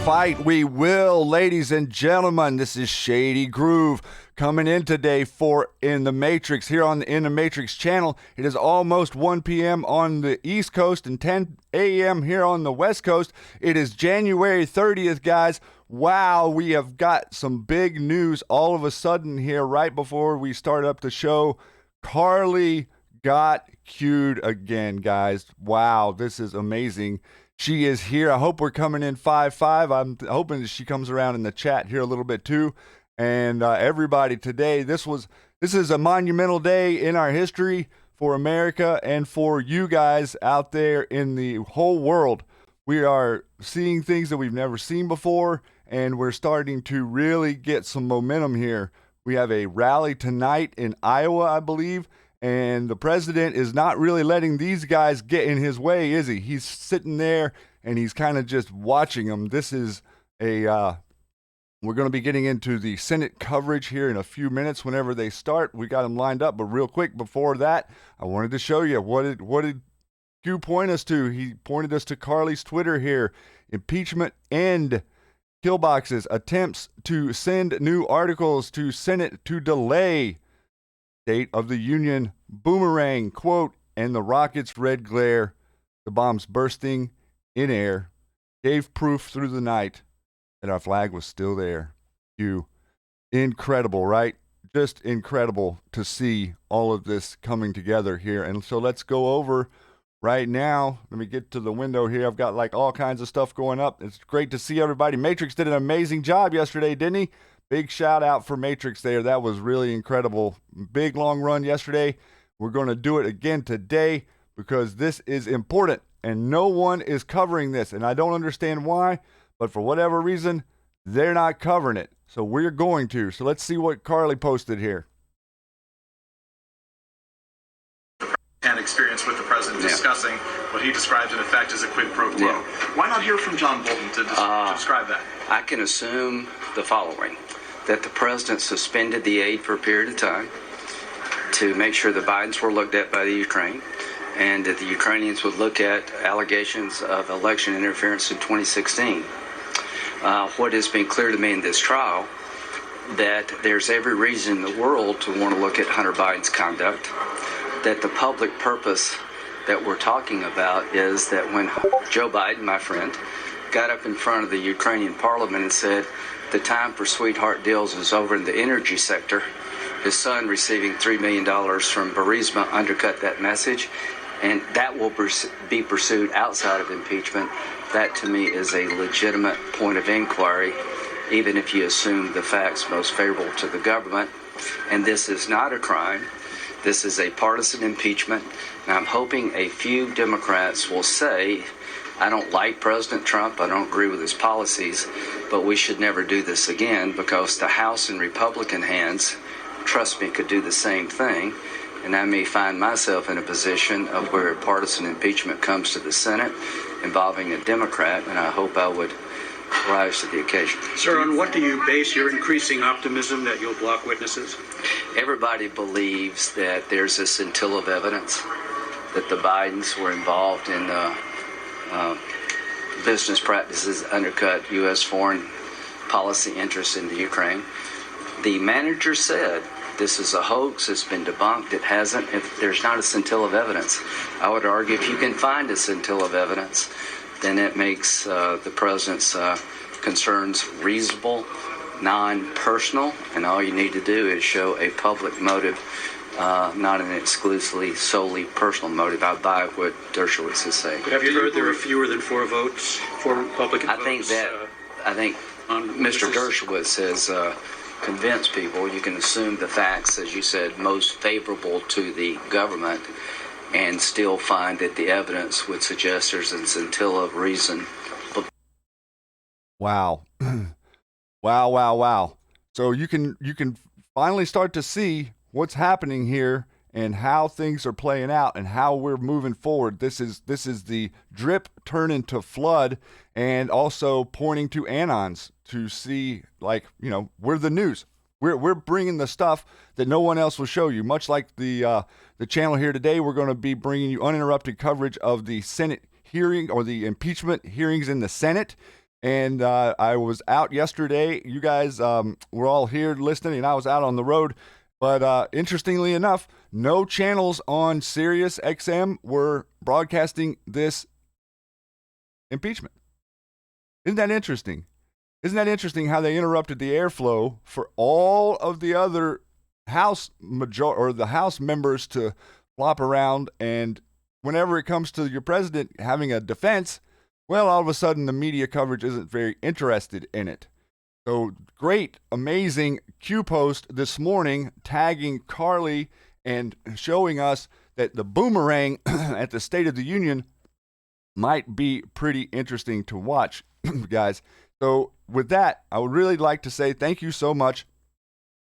fight we will, ladies and gentlemen. This is Shady Groove coming in today for In the Matrix here on the In the Matrix channel. It is almost 1 p.m. on the East Coast and 10 a.m. here on the West Coast. It is January 30th, guys. Wow, we have got some big news all of a sudden here right before we start up the show. Carly got queued again, guys. Wow, this is amazing. She is here. I hope we're coming in 5-5. I'm hoping that she comes around in the chat here a little bit too. And everybody today, this is a monumental day in our history for America and for you guys out there in the whole world. We are seeing things that we've never seen before, and we're starting to really get some momentum here. We have a rally tonight in Iowa, I believe. And the president is not really letting these guys get in his way, is he? He's sitting there and he's kind of just watching them. This is we're going to be getting into the Senate coverage here in a few minutes whenever they start. We got them lined up, but real quick before that, I wanted to show you what did Q point us to? He pointed us to Carly's Twitter here. Impeachment end. Killboxes attempts to send new articles to Senate to delay. State of the Union boomerang, quote, and the rocket's red glare, the bombs bursting in air, gave proof through the night that our flag was still there. Incredible, right? Just incredible to see all of this coming together here. And so let's go over right now. Let me get to the window here. I've got like all kinds of stuff going up. It's great to see everybody. Matrix did an amazing job yesterday, didn't he? Big shout out for Matrix there. That was really incredible. Big long run yesterday. We're going to do it again today because this is important and no one is covering this. And I don't understand why, but for whatever reason, they're not covering it. So we're going to. So let's see what Carly posted here. And experience with the president discussing what he described in effect as a quid pro quo. Yeah. Why not hear from John Bolton to describe that? I can assume the following, that the president suspended the aid for a period of time to make sure the Bidens were looked at by the Ukraine, and that the Ukrainians would look at allegations of election interference in 2016. What has been clear to me in this trial, that there's every reason in the world to want to look at Hunter Biden's conduct, that the public purpose that we're talking about is that when Joe Biden, my friend, got up in front of the Ukrainian parliament and said the time for sweetheart deals is over in the energy sector, his son receiving $3 million from Burisma undercut that message, and that will be pursued outside of impeachment. That to me is a legitimate point of inquiry, even if you assume the facts most favorable to the government. And this is not a crime. This is a partisan impeachment, and I'm hoping a few Democrats will say, I don't like President Trump, I don't agree with his policies, but we should never do this again because the House in Republican hands, trust me, could do the same thing, and I may find myself in a position of where a partisan impeachment comes to the Senate involving a Democrat, and I hope I would rise to the occasion. Sir, on what do you base your increasing optimism that you'll block witnesses? Everybody believes that there's a scintilla of evidence that the Bidens were involved in business practices that undercut U.S. foreign policy interests in the Ukraine. The manager said this is a hoax, it's been debunked, it hasn't. If there's not a scintilla of evidence, I would argue if you can find a scintilla of evidence, then it makes the president's concerns reasonable, non-personal, and all you need to do is show a public motive, not an exclusively solely personal motive. I buy what Dershowitz is saying. Have you heard there are fewer than 4 votes, 4 Republican votes? I think Mr. Dershowitz has convinced people. You can assume the facts, as you said, most favorable to the government, and still find that the evidence would suggest there's a scintilla of reason. Wow. Wow. So you can finally start to see what's happening here and how things are playing out and how we're moving forward. This is the drip turn into flood, and also pointing to anons to see, like, you know, we're the news. We're bringing the stuff that no one else will show you. Much like the channel here today, we're going to be bringing you uninterrupted coverage of the Senate hearing, or the impeachment hearings in the Senate. And I was out yesterday. You guys were all here listening, and I was out on the road. But interestingly enough, no channels on Sirius XM were broadcasting this impeachment. Isn't that interesting? Isn't that interesting how they interrupted the airflow for all of the other House members to flop around, and whenever it comes to your president having a defense, well, all of a sudden the media coverage isn't very interested in it. So great, amazing Q post this morning tagging Carly and showing us that the boomerang at the State of the Union might be pretty interesting to watch, guys. So with that, I would really like to say thank you so much.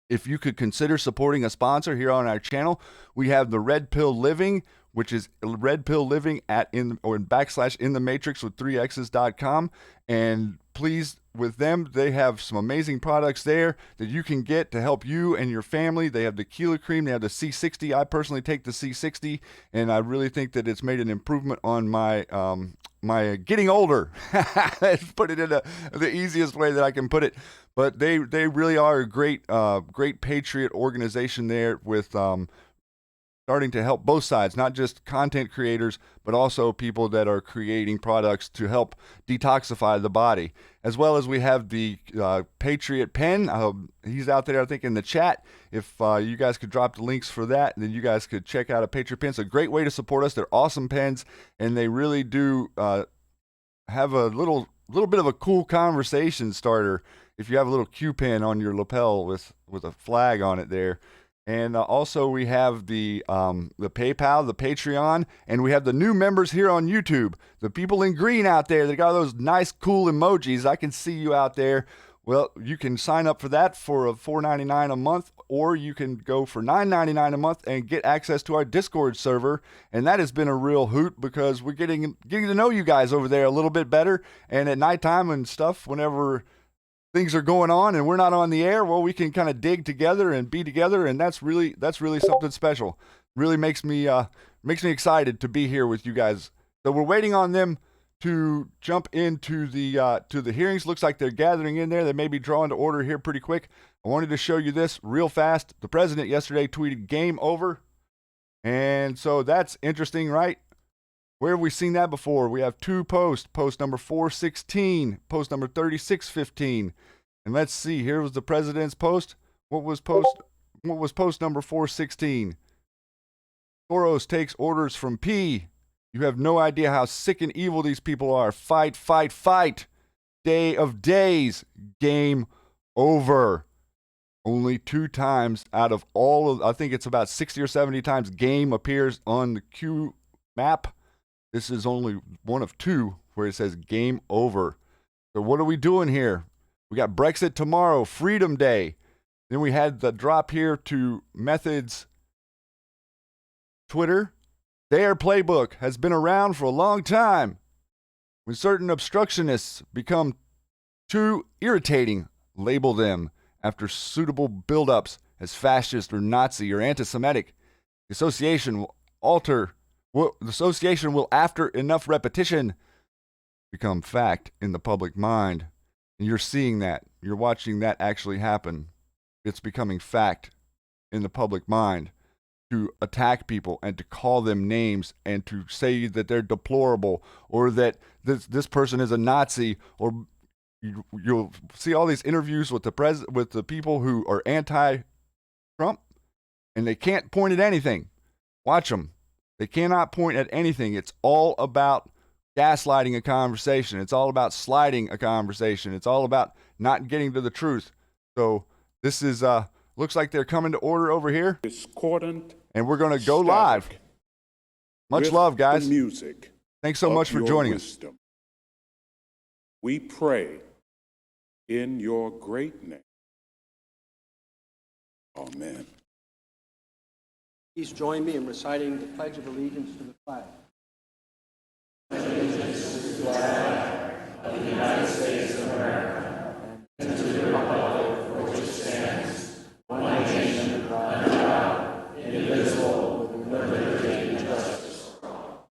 If you could consider supporting a sponsor here on our channel, we have the Red Pill Living, which is Red Pill Living in /intheMatrixxx with 3x's.com. And please, with them, they have some amazing products there that you can get to help you and your family. They have the Keela Cream, they have the C60. I personally take the C60, and I really think that it's made an improvement on my my getting older. Let's put it in the easiest way that I can put it. But they really are a great patriot organization there with starting to help both sides, not just content creators, but also people that are creating products to help detoxify the body. As well as we have the Patriot Pen. He's out there, I think, in the chat. If you guys could drop the links for that, then you guys could check out a Patriot Pen. It's a great way to support us. They're awesome pens, and they really do have a little bit of a cool conversation starter if you have a little Q pen on your lapel with a flag on it there. And also we have the PayPal, the Patreon, and we have the new members here on YouTube. The people in green out there, they got those nice, cool emojis. I can see you out there. Well, you can sign up for that for $4.99 a month, or you can go for $9.99 a month and get access to our Discord server. And that has been a real hoot because we're getting to know you guys over there a little bit better. And at nighttime and stuff, whenever things are going on and we're not on the air, well, we can kind of dig together and be together, and that's really something special. Really makes me excited to be here with you guys. So we're waiting on them to jump into the hearings. Looks like they're gathering in there. They may be drawing to order here pretty quick. I wanted to show you this real fast. The president yesterday tweeted "game over," and so that's interesting, right? Where have we seen that before? We have two posts, post number 416, post number 3615. And let's see, here was the president's post. What was post number 416? Soros takes orders from P. You have no idea how sick and evil these people are. Fight, fight, fight. Day of days. Game over. Only 2 times out of all of, I think it's about 60 or 70 times game appears on the Q map. This is only one of 2 where it says game over. So what are we doing here? We got Brexit tomorrow, Freedom Day. Then we had the drop here to Methods Twitter. Their playbook has been around for a long time. When certain obstructionists become too irritating, label them after suitable buildups as fascist or Nazi or anti-Semitic. The association will, after enough repetition, become fact in the public mind. And you're seeing that. You're watching that actually happen. It's becoming fact in the public mind to attack people and to call them names and to say that they're deplorable or that this person is a Nazi. Or you'll see all these interviews with the people who are anti-Trump, and they can't point at anything. Watch them. They cannot point at anything. It's all about gaslighting a conversation. It's all about sliding a conversation. It's all about not getting to the truth. So this is, looks like they're coming to order over here. Discordant, and we're going to go live. Much love, guys. Music. Thanks so much for joining us. We pray in your great name. Amen. Please join me in reciting the Pledge of Allegiance to the flag. Allegiance to the flag of the United States of America and to the republic for which it stands, one nation under God, indivisible, with liberty and justice for all.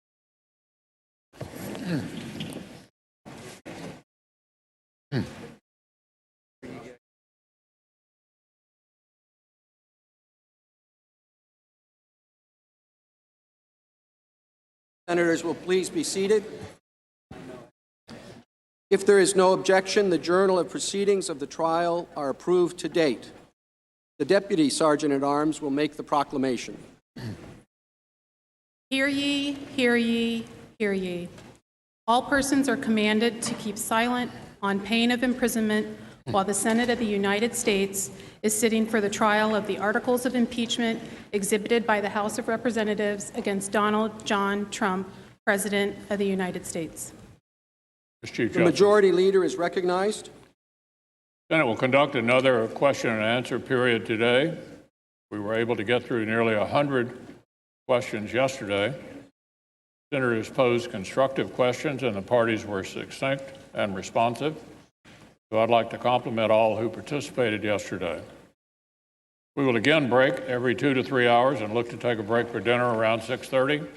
Senators will please be seated. If there is no objection, the journal of proceedings of the trial are approved to date. The Deputy Sergeant-at-Arms will make the proclamation. Hear ye, hear ye, hear ye. All persons are commanded to keep silent on pain of imprisonment while the Senate of the United States is sitting for the trial of the articles of impeachment exhibited by the House of Representatives against Donald John Trump, President of the United States. Mr. Chief The Justice. Majority Leader is recognized. Senate will conduct another question and answer period today. We were able to get through nearly 100 questions yesterday. Senators posed constructive questions and the parties were succinct and responsive. So I'd like to compliment all who participated yesterday. We will again break every 2 to 3 hours and look to take a break for dinner around 6:30.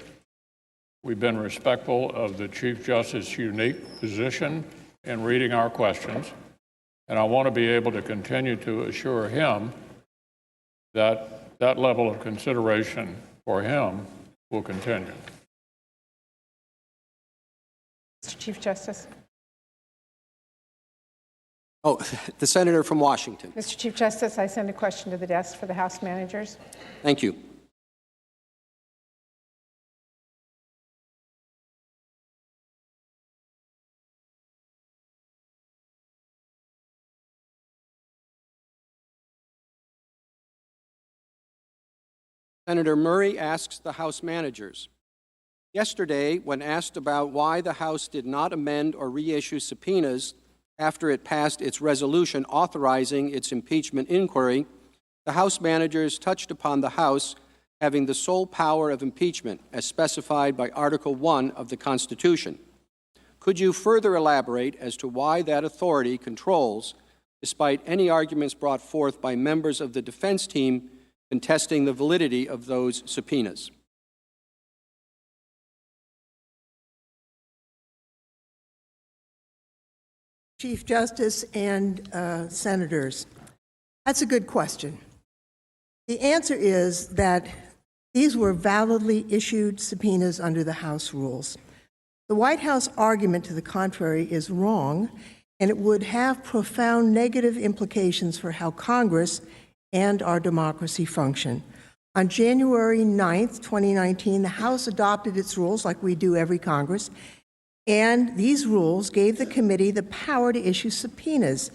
We've been respectful of the Chief Justice's unique position in reading our questions, and I want to be able to continue to assure him that that level of consideration for him will continue. Mr. Chief Justice. Oh, the Senator from Washington. Mr. Chief Justice, I send a question to the desk for the House managers. Thank you. Senator Murray asks the House managers. Yesterday, when asked about why the House did not amend or reissue subpoenas after it passed its resolution authorizing its impeachment inquiry, the House managers touched upon the House having the sole power of impeachment as specified by Article 1 of the Constitution. Could you further elaborate as to why that authority controls, despite any arguments brought forth by members of the defense team contesting the validity of those subpoenas? Chief Justice and Senators, that's a good question. The answer is that these were validly issued subpoenas under the House rules. The White House argument to the contrary is wrong, and it would have profound negative implications for how Congress and our democracy function. On January 9th, 2019, the House adopted its rules like we do every Congress, and these rules gave the committee the power to issue subpoenas.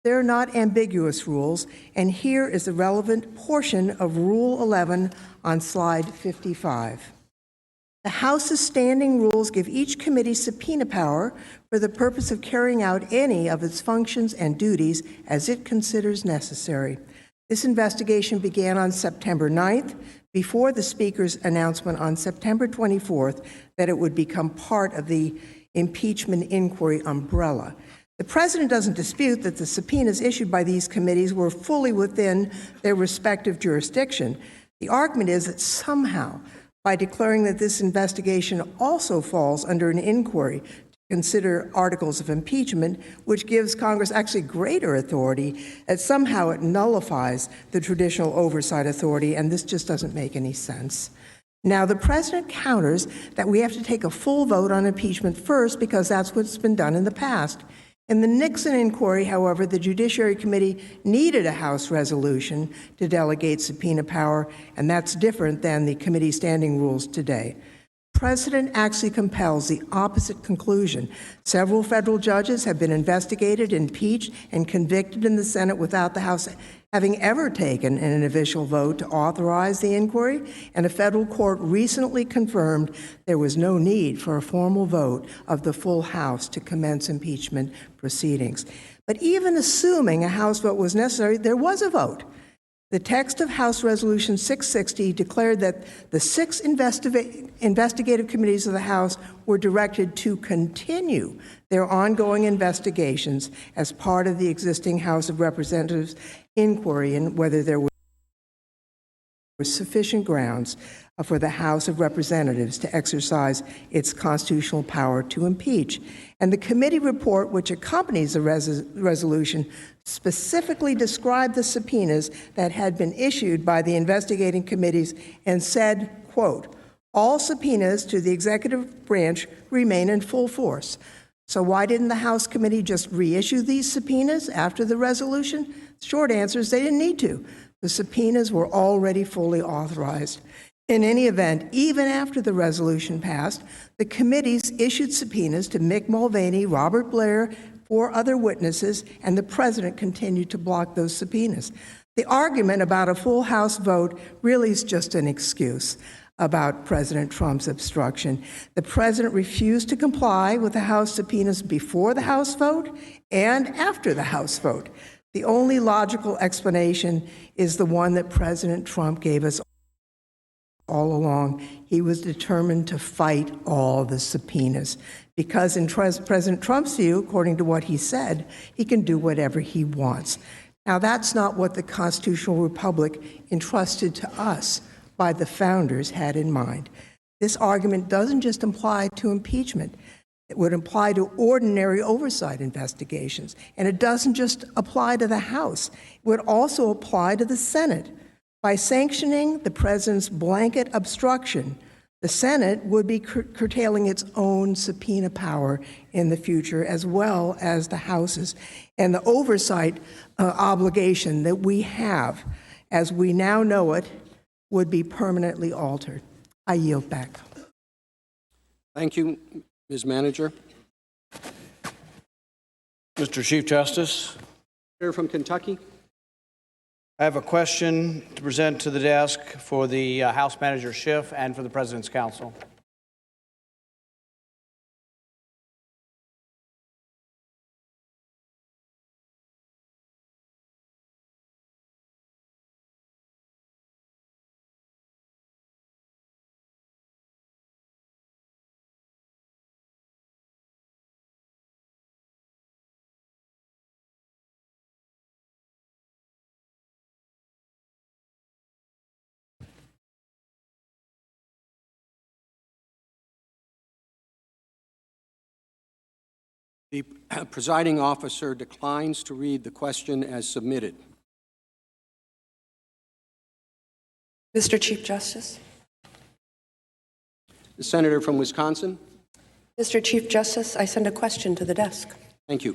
They're not ambiguous rules, and here is the relevant portion of Rule 11 on slide 55. The House's standing rules give each committee subpoena power for the purpose of carrying out any of its functions and duties as it considers necessary. This investigation began on September 9th, before the Speaker's announcement on September 24th that it would become part of the impeachment inquiry umbrella. The President doesn't dispute that the subpoenas issued by these committees were fully within their respective jurisdiction. The argument is that somehow, by declaring that this investigation also falls under an inquiry to consider articles of impeachment, which gives Congress actually greater authority, that somehow it nullifies the traditional oversight authority, and this just doesn't make any sense. Now, the President counters that we have to take a full vote on impeachment first because that's what's been done in the past. In the Nixon inquiry, however, the Judiciary Committee needed a House resolution to delegate subpoena power, and that's different than the committee standing rules today. The President actually compels the opposite conclusion. Several federal judges have been investigated, impeached, and convicted in the Senate without the House having ever taken an official vote to authorize the inquiry, and a federal court recently confirmed there was no need for a formal vote of the full House to commence impeachment proceedings. But even assuming a House vote was necessary, there was a vote. The text of House Resolution 660 declared that the 6 investigative committees of the House were directed to continue their ongoing investigations as part of the existing House of Representatives inquiry and whether there was were sufficient grounds for the House of Representatives to exercise its constitutional power to impeach. And the committee report, which accompanies the resolution, specifically described the subpoenas that had been issued by the investigating committees and said, quote, all subpoenas to the executive branch remain in full force. So why didn't the House committee just reissue these subpoenas after the resolution? Short answer is they didn't need to. The subpoenas were already fully authorized. In any event, even after the resolution passed, the committees issued subpoenas to Mick Mulvaney, Robert Blair, 4 other witnesses, and the president continued to block those subpoenas. The argument about a full House vote really is just an excuse about President Trump's obstruction. The president refused to comply with the House subpoenas before the House vote and after the House vote. The only logical explanation is the one that President Trump gave us all along. He was determined to fight all the subpoenas because in President Trump's view, according to what he said, he can do whatever he wants. Now, that's not what the constitutional republic entrusted to us by the founders had in mind. This argument doesn't just apply to impeachment. It would apply to ordinary oversight investigations. And it doesn't just apply to the House. It would also apply to the Senate. By sanctioning the president's blanket obstruction, the Senate would be curtailing its own subpoena power in the future, as well as the House's. And the oversight obligation that we have, as we now know it, would be permanently altered. I yield back. Thank you, Ms. Manager. Mr. Chief Justice. Senator from Kentucky. I have a question to present to the desk for the House Manager Schiff and for the President's Counsel. The presiding officer declines to read the question as submitted. Mr. Chief Justice. The senator from Wisconsin. Mr. Chief Justice, I send a question to the desk. Thank you.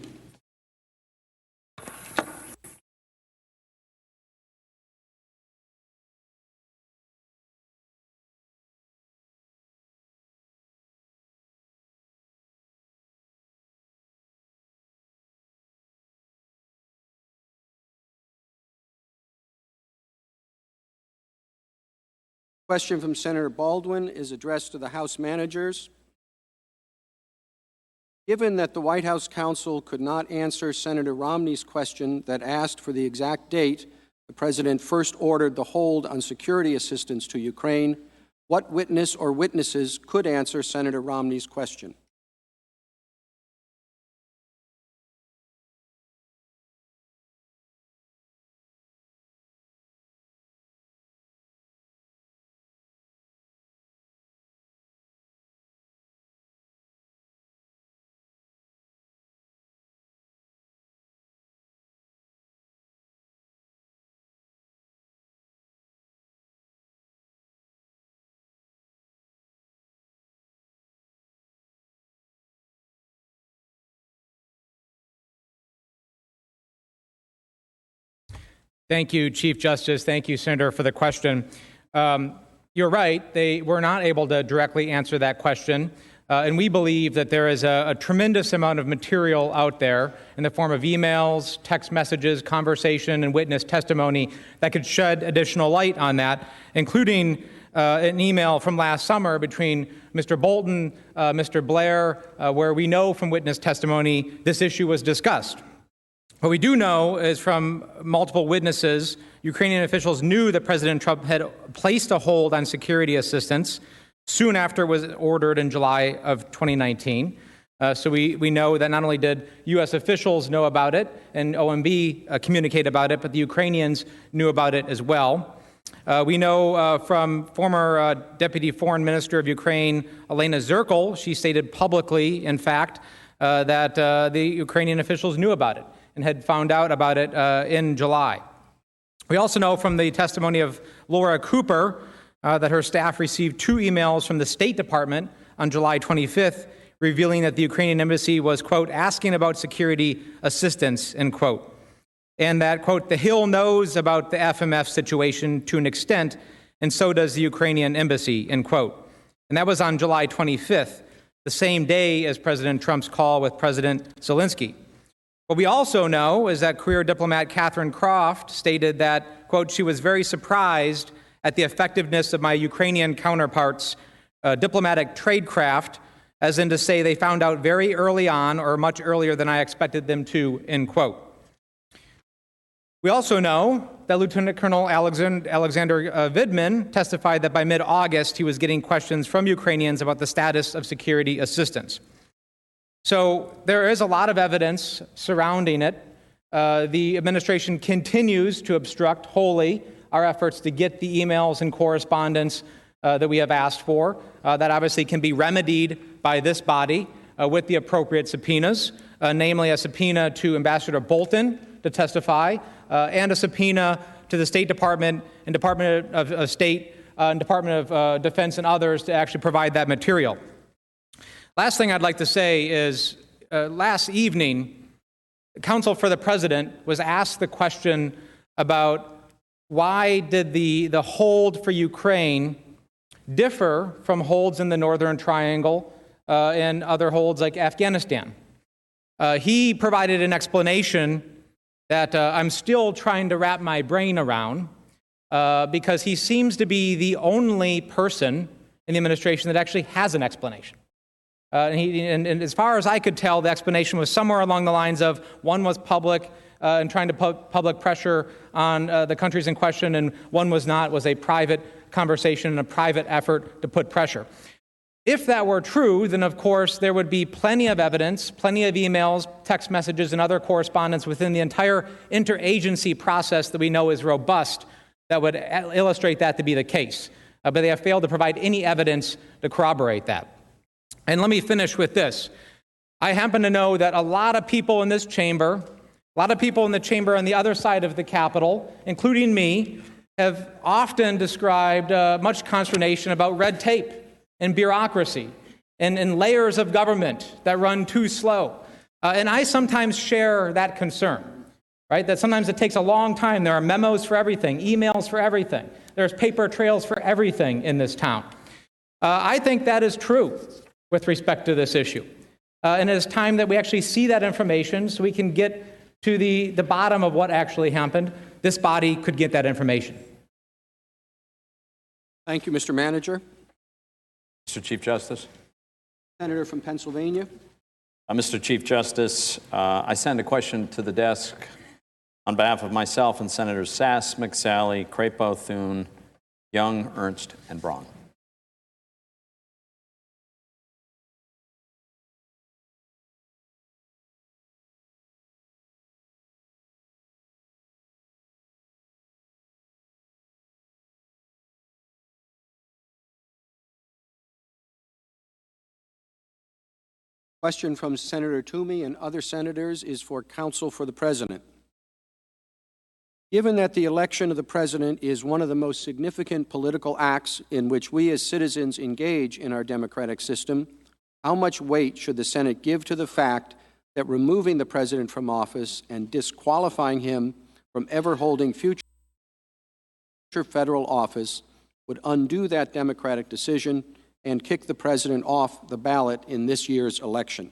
Question from Senator Baldwin is addressed to the House managers. Given that the White House counsel could not answer Senator Romney's question that asked for the exact date the President first ordered the hold on security assistance to Ukraine, what witness or witnesses could answer Senator Romney's question? Thank you, Chief Justice. Thank you, Senator, for the question. You're right. They were not able to directly answer that question. And we believe that there is a tremendous amount of material out there in the form of emails, text messages, conversation, and witness testimony that could shed additional light on that, including an email from last summer between Mr. Bolton, Mr. Blair, where we know from witness testimony this issue was discussed. What we do know is from multiple witnesses, Ukrainian officials knew that President Trump had placed a hold on security assistance soon after it was ordered in July of 2019. So we know that not only did U.S. officials know about it and OMB communicate about it, but the Ukrainians knew about it as well. We know from former Deputy Foreign Minister of Ukraine, Elena Zirkle, she stated publicly, in fact, that the Ukrainian officials knew about it and had found out about it in July. We also know from the testimony of Laura Cooper that her staff received 2 emails from the State Department on July 25th, revealing that the Ukrainian embassy was, quote, asking about security assistance, end quote. And that, quote, the Hill knows about the FMF situation to an extent, and so does the Ukrainian embassy, end quote. And that was on July 25th, the same day as President Trump's call with President Zelensky. What we also know is that career diplomat Catherine Croft stated that, quote, she was very surprised at the effectiveness of my Ukrainian counterparts' diplomatic tradecraft, as in to say they found out very early on or much earlier than I expected them to, end quote. We also know that Lieutenant Colonel Alexander Vidman testified that by mid-August he was getting questions from Ukrainians about the status of security assistance. So there is a lot of evidence surrounding it. The administration continues to obstruct wholly our efforts to get the emails and correspondence that we have asked for. That obviously can be remedied by this body with the appropriate subpoenas, namely a subpoena to Ambassador Bolton to testify, and a subpoena to the State Department and Department of State and Department of Defense and others to actually provide that material. Last thing I'd like to say is last evening, Counsel for the President was asked the question about why did the hold for Ukraine differ from holds in the Northern Triangle and other holds like Afghanistan. He provided an explanation that I'm still trying to wrap my brain around because he seems to be the only person in the administration that actually has an explanation. And as far as I could tell, the explanation was somewhere along the lines of one was public and trying to put public pressure on the countries in question, and one was not, was a private conversation and a private effort to put pressure. If that were true, then of course there would be plenty of evidence, plenty of emails, text messages, and other correspondence within the entire interagency process that we know is robust that would illustrate that to be the case. But they have failed to provide any evidence to corroborate that. And let me finish with this. I happen to know that a lot of people in this chamber, a lot of people in the chamber on the other side of the Capitol, including me, have often described much consternation about red tape and bureaucracy and layers of government that run too slow. And I sometimes share that concern, right? That sometimes it takes a long time. There are memos for everything, emails for everything. There's paper trails for everything in this town. I think that is true with respect to this issue. And it is time that we actually see that information so we can get to the bottom of what actually happened. This body could get that information. Thank you, Mr. Manager. Mr. Chief Justice. Senator from Pennsylvania. Mr. Chief Justice, I send a question to the desk on behalf of myself and Senators Sass, McSally, Crapo, Thune, Young, Ernst, and Braun. Question from Senator Toomey and other senators is for counsel for the President. Given that the election of the President is one of the most significant political acts in which we as citizens engage in our democratic system, how much weight should the Senate give to the fact that removing the President from office and disqualifying him from ever holding future federal office would undo that democratic decision and kick the President off the ballot in this year's election?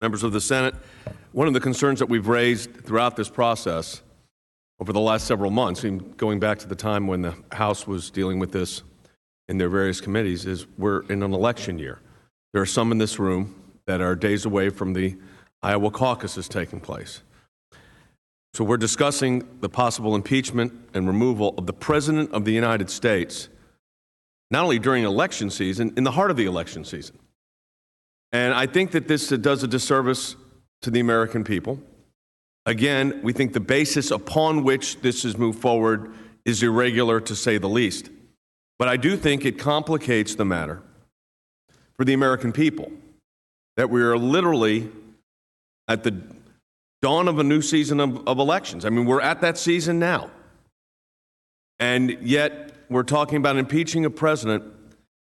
Members of the Senate, one of the concerns that we've raised throughout this process over the last several months, going back to the time when the House was dealing with this in their various committees, is we're in an election year. There are some in this room that are days away from the Iowa caucuses taking place. So we're discussing the possible impeachment and removal of the President of the United States, not only during election season, in the heart of the election season. And I think that this does a disservice to the American people. Again, we think the basis upon which this is moved forward is irregular, to say the least. But I do think it complicates the matter for the American people, that we are literally at the dawn of a new season of elections. I mean, we're at that season now. And yet we're talking about impeaching a president.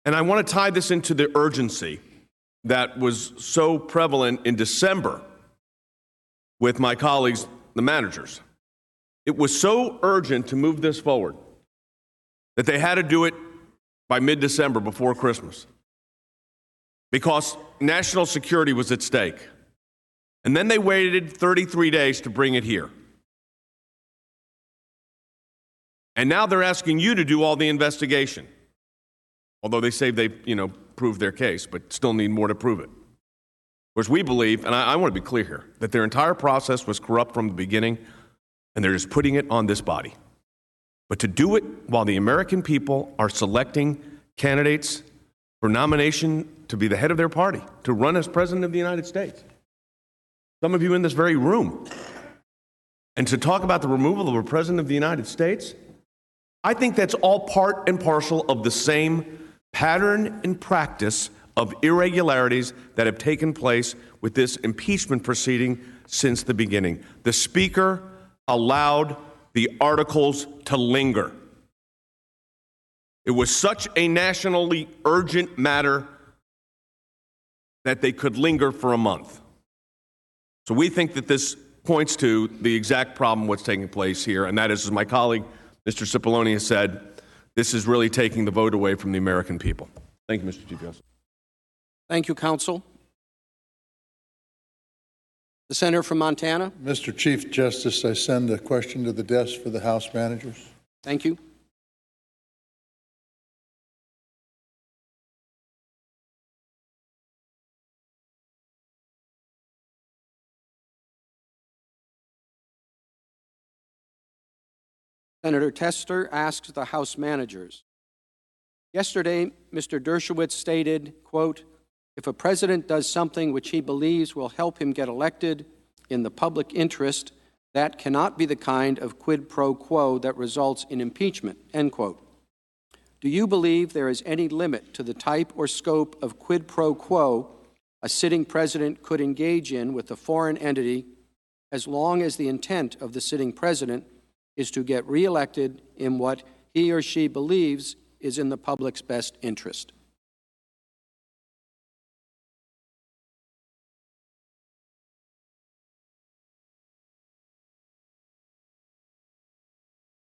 And I want to tie this into the urgency that was so prevalent in December with my colleagues, the managers. It was so urgent to move this forward that they had to do it by mid-December, before Christmas, because national security was at stake. And then they waited 33 days to bring it here. And now they're asking you to do all the investigation. Although they say they, proved their case, but still need more to prove it. Of course, we believe, and I want to be clear here, that their entire process was corrupt from the beginning, and they're just putting it on this body. But to do it while the American people are selecting candidates for nomination to be the head of their party, to run as president of the United States. Some of you in this very room. And to talk about the removal of a president of the United States, I think that's all part and parcel of the same pattern and practice of irregularities that have taken place with this impeachment proceeding since the beginning. The Speaker allowed the articles to linger. It was such a nationally urgent matter that they could linger for a month. So we think that this points to the exact problem what's taking place here, and that is, as my colleague, Mr. Cipollone, has said, this is really taking the vote away from the American people. Thank you, Mr. Chief Justice. Thank you, counsel. The senator from Montana. Mr. Chief Justice, I send a question to the desk for the House managers. Thank you. Senator Tester asks the House managers. Yesterday, Mr. Dershowitz stated, quote, if a president does something which he believes will help him get elected in the public interest, that cannot be the kind of quid pro quo that results in impeachment, end quote. Do you believe there is any limit to the type or scope of quid pro quo a sitting president could engage in with a foreign entity as long as the intent of the sitting president is to get reelected in what he or she believes is in the public's best interest?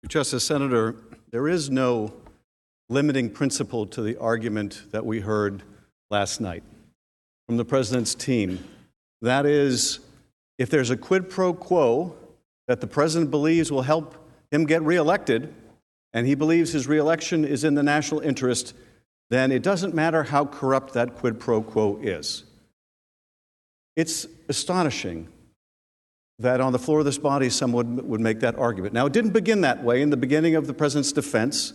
Justice, Senator, there is no limiting principle to the argument that we heard last night from the President's team. That is, if there's a quid pro quo that the President believes will help him get reelected, and he believes his reelection is in the national interest, then it doesn't matter how corrupt that quid pro quo is. It's astonishing that on the floor of this body someone would make that argument. Now, it didn't begin that way in the beginning of the President's defense,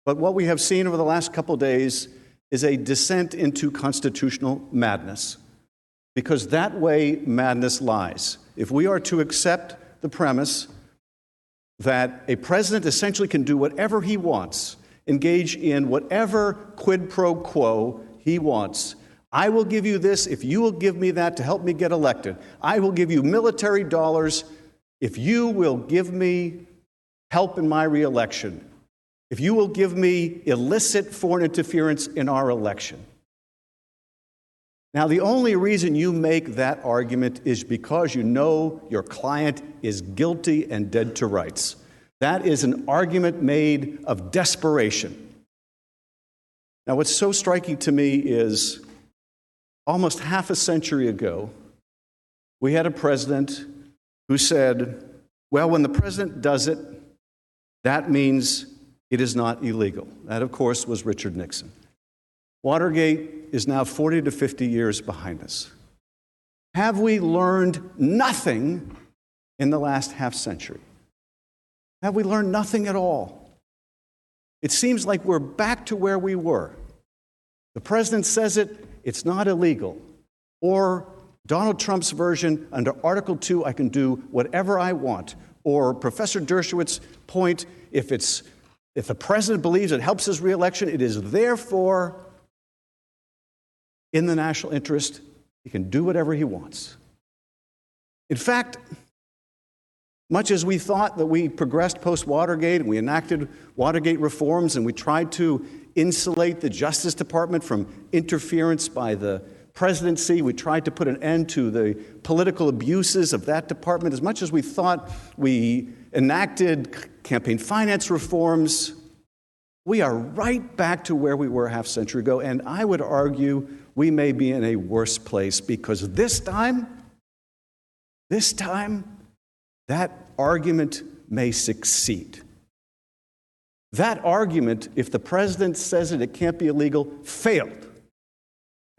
but what we have seen over the last couple of days is a descent into constitutional madness, because that way madness lies. If we are to accept the premise that a president essentially can do whatever he wants, engage in whatever quid pro quo he wants, I will give you this if you will give me that to help me get elected. I will give you military dollars if you will give me help in my reelection. If you will give me illicit foreign interference in our election. Now, the only reason you make that argument is because you know your client is guilty and dead to rights. That is an argument made of desperation. Now, what's so striking to me is almost half a century ago, we had a president who said, well, when the president does it, that means it is not illegal. That, of course, was Richard Nixon. Watergate is now 40 to 50 years behind us. Have we learned nothing in the last half century? Have we learned nothing at all? It seems like we're back to where we were. The president says it, it's not illegal. Or Donald Trump's version, under Article 2, I can do whatever I want. Or Professor Dershowitz's point, if the president believes it helps his reelection, it is therefore in the national interest. He can do whatever he wants. In fact, much as we thought that we progressed post-Watergate and we enacted Watergate reforms and we tried to insulate the Justice Department from interference by the presidency, we tried to put an end to the political abuses of that department, as much as we thought we enacted campaign finance reforms, we are right back to where we were half a century ago, and I would argue we may be in a worse place because this time, that argument may succeed. That argument, if the president says it can't be illegal, failed.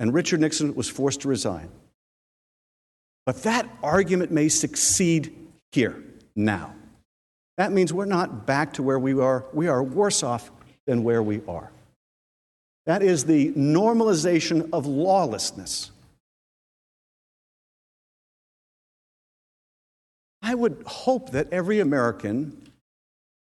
And Richard Nixon was forced to resign. But that argument may succeed here, now. That means we're not back to where we are. We are worse off than where we are. That is the normalization of lawlessness. I would hope that every American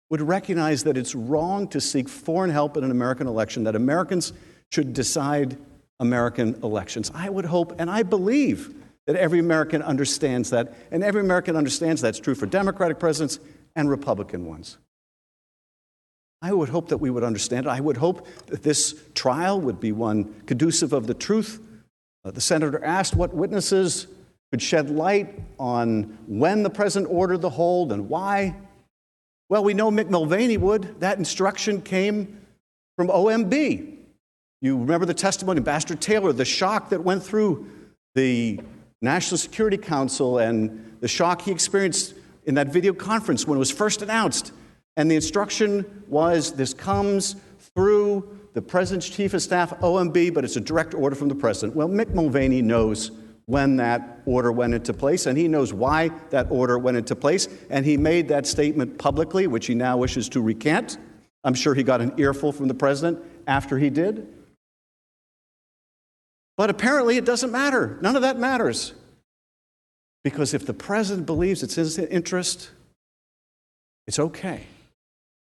would recognize that it's wrong to seek foreign help in an American election, that Americans should decide American elections. I would hope, and I believe, that every American understands that, and every American understands that's true for Democratic presidents and Republican ones. I would hope that we would understand it. I would hope that this trial would be one conducive of the truth. The senator asked what witnesses could shed light on when the president ordered the hold and why. Well, we know Mick Mulvaney would. That instruction came from OMB. You remember the testimony of Ambassador Taylor, the shock that went through the National Security Council and the shock he experienced in that video conference when it was first announced. And the instruction was, this comes through the president's chief of staff, OMB, but it's a direct order from the president. Well, Mick Mulvaney knows when that order went into place, and he knows why that order went into place, and he made that statement publicly, which he now wishes to recant. I'm sure he got an earful from the president after he did. But apparently it doesn't matter. None of that matters. Because if the president believes it's in his interest, it's okay.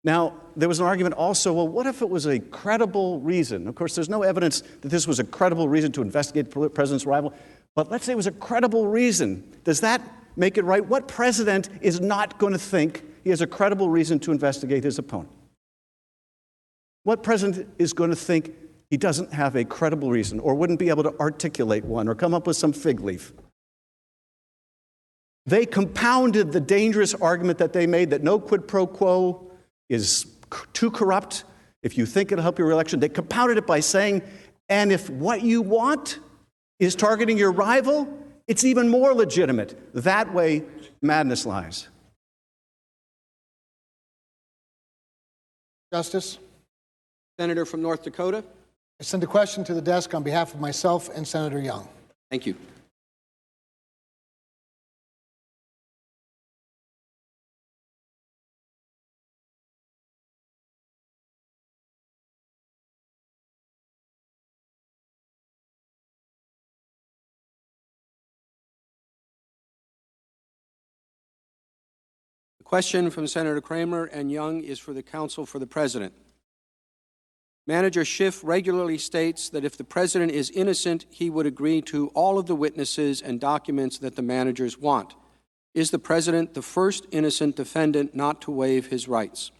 Now, there was an argument also, well, what if it was a credible reason? Of course, there's no evidence that this was a credible reason to investigate the president's rival, but let's say it was a credible reason. Does that make it right? What president is not going to think he has a credible reason to investigate his opponent? What president is going to think he doesn't have a credible reason or wouldn't be able to articulate one or come up with some fig leaf? They compounded the dangerous argument that they made that no quid pro quo is too corrupt if you think it'll help your reelection. They compounded it by saying, and if what you want is targeting your rival, it's even more legitimate. That way, madness lies. Justice? Senator from North Dakota. I send a question to the desk on behalf of myself and Senator Young. Thank you. The question from Senator Kramer and Young is for the counsel for the president. Manager Schiff regularly states that if the president is innocent, he would agree to all of the witnesses and documents that the managers want. Is the president the first innocent defendant not to waive his rights?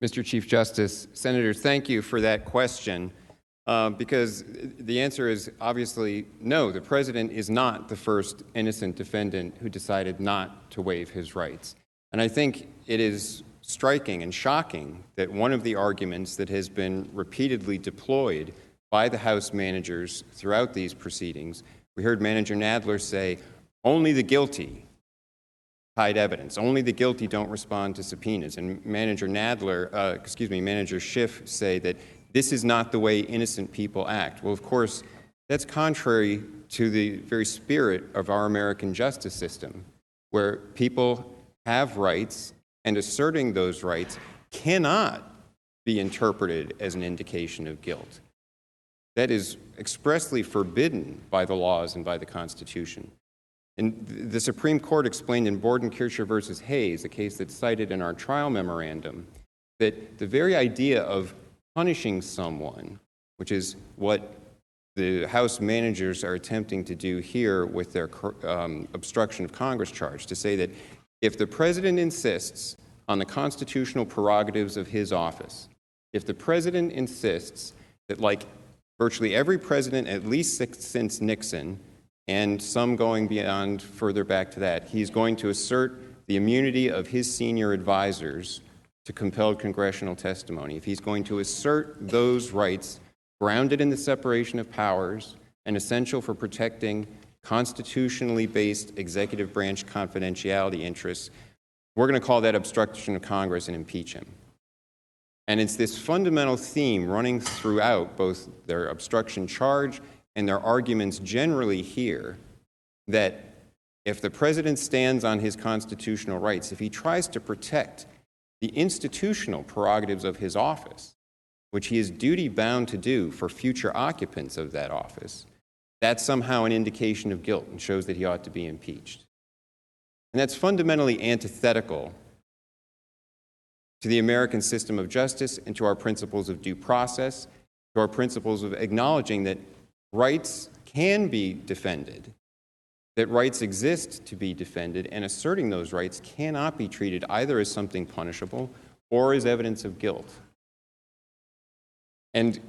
Mr. Chief Justice, Senators, thank you for that question. Because the answer is obviously no, the president is not the first innocent defendant who decided not to waive his rights. And I think it is striking and shocking that one of the arguments that has been repeatedly deployed by the House managers throughout these proceedings, we heard Manager Nadler say, only the guilty hide evidence. Only the guilty don't respond to subpoenas. And Manager Schiff say that this is not the way innocent people act. Well, of course, that's contrary to the very spirit of our American justice system, where people have rights, and asserting those rights cannot be interpreted as an indication of guilt. That is expressly forbidden by the laws and by the Constitution. And the Supreme Court explained in Bordenkircher versus Hayes, a case that's cited in our trial memorandum, that the very idea of punishing someone, which is what the House managers are attempting to do here with their obstruction of Congress charge, to say that if the president insists on the constitutional prerogatives of his office, if the president insists that, like virtually every president, at least since Nixon, and some going beyond further back to that, he's going to assert the immunity of his senior advisors to compelled congressional testimony. If he's going to assert those rights grounded in the separation of powers and essential for protecting constitutionally based executive branch confidentiality interests, we're going to call that obstruction of Congress and impeach him. And it's this fundamental theme running throughout both their obstruction charge and their arguments generally here, that if the president stands on his constitutional rights, if he tries to protect the institutional prerogatives of his office, which he is duty-bound to do for future occupants of that office, that's somehow an indication of guilt and shows that he ought to be impeached. And that's fundamentally antithetical to the American system of justice and to our principles of due process, to our principles of acknowledging that rights can be defended, that rights exist to be defended, and asserting those rights cannot be treated either as something punishable or as evidence of guilt. And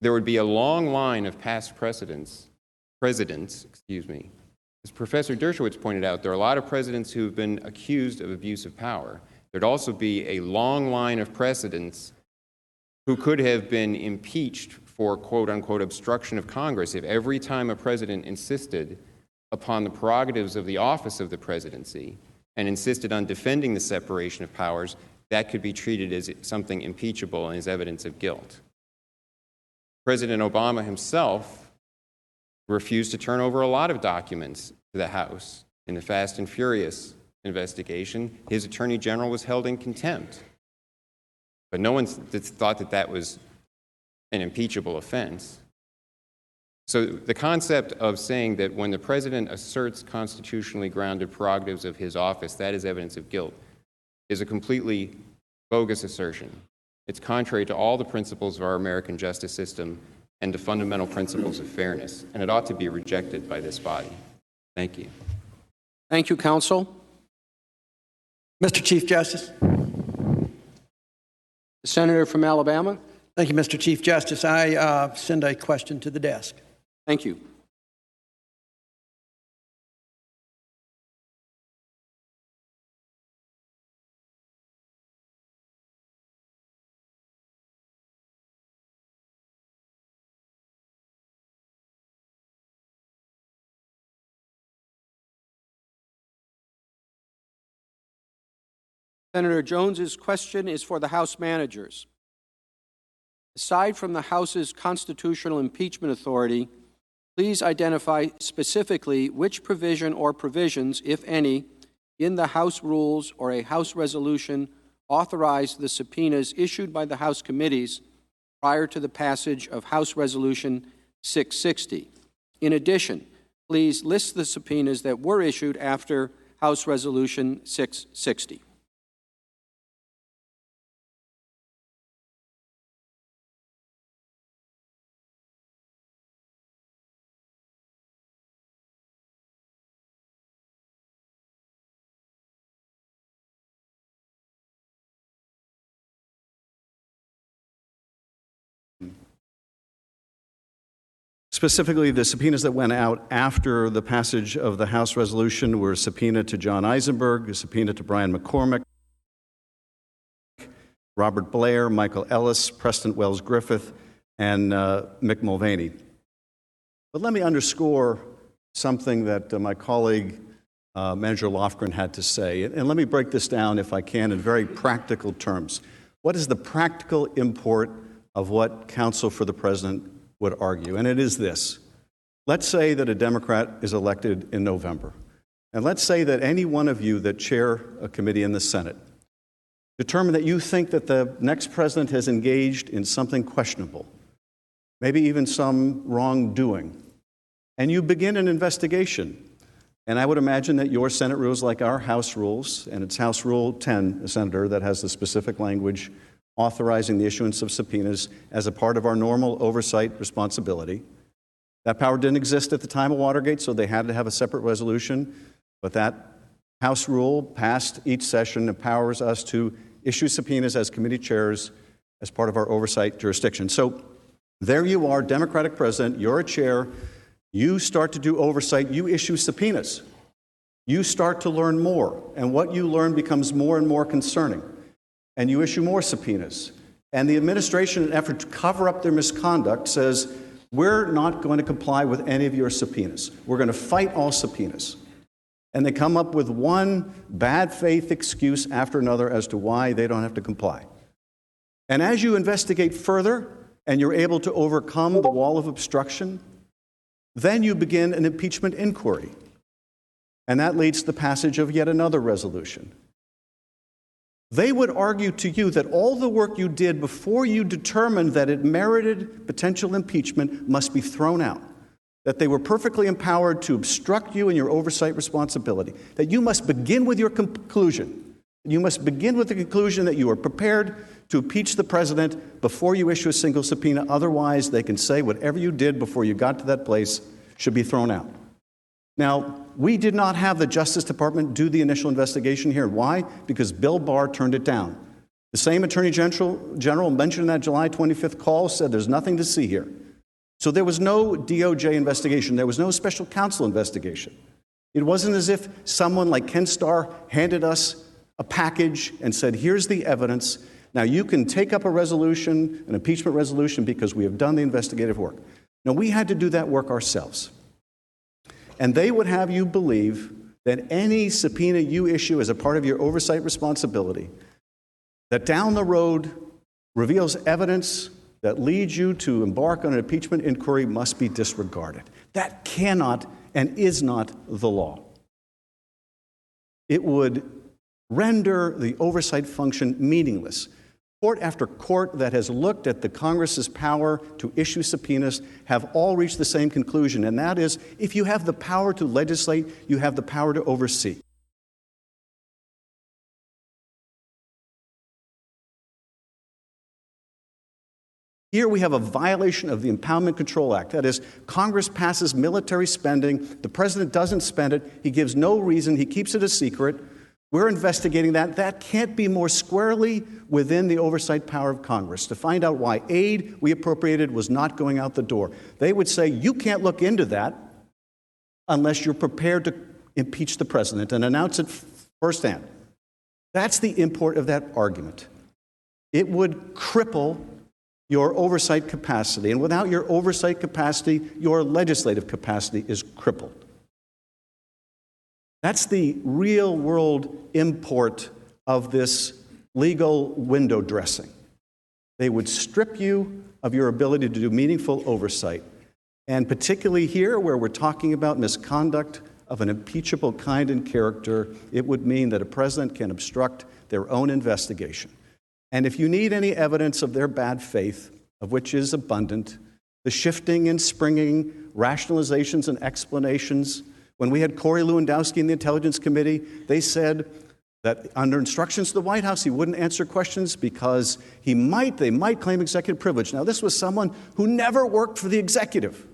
there would be a long line of past presidents, as Professor Dershowitz pointed out, there are a lot of presidents who have been accused of abuse of power. There'd also be a long line of precedents who could have been impeached for quote-unquote obstruction of Congress if every time a president insisted upon the prerogatives of the office of the presidency and insisted on defending the separation of powers, that could be treated as something impeachable and as evidence of guilt. President Obama himself refused to turn over a lot of documents to the House in the Fast and Furious investigation. His attorney general was held in contempt. But no one thought that that was an impeachable offense. So the concept of saying that when the president asserts constitutionally grounded prerogatives of his office, that is evidence of guilt, is a completely bogus assertion. It's contrary to all the principles of our American justice system and to fundamental principles of fairness, and it ought to be rejected by this body. Thank you. Thank you, counsel. Mr. Chief Justice. The senator from Alabama. Thank you, Mr. Chief Justice. I send a question to the desk. Thank you. Senator Jones's question is for the House managers. Aside from the House's constitutional impeachment authority, please identify specifically which provision or provisions, if any, in the House rules or a House resolution authorize the subpoenas issued by the House committees prior to the passage of House Resolution 660. In addition, please list the subpoenas that were issued after House Resolution 660. Specifically, the subpoenas that went out after the passage of the House resolution were a subpoena to John Eisenberg, a subpoena to Brian McCormick, Robert Blair, Michael Ellis, Preston Wells Griffith, and Mick Mulvaney. But let me underscore something that my colleague, Manager Lofgren, had to say. And let me break this down, if I can, in very practical terms. What is the practical import of what counsel for the president would argue? And it is this. Let's say that a Democrat is elected in November. And let's say that any one of you that chair a committee in the Senate determine that you think that the next president has engaged in something questionable, maybe even some wrongdoing, and you begin an investigation. And I would imagine that your Senate rules, like our House rules, and it's House Rule 10, Senator, that has the specific language authorizing the issuance of subpoenas as a part of our normal oversight responsibility. That power didn't exist at the time of Watergate, so they had to have a separate resolution. But that House rule passed each session empowers us to issue subpoenas as committee chairs as part of our oversight jurisdiction. So there you are, Democratic president, you're a chair, you start to do oversight, you issue subpoenas. You start to learn more, and what you learn becomes more and more concerning. And you issue more subpoenas. And the administration, in an effort to cover up their misconduct, says, we're not going to comply with any of your subpoenas. We're going to fight all subpoenas. And they come up with one bad faith excuse after another as to why they don't have to comply. And as you investigate further and you're able to overcome the wall of obstruction, then you begin an impeachment inquiry. And that leads to the passage of yet another resolution. They would argue to you that all the work you did before you determined that it merited potential impeachment must be thrown out, that they were perfectly empowered to obstruct you in your oversight responsibility, that you must begin with your conclusion. You must begin with the conclusion that you are prepared to impeach the president before you issue a single subpoena. Otherwise, they can say whatever you did before you got to that place should be thrown out. Now, we did not have the Justice Department do the initial investigation here. Why? Because Bill Barr turned it down. The same Attorney General mentioned in that July 25th call said there's nothing to see here. So there was no DOJ investigation. There was no special counsel investigation. It wasn't as if someone like Ken Starr handed us a package and said, here's the evidence. Now you can take up a resolution, an impeachment resolution, because we have done the investigative work. No, we had to do that work ourselves. And they would have you believe that any subpoena you issue as a part of your oversight responsibility, that down the road reveals evidence that leads you to embark on an impeachment inquiry, must be disregarded. That cannot and is not the law. It would render the oversight function meaningless. Court after court that has looked at the Congress's power to issue subpoenas have all reached the same conclusion, and that is, if you have the power to legislate, you have the power to oversee. Here we have a violation of the Impoundment Control Act. That is, Congress passes military spending, the president doesn't spend it, he gives no reason, he keeps it a secret. We're investigating that. That can't be more squarely within the oversight power of Congress to find out why aid we appropriated was not going out the door. They would say, you can't look into that unless you're prepared to impeach the president and announce it firsthand. That's the import of that argument. It would cripple your oversight capacity, and without your oversight capacity, your legislative capacity is crippled. That's the real world import of this legal window dressing. They would strip you of your ability to do meaningful oversight. And particularly here, where we're talking about misconduct of an impeachable kind and character, it would mean that a president can obstruct their own investigation. And if you need any evidence of their bad faith, of which is abundant, the shifting and springing rationalizations and explanations. When we had Corey Lewandowski in the Intelligence Committee, they said that under instructions to the White House, he wouldn't answer questions because they might claim executive privilege. Now, this was someone who never worked for the executive.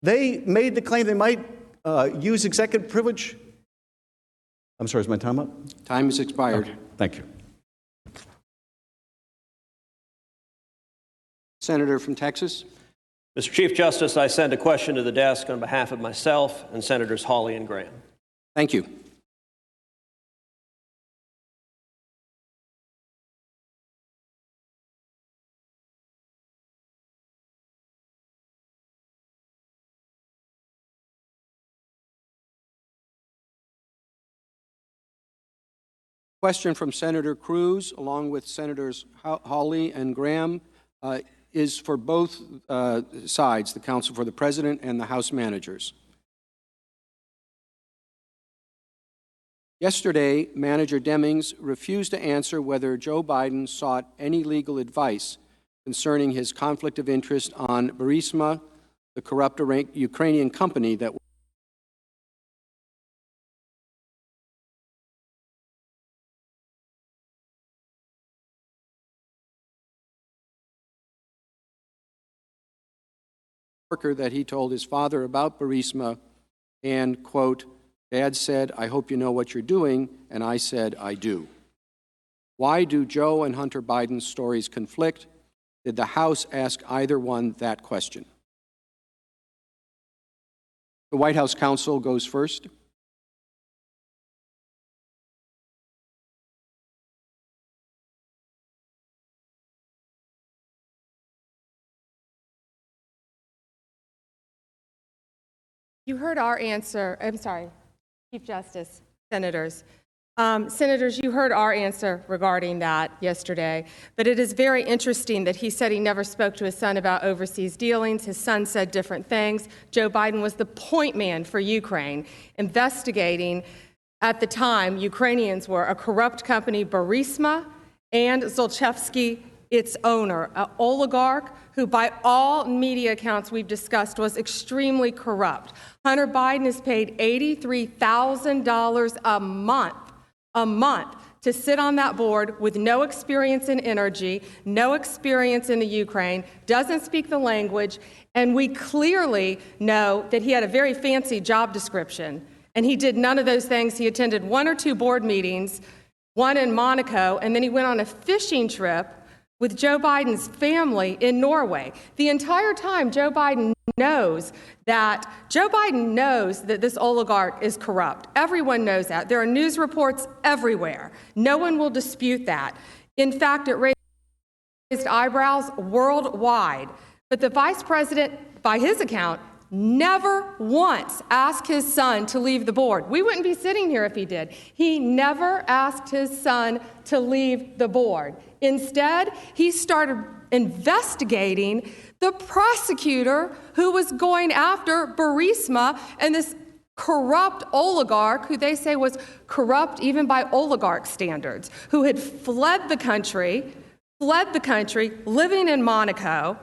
They made the claim they might use executive privilege. I'm sorry, is my time up? Time has expired. Oh, thank you. Senator from Texas. Mr. Chief Justice, I send a question to the desk on behalf of myself and Senators Hawley and Graham. Thank you. Question from Senator Cruz, along with Senators Hawley and Graham, is for both sides, the counsel for the President and the House managers. Yesterday, Manager Demings refused to answer whether Joe Biden sought any legal advice concerning his conflict of interest on Burisma, the corrupt Ukrainian company that worker that he told his father about Burisma, and, quote, Dad said, I hope you know what you're doing, and I said, I do. Why do Joe and Hunter Biden's stories conflict? Did the House ask either one that question? The White House counsel goes first. You heard our answer. I'm sorry, Chief Justice, Senators. Senators, you heard our answer regarding that yesterday, but it is very interesting that he said he never spoke to his son about overseas dealings. His son said different things. Joe Biden was the point man for Ukraine, investigating, at the time, Ukrainians were a corrupt company, Burisma, and Zlochevsky, its owner, an oligarch who, by all media accounts we've discussed, was extremely corrupt. Hunter Biden is paid $83,000 a month to sit on that board with no experience in energy, no experience in the Ukraine, doesn't speak the language, and we clearly know that he had a very fancy job description, and he did none of those things. He attended 1 or 2 board meetings, one in Monaco, and then he went on a fishing trip with Joe Biden's family in Norway. The entire time, Joe Biden knows that this oligarch is corrupt. Everyone knows that. There are news reports everywhere. No one will dispute that. In fact, it raised eyebrows worldwide. But the vice president, by his account, never once asked his son to leave the board. We wouldn't be sitting here if he did. He never asked his son to leave the board. Instead, he started investigating the prosecutor who was going after Burisma and this corrupt oligarch, who they say was corrupt even by oligarch standards, who had fled the country, living in Monaco.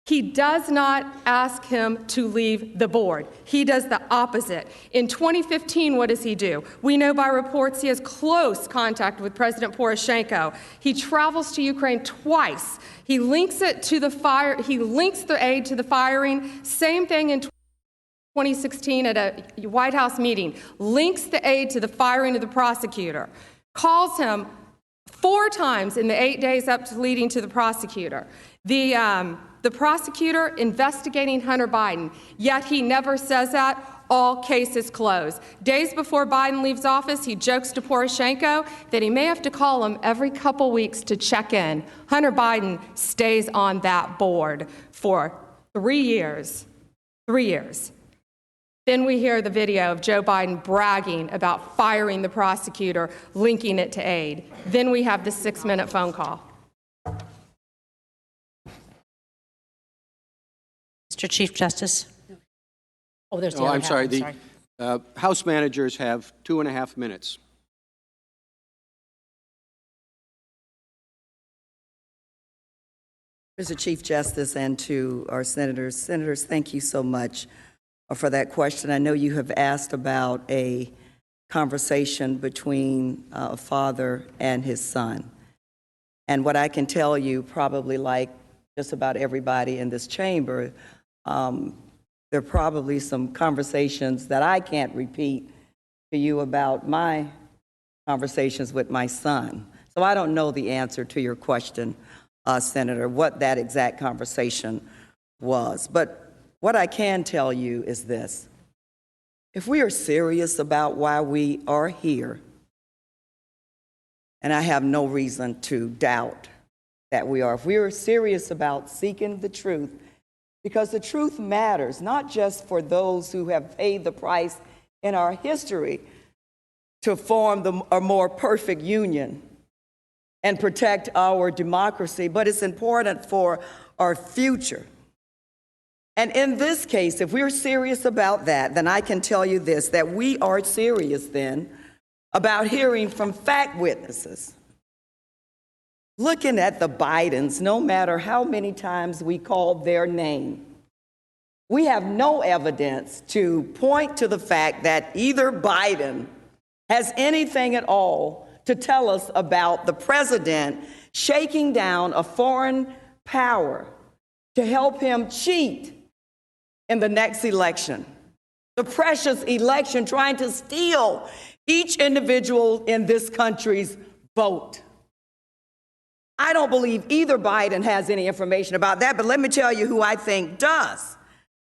He does not ask him to leave the board. He does the opposite. In 2015, what does he do? We know by reports he has close contact with President Poroshenko. He travels to Ukraine twice. He links it to the fire. He links the aid to the firing. Same thing in 2016 at a White House meeting. Links the aid to the firing of the prosecutor. Calls him 4 times in the 8 days up to leading to the prosecutor. The prosecutor investigating Hunter Biden, yet he never says that. All cases closed. Days before Biden leaves office, he jokes to Poroshenko that he may have to call him every couple weeks to check in. Hunter Biden stays on that board for 3 years. 3 years. Then we hear the video of Joe Biden bragging about firing the prosecutor, linking it to aid. Then we have the 6-minute phone call. Mr. Chief Justice. Oh, there's the other I'm half. sorry. The House managers have 2.5 minutes. Mr. Chief Justice, and to our senators. Senators, thank you so much for that question. I know you have asked about a conversation between a father and his son. And what I can tell you, probably like just about everybody in this chamber, there are probably some conversations that I can't repeat to you about my conversations with my son. So I don't know the answer to your question, Senator, what that exact conversation was. But what I can tell you is this. If we are serious about why we are here, and I have no reason to doubt that we are, if we are serious about seeking the truth, because the truth matters, not just for those who have paid the price in our history to form a more perfect union and protect our democracy, but it's important for our future. And in this case, if we're serious about that, then I can tell you this, that we are serious then about hearing from fact witnesses. Looking at the Bidens, no matter how many times we call their name, we have no evidence to point to the fact that either Biden has anything at all to tell us about the president shaking down a foreign power to help him cheat in the next election. The precious election, trying to steal each individual in this country's vote. I don't believe either Biden has any information about that, but let me tell you who I think does.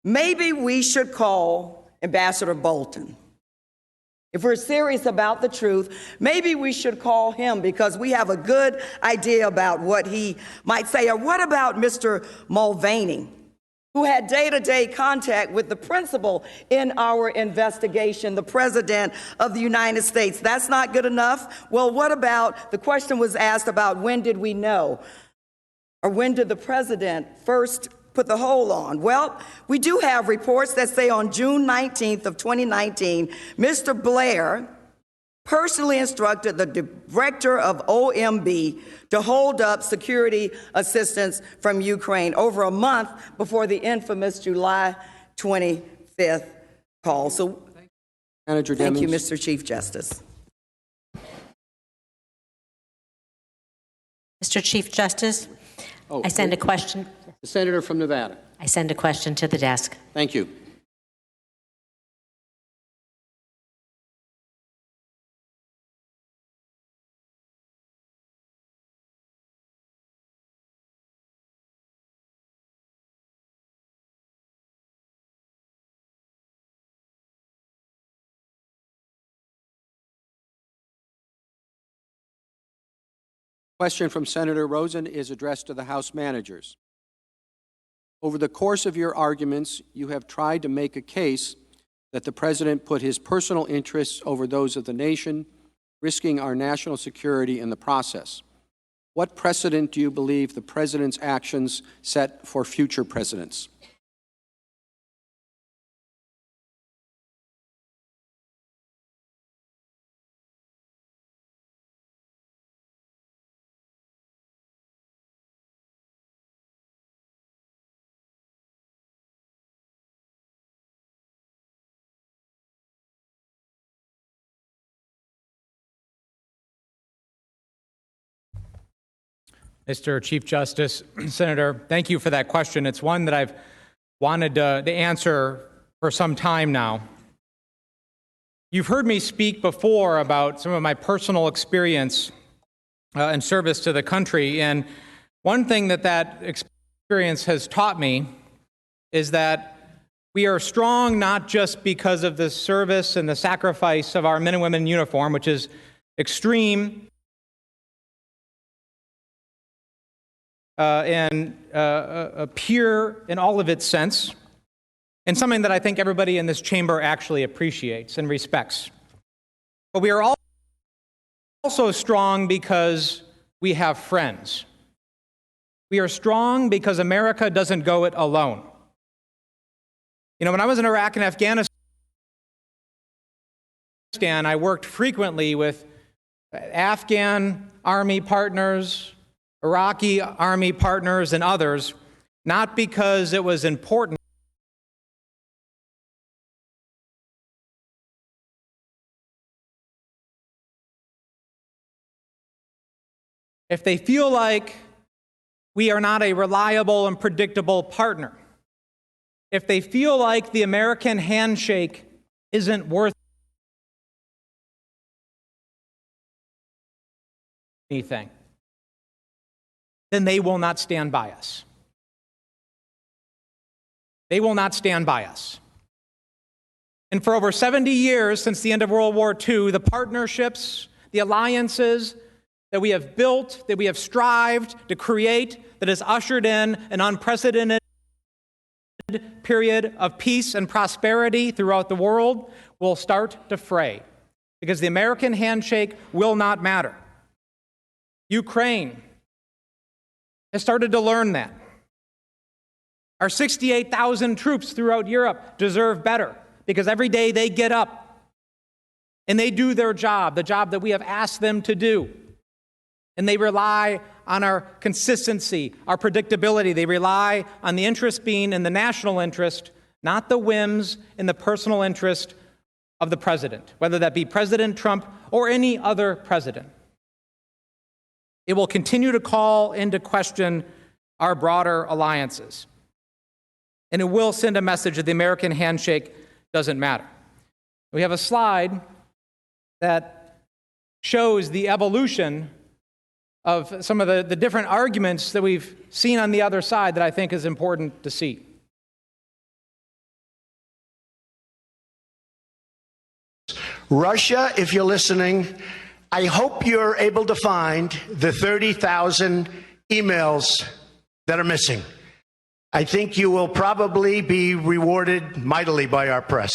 Maybe we should call Ambassador Bolton. If we're serious about the truth, maybe we should call him because we have a good idea about what he might say. Or what about Mr. Mulvaney, who had day-to-day contact with the principal in our investigation, the President of the United States? That's not good enough. Well, what about, the question was asked about when did we know? Or when did the President first put the hold on? Well, we do have reports that say on June 19th of 2019, Mr. Blair personally instructed the director of OMB to hold up security assistance from Ukraine over a month before the infamous July 25th call. So, thank you, Mr. Chief Justice. Mr. Chief Justice, I send a question. The senator from Nevada. I send a question to the desk. Thank you. Question from Senator Rosen is addressed to the House managers. Over the course of your arguments, you have tried to make a case that the President put his personal interests over those of the nation, risking our national security in the process. What precedent do you believe the President's actions set for future presidents? Mr. Chief Justice, Senator, thank you for that question. It's one that I've wanted to answer for some time now. You've heard me speak before about some of my personal experience and service to the country, and one thing that experience has taught me is that we are strong not just because of the service and the sacrifice of our men and women in uniform, which is extreme and pure in all of its sense, and something that I think everybody in this chamber actually appreciates and respects. But we are also strong because we have friends. We are strong because America doesn't go it alone. You know, when I was in Iraq and Afghanistan, I worked frequently with Afghan Army partners, Iraqi Army partners, and others, not because it was important, if they feel like we are not a reliable and predictable partner, if they feel like the American handshake isn't worth anything, then they will not stand by us. They will not stand by us. And for over 70 years, since the end of World War II, the partnerships, the alliances that we have built, that we have strived to create, that has ushered in an unprecedented period of peace and prosperity throughout the world, will start to fray, because the American handshake will not matter. Ukraine has started to learn that. Our 68,000 troops throughout Europe deserve better, because every day they get up and they do their job, the job that we have asked them to do. And they rely on our consistency, our predictability. They rely on the interest being in the national interest, not the whims and the personal interest of the president, whether that be President Trump or any other president. It will continue to call into question our broader alliances. And it will send a message that the American handshake doesn't matter. We have a slide that shows the evolution of some of the different arguments that we've seen on the other side that I think is important to see. Russia, if you're listening, I hope you're able to find the 30,000 emails that are missing. I think you will probably be rewarded mightily by our press.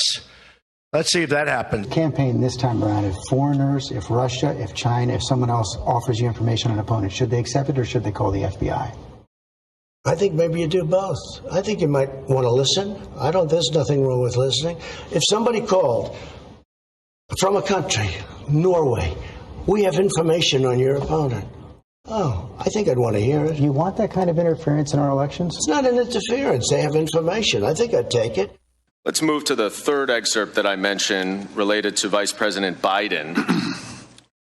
Let's see if that happens. Campaign this time around, if foreigners, if Russia, if China, if someone else offers you information on an opponent, should they accept it or should they call the FBI? I think maybe you do both. I think you might want to listen. There's nothing wrong with listening. If somebody called from a country, Norway, we have information on your opponent. Oh, I think I'd want to hear it. You want that kind of interference in our elections? It's not an interference. They have information. I think I'd take it. Let's move to the third excerpt that I mentioned related to Vice President Biden.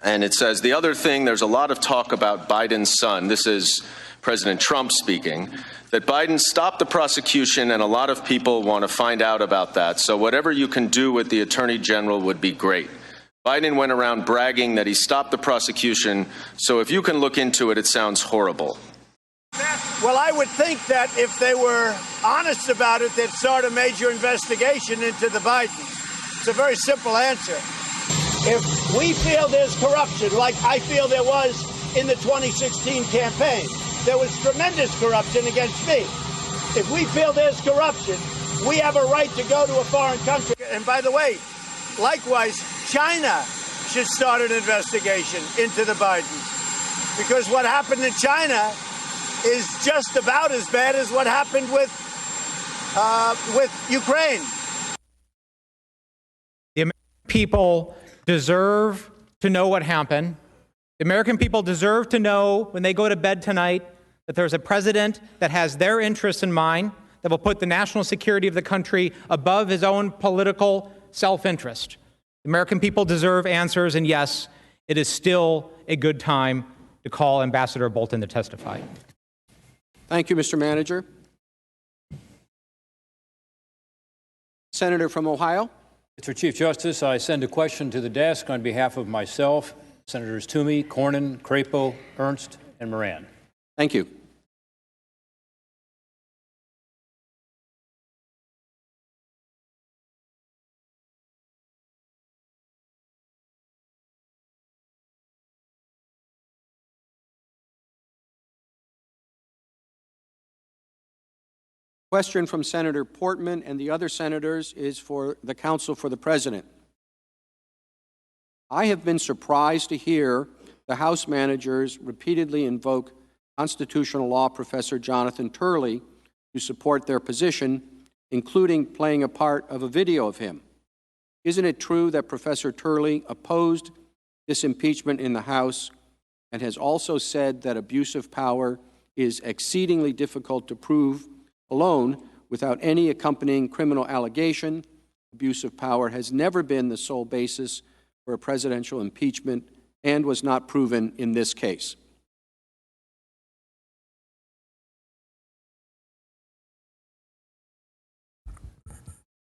And it says, the other thing, there's a lot of talk about Biden's son. This is President Trump speaking, that Biden stopped the prosecution, and a lot of people want to find out about that. So whatever you can do with the Attorney General would be great. Biden went around bragging that he stopped the prosecution, so if you can look into it, it sounds horrible. Well, I would think that if they were honest about it, they'd start a major investigation into the Bidens. It's a very simple answer. If we feel there's corruption, like I feel there was in the 2016 campaign, there was tremendous corruption against me. If we feel there's corruption, we have a right to go to a foreign country. And by the way, likewise, China should start an investigation into the Bidens, because what happened in China is just about as bad as what happened with Ukraine. The American people deserve to know what happened. The American people deserve to know when they go to bed tonight that there's a president that has their interests in mind, that will put the national security of the country above his own political self-interest. The American people deserve answers, and yes, it is still a good time to call Ambassador Bolton to testify. Thank you, Mr. Manager. Senator from Ohio. Mr. Chief Justice, I send a question to the desk on behalf of myself, Senators Toomey, Cornyn, Crapo, Ernst, and Moran. Thank you. Question from Senator Portman and the other senators is for the counsel for the president. I have been surprised to hear the House managers repeatedly invoke constitutional law professor Jonathan Turley to support their position, including playing a part of a video of him. Isn't it true that Professor Turley opposed this impeachment in the House and has also said that abuse of power is exceedingly difficult to prove alone without any accompanying criminal allegation? Abuse of power has never been the sole basis for a presidential impeachment and was not proven in this case.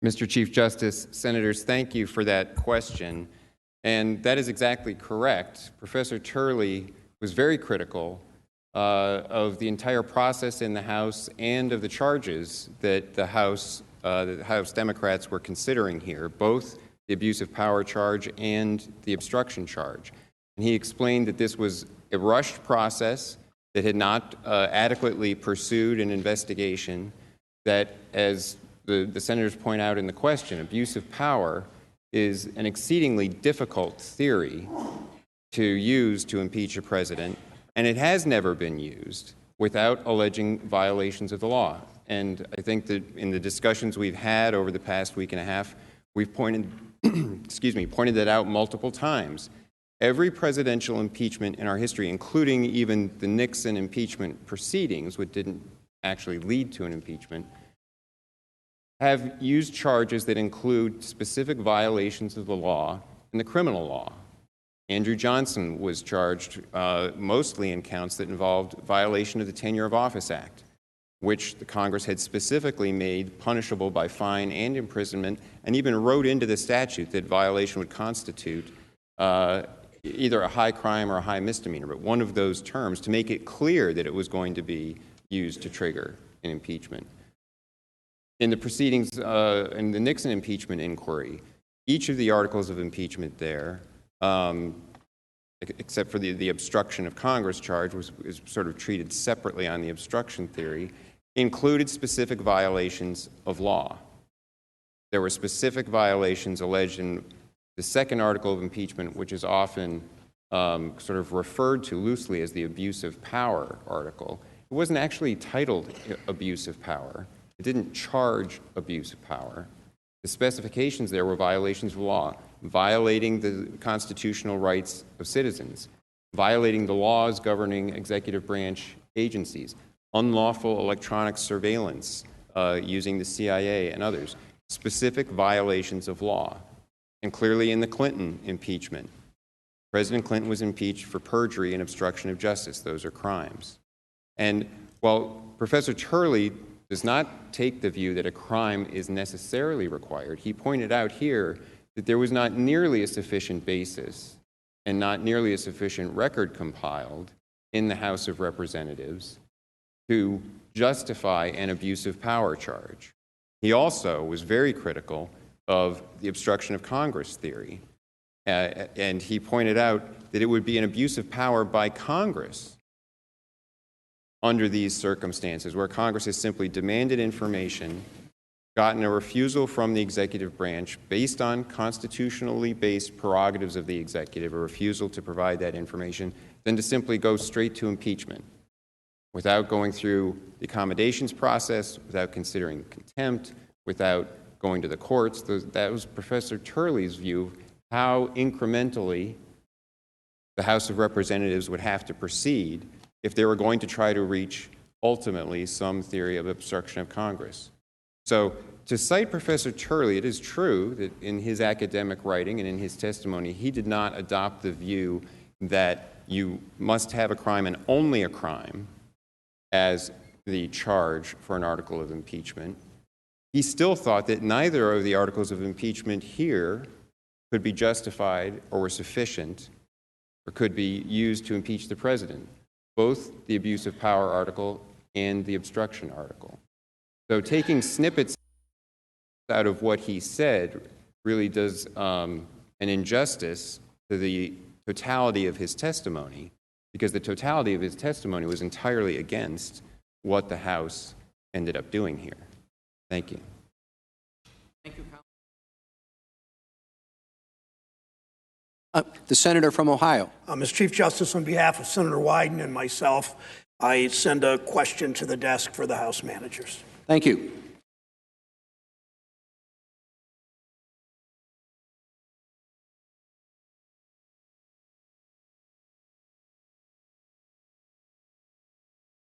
Mr. Chief Justice, Senators, thank you for that question. And that is exactly correct. Professor Turley was very critical of the entire process in the House and of the charges that the House Democrats were considering here, both the abuse of power charge and the obstruction charge. And he explained that this was a rushed process that had not adequately pursued an investigation, that, as the senators point out in the question, abuse of power is an exceedingly difficult theory to use to impeach a president, and it has never been used without alleging violations of the law. And I think that in the discussions we've had over the past week and a half, we've pointed excuse me, pointed that out multiple times. Every presidential impeachment in our history, including even the Nixon impeachment proceedings, which didn't actually lead to an impeachment, have used charges that include specific violations of the law and the criminal law. Andrew Johnson was charged mostly in counts that involved violation of the Tenure of Office Act, which the Congress had specifically made punishable by fine and imprisonment, and even wrote into the statute that violation would constitute either a high crime or a high misdemeanor, but one of those terms to make it clear that it was going to be used to trigger an impeachment. In the proceedings, in the Nixon impeachment inquiry, each of the articles of impeachment there, except for the obstruction of Congress charge, was sort of treated separately on the obstruction theory, included specific violations of law. There were specific violations alleged in the second article of impeachment, which is often sort of referred to loosely as the abuse of power article. It wasn't actually titled abuse of power. It didn't charge abuse of power. The specifications there were violations of law, violating the constitutional rights of citizens, violating the laws governing executive branch agencies, unlawful electronic surveillance using the CIA and others, specific violations of law. And clearly in the Clinton impeachment, President Clinton was impeached for perjury and obstruction of justice. Those are crimes. And while Professor Turley does not take the view that a crime is necessarily required, he pointed out here that there was not nearly a sufficient basis and not nearly a sufficient record compiled in the House of Representatives to justify an abuse of power charge. He also was very critical of the obstruction of Congress theory, and he pointed out that it would be an abuse of power by Congress under these circumstances, where Congress has simply demanded information, gotten a refusal from the executive branch based on constitutionally based prerogatives of the executive, a refusal to provide that information, then to simply go straight to impeachment without going through the accommodations process, without considering contempt, without going to the courts. That was Professor Turley's view of how incrementally the House of Representatives would have to proceed if they were going to try to reach ultimately some theory of obstruction of Congress. So to cite Professor Turley, it is true that in his academic writing and in his testimony, he did not adopt the view that you must have a crime and only a crime as the charge for an article of impeachment. He still thought that neither of the articles of impeachment here could be justified or were sufficient or could be used to impeach the president, both the abuse of power article and the obstruction article. So taking snippets out of what he said really does an injustice to the totality of his testimony, because the totality of his testimony was entirely against what the House ended up doing here. Thank you. Thank you, the senator from Ohio. Mr. Chief Justice, on behalf of Senator Wyden and myself, I send a question to the desk for the House managers. Thank you.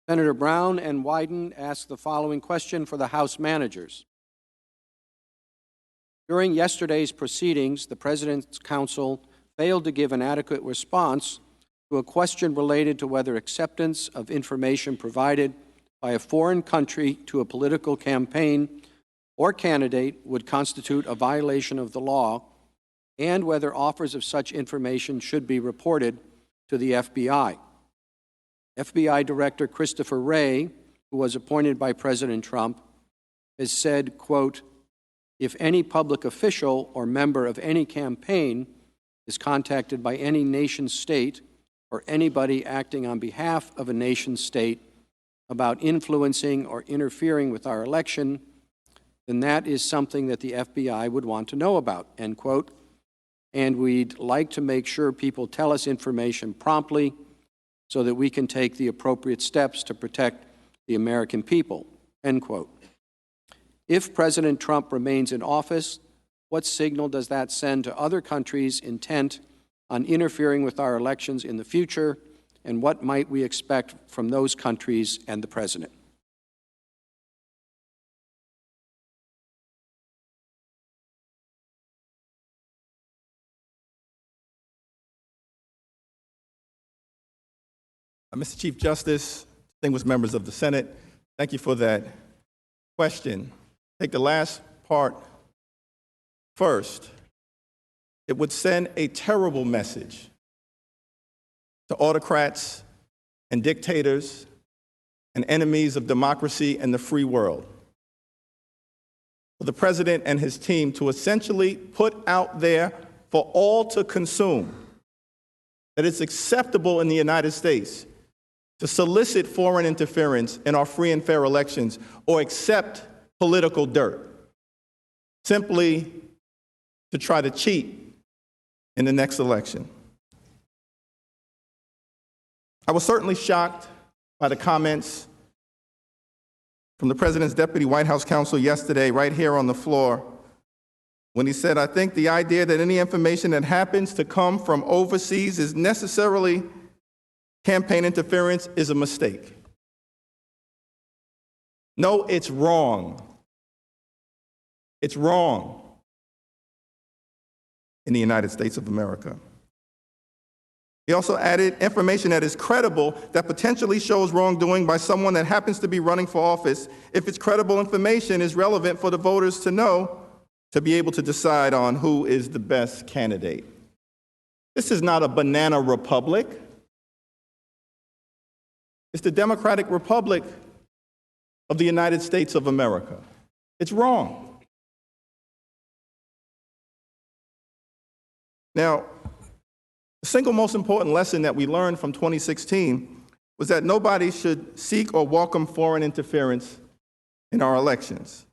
Senator Brown and Wyden ask the following question for the House managers. During yesterday's proceedings, the President's counsel failed to give an adequate response to a question related to whether acceptance of information provided by a foreign country to a political campaign or candidate would constitute a violation of the law, and whether offers of such information should be reported to the FBI. FBI Director Christopher Wray, who was appointed by President Trump, has said, quote, "If any public official or member of any campaign is contacted by any nation state or anybody acting on behalf of a nation state about influencing or interfering with our election, then that is something that the FBI would want to know about," end quote. "And we'd like to make sure people tell us information promptly so that we can take the appropriate steps to protect the American people," end quote. If President Trump remains in office, What signal does that send to other countries intent on interfering with our elections in the future? And what might we expect from those countries and the President? Mr. Chief Justice, distinguished members of the Senate, thank you for that question. Take the last part first. It would send a terrible message to autocrats and dictators and enemies of democracy and the free world for the president and his team to essentially put out there for all to consume that it's acceptable in the United States to solicit foreign interference in our free and fair elections or accept political dirt, simply to try to cheat in the next election. I was certainly shocked by the comments from the President's Deputy White House Counsel yesterday, right here on the floor, when he said, "I think the idea that any information that happens to come from overseas is necessarily campaign interference is a mistake." No, it's wrong. It's wrong in the United States of America. He also added information that is credible that potentially shows wrongdoing by someone that happens to be running for office if it's credible information is relevant for the voters to know to be able to decide on who is the best candidate. This is not a banana republic. It's the Democratic Republic of the United States of America. It's wrong. Now, the single most important lesson that we learned from 2016 was that nobody should seek or welcome foreign interference in our elections.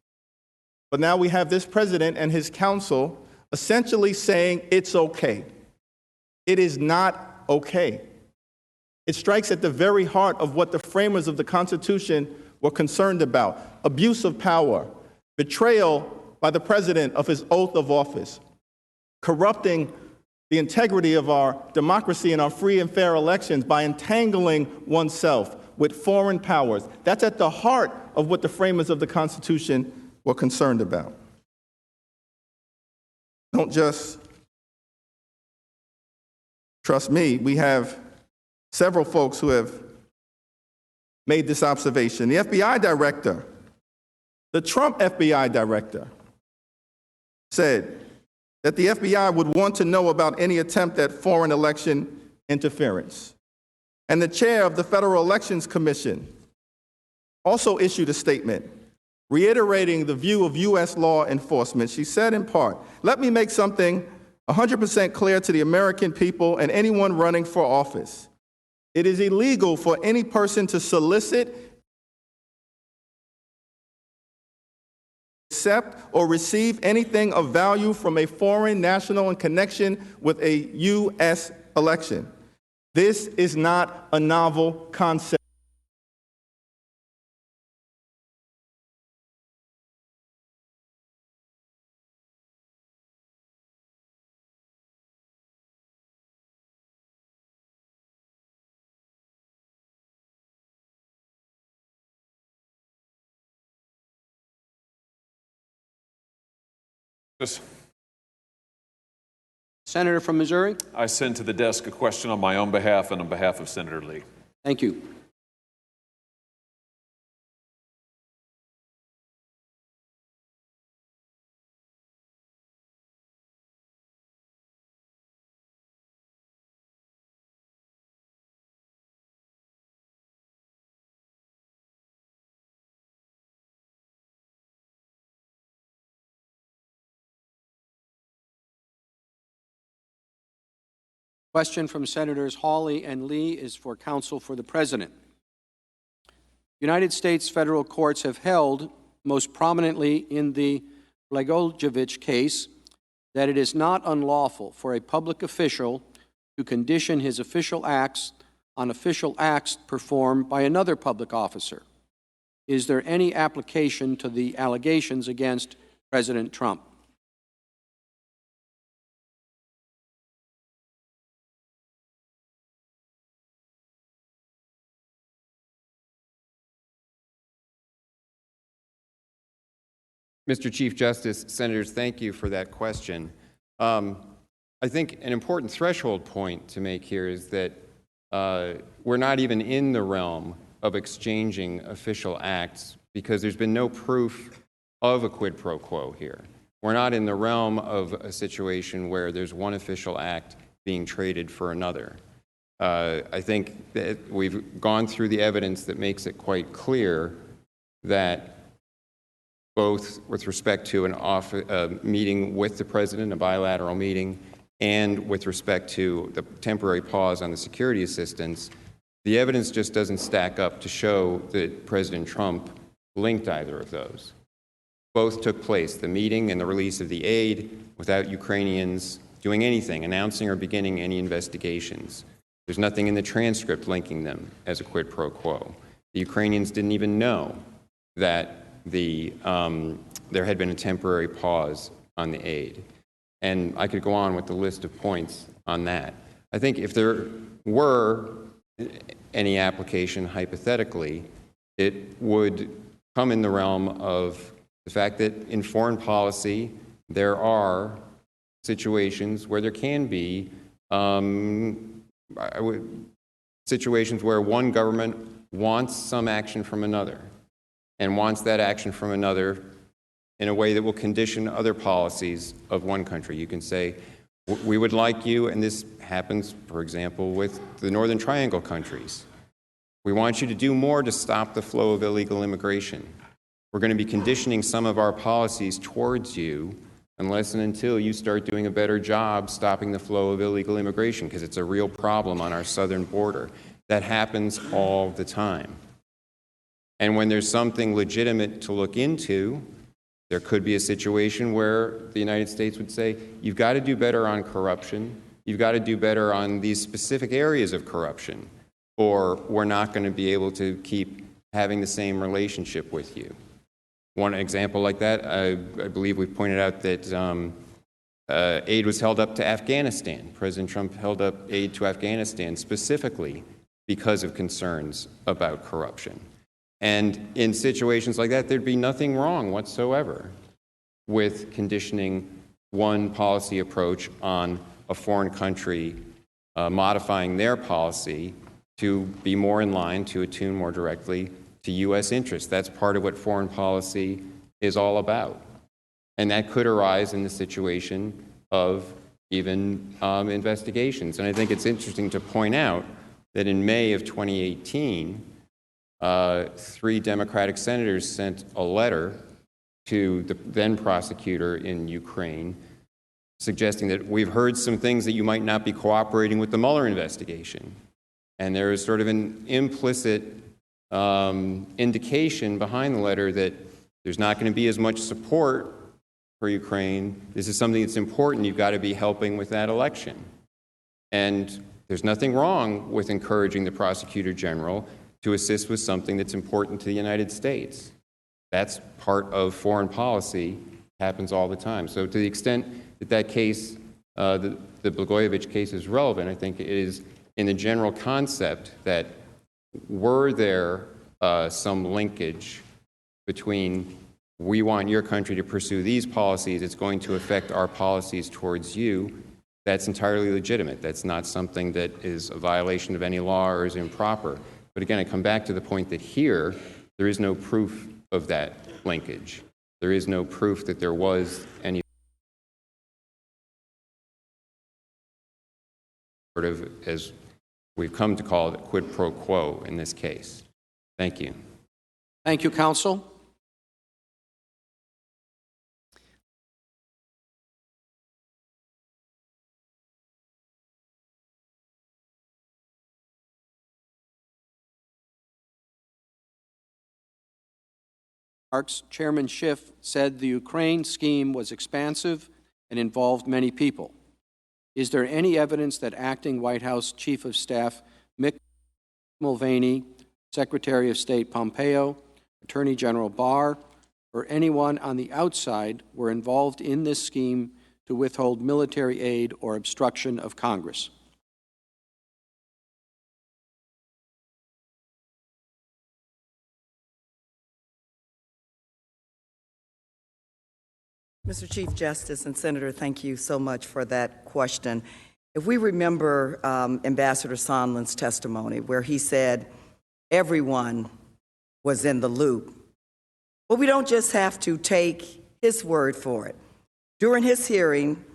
But now we have this president and his counsel essentially saying it's okay. It is not okay. It strikes at the very heart of what the framers of the Constitution were concerned about: abuse of power, betrayal by the president of his oath of office, corrupting the integrity of our democracy and our free and fair elections by entangling oneself with foreign powers. That's at the heart of what the framers of the Constitution were concerned about. Don't just trust me. We have several folks who have made this observation. The FBI director, the Trump FBI director, said that the FBI would want to know about any attempt at foreign election interference. And the chair of the Federal Elections Commission also issued a statement reiterating the view of U.S. law enforcement. She said in part, "Let me make something 100% clear to the American people and anyone running for office. It is illegal for any person to solicit, accept, or receive anything of value from a foreign national in connection with a U.S. election. This is not a novel concept." Senator from Missouri. I send to the desk a question on my own behalf and on behalf of Senator Lee. Thank you. Question from Senators Hawley and Lee is for counsel for the President. United States federal courts have held, most prominently in the Blagojevich case, that it is not unlawful for a public official to condition his official acts on official acts performed by another public officer. Is there any application to the allegations against President Trump? Mr. Chief Justice, Senators, thank you for that question. I think an important threshold point to make here is that we're not even in the realm of exchanging official acts because there's been no proof of a quid pro quo here. We're not in the realm of a situation where there's one official act being traded for another. I think that we've gone through the evidence that makes it quite clear that both with respect to a meeting with the president, a bilateral meeting, and with respect to the temporary pause on the security assistance, the evidence just doesn't stack up to show that President Trump linked either of those. Both took place, the meeting and the release of the aid, without Ukrainians doing anything, announcing or beginning any investigations. There's nothing in the transcript linking them as a quid pro quo. The Ukrainians didn't even know that there had been a temporary pause on the aid. And I could go on with the list of points on that. I think if there were any application, hypothetically, it would come in the realm of the fact that in foreign policy, there are situations where there can be situations where one government wants some action from another and wants that action from another in a way that will condition other policies of one country. You can say, we would like you, and this happens, for example, with the Northern Triangle countries. We want you to do more to stop the flow of illegal immigration. We're going to be conditioning some of our policies towards you unless and until you start doing a better job stopping the flow of illegal immigration, because it's a real problem on our southern border. That happens all the time. And when there's something legitimate to look into, there could be a situation where the United States would say, you've got to do better on corruption, you've got to do better on these specific areas of corruption, or we're not going to be able to keep having the same relationship with you. One example like that, I believe we pointed out that aid was held up to Afghanistan. President Trump held up aid to Afghanistan specifically because of concerns about corruption. And in situations like that, there'd be nothing wrong whatsoever with conditioning one policy approach on a foreign country modifying their policy to be more in line, to attune more directly to U.S. interests. That's part of what foreign policy is all about. And that could arise in the situation of even investigations. And I think it's interesting to point out that in May of 2018, 3 Democratic senators sent a letter to the then prosecutor in Ukraine suggesting that we've heard some things that you might not be cooperating with the Mueller investigation. And there is sort of an implicit indication behind the letter that there's not going to be as much support for Ukraine. This is something that's important. You've got to be helping with that election. And there's nothing wrong with encouraging the prosecutor general to assist with something that's important to the United States. That's part of foreign policy, happens all the time. So to the extent that that case, the Blagojevich case is relevant, I think it is in the general concept that were there some linkage between we want your country to pursue these policies, it's going to affect our policies towards you, that's entirely legitimate. That's not something that is a violation of any law or is improper. But again, I come back to the point that here, there is no proof of that linkage. There is no proof that there was any sort of, as we've come to call it, quid pro quo in this case. Thank you. Thank you, counsel. Chairman Schiff said the Ukraine scheme was expansive and involved many people. Is there any evidence that acting White House Chief of Staff Mick Mulvaney, Secretary of State Pompeo, Attorney General Barr, or anyone on the outside were involved in this scheme to withhold military aid or obstruction of Congress? Mr. Chief Justice and Senator, thank you so much for that question. If we remember Ambassador Sondland's testimony where he said everyone was in the loop, well, we don't just have to take his word for it. During his hearing,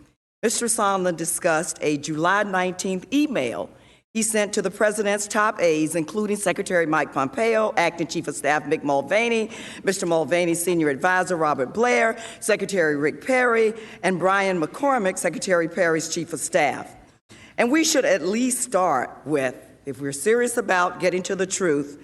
Mr. Sondland discussed a July 19th email he sent to the president's top aides, including Secretary Mike Pompeo, Acting Chief of Staff Mick Mulvaney, Mr. Mulvaney's senior advisor Robert Blair, Secretary Rick Perry, and Brian McCormick, Secretary Perry's Chief of Staff. And we should at least start with, if we're serious about getting to the truth,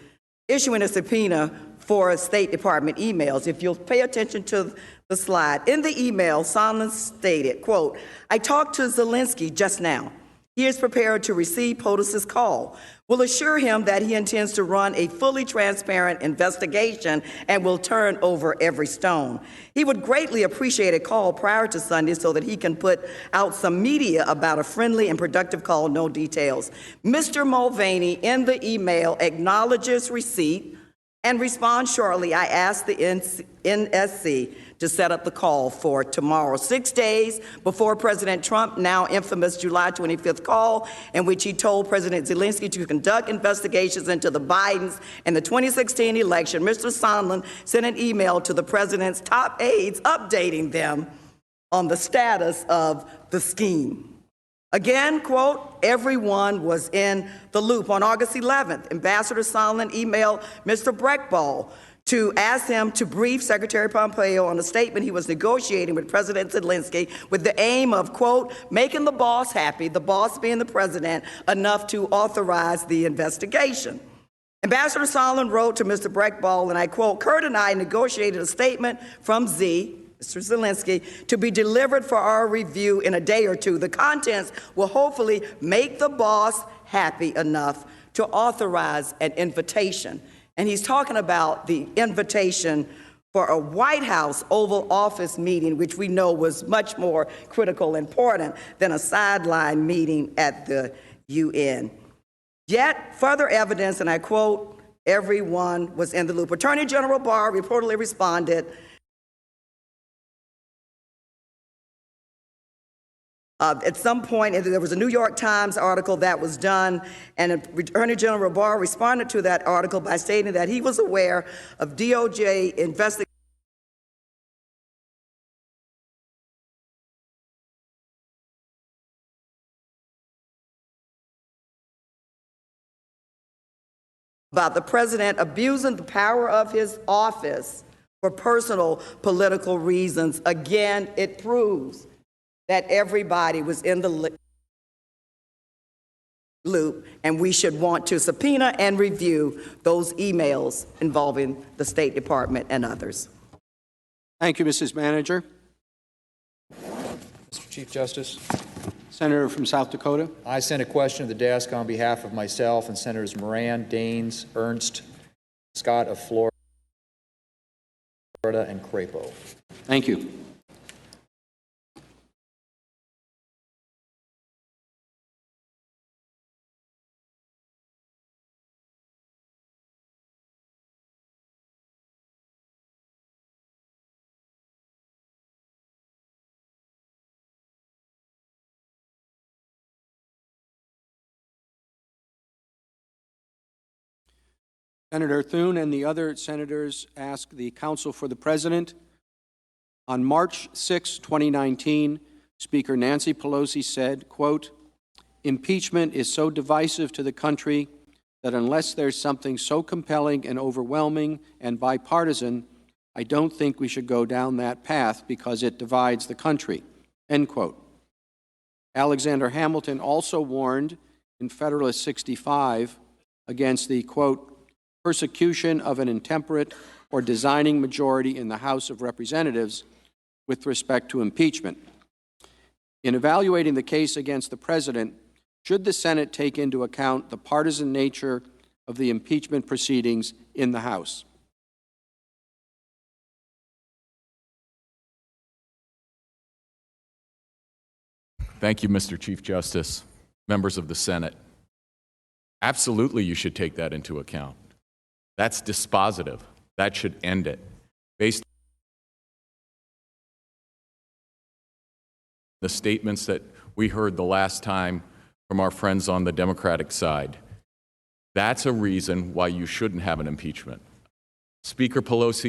issuing a subpoena for State Department emails. If you'll pay attention to the slide, in the email, Sondland stated, quote, "I talked to Zelensky just now. He is prepared to receive POTUS's call. We'll assure him that he intends to run a fully transparent investigation and will turn over every stone. He would greatly appreciate a call prior to Sunday so that he can put out some media about a friendly and productive call, no details." Mr. Mulvaney in the email acknowledges receipt and responds shortly, "I asked the NSC to set up the call for tomorrow." 6 days before President Trump, now infamous July 25th call, in which he told President Zelensky to conduct investigations into the Bidens and the 2016 election, Mr. Sondland sent an email to the president's top aides updating them on the status of the scheme. Again, quote, "Everyone was in the loop." On August 11th, Ambassador Sondland emailed Mr. Breckball to ask him to brief Secretary Pompeo on a statement he was negotiating with President Zelensky with the aim of, quote, "making the boss happy," the boss being the president, enough to authorize the investigation. Ambassador Sondland wrote to Mr. Breckball, and I quote, "Kurt and I negotiated a statement from Mr. Zelensky, to be delivered for our review in a day or two. The contents will hopefully make the boss happy enough to authorize an invitation." And he's talking about the invitation for a White House Oval Office meeting, which we know was much more critical and important than a sideline meeting at the UN. Yet, further evidence, and I quote, "Everyone was in the loop." Attorney General Barr reportedly responded at some point, and there was a New York Times article that was done, and Attorney General Barr responded to that article by stating that he was aware of DOJ investigations about the president abusing the power of his office for personal political reasons. Again, it proves that everybody was in the loop, and we should want to subpoena and review those emails involving the State Department and others. Thank you, Mrs. Manager. Mr. Chief Justice. Senator from South Dakota. I sent a question to the desk on behalf of myself and Senators Moran, Daines, Ernst, Scott of Florida, and Crapo. Thank you. Senator Thune and the other senators ask the counsel for the president. On March 6, 2019, Speaker Nancy Pelosi said, quote, "Impeachment is so divisive to the country that unless there's something so compelling and overwhelming and bipartisan, I don't think we should go down that path because it divides the country," end quote. Alexander Hamilton also warned in Federalist 65 against the, quote, "persecution of an intemperate or designing majority in the House of Representatives with respect to impeachment." In evaluating the case against the president, should the Senate take into account the partisan nature of the impeachment proceedings in the House? Thank you, Mr. Chief Justice, members of the Senate. Absolutely, you should take that into account. That's dispositive. That should end it. Based the statements that we heard the last time from our friends on the Democratic side. That's a reason why you shouldn't have an impeachment. Speaker Pelosi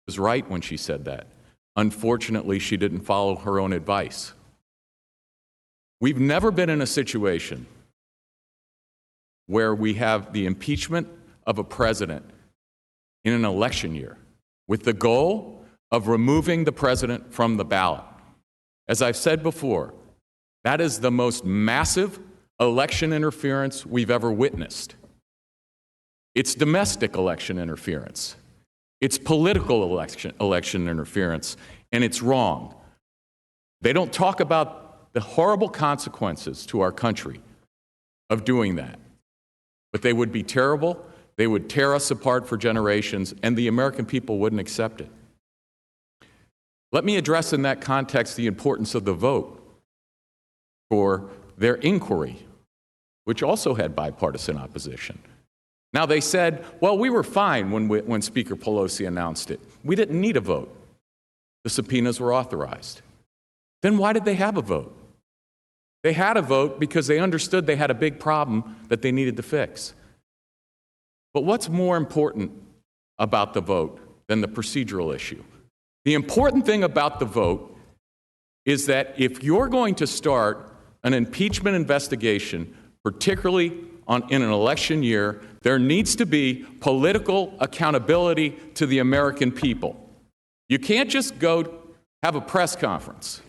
was right when she said that. Unfortunately, she didn't follow her own advice. We've never been in a situation where we have the impeachment of a president in an election year with the goal of removing the president from the ballot. As I've said before, that is the most massive election interference we've ever witnessed. It's domestic election interference. It's political election interference, and it's wrong. They don't talk about the horrible consequences to our country of doing that. But they would be terrible. They would tear us apart for generations, and the American people wouldn't accept it. Let me address in that context the importance of the vote for their inquiry, which also had bipartisan opposition. Now, they said, well, we were fine when Speaker Pelosi announced it. We didn't need a vote. The subpoenas were authorized. Then why did they have a vote? They had a vote because they understood they had a big problem that they needed to fix. But what's more important about the vote than the procedural issue? The important thing about the vote is that if you're going to start an impeachment investigation, particularly in an election year, there needs to be political accountability to the American people. You can't just go have a press conference.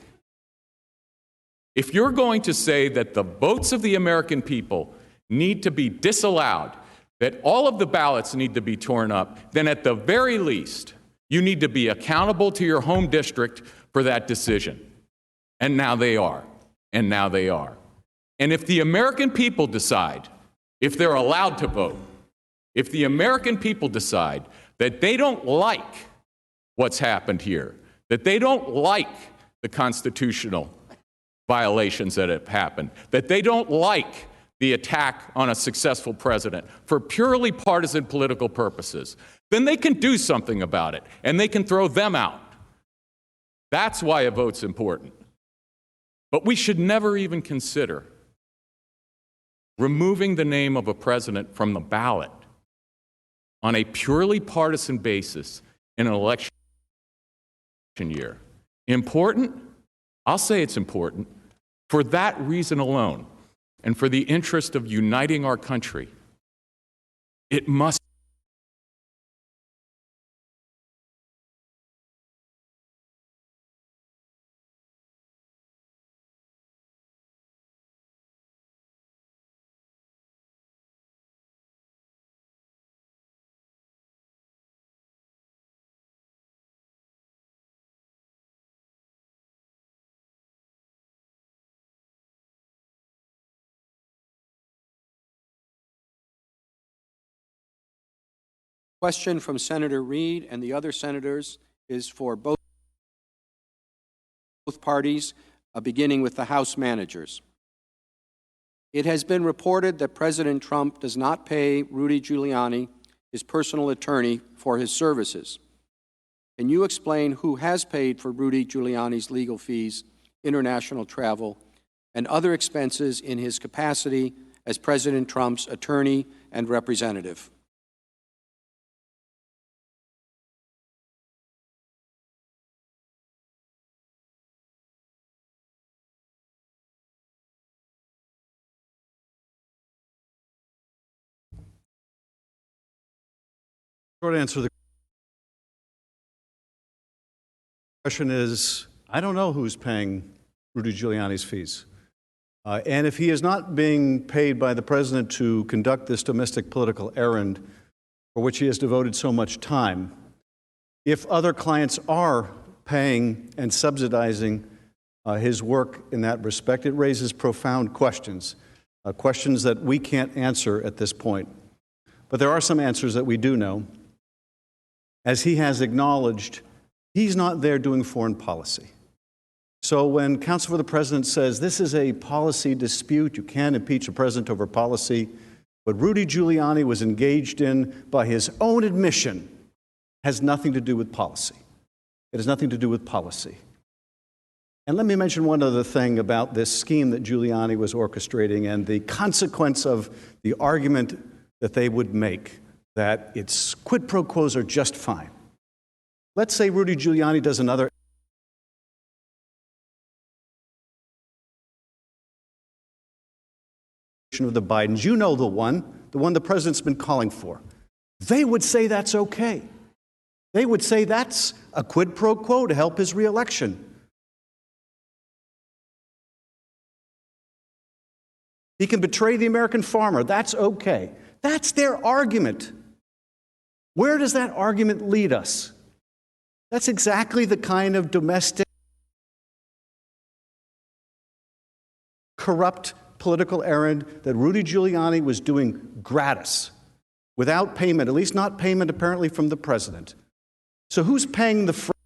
If you're going to say that the votes of the American people need to be disallowed, that all of the ballots need to be torn up, then at the very least, you need to be accountable to your home district for that decision. And now they are. And now they are. And if the American people decide, if they're allowed to vote, if the American people decide that they don't like what's happened here, that they don't like the constitutional violations that have happened, that they don't like the attack on a successful president for purely partisan political purposes, then they can do something about it, and they can throw them out. That's why a vote's important. But we should never even consider removing the name of a president from the ballot on a purely partisan basis in an election year. Important? I'll say it's important for that reason alone, and for the interest of uniting our country. It must. Question from Senator Reid and the other senators is for both parties, beginning with the House managers. It has been reported that President Trump does not pay Rudy Giuliani, his personal attorney, for his services. Can you explain who has paid for Rudy Giuliani's legal fees, international travel, and other expenses in his capacity as President Trump's attorney and representative? Short answer to the question is, I don't know who's paying Rudy Giuliani's fees. And if he is not being paid by the president to conduct this domestic political errand for which he has devoted so much time, if other clients are paying and subsidizing his work in that respect, it raises profound questions, questions that we can't answer at this point. But there are some answers that we do know. As he has acknowledged, he's not there doing foreign policy. So when counsel for the president says this is a policy dispute, you can't impeach a president over policy, what Rudy Giuliani was engaged in by his own admission has nothing to do with policy. It has nothing to do with policy. And let me mention one other thing about this scheme that Giuliani was orchestrating and the consequence of the argument that they would make that its quid pro quos are just fine. Let's say Rudy Giuliani does another of the Bidens. You know the one the president's been calling for. They would say that's okay. They would say that's a quid pro quo to help his reelection. He can betray the American farmer. That's okay. That's their argument. Where does that argument lead us? That's exactly the kind of domestic, corrupt political errand that Rudy Giuliani was doing gratis, without payment, at least not payment apparently from the president. So who's paying the freight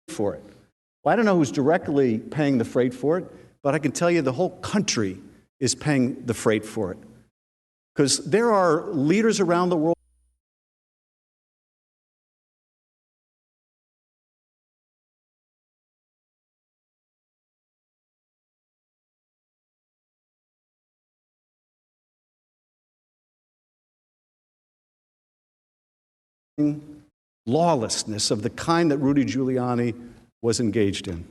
for it? Well, I don't know who's directly paying the freight for it, but I can tell you the whole country is paying the freight for it. Because there are leaders around the world lawlessness of the kind that Rudy Giuliani was engaged in.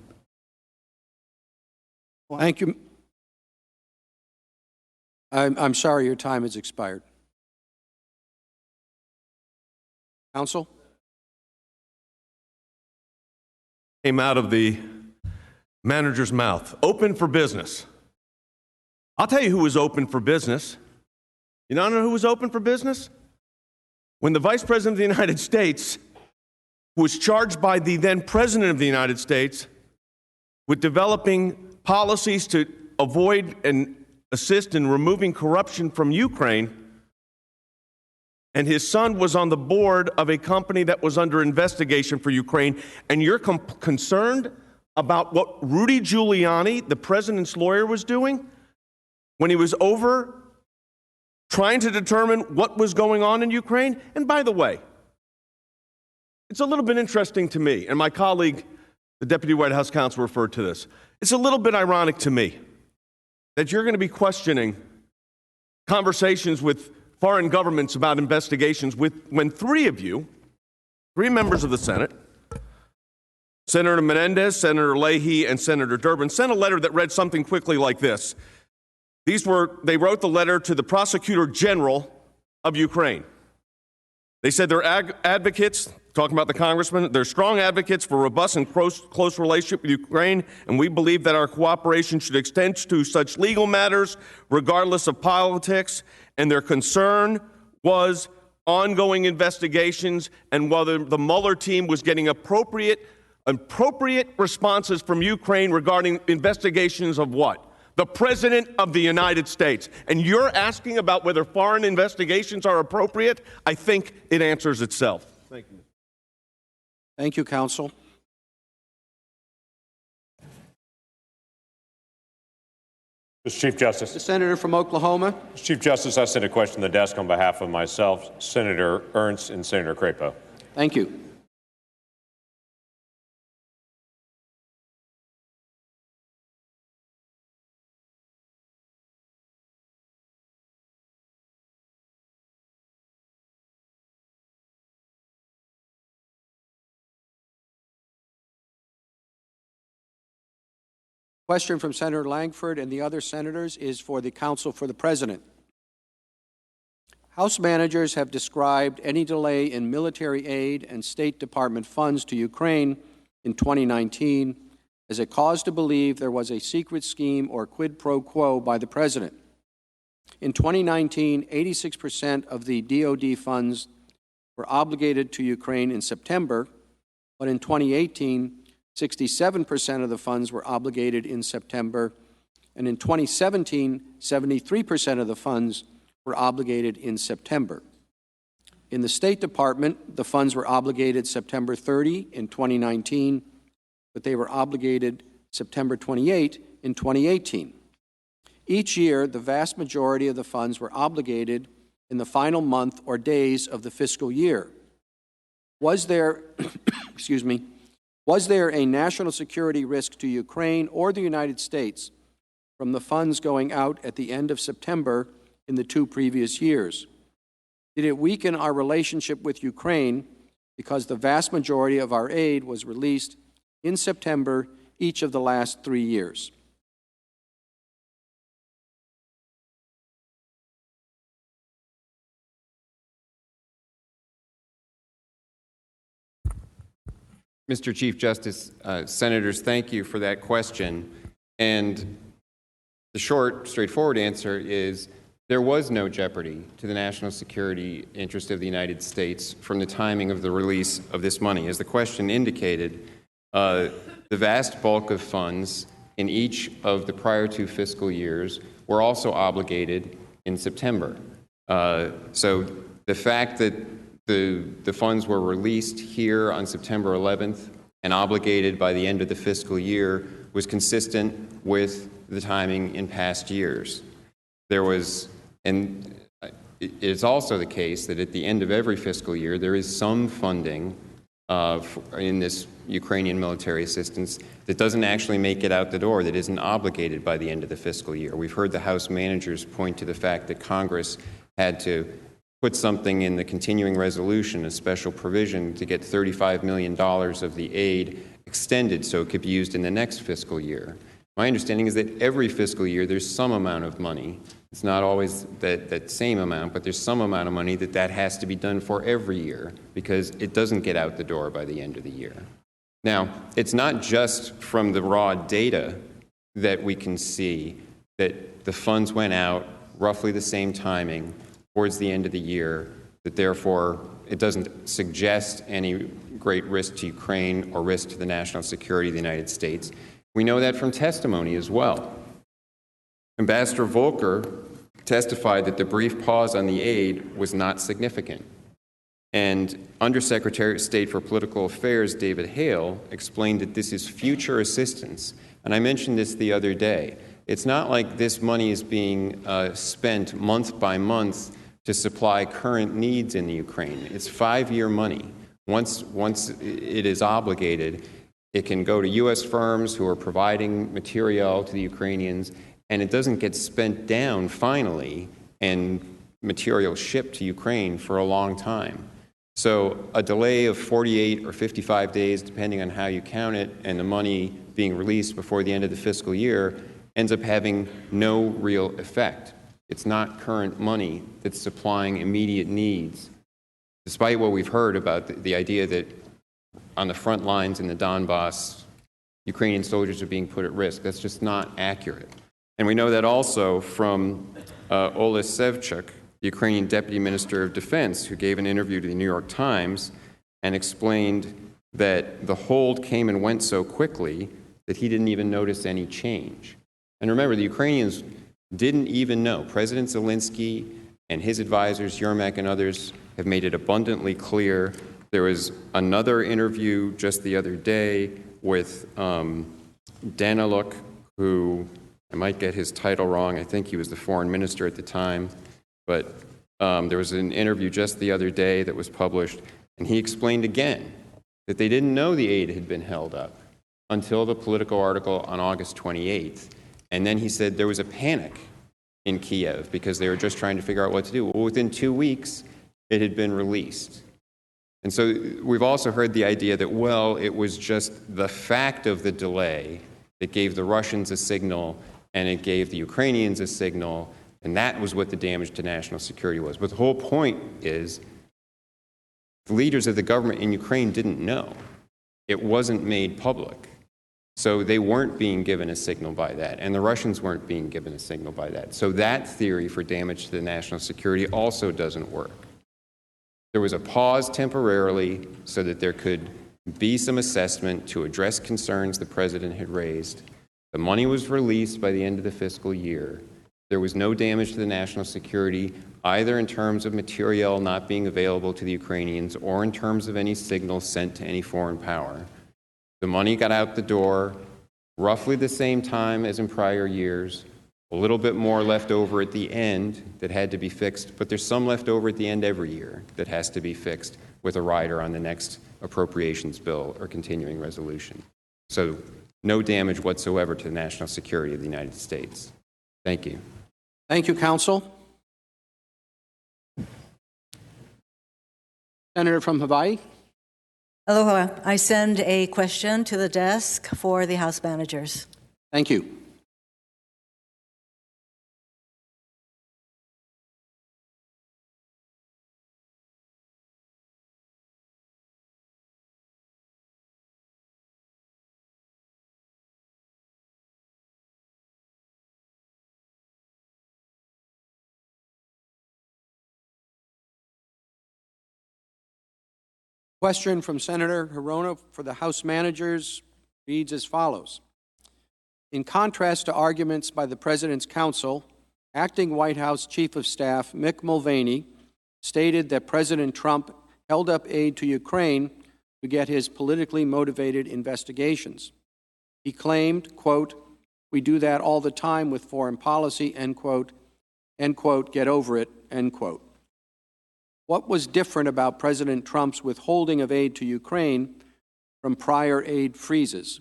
Thank you. I'm sorry, your time has expired. Counsel? Came out of the manager's mouth. Open for business. I'll tell you who was open for business. You know who was open for business? When the Vice President of the United States, who was charged by the then President of the United States with developing policies to avoid and assist in removing corruption from Ukraine, and his son was on the board of a company that was under investigation for Ukraine, and you're concerned about what Rudy Giuliani, the president's lawyer, was doing when he was over trying to determine what was going on in Ukraine? And by the way, it's a little bit interesting to me, and my colleague, the Deputy White House Counsel, referred to this. It's a little bit ironic to me that you're going to be questioning conversations with foreign governments about investigations when three members of the Senate, Senator Menendez, Senator Leahy, and Senator Durbin, sent a letter that read something quickly like this. They wrote the letter to the Prosecutor General of Ukraine. They said they're advocates, talking about the congressman, they're strong advocates for robust and close relationship with Ukraine, and we believe that our cooperation should extend to such legal matters regardless of politics, and their concern was ongoing investigations and whether the Mueller team was getting appropriate responses from Ukraine regarding investigations of what? The President of the United States. And you're asking about whether foreign investigations are appropriate? I think it answers itself. Thank you. Thank you, counsel. Mr. Chief Justice. The senator from Oklahoma. Mr. Chief Justice, I sent a question to the desk on behalf of myself, Senator Ernst, and Senator Crapo. Thank you. Question from Senator Langford and the other senators is for the counsel for the president. House managers have described any delay in military aid and State Department funds to Ukraine in 2019 as a cause to believe there was a secret scheme or quid pro quo by the president. In 2019, 86% of the DoD funds were obligated to Ukraine in September, but in 2018, 67% of the funds were obligated in September, and in 2017, 73% of the funds were obligated in September. In the State Department, the funds were obligated September 30 in 2019, but they were obligated September 28 in 2018. Each year, the vast majority of the funds were obligated in the final month or days of the fiscal year. Was there, was there a national security risk to Ukraine or the United States from the funds going out at the end of September in the 2 previous years? Did it weaken our relationship with Ukraine because the vast majority of our aid was released in September each of the last 3 years? Mr. Chief Justice, Senators, thank you for that question. And the short, straightforward answer is there was no jeopardy to the national security interest of the United States from the timing of the release of this money. As the question indicated, the vast bulk of funds in each of the prior 2 fiscal years were also obligated in September. So the fact that the funds were released here on September 11th and obligated by the end of the fiscal year was consistent with the timing in past years. There was, and it's also the case that at the end of every fiscal year, there is some funding in this Ukrainian military assistance that doesn't actually make it out the door, that isn't obligated by the end of the fiscal year. We've heard the House managers point to the fact that Congress had to put something in the continuing resolution, a special provision, to get $35 million of the aid extended so it could be used in the next fiscal year. My understanding is that every fiscal year there's some amount of money. It's not always that same amount, but there's some amount of money that has to be done for every year because it doesn't get out the door by the end of the year. Now, it's not just from the raw data that we can see that the funds went out roughly the same timing towards the end of the year, that therefore it doesn't suggest any great risk to Ukraine or risk to the national security of the United States. We know that from testimony as well. Ambassador Volker testified that the brief pause on the aid was not significant. And Undersecretary of State for Political Affairs David Hale explained that this is future assistance. And I mentioned this the other day. It's not like this money is being spent month by month to supply current needs in the Ukraine. It's 5-year money. Once it is obligated, it can go to U.S. firms who are providing material to the Ukrainians, and it doesn't get spent down finally and material shipped to Ukraine for a long time. So a delay of 48 or 55 days, depending on how you count it, and the money being released before the end of the fiscal year ends up having no real effect. It's not current money that's supplying immediate needs, despite what we've heard about the idea that on the front lines in the Donbass, Ukrainian soldiers are being put at risk. That's just not accurate. And we know that also from Ola Sevchuk, the Ukrainian Deputy Minister of Defense, who gave an interview to the New York Times and explained that the hold came and went so quickly that he didn't even notice any change. And remember, the Ukrainians didn't even know. President Zelensky and his advisors, Yermak and others, have made it abundantly clear. There was another interview just the other day with Daniluk, who, I might get his title wrong, I think he was the foreign minister at the time, but there was an interview just the other day that was published, and he explained again that they didn't know the aid had been held up until the Politico article on August 28th. And then he said there was a panic in Kiev because they were just trying to figure out what to do. Well, within 2 weeks, it had been released. And so we've also heard the idea that, well, it was just the fact of the delay that gave the Russians a signal and it gave the Ukrainians a signal, and that was what the damage to national security was. But the whole point is the leaders of the government in Ukraine didn't know. It wasn't made public. So they weren't being given a signal by that, and the Russians weren't being given a signal by that. So that theory for damage to the national security also doesn't work. There was a pause temporarily so that there could be some assessment to address concerns the president had raised. The money was released by the end of the fiscal year. There was no damage to the national security, either in terms of material not being available to the Ukrainians or in terms of any signal sent to any foreign power. The money got out the door roughly the same time as in prior years, a little bit more left over at the end that had to be fixed, but there's some left over at the end every year that has to be fixed with a rider on the next appropriations bill or continuing resolution. So no damage whatsoever to the national security of the United States. Thank you. Thank you, counsel. Senator from Hawaii. Aloha. I send a question to the desk for the House managers. Thank you. Question from Senator Hirono for the House managers reads as follows. In contrast to arguments by the President's counsel, acting White House Chief of Staff Mick Mulvaney stated that President Trump held up aid to Ukraine to get his politically motivated investigations. He claimed, quote, "We do that all the time with foreign policy," end quote, get over it, end quote. What was different about President Trump's withholding of aid to Ukraine from prior aid freezes?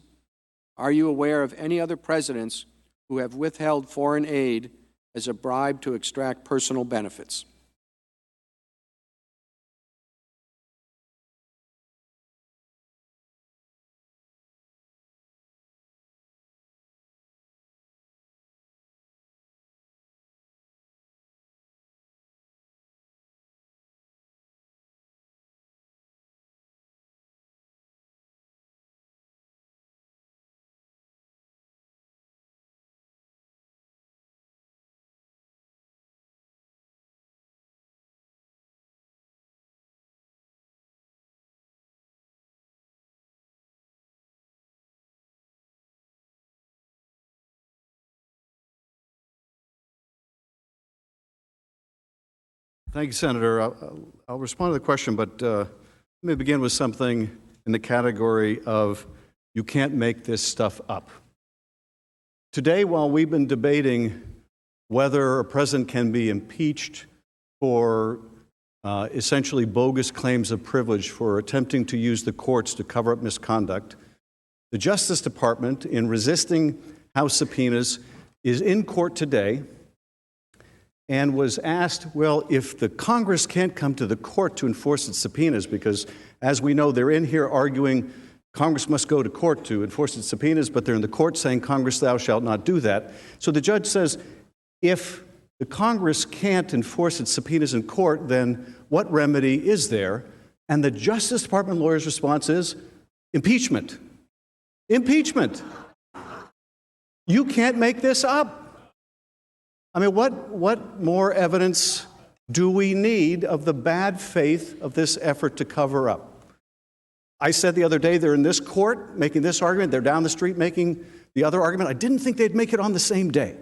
Are you aware of any other presidents who have withheld foreign aid as a bribe to extract personal benefits? Thank you, Senator. I'll respond to the question, but let me begin with something in the category of you can't make this stuff up. Today, while we've been debating whether a president can be impeached for essentially bogus claims of privilege for attempting to use the courts to cover up misconduct, the Justice Department, in resisting House subpoenas, is in court today and was asked, well, if the Congress can't come to the court to enforce its subpoenas, because as we know, they're in here arguing Congress must go to court to enforce its subpoenas, but they're in the court saying, Congress, thou shalt not do that. So the judge says, if the Congress can't enforce its subpoenas in court, then what remedy is there? And the Justice Department lawyer's response is impeachment. Impeachment. You can't make this up. I mean, what more evidence do we need of the bad faith of this effort to cover up? I said the other day, they're in this court making this argument, they're down the street making the other argument. I didn't think they'd make it on the same day.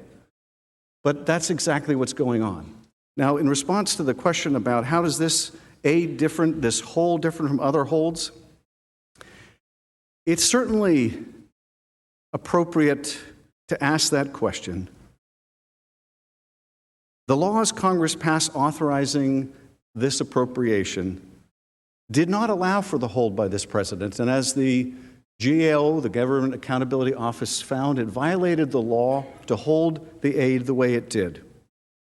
But that's exactly what's going on. Now, in response to the question about how does this aid different, this hold different from other holds, it's certainly appropriate to ask that question. The laws Congress passed authorizing this appropriation did not allow for the hold by this president. And as the GAO, the Government Accountability Office, found, it violated the law to hold the aid the way it did.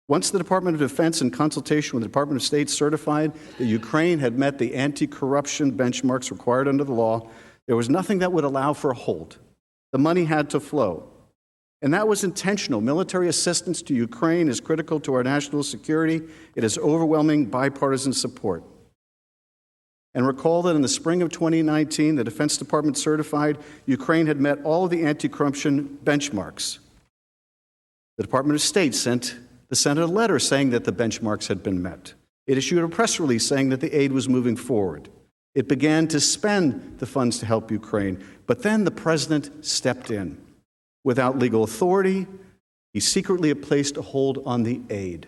Once the Department of Defense, in consultation with the Department of State, certified that Ukraine had met the anti-corruption benchmarks required under the law, there was nothing that would allow for a hold. The money had to flow. And that was intentional. Military assistance to Ukraine is critical to our national security. It has overwhelming bipartisan support. And recall that in the spring of 2019, the Defense Department certified Ukraine had met all of the anti-corruption benchmarks. The Department of State sent the Senate a letter saying that the benchmarks had been met. It issued a press release saying that the aid was moving forward. It began to spend the funds to help Ukraine. But then the president stepped in. Without legal authority, he secretly placed a hold on the aid.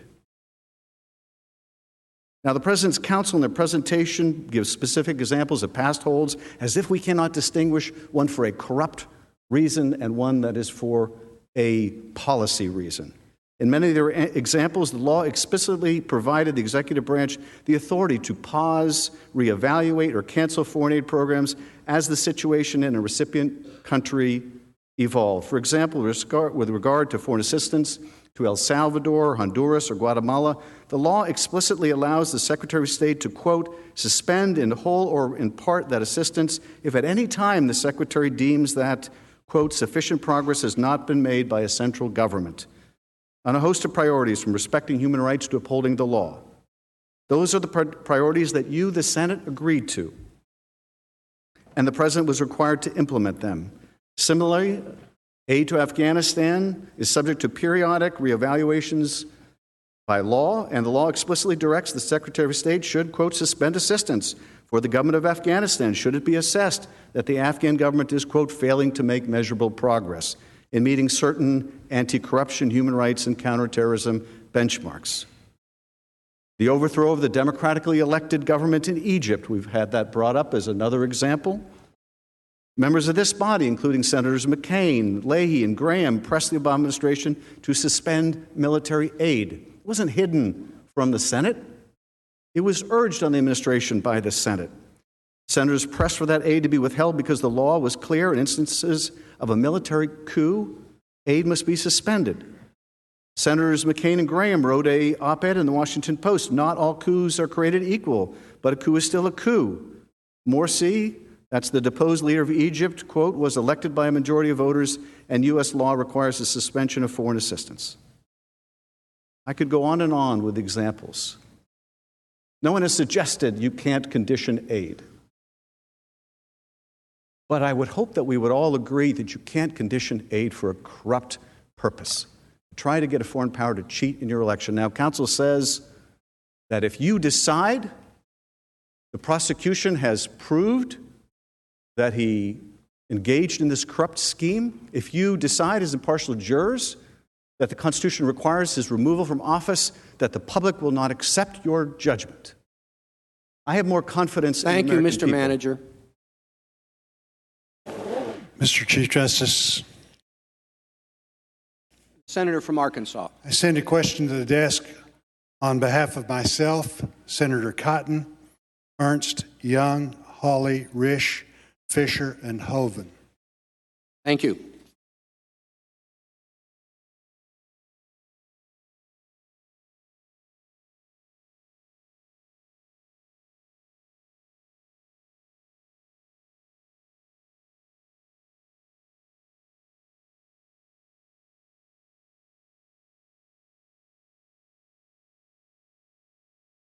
Now, the President's counsel in their presentation gives specific examples of past holds, as if we cannot distinguish one for a corrupt reason and one that is for a policy reason. In many of their examples, the law explicitly provided the executive branch the authority to pause, reevaluate, or cancel foreign aid programs as the situation in a recipient country evolved. For example, with regard to foreign assistance to El Salvador, Honduras, or Guatemala, the law explicitly allows the Secretary of State to, quote, suspend in whole or in part that assistance if at any time the Secretary deems that, quote, sufficient progress has not been made by a central government on a host of priorities from respecting human rights to upholding the law. Those are the priorities that you, the Senate, agreed to, and the President was required to implement them. Similarly, aid to Afghanistan is subject to periodic reevaluations by law, and the law explicitly directs the Secretary of State should, quote, suspend assistance for the government of Afghanistan should it be assessed that the Afghan government is, quote, failing to make measurable progress in meeting certain anti-corruption, human rights, and counterterrorism benchmarks. The overthrow of the democratically elected government in Egypt, we've had that brought up as another example. Members of this body, including Senators McCain, Leahy, and Graham, pressed the Obama administration to suspend military aid. It wasn't hidden from the Senate. It was urged on the administration by the Senate. Senators pressed for that aid to be withheld because the law was clear in instances of a military coup, aid must be suspended. Senators McCain and Graham wrote an op-ed in the Washington Post, not all coups are created equal, but a coup is still a coup. Morsi, that's the deposed leader of Egypt, quote, was elected by a majority of voters, and U.S. law requires the suspension of foreign assistance. I could go on with examples. No one has suggested you can't condition aid. But I would hope that we would all agree that you can't condition aid for a corrupt purpose. Try to get a foreign power to cheat in your election. Now, counsel says that if you decide the prosecution has proved that he engaged in this corrupt scheme, if you decide as impartial jurors that the Constitution requires his removal from office, that the public will not accept your judgment. I have more confidence in the American people. Thank you, Mr. Manager. Mr. Chief Justice. Senator from Arkansas. I send a question to the desk on behalf of myself, Senator Cotton, Ernst, Young, Hawley, Risch, Fisher, and Hoeven. Thank you.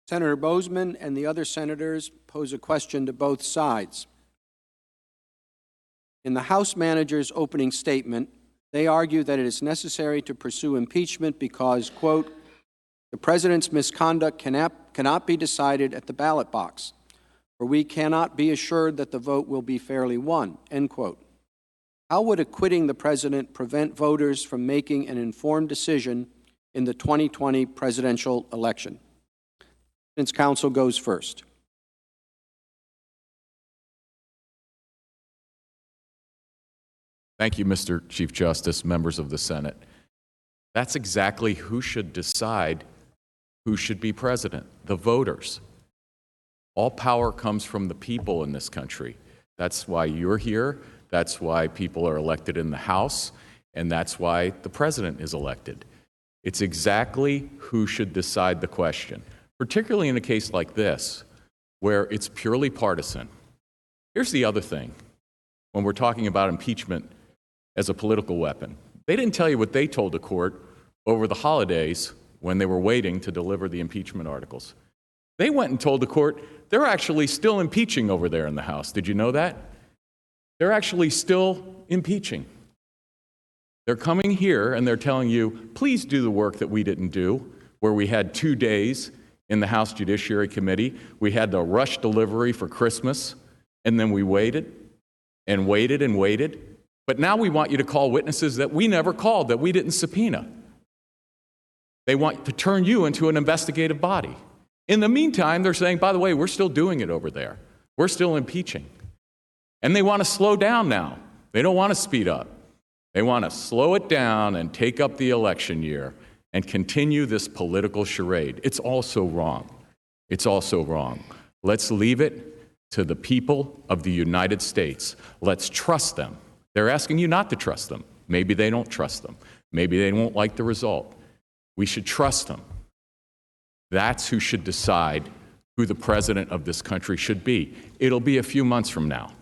Senator Bozeman and the other senators pose a question to both sides. In the House manager's opening statement, they argue that it is necessary to pursue impeachment because, quote, the president's misconduct cannot be decided at the ballot box, for we cannot be assured that the vote will be fairly won, end quote. How would acquitting the president prevent voters from making an informed decision in the 2020 presidential election? Since counsel goes first. Thank you, Mr. Chief Justice, members of the Senate. That's exactly who should decide who should be president, the voters. All power comes from the people in this country. That's why you're here. That's why people are elected in the House. And that's why the president is elected. It's exactly who should decide the question, particularly in a case like this, where it's purely partisan. Here's the other thing. When we're talking about impeachment as a political weapon, they didn't tell you what they told the court over the holidays when they were waiting to deliver the impeachment articles. They went and told the court they're actually still impeaching over there in the House. Did you know that? They're actually still impeaching. They're coming here and they're telling you, please do the work that we didn't do, where we had 2 days in the House Judiciary Committee. We had the rush delivery for Christmas, and then we waited and waited and waited. But now we want you to call witnesses that we never called, that we didn't subpoena. They want to turn you into an investigative body. In the meantime, they're saying, by the way, we're still doing it over there. We're still impeaching. And they want to slow down now. They don't want to speed up. They want to slow it down and take up the election year and continue this political charade. It's also wrong. It's also wrong. Let's leave it to the people of the United States. Let's trust them. They're asking you not to trust them. Maybe they don't trust them. Maybe they won't like the result. We should trust them. That's who should decide who the president of this country should be. It'll be a few months from now.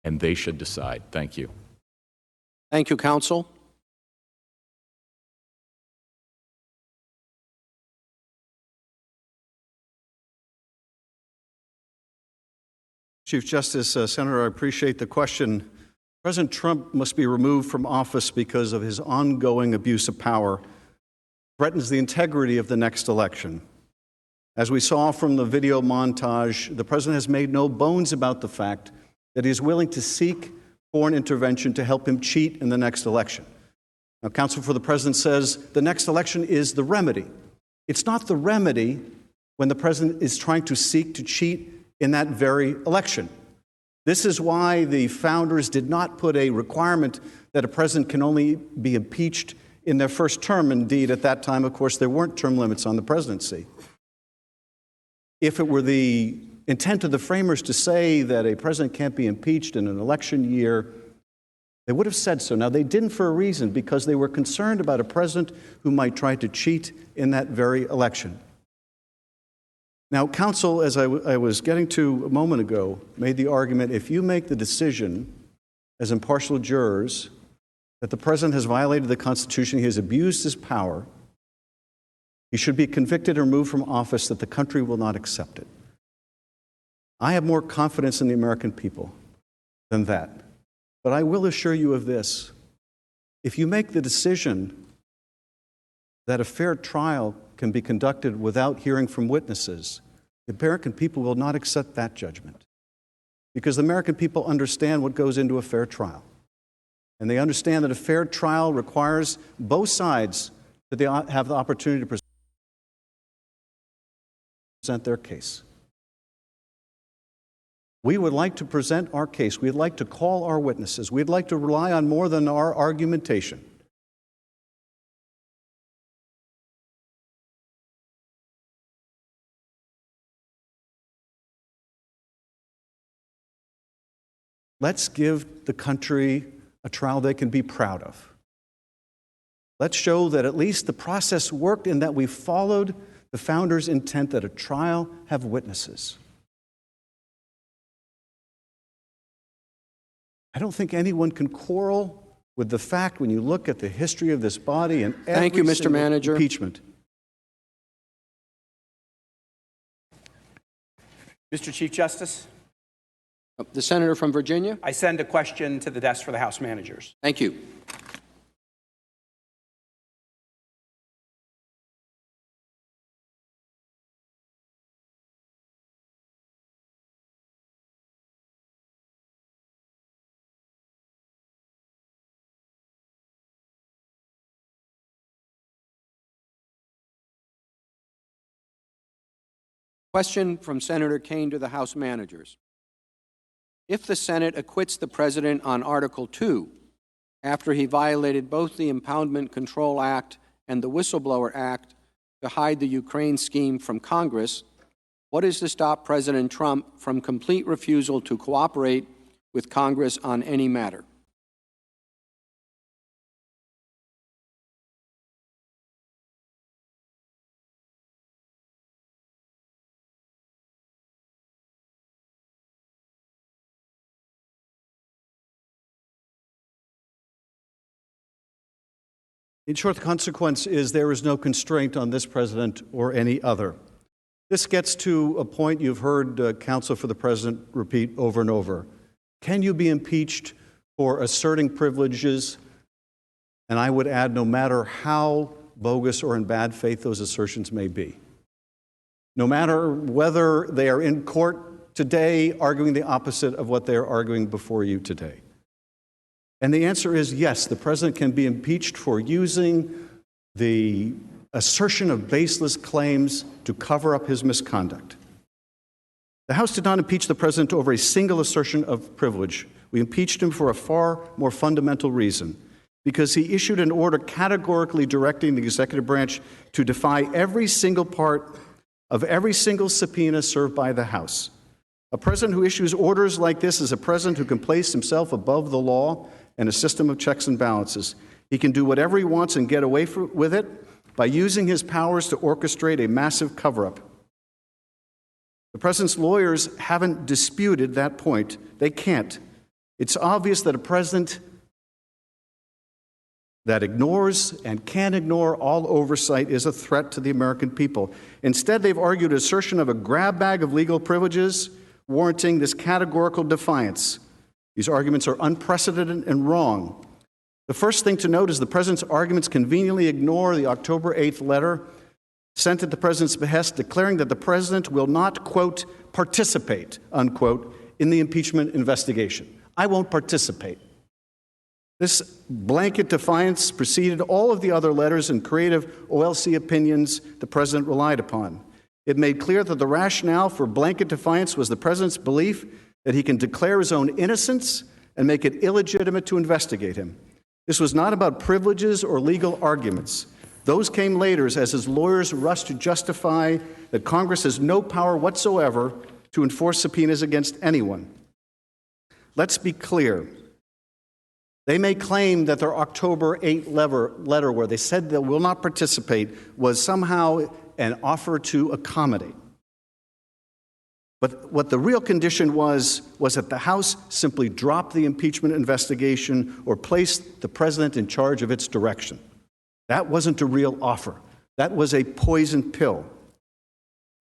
And they should decide. Thank you. Thank you, counsel. Chief Justice, Senator, I appreciate the question. President Trump must be removed from office because of his ongoing abuse of power, threatens the integrity of the next election. As we saw from the video montage, the president has made no bones about the fact that he is willing to seek foreign intervention to help him cheat in the next election. Now, counsel for the president says the next election is the remedy. It's not the remedy when the president is trying to seek to cheat in that very election. This is why the founders did not put a requirement that a president can only be impeached in their first term. Indeed, at that time, of course, there weren't term limits on the presidency. If it were the intent of the framers to say that a president can't be impeached in an election year, they would have said so. Now, they didn't for a reason, because they were concerned about a president who might try to cheat in that very election. Now, counsel, as I was getting to a moment ago, made the argument, if you make the decision as impartial jurors that the president has violated the Constitution, he has abused his power, he should be convicted or removed from office, that the country will not accept it. I have more confidence in the American people than that. But I will assure you of this. If you make the decision that a fair trial can be conducted without hearing from witnesses, the American people will not accept that judgment. Because the American people understand what goes into a fair trial. And they understand that a fair trial requires both sides to have the opportunity to present their case. We would like to present our case. We'd like to call our witnesses. We'd like to rely on more than our argumentation. Let's give the country a trial they can be proud of. Let's show that at least the process worked and that we followed the founders' intent that a trial have witnesses. I don't think anyone can quarrel with the fact, when you look at the history of this body and every Thank you, Mr. Manager. impeachment. Mr. Chief Justice, The senator from Virginia. I send a question to the desk for the House managers. Thank you. Question from Senator Kaine to the House managers. If the Senate acquits the president on Article 2, after he violated both the Impoundment Control Act and the Whistleblower Act to hide the Ukraine scheme from Congress, what is to stop President Trump from complete refusal to cooperate with Congress on any matter? In short, the consequence is there is no constraint on this president or any other. This gets to a point you've heard counsel for the president repeat over and over. Can you be impeached for asserting privileges? And I would add, no matter how bogus or in bad faith those assertions may be. No matter whether they are in court today arguing the opposite of what they are arguing before you today. And the answer is yes, the president can be impeached for using the assertion of baseless claims to cover up his misconduct. The House did not impeach the president over a single assertion of privilege. We impeached him for a far more fundamental reason, because he issued an order categorically directing the executive branch to defy every single part of every single subpoena served by the House. A president who issues orders like this is a president who can place himself above the law and a system of checks and balances. He can do whatever he wants and get away with it by using his powers to orchestrate a massive cover-up. The president's lawyers haven't disputed that point. They can't. It's obvious that a president that ignores and can ignore all oversight is a threat to the American people. Instead, they've argued assertion of a grab bag of legal privileges warranting this categorical defiance. These arguments are unprecedented and wrong. The first thing to note is the president's arguments conveniently ignore the October 8th letter sent at the president's behest declaring that the president will not, quote, participate, unquote, in the impeachment investigation. I won't participate. This blanket defiance preceded all of the other letters and creative OLC opinions the president relied upon. It made clear that the rationale for blanket defiance was the president's belief that he can declare his own innocence and make it illegitimate to investigate him. This was not about privileges or legal arguments. Those came later as his lawyers rushed to justify that Congress has no power whatsoever to enforce subpoenas against anyone. Let's be clear. They may claim that their October 8 letter where they said they will not participate was somehow an offer to accommodate. But what the real condition was that the House simply drop the impeachment investigation or place the president in charge of its direction. That wasn't a real offer. That was a poison pill.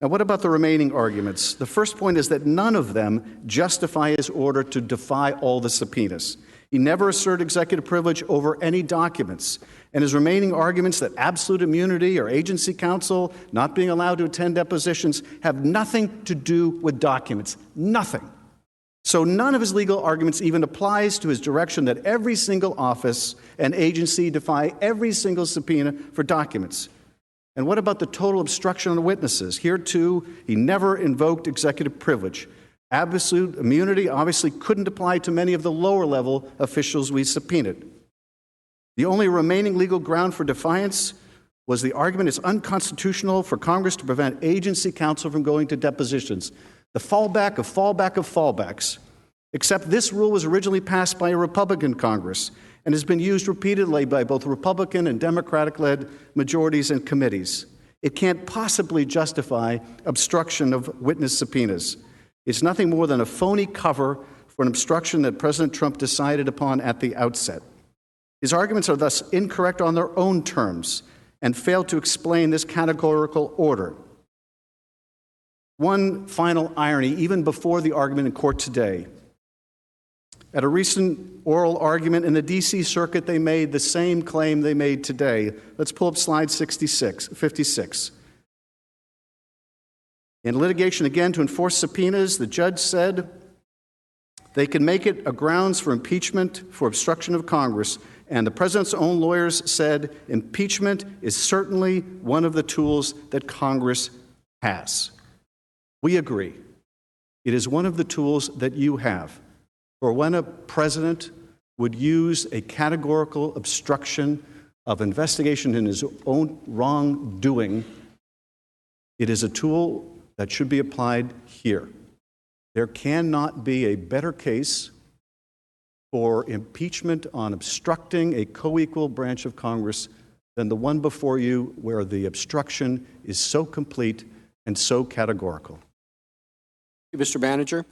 Now, what about the remaining arguments? The first point is that none of them justify his order to defy all the subpoenas. He never asserted executive privilege over any documents. And his remaining arguments that absolute immunity or agency counsel not being allowed to attend depositions have nothing to do with documents. Nothing. So none of his legal arguments even applies to his direction that every single office and agency defy every single subpoena for documents. And what about the total obstruction on witnesses? Here, too, he never invoked executive privilege. Absolute immunity obviously couldn't apply to many of the lower-level officials we subpoenaed. The only remaining legal ground for defiance was the argument it's unconstitutional for Congress to prevent agency counsel from going to depositions. The fallback of fallbacks. Except this rule was originally passed by a Republican Congress and has been used repeatedly by both Republican and Democratic-led majorities and committees. It can't possibly justify obstruction of witness subpoenas. It's nothing more than a phony cover for an obstruction that President Trump decided upon at the outset. His arguments are thus incorrect on their own terms and fail to explain this categorical order. One final irony, even before the argument in court today. At a recent oral argument in the D.C. Circuit, they made the same claim they made today. Let's pull up slide 56. In litigation, again, to enforce subpoenas, the judge said they can make it a grounds for impeachment for obstruction of Congress. And the president's own lawyers said impeachment is certainly one of the tools that Congress has. We agree. It is one of the tools that you have. For when a president would use a categorical obstruction of investigation in his own wrongdoing, it is a tool that should be applied here. There cannot be a better case for impeachment on obstructing a co-equal branch of Congress than the one before you, where the obstruction is so complete and so categorical. Mr. Manager.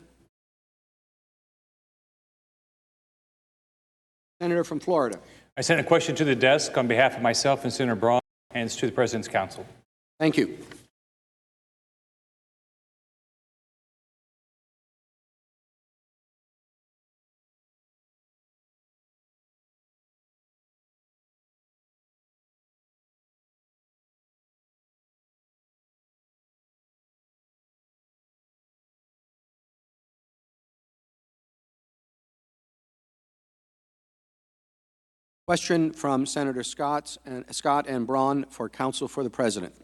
Senator from Florida. I sent a question to the desk on behalf of myself and Senator Braun, and it's to the President's counsel. Thank you. Question from Senator Scott and Braun for counsel for the President.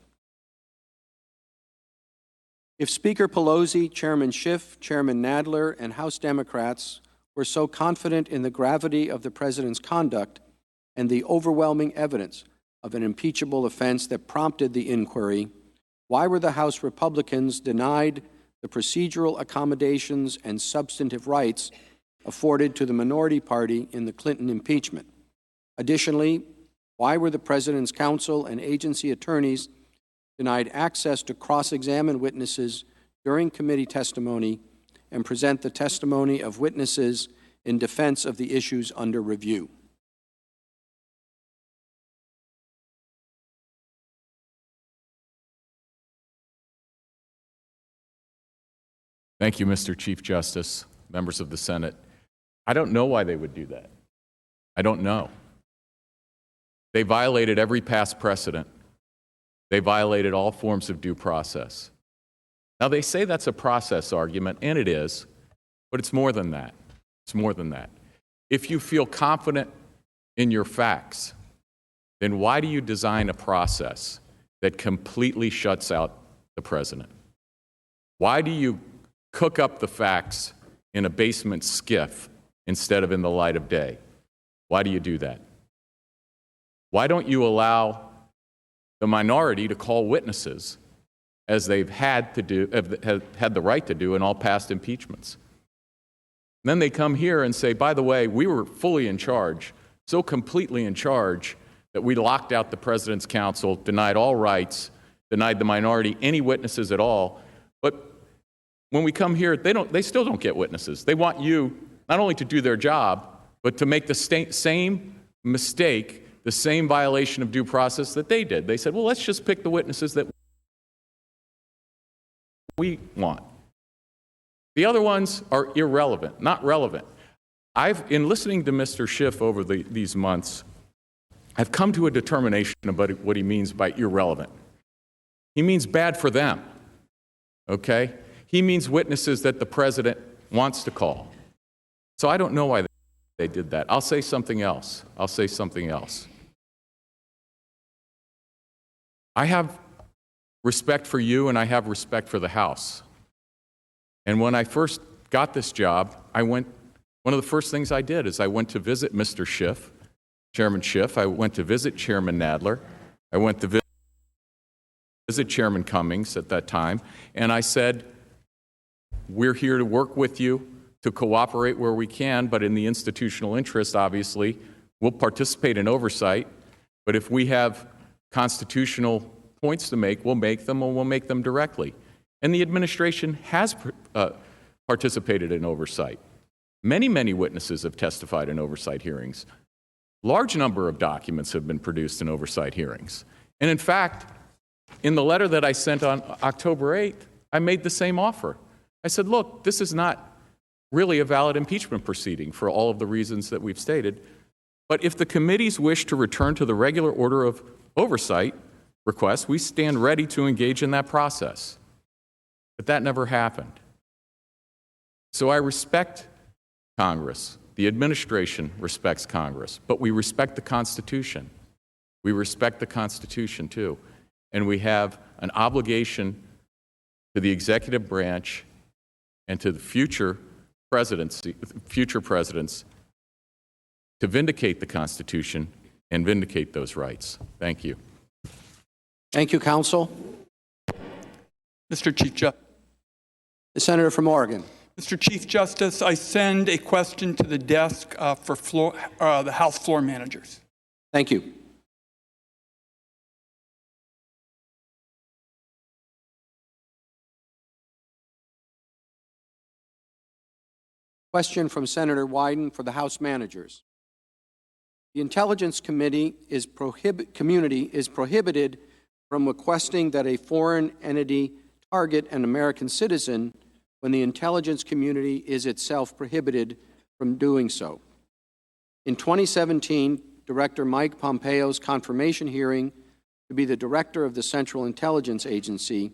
If Speaker Pelosi, Chairman Schiff, Chairman Nadler, and House Democrats were so confident in the gravity of the President's conduct and the overwhelming evidence of an impeachable offense that prompted the inquiry, why were the House Republicans denied the procedural accommodations and substantive rights afforded to the minority party in the Clinton impeachment? Additionally, why were the President's counsel and agency attorneys denied access to cross-examine witnesses during committee testimony and present the testimony of witnesses in defense of the issues under review? Thank you, Mr. Chief Justice, members of the Senate. I don't know why they would do that. I don't know. They violated every past precedent. They violated all forms of due process. Now, they say that's a process argument, and it is, but it's more than that. It's more than that. If you feel confident in your facts, then why do you design a process that completely shuts out the president? Why do you cook up the facts in a basement skiff instead of in the light of day? Why do you do that? Why don't you allow the minority to call witnesses as they've had to do, have had the right to do in all past impeachments? And then they come here and say, by the way, we were fully in charge, so completely in charge that we locked out the president's counsel, denied all rights, denied the minority any witnesses at all. But when we come here, they still don't get witnesses. They want you not only to do their job, but to make the same mistake, the same violation of due process that they did. They said, well, let's just pick the witnesses that we want. The other ones are irrelevant, not relevant. In listening to Mr. Schiff over these months, I've come to a determination about what he means by irrelevant. He means bad for them, okay? He means witnesses that the president wants to call. So I don't know why they did that. I'll say something else. I have respect for you and I have respect for the House. And when I first got this job, one of the first things I did is I went to visit Mr. Schiff, Chairman Schiff. I went to visit Chairman Nadler. I went to visit Chairman Cummings at that time. And I said, we're here to work with you, to cooperate where we can, but in the institutional interest, obviously, we'll participate in oversight. But if we have constitutional points to make, we'll make them, and we'll make them directly. And the administration has participated in oversight. Many, many witnesses have testified in oversight hearings. Large number of documents have been produced in oversight hearings. And in fact, in the letter that I sent on October 8th, I made the same offer. I said, look, this is not really a valid impeachment proceeding for all of the reasons that we've stated. But if the committees wish to return to the regular order of oversight requests, we stand ready to engage in that process. But that never happened. So I respect Congress. The administration respects Congress. But we respect the Constitution. We respect the Constitution, too. And we have an obligation to the executive branch and to the future presidents to vindicate the Constitution and vindicate those rights. Thank you. Thank you, counsel. Mr. Chief Justice. The senator from Oregon. Mr. Chief Justice, I send a question to the desk for the House floor managers. Thank you. Question from Senator Wyden for the House managers. The Intelligence Committee community is prohibited from requesting that a foreign entity target an American citizen when the intelligence community is itself prohibited from doing so. In 2017, Director Mike Pompeo's confirmation hearing to be the director of the Central Intelligence Agency,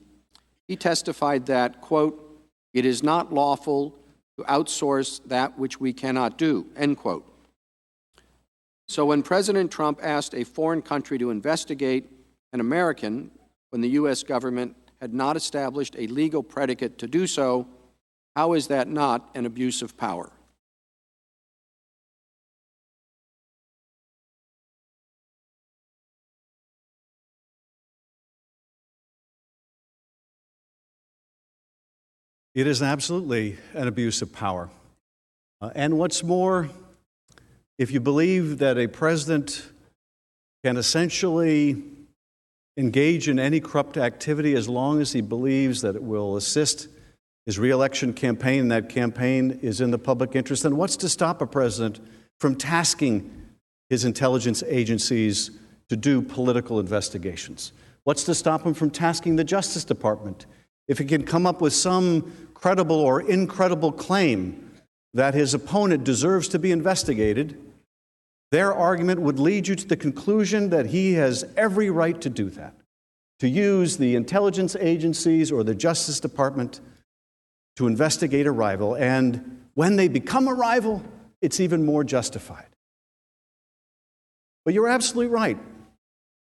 he testified that, quote, "It is not lawful to outsource that which we cannot do," end quote. So when President Trump asked a foreign country to investigate an American when the U.S. government had not established a legal predicate to do so, how is that not an abuse of power? It is absolutely an abuse of power. And what's more, if you believe that a president can essentially engage in any corrupt activity as long as he believes that it will assist his reelection campaign, and that campaign is in the public interest, then what's to stop a president from tasking his intelligence agencies to do political investigations? What's to stop him from tasking the Justice Department if he can come up with some credible or incredible claim that his opponent deserves to be investigated? Their argument would lead you to the conclusion that he has every right to do that, to use the intelligence agencies or the Justice Department to investigate a rival. And when they become a rival, it's even more justified. But you're absolutely right.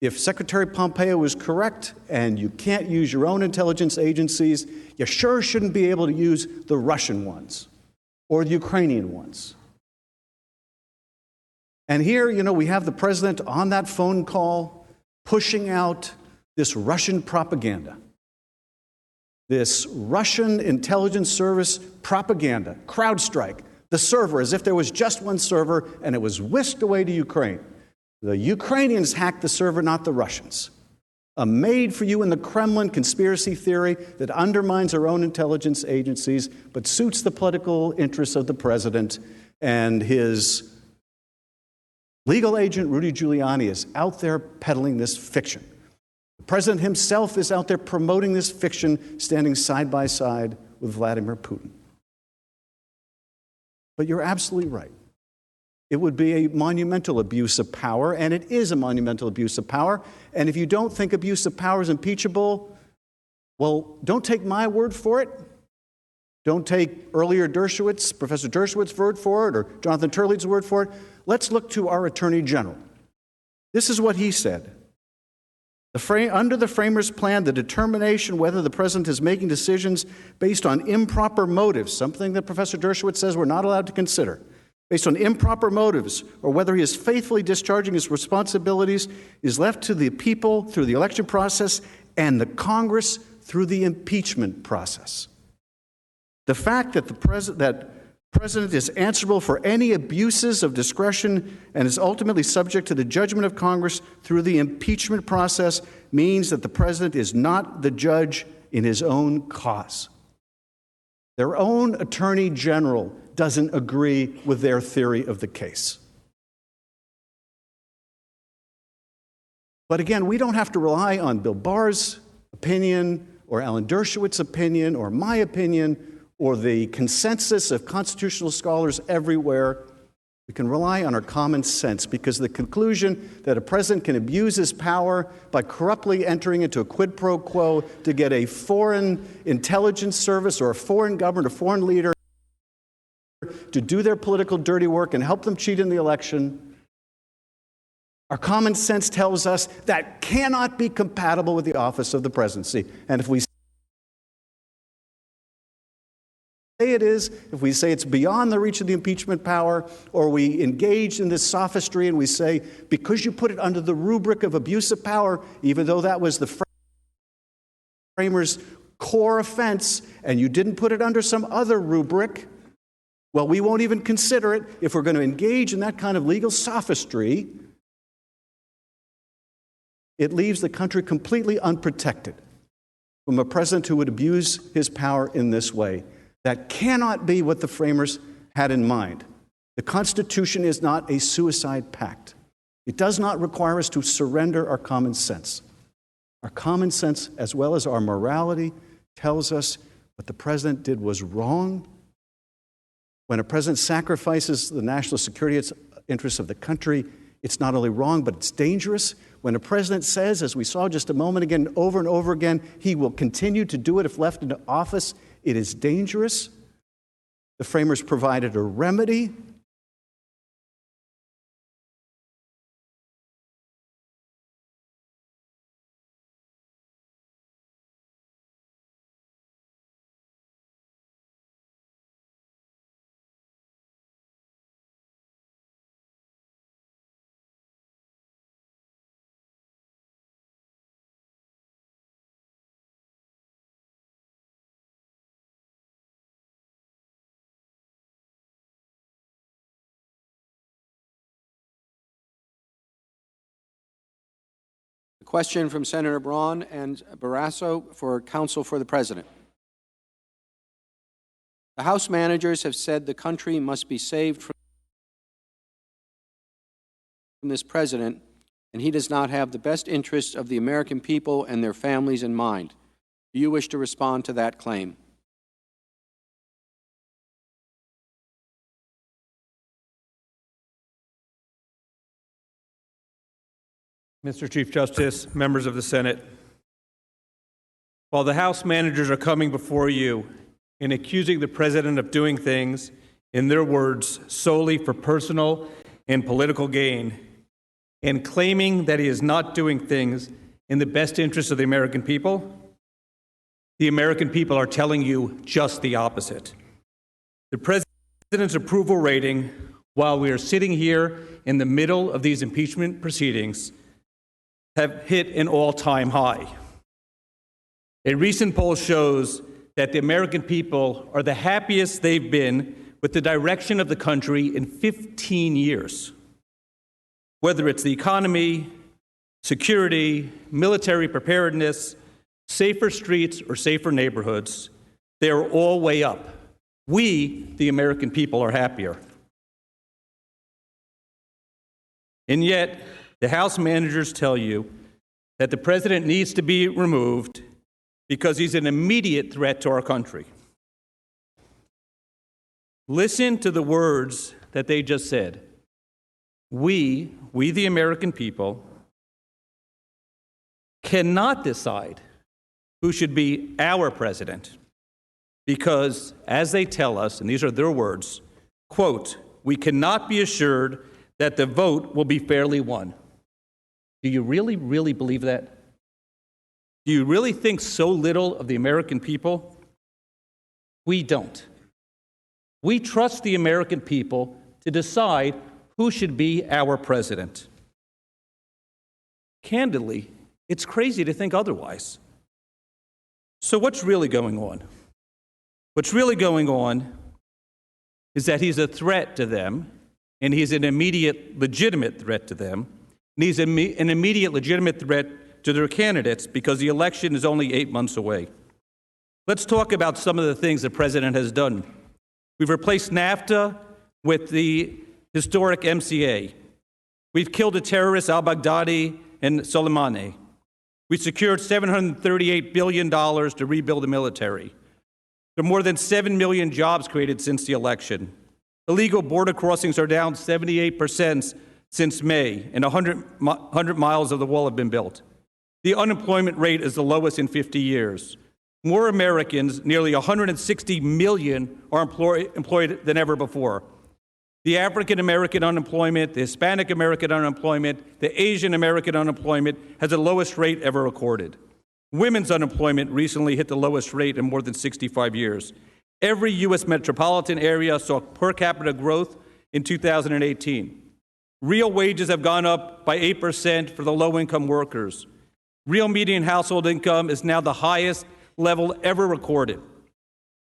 If Secretary Pompeo is correct and you can't use your own intelligence agencies, you sure shouldn't be able to use the Russian ones or the Ukrainian ones. And here, we have the president on that phone call pushing out this Russian propaganda, this Russian intelligence service propaganda, CrowdStrike, the server, as if there was just one server and it was whisked away to Ukraine. The Ukrainians hacked the server, not the Russians. A made-for-you in the Kremlin conspiracy theory that undermines our own intelligence agencies but suits the political interests of the president, and his legal agent, Rudy Giuliani, is out there peddling this fiction. The president himself is out there promoting this fiction, standing side by side with Vladimir Putin. But you're absolutely right. It would be a monumental abuse of power, and it is a monumental abuse of power. And if you don't think abuse of power is impeachable, well, don't take my word for it. Don't take earlier Professor Dershowitz's word for it, or Jonathan Turley's word for it. Let's look to our Attorney General. This is what he said. Under the framers' plan, the determination whether the president is making decisions based on improper motives, something that Professor Dershowitz says we're not allowed to consider, based on improper motives, or whether he is faithfully discharging his responsibilities, is left to the people through the election process and the Congress through the impeachment process. The fact that the president is answerable for any abuses of discretion and is ultimately subject to the judgment of Congress through the impeachment process means that the president is not the judge in his own cause. Their own Attorney General doesn't agree with their theory of the case. But again, we don't have to rely on Bill Barr's opinion or Alan Dershowitz's opinion or my opinion or the consensus of constitutional scholars everywhere. We can rely on our common sense, because the conclusion that a president can abuse his power by corruptly entering into a quid pro quo to get a foreign intelligence service or a foreign government, a foreign leader, to do their political dirty work and help them cheat in the election, our common sense tells us that cannot be compatible with the office of the presidency. And if we say it is, if we say it's beyond the reach of the impeachment power, or we engage in this sophistry and we say, because you put it under the rubric of abuse of power, even though that was the framers' core offense, and you didn't put it under some other rubric, well, we won't even consider it. If we're going to engage in that kind of legal sophistry, it leaves the country completely unprotected from a president who would abuse his power in this way. That cannot be what the framers had in mind. The Constitution is not a suicide pact. It does not require us to surrender our common sense. Our common sense, as well as our morality, tells us what the president did was wrong. When a president sacrifices the national security interests of the country, it's not only wrong, but it's dangerous. When a president says, as we saw just a moment again, over and over again, he will continue to do it if left into office, it is dangerous. The framers provided a remedy. Question from Senator Braun and Barrasso for counsel for the President. The House managers have said the country must be saved from this president, and he does not have the best interests of the American people and their families in mind. Do you wish to respond to that claim? Mr. Chief Justice, members of the Senate, while the House managers are coming before you and accusing the President of doing things, in their words, solely for personal and political gain, and claiming that he is not doing things in the best interest of the American people are telling you just the opposite. The President's approval rating, while we are sitting here in the middle of these impeachment proceedings, have hit an all-time high. A recent poll shows that the American people are the happiest they've been with the direction of the country in 15 years. Whether it's the economy, security, military preparedness, safer streets, or safer neighborhoods, they are all way up. We, the American people, are happier. And yet, the House managers tell you that the President needs to be removed because he's an immediate threat to our country. Listen to the words that they just said. We the American people, cannot decide who should be our president because, as they tell us, and these are their words, quote, we cannot be assured that the vote will be fairly won. Do you really, really believe that? Do you really think so little of the American people? We don't. We trust the American people to decide who should be our president. Candidly, it's crazy to think otherwise. So what's really going on? What's really going on is that he's a threat to them, and he's an immediate, legitimate threat to them, and he's an immediate, legitimate threat to their candidates because the election is only 8 months away. Let's talk about some of the things the President has done. We've replaced NAFTA with the historic MCA. We've killed the terrorists al-Baghdadi and Soleimani. We secured $738 billion to rebuild the military. There are more than 7 million jobs created since the election. Illegal border crossings are down 78% since May, and 100 miles of the wall have been built. The unemployment rate is the lowest in 50 years. More Americans, nearly 160 million, are employed than ever before. The African American unemployment, the Hispanic American unemployment, the Asian American unemployment has the lowest rate ever recorded. Women's unemployment recently hit the lowest rate in more than 65 years. Every U.S. metropolitan area saw per capita growth in 2018. Real wages have gone up by 8% for the low-income workers. Real median household income is now the highest level ever recorded.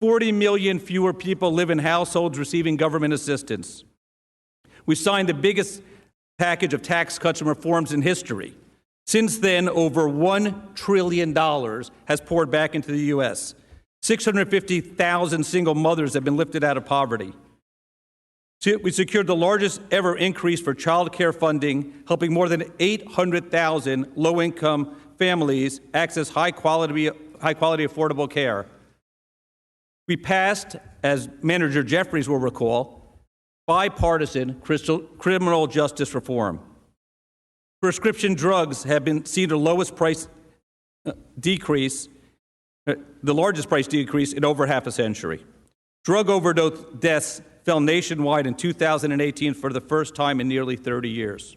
40 million fewer people live in households receiving government assistance. We signed the biggest package of tax cuts and reforms in history. Since then, over $1 trillion has poured back into the U.S. 650,000 single mothers have been lifted out of poverty. We secured the largest ever increase for child care funding, helping more than 800,000 low-income families access high-quality, affordable care. We passed, as Manager Jeffries will recall, bipartisan criminal justice reform. Prescription drugs have been seen the lowest price decrease, the largest price decrease in over half a century. Drug overdose deaths fell nationwide in 2018 for the first time in nearly 30 years.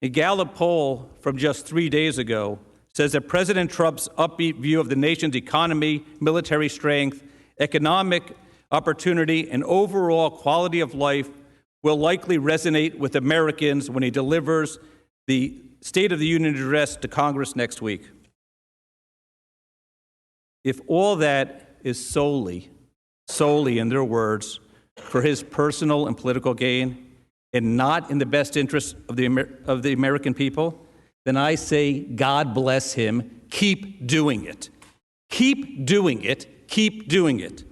A Gallup poll from just 3 days ago says that President Trump's upbeat view of the nation's economy, military strength, economic opportunity, and overall quality of life will likely resonate with Americans when he delivers the State of the Union address to Congress next week. If all that is solely, in their words, for his personal and political gain, and not in the best interest of the American people, then I say, God bless him. Keep doing it. Keep doing it. Keep doing it.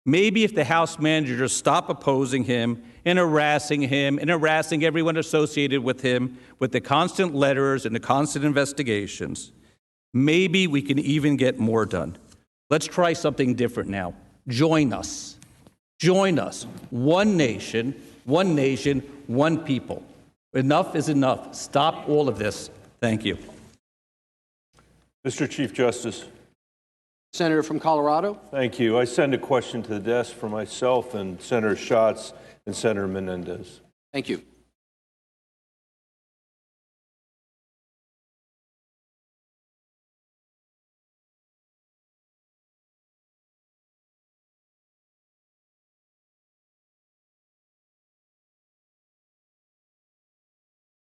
Maybe if the House managers stop opposing him and harassing everyone associated with him with the constant letters and the constant investigations, maybe we can even get more done. Let's try something different now. Join us. Join us. One nation, one people. Enough is enough. Stop all of this. Thank you. Mr. Chief Justice. Senator from Colorado. Thank you. I send a question to the desk for myself and Senator Schatz and Senator Menendez. Thank you.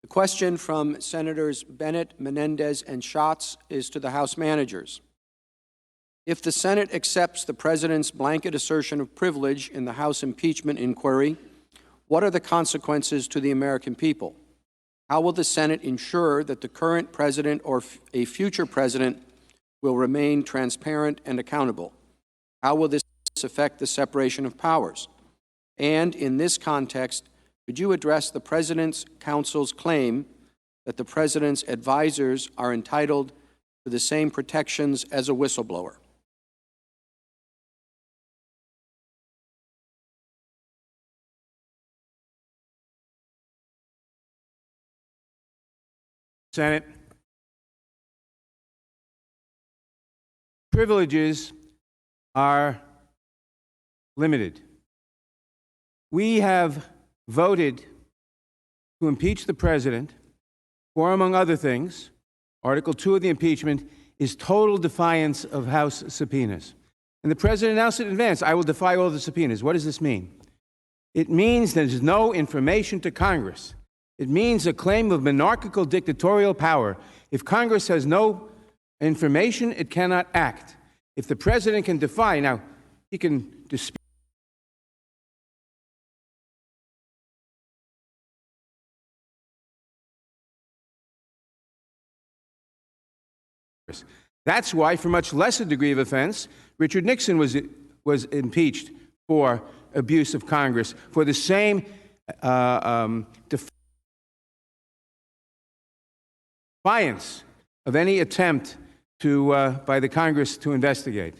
The question from Senators Bennett, Menendez, and Schatz is to the House managers. If the Senate accepts the President's blanket assertion of privilege in the House impeachment inquiry, what are the consequences to the American people? How will the Senate ensure that the current President or a future President will remain transparent and accountable? How will this affect the separation of powers? And in this context, could you address the President's counsel's claim that the President's advisors are entitled to the same protections as a whistleblower? Senate, privileges are limited. We have voted to impeach the President for, among other things, Article 2 of the impeachment is total defiance of House subpoenas. And the President announced in advance, I will defy all the subpoenas. What does this mean? It means there's no information to Congress. It means a claim of monarchical dictatorial power. If Congress has no information, it cannot act. If the President can defy, now, he can dispute. That's why, for much lesser degree of offense, Richard Nixon was impeached for abuse of Congress for the same defiance of any attempt to by the Congress to investigate.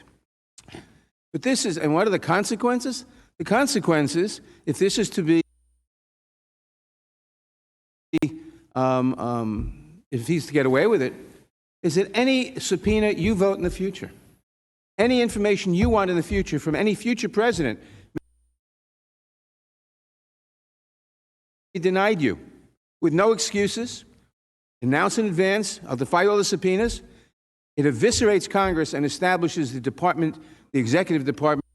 But this is, and what are the consequences? The consequences, if this is to be, if he's to get away with it, is that any subpoena you vote in the future, any information you want in the future from any future president, he denied you with no excuses, announce in advance, I'll defy all the subpoenas. It eviscerates Congress and establishes the department, the executive department.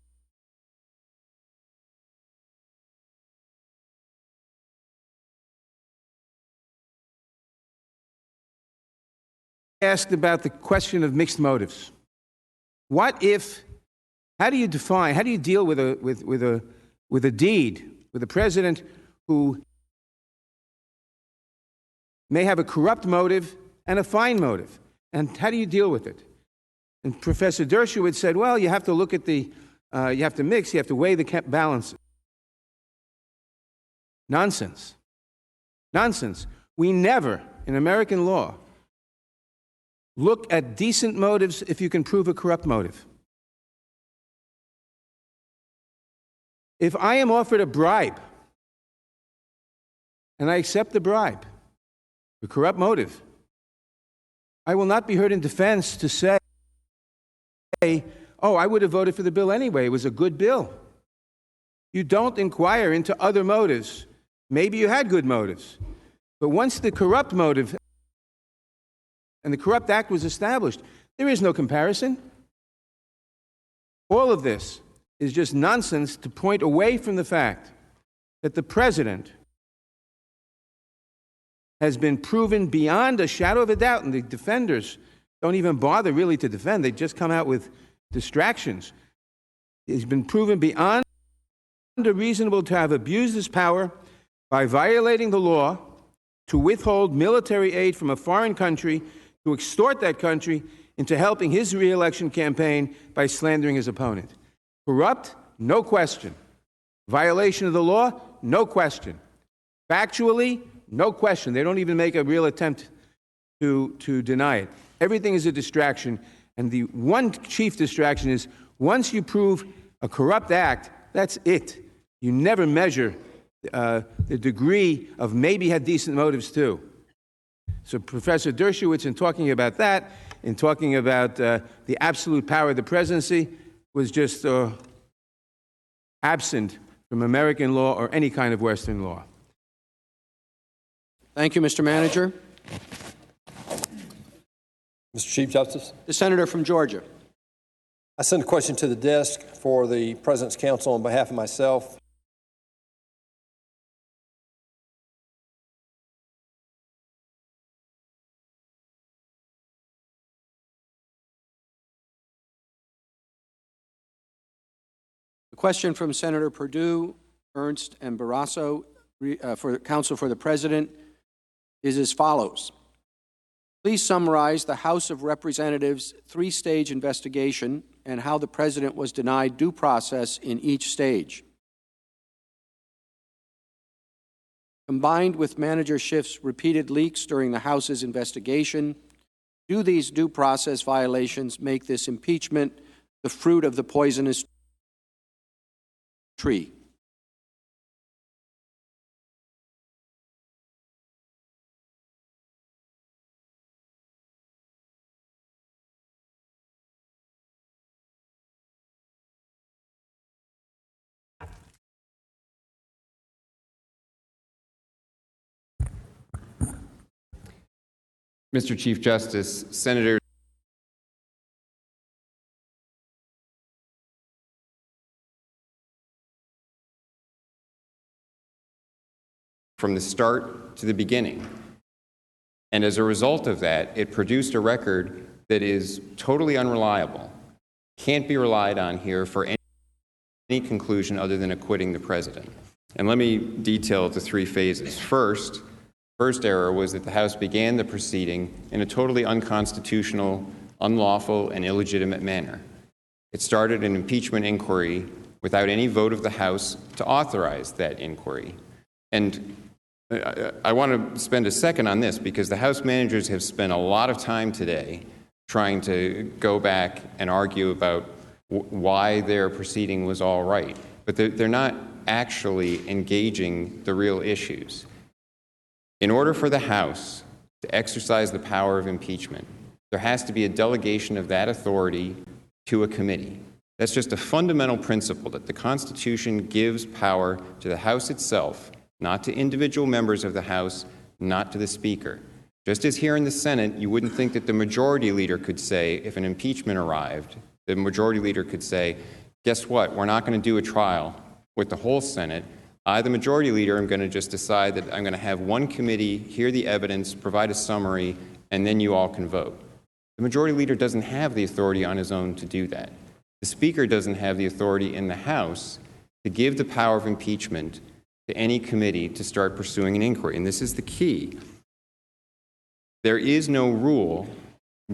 Asked about the question of mixed motives. What if, how do you define, how do you deal with a deed, with a president who may have a corrupt motive and a fine motive? And how do you deal with it? And Professor Dershowitz said, well, you have to look at the, you have to mix, you have to weigh the balances. Nonsense. Nonsense. We never, in American law, look at decent motives if you can prove a corrupt motive. If I am offered a bribe and I accept the bribe, a corrupt motive, I will not be heard in defense to say, oh, I would have voted for the bill anyway. It was a good bill. You don't inquire into other motives. Maybe you had good motives. But once the corrupt motive and the corrupt act was established, there is no comparison. All of this is just nonsense to point away from the fact that the President has been proven beyond a shadow of a doubt, and the defenders don't even bother really to defend. They just come out with distractions. He's been proven beyond a reasonable to have abused his power by violating the law to withhold military aid from a foreign country to extort that country into helping his re-election campaign by slandering his opponent. Corrupt? No question. Violation of the law? No question. Factually? No question. They don't even make a real attempt to deny it. Everything is a distraction, and the one chief distraction is once you prove a corrupt act, that's it. You never measure the degree of maybe had decent motives too. So Professor Dershowitz, in talking about that, in talking about the absolute power of the presidency, was just absent from American law or any kind of Western law. Thank you, Mr. Manager. Mr. Chief Justice. The senator from Georgia. I send a question to the desk for the President's Counsel on behalf of myself. The question from Senator Perdue, Ernst, and Barrasso for Counsel for the President is as follows. Please summarize the House of Representatives' three-stage investigation and how the President was denied due process in each stage. Combined with Manager Schiff's repeated leaks during the House's investigation, do these due process violations make this impeachment the fruit of the poisonous tree? Mr. Chief Justice, Senator from the start to the beginning. And as a result of that, it produced a record that is totally unreliable, can't be relied on here for any conclusion other than acquitting the president. And let me detail the three phases. First error was that the House began the proceeding in a totally unconstitutional, unlawful, and illegitimate manner. It started an impeachment inquiry without any vote of the House to authorize that inquiry. And I want to spend a second on this because the House managers have spent a lot of time today trying to go back and argue about why their proceeding was all right. But they're not actually engaging the real issues. In order for the House to exercise the power of impeachment, there has to be a delegation of that authority to a committee. That's just a fundamental principle that the Constitution gives power to the House itself, not to individual members of the House, not to the Speaker. Just as here in the Senate, you wouldn't think that the majority leader could say, if an impeachment arrived, the majority leader could say, guess what, we're not going to do a trial with the whole Senate. I, the majority leader, am going to just decide that I'm going to have one committee hear the evidence, provide a summary, and then you all can vote. The majority leader doesn't have the authority on his own to do that. The Speaker doesn't have the authority in the House to give the power of impeachment to any committee to start pursuing an inquiry. And this is the key. There is no rule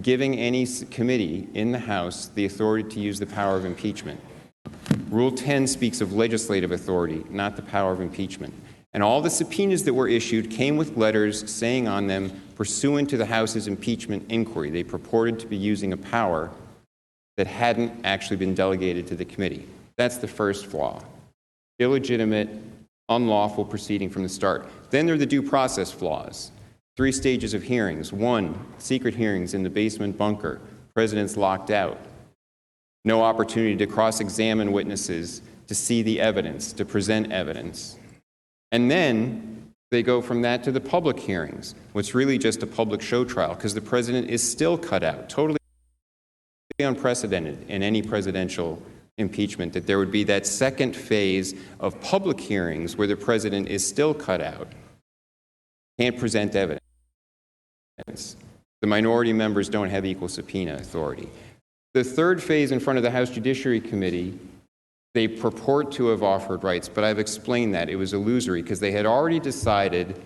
giving any committee in the House the authority to use the power of impeachment. Rule 10 speaks of legislative authority, not the power of impeachment. And all the subpoenas that were issued came with letters saying on them, pursuant to the House's impeachment inquiry. They purported to be using a power that hadn't actually been delegated to the committee. That's the first flaw. Illegitimate, unlawful proceeding from the start. Then there are the due process flaws. 3 stages of hearings. 1, secret hearings in the basement bunker. President's locked out. No opportunity to cross-examine witnesses, to see the evidence, to present evidence. And then they go from that to the public hearings, what's really just a public show trial, because the president is still cut out, totally unprecedented in any presidential impeachment, that there would be that second phase of public hearings where the president is still cut out, can't present evidence. The minority members don't have equal subpoena authority. The third phase in front of the House Judiciary Committee They purport to have offered rights, but I've explained that. It was illusory because they had already decided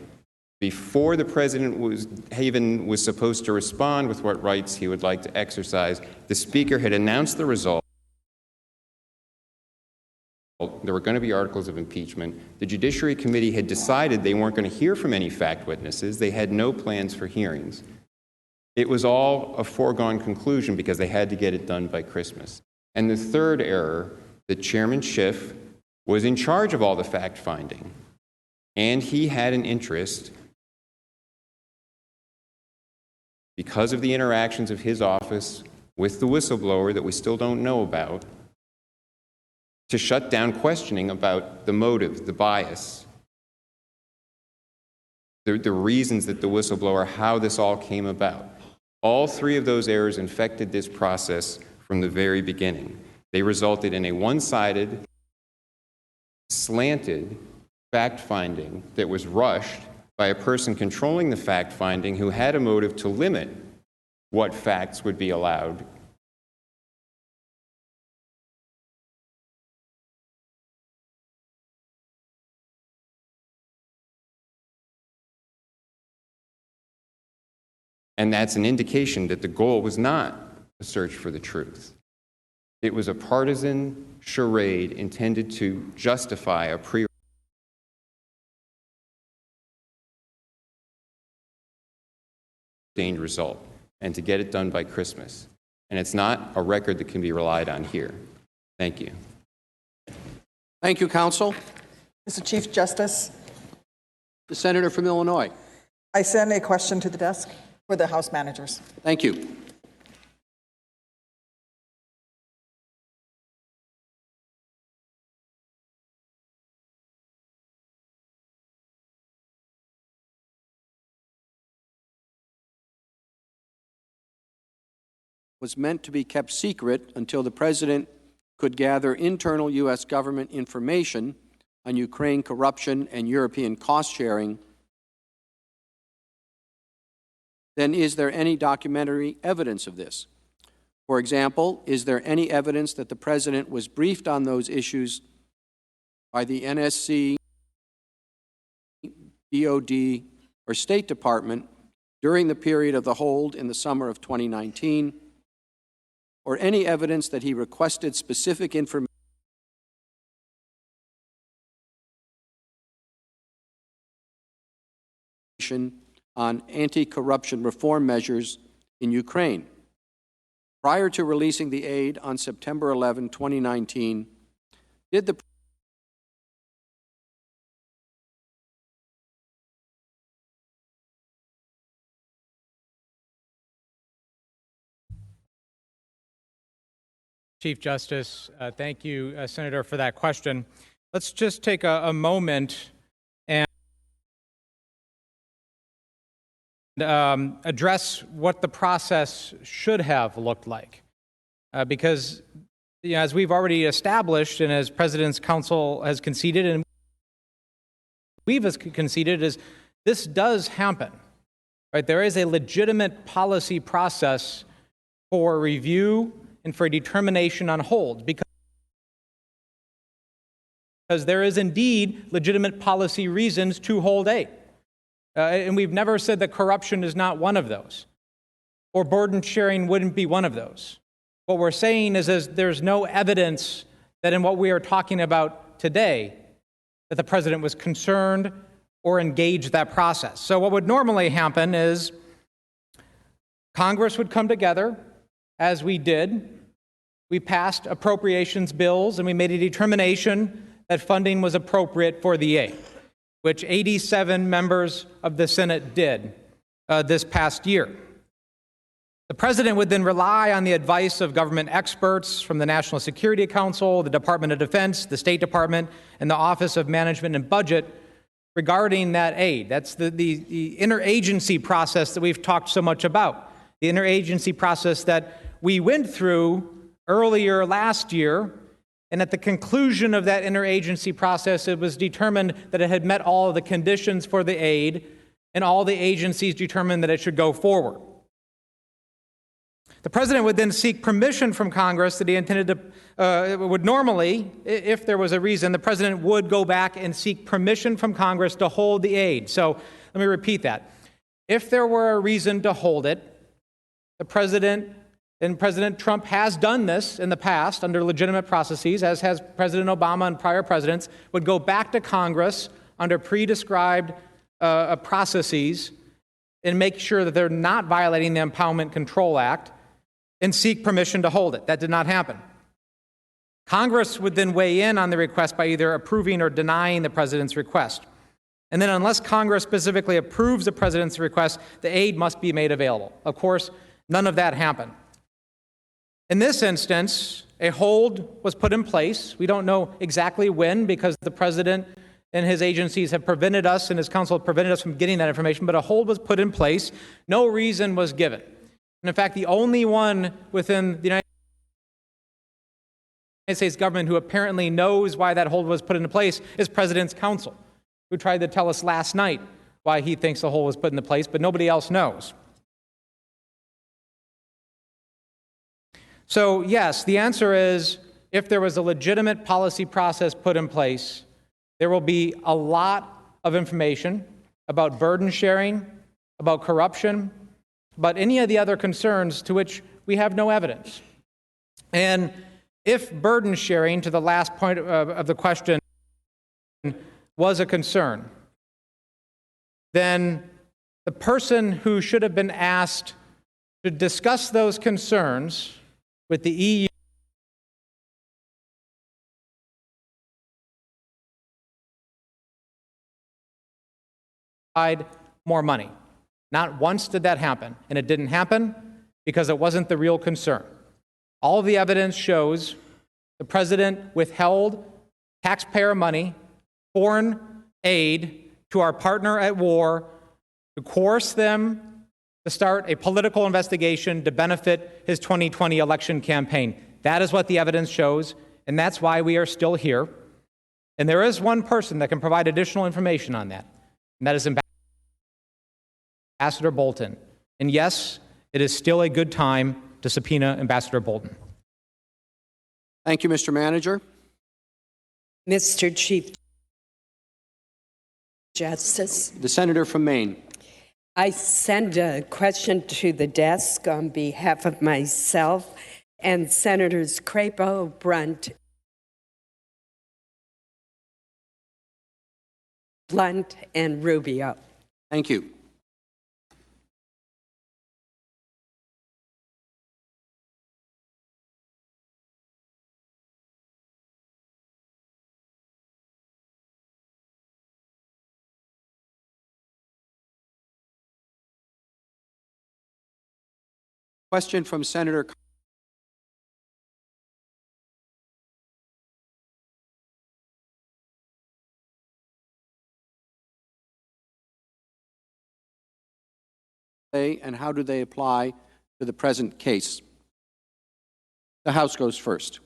before the president was supposed to respond with what rights he would like to exercise. The Speaker had announced the result. There were going to be articles of impeachment. The Judiciary Committee had decided they weren't going to hear from any fact witnesses. They had no plans for hearings. It was all a foregone conclusion because they had to get it done by Christmas. And the third error, that Chairman Schiff was in charge of all the fact-finding, and he had an interest, because of the interactions of his office with the whistleblower that we still don't know about, to shut down questioning about the motive, the bias, the reasons that the whistleblower, how this all came about. All three of those errors infected this process from the very beginning. They resulted in a one-sided, slanted fact-finding that was rushed by a person controlling the fact-finding who had a motive to limit what facts would be allowed. And that's an indication that the goal was not a search for the truth. It was a partisan charade intended to justify a preordained result and to get it done by Christmas. And it's not a record that can be relied on here. Thank you. Thank you, counsel. Mr. Chief Justice, The senator from Illinois. I send a question to the desk for the House managers. Thank you. Was meant to be kept secret until the president could gather internal U.S. government information on Ukraine corruption and European cost-sharing, then is there any documentary evidence of this? For example, is there any evidence that the president was briefed on those issues by the NSC, DOD, or State Department during the period of the hold in the summer of 2019, or any evidence that he requested specific information on anti-corruption reform measures in Ukraine? Prior to releasing the aid on September 11, 2019, did the Chief Justice, thank you, Senator, for that question. Let's just take a moment and address what the process should have looked like. Because, as we've already established and as President's Counsel has conceded and we've conceded, is this does happen. Right? There is a legitimate policy process for review and for a determination on hold, because there is indeed legitimate policy reasons to hold aid. And we've never said that corruption is not one of those, or burden sharing wouldn't be one of those. What we're saying is there's no evidence that in what we are talking about today, that the president was concerned or engaged that process. So what would normally happen is Congress would come together, as we did. We passed appropriations bills, and we made a determination that funding was appropriate for the aid, which 87 members of the Senate did this past year. The president would then rely on the advice of government experts from the National Security Council, the Department of Defense, the State Department, and the Office of Management and Budget regarding that aid. That's the interagency process that we've talked so much about, the interagency process that we went through earlier last year, and at the conclusion of that interagency process, it was determined that it had met all of the conditions for the aid, and all the agencies determined that it should go forward. The president would then seek permission from Congress that he intended to, would normally, if there was a reason, the president would go back and seek permission from Congress to hold the aid. So let me repeat that. If there were a reason to hold it, the president, and President Trump has done this in the past under legitimate processes, as has President Obama and prior presidents, would go back to Congress under pre-described processes and make sure that they're not violating the Empowerment Control Act and seek permission to hold it. That did not happen. Congress would then weigh in on the request by either approving or denying the president's request. And then unless Congress specifically approves the president's request, the aid must be made available. Of course, none of that happened. In this instance, a hold was put in place. We don't know exactly when, because the president and his agencies have prevented us, and his counsel have prevented us from getting that information, but a hold was put in place. No reason was given. And in fact, the only one within the United States government who apparently knows why that hold was put into place is President's counsel, who tried to tell us last night why he thinks the hold was put into place, but nobody else knows. So yes, the answer is, if there was a legitimate policy process put in place, there will be a lot of information about burden sharing, about corruption, about any of the other concerns to which we have no evidence. And if burden sharing, to the last point of the question, was a concern, then the person who should have been asked to discuss those concerns with the EU more money. Not once did that happen, and it didn't happen because it wasn't the real concern. All of the evidence shows the president withheld taxpayer money, foreign aid to our partner at war, to coerce them to start a political investigation to benefit his 2020 election campaign. That is what the evidence shows, and that's why we are still here. And there is one person that can provide additional information on that, and that is Ambassador Bolton. And yes, it is still a good time to subpoena Ambassador Bolton. Thank you, Mr. Manager. Mr. Chief Justice. The senator from Maine. I send a question to the desk on behalf of myself and Senators Crapo, Blunt, and Rubio. Thank you. Question from Senator and how do they apply to the present case? The House goes first.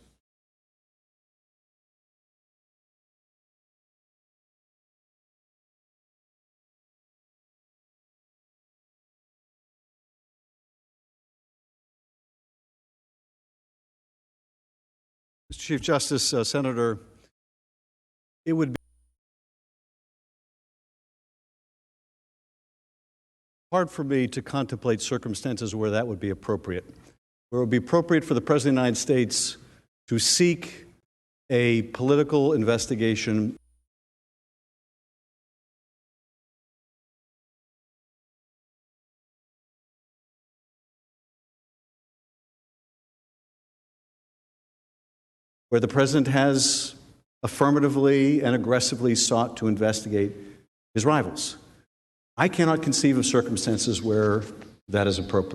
Mr. Chief Justice, Senator, it would be hard for me to contemplate circumstances where that would be appropriate. Where it would be appropriate for the President of the United States to seek a political investigation where the President has affirmatively and aggressively sought to investigate his rivals. I cannot conceive of circumstances where that is appropriate.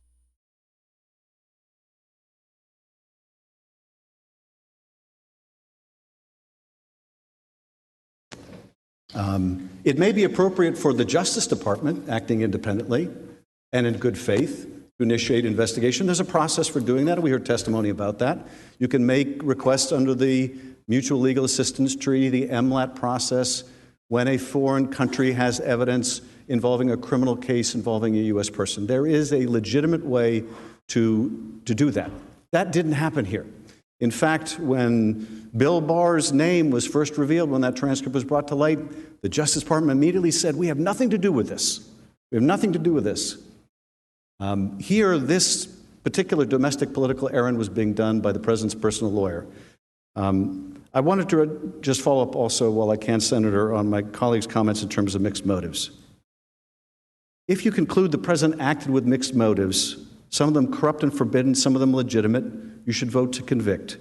It may be appropriate for the Justice Department, acting independently and in good faith, to initiate investigation. There's a process for doing that. We heard testimony about that. You can make requests under the Mutual Legal Assistance Treaty, the MLAT process, when a foreign country has evidence involving a criminal case involving a U.S. person. There is a legitimate way to do that. That didn't happen here. In fact, when Bill Barr's name was first revealed, when that transcript was brought to light, the Justice Department immediately said, we have nothing to do with this. We have nothing to do with this. Here, this particular domestic political errand was being done by the president's personal lawyer. I wanted to just follow up also, while I can, Senator, on my colleague's comments in terms of mixed motives. If you conclude the president acted with mixed motives, some of them corrupt and forbidden, some of them legitimate, you should vote to convict.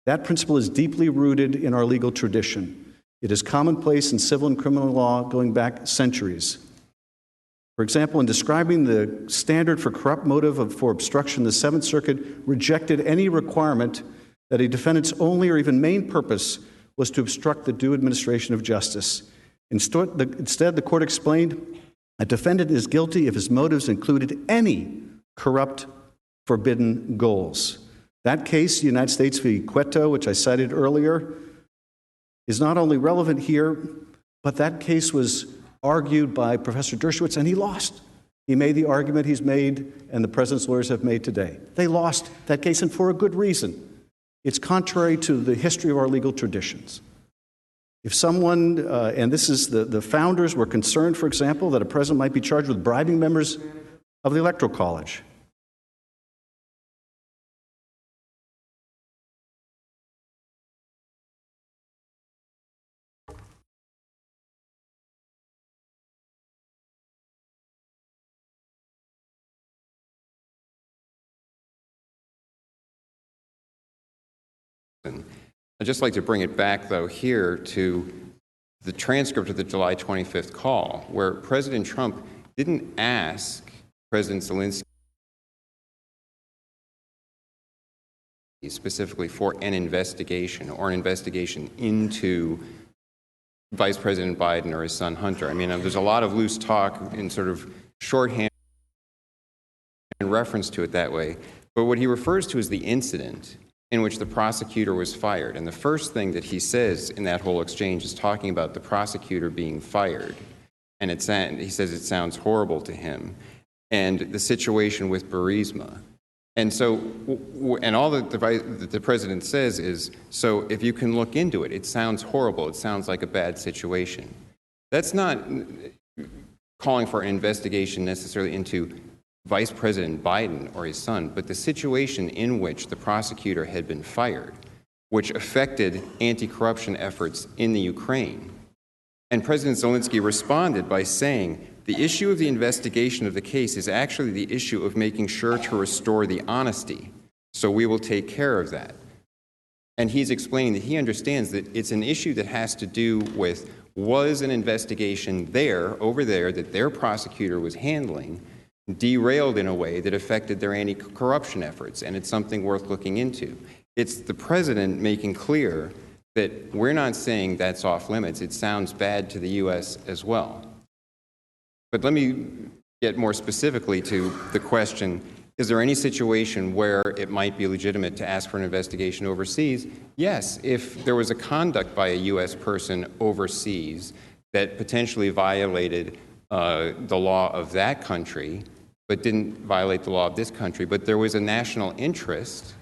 That principle is deeply rooted in our legal tradition. It is commonplace in civil and criminal law going back centuries. For example, in describing the standard for corrupt motive for obstruction, the Seventh Circuit rejected any requirement that a defendant's only or even main purpose was to obstruct the due administration of justice. Instead, the court explained, a defendant is guilty if his motives included any corrupt, forbidden goals. That case, United States v. Cueto, which I cited earlier, is not only relevant here, but that case was argued by Professor Dershowitz, and he lost. He made the argument he's made and the president's lawyers have made today. They lost that case, and for a good reason. It's contrary to the history of our legal traditions. If someone, and this is the founders were concerned, for example, that a president might be charged with bribing members of the Electoral College. I'd just like to bring it back, though, here to the transcript of the July 25th call, where President Trump didn't ask President Zelensky specifically for an investigation or an investigation into Vice President Biden or his son Hunter. I mean, there's a lot of loose talk in sort of shorthand in reference to it that way. But what he refers to is the incident in which the prosecutor was fired. And the first thing that he says in that whole exchange is talking about the prosecutor being fired. And he says it sounds horrible to him. And the situation with Burisma. And so, and all that the president says is, so if you can look into it, it sounds horrible. It sounds like a bad situation. That's not calling for an investigation necessarily into Vice President Biden or his son, but the situation in which the prosecutor had been fired, which affected anti-corruption efforts in the Ukraine. And President Zelensky responded by saying, the issue of the investigation of the case is actually the issue of making sure to restore the honesty. So we will take care of that. And he's explaining that he understands that it's an issue that has to do with, was an investigation over there, that their prosecutor was handling, derailed in a way that affected their anti-corruption efforts, and it's something worth looking into. It's the president making clear that we're not saying that's off limits. It sounds bad to the U.S. as well. But let me get more specifically to the question, is there any situation where it might be legitimate to ask for an investigation overseas? Yes, if there was a conduct by a U.S. person overseas that potentially violated the law of that country, but didn't violate the law of this country, but there was a national interest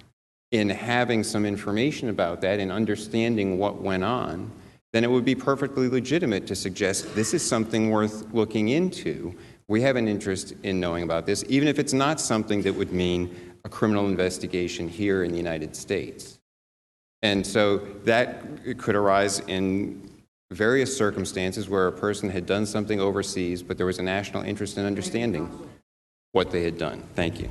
in having some information about that and understanding what went on, then it would be perfectly legitimate to suggest this is something worth looking into. We have an interest in knowing about this, even if it's not something that would mean a criminal investigation here in the United States. And so that could arise in various circumstances where a person had done something overseas, but there was a national interest in understanding what they had done. Thank you.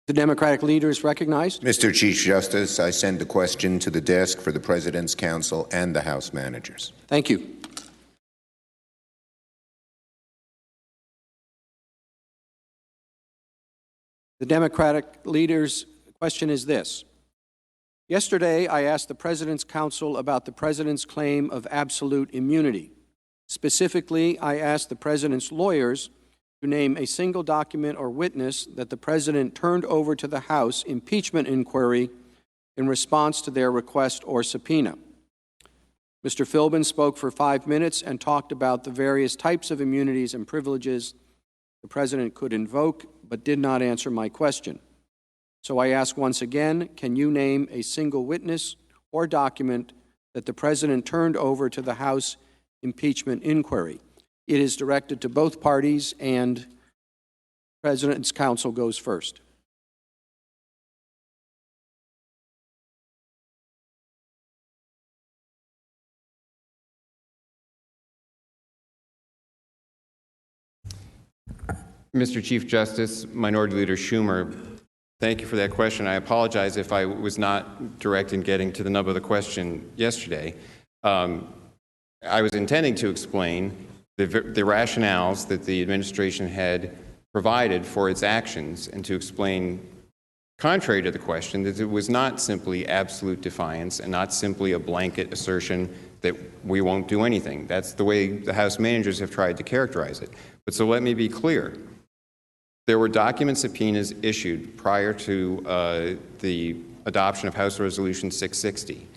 The Democratic leader is recognized. Mr. Chief Justice, I send the question to the desk for the President's Counsel and the House managers. Thank you. The Democratic leader's question is this. Yesterday, I asked the President's Counsel about the President's claim of absolute immunity. Specifically, I asked the President's lawyers to name a single document or witness that the President turned over to the House impeachment inquiry in response to their request or subpoena. Mr. Philbin spoke for 5 minutes and talked about the various types of immunities and privileges the President could invoke but did not answer my question. So I ask once again, can you name a single witness or document that the President turned over to the House impeachment inquiry? It is directed to both parties, and President's counsel goes first. Mr. Chief Justice, Minority Leader Schumer, thank you for that question. I apologize if I was not direct in getting to the nub of the question yesterday. I was intending to explain the rationales that the administration had provided for its actions, and to explain, contrary to the question, that it was not simply absolute defiance and not simply a blanket assertion that we won't do anything. That's the way the House managers have tried to characterize it. But so let me be clear. There were document subpoenas issued prior to the adoption of House Resolution 660.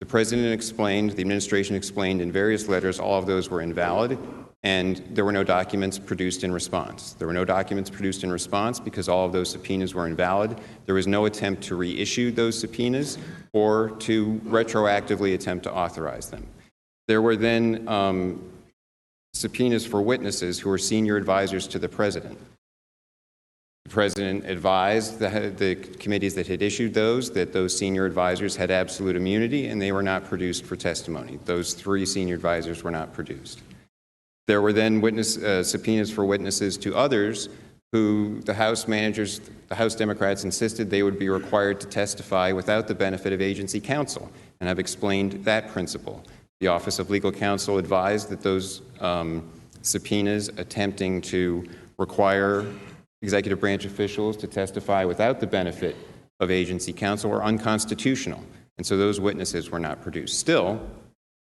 The President explained, the administration explained in various letters, all of those were invalid, and there were no documents produced in response. There were no documents produced in response because all of those subpoenas were invalid. There was no attempt to reissue those subpoenas or to retroactively attempt to authorize them. There were then subpoenas for witnesses who were senior advisors to the President. The President advised the committees that had issued those that those senior advisors had absolute immunity, and they were not produced for testimony. Those 3 senior advisors were not produced. There were then subpoenas for witnesses to others who the House managers, the House Democrats, insisted they would be required to testify without the benefit of agency counsel, and I've explained that principle. The Office of Legal Counsel advised that those subpoenas attempting to require executive branch officials to testify without the benefit of agency counsel were unconstitutional, and so those witnesses were not produced. Still,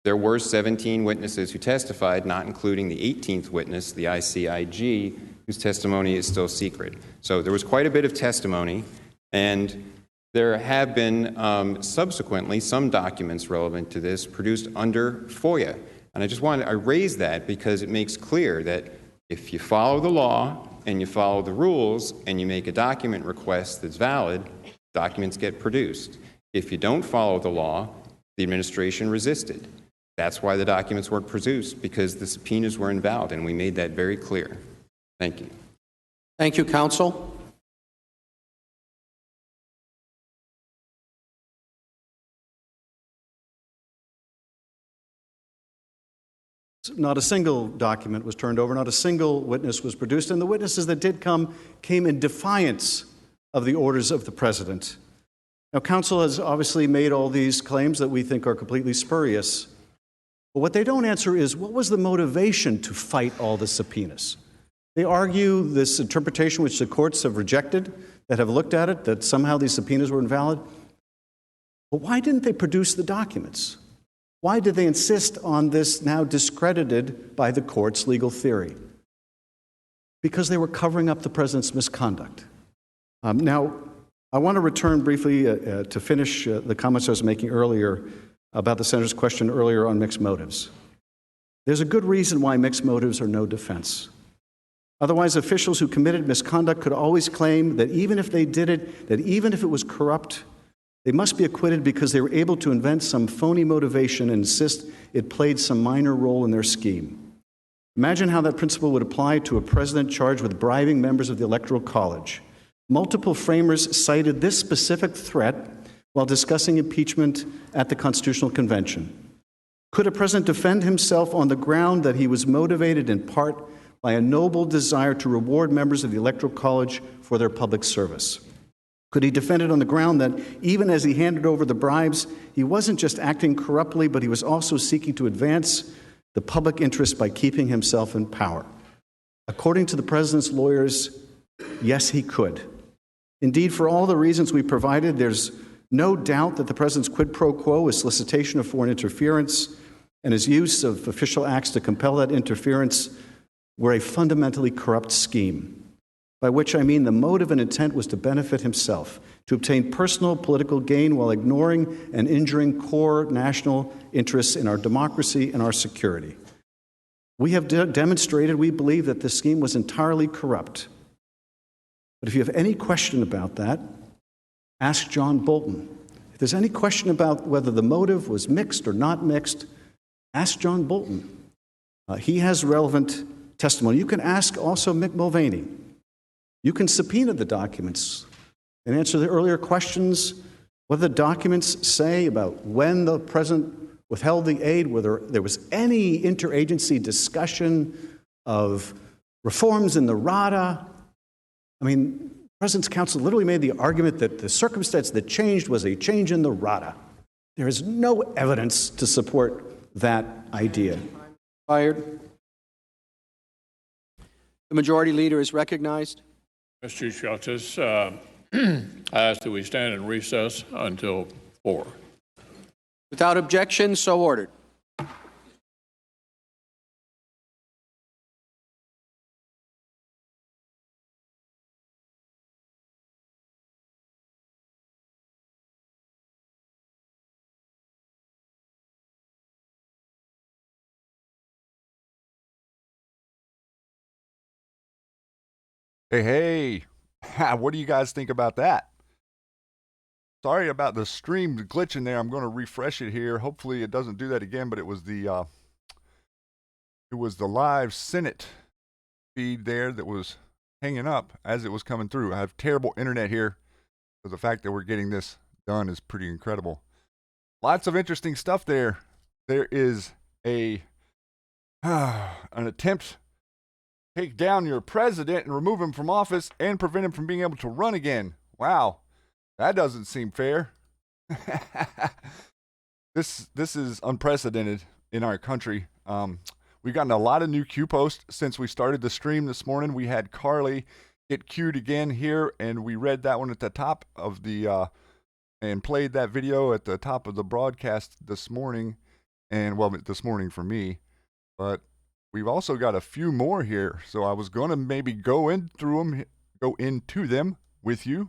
there were 17 witnesses who testified, not including the 18th witness, the ICIG, whose testimony is still secret. So there was quite a bit of testimony, and there have been subsequently some documents relevant to this produced under FOIA. And I raise that because it makes clear that if you follow the law and you follow the rules and you make a document request that's valid, documents get produced. If you don't follow the law, the administration resisted. That's why the documents weren't produced, because the subpoenas were invalid, and we made that very clear. Thank you. Thank you, counsel. Not a single document was turned over, not a single witness was produced, and the witnesses that did come came in defiance of the orders of the President. Now, counsel has obviously made all these claims that we think are completely spurious, but what they don't answer is, what was the motivation to fight all the subpoenas? They argue this interpretation which the courts have rejected, that have looked at it, that somehow these subpoenas were invalid. But why didn't they produce the documents? Why did they insist on this now discredited by the court's legal theory? Because they were covering up the President's misconduct. Now, I want to return briefly to finish the comments I was making earlier about the Senator's question earlier on mixed motives. There's a good reason why mixed motives are no defense. Otherwise, officials who committed misconduct could always claim that even if they did it, that even if it was corrupt, they must be acquitted because they were able to invent some phony motivation and insist it played some minor role in their scheme. Imagine how that principle would apply to a president charged with bribing members of the Electoral College. Multiple framers cited this specific threat while discussing impeachment at the Constitutional Convention. Could a president defend himself on the ground that he was motivated in part by a noble desire to reward members of the Electoral College for their public service? Could he defend it on the ground that even as he handed over the bribes, he wasn't just acting corruptly, but he was also seeking to advance the public interest by keeping himself in power? According to the President's lawyers, yes, he could. Indeed, for all the reasons we provided, there's no doubt that the President's quid pro quo, his solicitation of foreign interference, and his use of official acts to compel that interference were a fundamentally corrupt scheme. By which I mean the motive and intent was to benefit himself, to obtain personal political gain while ignoring and injuring core national interests in our democracy and our security. We have demonstrated we believe that this scheme was entirely corrupt. But if you have any question about that, ask John Bolton. If there's any question about whether the motive was mixed or not mixed, ask John Bolton. He has relevant testimony. You can ask also Mick Mulvaney. You can subpoena the documents and answer the earlier questions, what the documents say about when the president withheld the aid, whether there was any interagency discussion of reforms in the RADA. I mean, the President's counsel literally made the argument that the circumstance that changed was a change in the RADA. There is no evidence to support that idea. Fired. The majority leader is recognized. Mr. Chief Justice, I ask that we stand in recess until 4. Without objection, so ordered. Hey, what do you guys think about that? Sorry about the stream glitching there. I'm going to refresh it here. Hopefully it doesn't do that again, but it was the live Senate feed there that was hanging up as it was coming through. I have terrible internet here, so the fact that we're getting this done is pretty incredible. Lots of interesting stuff there. There is an attempt take down your president and remove him from office and prevent him from being able to run again. Wow, that doesn't seem fair. This is unprecedented in our country. We've gotten a lot of new Q posts since we started the stream this morning. We had Carly get queued again here, and we read that one at the top of the and played that video at the top of the broadcast this morning, and well, this morning for me, but we've also got a few more here, so I was going to maybe go into them with you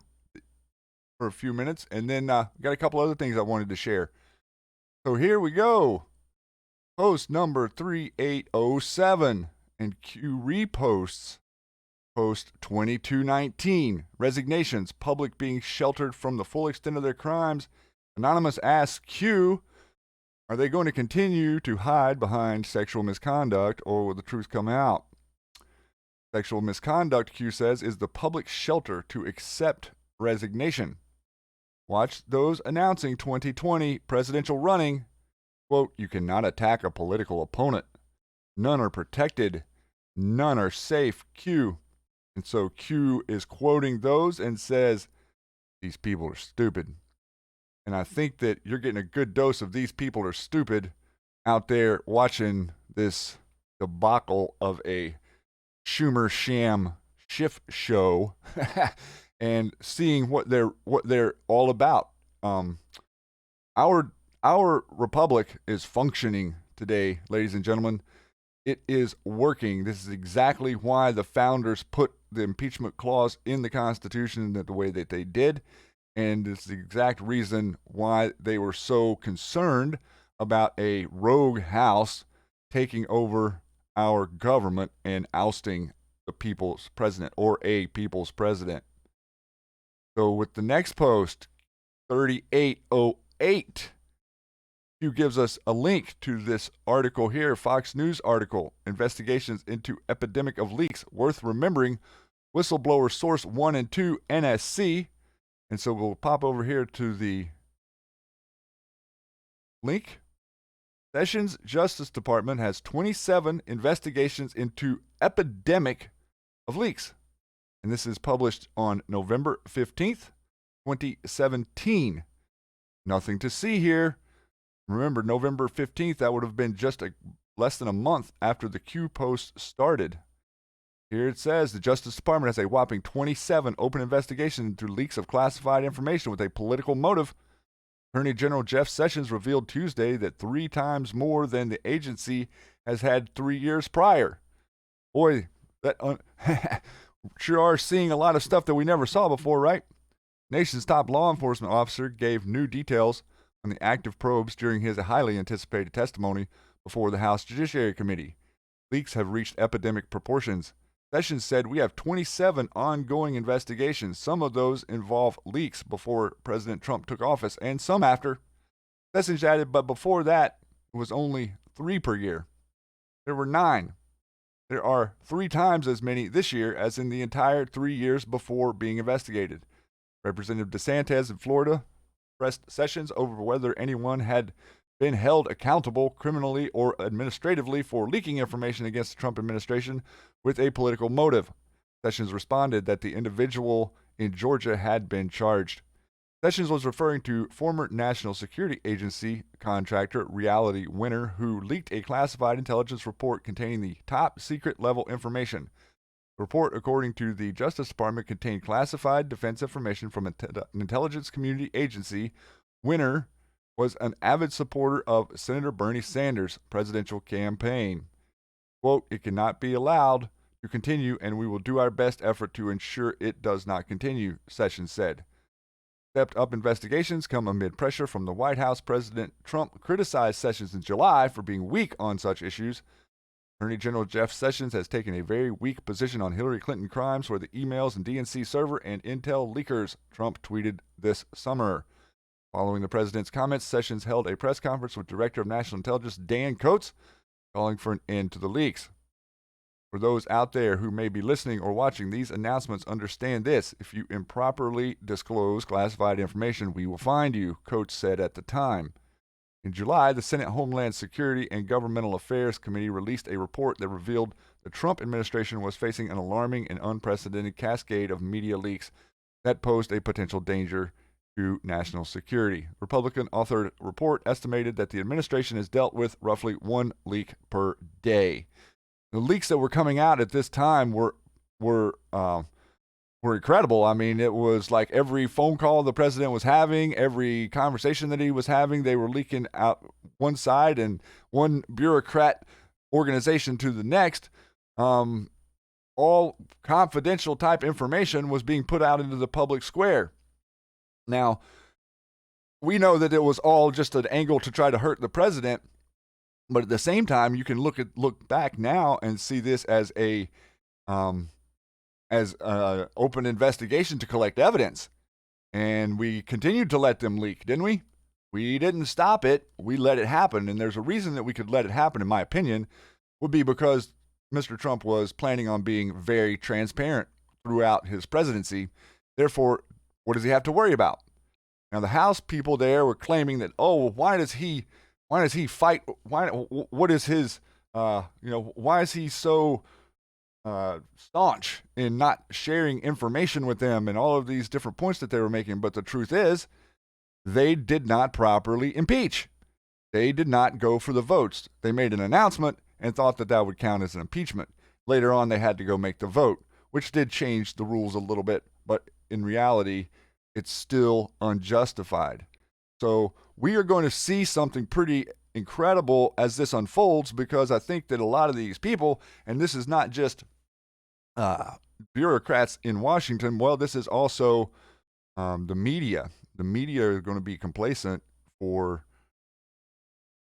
for a few minutes, and then got a couple other things I wanted to share. So here we go. Post number 3807 and Q reposts. Post 2219. Resignations. Public being sheltered from the full extent of their crimes. Anonymous asks Q, are they going to continue to hide behind sexual misconduct, or will the truth come out? Sexual misconduct, Q says, is the public shelter to accept resignation. Watch those announcing 2020 presidential running. Quote, you cannot attack a political opponent. None are protected. None are safe, Q. And so Q is quoting those and says, these people are stupid. And I think that you're getting a good dose of these people are stupid out there watching this debacle of a Schumer sham shift show and seeing what they're all about. Our republic is functioning today, ladies and gentlemen. It is working. This is exactly why the founders put the impeachment clause in the Constitution the way that they did. And it's the exact reason why they were so concerned about a rogue house taking over our government and ousting the people's president or a people's president. So with the next post, 3808, Q gives us a link to this article here, Fox News article, Investigations into Epidemic of Leaks. Worth remembering, whistleblower source 1 and 2, NSC. And so we'll pop over here to the link. Sessions Justice Department has 27 investigations into epidemic of leaks. And this is published on November 15th, 2017. Nothing to see here. Remember, November 15th, that would have been just less than a month after the Q post started. Here it says the Justice Department has a whopping 27 open investigations into leaks of classified information with a political motive. Attorney General Jeff Sessions revealed Tuesday that 3 times more than the agency has had 3 years prior. Boy, that sure are seeing a lot of stuff that we never saw before, right? Nation's top law enforcement officer gave new details on the active probes during his highly anticipated testimony before the House Judiciary Committee. Leaks have reached epidemic proportions. Sessions said we have 27 ongoing investigations. Some of those involve leaks before President Trump took office, and some after. Sessions added, but before that, it was only 3 per year. There were 9. There are 3 times as many this year as in the entire 3 years before being investigated. Representative DeSantis in Florida pressed Sessions over whether anyone had been held accountable criminally or administratively for leaking information against the Trump administration with a political motive. Sessions responded that the individual in Georgia had been charged. Sessions was referring to former National Security Agency contractor Reality Winner, who leaked a classified intelligence report containing the top secret level information. The report, according to the Justice Department, contained classified defense information from an intelligence community agency. Winner was an avid supporter of Senator Bernie Sanders' presidential campaign. Quote, it cannot be allowed to continue, and we will do our best effort to ensure it does not continue, Sessions said. Stepped-up investigations come amid pressure from the White House. President Trump criticized Sessions in July for being weak on such issues. Attorney General Jeff Sessions has taken a very weak position on Hillary Clinton crimes for the emails and DNC server and Intel leakers, Trump tweeted this summer. Following the president's comments, Sessions held a press conference with Director of National Intelligence Dan Coats, calling for an end to the leaks. For those out there who may be listening or watching these announcements, understand this. If you improperly disclose classified information, we will find you, Coats said at the time. In July, the Senate Homeland Security and Governmental Affairs Committee released a report that revealed the Trump administration was facing an alarming and unprecedented cascade of media leaks that posed a potential danger to national security. Republican-authored report estimated that the administration has dealt with roughly 1 leak per day. The leaks that were coming out at this time were incredible. I mean, it was like every phone call the president was having, every conversation that he was having, they were leaking out one side and one bureaucrat organization to the next. All confidential type information was being put out into the public square. Now, we know that it was all just an angle to try to hurt the president, but at the same time, you can look back now and see this as an open investigation to collect evidence. And we continued to let them leak, didn't we? We didn't stop it. We let it happen. And there's a reason that we could let it happen, in my opinion, would be because Mr. Trump was planning on being very transparent throughout his presidency. Therefore, what does he have to worry about? Now, the House people there were claiming that, oh, why does he fight? What is his, why is he so staunch in not sharing information with them and all of these different points that they were making? But the truth is, they did not properly impeach. They did not go for the votes. They made an announcement and thought that that would count as an impeachment. Later on, they had to go make the vote, which did change the rules a little bit, but in reality, it's still unjustified. So we are going to see something pretty incredible as this unfolds, because I think that a lot of these people, and this is not just bureaucrats in Washington, well, this is also the media. The media are going to be complacent for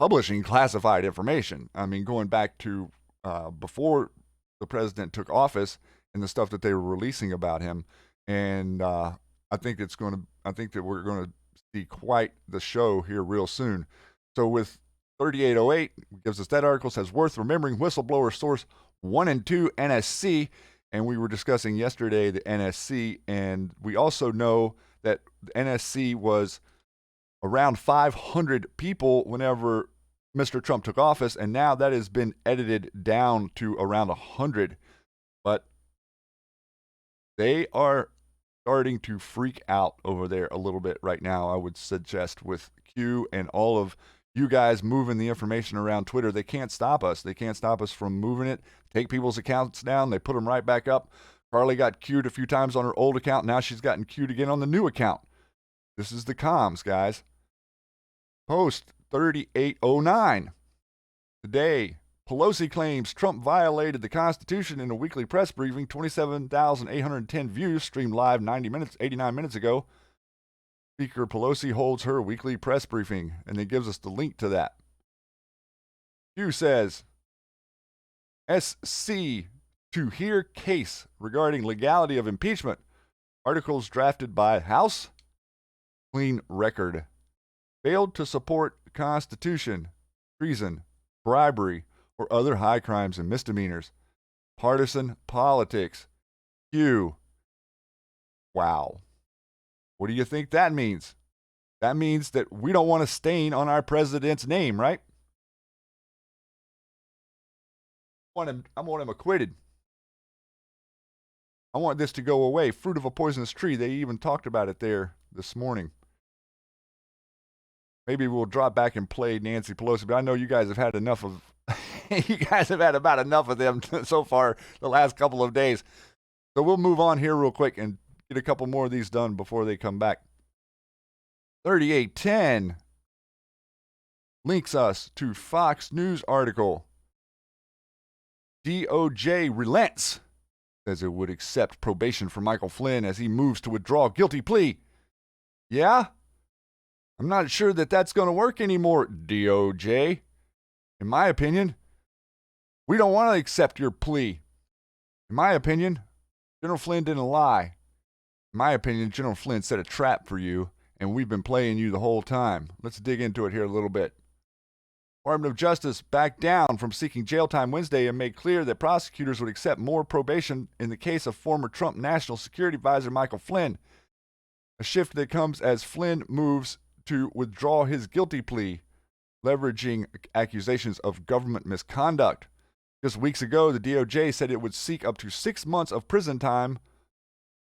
publishing classified information. I mean, going back to before the president took office and the stuff that they were releasing about him. And I think that we're going to see quite the show here real soon. So with 3808 gives us that article, says worth remembering whistleblower source 1 and 2 NSC. And we were discussing yesterday the NSC, and we also know that the NSC was around 500 people whenever Mr. Trump took office, and now that has been edited down to around 100. But they are starting to freak out over there a little bit right now, I would suggest, with Q and all of you guys moving the information around Twitter. They can't stop us. They can't stop us from moving it, take people's accounts down. They put them right back up. Carly got Q'd a few times on her old account. Now she's gotten Q'd again on the new account. This is the comms, guys. Post 3809. Today, Pelosi claims Trump violated the Constitution in a weekly press briefing. 27,810 views, streamed live 89 minutes ago. Speaker Pelosi holds her weekly press briefing, and it gives us the link to that. Q says, SC to hear case regarding legality of impeachment. Articles drafted by House. Clean record. Failed to support Constitution, treason, bribery, or other high crimes and misdemeanors. Partisan politics. Q. Wow. What do you think that means? That means that we don't want a stain on our president's name, right? I want him acquitted. I want this to go away. Fruit of a poisonous tree. They even talked about it there this morning. Maybe we'll drop back and play Nancy Pelosi, but I know you guys have had enough of you guys have had about enough of them so far the last couple of days. So we'll move on here real quick and get a couple more of these done before they come back. 3810 links us to Fox News article. DOJ relents, says it would accept probation for Michael Flynn as he moves to withdraw guilty plea. Yeah? I'm not sure that that's going to work anymore, DOJ. In my opinion, we don't want to accept your plea. In my opinion, General Flynn didn't lie. In my opinion, General Flynn set a trap for you, and we've been playing you the whole time. Let's dig into it here a little bit. Department of Justice backed down from seeking jail time Wednesday and made clear that prosecutors would accept more probation in the case of former Trump National Security Advisor Michael Flynn. A shift that comes as Flynn moves to withdraw his guilty plea, leveraging accusations of government misconduct. Just weeks ago, the DOJ said it would seek up to 6 months of prison time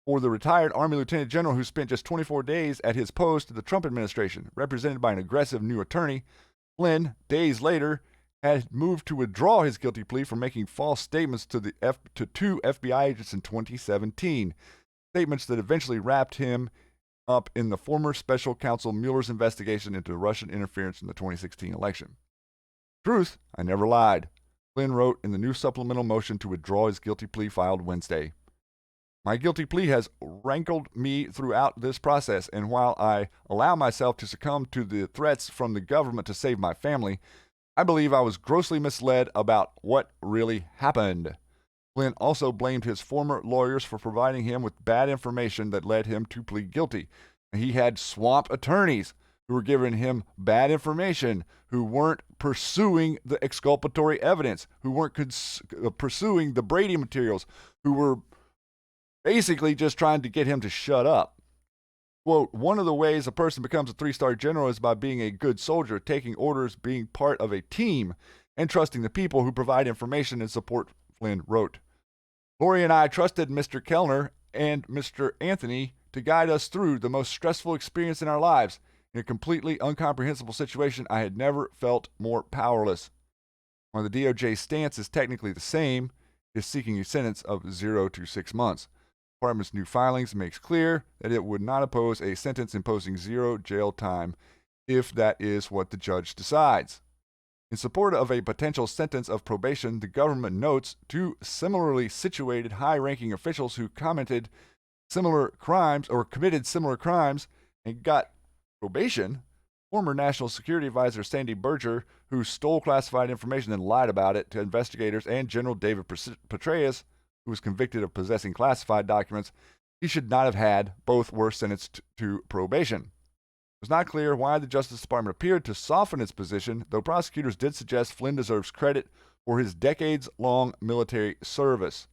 for the retired Army Lieutenant General who spent just 24 days at his post in the Trump administration. Represented by an aggressive new attorney, Flynn, days later, had moved to withdraw his guilty plea for making false statements to two FBI agents in 2017, statements that eventually wrapped him up in the former special counsel Mueller's investigation into Russian interference in the 2016 election. Truth, I never lied, Flynn wrote in the new supplemental motion to withdraw his guilty plea filed Wednesday. My guilty plea has rankled me throughout this process, and while I allow myself to succumb to the threats from the government to save my family, I believe I was grossly misled about what really happened. Flynn also blamed his former lawyers for providing him with bad information that led him to plead guilty. He had swamp attorneys who were giving him bad information, who weren't pursuing the exculpatory evidence, who weren't pursuing the Brady materials, who were basically just trying to get him to shut up. Quote, one of the ways a person becomes a 3-star general is by being a good soldier, taking orders, being part of a team, and trusting the people who provide information and support, Flynn wrote. Lori and I trusted Mr. Kellner and Mr. Anthony to guide us through the most stressful experience in our lives. In a completely incomprehensible situation, I had never felt more powerless. While the DOJ stance is technically the same, it is seeking a sentence of 0 to 6 months. The Department's new filings makes clear that it would not oppose a sentence imposing 0 jail time if that is what the judge decides. In support of a potential sentence of probation, the government notes two similarly situated high-ranking officials who committed similar crimes and got probation. Former National Security Advisor Sandy Berger, who stole classified information and lied about it to investigators, and General David Petraeus, who was convicted of possessing classified documents, he should not have had. Both were sentenced to probation. It was not clear why the Justice Department appeared to soften its position, though prosecutors did suggest Flynn deserves credit for his decades-long military service.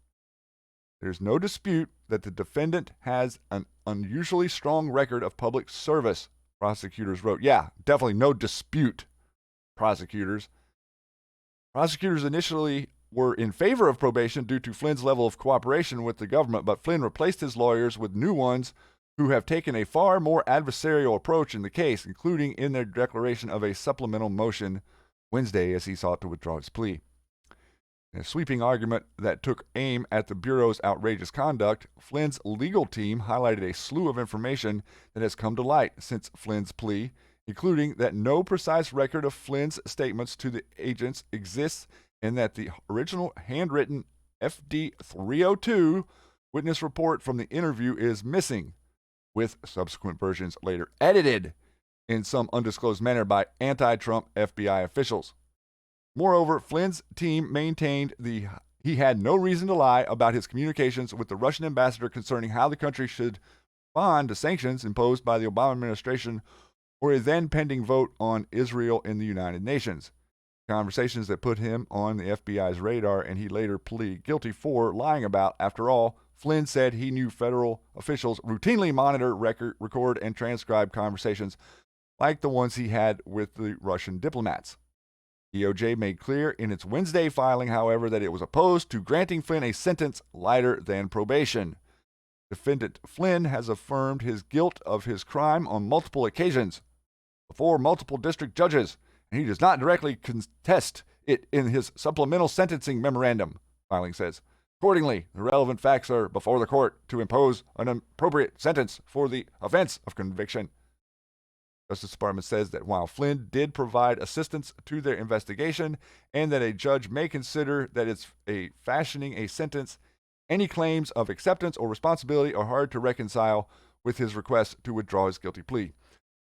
There's no dispute that the defendant has an unusually strong record of public service, prosecutors wrote. Yeah, definitely no dispute, prosecutors. Prosecutors initially were in favor of probation due to Flynn's level of cooperation with the government, but Flynn replaced his lawyers with new ones who have taken a far more adversarial approach in the case, including in their declaration of a supplemental motion Wednesday as he sought to withdraw his plea. In a sweeping argument that took aim at the Bureau's outrageous conduct, Flynn's legal team highlighted a slew of information that has come to light since Flynn's plea, including that no precise record of Flynn's statements to the agents exists and that the original handwritten FD 302 witness report from the interview is missing, with subsequent versions later edited in some undisclosed manner by anti-Trump FBI officials. Moreover, Flynn's team maintained he had no reason to lie about his communications with the Russian ambassador concerning how the country should respond to sanctions imposed by the Obama administration or a then pending vote on Israel in the United Nations. Conversations that put him on the FBI's radar and he later pleaded guilty for lying about. After all, Flynn said he knew federal officials routinely monitor, record, and transcribe conversations like the ones he had with the Russian diplomats. DOJ made clear in its Wednesday filing, however, that it was opposed to granting Flynn a sentence lighter than probation. Defendant Flynn has affirmed his guilt of his crime on multiple occasions before multiple district judges, and he does not directly contest it in his supplemental sentencing memorandum, filing says. Accordingly, the relevant facts are before the court to impose an appropriate sentence for the offense of conviction. Justice Department says that while Flynn did provide assistance to their investigation and that a judge may consider that it's fashioning a sentence, any claims of acceptance or responsibility are hard to reconcile with his request to withdraw his guilty plea.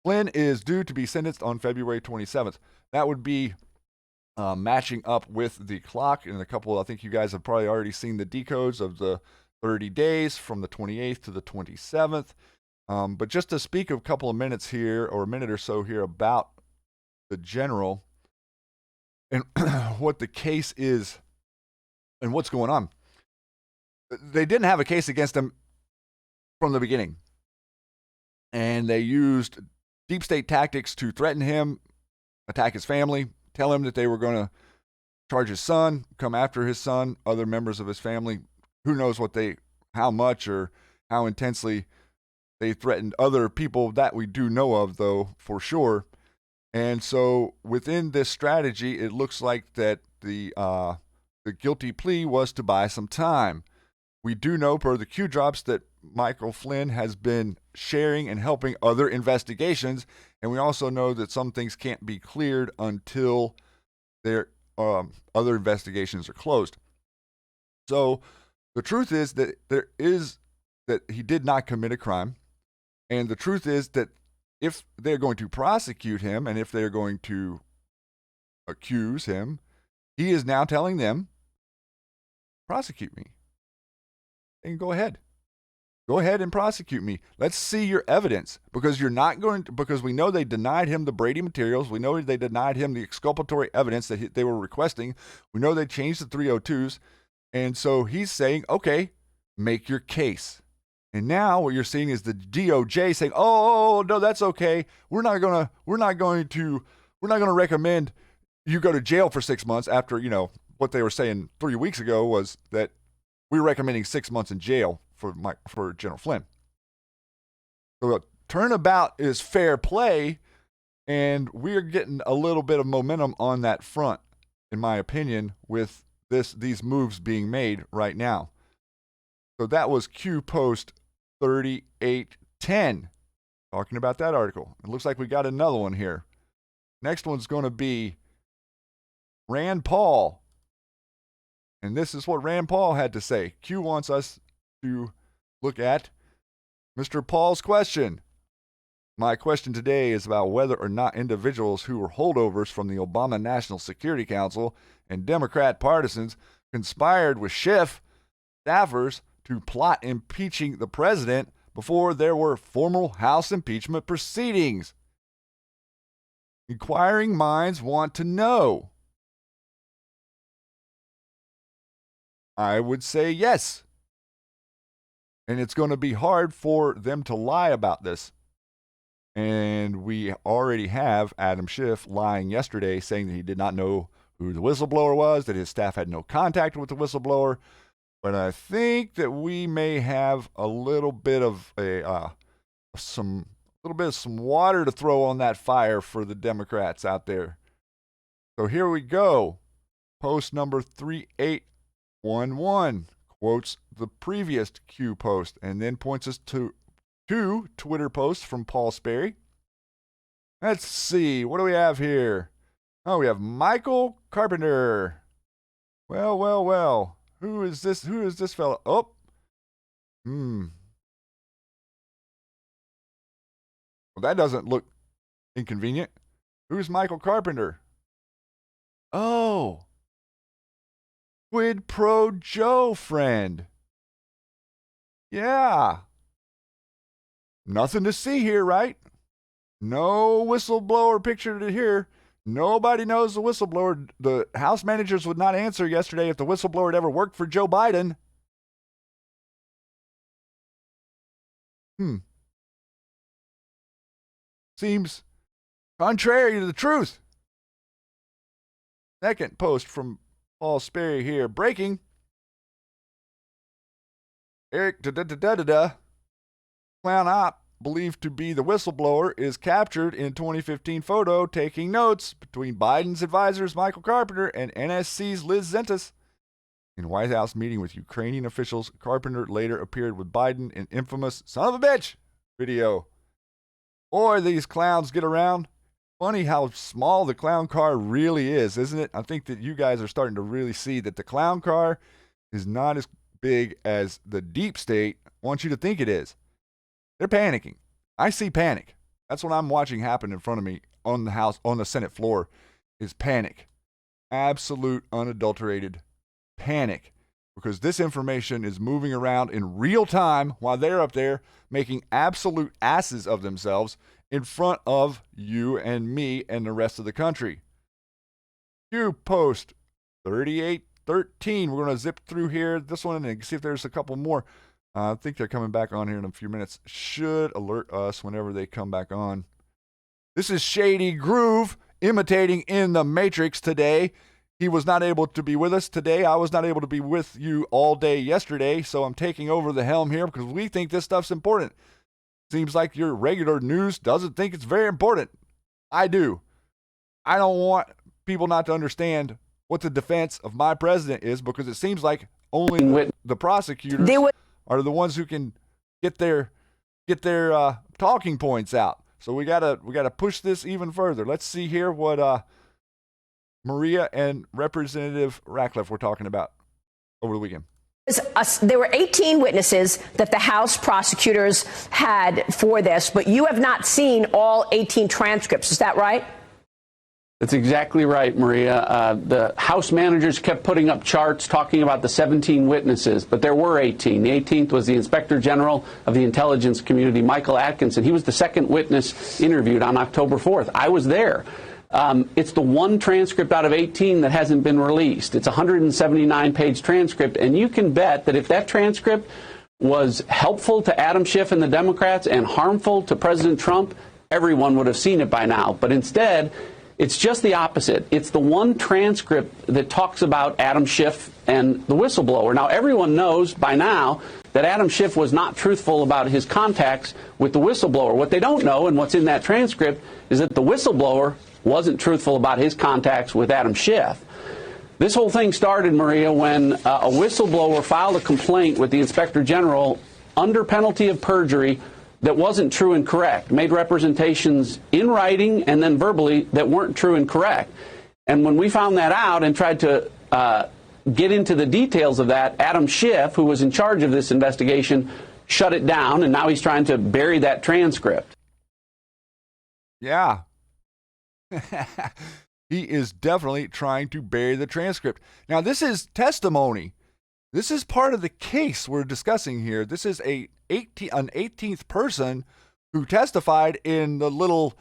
Flynn is due to be sentenced on February 27th. That would be matching up with the clock in a couple. I think you guys have probably already seen the decodes of the 30 days from the 28th to the 27th. But just to speak a couple of minutes here, or a minute or so here, about the general and what the case is and what's going on. They didn't have a case against him from the beginning. And they used deep state tactics to threaten him, attack his family, tell him that they were going to charge his son, come after his son, other members of his family. Who knows how much or how intensely they threatened other people that we do know of, though, for sure. And so within this strategy, it looks like that the guilty plea was to buy some time. We do know, per the Q drops, that Michael Flynn has been sharing and helping other investigations. And we also know that some things can't be cleared until their other investigations are closed. So the truth is that that he did not commit a crime. And the truth is that if they're going to prosecute him and if they're going to accuse him, he is now telling them, prosecute me. And go ahead. Go ahead and prosecute me. Let's see your evidence, because because we know they denied him the Brady materials. We know they denied him the exculpatory evidence that they were requesting. We know they changed the 302s. And so he's saying, okay, make your case. And now what you're seeing is the DOJ saying, "Oh, no, that's okay. We're not going to recommend you go to jail for 6 months." After, what they were saying 3 weeks ago was that we were recommending 6 months in jail for General Flynn. So a turnabout is fair play, and we're getting a little bit of momentum on that front, in my opinion, with these moves being made right now. So that was Q Post 3810, talking about that article. It looks like we got another one here. Next one's going to be Rand Paul. And this is what Rand Paul had to say. Q wants us to look at Mr. Paul's question. My question today is about whether or not individuals who were holdovers from the Obama National Security Council and Democrat partisans conspired with Schiff staffers to plot impeaching the president before there were formal House impeachment proceedings. Inquiring minds want to know. I would say yes. And it's going to be hard for them to lie about this. And we already have Adam Schiff lying yesterday, saying that he did not know who the whistleblower was, that his staff had no contact with the whistleblower. But I think that we may have a little bit of some water to throw on that fire for the Democrats out there. So here we go. Post number 3811 quotes the previous Q post and then points us to two Twitter posts from Paul Sperry. Let's see, what do we have here? Oh, we have Michael Carpenter. Well. Who is this fellow? Oh. Well, that doesn't look inconvenient. Who's Michael Carpenter? Oh, quid pro Joe friend. Yeah. Nothing to see here, right? No whistleblower picture to here. Nobody knows the whistleblower. The House managers would not answer yesterday if the whistleblower had ever worked for Joe Biden. Seems contrary to the truth. Second post from Paul Sperry here. Breaking. Eric Clown Op, believed to be the whistleblower, is captured in 2015 photo taking notes between Biden's advisors Michael Carpenter and NSC's Liz Zentis. In White House meeting with Ukrainian officials, Carpenter later appeared with Biden in infamous son of a bitch video. Boy, these clowns get around. Funny how small the clown car really is, isn't it? I think that you guys are starting to really see that the clown car is not as big as the deep state wants you to think it is. They're panicking. I see panic. That's what I'm watching happen in front of me on the Senate floor is panic. Absolute unadulterated panic. Because this information is moving around in real time while they're up there making absolute asses of themselves in front of you and me and the rest of the country. You post 3813. We're going to zip through here. This one and see if there's a couple more. I think they're coming back on here in a few minutes. Should alert us whenever they come back on. This is Shady Groove imitating In the Matrix today. He was not able to be with us today. I was not able to be with you all day yesterday, so I'm taking over the helm here because we think this stuff's important. Seems like your regular news doesn't think it's very important. I do. I don't want people not to understand what the defense of my president is because it seems like only the prosecutors are the ones who can get their talking points out. So we gotta push this even further. Let's see here what Maria and Representative Ratcliffe were talking about over the weekend. There were 18 witnesses that the House prosecutors had for this, but you have not seen all 18 transcripts. Is that right? That's exactly right, Maria. The House managers kept putting up charts talking about the 17 witnesses, but there were 18. The 18th was the Inspector General of the Intelligence Community, Michael Atkinson. He was the second witness interviewed on October 4th. I was there. It's the one transcript out of 18 that hasn't been released. It's a 179-page transcript, and you can bet that if that transcript was helpful to Adam Schiff and the Democrats and harmful to President Trump, everyone would have seen it by now. But instead, it's just the opposite. It's the one transcript that talks about Adam Schiff and the whistleblower. Now, everyone knows by now that Adam Schiff was not truthful about his contacts with the whistleblower. What they don't know, and what's in that transcript, is that the whistleblower wasn't truthful about his contacts with Adam Schiff. This whole thing started, Maria, when a whistleblower filed a complaint with the Inspector General under penalty of perjury that wasn't true and correct, made representations in writing and then verbally that weren't true and correct. And when we found that out and tried to get into the details of that, Adam Schiff, who was in charge of this investigation, shut it down, and now he's trying to bury that transcript. Yeah. He is definitely trying to bury the transcript. Now, this is testimony. This is part of the case we're discussing here. This is an 18th person who testified in the little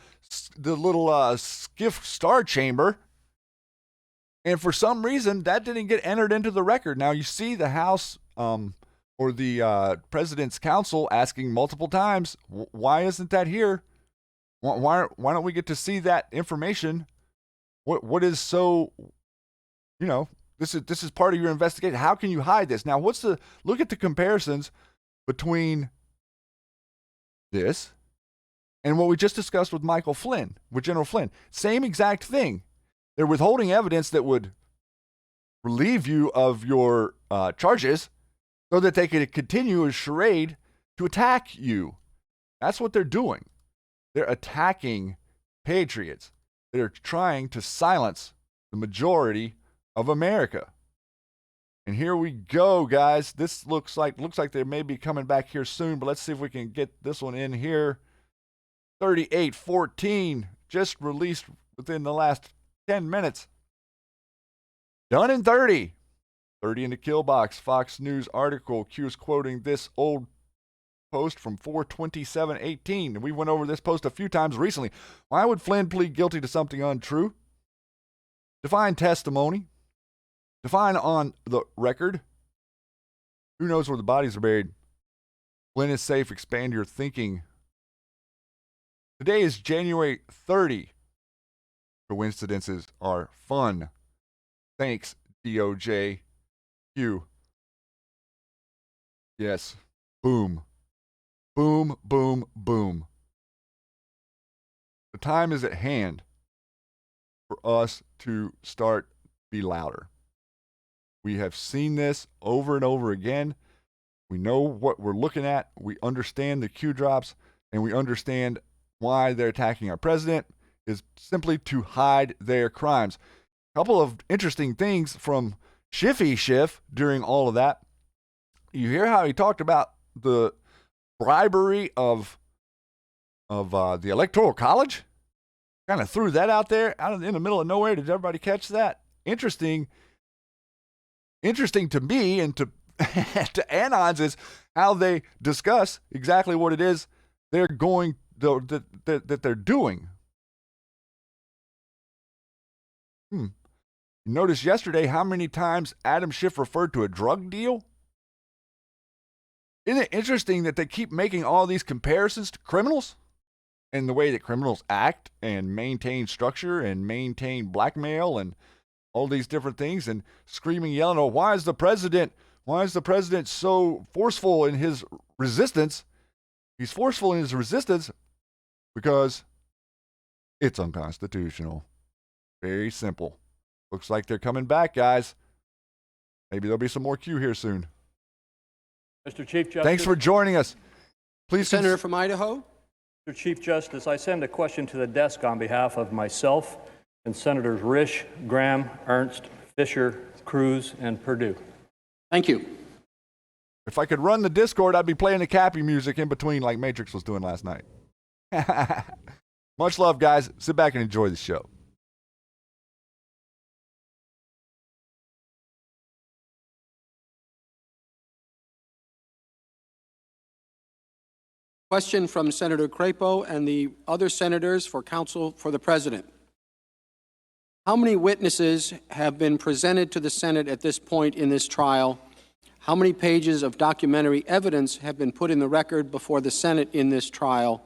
skiff star chamber. And for some reason, that didn't get entered into the record. Now, you see the House or the President's Counsel asking multiple times, why isn't that here? Why don't we get to see that information? What is so, this is part of your investigation. How can you hide this? Now, look at the comparisons between this and what we just discussed with General Flynn. Same exact thing. They're withholding evidence that would relieve you of your charges so that they could continue a charade to attack you. That's what they're doing. They're attacking patriots. They're trying to silence the majority of America. And here we go, guys. This looks like they may be coming back here soon, but let's see if we can get this one in here. 3814, just released within the last 10 minutes. Done in 30. 30 in the kill box. Fox News article. Q is quoting this old post from 4/27/18. And we went over this post a few times recently. Why would Flynn plead guilty to something untrue? Define testimony. Define on the record. Who knows where the bodies are buried? Flynn is safe. Expand your thinking. Today is January 30. Coincidences are fun. Thanks, DOJ. Q. Yes. Boom. Boom, boom, boom. The time is at hand for us to start be louder. We have seen this over and over again. We know what we're looking at. We understand the Q drops, and we understand why they're attacking our president is simply to hide their crimes. A couple of interesting things from Schiff during all of that. You hear how he talked about the bribery of the Electoral College? Kind of threw that out there, in the middle of nowhere. Did everybody catch that? Interesting to me and to to Anons is how they discuss exactly what it is they're going that they're doing. You noticed yesterday how many times Adam Schiff referred to a drug deal? Isn't it interesting that they keep making all these comparisons to criminals and the way that criminals act and maintain structure and maintain blackmail and all these different things, and screaming, yelling, oh, why is the president so forceful in his resistance? He's forceful in his resistance because it's unconstitutional. Very simple. Looks like they're coming back, guys. Maybe there'll be some more Q here soon. Mr. Chief Justice. Thanks for joining us. Please, Senator from Idaho. Mr. Chief Justice, I send a question to the desk on behalf of myself and Senators Risch, Graham, Ernst, Fisher, Cruz, and Perdue. Thank you. If I could run the Discord, I'd be playing the Cappy music in between like Matrix was doing last night. Much love, guys. Sit back and enjoy the show. Question from Senator Crapo and the other senators for counsel for the president. How many witnesses have been presented to the Senate at this point in this trial? How many pages of documentary evidence have been put in the record before the Senate in this trial?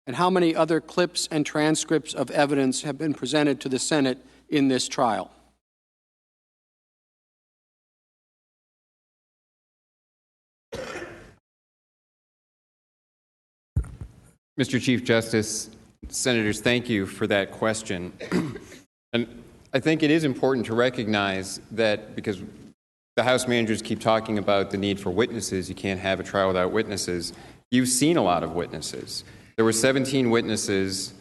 And how many other clips and transcripts of evidence have been presented to the Senate in this trial? Mr. Chief Justice, Senators, thank you for that question. And I think it is important to recognize that because the House managers keep talking about the need for witnesses, you can't have a trial without witnesses. You've seen a lot of witnesses. There were 17 witnesses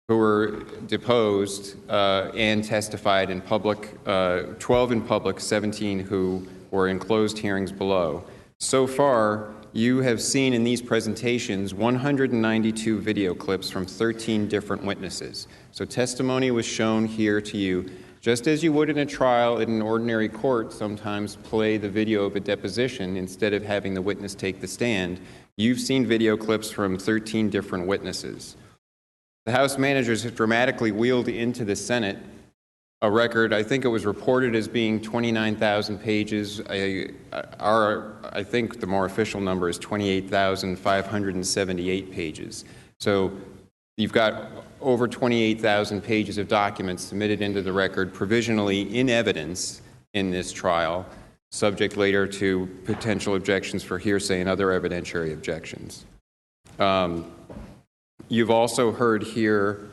who were deposed and testified in public, 12 in public, 17 who were in closed hearings below. So far, you have seen in these presentations 192 video clips from 13 different witnesses. So testimony was shown here to you, just as you would in a trial in an ordinary court sometimes play the video of a deposition instead of having the witness take the stand. You've seen video clips from 13 different witnesses. The House managers have dramatically wheeled into the Senate a record. I think it was reported as being 29,000 pages. I think the more official number is 28,578 pages. So you've got over 28,000 pages of documents submitted into the record provisionally in evidence in this trial, subject later to potential objections for hearsay and other evidentiary objections. You've also heard here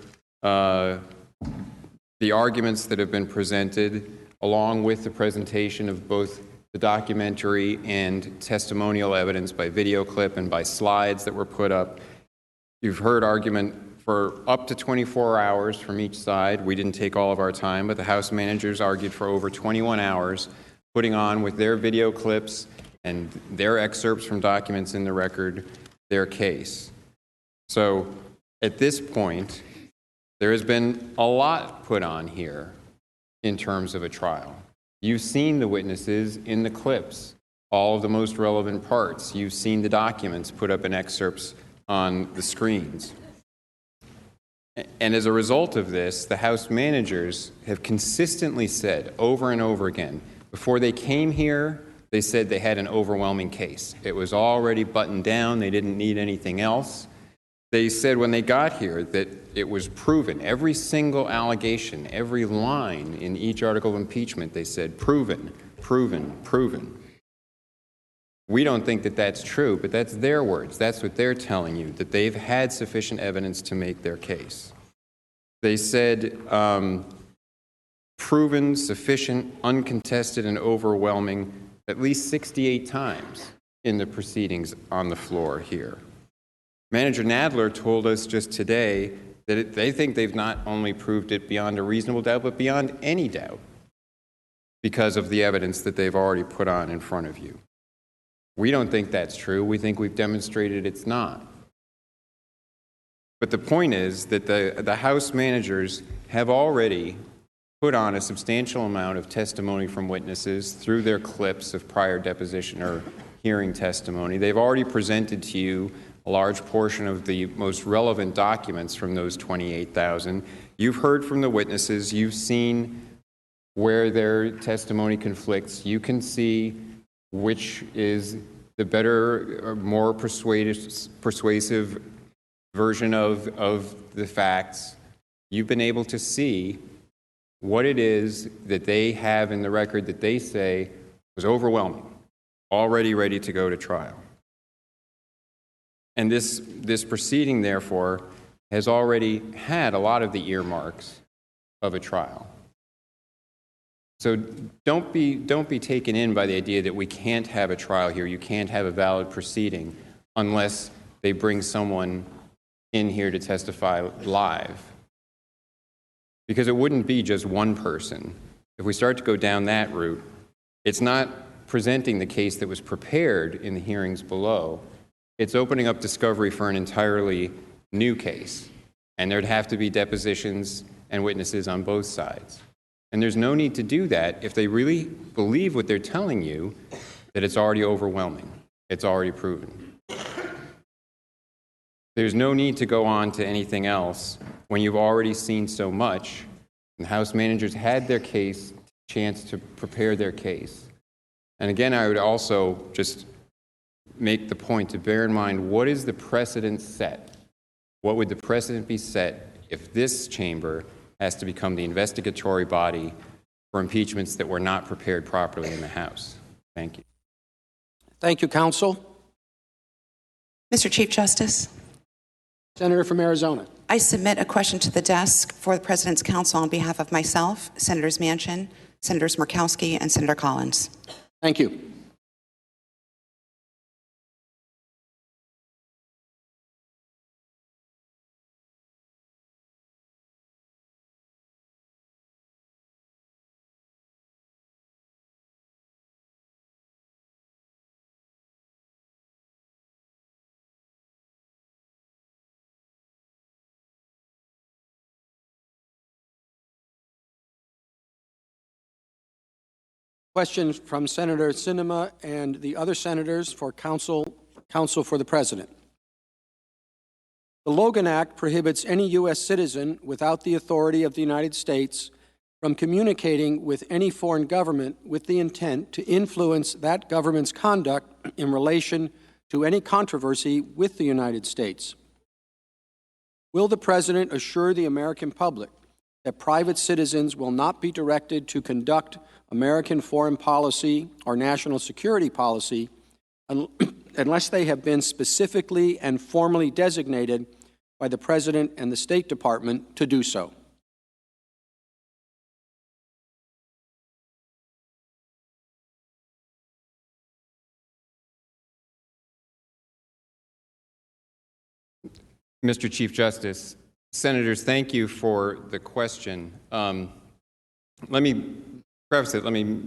the arguments that have been presented, along with the presentation of both the documentary and testimonial evidence by video clip and by slides that were put up. You've heard argument for up to 24 hours from each side. We didn't take all of our time, but the House managers argued for over 21 hours, putting on with their video clips and their excerpts from documents in the record their case. So at this point, there has been a lot put on here in terms of a trial. You've seen the witnesses in the clips, all of the most relevant parts. You've seen the documents put up in excerpts on the screens. And as a result of this, the House managers have consistently said over and over again, before they came here, they said they had an overwhelming case. It was already buttoned down. They didn't need anything else. They said when they got here that it was proven. Every single allegation, every line in each article of impeachment, they said proven, proven, proven. We don't think that that's true, but that's their words. That's what they're telling you, that they've had sufficient evidence to make their case. They said proven, sufficient, uncontested, and overwhelming at least 68 times in the proceedings on the floor here. Manager Nadler told us just today that they think they've not only proved it beyond a reasonable doubt, but beyond any doubt because of the evidence that they've already put on in front of you. We don't think that's true. We think we've demonstrated it's not. But the point is that the House managers have already put on a substantial amount of testimony from witnesses through their clips of prior deposition or hearing testimony. They've already presented to you a large portion of the most relevant documents from those 28,000. You've heard from the witnesses. You've seen where their testimony conflicts. You can see which is the better or more persuasive version of the facts. You've been able to see what it is that they have in the record that they say was overwhelming, already ready to go to trial. And this proceeding, therefore, has already had a lot of the earmarks of a trial. So don't be taken in by the idea that we can't have a trial here, you can't have a valid proceeding unless they bring someone in here to testify live. Because it wouldn't be just one person. If we start to go down that route, it's not presenting the case that was prepared in the hearings below. It's opening up discovery for an entirely new case. And there'd have to be depositions and witnesses on both sides. And there's no need to do that if they really believe what they're telling you, that it's already overwhelming. It's already proven. There's no need to go on to anything else when you've already seen so much. And the House managers had their chance to prepare their case. And again, I would also just make the point to bear in mind, what is the precedent set? What would the precedent be set if this chamber has to become the investigatory body for impeachments that were not prepared properly in the House? Thank you. Thank you, counsel. Mr. Chief Justice. Senator from Arizona. I submit a question to the desk for the President's counsel on behalf of myself, Senators Manchin, Senators Murkowski, and Senator Collins. Thank you. Questions from Senator Sinema and the other senators for counsel for the President. The Logan Act prohibits any U.S. citizen without the authority of the United States from communicating with any foreign government with the intent to influence that government's conduct in relation to any controversy with the United States. Will the President assure the American public that private citizens will not be directed to conduct American foreign policy or national security policy unless they have been specifically and formally designated by the President and the State Department to do so? Mr. Chief Justice, Senators, thank you for the question. Let me preface it, let me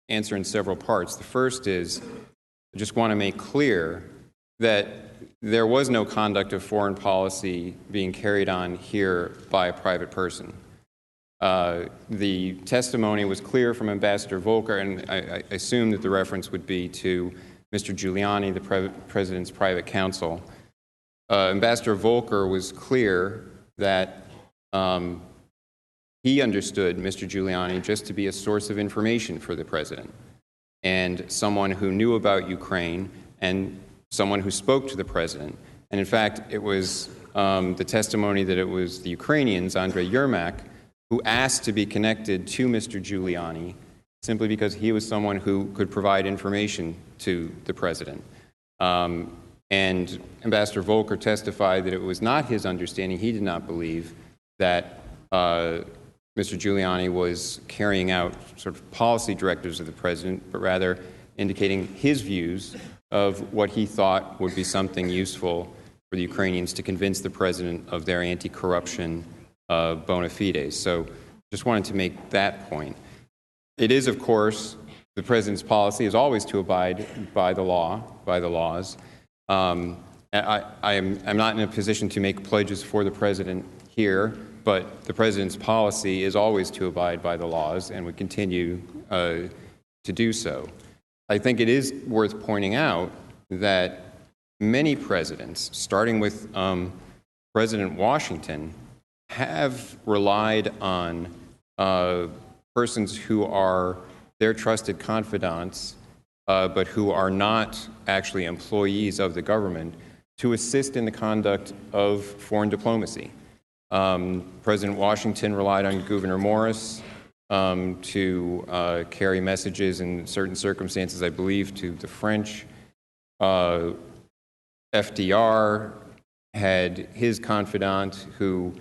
answer in several parts. The first is, I just want to make clear that there was no conduct of foreign policy being carried on here by a private person. The testimony was clear from Ambassador Volker, and I assume that the reference would be to Mr. Giuliani, the president's private counsel. Ambassador Volker was clear that he understood Mr. Giuliani just to be a source of information for the president and someone who knew about Ukraine and someone who spoke to the president. And in fact, it was the testimony that it was the Ukrainians, Andrei Yermak, who asked to be connected to Mr. Giuliani simply because he was someone who could provide information to the president. And Ambassador Volker testified that it was not his understanding, he did not believe, that Mr. Giuliani was carrying out sort of policy directives of the president, but rather indicating his views of what he thought would be something useful for the Ukrainians to convince the president of their anti-corruption bona fides. So just wanted to make that point. It is, of course, the president's policy is always to abide by the law, by the laws. I'm not in a position to make pledges for the president here, but the president's policy is always to abide by the laws and would continue to do so. I think it is worth pointing out that many presidents, starting with President Washington, have relied on persons who are their trusted confidants, but who are not actually employees of the government, to assist in the conduct of foreign diplomacy. President Washington relied on Gouverneur Morris to carry messages in certain circumstances, I believe, to the French. FDR had his confidant who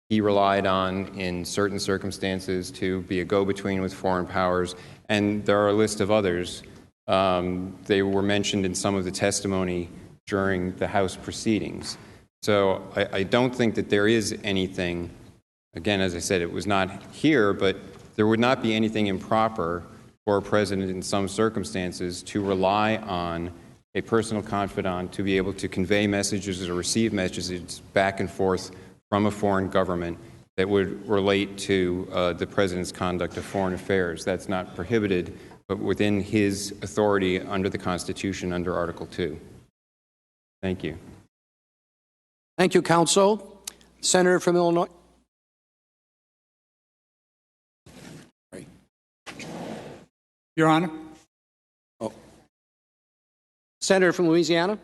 he relied on in certain circumstances to be a go-between with foreign powers, and there are a list of others. They were mentioned in some of the testimony during the House proceedings. So I don't think that there is anything, again, as I said, it was not here, but there would not be anything improper for a president in some circumstances to rely on a personal confidant to be able to convey messages or receive messages back and forth from a foreign government that would relate to the president's conduct of foreign affairs. That's not prohibited, but within his authority under the Constitution, under Article 2. Thank you. Thank you, counsel. Senator from Illinois. Your Honor. Senator from Louisiana.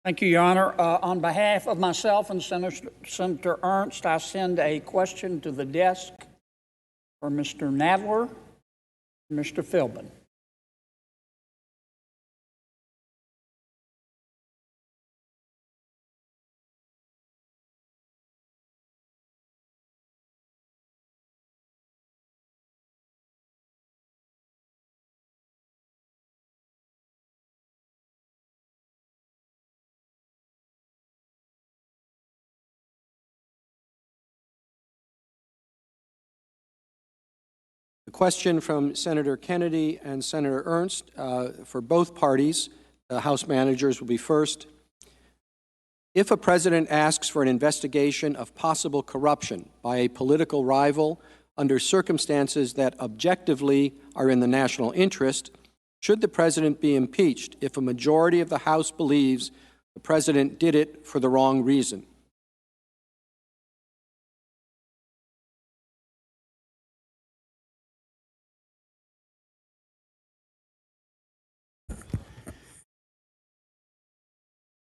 Thank you, Your Honor. On behalf of myself and Senator Ernst, I send a question to the desk for Mr. Nadler and Mr. Philbin. The question from Senator Kennedy and Senator Ernst for both parties, the House managers will be first. If a president asks for an investigation of possible corruption by a political rival under circumstances that objectively are in the national interest, should the president be impeached if a majority of the House believes the president did it for the wrong reason?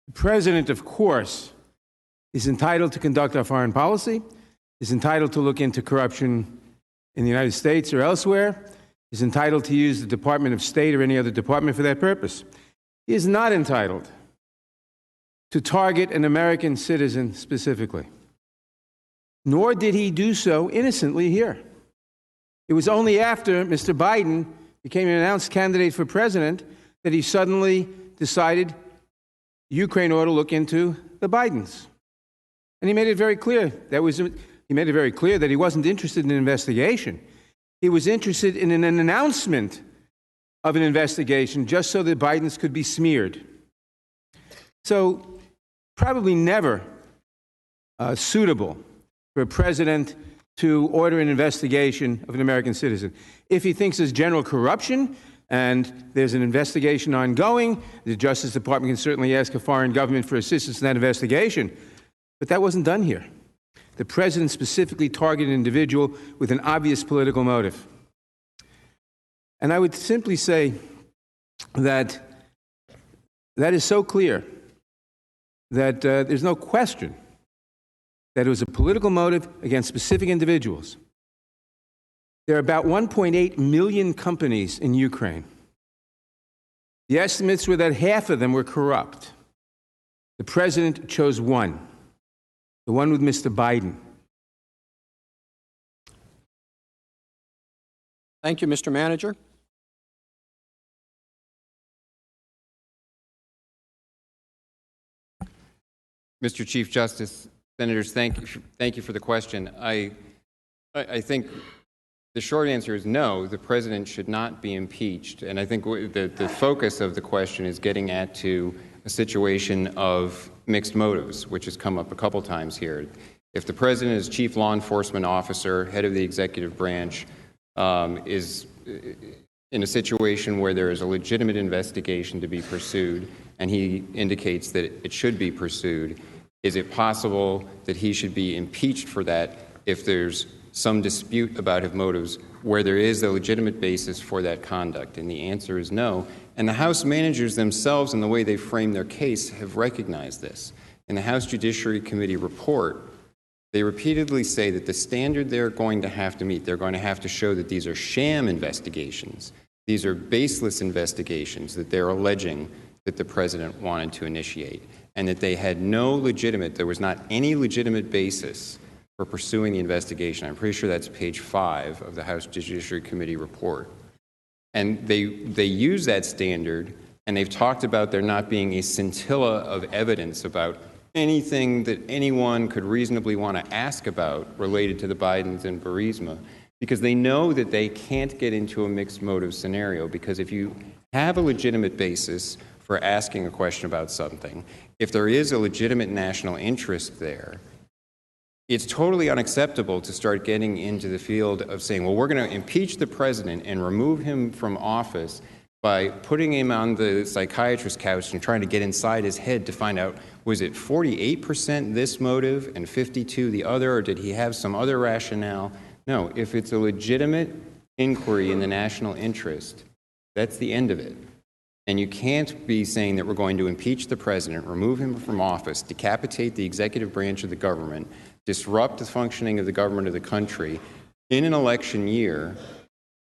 The president, of course, is entitled to conduct our foreign policy, is entitled to look into corruption in the United States or elsewhere, is entitled to use the Department of State or any other department for that purpose. He is not entitled to target an American citizen specifically, nor did he do so innocently here. It was only after Mr. Biden became an announced candidate for president that he suddenly decided Ukraine ought to look into the Bidens. And he made it very clear that he wasn't interested in an investigation. He was interested in an announcement of an investigation just so the Bidens could be smeared. So probably never suitable for a president to order an investigation of an American citizen. If he thinks there's general corruption and there's an investigation ongoing, the Justice Department can certainly ask a foreign government for assistance in that investigation. But that wasn't done here. The president specifically targeted an individual with an obvious political motive. And I would simply say that that is so clear that there's no question that it was a political motive against specific individuals. There are about 1.8 million companies in Ukraine. The estimates were that half of them were corrupt. The president chose one, the one with Mr. Biden. Thank you, Mr. Manager. Mr. Chief Justice, Senators, thank you for the question. I think the short answer is no, the president should not be impeached. And I think the focus of the question is getting at to a situation of mixed motives, which has come up a couple times here. If the president is chief law enforcement officer, head of the executive branch, is in a situation where there is a legitimate investigation to be pursued, and he indicates that it should be pursued, is it possible that he should be impeached for that if there's some dispute about his motives where there is a legitimate basis for that conduct? And the answer is no. And the House managers themselves, in the way they frame their case, have recognized this. In the House Judiciary Committee report, they repeatedly say that the standard they're going to have to meet, they're going to have to show that these are sham investigations, these are baseless investigations that they're alleging that the president wanted to initiate, and that they had no legitimate, there was not any legitimate basis for pursuing the investigation. I'm pretty sure that's page 5 of the House Judiciary Committee report. And they use that standard, and they've talked about there not being a scintilla of evidence about anything that anyone could reasonably want to ask about related to the Bidens and Burisma, because they know that they can't get into a mixed motive scenario, because if you have a legitimate basis for asking a question about something, if there is a legitimate national interest there, it's totally unacceptable to start getting into the field of saying, well, we're going to impeach the president and remove him from office by putting him on the psychiatrist's couch and trying to get inside his head to find out, was it 48% this motive and 52% the other, or did he have some other rationale? No, if it's a legitimate inquiry in the national interest, that's the end of it. And you can't be saying that we're going to impeach the president, remove him from office, decapitate the executive branch of the government, disrupt the functioning of the government of the country in an election year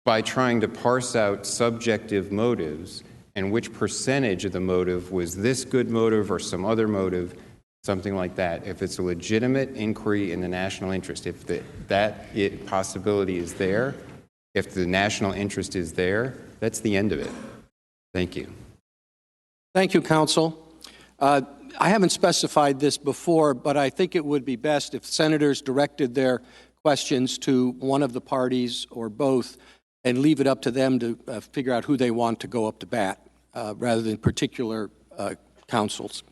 by trying to parse out subjective motives and which percentage of the motive was this good motive or some other motive, something like that. If it's a legitimate inquiry in the national interest, if that possibility is there, if the national interest is there, that's the end of it. Thank you. Thank you, counsel. I haven't specified this before, but I think it would be best if senators directed their questions to one of the parties or both and leave it up to them to figure out who they want to go up to bat rather than particular counsels.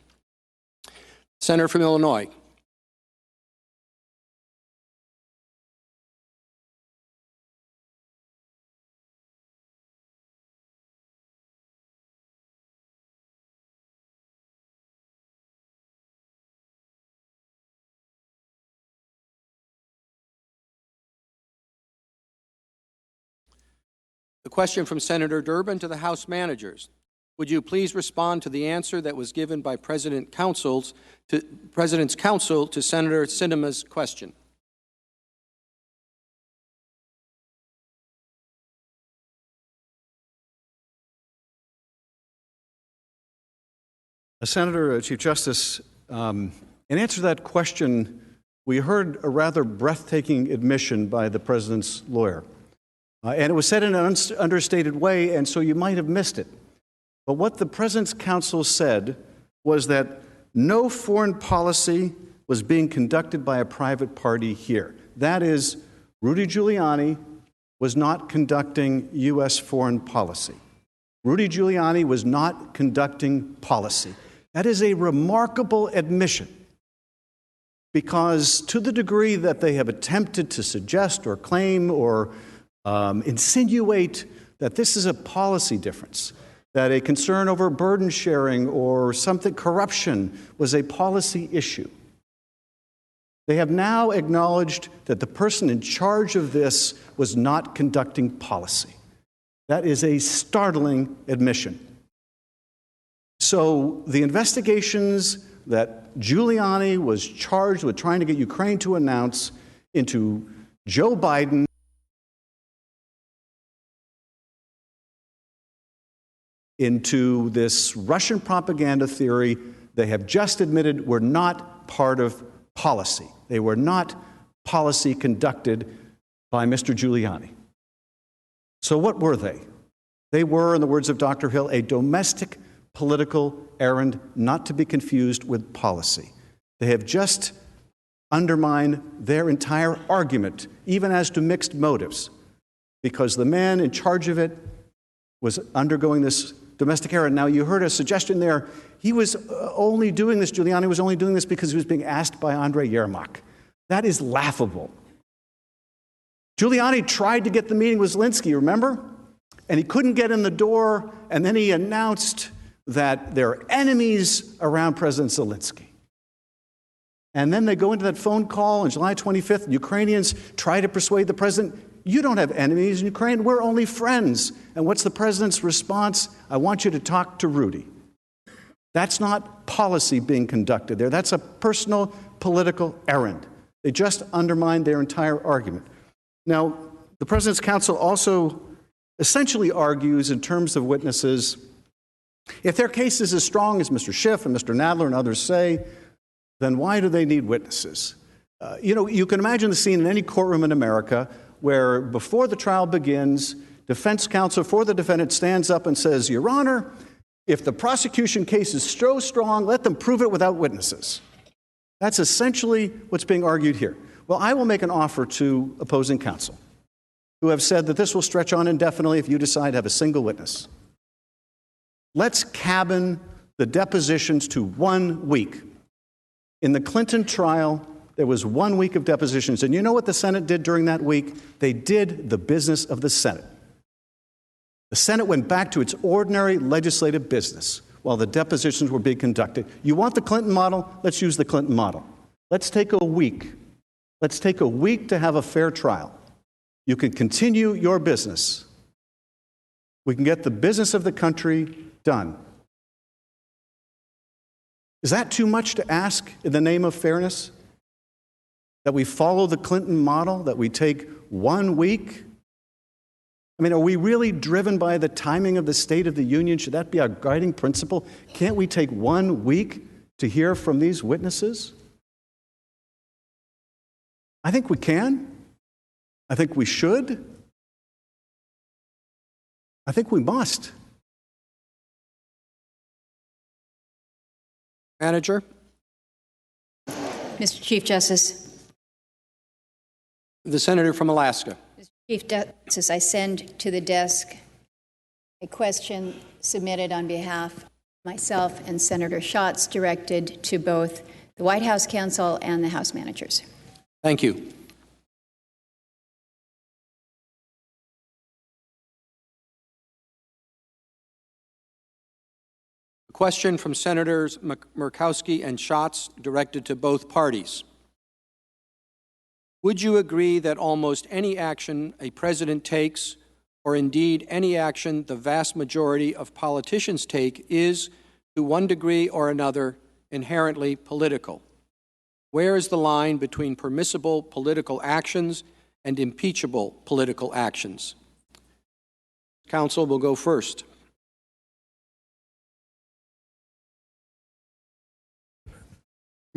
Senator from Illinois. The question from Senator Durbin to the House managers. Would you please respond to the answer that was given by President's counsel to Senator Sinema's question? Senator, Chief Justice, in answer to that question, we heard a rather breathtaking admission by the president's lawyer. And it was said in an understated way, and so you might have missed it. But what the president's counsel said was that no foreign policy was being conducted by a private party here. That is, Rudy Giuliani was not conducting U.S. foreign policy. Rudy Giuliani was not conducting policy. That is a remarkable admission. because to the degree that they have attempted to suggest or claim or insinuate that this is a policy difference, that a concern over burden sharing or something, corruption, was a policy issue, they have now acknowledged that the person in charge of this was not conducting policy. That is a startling admission. So the investigations that Giuliani was charged with trying to get Ukraine to announce into Joe Biden, into this Russian propaganda theory, they have just admitted were not part of policy. They were not policy conducted by Mr. Giuliani. So what were they? They were, in the words of Dr. Hill, a domestic political errand not to be confused with policy. They have just undermined their entire argument, even as to mixed motives, because the man in charge of it was undergoing this domestic errand. Now, you heard a suggestion there. He was only doing this, Giuliani was only doing this because he was being asked by Andrei Yermak. That is laughable. Giuliani tried to get the meeting with Zelensky, remember? And he couldn't get in the door, and then he announced that there are enemies around President Zelensky. And then they go into that phone call on July 25th, and Ukrainians try to persuade the president, you don't have enemies in Ukraine, we're only friends. And what's the president's response? I want you to talk to Rudy. That's not policy being conducted there. That's a personal political errand. They just undermined their entire argument. Now, the President's Counsel also essentially argues in terms of witnesses, if their case is as strong as Mr. Schiff and Mr. Nadler and others say, then why do they need witnesses? You can imagine the scene in any courtroom in America where before the trial begins, defense counsel for the defendant stands up and says, Your Honor, if the prosecution case is so strong, let them prove it without witnesses. That's essentially what's being argued here. Well, I will make an offer to opposing counsel who have said that this will stretch on indefinitely if you decide to have a single witness. Let's cabin the depositions to 1 week. In the Clinton trial, there was 1 week of depositions. And you know what the Senate did during that week? They did the business of the Senate. The Senate went back to its ordinary legislative business while the depositions were being conducted. You want the Clinton model? Let's use the Clinton model. Let's take a week. Let's take a week to have a fair trial. You can continue your business. We can get the business of the country done. Is that too much to ask in the name of fairness? That we follow the Clinton model, that we take 1 week? I mean, are we really driven by the timing of the State of the Union? Should that be our guiding principle? Can't we take 1 week to hear from these witnesses? I think we can. I think we should. I think we must. Manager. Mr. Chief Justice. The senator from Alaska. Mr. Chief Justice, I send to the desk a question submitted on behalf of myself and Senator Schatz directed to both the White House counsel and the House managers. Thank you. A question from Senators Murkowski and Schatz directed to both parties. Would you agree that almost any action a president takes, or indeed any action the vast majority of politicians take, is, to one degree or another, inherently political? Where is the line between permissible political actions and impeachable political actions? Counsel will go first.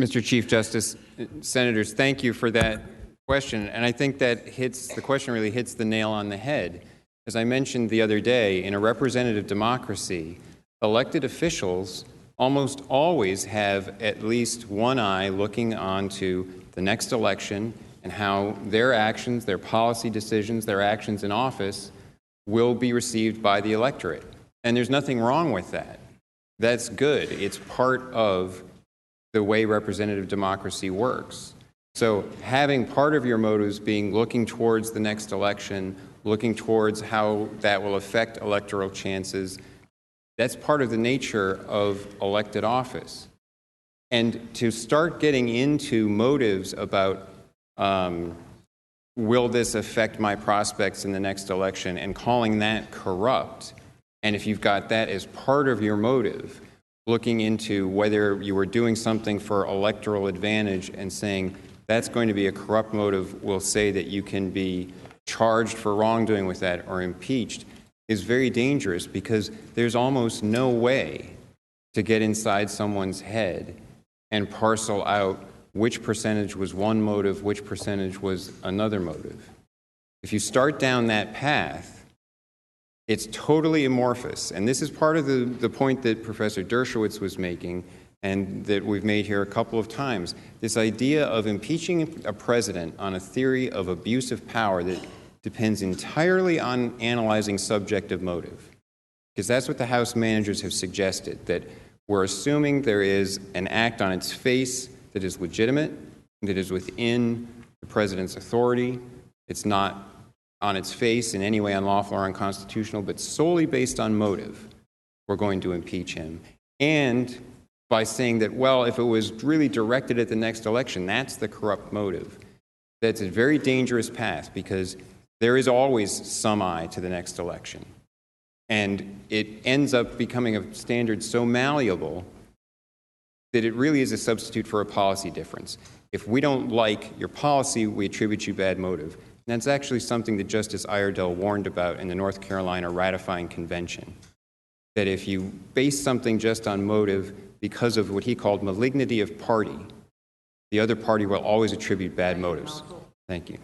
Mr. Chief Justice, Senators, thank you for that question. And I think that the question really hits the nail on the head. As I mentioned the other day, in a representative democracy, elected officials almost always have at least one eye looking onto the next election and how their actions, their policy decisions, their actions in office will be received by the electorate. And there's nothing wrong with that. That's good. It's part of the way representative democracy works. So having part of your motives being looking towards the next election, looking towards how that will affect electoral chances, that's part of the nature of elected office. And to start getting into motives about will this affect my prospects in the next election and calling that corrupt, and if you've got that as part of your motive, looking into whether you were doing something for electoral advantage and saying that's going to be a corrupt motive, will say that you can be charged for wrongdoing with that or impeached, is very dangerous, because there's almost no way to get inside someone's head and parcel out which percentage was one motive, which percentage was another motive. If you start down that path, it's totally amorphous. And this is part of the point that Professor Dershowitz was making and that we've made here a couple of times. This idea of impeaching a president on a theory of abuse of power that depends entirely on analyzing subjective motive. Because that's what the House managers have suggested, that we're assuming there is an act on its face that is legitimate, that is within the president's authority. It's not on its face in any way unlawful or unconstitutional, but solely based on motive, we're going to impeach him. And by saying that, well, if it was really directed at the next election, that's the corrupt motive. That's a very dangerous path, because there is always some eye to the next election. And it ends up becoming a standard so malleable that it really is a substitute for a policy difference. If we don't like your policy, we attribute you bad motive. And that's actually something that Justice Iredell warned about in the North Carolina ratifying convention. That if you base something just on motive because of what he called malignity of party, the other party will always attribute bad motives. Thank you.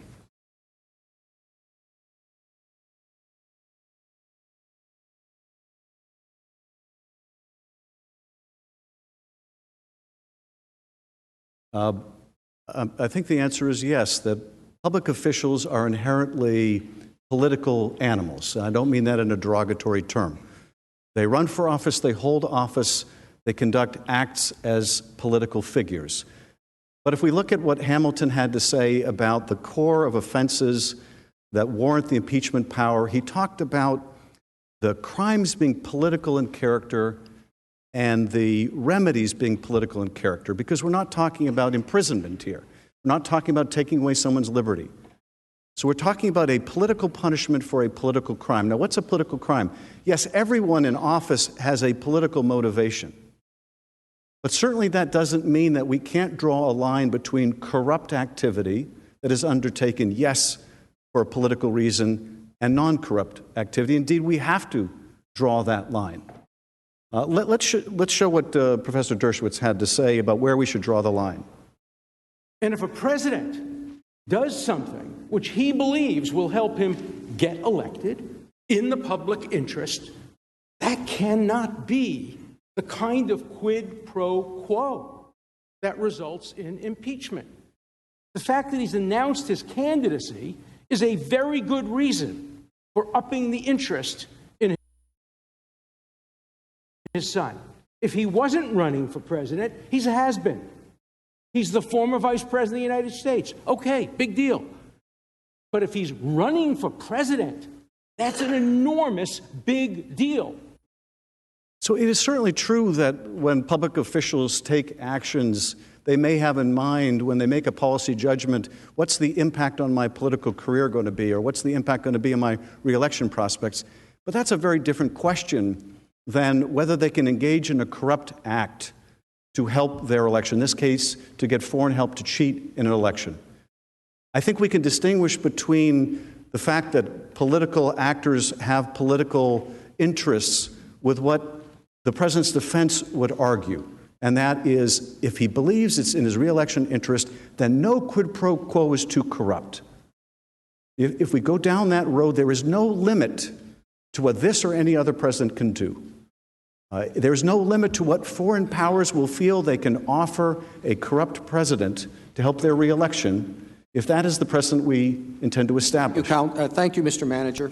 I think the answer is yes, that public officials are inherently political animals. I don't mean that in a derogatory term. They run for office, they hold office, they conduct acts as political figures. But if we look at what Hamilton had to say about the core of offenses that warrant the impeachment power, he talked about the crimes being political in character and the remedies being political in character, because we're not talking about imprisonment here. We're not talking about taking away someone's liberty. So we're talking about a political punishment for a political crime. Now, what's a political crime? Yes, everyone in office has a political motivation. But certainly that doesn't mean that we can't draw a line between corrupt activity that is undertaken, yes, for a political reason, and non-corrupt activity. Indeed, we have to draw that line. Let's show what Professor Dershowitz had to say about where we should draw the line. And if a president does something which he believes will help him get elected in the public interest, that cannot be the kind of quid pro quo that results in impeachment. The fact that he's announced his candidacy is a very good reason for upping the interest in his son. If he wasn't running for president, he's a has-been. He's the former vice president of the United States. Okay, big deal. But if he's running for president, that's an enormous big deal. So it is certainly true that when public officials take actions, they may have in mind, when they make a policy judgment, what's the impact on my political career going to be, or what's the impact going to be on my reelection prospects. But that's a very different question than whether they can engage in a corrupt act to help their election, in this case, to get foreign help to cheat in an election. I think we can distinguish between the fact that political actors have political interests with what the president's defense would argue, and that is, if he believes it's in his reelection interest, then no quid pro quo is too corrupt. If we go down that road, there is no limit to what this or any other president can do. There's no limit to what foreign powers will feel they can offer a corrupt president to help their reelection, if that is the precedent we intend to establish. Thank you, Mr. Manager.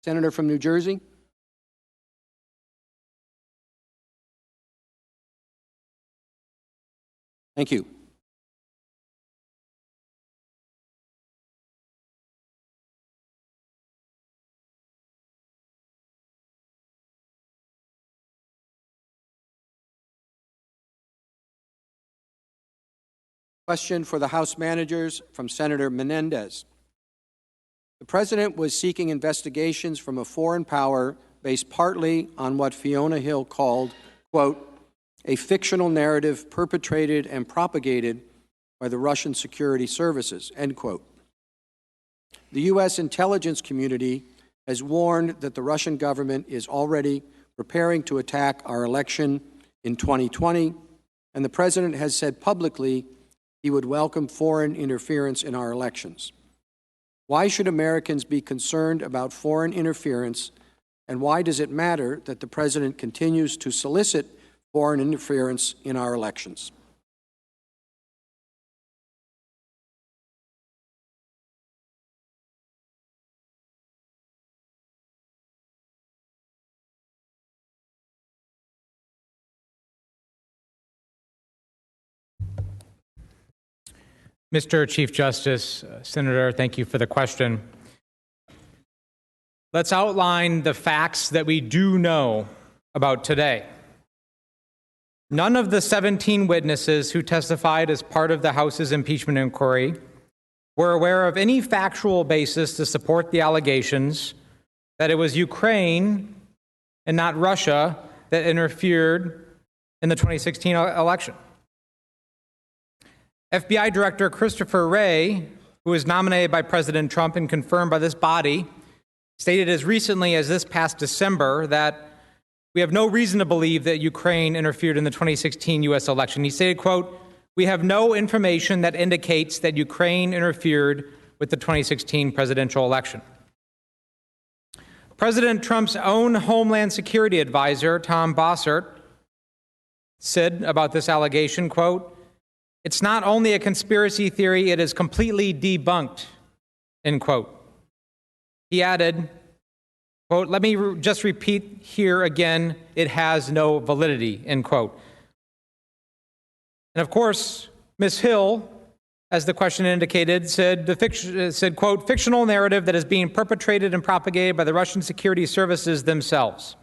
Senator from New Jersey. Thank you. Question for the House managers from Senator Menendez. The President was seeking investigations from a foreign power based partly on what Fiona Hill called, quote, a fictional narrative perpetrated and propagated by the Russian security services, end quote. The U.S. intelligence community has warned that the Russian government is already preparing to attack our election in 2020, and the President has said publicly he would welcome foreign interference in our elections. Why should Americans be concerned about foreign interference, and why does it matter that the President continues to solicit foreign interference in our elections? Mr. Chief Justice, Senator, thank you for the question. Let's outline the facts that we do know about today. None of the 17 witnesses who testified as part of the House's impeachment inquiry were aware of any factual basis to support the allegations that it was Ukraine and not Russia that interfered in the 2016 election. FBI Director Christopher Wray, who was nominated by President Trump and confirmed by this body, stated as recently as this past December that we have no reason to believe that Ukraine interfered in the 2016 U.S. election. He stated, quote, we have no information that indicates that Ukraine interfered with the 2016 presidential election. President Trump's own Homeland Security advisor, Tom Bossert, said about this allegation, quote, it's not only a conspiracy theory, it is completely debunked, end quote. He added, quote, let me just repeat here again, it has no validity, end quote. And of course, Ms. Hill, as the question indicated, said, quote, fictional narrative that is being perpetrated and propagated by the Russian security services themselves.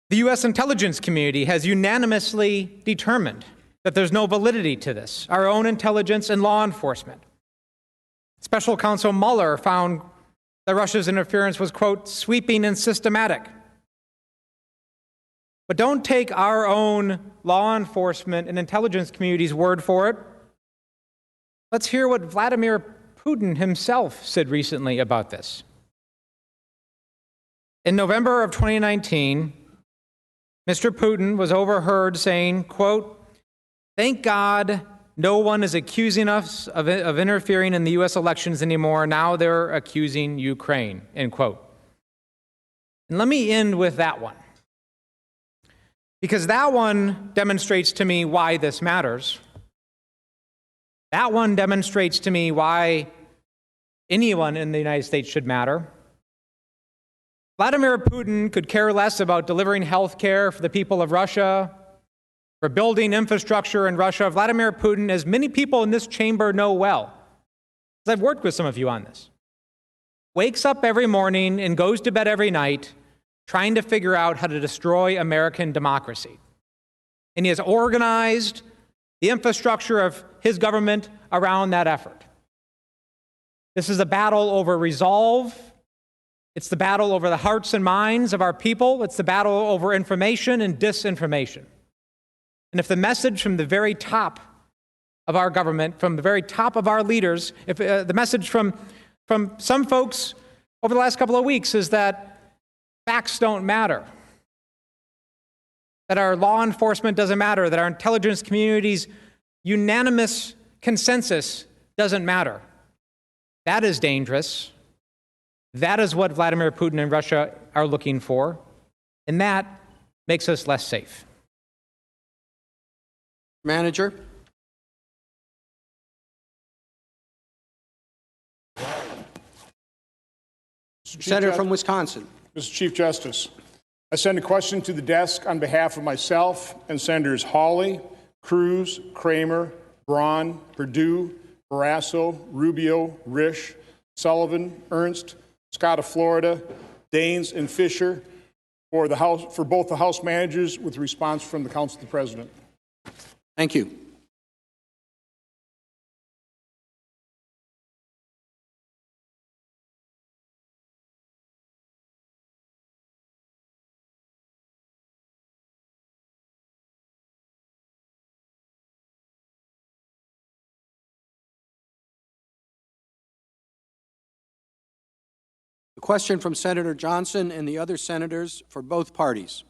The U.S. intelligence community has unanimously determined that there's no validity to this, our own intelligence and law enforcement. Special counsel Mueller found that Russia's interference was, quote, sweeping and systematic. But don't take our own law enforcement and intelligence community's word for it. Let's hear what Vladimir Putin himself said recently about this. In November of 2019, Mr. Putin was overheard saying, quote, thank God no one is accusing us of interfering in the U.S. elections anymore. Now they're accusing Ukraine, end quote. And let me end with that one, because that one demonstrates to me why this matters. That one demonstrates to me why anyone in the United States should matter. Vladimir Putin could care less about delivering health care for the people of Russia, for building infrastructure in Russia. Vladimir Putin, as many people in this chamber know well, because I've worked with some of you on this, wakes up every morning and goes to bed every night trying to figure out how to destroy American democracy. And he has organized the infrastructure of his government around that effort. This is a battle over resolve. It's the battle over the hearts and minds of our people. It's the battle over information and disinformation. And if the message from the very top of our government, from the very top of our leaders, if the message from some folks over the last couple of weeks is that facts don't matter, that our law enforcement doesn't matter, that our intelligence community's unanimous consensus doesn't matter, that is dangerous. That is what Vladimir Putin and Russia are looking for, and that makes us less safe. Manager. Senator from Wisconsin. Mr. Chief Justice, I send a question to the desk on behalf of myself and Senators Hawley, Cruz, Kramer, Braun, Perdue, Barrasso, Rubio, Risch, Sullivan, Ernst, Scott of Florida, Daines, and Fisher for both the House managers with response from the Council of the President. Thank you. The question from Senator Johnson and the other senators for both parties.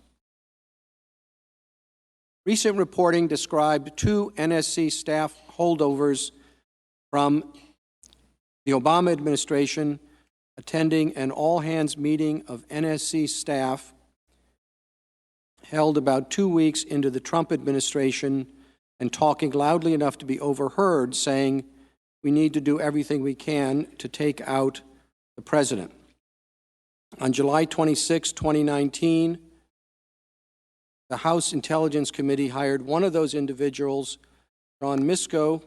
Recent reporting described 2 NSC staff holdovers from the Obama administration attending an all-hands meeting of NSC staff held about 2 weeks into the Trump administration and talking loudly enough to be overheard, saying, "We need to do everything we can to take out the president." On July 26, 2019, the House Intelligence Committee hired one of those individuals, Sean Misko.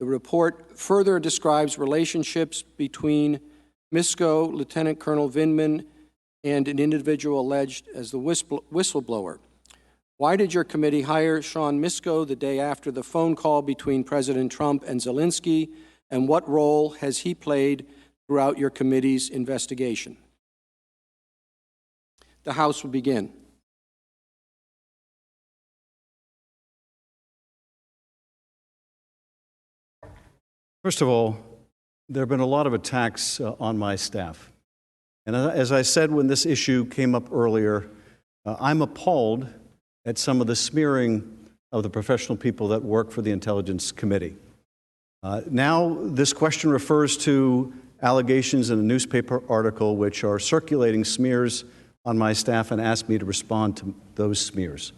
The report further describes relationships between Misko, Lieutenant Colonel Vindman, and an individual alleged as the whistleblower. Why did your committee hire Sean Misko the day after the phone call between President Trump and Zelensky, and what role has he played throughout your committee's investigation? The House will begin. First of all, there have been a lot of attacks on my staff. And as I said when this issue came up earlier, I'm appalled at some of the smearing of the professional people that work for the Intelligence Committee. Now, this question refers to allegations in a newspaper article which are circulating smears on my staff and asked me to respond to those smears.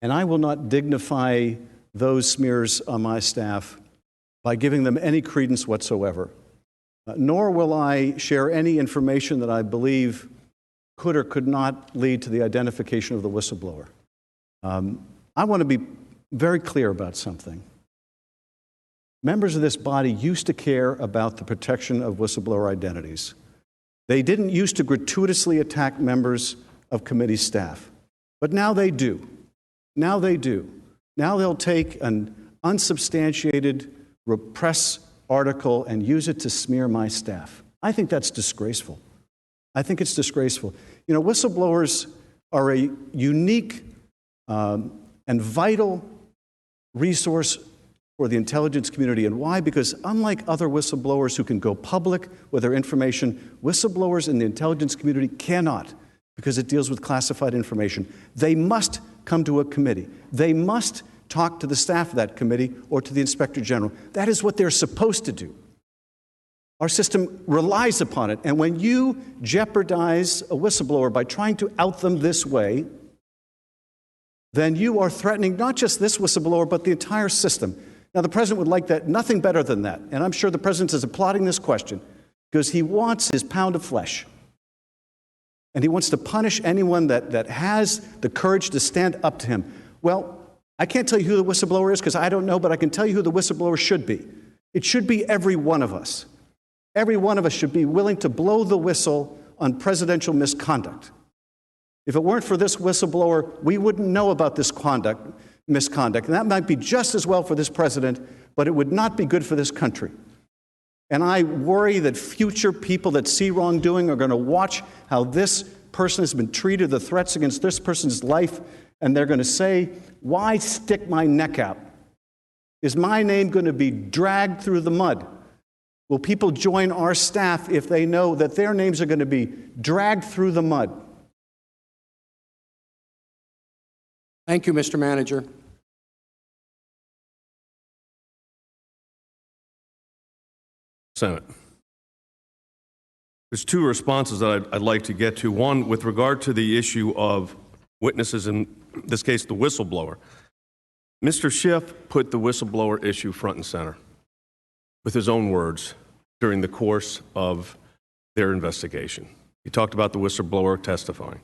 And I will not dignify those smears on my staff by giving them any credence whatsoever, nor will I share any information that I believe could or could not lead to the identification of the whistleblower. I want to be very clear about something. Members of this body used to care about the protection of whistleblower identities. They didn't used to gratuitously attack members of committee staff, but now they do. Now they do. Now they'll take an unsubstantiated press article and use it to smear my staff. I think that's disgraceful. I think it's disgraceful. You know, whistleblowers are a unique and vital resource for the intelligence community. And why? Because unlike other whistleblowers who can go public with their information, whistleblowers in the intelligence community cannot, because it deals with classified information. They must come to a committee. They must talk to the staff of that committee or to the Inspector General. That is what they're supposed to do. Our system relies upon it. And when you jeopardize a whistleblower by trying to out them this way, then you are threatening not just this whistleblower, but the entire system. Now, the president would like that, nothing better than that. And I'm sure the president is applauding this question because he wants his pound of flesh. And he wants to punish anyone that has the courage to stand up to him. Well, I can't tell you who the whistleblower is because I don't know, but I can tell you who the whistleblower should be. It should be every one of us. Every one of us should be willing to blow the whistle on presidential misconduct. If it weren't for this whistleblower, we wouldn't know about this misconduct. And that might be just as well for this president, but it would not be good for this country. And I worry that future people that see wrongdoing are going to watch how this person has been treated, the threats against this person's life, and they're going to say, why stick my neck out? Is my name going to be dragged through the mud? Will people join our staff if they know that their names are going to be dragged through the mud? Thank you, Mr. Manager. Senate. There's two responses that I'd like to get to. One, with regard to the issue of witnesses, in this case, the whistleblower. Mr. Schiff put the whistleblower issue front and center with his own words during the course of their investigation. He talked about the whistleblower testifying.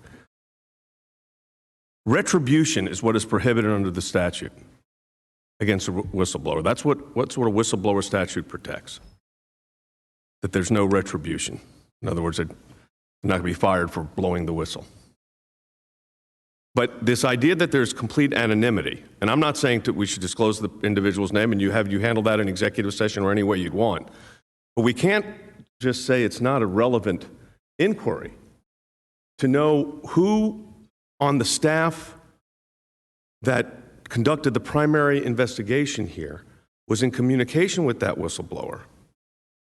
Retribution is what is prohibited under the statute against a whistleblower. That's what a whistleblower statute protects, that there's no retribution. In other words, they're not going to be fired for blowing the whistle. But this idea that there's complete anonymity, and I'm not saying that we should disclose the individual's name, and you handle that in executive session or any way you'd want, but we can't just say it's not a relevant inquiry to know who on the staff that conducted the primary investigation here was in communication with that whistleblower,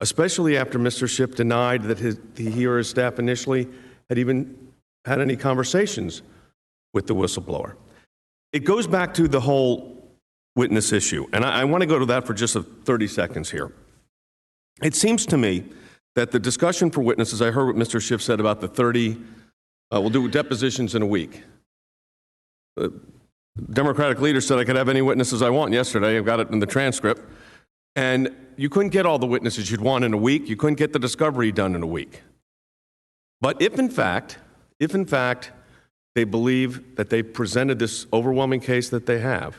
especially after Mr. Schiff denied that he or his staff initially had even had any conversations with the whistleblower. It goes back to the whole witness issue, and I want to go to that for just 30 seconds here. It seems to me that the discussion for witnesses, I heard what Mr. Schiff said about the 30, we'll do depositions in a week. The Democratic leader said I could have any witnesses I want yesterday. I've got it in the transcript. And you couldn't get all the witnesses you'd want in a week. You couldn't get the discovery done in a week. But if in fact they believe that they presented this overwhelming case that they have,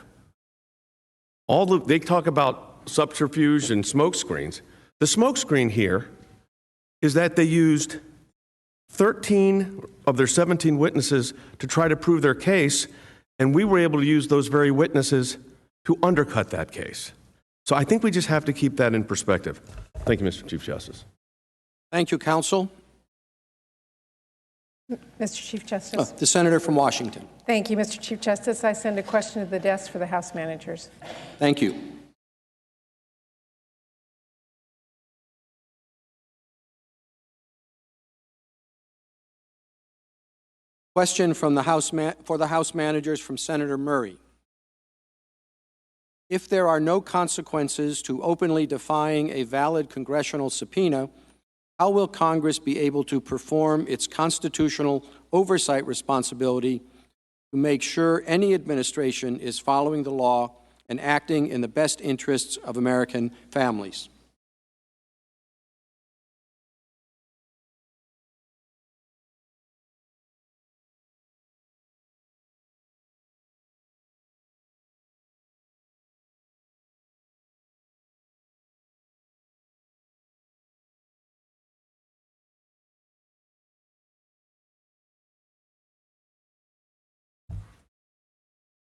they talk about subterfuge and smoke screens. The smoke screen here is that they used 13 of their 17 witnesses to try to prove their case, and we were able to use those very witnesses to undercut that case. So I think we just have to keep that in perspective. Thank you, Mr. Chief Justice. Thank you, counsel. Mr. Chief Justice. The senator from Washington. Thank you, Mr. Chief Justice. I send a question to the desk for the House managers. Thank you. Question from the for the House managers from Senator Murray. If there are no consequences to openly defying a valid congressional subpoena, how will Congress be able to perform its constitutional oversight responsibility to make sure any administration is following the law and acting in the best interests of American families?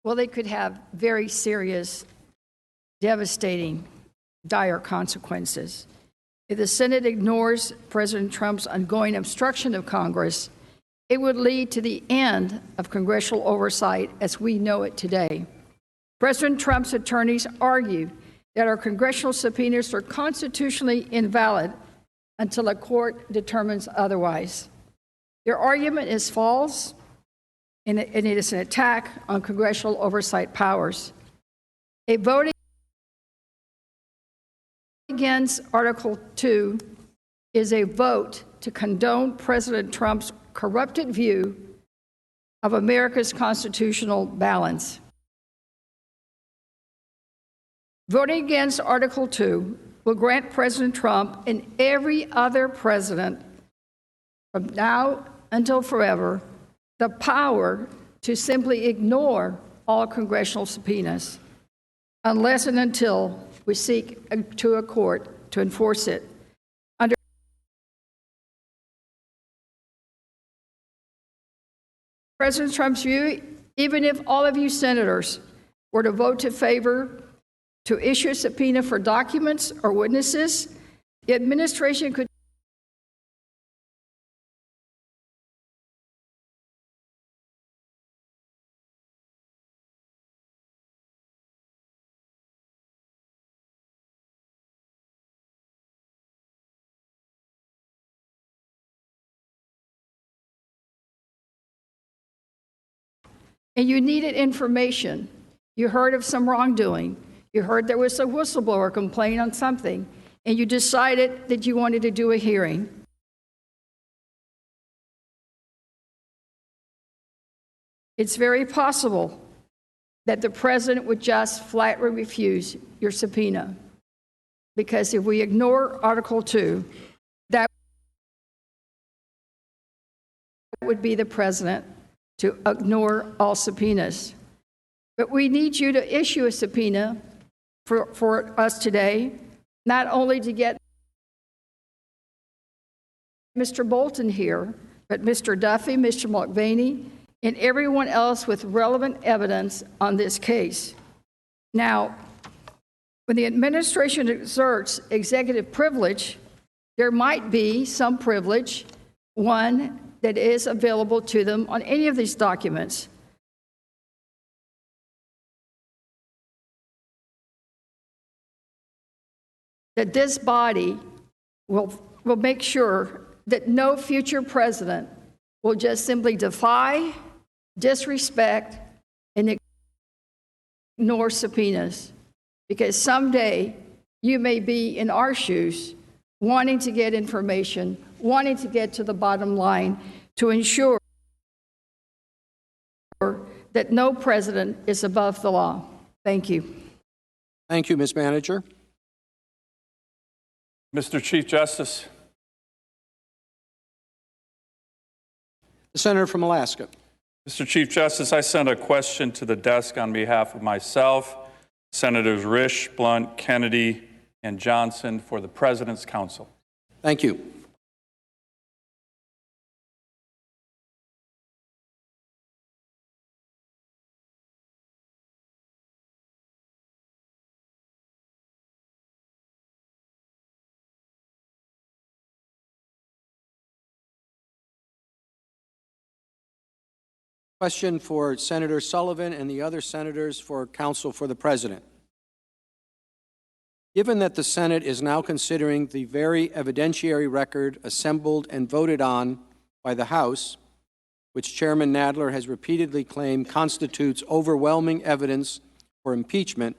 Well, they could have very serious, devastating, dire consequences. If the Senate ignores President Trump's ongoing obstruction of Congress, it would lead to the end of congressional oversight as we know it today. President Trump's attorneys argue that our congressional subpoenas are constitutionally invalid until a court determines otherwise. Their argument is false, and it is an attack on congressional oversight powers. A vote against Article 2 is a vote to condone President Trump's corrupted view of America's constitutional balance. Voting against Article 2 will grant President Trump and every other president from now until forever the power to simply ignore all congressional subpoenas unless and until we seek to a court to enforce it. Under President Trump's view, even if all of you senators were to vote to favor to issue a subpoena for documents or witnesses, the administration could and you needed information. You heard of some wrongdoing. You heard there was a whistleblower complaint on something, and you decided that you wanted to do a hearing. It's very possible that the president would just flatly refuse your subpoena, because if we ignore Article 2, that would be the president to ignore all subpoenas. But we need you to issue a subpoena for us today, not only to get Mr. Bolton here, but Mr. Duffy, Mr. Mulvaney, and everyone else with relevant evidence on this case. Now, when the administration exerts executive privilege, there might be some privilege, one that is available to them on any of these documents. That this body will make sure that no future president will just simply defy, disrespect, and ignore subpoenas. Because someday you may be in our shoes, wanting to get information, wanting to get to the bottom line to ensure that no president is above the law. Thank you. Thank you, Ms. Manager. Mr. Chief Justice. The Senator from Alaska. Mr. Chief Justice, I sent a question to the desk on behalf of myself, Senators Risch, Blunt, Kennedy, and Johnson for the President's Council. Thank you. Question for Senator Sullivan and the other senators for counsel for the President. Given that the Senate is now considering the very evidentiary record assembled and voted on by the House, which Chairman Nadler has repeatedly claimed constitutes overwhelming evidence for impeachment,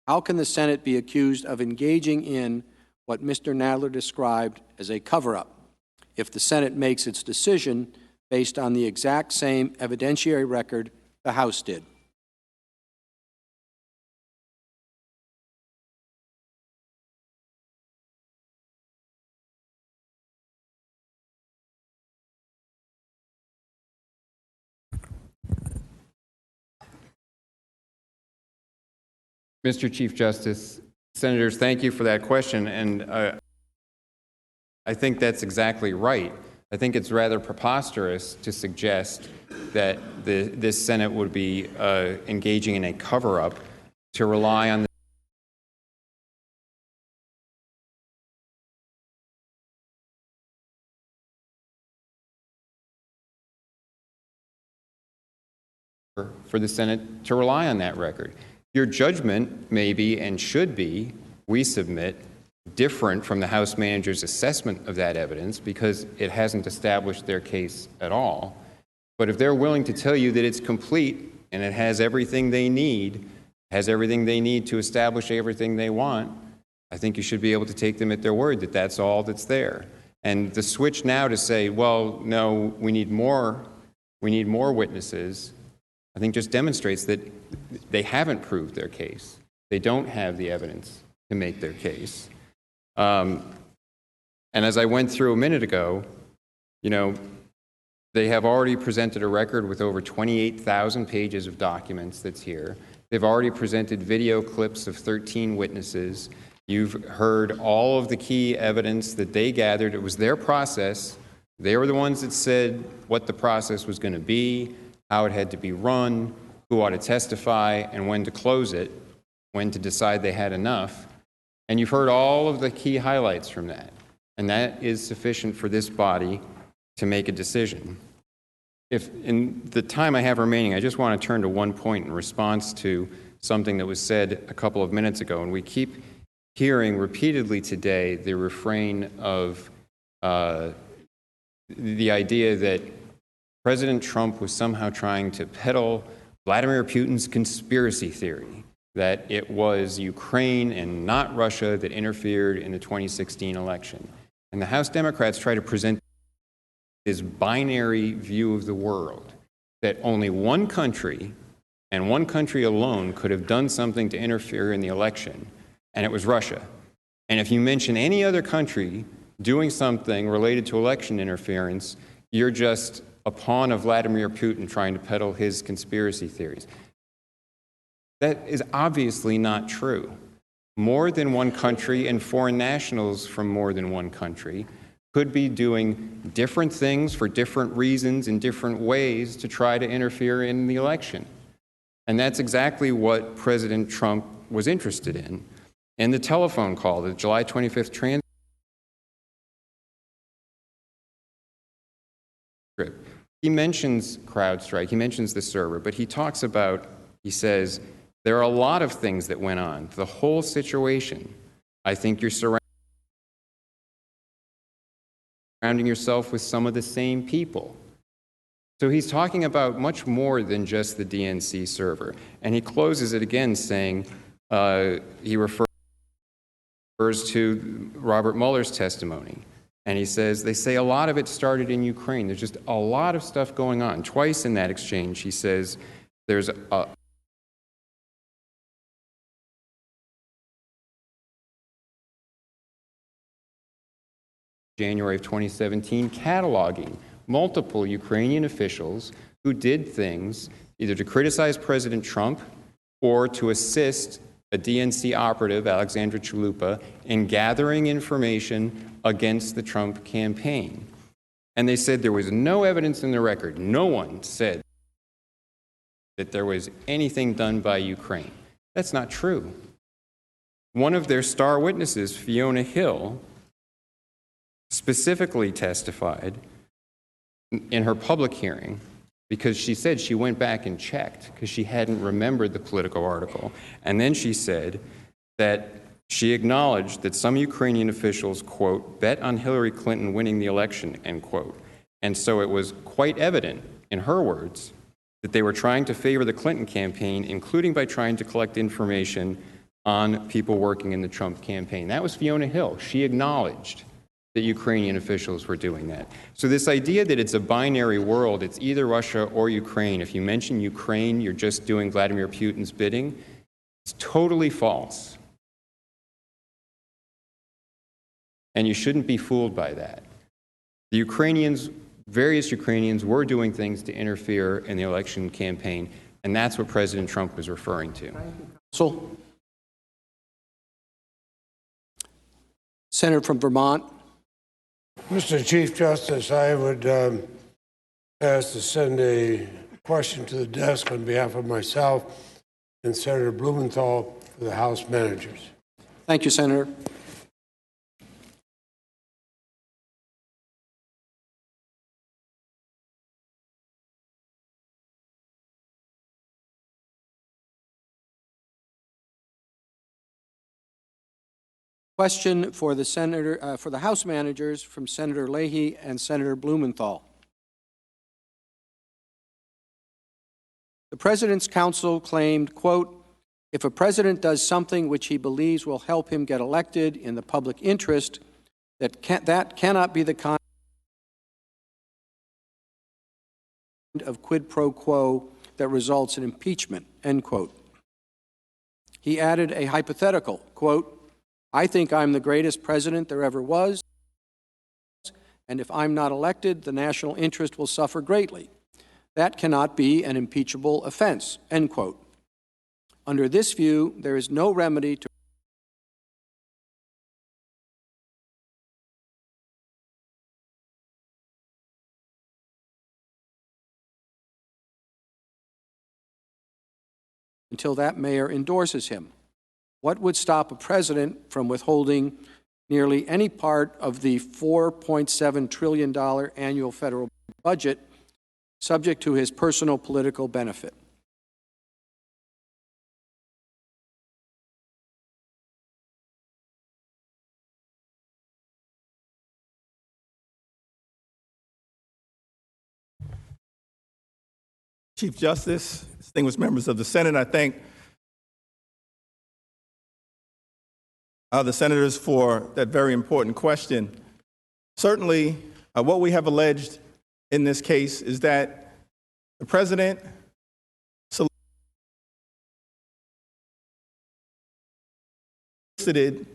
how can the Senate be accused of engaging in what Mr. Nadler described as a cover-up if the Senate makes its decision based on the exact same evidentiary record the House did? Mr. Chief Justice, Senators, thank you for that question, and I think that's exactly right. I think it's rather preposterous to suggest that this Senate would be engaging in a cover-up to rely on for the Senate to rely on that record. Your judgment may be and should be, we submit, different from the House manager's assessment of that evidence because it hasn't established their case at all. But if they're willing to tell you that it's complete and it has everything they need, to establish everything they want, I think you should be able to take them at their word that that's all that's there. And the switch now to say, well, no, we need more witnesses, I think just demonstrates that they haven't proved their case. They don't have the evidence to make their case. And as I went through a minute ago, they have already presented a record with over 28,000 pages of documents that's here. They've already presented video clips of 13 witnesses. You've heard all of the key evidence that they gathered. It was their process. They were the ones that said what the process was going to be, how it had to be run, who ought to testify, and when to close it, when to decide they had enough. And you've heard all of the key highlights from that. And that is sufficient for this body to make a decision. If in the time I have remaining, I just want to turn to one point in response to something that was said a couple of minutes ago. And we keep hearing repeatedly today the refrain of the idea that President Trump was somehow trying to peddle Vladimir Putin's conspiracy theory, that it was Ukraine and not Russia that interfered in the 2016 election. And the House Democrats try to present this binary view of the world, that only one country and one country alone could have done something to interfere in the election, and it was Russia. And if you mention any other country doing something related to election interference, you're just a pawn of Vladimir Putin trying to peddle his conspiracy theories. That is obviously not true. More than one country and foreign nationals from more than one country could be doing different things for different reasons in different ways to try to interfere in the election. And that's exactly what President Trump was interested in. In the telephone call, the July 25th transcript, he mentions CrowdStrike, he mentions the server, but he talks about, he says, there are a lot of things that went on, the whole situation. I think you're surrounding yourself with some of the same people. So he's talking about much more than just the DNC server. And he closes it again saying, he refers to Robert Mueller's testimony. And he says, they say a lot of it started in Ukraine. There's just a lot of stuff going on. Twice in that exchange, he says, there's a January of 2017, cataloging multiple Ukrainian officials who did things either to criticize President Trump or to assist a DNC operative, Alexandra Chalupa, in gathering information against the Trump campaign. And they said there was no evidence in the record. No one said that there was anything done by Ukraine. That's not true. One of their star witnesses, Fiona Hill, specifically testified in her public hearing because she said she went back and checked because she hadn't remembered the Politico article. And then she said that she acknowledged that some Ukrainian officials, quote, bet on Hillary Clinton winning the election, end quote. And so it was quite evident, in her words, that they were trying to favor the Clinton campaign, including by trying to collect information on people working in the Trump campaign. That was Fiona Hill. She acknowledged that Ukrainian officials were doing that. So this idea that it's a binary world, it's either Russia or Ukraine. If you mention Ukraine, you're just doing Vladimir Putin's bidding. It's totally false. And you shouldn't be fooled by that. The Ukrainians, various Ukrainians, were doing things to interfere in the election campaign, and that's what President Trump was referring to. Counsel. Senator from Vermont. Mr. Chief Justice, I would ask to send a question to the desk on behalf of myself and Senator Blumenthal for the House managers. Thank you, Senator. Question for the senator, for the House managers from Senator Leahy and Senator Blumenthal. The President's counsel claimed, quote, if a president does something which he believes will help him get elected in the public interest, that cannot be the kind of quid pro quo that results in impeachment, end quote. He added a hypothetical, quote, I think I'm the greatest president there ever was, and if I'm not elected, the national interest will suffer greatly. That cannot be an impeachable offense, end quote. Under this view, there is no remedy to until that mayor endorses him. What would stop a president from withholding nearly any part of the $4.7 trillion annual federal budget subject to his personal political benefit? Chief Justice, distinguished members of the Senate, I thank the senators for that very important question. Certainly, what we have alleged in this case is that the president solicited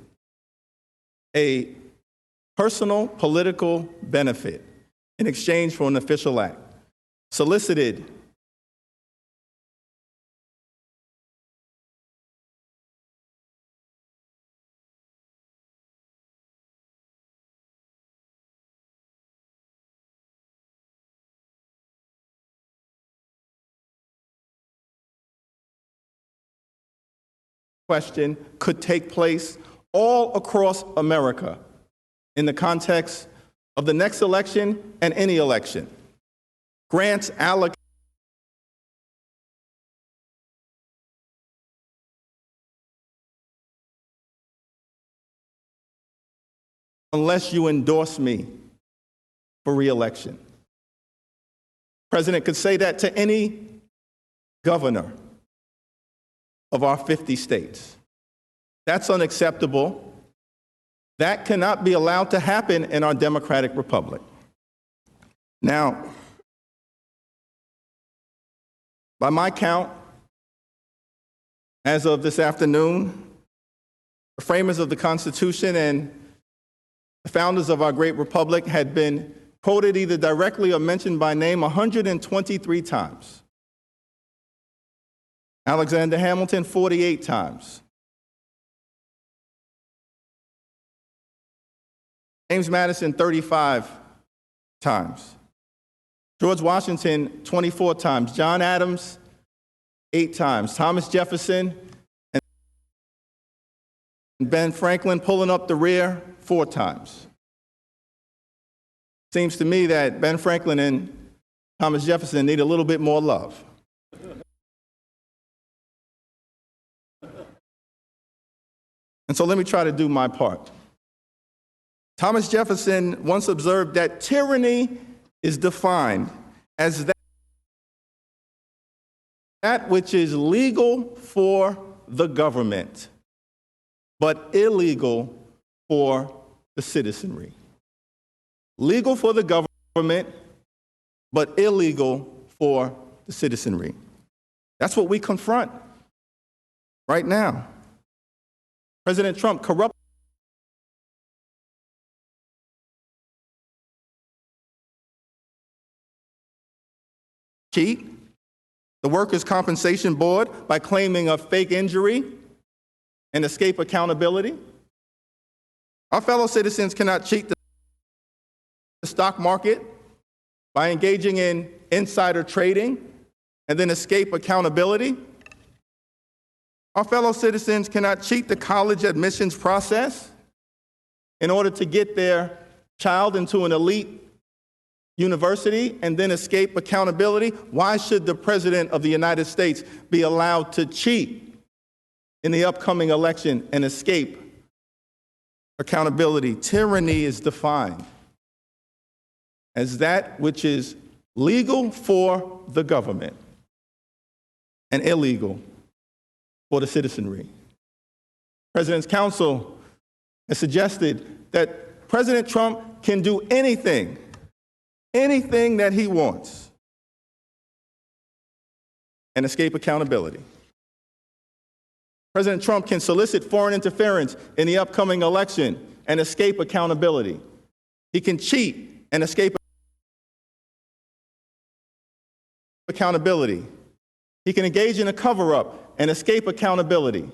a personal political benefit in exchange for an official act. solicited question could take place all across America in the context of the next election and any election. Grants allocated unless you endorse me for re-election. President could say that to any governor of our 50 states. That's unacceptable. That cannot be allowed to happen in our democratic republic. Now, by my count, as of this afternoon, the framers of the Constitution and the founders of our great republic had been quoted either directly or mentioned by name 123 times. Alexander Hamilton, 48 times. James Madison, 35 times. George Washington, 24 times. John Adams, 8 times. Thomas Jefferson and Ben Franklin pulling up the rear 4 times. Seems to me that Ben Franklin and Thomas Jefferson need a little bit more love. And so let me try to do my part. Thomas Jefferson once observed that tyranny is defined as that which is legal for the government, but illegal for the citizenry. Legal for the government, but illegal for the citizenry. That's what we confront right now. President Trump corrupt cheat the Workers' Compensation Board by claiming a fake injury and escape accountability. Our fellow citizens cannot cheat the stock market by engaging in insider trading and then escape accountability. Our fellow citizens cannot cheat the college admissions process in order to get their child into an elite university and then escape accountability. Why should the President of the United States be allowed to cheat in the upcoming election and escape accountability? Tyranny is defined as that which is legal for the government and illegal for the citizenry. President's counsel has suggested that President Trump can do anything that he wants and escape accountability. President Trump can solicit foreign interference in the upcoming election and escape accountability. He can cheat and escape accountability. He can engage in a cover-up and escape accountability.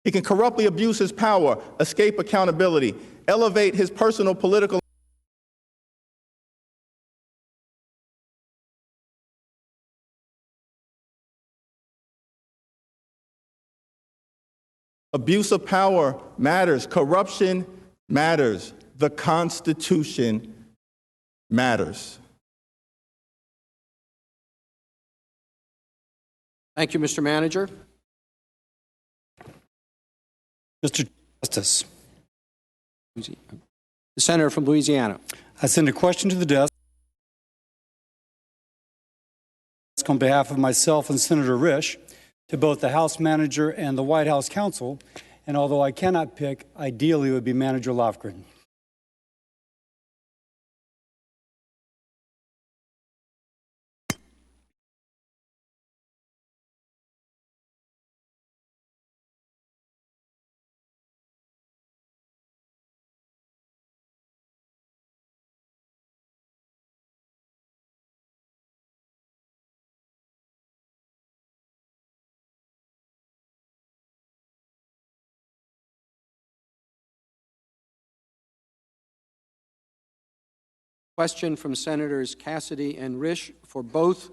He can corruptly abuse his power, escape accountability, elevate his personal political abuse of power matters. Corruption matters. The Constitution matters. Thank you, Mr. Manager. Mr. Justice. The Senator from Louisiana. I send a question to the desk on behalf of myself and Senator Risch to both the House Manager and the White House Counsel, and although I cannot pick, ideally it would be Manager Lofgren. Question from Senators Cassidy and Risch for both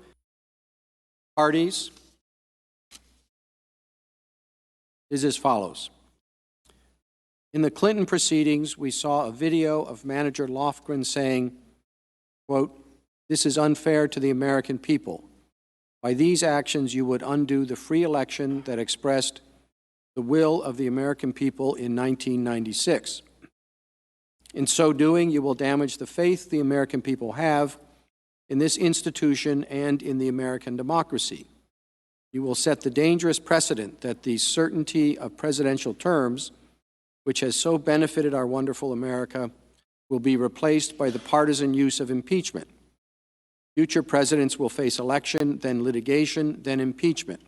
parties is as follows. In the Clinton proceedings, we saw a video of Manager Lofgren saying, quote, "This is unfair to the American people. By these actions, you would undo the free election that expressed the will of the American people in 1996. In so doing, you will damage the faith the American people have in this institution and in the American democracy. You will set the dangerous precedent that the certainty of presidential terms, which has so benefited our wonderful America, will be replaced by the partisan use of impeachment. Future presidents will face election, then litigation, then impeachment.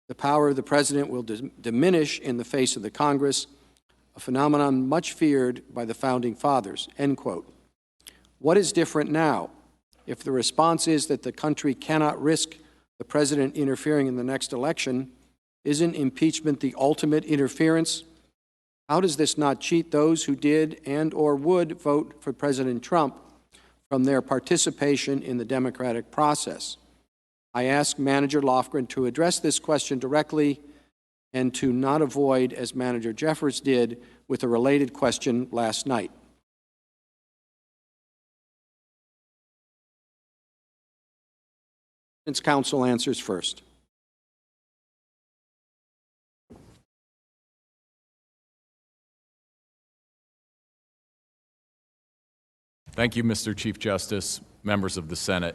The power of the president will diminish in the face of the Congress, a phenomenon much feared by the Founding Fathers," end quote. What is different now? If the response is that the country cannot risk the president interfering in the next election, isn't impeachment the ultimate interference? How does this not cheat those who did and or would vote for President Trump from their participation in the democratic process? I ask Manager Lofgren to address this question directly and to not avoid, as Manager Jeffers did, with a related question last night. Since counsel answers first. Thank you, Mr. Chief Justice, members of the Senate.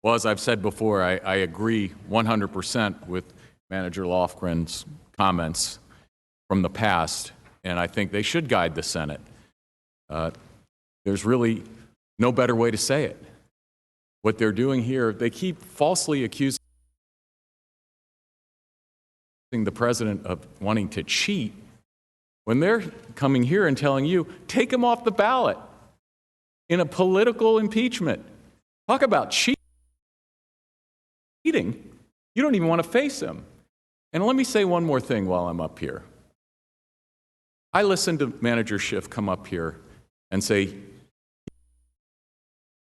Well, as I've said before, I agree 100% with Manager Lofgren's comments from the past, and I think they should guide the Senate. There's really no better way to say it. What they're doing here, they keep falsely accusing the president of wanting to cheat when they're coming here and telling you, take him off the ballot in a political impeachment. Talk about cheating. You don't even want to face him. And let me say one more thing while I'm up here. I listened to Manager Schiff come up here and say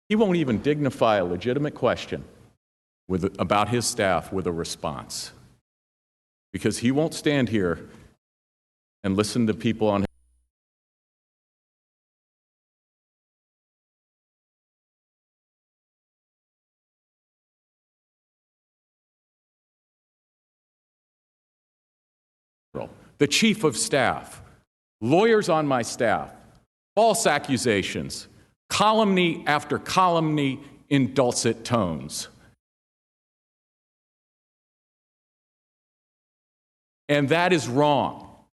he won't even dignify a legitimate question about his staff with a response, because he won't stand here and listen to people on the chief of staff, lawyers on my staff, false accusations, calumny after calumny in dulcet tones. And that is wrong.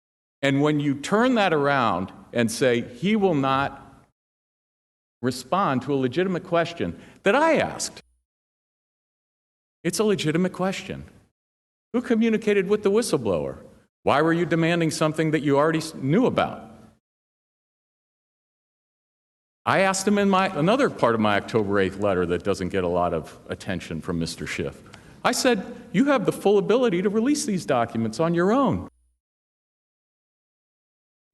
And when you turn that around and say he will not respond to a legitimate question that I asked, it's a legitimate question. Who communicated with the whistleblower? Why were you demanding something that you already knew about? I asked him in another part of my October 8th letter that doesn't get a lot of attention from Mr. Schiff. I said, you have the full ability to release these documents on your own.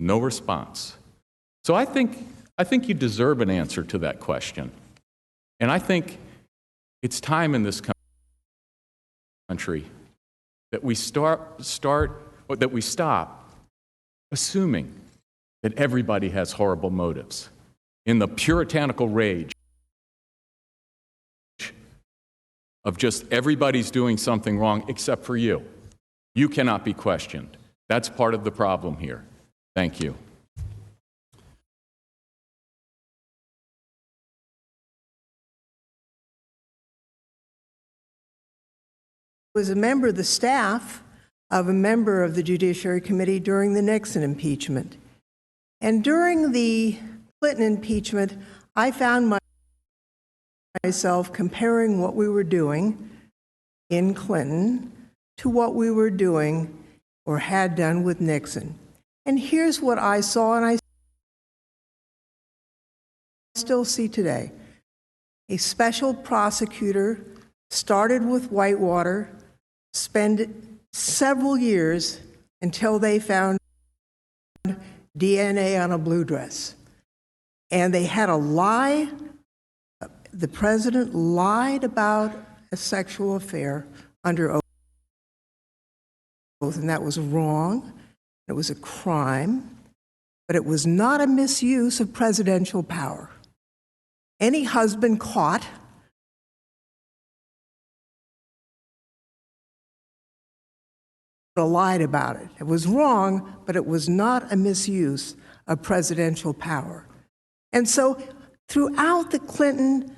No response. So I think you deserve an answer to that question. And I think it's time in this country that we stop assuming that everybody has horrible motives in the puritanical rage of just everybody's doing something wrong except for you. You cannot be questioned. That's part of the problem here. Thank you. Was a member of the staff of a member of the Judiciary Committee during the Nixon impeachment. And during the Clinton impeachment, I found myself comparing what we were doing in Clinton to what we were doing or had done with Nixon. And here's what I saw, and I still see today. A special prosecutor started with Whitewater, spent several years until they found DNA on a blue dress. And they had to lie the president lied about a sexual affair under oath, and that was wrong. It was a crime, but it was not a misuse of presidential power. Any husband caught lied about it. It was wrong, but it was not a misuse of presidential power. And so throughout the Clinton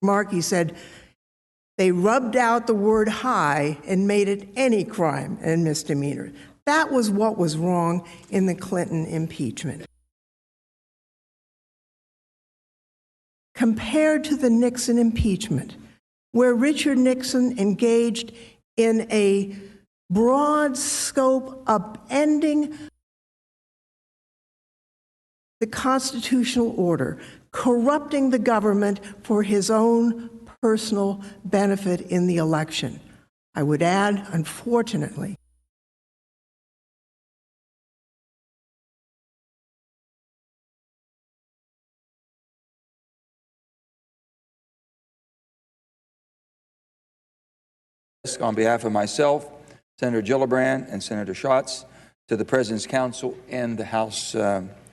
Markey said they rubbed out the word high and made it any crime and misdemeanor. That was what was wrong in the Clinton impeachment. Compared to the Nixon impeachment, where Richard Nixon engaged in a broad scope upending the constitutional order, corrupting the government for his own personal benefit in the election. I would add, unfortunately, on behalf of myself, Senator Gillibrand, and Senator Schatz, to the President's Council and the House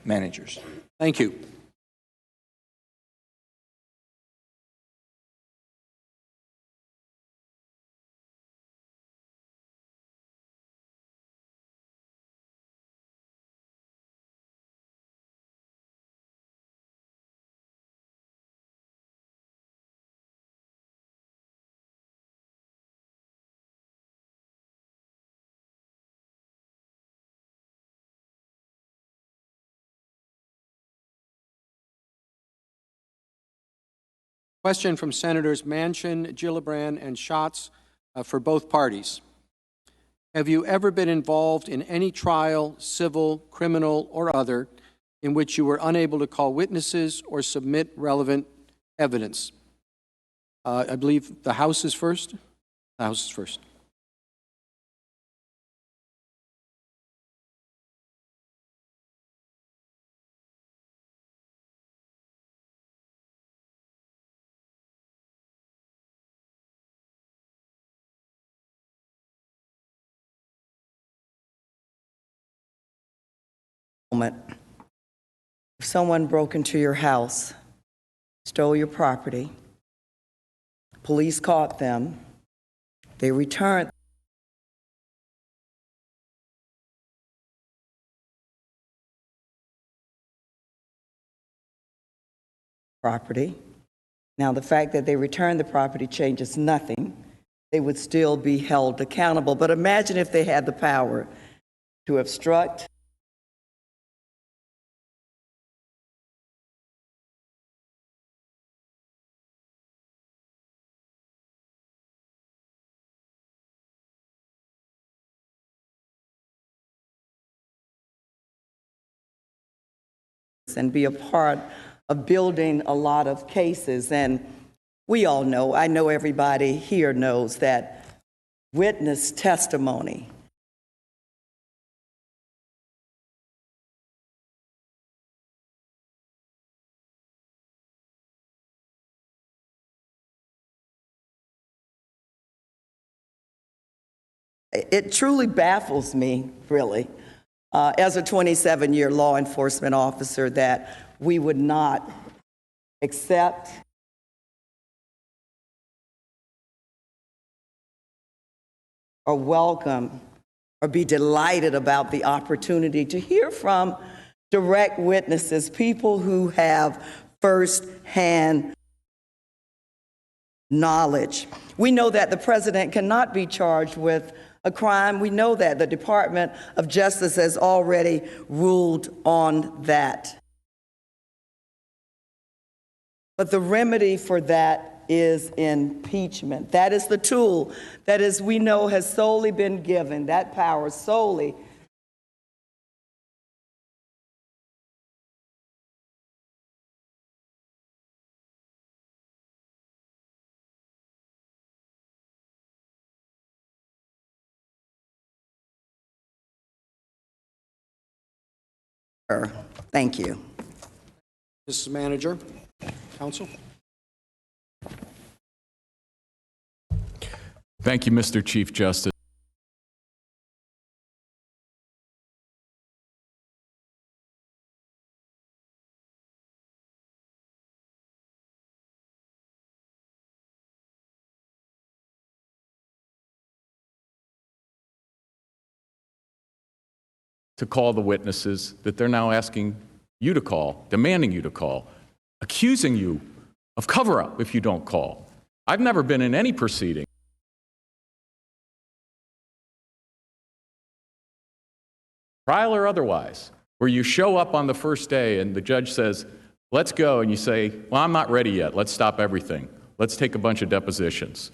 managers. Thank you. Question from Senators Manchin, Gillibrand, and Schatz for both parties. Have you ever been involved in any trial, civil, criminal, or other, in which you were unable to call witnesses or submit relevant evidence? I believe the House is first. The House is first. If someone broke into your house, stole your property, police caught them, they returned property. Now, the fact that they returned the property changes nothing. They would still be held accountable. But imagine if they had the power to obstruct, and be a part of building a lot of cases. And we all know, I know everybody here knows, that witness testimony it truly baffles me, really, as a 27-year law enforcement officer, that we would not accept or welcome or be delighted about the opportunity to hear from direct witnesses, people who have firsthand knowledge. We know that the president cannot be charged with a crime. We know that the Department of Justice has already ruled on that. But the remedy for that is impeachment. That is the tool that, as we know, has solely been given, that power solely Thank you. Mrs. Manager, Counsel. Thank you, Mr. Chief Justice. To call the witnesses that they're now asking you to call, demanding you to call, accusing you of cover-up if you don't call. I've never been in any proceeding trial or otherwise, where you show up on the first day and the judge says, let's go, and you say, well, I'm not ready yet. Let's stop everything. Let's take a bunch of depositions.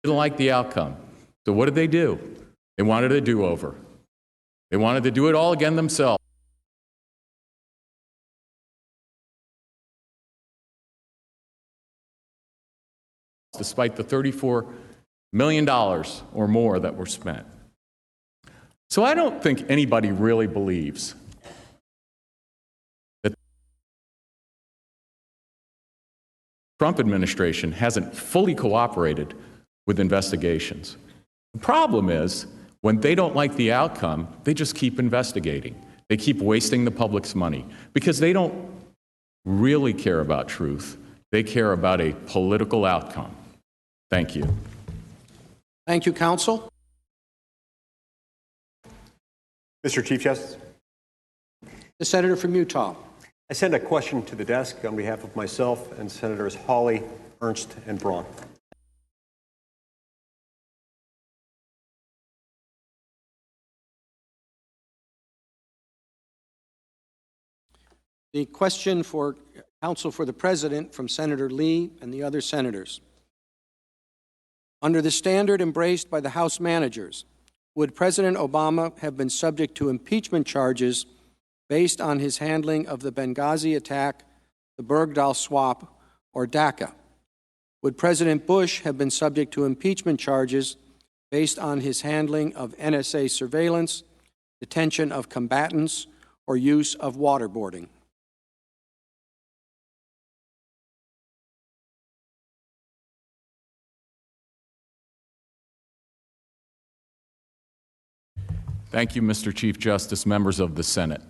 Didn't like the outcome. So what did they do? They wanted a do-over. They wanted to do it all again themselves. Despite the $34 million or more that were spent. So I don't think anybody really believes that the Trump administration hasn't fully cooperated with investigations. The problem is, when they don't like the outcome, they just keep investigating. They keep wasting the public's money because they don't really care about truth. They care about a political outcome. Thank you. Thank you, Counsel. Mr. Chief Justice. The Senator from Utah. I send a question to the desk on behalf of myself and Senators Hawley, Ernst, and Braun. The question for counsel for the President from Senator Lee and the other senators. Under the standard embraced by the House managers, would President Obama have been subject to impeachment charges based on his handling of the Benghazi attack, the Bergdahl swap, or DACA? Would President Bush have been subject to impeachment charges based on his handling of NSA surveillance, detention of combatants, or use of waterboarding? Thank you, Mr. Chief Justice, members of the Senate.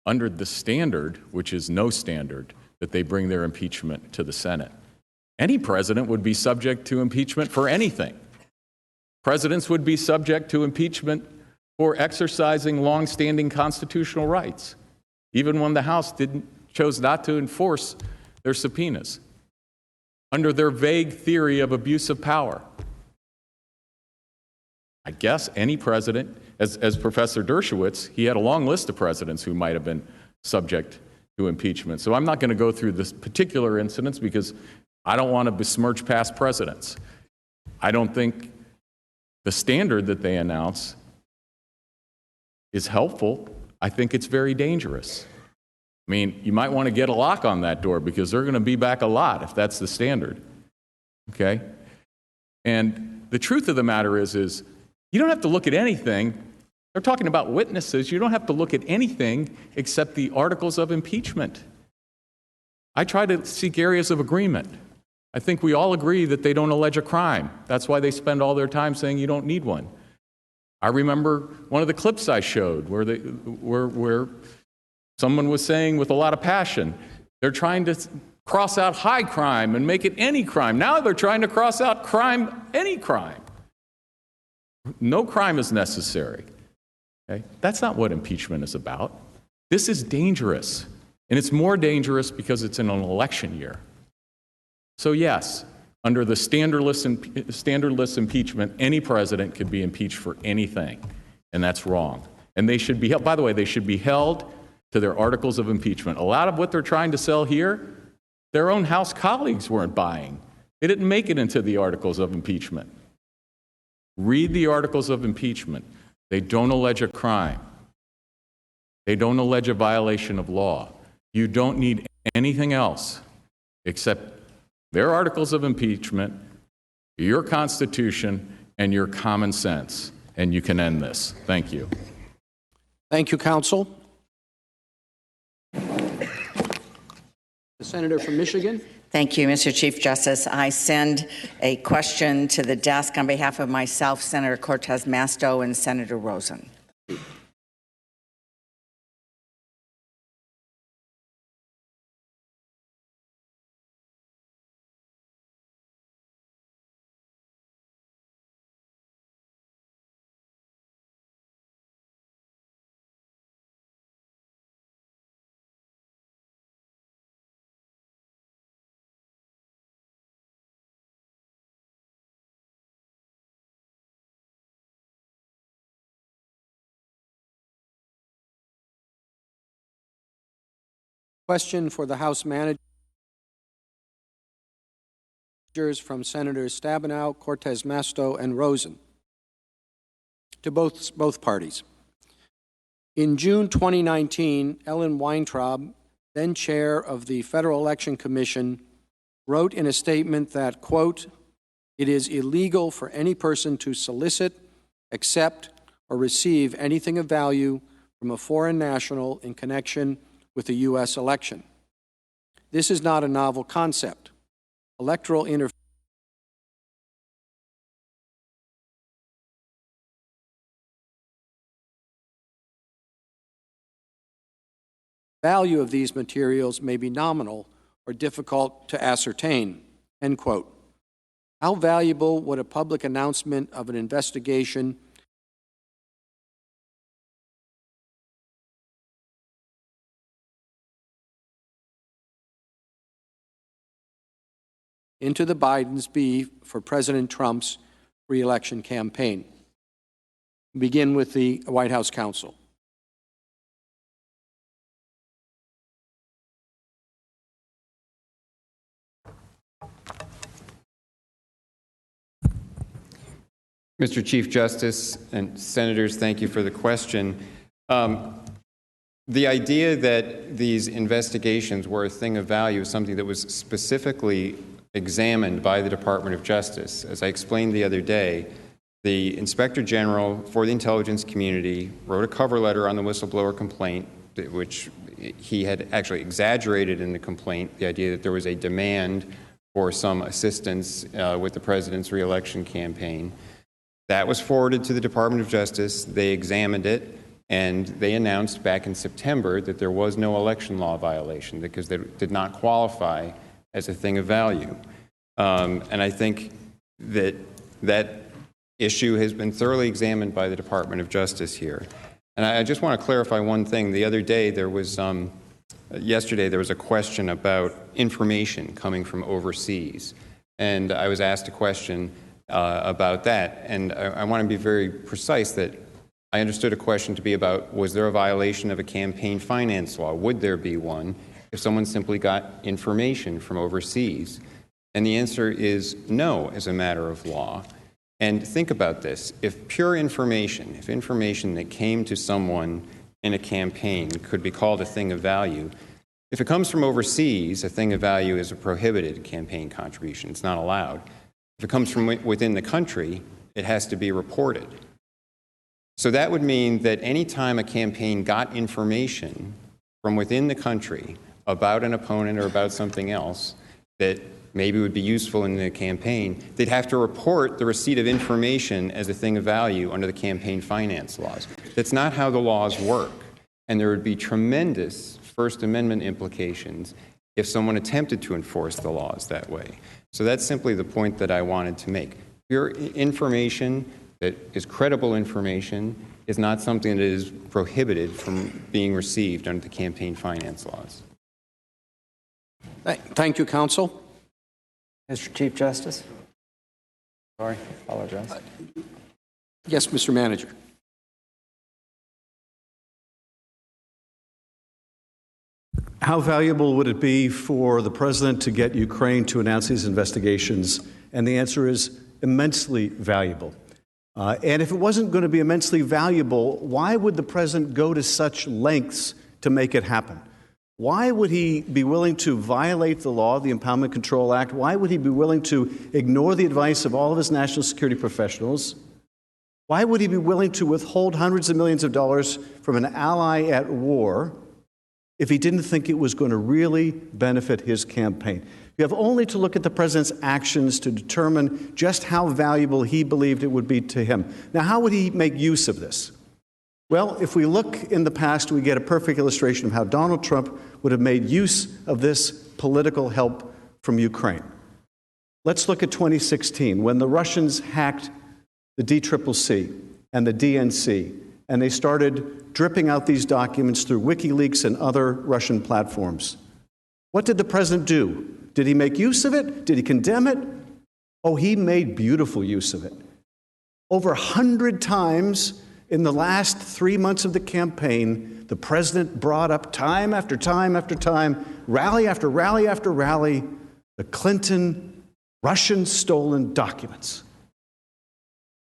Under the standard, which is no standard, that they bring their impeachment to the Senate, any president would be subject to impeachment for anything. Presidents would be subject to impeachment for exercising longstanding constitutional rights, even when the House chose not to enforce their subpoenas. Under their vague theory of abuse of power, I guess any president, as Professor Dershowitz, he had a long list of presidents who might have been subject to impeachment. So I'm not going to go through this particular incidents because I don't want to besmirch past presidents. I don't think the standard that they announce is helpful. I think it's very dangerous. I mean, you might want to get a lock on that door because they're going to be back a lot if that's the standard. Okay? And the truth of the matter is you don't have to look at anything. They're talking about witnesses. You don't have to look at anything except the articles of impeachment. I try to seek areas of agreement. I think we all agree that they don't allege a crime. That's why they spend all their time saying you don't need one. I remember one of the clips I showed where someone was saying with a lot of passion, they're trying to cross out high crime and make it any crime. Now they're trying to cross out crime, any crime. No crime is necessary. Okay? That's not what impeachment is about. This is dangerous. And it's more dangerous because it's in an election year. So yes, under the standardless impeachment, any president could be impeached for anything. And that's wrong. And they should be held, by the way, they should be held to their articles of impeachment. A lot of what they're trying to sell here, their own House colleagues weren't buying. They didn't make it into the articles of impeachment. Read the articles of impeachment. They don't allege a crime. They don't allege a violation of law. You don't need anything else except their articles of impeachment, your Constitution, and your common sense. And you can end this. Thank you. Thank you, counsel. The senator from Michigan. Thank you, Mr. Chief Justice. I send a question to the desk on behalf of myself, Senator Cortez Masto, and Senator Rosen. Question for the House managers from Senators Stabenow, Cortez Masto, and Rosen to both parties. In June 2019, Ellen Weintraub, then chair of the Federal Election Commission, wrote in a statement that, quote, "It is illegal for any person to solicit, accept, or receive anything of value from a foreign national in connection with the U.S. election. This is not a novel concept. Electoral interference value of these materials may be nominal or difficult to ascertain," end quote. How valuable would a public announcement of an investigation into the Bidens be for President Trump's re-election campaign? Begin with the White House counsel. Mr. Chief Justice and Senators, thank you for the question. The idea that these investigations were a thing of value is something that was specifically examined by the Department of Justice. As I explained the other day, the Inspector General for the intelligence community wrote a cover letter on the whistleblower complaint, which he had actually exaggerated in the complaint, the idea that there was a demand for some assistance with the president's re-election campaign. That was forwarded to the Department of Justice. They examined it, and they announced back in September that there was no election law violation because they did not qualify as a thing of value. And I think that that issue has been thoroughly examined by the Department of Justice here. And I just want to clarify one thing. The other day, yesterday, there was a question about information coming from overseas. And I was asked a question about that. And I want to be very precise that I understood a question to be about, was there a violation of a campaign finance law? Would there be one if someone simply got information from overseas? And the answer is no, as a matter of law. And think about this. If pure information, if information that came to someone in a campaign could be called a thing of value, if it comes from overseas, a thing of value is a prohibited campaign contribution. It's not allowed. If it comes from within the country, it has to be reported. So that would mean that any time a campaign got information from within the country about an opponent or about something else that maybe would be useful in the campaign, they'd have to report the receipt of information as a thing of value under the campaign finance laws. That's not how the laws work. And there would be tremendous First Amendment implications if someone attempted to enforce the laws that way. So that's simply the point that I wanted to make. Pure information that is credible information is not something that is prohibited from being received under the campaign finance laws. Thank you, counsel. Mr. Chief Justice. Sorry, apologize. Yes, Mr. Manager. How valuable would it be for the president to get Ukraine to announce these investigations? And the answer is immensely valuable. And if it wasn't going to be immensely valuable, why would the president go to such lengths to make it happen? Why would he be willing to violate the law, the Impoundment Control Act? Why would he be willing to ignore the advice of all of his national security professionals? Why would he be willing to withhold hundreds of millions of dollars from an ally at war if he didn't think it was going to really benefit his campaign? You have only to look at the president's actions to determine just how valuable he believed it would be to him. Now, how would he make use of this? Well, if we look in the past, we get a perfect illustration of how Donald Trump would have made use of this political help from Ukraine. Let's look at 2016, when the Russians hacked the DCCC and the DNC, and they started dripping out these documents through WikiLeaks and other Russian platforms. What did the president do? Did he make use of it? Did he condemn it? Oh, he made beautiful use of it. Over 100 times in the last 3 months of the campaign, the president brought up time after time after time, rally after rally after rally, the Clinton Russian-stolen documents.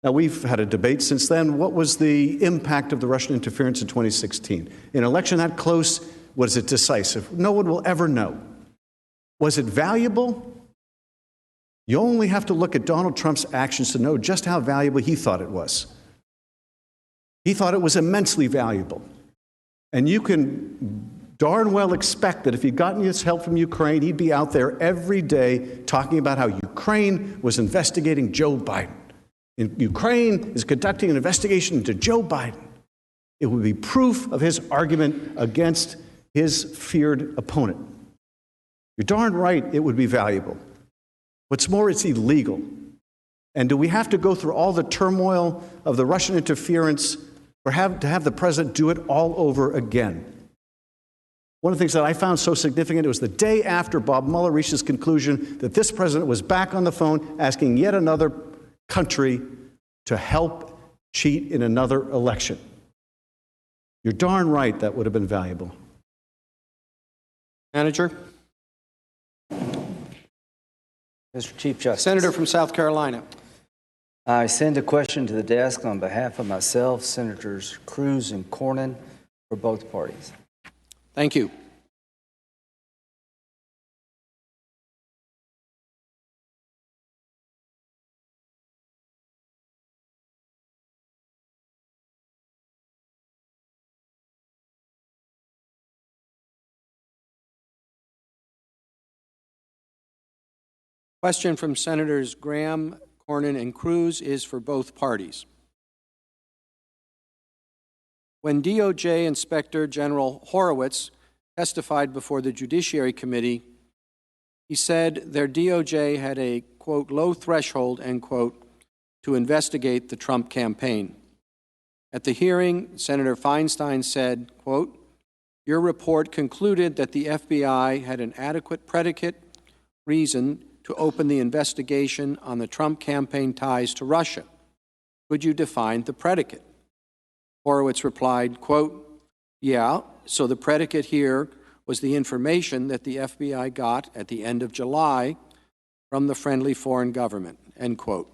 Now, we've had a debate since then. What was the impact of the Russian interference in 2016? In an election that close, was it decisive? No one will ever know. Was it valuable? You only have to look at Donald Trump's actions to know just how valuable he thought it was. He thought it was immensely valuable. And you can darn well expect that if he'd gotten his help from Ukraine, he'd be out there every day talking about how Ukraine was investigating Joe Biden. Ukraine is conducting an investigation into Joe Biden. It would be proof of his argument against his feared opponent. You're darn right it would be valuable. What's more, it's illegal. And do we have to go through all the turmoil of the Russian interference or to have the president do it all over again? One of the things that I found so significant, it was the day after Bob Mueller reached his conclusion that this president was back on the phone asking yet another country to help cheat in another election. You're darn right that would have been valuable. Manager. Mr. Chief Justice. Senator from South Carolina. I send a question to the desk on behalf of myself, Senators Cruz and Cornyn, for both parties. Thank you. Question from Senators Graham, Cornyn, and Cruz is for both parties. When DOJ Inspector General Horowitz testified before the Judiciary Committee, he said their DOJ had a, quote, low threshold, end quote, to investigate the Trump campaign. At the hearing, Senator Feinstein said, quote, your report concluded that the FBI had an adequate predicate reason to open the investigation on the Trump campaign ties to Russia. Could you define the predicate? Horowitz replied, quote, yeah, so the predicate here was the information that the FBI got at the end of July from the friendly foreign government, end quote.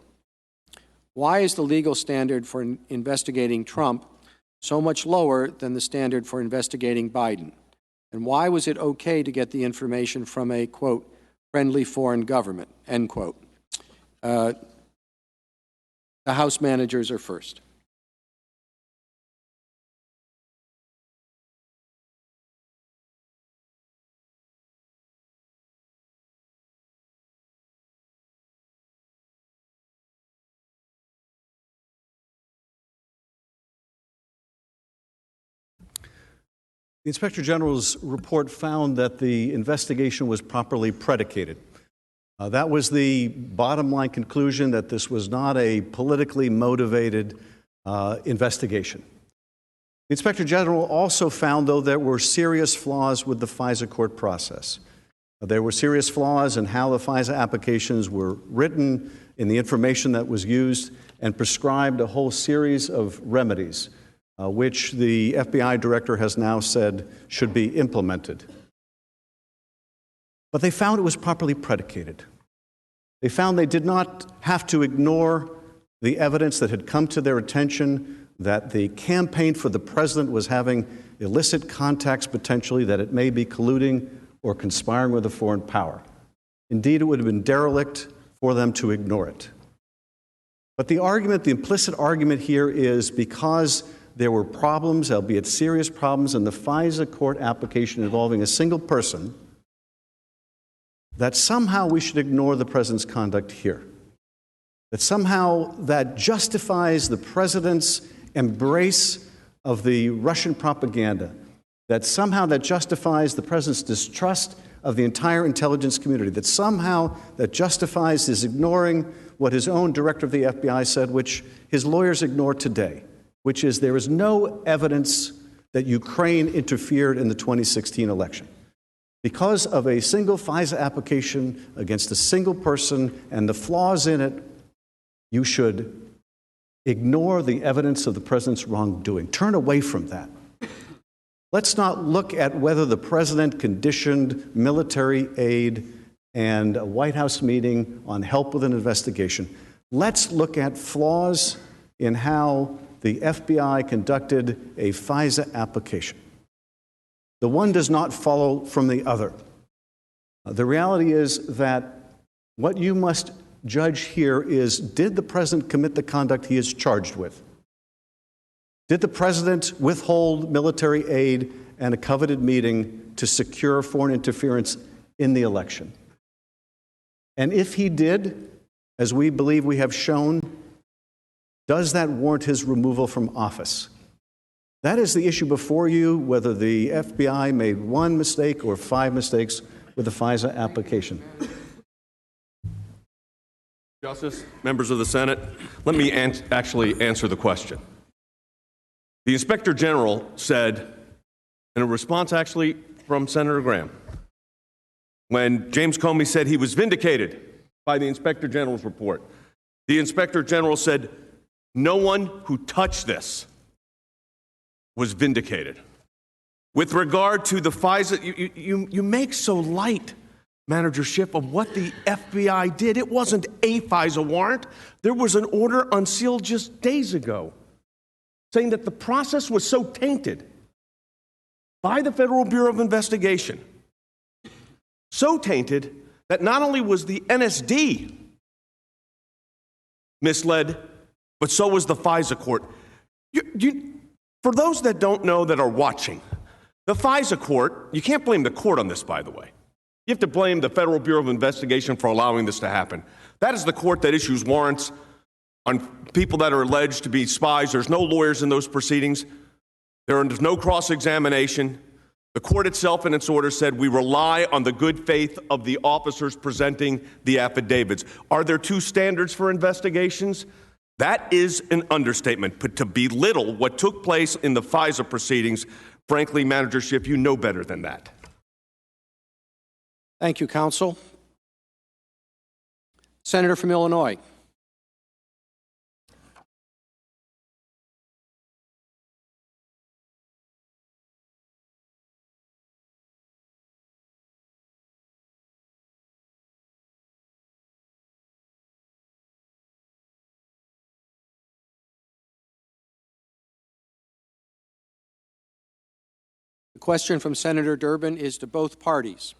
Why is the legal standard for investigating Trump so much lower than the standard for investigating Biden? And why was it okay to get the information from a, quote, friendly foreign government, end quote? The House managers are first. The Inspector General's report found that the investigation was properly predicated. That was the bottom line conclusion, that this was not a politically motivated investigation. The Inspector General also found, though, there were serious flaws with the FISA court process. There were serious flaws in how the FISA applications were written, in the information that was used, and prescribed a whole series of remedies, which the FBI director has now said should be implemented. But they found it was properly predicated. They found they did not have to ignore the evidence that had come to their attention, that the campaign for the president was having illicit contacts potentially, that it may be colluding or conspiring with a foreign power. Indeed, it would have been derelict for them to ignore it. But the argument, the implicit argument here is because there were problems, albeit serious problems, in the FISA court application involving a single person, that somehow we should ignore the president's conduct here. That somehow that justifies the president's embrace of the Russian propaganda. That somehow that justifies the president's distrust of the entire intelligence community. That somehow that justifies his ignoring what his own director of the FBI said, which his lawyers ignore today, which is there is no evidence that Ukraine interfered in the 2016 election. Because of a single FISA application against a single person and the flaws in it, you should ignore the evidence of the president's wrongdoing. Turn away from that. Let's not look at whether the president conditioned military aid and a White House meeting on help with an investigation. Let's look at flaws in how the FBI conducted a FISA application. The one does not follow from the other. The reality is that what you must judge here is, did the president commit the conduct he is charged with? Did the president withhold military aid and a coveted meeting to secure foreign interference in the election? And if he did, as we believe we have shown, does that warrant his removal from office? That is the issue before you, whether the FBI made one mistake or 5 mistakes with the FISA application. Justice, members of the Senate, let me actually answer the question. The Inspector General said, in a response actually from Senator Graham, when James Comey said he was vindicated by the Inspector General's report, the Inspector General said, no one who touched this was vindicated. With regard to the FISA, you make so light, Manager Schiff, of what the FBI did. It wasn't a FISA warrant. There was an order unsealed just days ago saying that the process was so tainted by the Federal Bureau of Investigation, so tainted that not only was the NSD misled, but so was the FISA court. For those that don't know, that are watching, the FISA court, you can't blame the court on this, by the way. You have to blame the Federal Bureau of Investigation for allowing this to happen. That is the court that issues warrants on people that are alleged to be spies. There's no lawyers in those proceedings. There's no cross-examination. The court itself in its order said we rely on the good faith of the officers presenting the affidavits. Are there 2 standards for investigations? That is an understatement. But to belittle what took place in the FISA proceedings, frankly, Manager Schiff, you know better than that. Thank you, counsel. Senator from Illinois. The question from Senator Durbin is to both parties.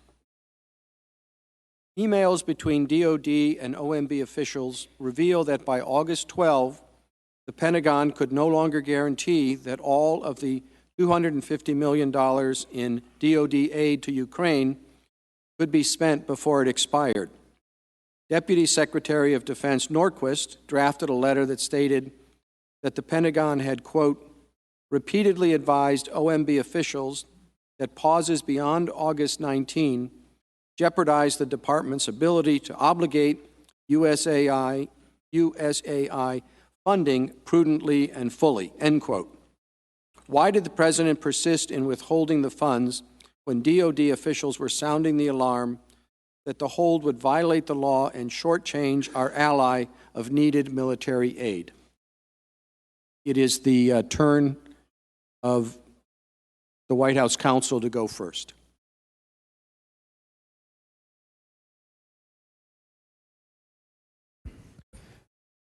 Emails between DOD and OMB officials reveal that by August 12, the Pentagon could no longer guarantee that all of the $250 million in DOD aid to Ukraine could be spent before it expired. Deputy Secretary of Defense Norquist drafted a letter that stated that the Pentagon had, quote, repeatedly advised OMB officials that pauses beyond August 19 jeopardize the department's ability to obligate USAI funding prudently and fully, end quote. Why did the President persist in withholding the funds when DOD officials were sounding the alarm that the hold would violate the law and shortchange our ally of needed military aid? It is the turn of the White House counsel to go first.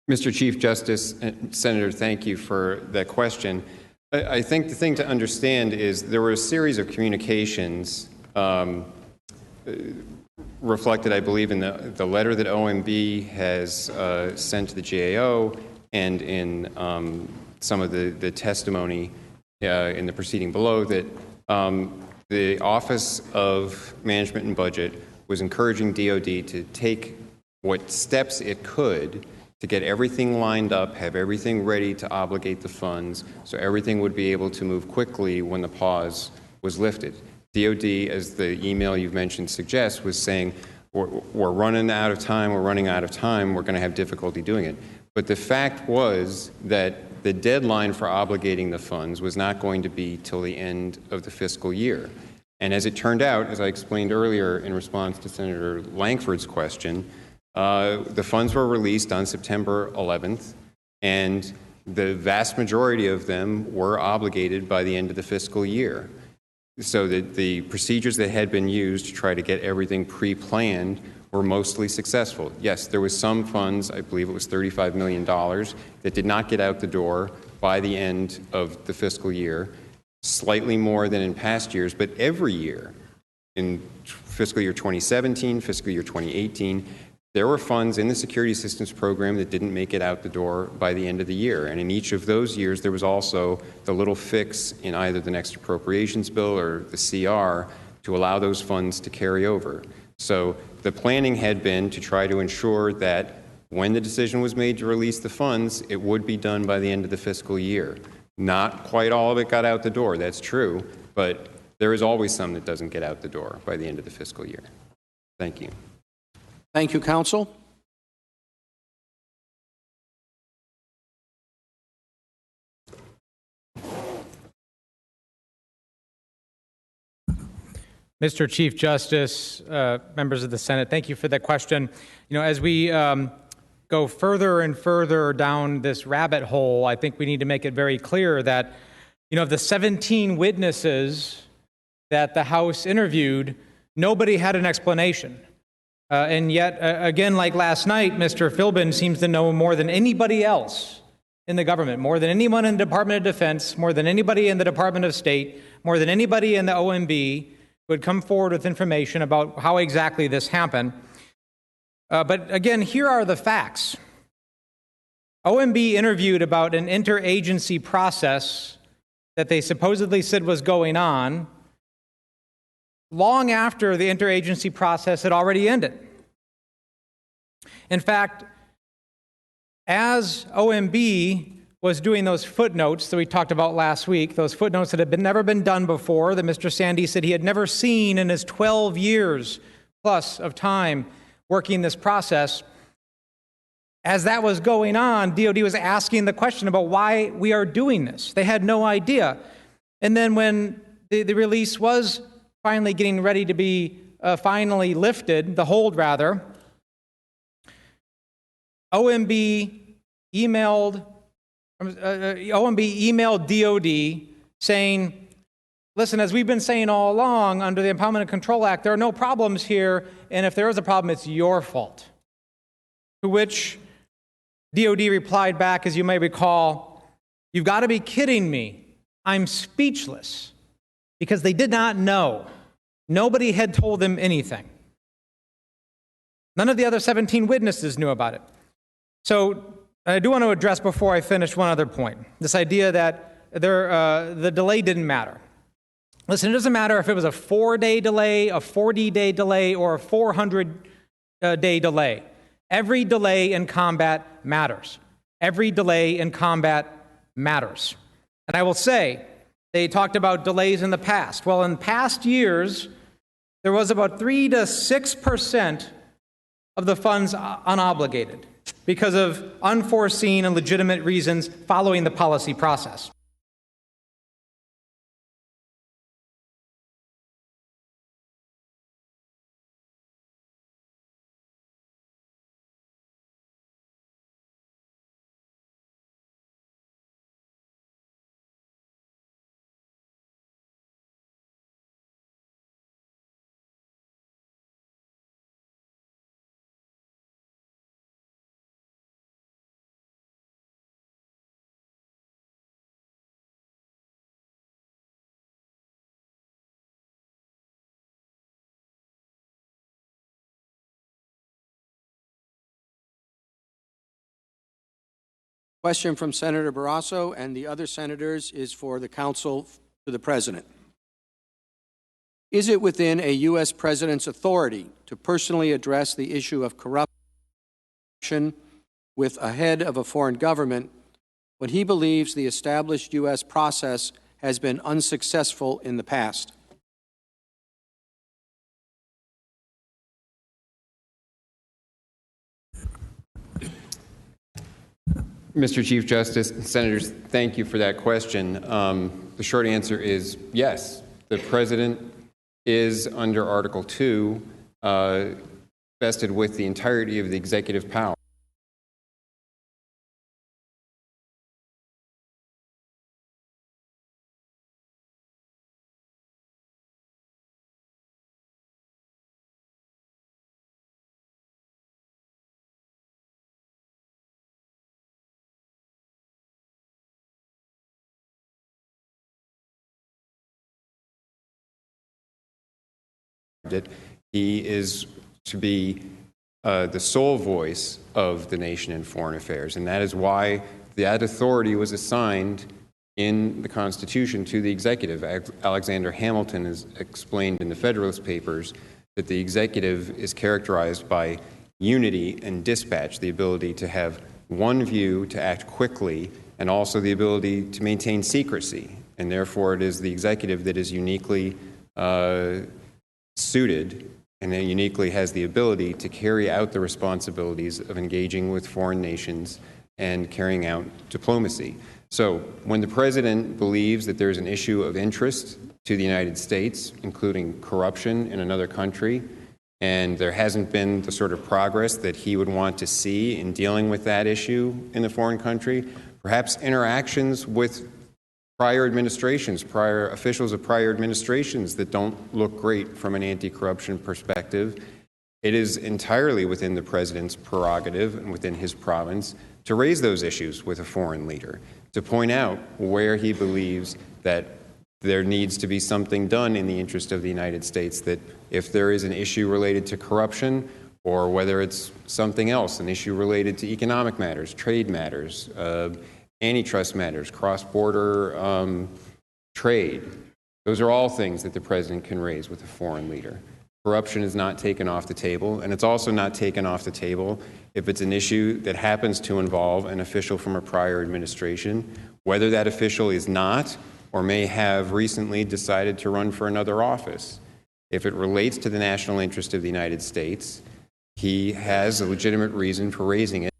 Mr. Chief Justice, Senator, thank you for that question. I think the thing to understand is there were a series of communications reflected, I believe, in the letter that OMB has sent to the GAO and in some of the testimony in the proceeding below that the Office of Management and Budget was encouraging DOD to take what steps it could to get everything lined up, have everything ready to obligate the funds, so everything would be able to move quickly when the pause was lifted. DOD, as the email you've mentioned suggests, was saying, we're running out of time, we're running out of time, we're going to have difficulty doing it. But the fact was that the deadline for obligating the funds was not going to be till the end of the fiscal year. And as it turned out, as I explained earlier in response to Senator Langford's question, the funds were released on September 11th, and the vast majority of them were obligated by the end of the fiscal year. So that the procedures that had been used to try to get everything pre-planned were mostly successful. Yes, there was some funds, I believe it was $35 million, that did not get out the door by the end of the fiscal year, slightly more than in past years, but every year, in fiscal year 2017, fiscal year 2018, there were funds in the Security Assistance Program that didn't make it out the door by the end of the year. And in each of those years, there was also the little fix in either the next appropriations bill or the CR to allow those funds to carry over. So the planning had been to try to ensure that when the decision was made to release the funds, it would be done by the end of the fiscal year. Not quite all of it got out the door, that's true, but there is always some that doesn't get out the door by the end of the fiscal year. Thank you. Thank you, counsel. Mr. Chief Justice, members of the Senate, thank you for that question. You know, as we go further and further down this rabbit hole, I think we need to make it very clear that, you know, of the 17 witnesses that the House interviewed, nobody had an explanation. And yet, again, like last night, Mr. Philbin seems to know more than anybody else in the government, more than anyone in the Department of Defense, more than anybody in the Department of State, more than anybody in the OMB who would come forward with information about how exactly this happened. But again, here are the facts. OMB interviewed about an interagency process that they supposedly said was going on long after the interagency process had already ended. In fact, as OMB was doing those footnotes that we talked about last week, those footnotes that had never been done before, that Mr. Sandy said he had never seen in his 12 years plus of time working this process, as that was going on, DOD was asking the question about why we are doing this. They had no idea. And then when the release was finally getting ready to be finally lifted, the hold rather, OMB emailed DOD saying, listen, as we've been saying all along, under the Impoundment and Control Act, there are no problems here, and if there is a problem, it's your fault. To which DOD replied back, as you may recall, you've got to be kidding me. I'm speechless, because they did not know. Nobody had told them anything. None of the other 17 witnesses knew about it. So I do want to address, before I finish, one other point, this idea that the delay didn't matter. Listen, it doesn't matter if it was a 4-day delay, a 40-day delay, or a 400-day delay. Every delay in combat matters. Every delay in combat matters. And I will say, They talked about delays in the past. Well, in past years, there was about 3 to 6% of the funds unobligated because of unforeseen and legitimate reasons following the policy process. Question from Senator Barrasso and the other senators is for the counsel to the President. Is it within a U.S. President's authority to personally address the issue of corruption with a head of a foreign government when he believes the established U.S. process has been unsuccessful in the past? Mr. Chief Justice, Senators, thank you for that question. The short answer is yes. The President is, under Article 2, vested with the entirety of the executive power. He is to be the sole voice of the nation in foreign affairs, and that is why that authority was assigned in the Constitution to the executive. Alexander Hamilton has explained in the Federalist Papers that the executive is characterized by unity and dispatch, the ability to have one view, to act quickly, and also the ability to maintain secrecy. And therefore, it is the executive that is uniquely suited and then uniquely has the ability to carry out the responsibilities of engaging with foreign nations and carrying out diplomacy. So when the President believes that there's an issue of interest to the United States, including corruption in another country, and there hasn't been the sort of progress that he would want to see in dealing with that issue in the foreign country, perhaps interactions with prior administrations, prior officials of prior administrations that don't look great from an anti-corruption perspective, it is entirely within the President's prerogative and within his province to raise those issues with a foreign leader, to point out where he believes that there needs to be something done in the interest of the United States, that if there is an issue related to corruption, or whether it's something else, an issue related to economic matters, trade matters, antitrust matters, cross-border trade. Those are all things that the President can raise with a foreign leader. Corruption is not taken off the table, and it's also not taken off the table if it's an issue that happens to involve an official from a prior administration, whether that official is not or may have recently decided to run for another office. If it relates to the national interest of the United States, he has a legitimate reason for raising it.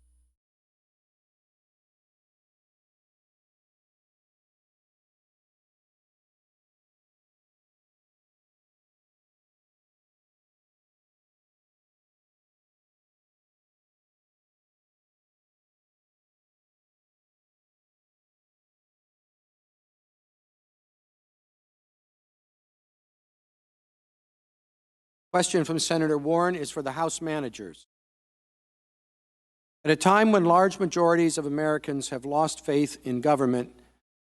Question from Senator Warren is for the House managers. At a time when large majorities of Americans have lost faith in government,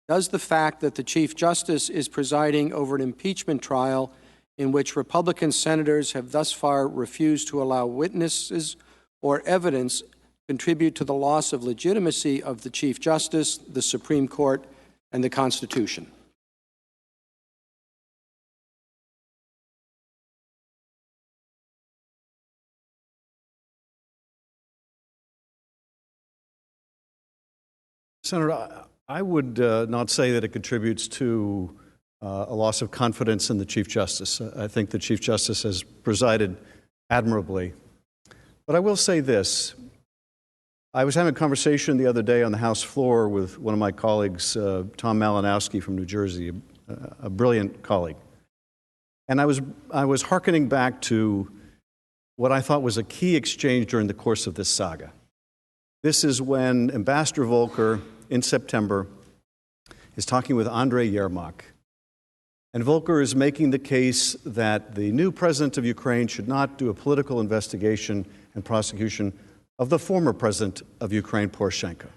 does the fact that the Chief Justice is presiding over an impeachment trial in which Republican senators have thus far refused to allow witnesses or evidence contribute to the loss of legitimacy of the Chief Justice, the Supreme Court, and the Constitution? Senator, I would not say that it contributes to a loss of confidence in the Chief Justice. I think the Chief Justice has presided admirably. But I will say this. I was having a conversation the other day on the House floor with one of my colleagues, Tom Malinowski from New Jersey, a brilliant colleague. And I was hearkening back to what I thought was a key exchange during the course of this saga. This is when Ambassador Volker, in September, is talking with Andrei Yermak. And Volker is making the case that the new president of Ukraine should not do a political investigation and prosecution of the former president of Ukraine, Poroshenko.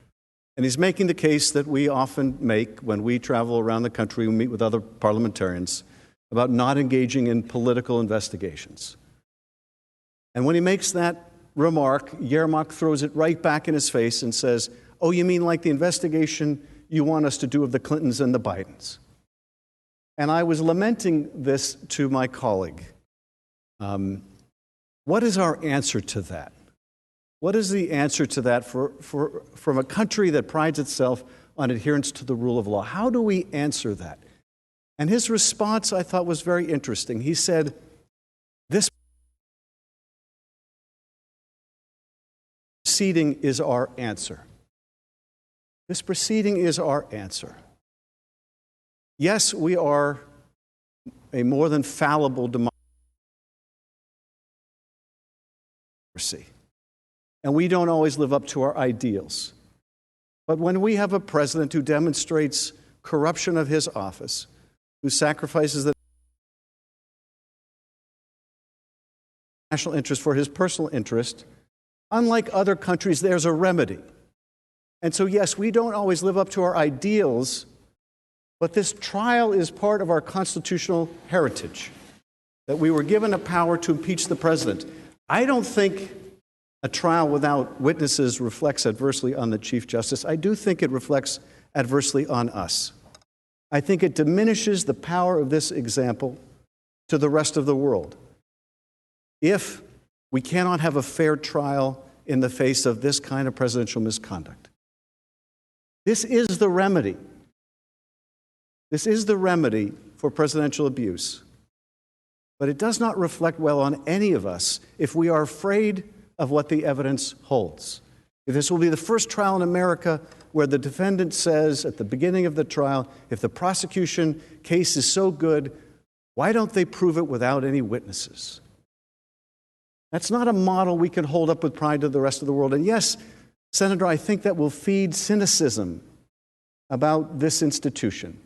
And he's making the case that we often make when we travel around the country and meet with other parliamentarians about not engaging in political investigations. And when he makes that remark, Yermak throws it right back in his face and says, "Oh, you mean like the investigation you want us to do of the Clintons and the Bidens?" And I was lamenting this to my colleague. What is our answer to that? What is the answer to that from a country that prides itself on adherence to the rule of law? How do we answer that? And his response, I thought, was very interesting. He said, "This proceeding is our answer. This proceeding is our answer. Yes, we are a more than fallible democracy, and we don't always live up to our ideals. But when we have a president who demonstrates corruption of his office, who sacrifices the national interest for his personal interest, unlike other countries, there's a remedy. And so, yes, we don't always live up to our ideals, but this trial is part of our constitutional heritage, that we were given a power to impeach the president. I don't think a trial without witnesses reflects adversely on the Chief Justice. I do think it reflects adversely on us. I think it diminishes the power of this example to the rest of the world. If we cannot have a fair trial in the face of this kind of presidential misconduct. This is the remedy. This is the remedy for presidential abuse. But it does not reflect well on any of us if we are afraid of what the evidence holds. If this will be the first trial in America where the defendant says at the beginning of the trial, if the prosecution case is so good, why don't they prove it without any witnesses? That's not a model we can hold up with pride to the rest of the world. And yes, Senator, I think that will feed cynicism about this institution.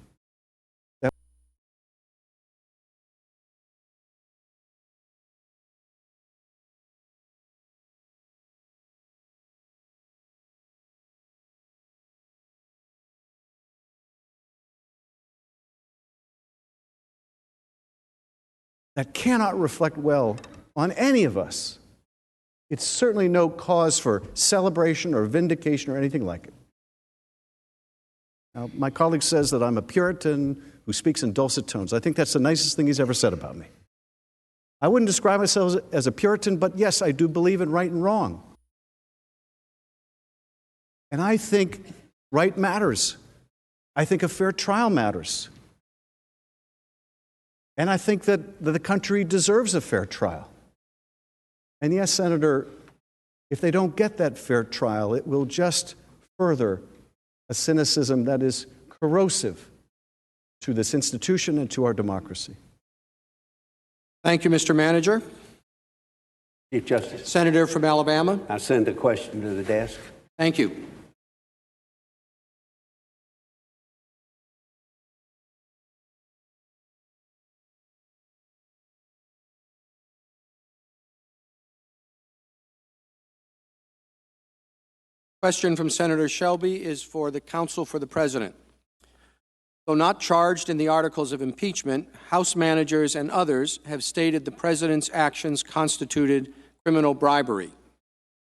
That cannot reflect well on any of us. It's certainly no cause for celebration or vindication or anything like it. Now, my colleague says that I'm a Puritan who speaks in dulcet tones. I think that's the nicest thing he's ever said about me. I wouldn't describe myself as a Puritan, but yes, I do believe in right and wrong. And I think right matters. I think a fair trial matters. And I think that the country deserves a fair trial. And yes, Senator, if they don't get that fair trial, it will just further a cynicism that is corrosive to this institution and to our democracy. Thank you, Mr. Manager. Chief Justice. Senator from Alabama. I send a question to the desk. Thank you. Question from Senator Shelby is for the counsel for the president. Though not charged in the articles of impeachment, House managers and others have stated the president's actions constituted criminal bribery.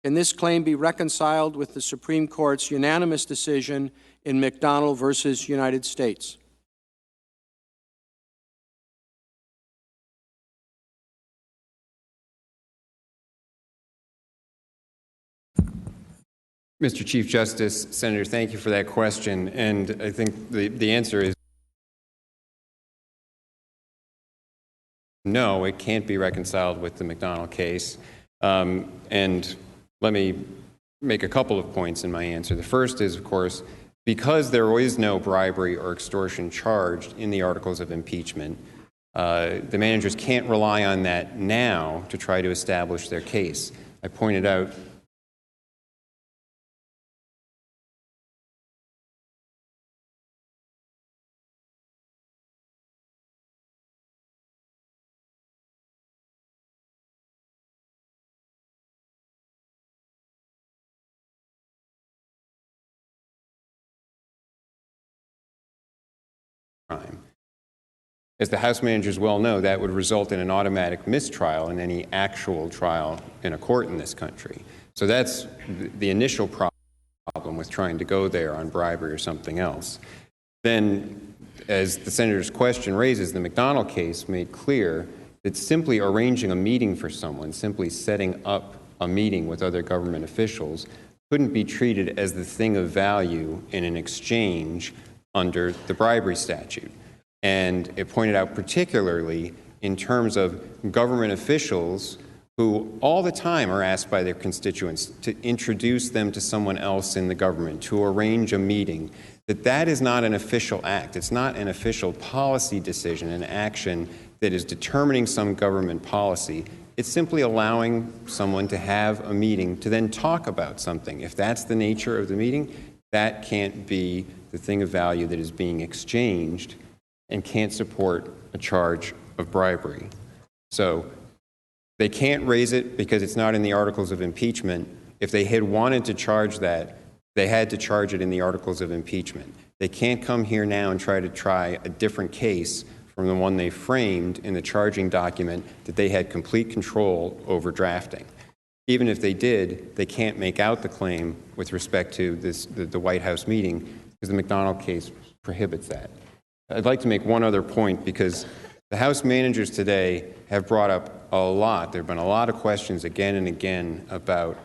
Can this claim be reconciled with the Supreme Court's unanimous decision in McDonnell versus United States? Mr. Chief Justice, Senator, thank you for that question. And I think the answer is no, it can't be reconciled with the McDonald case. And let me make a couple of points in my answer. The first is, of course, because there is no bribery or extortion charged in the articles of impeachment, the managers can't rely on that now to try to establish their case. I pointed out crime. As the House managers well know, that would result in an automatic mistrial in any actual trial in a court in this country. So that's the initial problem with trying to go there on bribery or something else. Then, as the senator's question raises, the McDonald case made clear that simply arranging a meeting for someone, simply setting up a meeting with other government officials, couldn't be treated as the thing of value in an exchange under the bribery statute. And it pointed out particularly in terms of government officials who all the time are asked by their constituents to introduce them to someone else in the government, to arrange a meeting, that is not an official act. It's not an official policy decision, an action that is determining some government policy. It's simply allowing someone to have a meeting to then talk about something. If that's the nature of the meeting, that can't be the thing of value that is being exchanged and can't support a charge of bribery. So they can't raise it because it's not in the articles of impeachment. If they had wanted to charge that, they had to charge it in the articles of impeachment. They can't come here now and try a different case from the one they framed in the charging document that they had complete control over drafting. Even if they did, they can't make out the claim with respect to the White House meeting because the McDonald case prohibits that. I'd like to make one other point because the House managers today have brought up a lot. There have been a lot of questions again and again about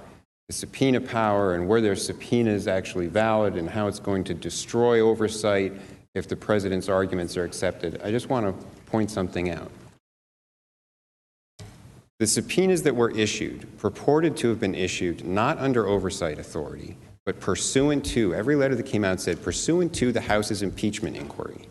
the subpoena power and were their subpoenas actually valid and how it's going to destroy oversight if the president's arguments are accepted. I just want to point something out. The subpoenas that were issued purported to have been issued not under oversight authority, but pursuant to, every letter that came out said, pursuant to the House's impeachment inquiry.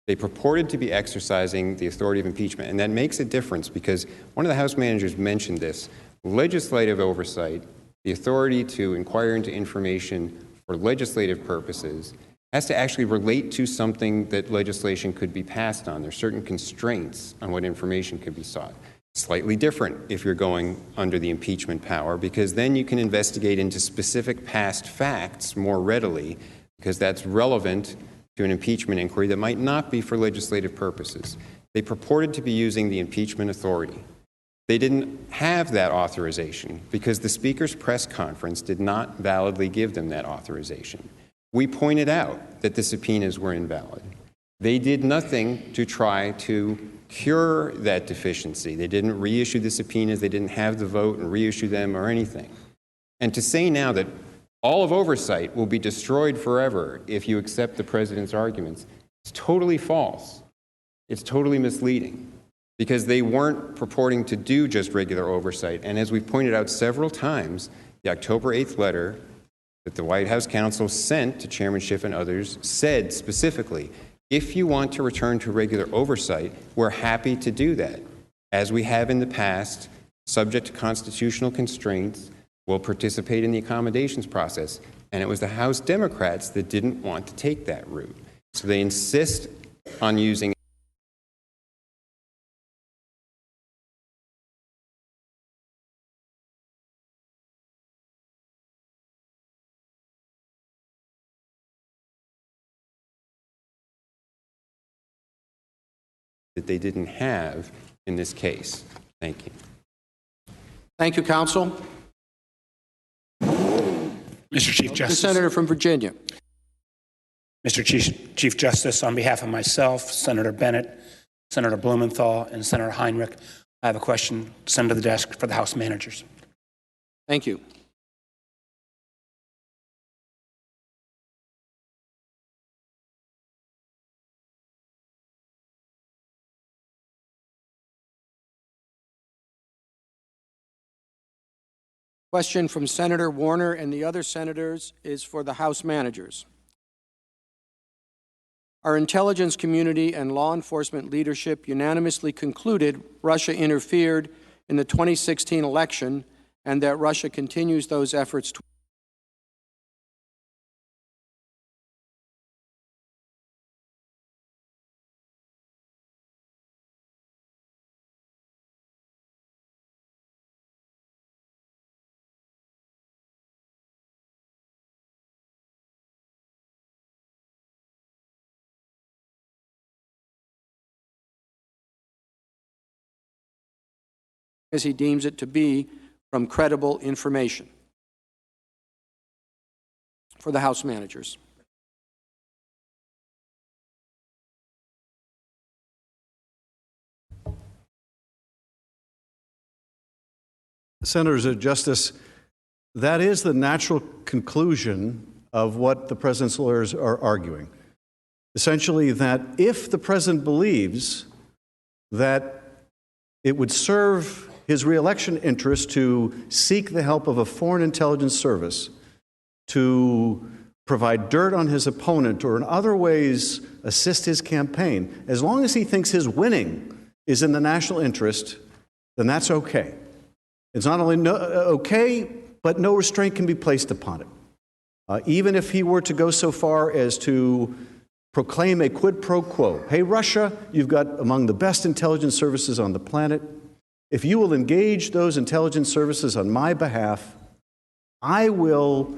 They purported to be exercising the authority of impeachment, and that makes a difference because one of the House managers mentioned this. Legislative oversight, the authority to inquire into information for legislative purposes, has to actually relate to something that legislation could be passed on. There are certain constraints on what information could be sought. Slightly different if you're going under the impeachment power, because then you can investigate into specific past facts more readily, because that's relevant to an impeachment inquiry that might not be for legislative purposes. They purported to be using the impeachment authority. They didn't have that authorization because the Speaker's press conference did not validly give them that authorization. We pointed out that the subpoenas were invalid. They did nothing to try to cure that deficiency. They didn't reissue the subpoenas. They didn't have the vote and reissue them or anything. And to say now that all of oversight will be destroyed forever if you accept the president's arguments is totally false. It's totally misleading because they weren't purporting to do just regular oversight. And as we've pointed out several times, the October 8th letter that the White House counsel sent to Chairman Schiff and others said specifically, if you want to return to regular oversight, we're happy to do that. As we have in the past, subject to constitutional constraints, we'll participate in the accommodations process. And it was the House Democrats that didn't want to take that route. So they insist on using that they didn't have in this case. Thank you. Thank you, counsel. Mr. Chief Justice. The senator from Virginia. Mr. Chief Justice, on behalf of myself, Senator Bennett, Senator Blumenthal, and Senator Heinrich, I have a question to send to the desk for the House managers. Thank you. Question from Senator Warner and the other senators is for the House managers. Our intelligence community and law enforcement leadership unanimously concluded Russia interfered in the 2016 election and that Russia continues those efforts to as he deems it to be from credible information. For the House managers. Senators, Justice, that is the natural conclusion of what the president's lawyers are arguing. Essentially, that if the president believes that it would serve his reelection interest to seek the help of a foreign intelligence service to provide dirt on his opponent or in other ways assist his campaign, as long as he thinks his winning is in the national interest, then that's okay. It's not only okay, but no restraint can be placed upon it. Even if he were to go so far as to proclaim a quid pro quo. Hey, Russia, you've got among the best intelligence services on the planet. If you will engage those intelligence services on my behalf, I will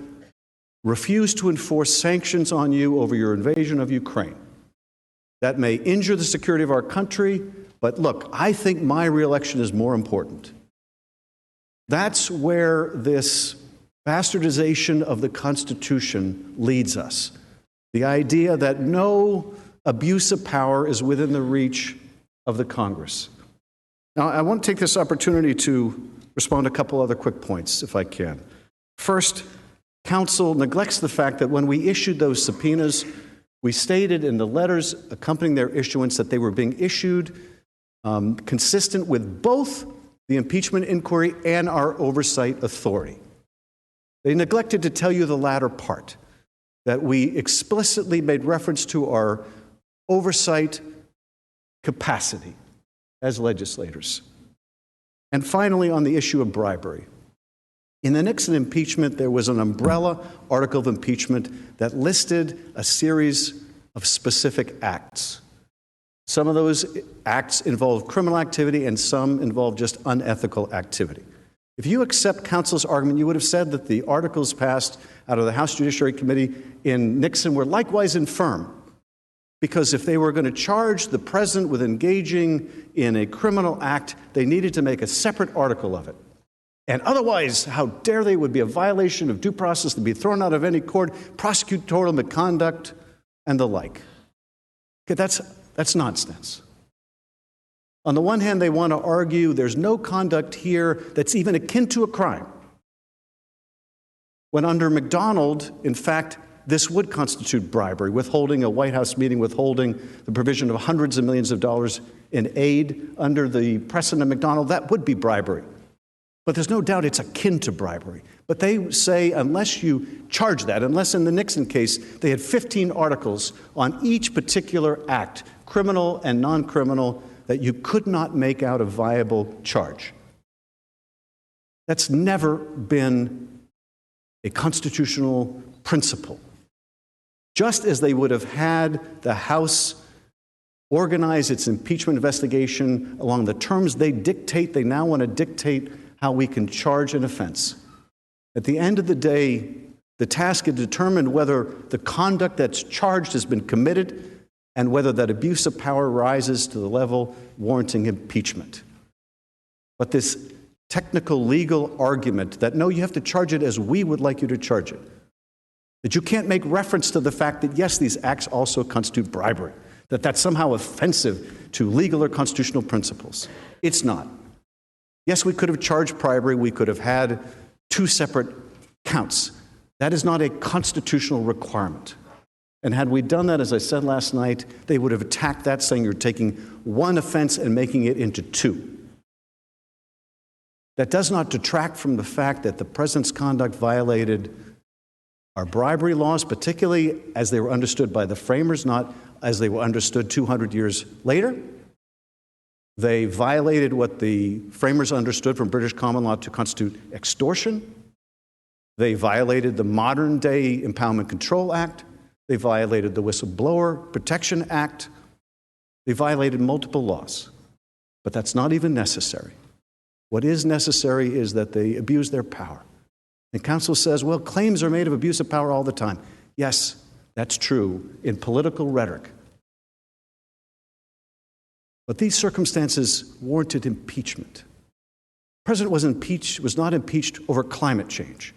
refuse to enforce sanctions on you over your invasion of Ukraine. That may injure the security of our country, but look, I think my reelection is more important. That's where this bastardization of the Constitution leads us. The idea that no abuse of power is within the reach of the Congress. Now, I want to take this opportunity to respond to a couple other quick points, if I can. First, counsel neglects the fact that when we issued those subpoenas, we stated in the letters accompanying their issuance that they were being issued consistent with both the impeachment inquiry and our oversight authority. They neglected to tell you the latter part, that we explicitly made reference to our oversight capacity as legislators. And finally, on the issue of bribery. In the Nixon impeachment, there was an umbrella article of impeachment that listed a series of specific acts. Some of those acts involved criminal activity and some involved just unethical activity. If you accept counsel's argument, you would have said that the articles passed out of the House Judiciary Committee in Nixon were likewise infirm. Because if they were going to charge the president with engaging in a criminal act, they needed to make a separate article of it. And otherwise, how dare they, would be a violation of due process to be thrown out of any court, prosecutorial misconduct, and the like. Okay, that's nonsense. On the one hand, they want to argue there's no conduct here that's even akin to a crime. When under McDonald, in fact, this would constitute bribery, withholding a White House meeting, withholding the provision of hundreds of millions of dollars in aid under the precedent of McDonald, that would be bribery. But there's no doubt it's akin to bribery. But they say unless you charge that, unless in the Nixon case they had 15 articles on each particular act, criminal and non-criminal, that you could not make out a viable charge. That's never been a constitutional principle. Just as they would have had the House organize its impeachment investigation along the terms they dictate, they now want to dictate how we can charge an offense. At the end of the day, the task is determined whether the conduct that's charged has been committed and whether that abuse of power rises to the level warranting impeachment. But this technical legal argument that, no, you have to charge it as we would like you to charge it, that you can't make reference to the fact that, yes, these acts also constitute bribery, that that's somehow offensive to legal or constitutional principles. It's not. Yes, we could have charged bribery. We could have had two separate counts. That is not a constitutional requirement. And had we done that, as I said last night, they would have attacked that, saying you're taking one offense and making it into two. That does not detract from the fact that the president's conduct violated our bribery laws, particularly as they were understood by the framers, not as they were understood 200 years later. They violated what the framers understood from British common law to constitute extortion. They violated the modern-day Impoundment Control Act. They violated the Whistleblower Protection Act. They violated multiple laws. But that's not even necessary. What is necessary is that they abuse their power. And counsel says, well, claims are made of abuse of power all the time. Yes, that's true in political rhetoric. But these circumstances warranted impeachment. The president was not impeached over climate change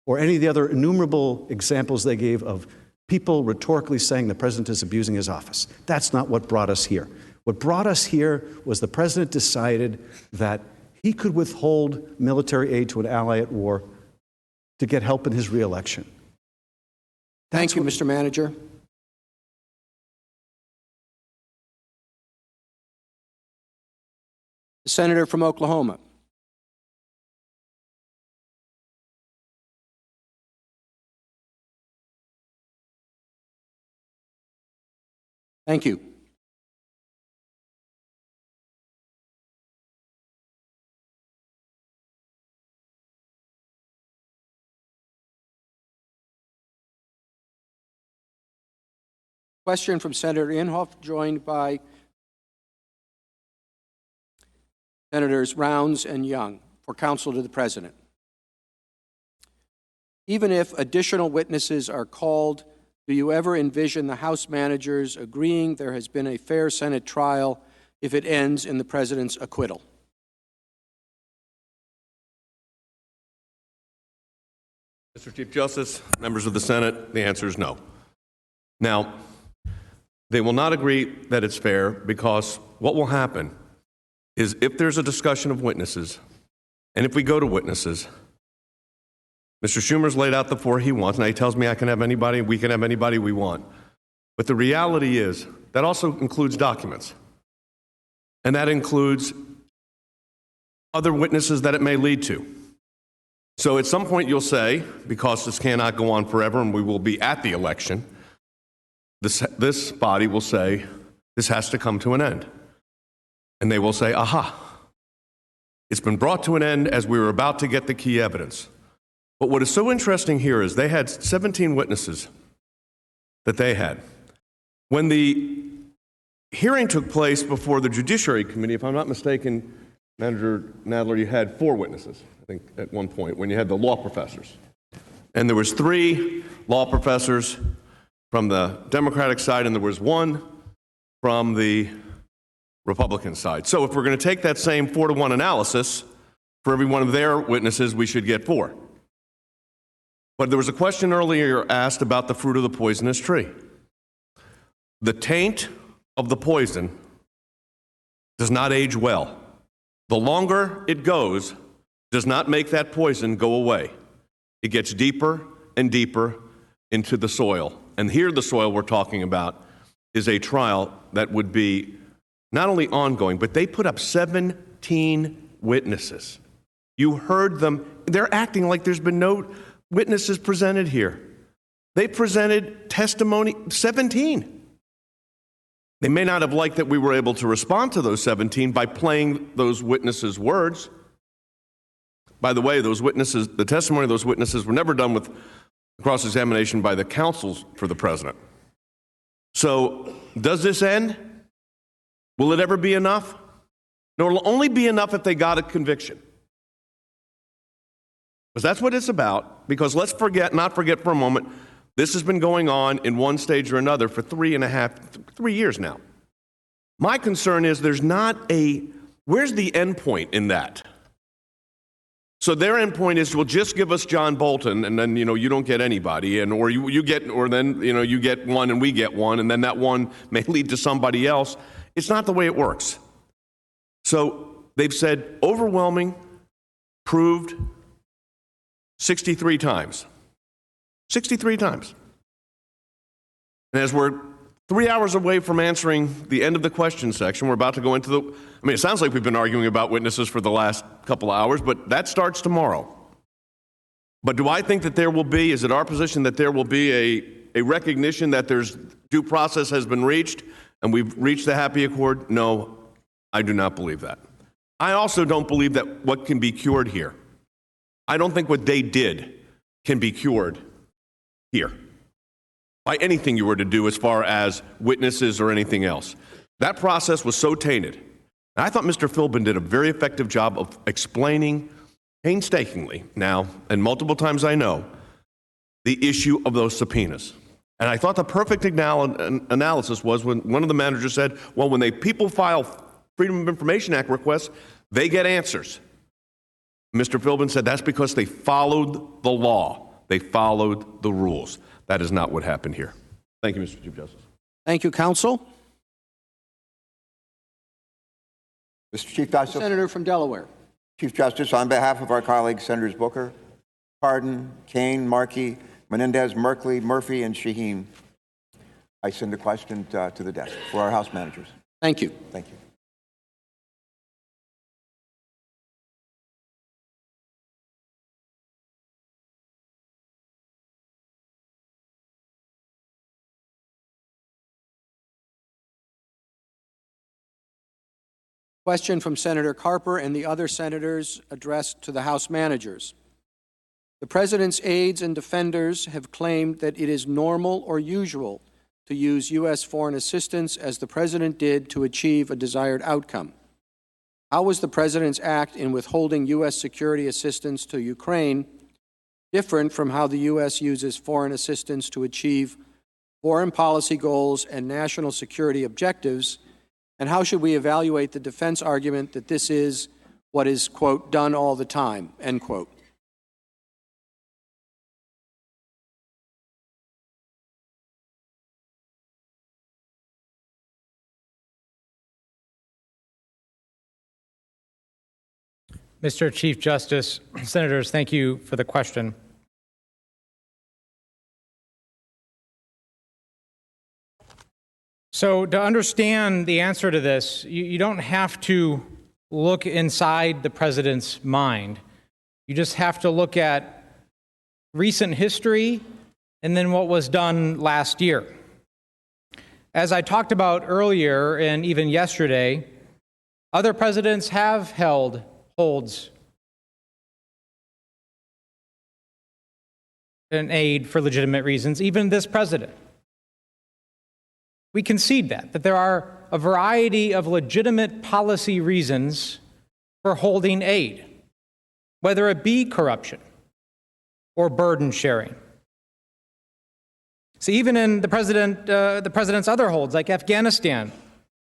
or any of the other innumerable examples they gave of people rhetorically saying the president is abusing his office. That's not what brought us here. What brought us here was the president decided that he could withhold military aid to an ally at war to get help in his reelection. Thank you, Mr. Manager. The senator from Oklahoma. Thank you. Question from Senator Inhofe, joined by Senators Rounds and Young, for counsel to the President. Even if additional witnesses are called, do you ever envision the House managers agreeing there has been a fair Senate trial if it ends in the President's acquittal? Mr. Chief Justice, members of the Senate, the answer is no. Now, they will not agree that it's fair because what will happen is if there's a discussion of witnesses, and if we go to witnesses, Mr. Schumer's laid out the four he wants. Now he tells me I can have anybody, we can have anybody we want. But the reality is that also includes documents. And that includes other witnesses that it may lead to. So at some point you'll say, because this cannot go on forever and we will be at the election, this body will say, this has to come to an end. And they will say, aha, it's been brought to an end as we were about to get the key evidence. But what is so interesting here is they had 17 witnesses that they had. When the hearing took place before the Judiciary Committee, if I'm not mistaken, Manager Nadler, you had 4 witnesses, I think, at one point, when you had the law professors. And there was 3 law professors from the Democratic side, and there was 1 from the Republican side. So if we're going to take that same 4-to-1 analysis, for every one of their witnesses, we should get 4. But there was a question earlier asked about the fruit of the poisonous tree. The taint of the poison does not age well. The longer it goes, does not make that poison go away. It gets deeper and deeper into the soil. And here the soil we're talking about is a trial that would be not only ongoing, but they put up 17 witnesses. You heard them. They're acting like there's been no witnesses presented here. They presented testimony, 17. They may not have liked that we were able to respond to those 17 by playing those witnesses' words. By the way, those witnesses, the testimony of those witnesses were never done with cross-examination by the counsels for the president. So, does this end? Will it ever be enough? No, it'll only be enough if they got a conviction. Because that's what it's about. Because let's not forget for a moment, this has been going on in one stage or another for 3 years now. My concern is where's the end point in that? So their end point is, well, just give us John Bolton, and then, you don't get anybody, or you get one and we get one, and then that one may lead to somebody else. It's not the way it works. So they've said overwhelming, proved 63 times. 63 times. And as we're 3 hours away from answering the end of the question section. We're about to go into it sounds like we've been arguing about witnesses for the last couple of hours, but that starts tomorrow. But do I think that is it our position that there will be a recognition that there's due process has been reached and we've reached the happy accord? No, I do not believe that. I also don't believe that what can be cured here. I don't think what they did can be cured here by anything you were to do as far as witnesses or anything else. That process was so tainted. And I thought Mr. Philbin did a very effective job of explaining painstakingly now, and multiple times I know, the issue of those subpoenas. And I thought the perfect analysis was when one of the managers said, well, when people file Freedom of Information Act requests, they get answers. Mr. Philbin said that's because they followed the law. They followed the rules. That is not what happened here. Thank you, Mr. Chief Justice. Thank you, counsel. Mr. Chief Justice. Senator from Delaware. Chief Justice, on behalf of our colleagues, Senators Booker, Cardin, Kane, Markey, Menendez, Merkley, Murphy, and Shaheen, I send a question to the desk for our House managers. Thank you. Thank you. Question from Senator Carper and the other senators addressed to the House managers. The President's aides and defenders have claimed that it is normal or usual to use U.S. foreign assistance as the President did to achieve a desired outcome. How was the President's act in withholding U.S. security assistance to Ukraine different from how the U.S. uses foreign assistance to achieve foreign policy goals and national security objectives? And how should we evaluate the defense argument that this is what is, quote, done all the time, end quote? Mr. Chief Justice, Senators, thank you for the question. So to understand the answer to this, you don't have to look inside the President's mind. You just have to look at recent history and then what was done last year. As I talked about earlier and even yesterday, other presidents have held holds an aid for legitimate reasons, even this president. We concede that there are a variety of legitimate policy reasons for holding aid, whether it be corruption or burden sharing. So even in the president's other holds, like Afghanistan,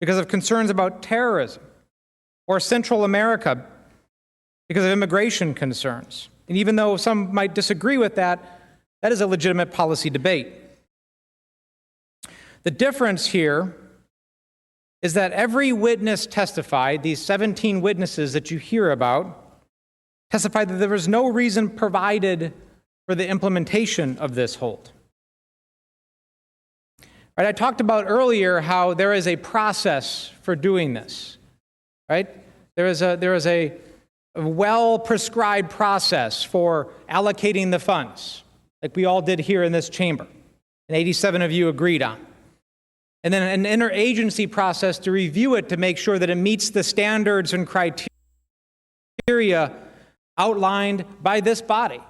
because of concerns about terrorism, or Central America, because of immigration concerns. And even though some might disagree with that, that is a legitimate policy debate. The difference here is that every witness testified, these 17 witnesses that you hear about, testified that there was no reason provided for the implementation of this hold. Right, I talked about earlier how there is a process for doing this. Right? There is a well-prescribed process for allocating the funds, like we all did here in this chamber, and 87 of you agreed on. And then an interagency process to review it to make sure that it meets the standards and criteria outlined by this body,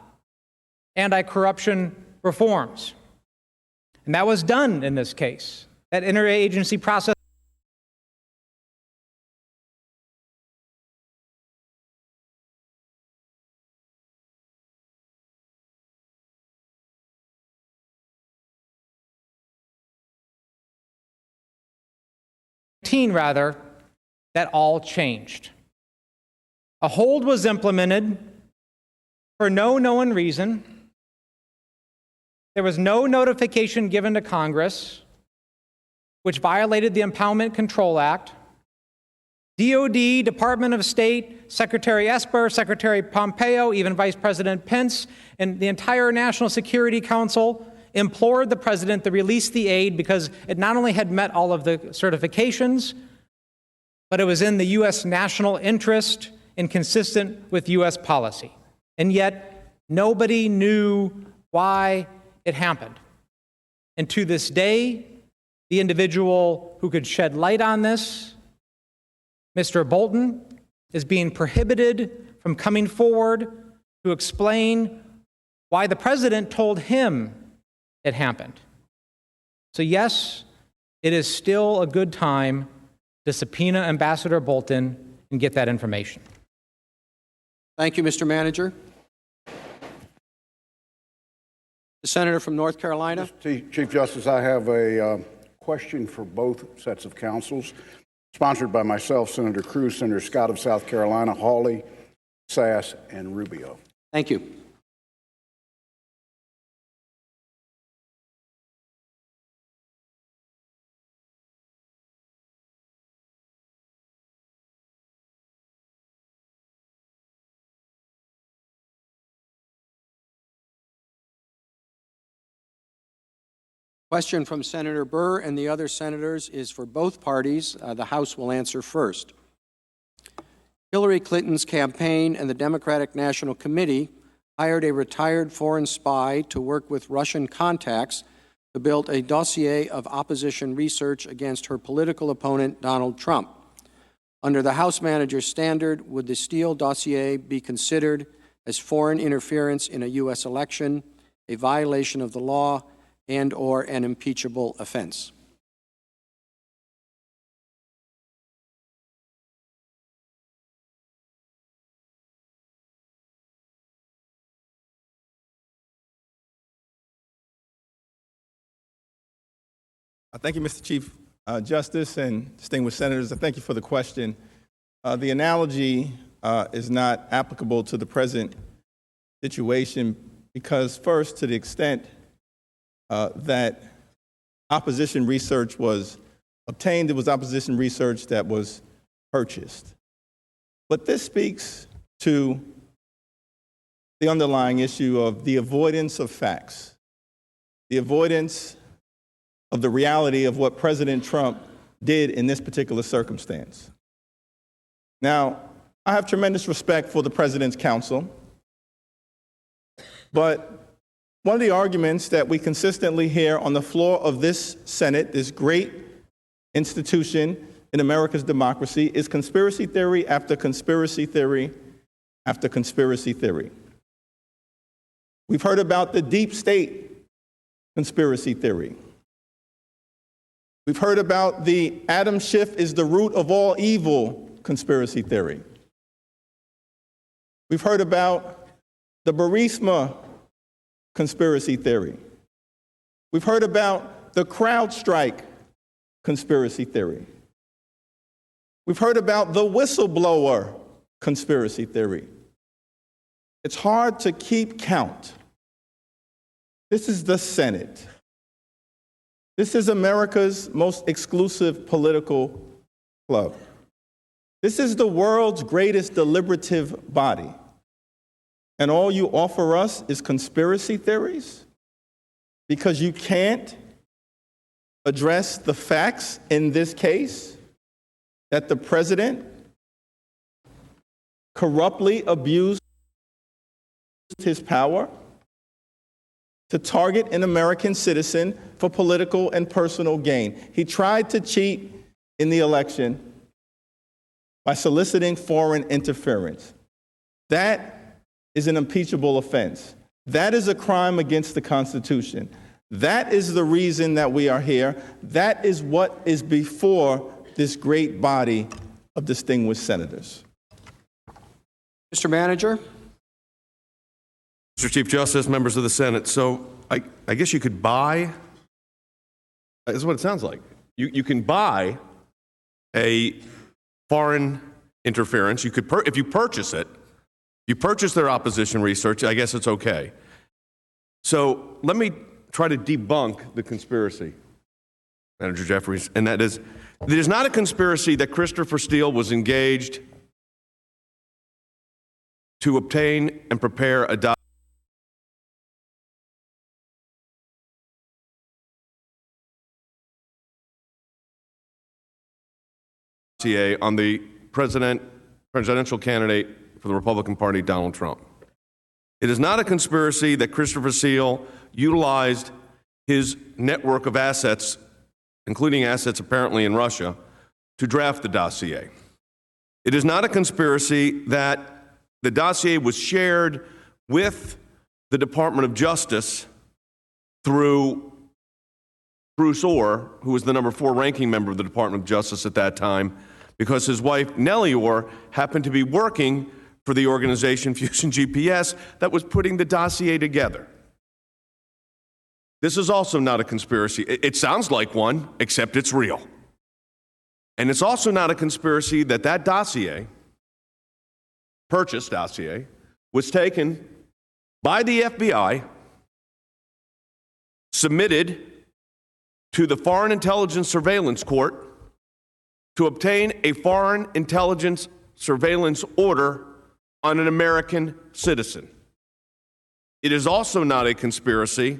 anti-corruption reforms. And that was done in this case. That interagency process that all changed. A hold was implemented for no known reason. There was no notification given to Congress, which violated the Impoundment Control Act. DOD, Department of State, Secretary Esper, Secretary Pompeo, even Vice President Pence, and the entire National Security Council implored the president to release the aid because it not only had met all of the certifications, but it was in the U.S. national interest and consistent with U.S. policy. And yet, nobody knew why it happened. And to this day, the individual who could shed light on this, Mr. Bolton, is being prohibited from coming forward to explain why the president told him it happened. So yes, it is still a good time to subpoena Ambassador Bolton and get that information. Thank you, Mr. Manager. The senator from North Carolina. Chief Justice, I have a question for both sets of counsels, sponsored by myself, Senator Cruz, Senator Scott of South Carolina, Hawley, Sass, and Rubio. Thank you. Question from Senator Burr and the other senators is for both parties. The House will answer first. Hillary Clinton's campaign and the Democratic National Committee hired a retired foreign spy to work with Russian contacts to build a dossier of opposition research against her political opponent, Donald Trump. Under the House manager's standard, would the Steele dossier be considered as foreign interference in a U.S. election, a violation of the law, and/or an impeachable offense? Thank you, Mr. Chief Justice and distinguished senators. I thank you for the question. The analogy is not applicable to the present situation because, first, to the extent that opposition research was obtained, it was opposition research that was purchased. But this speaks to the underlying issue of the avoidance of facts, the avoidance of the reality of what President Trump did in this particular circumstance. Now, I have tremendous respect for the President's counsel, but one of the arguments that we consistently hear on the floor of this Senate, this great institution in America's democracy, is conspiracy theory after conspiracy theory after conspiracy theory. We've heard about the deep state conspiracy theory. We've heard about the Adam Schiff is the root of all evil conspiracy theory. We've heard about the Burisma conspiracy theory. We've heard about the CrowdStrike conspiracy theory. We've heard about the whistleblower conspiracy theory. It's hard to keep count. This is the Senate. This is America's most exclusive political club. This is the world's greatest deliberative body. And all you offer us is conspiracy theories because you can't address the facts in this case that the president corruptly abused his power to target an American citizen for political and personal gain. He tried to cheat in the election by soliciting foreign interference. That is an impeachable offense. That is a crime against the Constitution. That is the reason that we are here. That is what is before this great body of distinguished senators. Mr. Manager. Mr. Chief Justice, members of the Senate, so I guess you could buy, this is what it sounds like. You can buy a foreign interference. You could, if you purchase it, you purchase their opposition research, I guess it's okay. So let me try to debunk the conspiracy, Manager Jeffries, and that is, it is not a conspiracy that Christopher Steele was engaged to obtain and prepare a dossier on the presidential candidate for the Republican Party, Donald Trump. It is not a conspiracy that Christopher Steele utilized his network of assets, including assets apparently in Russia, to draft the dossier. It is not a conspiracy that the dossier was shared with the Department of Justice through Bruce Orr, who was the number 4 ranking member of the Department of Justice at that time, because his wife, Nellie Orr, happened to be working for the organization Fusion GPS that was putting the dossier together. This is also not a conspiracy. It sounds like one, except it's real. And it's also not a conspiracy that that dossier, purchase dossier, was taken by the FBI, submitted to the Foreign Intelligence Surveillance Court to obtain a foreign intelligence surveillance order on an American citizen. It is also not a conspiracy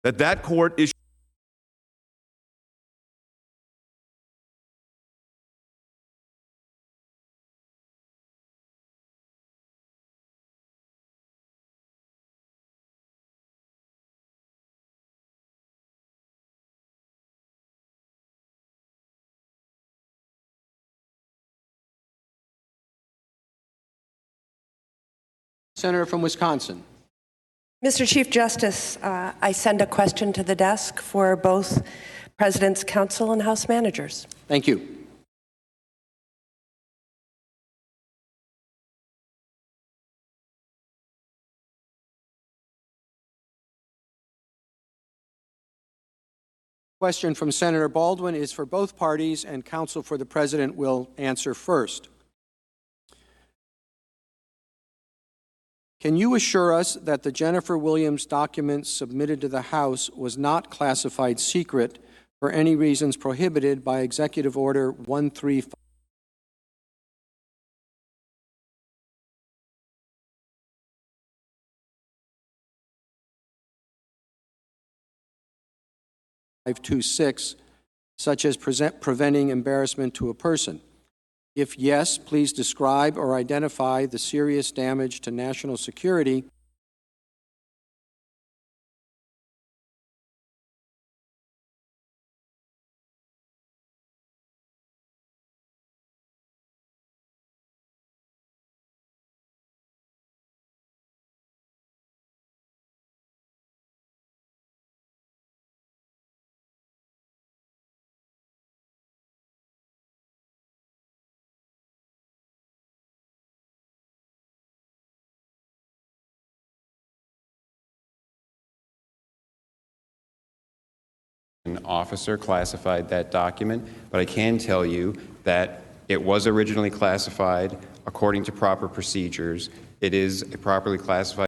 that that court issued Senator from Wisconsin. Mr. Chief Justice, I send a question to the desk for both President's Counsel and House Managers. Thank you. Question from Senator Baldwin is for both parties, and counsel for the President will answer first. Can you assure us that the Jennifer Williams document submitted to the House was not classified secret for any reasons prohibited by Executive Order 13526, such as preventing embarrassment to a person? If yes, please describe or identify the serious damage to national security An officer classified that document, but I can tell you that it was originally classified according to proper procedures. It is a properly classified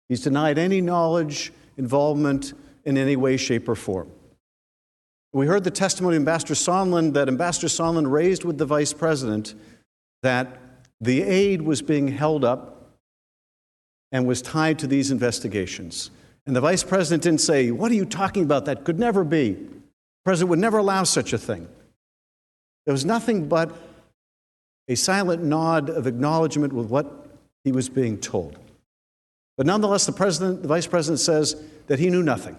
He's denied any knowledge, involvement in any way, shape, or form. We heard the testimony of Ambassador Sondland that Ambassador Sondland raised with the Vice President that the aid was being held up and was tied to these investigations. And the Vice President didn't say, "What are you talking about? That could never be." President would never allow such a thing. There was nothing but a silent nod of acknowledgement with what he was being told. But nonetheless, the Vice President says that he knew nothing.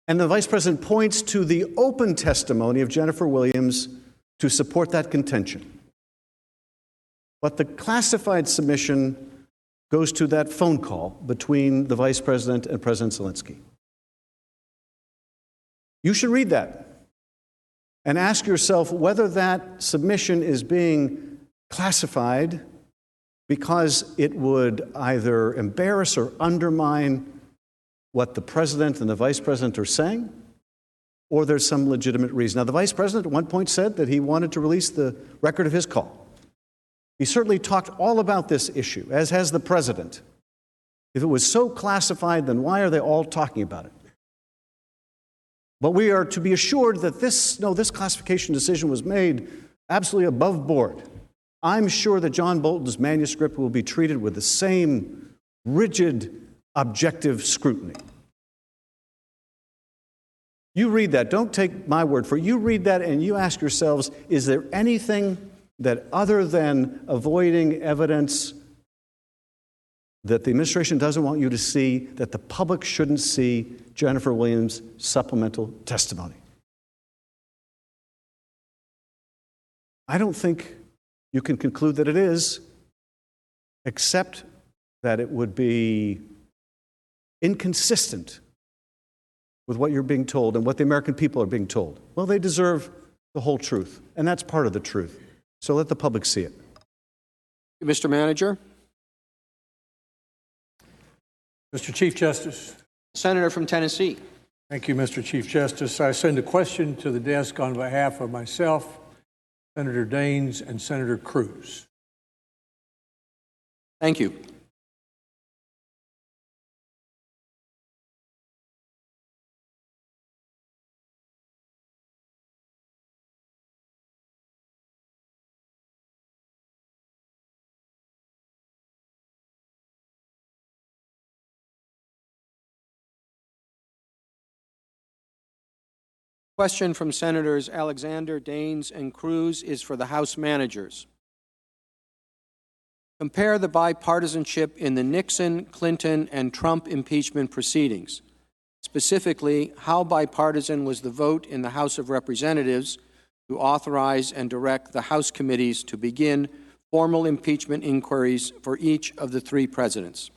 And the Vice President points to the open testimony of Jennifer Williams to support that contention. But the classified submission goes to that phone call between the Vice President and President Zelensky. You should read that and ask yourself whether that submission is being classified because it would either embarrass or undermine what the President and the Vice President are saying, or there's some legitimate reason. Now, the Vice President at one point said that he wanted to release the record of his call. He certainly talked all about this issue, as has the President. If it was so classified, then why are they all talking about it? But we are to be assured that this classification decision was made absolutely above board. I'm sure that John Bolton's manuscript will be treated with the same rigid, objective scrutiny. You read that. Don't take my word for it. You read that and you ask yourselves, is there anything that other than avoiding evidence that the administration doesn't want you to see, that the public shouldn't see Jennifer Williams' supplemental testimony? I don't think you can conclude that it is, except that it would be inconsistent with what you're being told and what the American people are being told. Well, they deserve the whole truth, and that's part of the truth. So let the public see it. Mr. Manager. Mr. Chief Justice. Senator from Tennessee. Thank you, Mr. Chief Justice. I send a question to the desk on behalf of myself, Senator Daines, and Senator Cruz. Thank you. Question from Senators Alexander, Daines, and Cruz is for the House managers. Compare the bipartisanship in the Nixon, Clinton, and Trump impeachment proceedings. Specifically, how bipartisan was the vote in the House of Representatives to authorize and direct the House committees to begin formal impeachment inquiries for each of the three presidents?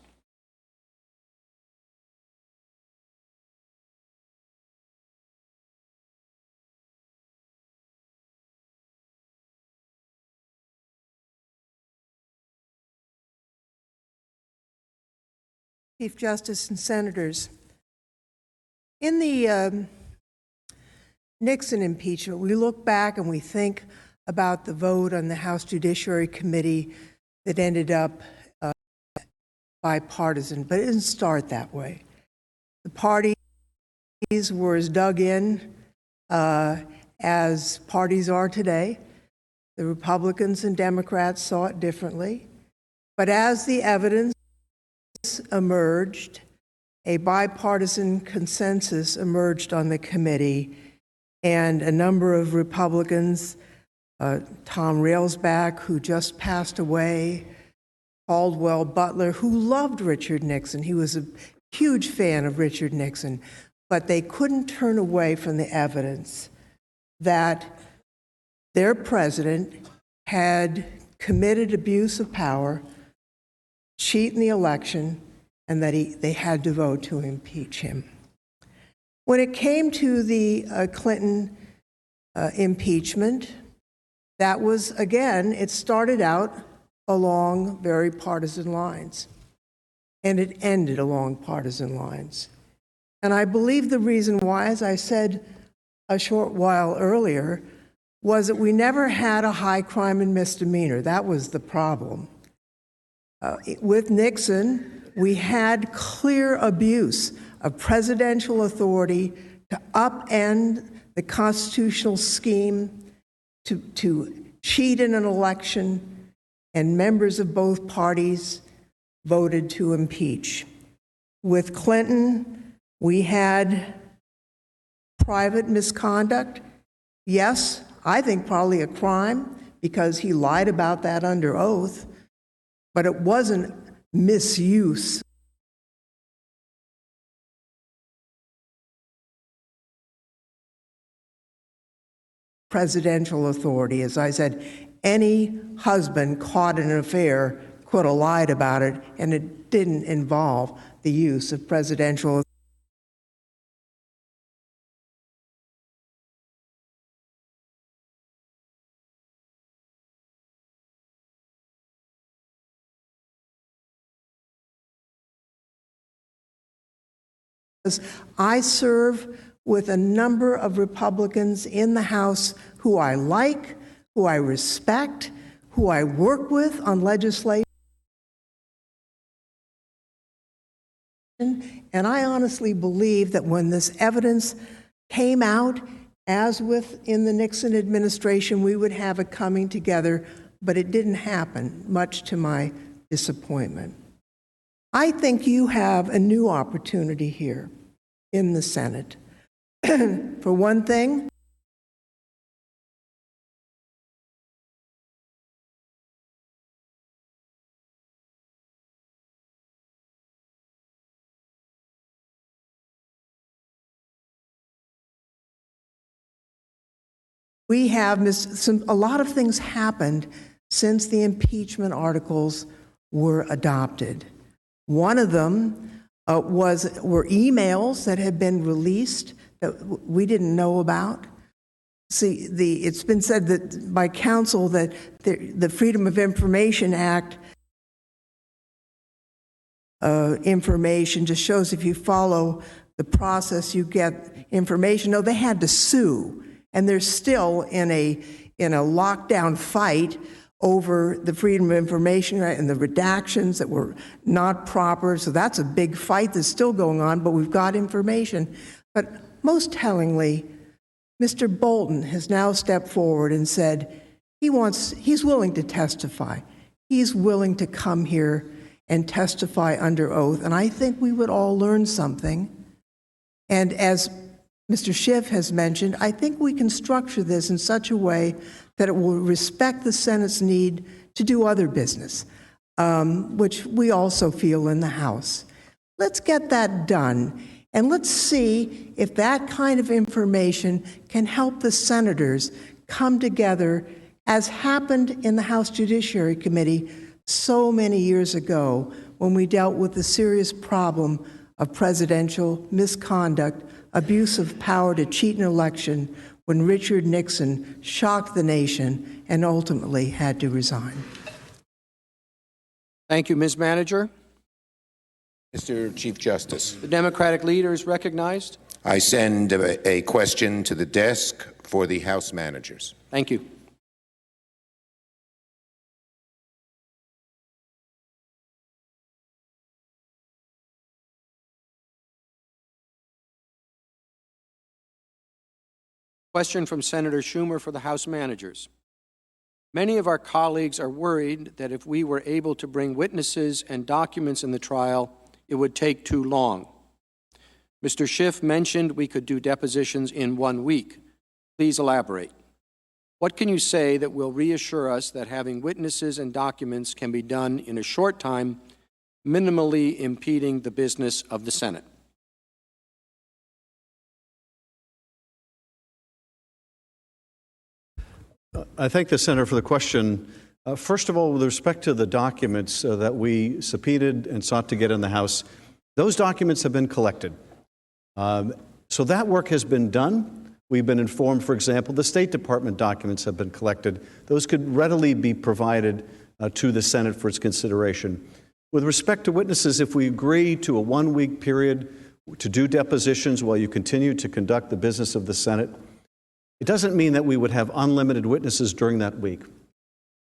Chief Justice and Senators, in the Nixon impeachment, we look back and we think about the vote on the House Judiciary Committee that ended up bipartisan, but it didn't start that way. The parties were as dug in as parties are today. The Republicans and Democrats saw it differently. But as the evidence emerged, a bipartisan consensus emerged on the committee, and a number of Republicans, Tom Railsback, who just passed away, Caldwell Butler, who loved Richard Nixon. He was a huge fan of Richard Nixon, but they couldn't turn away from the evidence that their president had committed abuse of power, cheat in the election, and that they had to vote to impeach him. When it came to the Clinton impeachment, that was, again, it started out along very partisan lines, and it ended along partisan lines. And I believe the reason why, as I said a short while earlier, was that we never had a high crime and misdemeanor. That was the problem. With Nixon, we had clear abuse of presidential authority to upend the constitutional scheme, to cheat in an election, and members of both parties voted to impeach. With Clinton, we had private misconduct? Yes, I think probably a crime because he lied about that under oath, but it wasn't misuse. Presidential authority. As I said, any husband caught in an affair could have lied about it, and it didn't involve the use of presidential authority. I serve with a number of Republicans in the House who I like, who I respect, who I work with on legislation. And I honestly believe that when this evidence came out, as with in the Nixon administration, we would have a coming together, but it didn't happen, much to my disappointment. I think you have a new opportunity here in the Senate. For one thing, we have a lot of things happened since the impeachment articles were adopted. One of them were emails that had been released that we didn't know about. See, it's been said that by counsel that the Freedom of Information Act information just shows if you follow the process, you get information. No, they had to sue, and they're still in a lockdown fight over the Freedom of Information Act and the redactions that were not proper. So that's a big fight that's still going on, but we've got information. But most tellingly, Mr. Bolton has now stepped forward and said he's willing to testify. He's willing to come here and testify under oath. And I think we would all learn something. And as Mr. Schiff has mentioned, I think we can structure this in such a way that it will respect the Senate's need to do other business, which we also feel in the House. Let's get that done, and let's see if that kind of information can help the senators come together, as happened in the House Judiciary Committee so many years ago when we dealt with the serious problem of presidential misconduct, abuse of power to cheat an election, when Richard Nixon shocked the nation and ultimately had to resign. Thank you, Ms. Manager. Mr. Chief Justice. The Democratic leader is recognized. I send a question to the desk for the House managers. Thank you. Question from Senator Schumer for the House managers. Many of our colleagues are worried that if we were able to bring witnesses and documents in the trial, it would take too long. Mr. Schiff mentioned we could do depositions in 1 week. Please elaborate. What can you say that will reassure us that having witnesses and documents can be done in a short time, minimally impeding the business of the Senate? I thank the Senator for the question. First of all, with respect to the documents that we subpoenaed and sought to get in the House, those documents have been collected. So that work has been done. We've been informed, for example, the State Department documents have been collected. Those could readily be provided to the Senate for its consideration. With respect to witnesses, if we agree to a 1-week period to do depositions while you continue to conduct the business of the Senate, it doesn't mean that we would have unlimited witnesses during that week.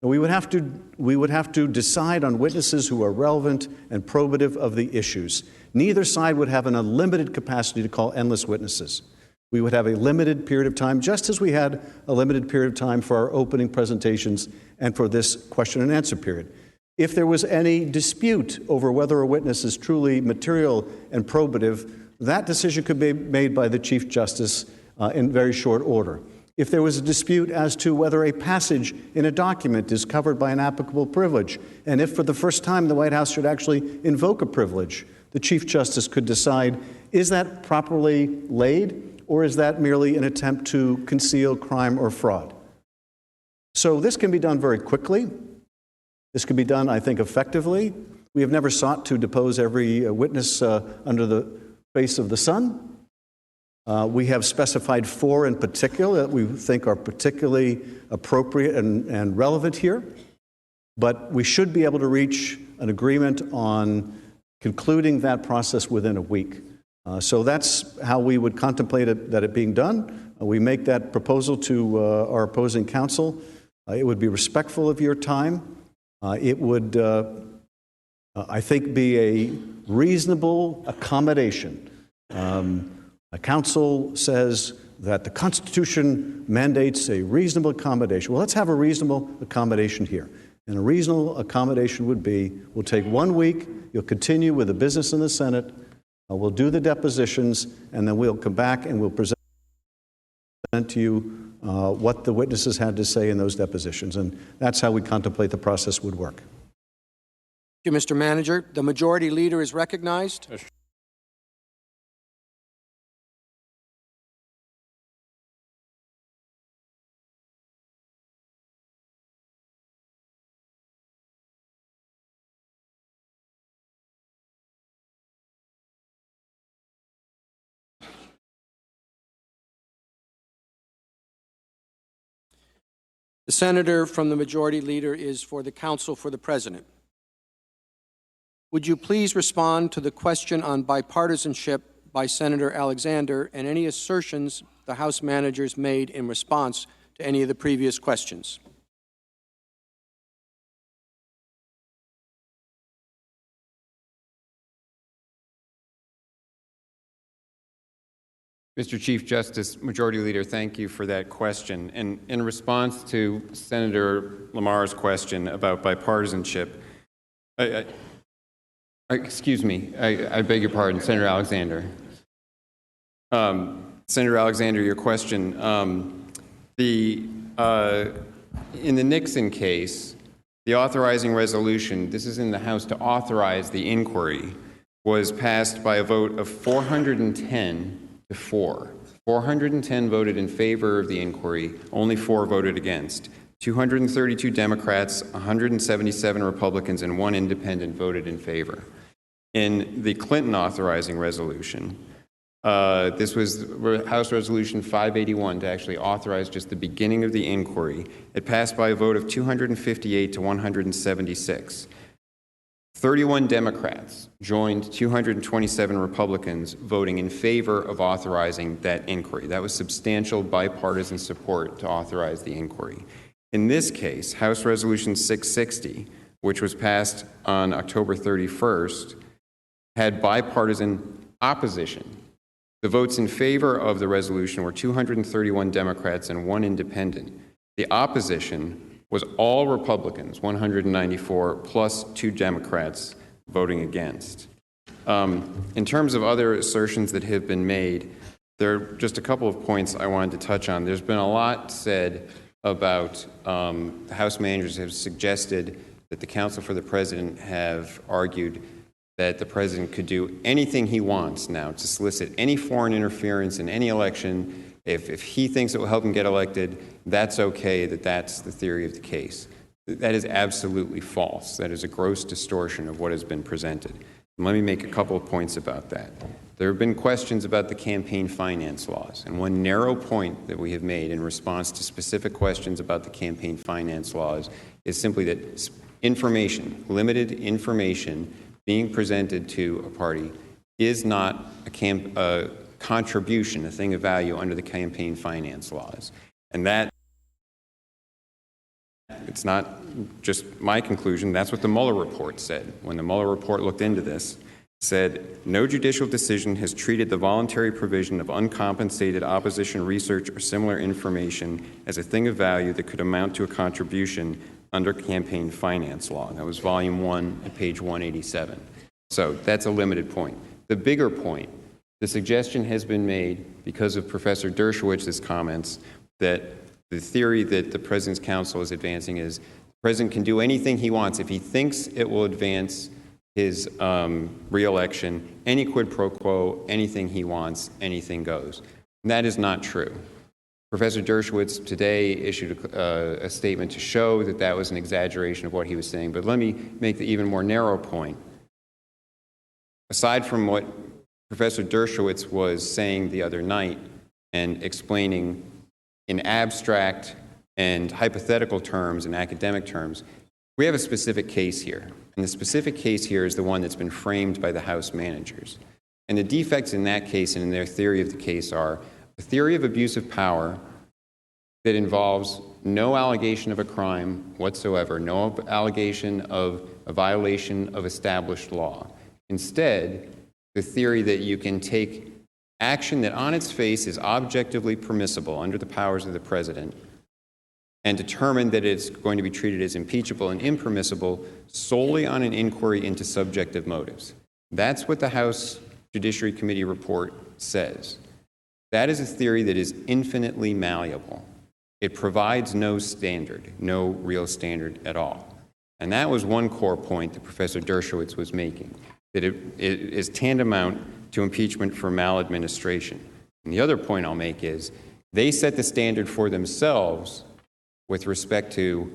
We would have to decide on witnesses who are relevant and probative of the issues. Neither side would have an unlimited capacity to call endless witnesses. We would have a limited period of time, just as we had a limited period of time for our opening presentations and for this question and answer period. If there was any dispute over whether a witness is truly material and probative, that decision could be made by the Chief Justice in very short order. If there was a dispute as to whether a passage in a document is covered by an applicable privilege, and if for the first time the White House should actually invoke a privilege, the Chief Justice could decide, is that properly laid, or is that merely an attempt to conceal crime or fraud? So this can be done very quickly. This can be done, I think, effectively. We have never sought to depose every witness under the face of the sun. We have specified 4 in particular that we think are particularly appropriate and relevant here. But we should be able to reach an agreement on concluding that process within a week. So that's how we would contemplate it being done. We make that proposal to our opposing counsel. It would be respectful of your time. It would, I think, be a reasonable accommodation. A counsel says that the Constitution mandates a reasonable accommodation. Well, let's have a reasonable accommodation here. And a reasonable accommodation would be, we'll take 1 week, you'll continue with the business in the Senate, we'll do the depositions, and then we'll come back and we'll present to you what the witnesses had to say in those depositions. And that's how we contemplate the process would work. Thank you, Mr. Manager. The Majority Leader is recognized. The senator from the Majority Leader is for the Counsel for the President. Would you please respond to the question on bipartisanship by Senator Alexander and any assertions the House managers made in response to any of the previous questions? Mr. Chief Justice, Majority Leader, thank you for that question. And in response to Senator Lamar's question about bipartisanship, excuse me, I beg your pardon, Senator Alexander. Senator Alexander, your question. In the Nixon case, the authorizing resolution, this is in the House to authorize the inquiry, was passed by a vote of 410 to 4. 410 voted in favor of the inquiry, only 4 voted against. 232 Democrats, 177 Republicans, and 1 independent voted in favor. In the Clinton authorizing resolution, this was House Resolution 581 to actually authorize just the beginning of the inquiry. It passed by a vote of 258 to 176. 31 Democrats joined 227 Republicans voting in favor of authorizing that inquiry. That was substantial bipartisan support to authorize the inquiry. In this case, House Resolution 660, which was passed on October 31st, had bipartisan opposition. The votes in favor of the resolution were 231 Democrats and 1 independent. The opposition was all Republicans, 194, plus 2 Democrats voting against. In terms of other assertions that have been made, there are just a couple of points I wanted to touch on. There's been a lot said about the House managers have suggested that the Counsel for the President have argued that the President could do anything he wants now to solicit any foreign interference in any election. If he thinks it will help him get elected, that's okay, that's the theory of the case. That is absolutely false. That is a gross distortion of what has been presented. And let me make a couple of points about that. There have been questions about the campaign finance laws, and one narrow point that we have made in response to specific questions about the campaign finance laws is simply that information, limited information being presented to a party is not a contribution, a thing of value under the campaign finance laws. And that, it's not just my conclusion, that's what the Mueller report said. When the Mueller report looked into this, said, no judicial decision has treated the voluntary provision of uncompensated opposition research or similar information as a thing of value that could amount to a contribution under campaign finance law. That was volume 1 at page 187. So that's a limited point. The bigger point The suggestion has been made because of Professor Dershowitz's comments that the theory that the President's counsel is advancing is the President can do anything he wants. If he thinks it will advance his reelection, any quid pro quo, anything he wants, anything goes. And that is not true. Professor Dershowitz today issued a statement to show that that was an exaggeration of what he was saying. But let me make the even more narrow point. Aside from what Professor Dershowitz was saying the other night and explaining in abstract and hypothetical terms and academic terms, we have a specific case here. And the specific case here is the one that's been framed by the House managers. And the defects in that case and in their theory of the case are a theory of abuse of power that involves no allegation of a crime whatsoever, no allegation of a violation of established law. Instead, the theory that you can take action that on its face is objectively permissible under the powers of the President and determine that it's going to be treated as impeachable and impermissible solely on an inquiry into subjective motives. That's what the House Judiciary Committee report says. That is a theory that is infinitely malleable. It provides no standard, no real standard at all. And that was one core point that Professor Dershowitz was making, that it is tantamount to impeachment for maladministration. And the other point I'll make is they set the standard for themselves with respect to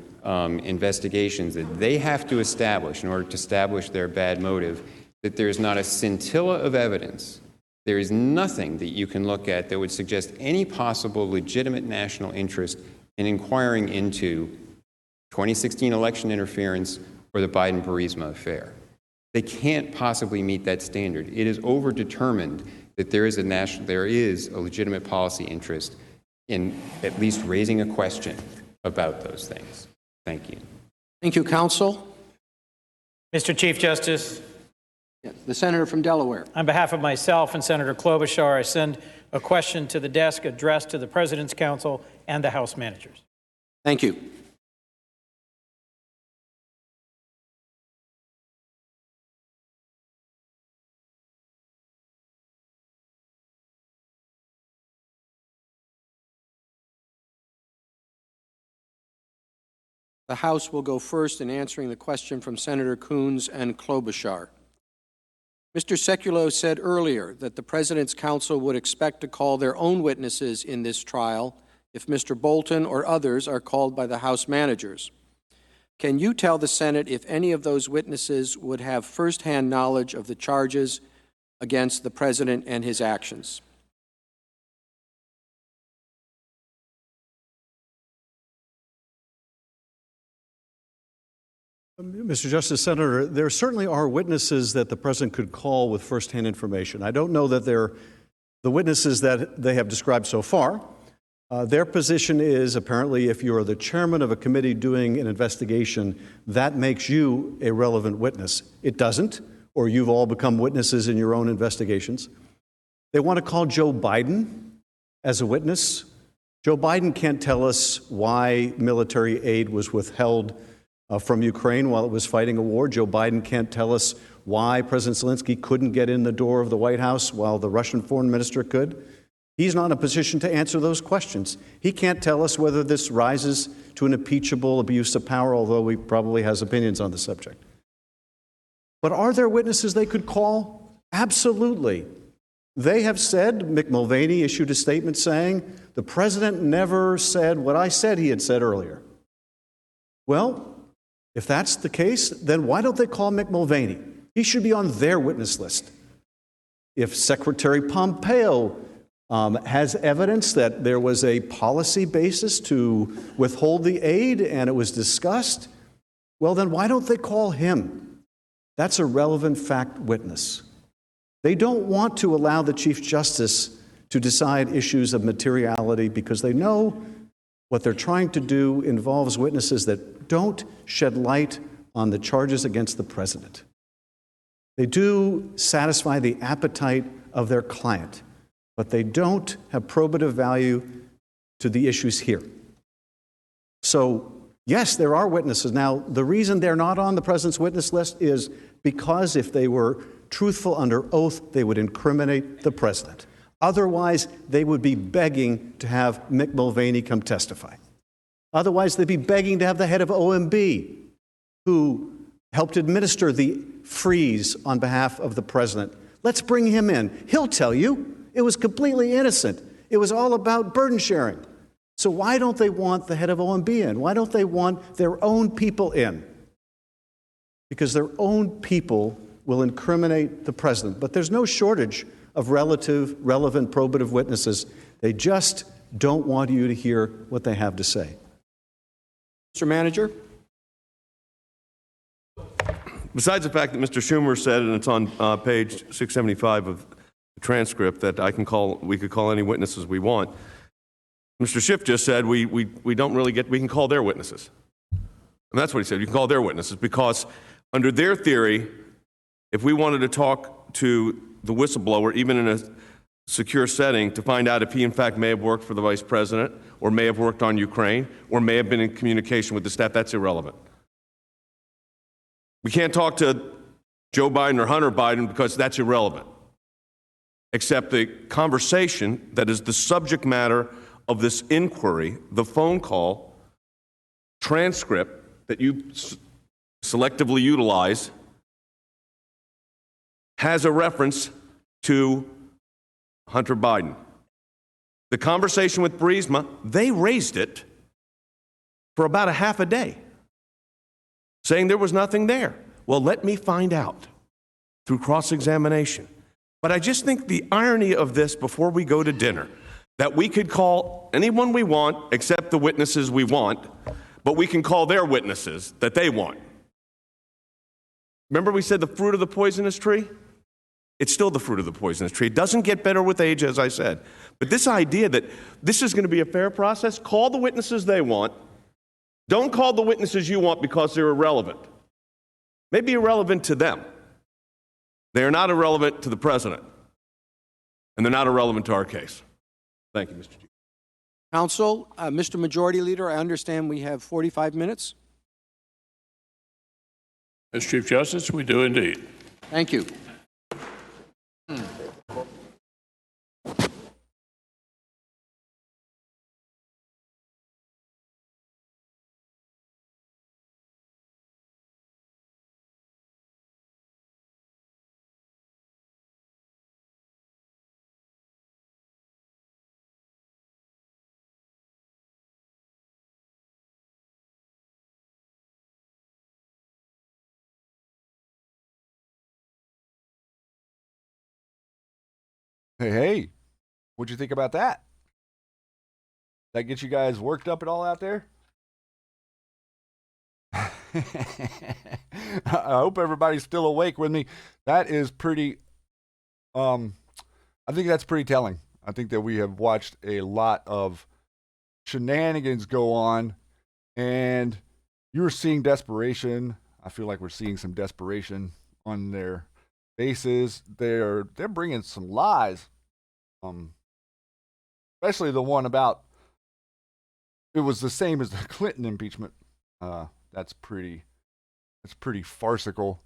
investigations that they have to establish in order to establish their bad motive, that there's not a scintilla of evidence. There is nothing that you can look at that would suggest any possible legitimate national interest in inquiring into 2016 election interference or the Biden-Burisma affair. They can't possibly meet that standard. It is overdetermined that there is a legitimate policy interest in at least raising a question about those things. Thank you. Thank you, counsel. Mr. Chief Justice. Yes, the senator from Delaware. On behalf of myself and Senator Klobuchar, I send a question to the desk addressed to the President's counsel and the House managers. Thank you. The House will go first in answering the question from Senator Coons and Klobuchar. Mr. Sekulow said earlier that the President's counsel would expect to call their own witnesses in this trial if Mr. Bolton or others are called by the House managers. Can you tell the Senate if any of those witnesses would have firsthand knowledge of the charges against the President and his actions? Mr. Justice, Senator, there certainly are witnesses that the President could call with firsthand information. I don't know that they're the witnesses that they have described so far. Their position is apparently if you're the chairman of a committee doing an investigation, that makes you a relevant witness. It doesn't, or you've all become witnesses in your own investigations. They want to call Joe Biden as a witness. Joe Biden can't tell us why military aid was withheld from Ukraine while it was fighting a war. Joe Biden can't tell us why President Zelensky couldn't get in the door of the White House while the Russian foreign minister could. He's not in a position to answer those questions. He can't tell us whether this rises to an impeachable abuse of power, although he probably has opinions on the subject. But are there witnesses they could call? Absolutely. They have said, Mick Mulvaney issued a statement saying, the President never said what I said he had said earlier. Well, if that's the case, then why don't they call Mick Mulvaney? He should be on their witness list. If Secretary Pompeo has evidence that there was a policy basis to withhold the aid and it was discussed, well, then why don't they call him? That's a relevant fact witness. They don't want to allow the Chief Justice to decide issues of materiality because they know what they're trying to do involves witnesses that don't shed light on the charges against the President. They do satisfy the appetite of their client, but they don't have probative value to the issues here. So, yes, there are witnesses. Now, the reason they're not on the President's witness list is because if they were truthful under oath, they would incriminate the president. Otherwise, they would be begging to have Mick Mulvaney come testify. Otherwise, they'd be begging to have the head of OMB, who helped administer the freeze on behalf of the president. Let's bring him in. He'll tell you it was completely innocent. It was all about burden sharing. So why don't they want the head of OMB in? Why don't they want their own people in? Because their own people will incriminate the president. But there's no shortage of relevant, probative witnesses. They just don't want you to hear what they have to say. Mr. Manager? Besides the fact that Mr. Schumer said, and it's on page 675 of the transcript, that we could call any witnesses we want, Mr. Schiff just said we don't really we can call their witnesses. And that's what he said, you can call their witnesses, because under their theory, if we wanted to talk to the whistleblower, even in a secure setting, to find out if he in fact may have worked for the vice president, or may have worked on Ukraine, or may have been in communication with the staff, that's irrelevant. We can't talk to Joe Biden or Hunter Biden because that's irrelevant, except the conversation that is the subject matter of this inquiry, the phone call, transcript that you selectively utilize, has a reference to Hunter Biden. The conversation with Burisma, they raised it for about a half a day, saying there was nothing there. Well, let me find out through cross-examination. But I just think the irony of this before we go to dinner, that we could call anyone we want except the witnesses we want, but we can call their witnesses that they want. Remember we said the fruit of the poisonous tree? It's still the fruit of the poisonous tree. It doesn't get better with age, as I said. But this idea that this is going to be a fair process, call the witnesses they want. Don't call the witnesses you want because they're irrelevant. Maybe irrelevant to them. They are not irrelevant to the president. And they're not irrelevant to our case. Thank you, Mr. Chief. Counsel, Mr. Majority Leader, I understand we have 45 minutes. Mr. Chief Justice, we do indeed. Thank you. Hey, what'd you think about that? That get you guys worked up at all out there? I hope everybody's still awake with me. That is pretty, I think that's pretty telling. I think that we have watched a lot of shenanigans go on, and you're seeing desperation. I feel like we're seeing some desperation on their faces. They're bringing some lies, especially the one about it was the same as the Clinton impeachment. That's pretty farcical.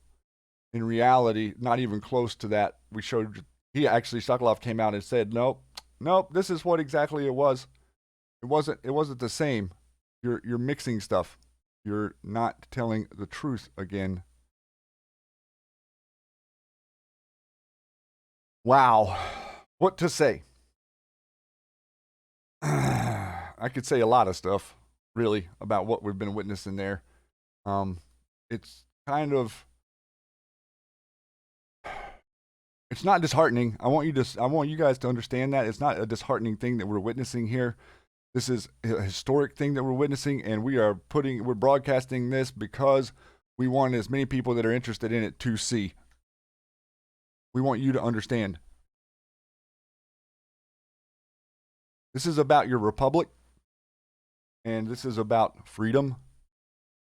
In reality, not even close to that. Sokolov came out and said, nope, this is what exactly it was. It wasn't the same. You're mixing stuff. You're not telling the truth again. Wow. What to say? I could say a lot of stuff, really, about what we've been witnessing there. It's kind of, it's not disheartening. I want you guys to understand that it's not a disheartening thing that we're witnessing here. This is a historic thing that we're witnessing, and we're broadcasting this because we want as many people that are interested in it to see. We want you to understand. This is about your republic, and this is about freedom,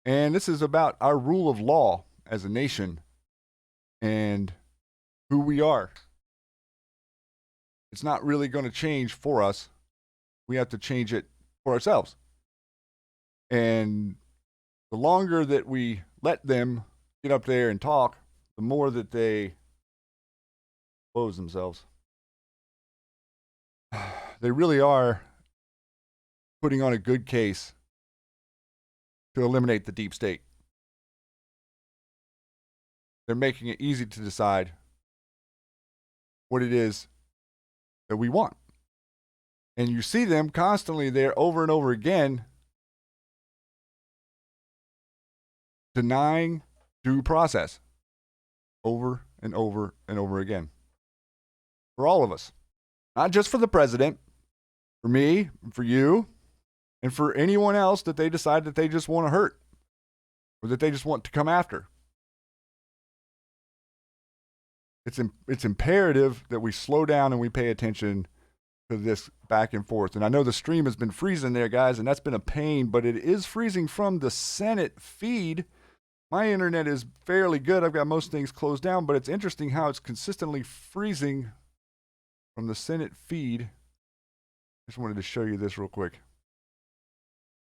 and this is about our rule of law as a nation and who we are. It's not really going to change for us. We have to change it for ourselves. And the longer that we let them get up there and talk, the more that they expose themselves. They really are putting on a good case to eliminate the deep state. They're making it easy to decide what it is that we want. And you see them constantly there over and over again denying due process over and over and over again. For all of us. Not just for the president, for me, for you, and for anyone else that they decide that they just want to hurt or that they just want to come after. It's imperative that we slow down and we pay attention to this back and forth. And I know the stream has been freezing there, guys, and that's been a pain, but it is freezing from the Senate feed. My internet is fairly good. I've got most things closed down, but it's interesting how it's consistently freezing from the Senate feed. Just wanted to show you this real quick.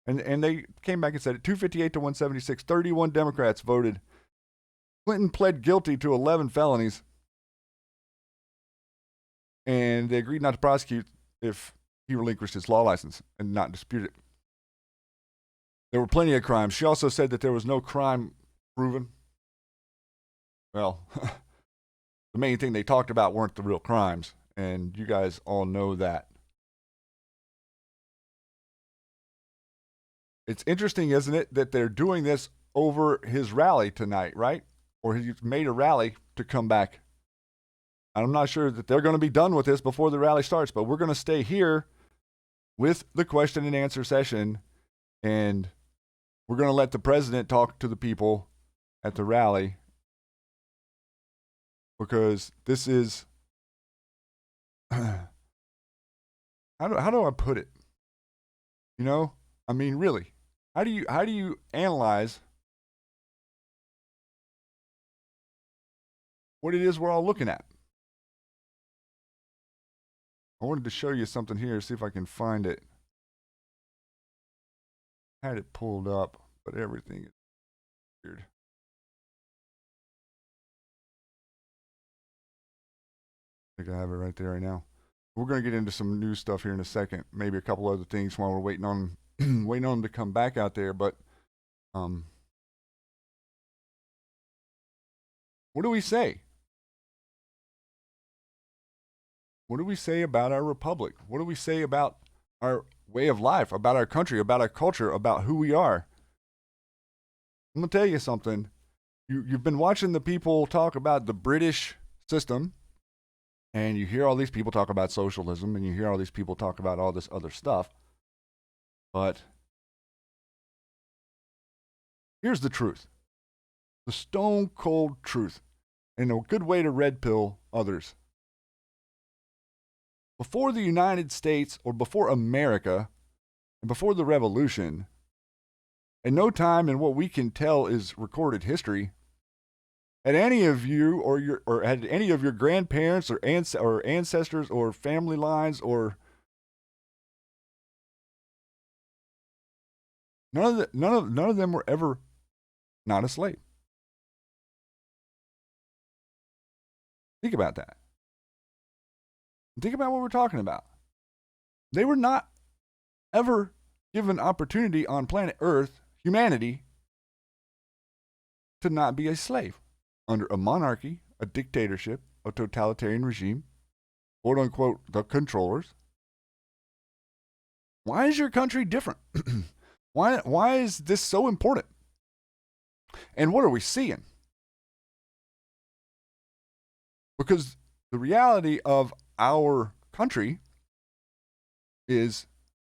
And they came back and said it, 258 to 176, 31 Democrats voted. Clinton pled guilty to 11 felonies. And they agreed not to prosecute if he relinquished his law license and not dispute it. There were plenty of crimes. She also said that there was no crime proven. Well, the main thing they talked about weren't the real crimes, and you guys all know that. It's interesting, isn't it, that they're doing this over his rally tonight, right? Or he's made a rally to come back. I'm not sure that they're going to be done with this before the rally starts, but we're going to stay here with the question and answer session, and we're going to let the president talk to the people at the rally, because this is how do I put it? You know, I mean, really, how do you analyze what it is we're all looking at? I wanted to show you something here, see if I can find it. I had it pulled up, but everything is weird. I think I have it right there right now. We're going to get into some new stuff here in a second. Maybe a couple other things while we're waiting on waiting on them to come back out there. But what do we say? What do we say about our republic? What do we say about our way of life, about our country, about our culture, about who we are? I'm going to tell you something. You've been watching the people talk about the British system, and you hear all these people talk about socialism, and you hear all these people talk about all this other stuff. But here's the truth. The stone cold truth, and a good way to red pill others. Before the United States, or before America, and before the Revolution, at no time in what we can tell is recorded history, had any of you or had any of your grandparents or ancestors or family lines or none of them were ever not a slave. Think about that. Think about what we're talking about. They were not ever given opportunity on planet Earth, humanity, to not be a slave under a monarchy, a dictatorship, a totalitarian regime, quote unquote, the controllers. Why is your country different? Why is this so important? And what are we seeing? Because the reality of our country is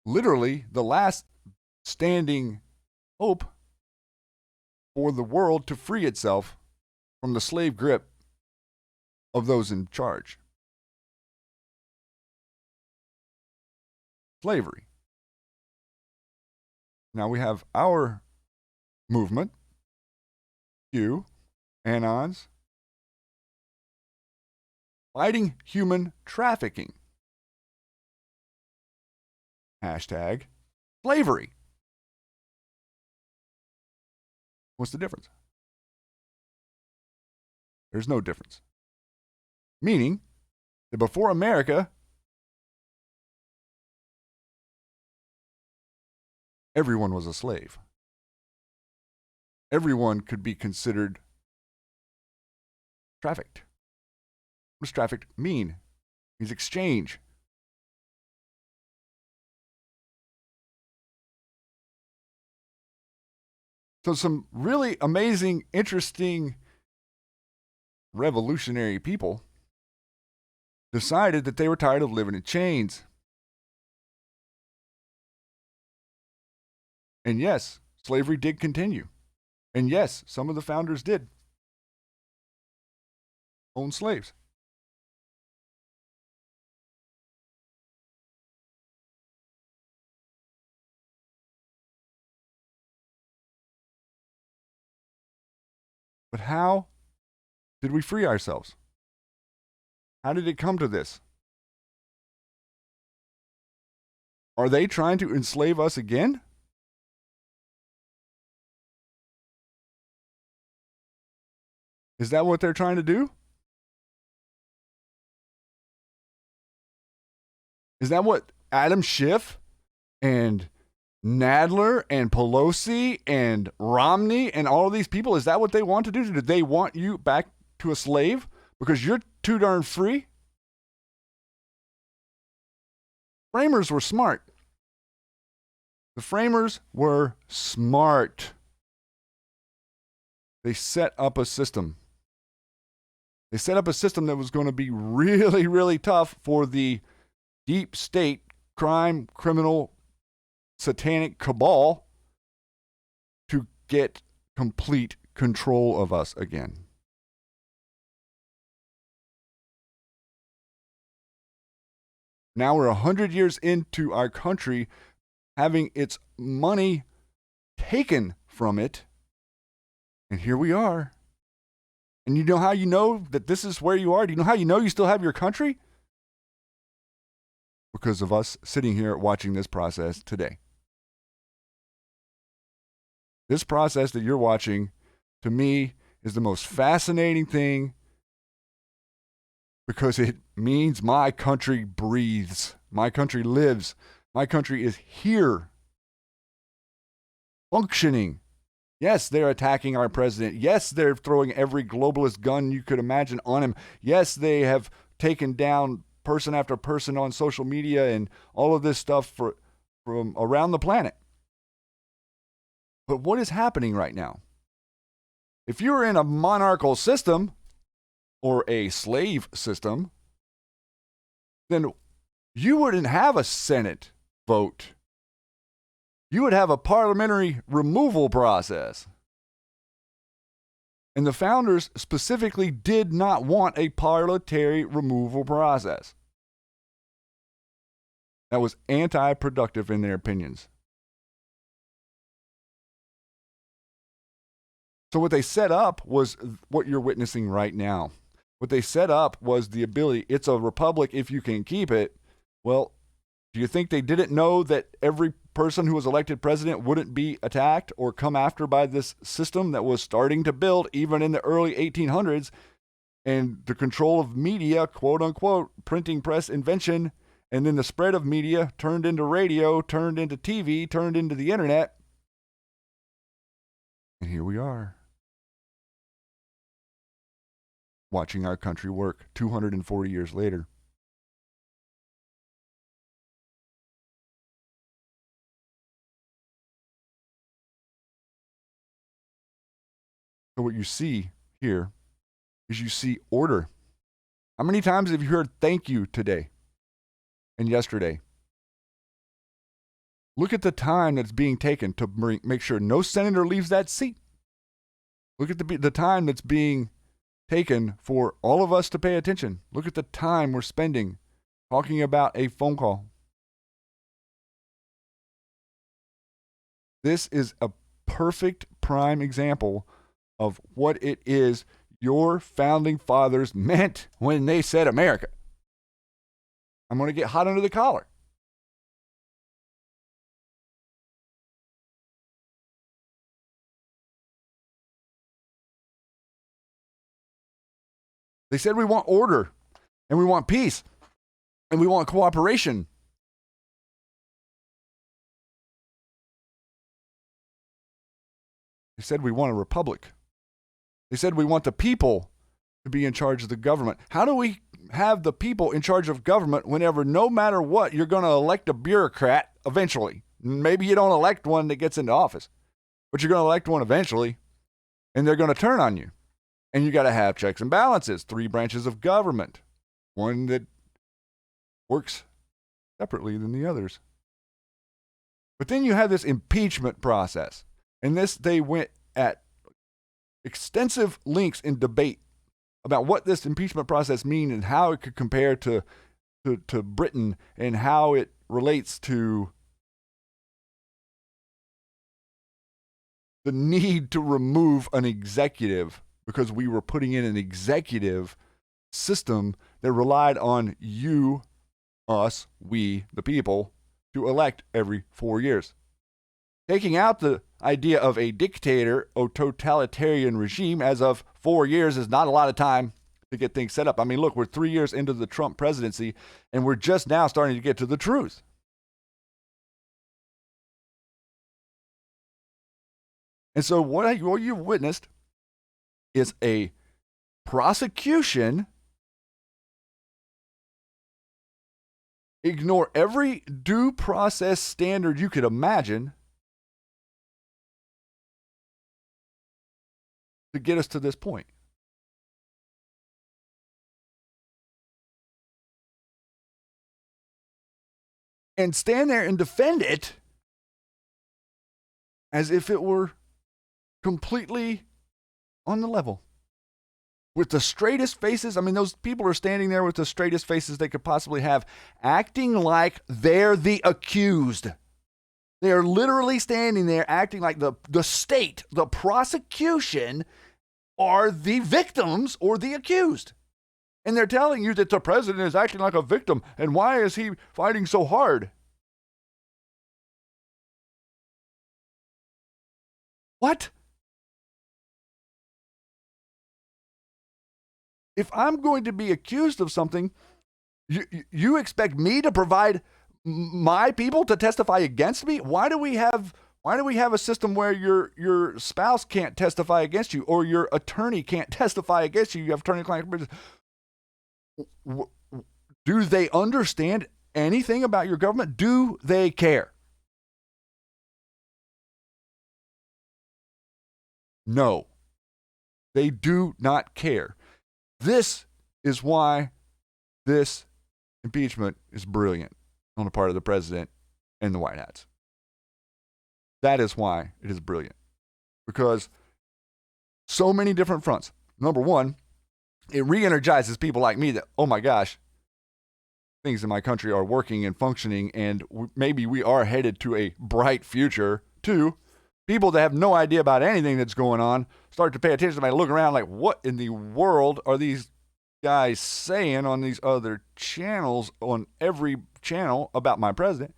literally the last standing hope for the world to free itself from the slave grip of those in charge. Slavery. Now we have our movement, Q, Anons, fighting human trafficking. Hashtag slavery. What's the difference? There's no difference. Meaning, that before America, everyone was a slave. Everyone could be considered trafficked. What does trafficked mean? It means exchange. So some really amazing, interesting, revolutionary people decided that they were tired of living in chains. And yes, slavery did continue. And yes, some of the founders did own slaves. But how did we free ourselves? How did it come to this? Are they trying to enslave us again? Is that what they're trying to do? Is that what Adam Schiff and Nadler and Pelosi and Romney and all of these people, is that what they want to do? Do they want you back to a slave because you're too darn free? Framers were smart. The framers were smart. They set up a system. They set up a system that was going to be really, really tough for the deep state crime, criminal, satanic cabal to get complete control of us again. Now we're 100 years into our country having its money taken from it, and here we are. And you know how you know that this is where you are? Do you know how you know you still have your country? Because of us sitting here watching this process today. This process that you're watching, to me, is the most fascinating thing because it means my country breathes. My country lives. My country is here, functioning. Yes, they're attacking our president. Yes, they're throwing every globalist gun you could imagine on him. Yes, they have taken down person after person on social media and all of this stuff from around the planet. But what is happening right now? If you were in a monarchical system or a slave system, then you wouldn't have a Senate vote. You would have a parliamentary removal process. And the founders specifically did not want a parliamentary removal process. That was anti-productive in their opinions. So what they set up was what you're witnessing right now. What they set up was the ability, it's a republic if you can keep it. Well, do you think they didn't know that every person who was elected president wouldn't be attacked or come after by this system that was starting to build even in the early 1800s? And the control of media, quote unquote, printing press invention, and then the spread of media turned into radio, turned into TV, turned into the internet. And here we are, watching our country work 240 years later. So what you see here is you see order. How many times have you heard thank you today and yesterday? Look at the time that's being taken to make sure no senator leaves that seat. Look at the time that's being taken for all of us to pay attention. Look at the time we're spending talking about a phone call. This is a perfect prime example of what it is your founding fathers meant when they said America. I'm going to get hot under the collar. They said we want order. and we want peace, and we want cooperation. They said we want a republic. They said we want the people to be in charge of the government. How do we have the people in charge of government whenever, no matter what, you're going to elect a bureaucrat eventually? Maybe you don't elect one that gets into office, but you're going to elect one eventually, and they're going to turn on you. And you got to have checks and balances, 3 branches of government, one that works separately than the others. But then you have this impeachment process, and they went at extensive lengths in debate about what this impeachment process means and how it could compare to Britain and how it relates to the need to remove an executive, because we were putting in an executive system that relied on you, us, we, the people, to elect every 4 years. Taking out the idea of a dictator or totalitarian regime as of 4 years is not a lot of time to get things set up. I mean, look, we're 3 years into the Trump presidency, and we're just now starting to get to the truth. And so what you've witnessed is a prosecution ignore every due process standard you could imagine to get us to this point. And stand there and defend it as if it were completely on the level. With the straightest faces. I mean, those people are standing there with the straightest faces they could possibly have, acting like they're the accused. They are literally standing there acting like the state, the prosecution, are the victims or the accused. And they're telling you that the president is acting like a victim, and why is he fighting so hard? What? If I'm going to be accused of something, you expect me to provide my people to testify against me? Why do we have a system where your spouse can't testify against you, or your attorney can't testify against you? You have attorney-client privilege. Do they understand anything about your government? Do they care? No, they do not care. This is why this impeachment is brilliant on the part of the president and the White Hats. That is why it is brilliant. Because so many different fronts. Number one, it re-energizes people like me that, oh my gosh, things in my country are working and functioning, and maybe we are headed to a bright future. Two, people that have no idea about anything that's going on start to pay attention. They look around like, what in the world are these guys saying on these other channels, on every channel, about my president?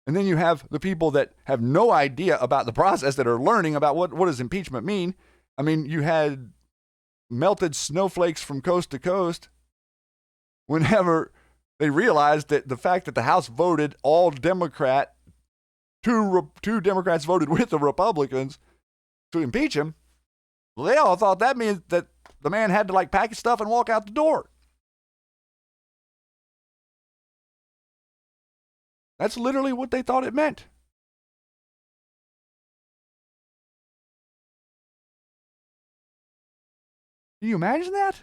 And then you have the people that have no idea about the process that are learning about what does impeachment mean. I mean, you had melted snowflakes from coast to coast whenever they realized that the fact that the House voted all Democrat, two Democrats voted with the Republicans to impeach him. Well, they all thought that means that the man had to pack his stuff and walk out the door. That's literally what they thought it meant. Can you imagine that?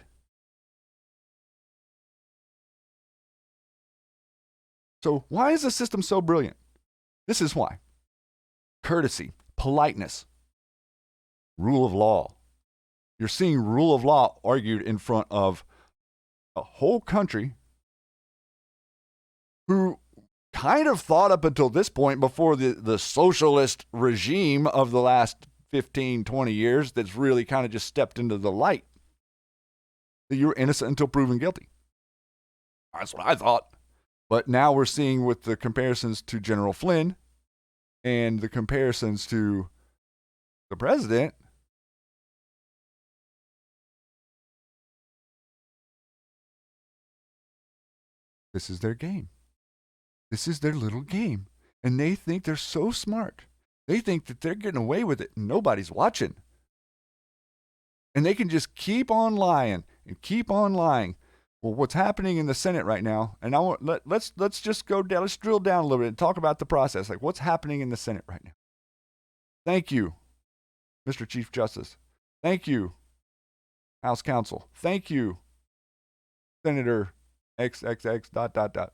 So why is the system so brilliant? This is why. Courtesy, politeness, rule of law. You're seeing rule of law argued in front of a whole country who kind of thought up until this point, before the socialist regime of the last 15, 20 years that's really kind of just stepped into the light, that you're innocent until proven guilty. That's what I thought. But now we're seeing, with the comparisons to General Flynn and the comparisons to the president, This is their game. This is their little game. And they think they're so smart. They think that they're getting away with it and nobody's watching. And they can just keep on lying and keep on lying. Well, what's happening in the Senate right now, and let's just go down, let's drill down a little bit and talk about the process. Like, what's happening in the Senate right now? Thank you, Mr. Chief Justice. Thank you, House Counsel. Thank you, Senator XXX ...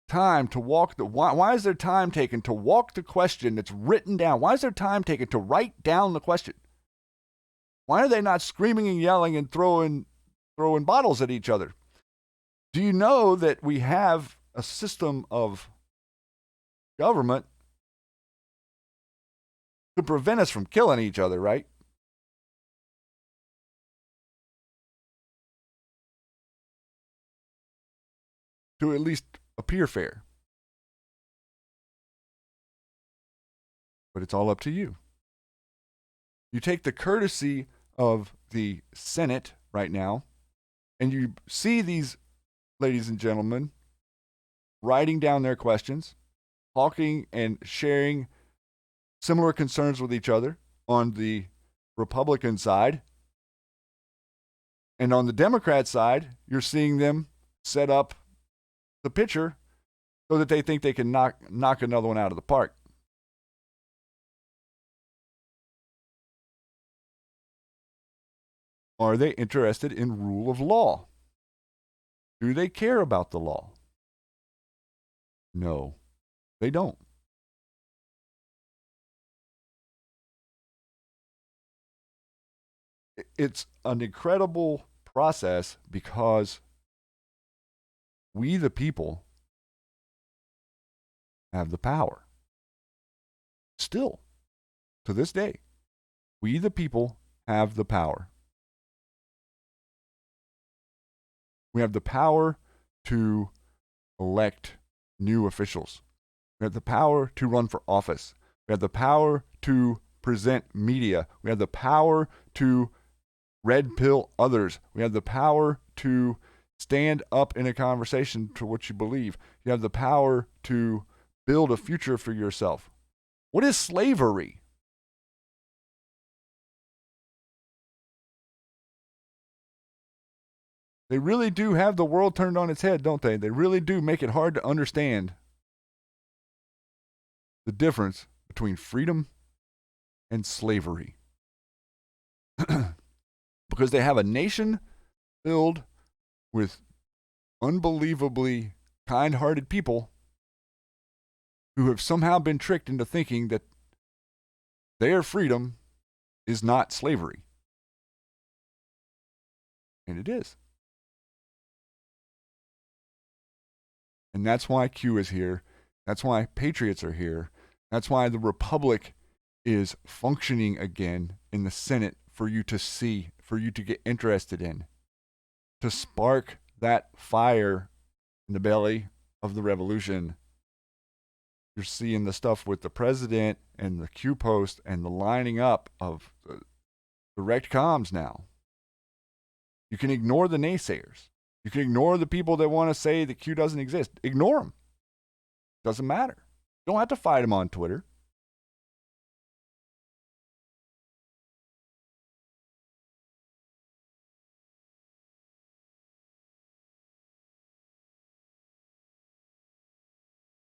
Time to walk the, why is there time taken to walk the question that's written down? Why is there time taken to write down the question? Why are they not screaming and yelling and throwing bottles at each other? Do you know that we have a system of government to prevent us from killing each other, right? To at least appear fair. But it's all up to you. You take the courtesy of the Senate right now, and you see these ladies and gentlemen writing down their questions, talking and sharing similar concerns with each other on the Republican side. And on the Democrat side, you're seeing them set up the pitcher so that they think they can knock another one out of the park. Are they interested in rule of law? Do they care about the law? No, they don't. It's an incredible process because we, the people, have the power. Still, to this day, we, the people, have the power. We have the power to elect new officials. We have the power to run for office. We have the power to present media. We have the power to red pill others. We have the power to stand up in a conversation to what you believe. You have the power to build a future for yourself. What is slavery? They really do have the world turned on its head, don't they? They really do make it hard to understand the difference between freedom and slavery. Because they have a nation filled with unbelievably kind-hearted people who have somehow been tricked into thinking that their freedom is not slavery. And it is. And that's why Q is here. That's why Patriots are here. That's why the Republic is functioning again in the Senate for you to see, for you to get interested in, to spark that fire in the belly of the revolution. You're seeing the stuff with the president and the Q post and the lining up of the direct comms now. You can ignore the naysayers. You can ignore the people that want to say that Q doesn't exist. Ignore them. Doesn't matter. You don't have to fight them on Twitter.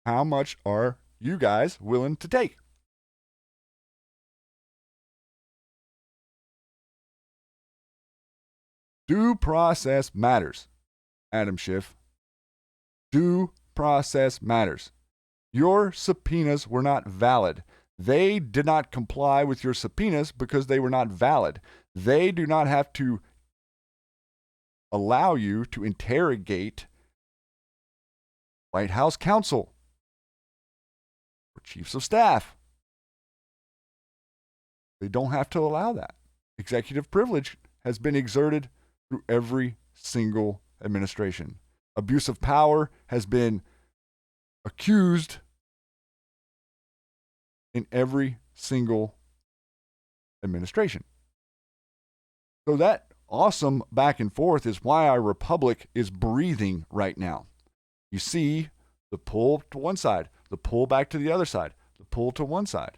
How much are you guys willing to take? Due process matters, Adam Schiff. Due process matters. Your subpoenas were not valid. They did not comply with your subpoenas because they were not valid. They do not have to allow you to interrogate White House counsel or chiefs of staff. They don't have to allow that. Executive privilege has been exerted through every single administration. Abuse of power has been accused in every single administration. So that awesome back and forth is why our republic is breathing right now. You see the pull to one side, the pull back to the other side, the pull to one side.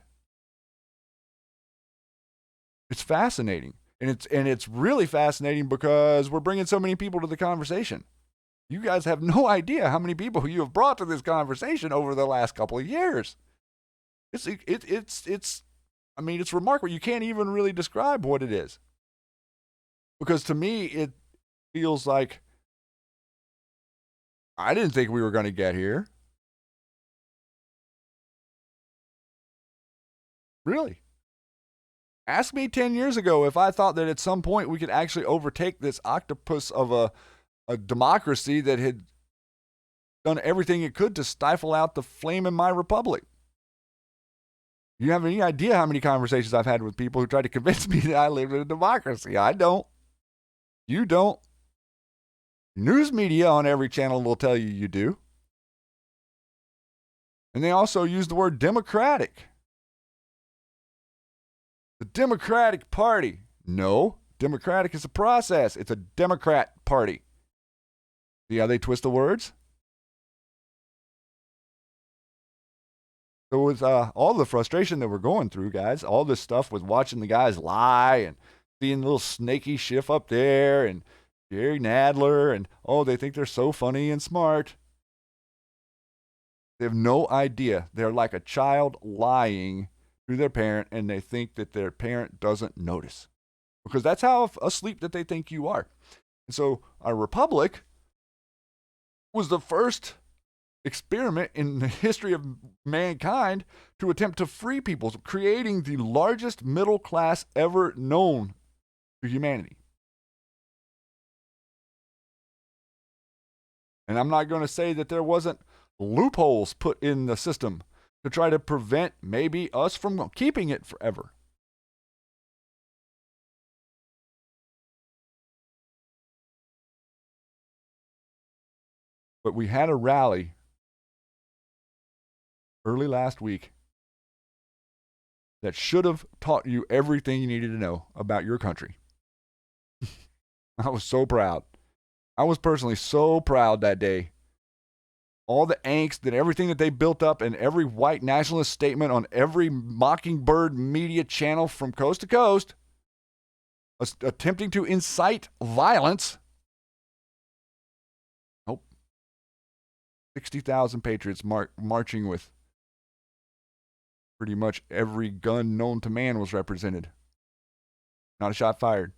It's fascinating. And it's really fascinating because we're bringing so many people to the conversation. You guys have no idea how many people you have brought to this conversation over the last couple of years. It's remarkable. You can't even really describe what it is. Because to me, it feels like I didn't think we were going to get here. Really. Ask me 10 years ago if I thought that at some point we could actually overtake this octopus of a democracy that had done everything it could to stifle out the flame in my republic. You have any idea how many conversations I've had with people who try to convince me that I live in a democracy? I don't. You don't. News media on every channel will tell you you do. And they also use the word democratic. The Democratic Party. No, democratic is a process. It's a Democrat Party. See how they twist the words? So with all the frustration that we're going through, guys, all this stuff with watching the guys lie and seeing little snaky Schiff up there and Jerry Nadler and, oh, they think they're so funny and smart. They have no idea. They're like a child lying to their parent, and they think that their parent doesn't notice. Because that's how asleep that they think you are. And so our republic was the first experiment in the history of mankind to attempt to free people, creating the largest middle class ever known to humanity. And I'm not going to say that there wasn't loopholes put in the system to try to prevent maybe us from keeping it forever. But we had a rally early last week that should have taught you everything you needed to know about your country. I was so proud. I was personally so proud that day. All the angst and everything that they built up and every white nationalist statement on every Mockingbird media channel from coast to coast, attempting to incite violence. Nope. 60,000 Patriots marching with pretty much every gun known to man was represented. Not a shot fired.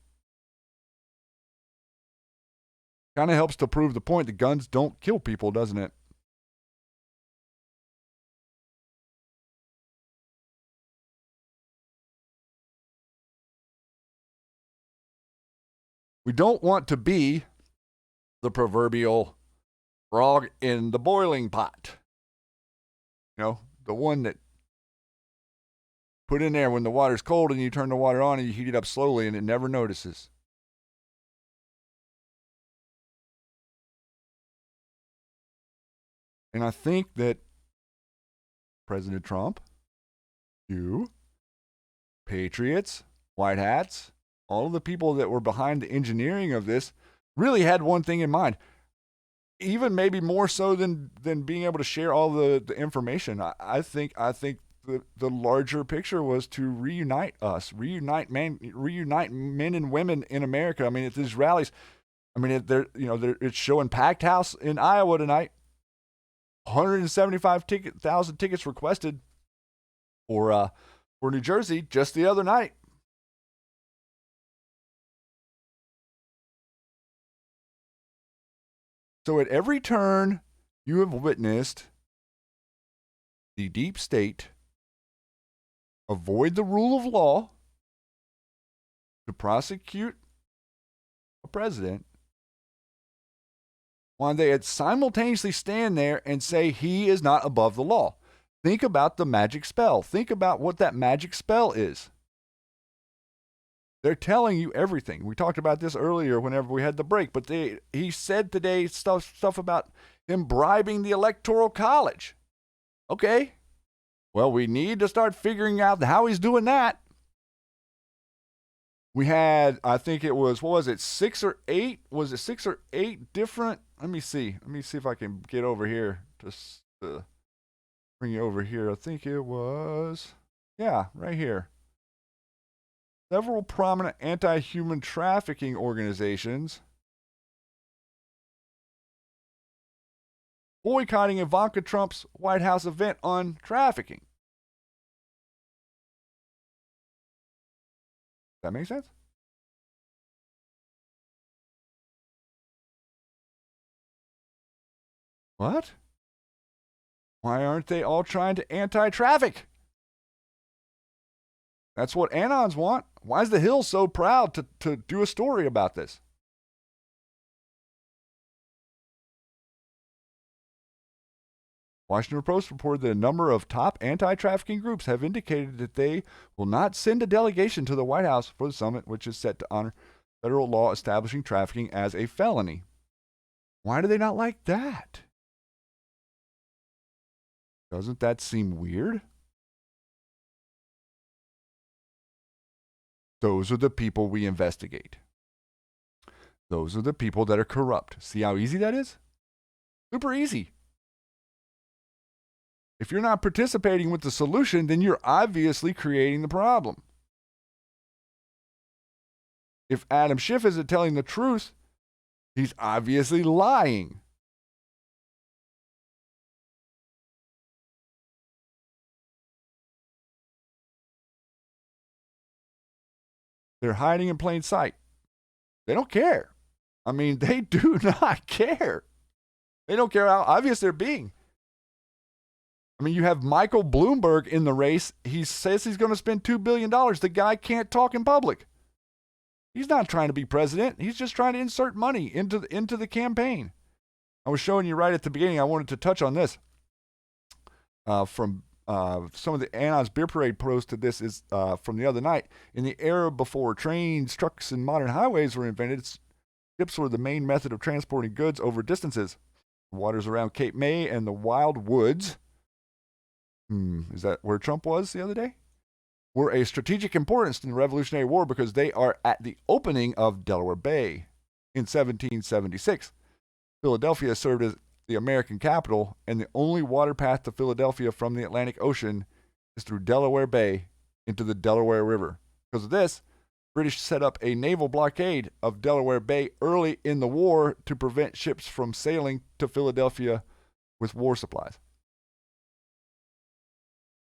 Kind of helps to prove the point that guns don't kill people, doesn't it? We don't want to be the proverbial frog in the boiling pot. You know, the one that put in there when the water's cold and you turn the water on and you heat it up slowly and it never notices. And I think that President Trump, you, Patriots, White Hats, all of the people that were behind the engineering of this really had one thing in mind. Even maybe more so than being able to share all the information. I think the larger picture was to reunite us, reunite men and women in America. I mean, at these rallies, I mean, it's showing packed house in Iowa tonight. 175,000 tickets requested for New Jersey just the other night. So at every turn, you have witnessed the deep state avoid the rule of law to prosecute a president while they had simultaneously stand there and say he is not above the law. Think about the magic spell. Think about what that magic spell is. They're telling you everything. We talked about this earlier whenever we had the break, but he said today stuff about him bribing the Electoral College. Okay. Well, we need to start figuring out how he's doing that. We had, I think it was, what was it, 6 or 8? Was it 6 or 8 different? Let me see. Let me see if I can get over here to bring you over here. I think it was, yeah, right here. Several prominent anti-human trafficking organizations boycotting Ivanka Trump's White House event on trafficking. Does that make sense? What? Why aren't they all trying to anti-traffic? That's what Anons want. Why is the Hill so proud to do a story about this? Washington Post reported that a number of top anti-trafficking groups have indicated that they will not send a delegation to the White House for the summit, which is set to honor federal law establishing trafficking as a felony. Why do they not like that? Doesn't that seem weird? Those are the people we investigate. Those are the people that are corrupt. See how easy that is? Super easy. If you're not participating with the solution, then you're obviously creating the problem. If Adam Schiff isn't telling the truth, he's obviously lying. They're hiding in plain sight. They don't care. I mean, they do not care. They don't care how obvious they're being. I mean, you have Michael Bloomberg in the race. He says he's going to spend $2 billion. The guy can't talk in public. He's not trying to be president. He's just trying to insert money into the campaign. I was showing you right at the beginning. I wanted to touch on this. From some of the Anon's Beer Parade posted this is from the other night. In the era before trains, trucks, and modern highways were invented, ships were the main method of transporting goods over distances. The waters around Cape May and the wild woods, is that where Trump was the other day? Were a strategic importance in the Revolutionary War because they are at the opening of Delaware Bay. In 1776, Philadelphia served as the American capital, and the only water path to Philadelphia from the Atlantic Ocean is through Delaware Bay into the Delaware River. Because of this, British set up a naval blockade of Delaware Bay early in the war to prevent ships from sailing to Philadelphia with war supplies.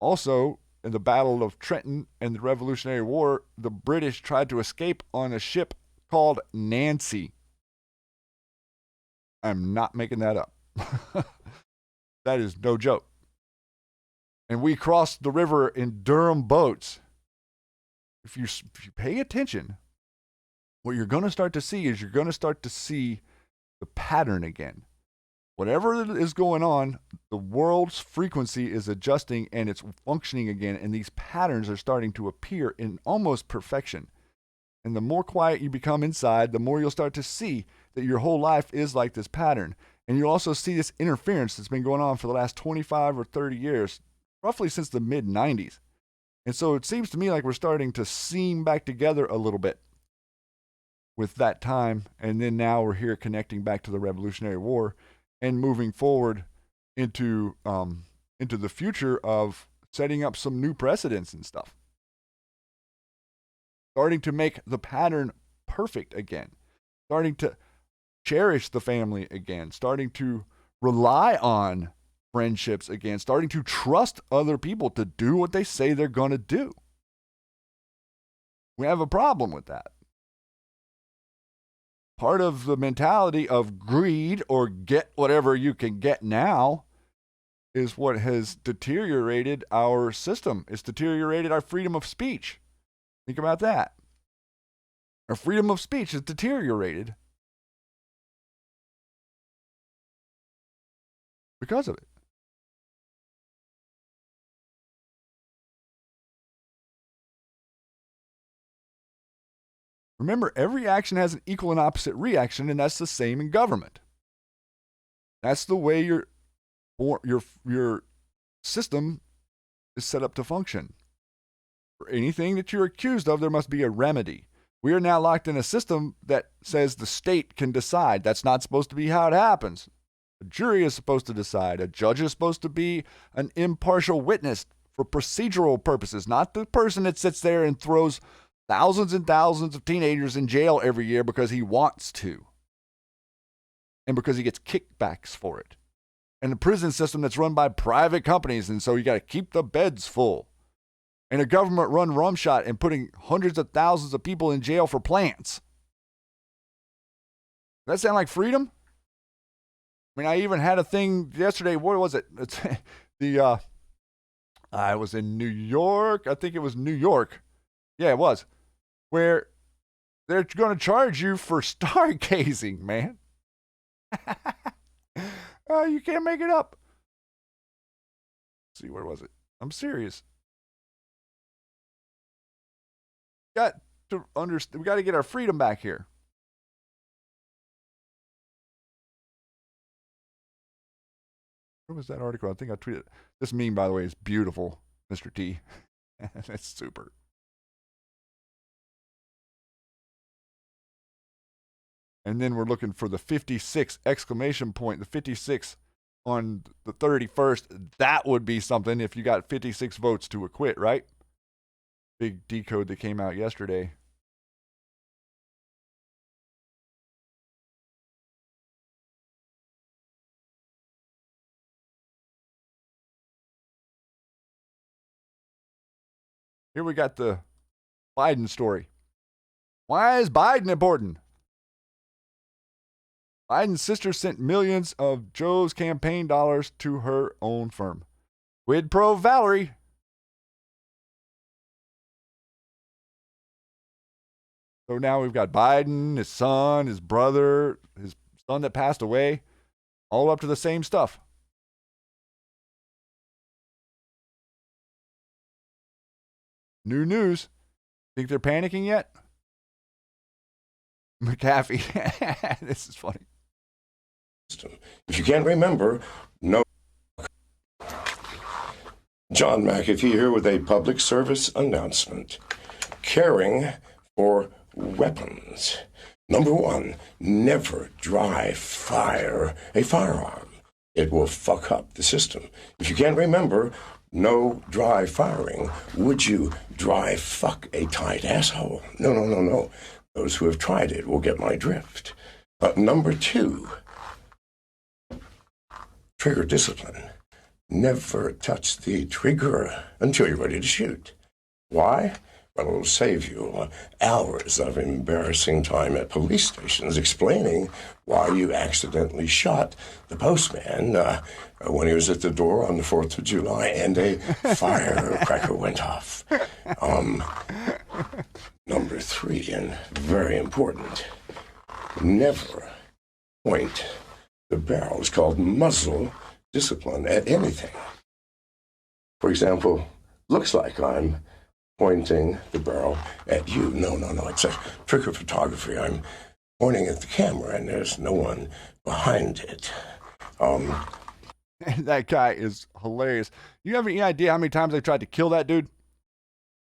Also, in the Battle of Trenton and the Revolutionary War, the British tried to escape on a ship called Nancy. I'm not making that up. That is no joke. And we crossed the river in Durham boats. If you pay attention, what you're going to start to see is the pattern again. Whatever is going on, the world's frequency is adjusting and it's functioning again, and these patterns are starting to appear in almost perfection. And the more quiet you become inside, the more you'll start to see that your whole life is like this pattern. And you'll also see this interference that's been going on for the last 25 or 30 years, roughly since the mid-90s. And so it seems to me like we're starting to seam back together a little bit with that time. And then now we're here connecting back to the Revolutionary War and moving forward into the future of setting up some new precedents and stuff. Starting to make the pattern perfect again. Starting to cherish the family again. Starting to rely on friendships again. Starting to trust other people to do what they say they're going to do. We have a problem with that. Part of the mentality of greed or get whatever you can get now is what has deteriorated our system. It's deteriorated our freedom of speech. Think about that. Our freedom of speech is deteriorated because of it. Remember, every action has an equal and opposite reaction, and that's the same in government. That's the way your system is set up to function. For anything that you're accused of, there must be a remedy. We are now locked in a system that says the state can decide. That's not supposed to be how it happens. A jury is supposed to decide. A judge is supposed to be an impartial witness for procedural purposes, not the person that sits there and throws thousands and thousands of teenagers in jail every year because he wants to and because he gets kickbacks for it. And a prison system that's run by private companies, and so you got to keep the beds full. And a government-run rum shot and putting hundreds of thousands of people in jail for plants. Does that sound like freedom? I mean, I even had a thing yesterday. What was it? It's I was in New York. I think it was New York. Yeah, it was. Where they're going to charge you for stargazing, man. You can't make it up. Let's see, where was it? I'm serious. Got to understand. We got to get our freedom back here. Where was that article? I think I tweeted. This meme, by the way, is beautiful, Mr. T. That's super. And then we're looking for the 56 exclamation point, the 56 on the 31st. That would be something if you got 56 votes to acquit, right? Big decode that came out yesterday. Here we got the Biden story. Why is Biden important? Biden's sister sent millions of Joe's campaign dollars to her own firm. Quid pro Valerie. So now we've got Biden, his son, his brother, his son that passed away, all up to the same stuff. New news. Think they're panicking yet? McAfee. This is funny. If you can't remember, no. John McAfee here with a public service announcement. Caring for weapons. Number one, never dry fire a firearm. It will fuck up the system. If you can't remember, no dry firing. Would you dry fuck a tight asshole? No. Those who have tried it will get my drift. Number two, trigger discipline. Never touch the trigger until you're ready to shoot. Why? Well, it'll save you hours of embarrassing time at police stations explaining why you accidentally shot the postman when he was at the door on the 4th of July and a firecracker went off. Number three, and very important, never point the barrel. It's called muzzle discipline at anything. For example, looks like I'm pointing the barrel at you. No. It's a trick of photography. I'm pointing at the camera, and there's no one behind it. That guy is hilarious. You have any idea how many times they tried to kill that dude?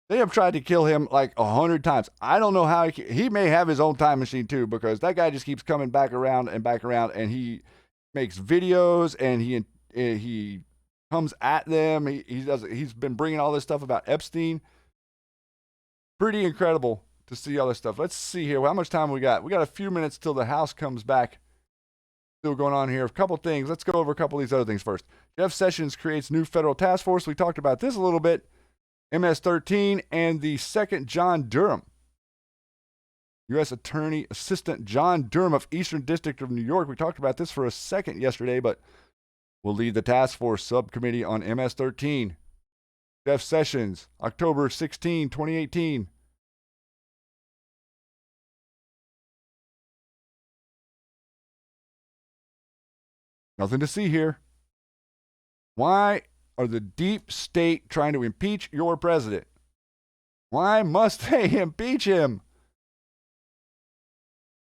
They have tried to kill him like 100 times. I don't know how he may have his own time machine too, because that guy just keeps coming back around, and he makes videos, and he comes at them. He's been bringing all this stuff about Epstein. Pretty incredible to see all this stuff. Let's see here. How much time we got? We got a few minutes till the House comes back. Still going on here. A couple things. Let's go over a couple of these other things first. Jeff Sessions creates new federal task force. We talked about this a little bit. MS-13 and the second John Durham. U.S. Attorney Assistant John Durham of Eastern District of New York. We talked about this for a second yesterday, but will lead the task force subcommittee on MS-13. Jeff Sessions, October 16, 2018. Nothing to see here. Why are the deep state trying to impeach your president? Why must they impeach him?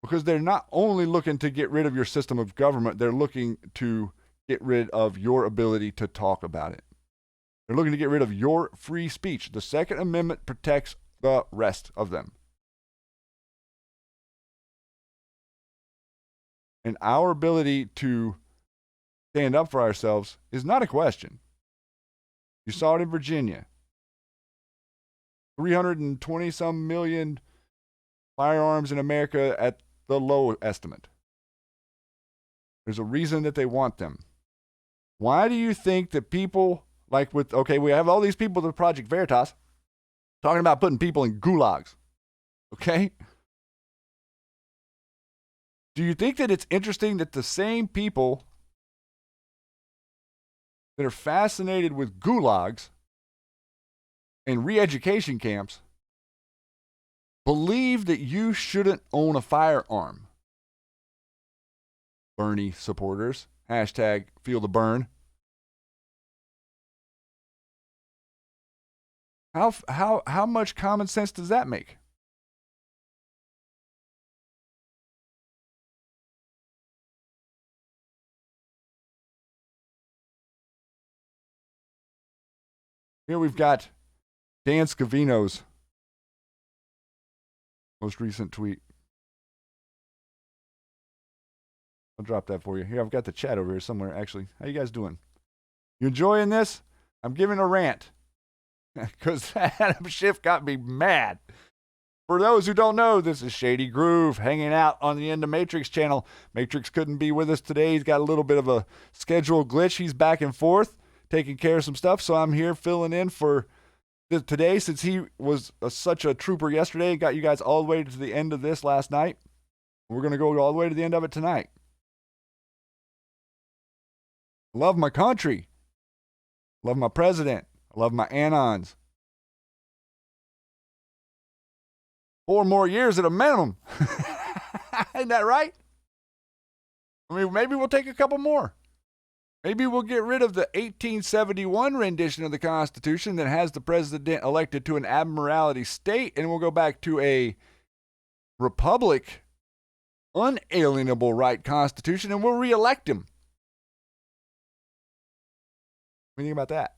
Because they're not only looking to get rid of your system of government, they're looking to get rid of your ability to talk about it. They're looking to get rid of your free speech. The Second Amendment protects the rest of them. and our ability to stand up for ourselves is not a question. You saw it in Virginia. 320 some million firearms in America at the low estimate. There's a reason that they want them. Why do you think that people like we have all these people with Project Veritas talking about putting people in gulags, okay? Do you think that it's interesting that the same people that are fascinated with gulags and re-education camps believe that you shouldn't own a firearm? Bernie supporters, hashtag feel the burn. How much common sense does that make? Here we've got Dan Scavino's most recent tweet. I'll drop that for you. Here, I've got the chat over here somewhere, actually. How you guys doing? You enjoying this? I'm giving a rant because Adam Schiff got me mad. For those who don't know, this is Shady Groove hanging out on the intheMatrixxx channel. Matrix couldn't be with us today. He's got a little bit of a schedule glitch. He's back and forth taking care of some stuff, so I'm here filling in for today since he was such a trooper yesterday. Got you guys all the way to the end of this last night. We're going to go all the way to the end of it tonight. Love my country. Love my president. I love my Anons. 4 more years at a minimum. Isn't that right? I mean, maybe we'll take a couple more. Maybe we'll get rid of the 1871 rendition of the Constitution that has the president elected to an admiralty state, and we'll go back to a republic, unalienable right Constitution, and we'll reelect him. What do you think about that?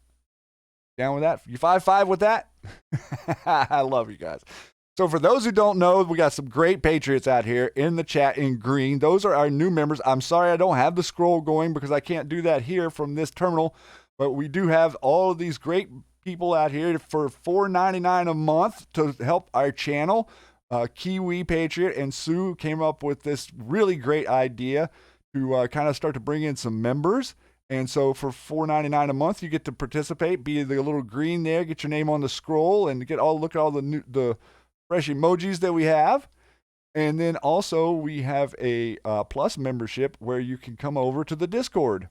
Down with that? You 5-5 with that? I love you guys. So for those who don't know, we got some great Patriots out here in the chat in green. Those are our new members. I'm sorry I don't have the scroll going because I can't do that here from this terminal, but we do have all of these great people out here for $4.99 a month to help our channel. Kiwi Patriot and Sue came up with this really great idea to kind of start to bring in some members. And so for $4.99 a month, you get to participate, be the little green there, get your name on the scroll, and look at all the fresh emojis that we have. And then also we have a plus membership where you can come over to the Discord,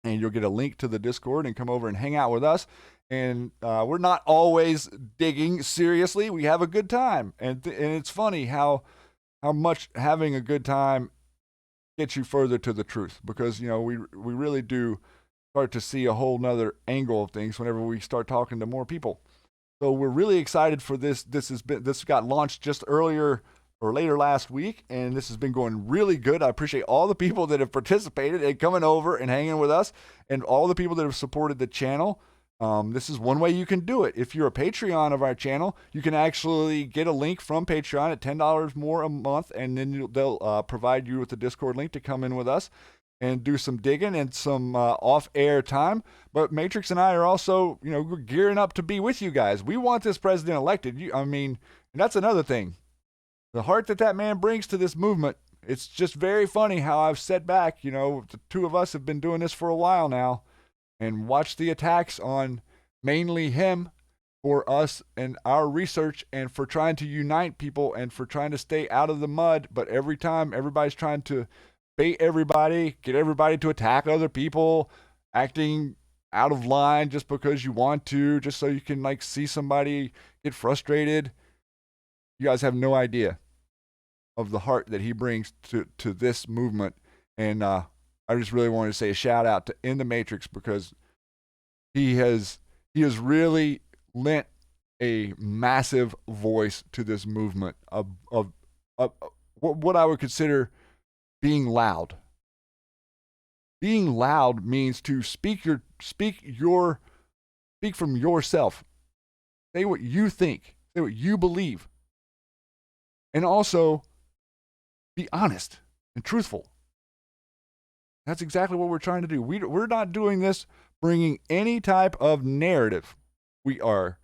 and you'll get a link to the Discord and come over and hang out with us. And we're not always digging seriously. We have a good time, and it's funny how much having a good time gets you further to the truth, because we really do start to see a whole nother angle of things whenever we start talking to more people. So we're really excited for this. This got launched just earlier or later last week, and this has been going really good. I appreciate all the people that have participated and coming over and hanging with us, and all the people that have supported the channel. This is one way you can do it. If you're a Patreon of our channel, you can actually get a link from Patreon at $10 more a month, and then they'll provide you with the Discord link to come in with us and do some digging and some off-air time. But Matrix and I are also, we're gearing up to be with you guys. We want this president elected. And that's another thing. The heart that man brings to this movement, it's just very funny how I've sat back. The two of us have been doing this for a while now, and watch the attacks on mainly him for us and our research and for trying to unite people and for trying to stay out of the mud. But every time everybody's trying to bait everybody, get everybody to attack other people, acting out of line just because you want to, just so you can see somebody get frustrated. You guys have no idea of the heart that he brings to this movement. And I just really wanted to say a shout out to intheMatrixxx, because he has really lent a massive voice to this movement of what I would consider being loud. Being loud means to speak from yourself. Say what you think. Say what you believe. And also be honest and truthful. That's exactly what we're trying to do. We're not doing this bringing any type of narrative. We are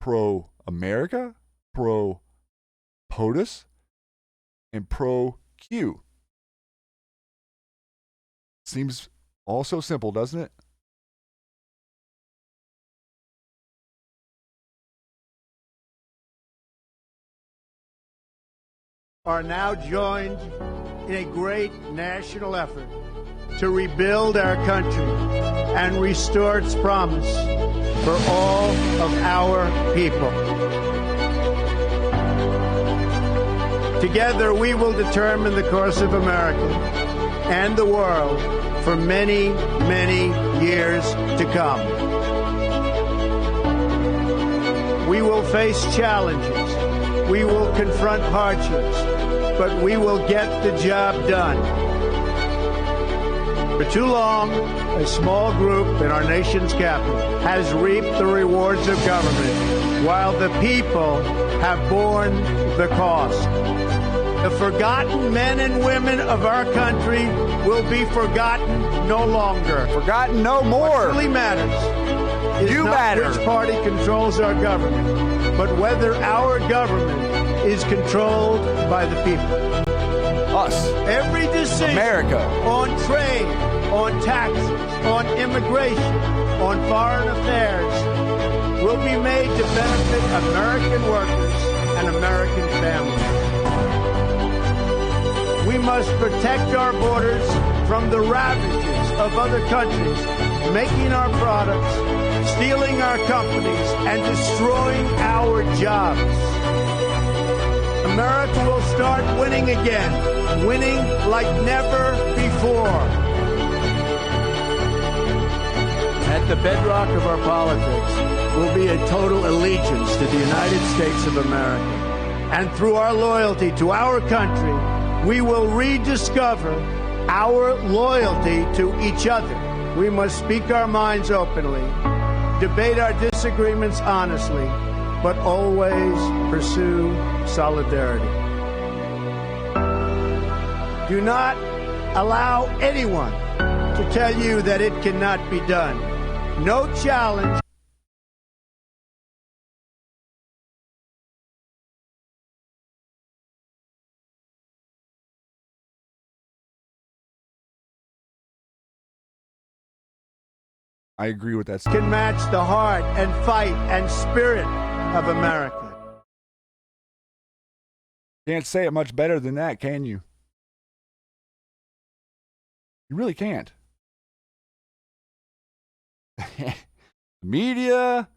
pro-America, pro-POTUS, and pro-Q. Seems all so simple, doesn't it? Are now joined in a great national effort to rebuild our country and restore its promise for all of our people. Together, we will determine the course of America and the world for many, many years to come. We will face challenges. We will confront hardships, but we will get the job done. For too long, a small group in our nation's capital has reaped the rewards of government, while the people have borne the cost. The forgotten men and women of our country will be forgotten no longer. Forgotten no more. What really matters is not which party controls our government, but whether our government is controlled by the people. Us. Every decision America. On trade, on taxes, on immigration, on foreign affairs will be made to benefit American workers and American families. We must protect our borders from the ravages of other countries, making our products, stealing our companies, and destroying our jobs. America will start winning again, winning like never before. At the bedrock of our politics will be a total allegiance to the United States of America. And through our loyalty to our country, we will rediscover our loyalty to each other. We must speak our minds openly, debate our disagreements honestly, but always pursue solidarity. Do not allow anyone to tell you that it cannot be done. No challenge. I agree with that. Can match the heart and fight and spirit of America. Can't say it much better than that, can you? You really can't. The media,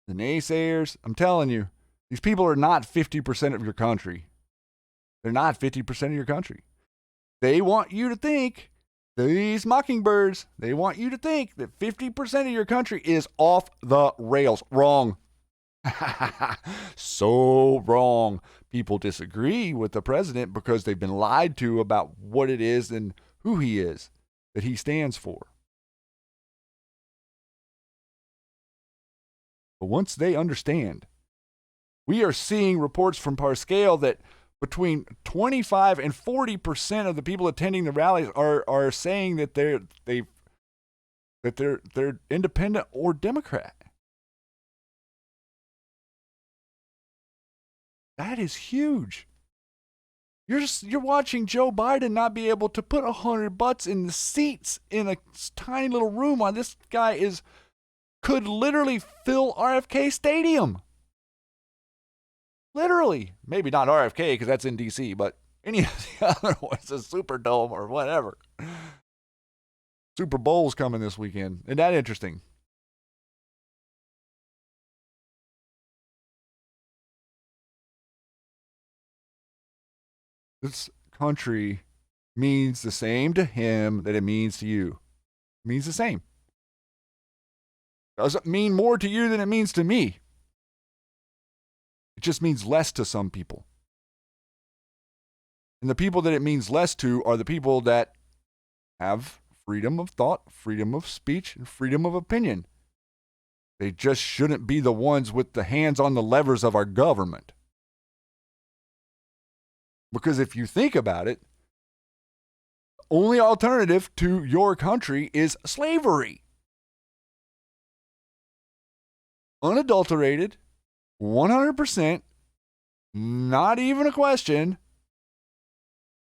the naysayers, I'm telling you, these people are not 50% of your country. They're not 50% of your country. They want you to think, these mockingbirds, they want you to think that 50% of your country is off the rails. Wrong. So wrong. People disagree with the president because they've been lied to about what it is and who he is, that he stands for. But once they understand, we are seeing reports from Parscale that between 25 and 40% of the people attending the rallies are saying that they're independent or Democrat. That is huge. You're watching Joe Biden not be able to put 100 butts in the seats in a tiny little room while this guy could literally fill RFK Stadium. Literally. Maybe not RFK because that's in D.C., but any of the other ones, a Superdome or whatever. Super Bowl's coming this weekend. Isn't that interesting? This country means the same to him that it means to you. It means the same. Doesn't mean more to you than it means to me. It just means less to some people. And the people that it means less to are the people that have freedom of thought, freedom of speech, and freedom of opinion. They just shouldn't be the ones with the hands on the levers of our government. Because if you think about it, only alternative to your country is slavery. Unadulterated, 100%, not even a question,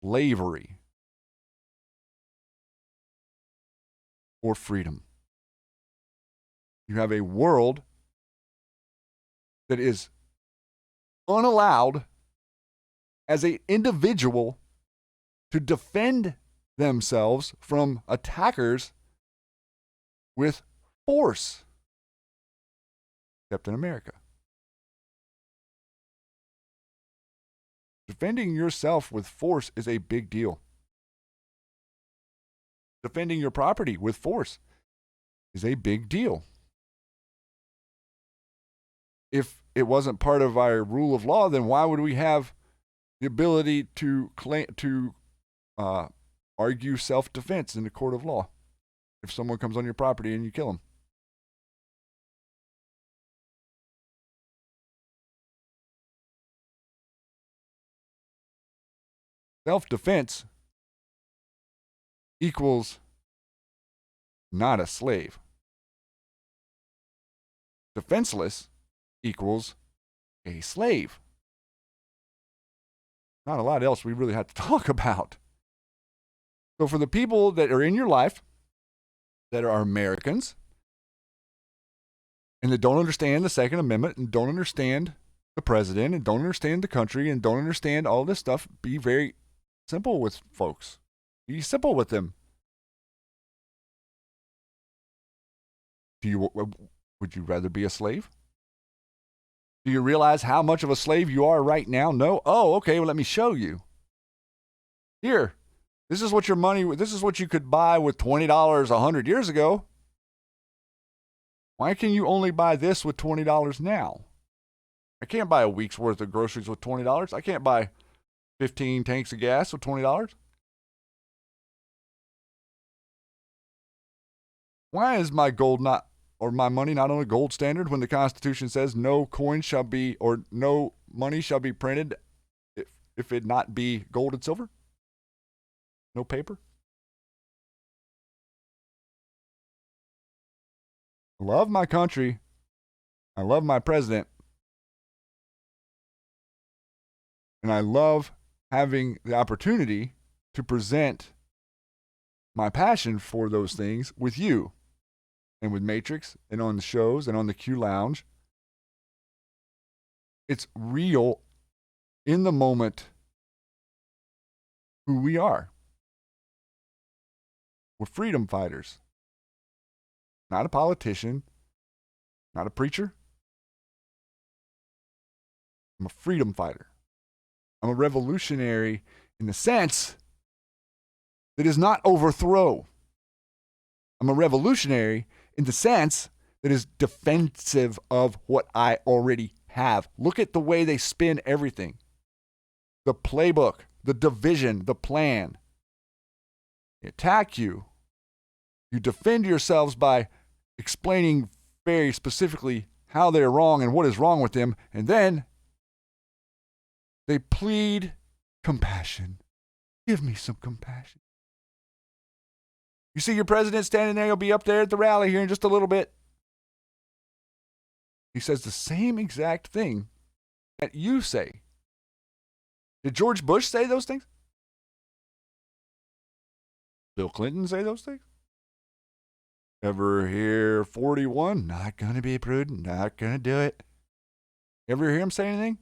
slavery or freedom. You have a world that is unallowed as an individual to defend themselves from attackers with force, except in America. Defending yourself with force is a big deal. Defending your property with force is a big deal. If it wasn't part of our rule of law, then why would we have the ability to argue self-defense in the court of law if someone comes on your property and you kill them? Self-defense equals not a slave. Defenseless equals a slave. Not a lot else we really have to talk about. So for the people that are in your life that are Americans and that don't understand the Second Amendment and don't understand the president and don't understand the country and don't understand all this stuff, be very simple with folks. Be simple with them. Would you rather be a slave? Do you realize how much of a slave you are right now? No? Oh, okay, well, let me show you. Here, this is what you could buy with $20 100 years ago. Why can you only buy this with $20 now? I can't buy a week's worth of groceries with $20. I can't buy 15 tanks of gas with $20. Why is my money not on a gold standard when the Constitution says no coin shall be, or no money shall be printed if it not be gold and silver? No paper? I love my country. I love my president. And I love having the opportunity to present my passion for those things with you and with Matrix and on the shows and on the Q Lounge. It's real in the moment who we are. We're freedom fighters. Not a politician, not a preacher. I'm a freedom fighter. I'm a revolutionary in the sense that is not overthrow. I'm a revolutionary in the sense that is defensive of what I already have. Look at the way they spin everything. The playbook, the division, the plan. They attack you. You defend yourselves by explaining very specifically how they're wrong and what is wrong with them, and then they plead compassion. Give me some compassion. You see your president standing there, he'll be up there at the rally here in just a little bit. He says the same exact thing that you say. Did George Bush say those things? Bill Clinton say those things? Ever hear 41? Not going to be prudent, not going to do it. Ever hear him say anything?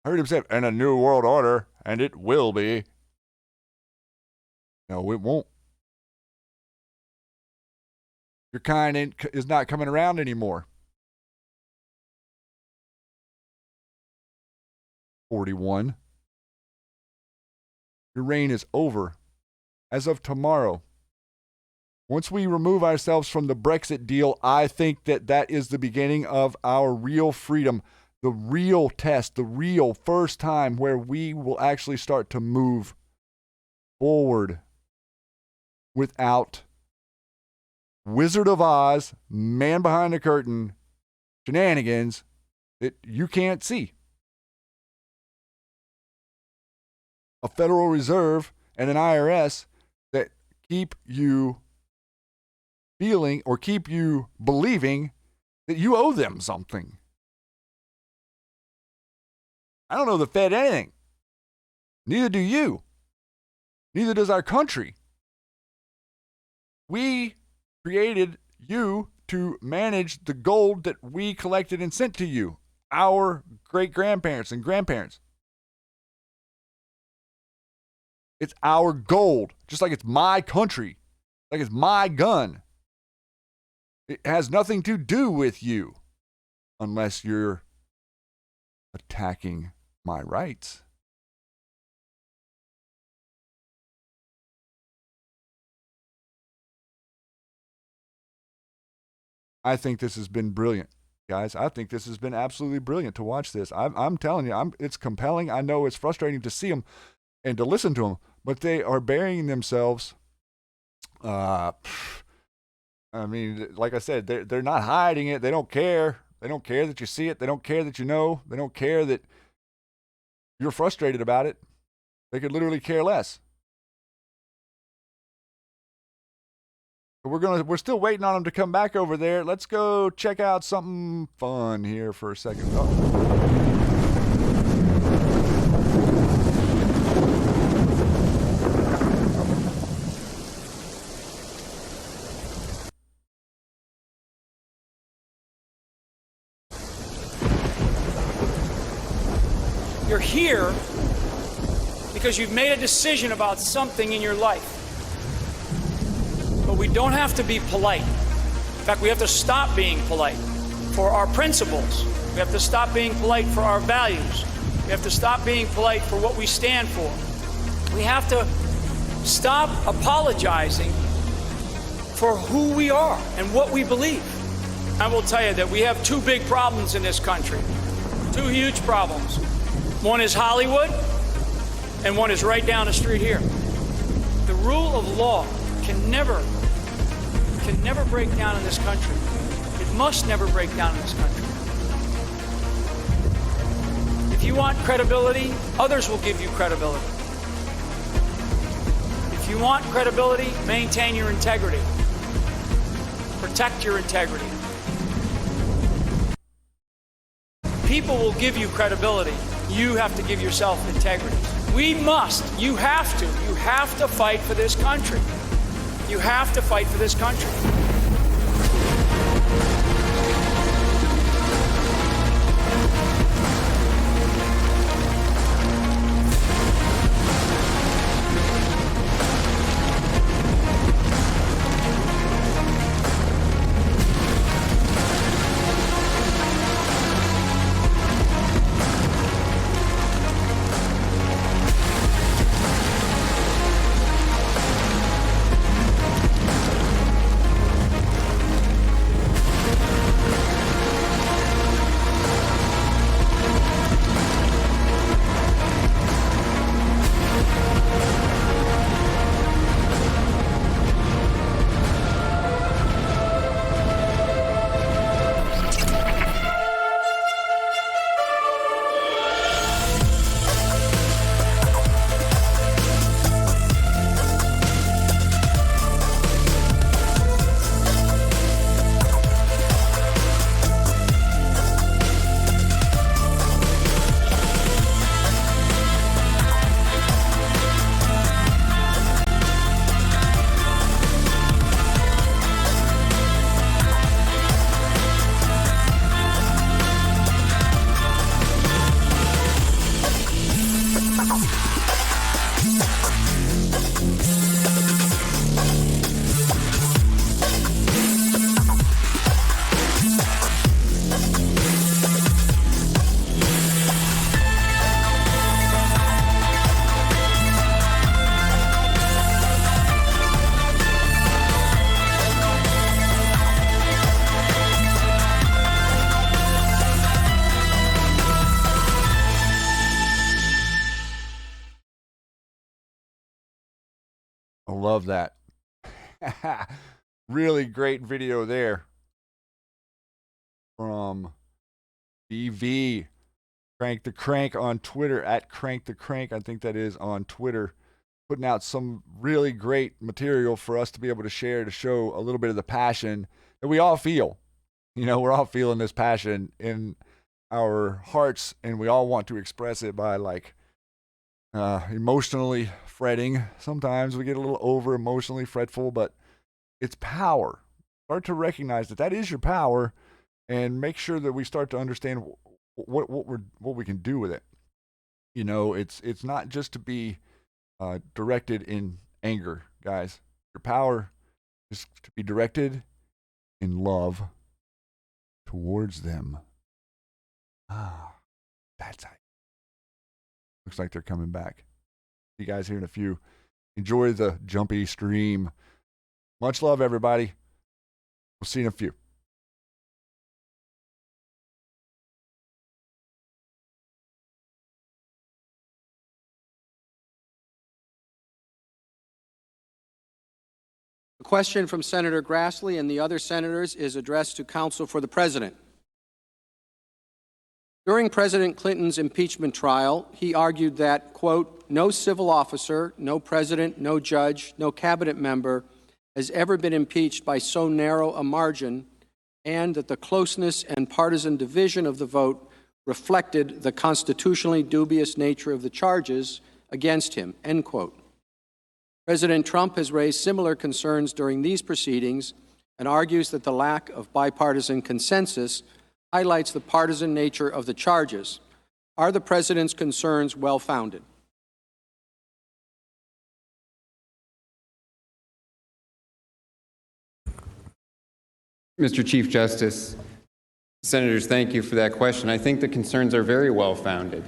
I heard him say, and a new world order, and it will be. No, it won't. Your kind is not coming around anymore. 41. Your reign is over. As of tomorrow. Once we remove ourselves from the Brexit deal, I think that is the beginning of our real freedom, the real test, the real first time where we will actually start to move forward without Wizard of Oz, man behind the curtain, shenanigans that you can't see. A Federal Reserve and an IRS that keep you feeling or keep you believing that you owe them something. I don't owe the Fed anything. Neither do you. Neither does our country. We created you to manage the gold that we collected and sent to you, our great-grandparents and grandparents. It's our gold, just like it's my country, like it's my gun. It has nothing to do with you unless you're attacking my rights. I think this has been brilliant, guys. I think this has been absolutely brilliant to watch this. I'm telling you, it's compelling. I know it's frustrating to see them and to listen to them, but they are burying themselves. I mean, like I said, they're not hiding it. They don't care. They don't care that you see it. They don't care that you know. They don't care that you're frustrated about it. They could literally care less. We're still waiting on them to come back over there. Let's go check out something fun here for a second. You're here because you've made a decision about something in your life. But we don't have to be polite. In fact, we have to stop being polite for our principles. We have to stop being polite for our values. We have to stop being polite for what we stand for. We have to stop apologizing for who we are and what we believe. I will tell you that we have two big problems in this country, two huge problems. One is Hollywood, and one is right down the street here. The rule of law can never break down in this country. It must never break down in this country. If you want credibility, others will give you credibility. If you want credibility, maintain your integrity. Protect your integrity. People will give you credibility. You have to give yourself integrity. You have to fight for this country. You have to fight for this country. Love that. Really great video there from BV Crank the Crank on Twitter, at Crank the Crank. I think that is on Twitter. putting out some really great material for us to be able to share, to show a little bit of the passion that we all feel. You know, we're all feeling this passion in our hearts, and we all want to express it by emotionally fretting. Sometimes we get a little over emotionally fretful, but it's power. Start to recognize that is your power, and make sure that we start to understand what we can do with it. You know, it's not just to be directed in anger, guys. Your power is to be directed in love towards them. That's it. Looks like they're coming back. See you guys here in a few. Enjoy the jumpy stream. Much love, everybody. We'll see you in a few. The question from Senator Grassley and the other senators is addressed to counsel for the President. During President Clinton's impeachment trial, he argued that, quote, no civil officer, no president, no judge, no cabinet member has ever been impeached by so narrow a margin, and that the closeness and partisan division of the vote reflected the constitutionally dubious nature of the charges against him, end quote. President Trump has raised similar concerns during these proceedings and argues that the lack of bipartisan consensus highlights the partisan nature of the charges. Are the President's concerns well-founded? Mr. Chief Justice, Senators, thank you for that question. I think the concerns are very well-founded.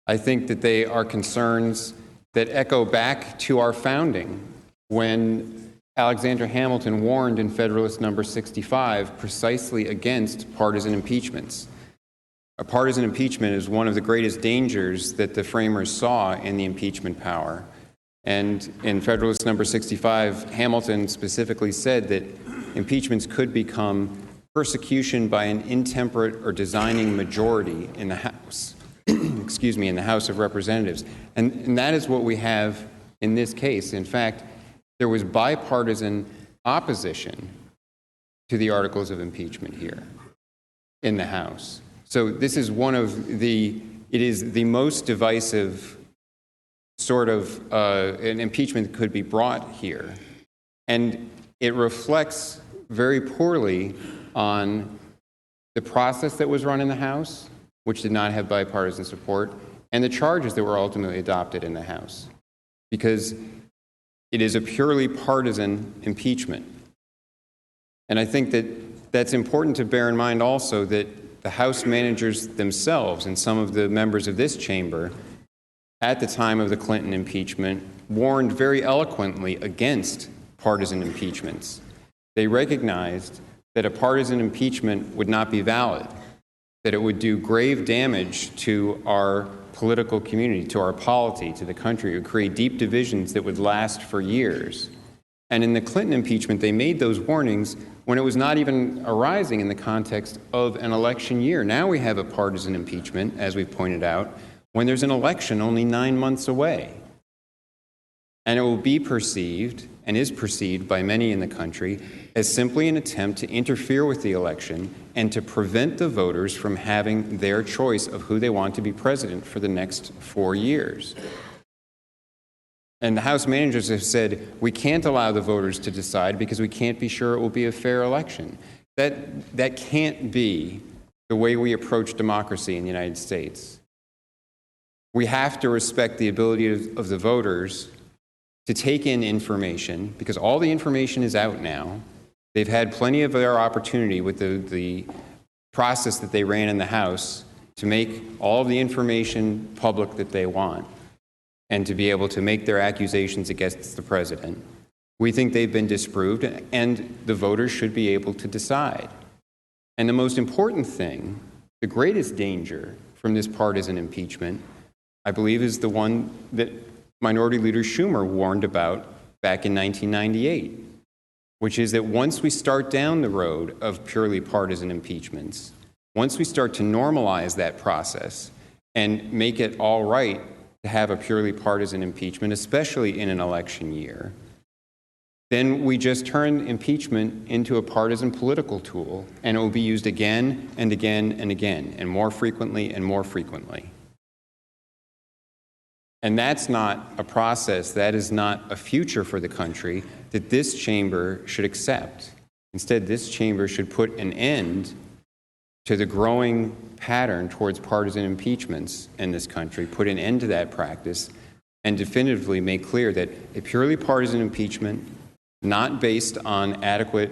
I think that they are concerns that echo back to our founding when Alexander Hamilton warned in Federalist Number 65 precisely against partisan impeachments. A partisan impeachment is one of the greatest dangers that the framers saw in the impeachment power. And in Federalist Number 65, Hamilton specifically said that impeachments could become persecution by an intemperate or designing majority in the House, in the House of Representatives. And that is what we have in this case. In fact, there was bipartisan opposition to the articles of impeachment here in the House. So this is it is the most divisive sort of an impeachment that could be brought here. And it reflects very poorly on the process that was run in the House, which did not have bipartisan support, and the charges that were ultimately adopted in the House, because it is a purely partisan impeachment. And I think that that's important to bear in mind also, that the House managers themselves and some of the members of this chamber at the time of the Clinton impeachment warned very eloquently against partisan impeachments. They recognized that a partisan impeachment would not be valid, that it would do grave damage to our political community, to our polity, to the country. It would create deep divisions that would last for years. And in the Clinton impeachment, they made those warnings when it was not even arising in the context of an election year. Now we have a partisan impeachment, as we've pointed out, when there's an election only 9 months away. And it will be perceived, and is perceived by many in the country, as simply an attempt to interfere with the election and to prevent the voters from having their choice of who they want to be president for the next 4 years. And the House managers have said, we can't allow the voters to decide because we can't be sure it will be a fair election. That can't be the way we approach democracy in the United States. We have to respect the ability of the voters to take in information, because all the information is out now. They've had plenty of their opportunity with the process that they ran in the House to make all of the information public that they want and to be able to make their accusations against the president. We think they've been disproved, and the voters should be able to decide. And the most important thing, the greatest danger from this partisan impeachment, I believe, is the one that Minority Leader Schumer warned about back in 1998, which is that once we start down the road of purely partisan impeachments, once we start to normalize that process and make it all right to have a purely partisan impeachment, especially in an election year, then we just turn impeachment into a partisan political tool, and it will be used again and again and again, and more frequently and more frequently. And that's not a process, that is not a future for the country that this chamber should accept. Instead, this chamber should put an end to the growing pattern towards partisan impeachments in this country, put an end to that practice, and definitively make clear that a purely partisan impeachment, not based on adequate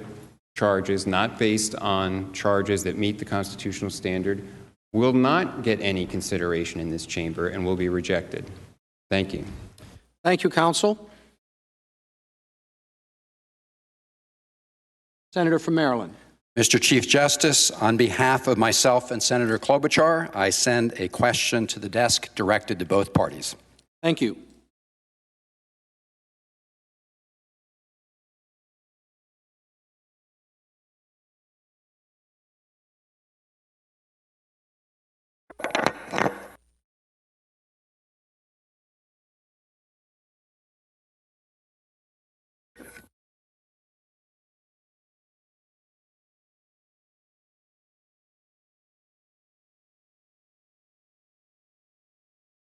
charges, not based on charges that meet the constitutional standard, will not get any consideration in this chamber and will be rejected. Thank you. Thank you, counsel. Senator from Maryland. Mr. Chief Justice, on behalf of myself and Senator Klobuchar, I send a question to the desk directed to both parties. Thank you.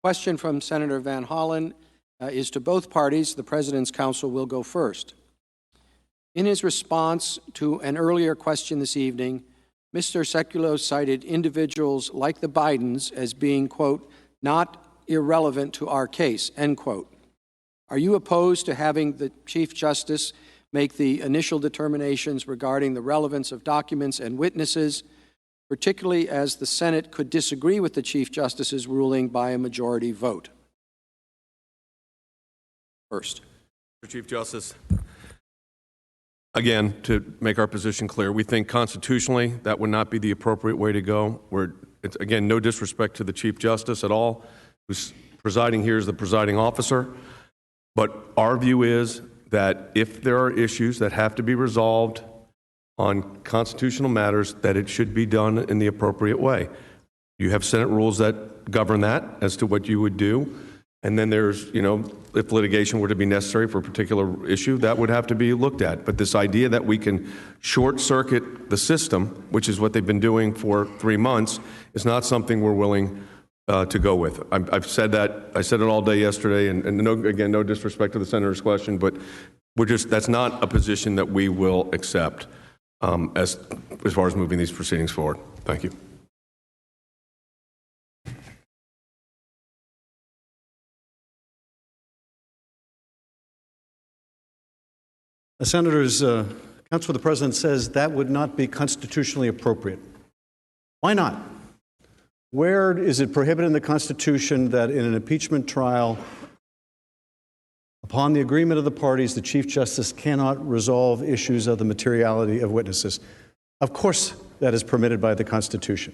Question from Senator Van Hollen is to both parties. The President's counsel will go first. In his response to an earlier question this evening, Mr. Sekulow cited individuals like the Bidens as being, quote, not irrelevant to our case, end quote. Are you opposed to having the Chief Justice make the initial determinations regarding the relevance of documents and witnesses, particularly as the Senate could disagree with the Chief Justice's ruling by a majority vote? First. Mr. Chief Justice, again, to make our position clear, we think constitutionally that would not be the appropriate way to go. It's, again, no disrespect to the Chief Justice at all, who's presiding here as the presiding officer. But our view is that if there are issues that have to be resolved on constitutional matters, that it should be done in the appropriate way. You have Senate rules that govern that as to what you would do. And then there's, if litigation were to be necessary for a particular issue, that would have to be looked at. But this idea that we can short circuit the system, which is what they've been doing for 3 months, is not something we're willing to go with. I've said that. I said it all day yesterday. And no disrespect to the senator's question, but that's not a position that we will accept. As far as moving these proceedings forward. Thank you. Senators, Counsel for the President says that would not be constitutionally appropriate. Why not? Where is it prohibited in the Constitution that in an impeachment trial, upon the agreement of the parties, the Chief Justice cannot resolve issues of the materiality of witnesses? Of course, that is permitted by the Constitution.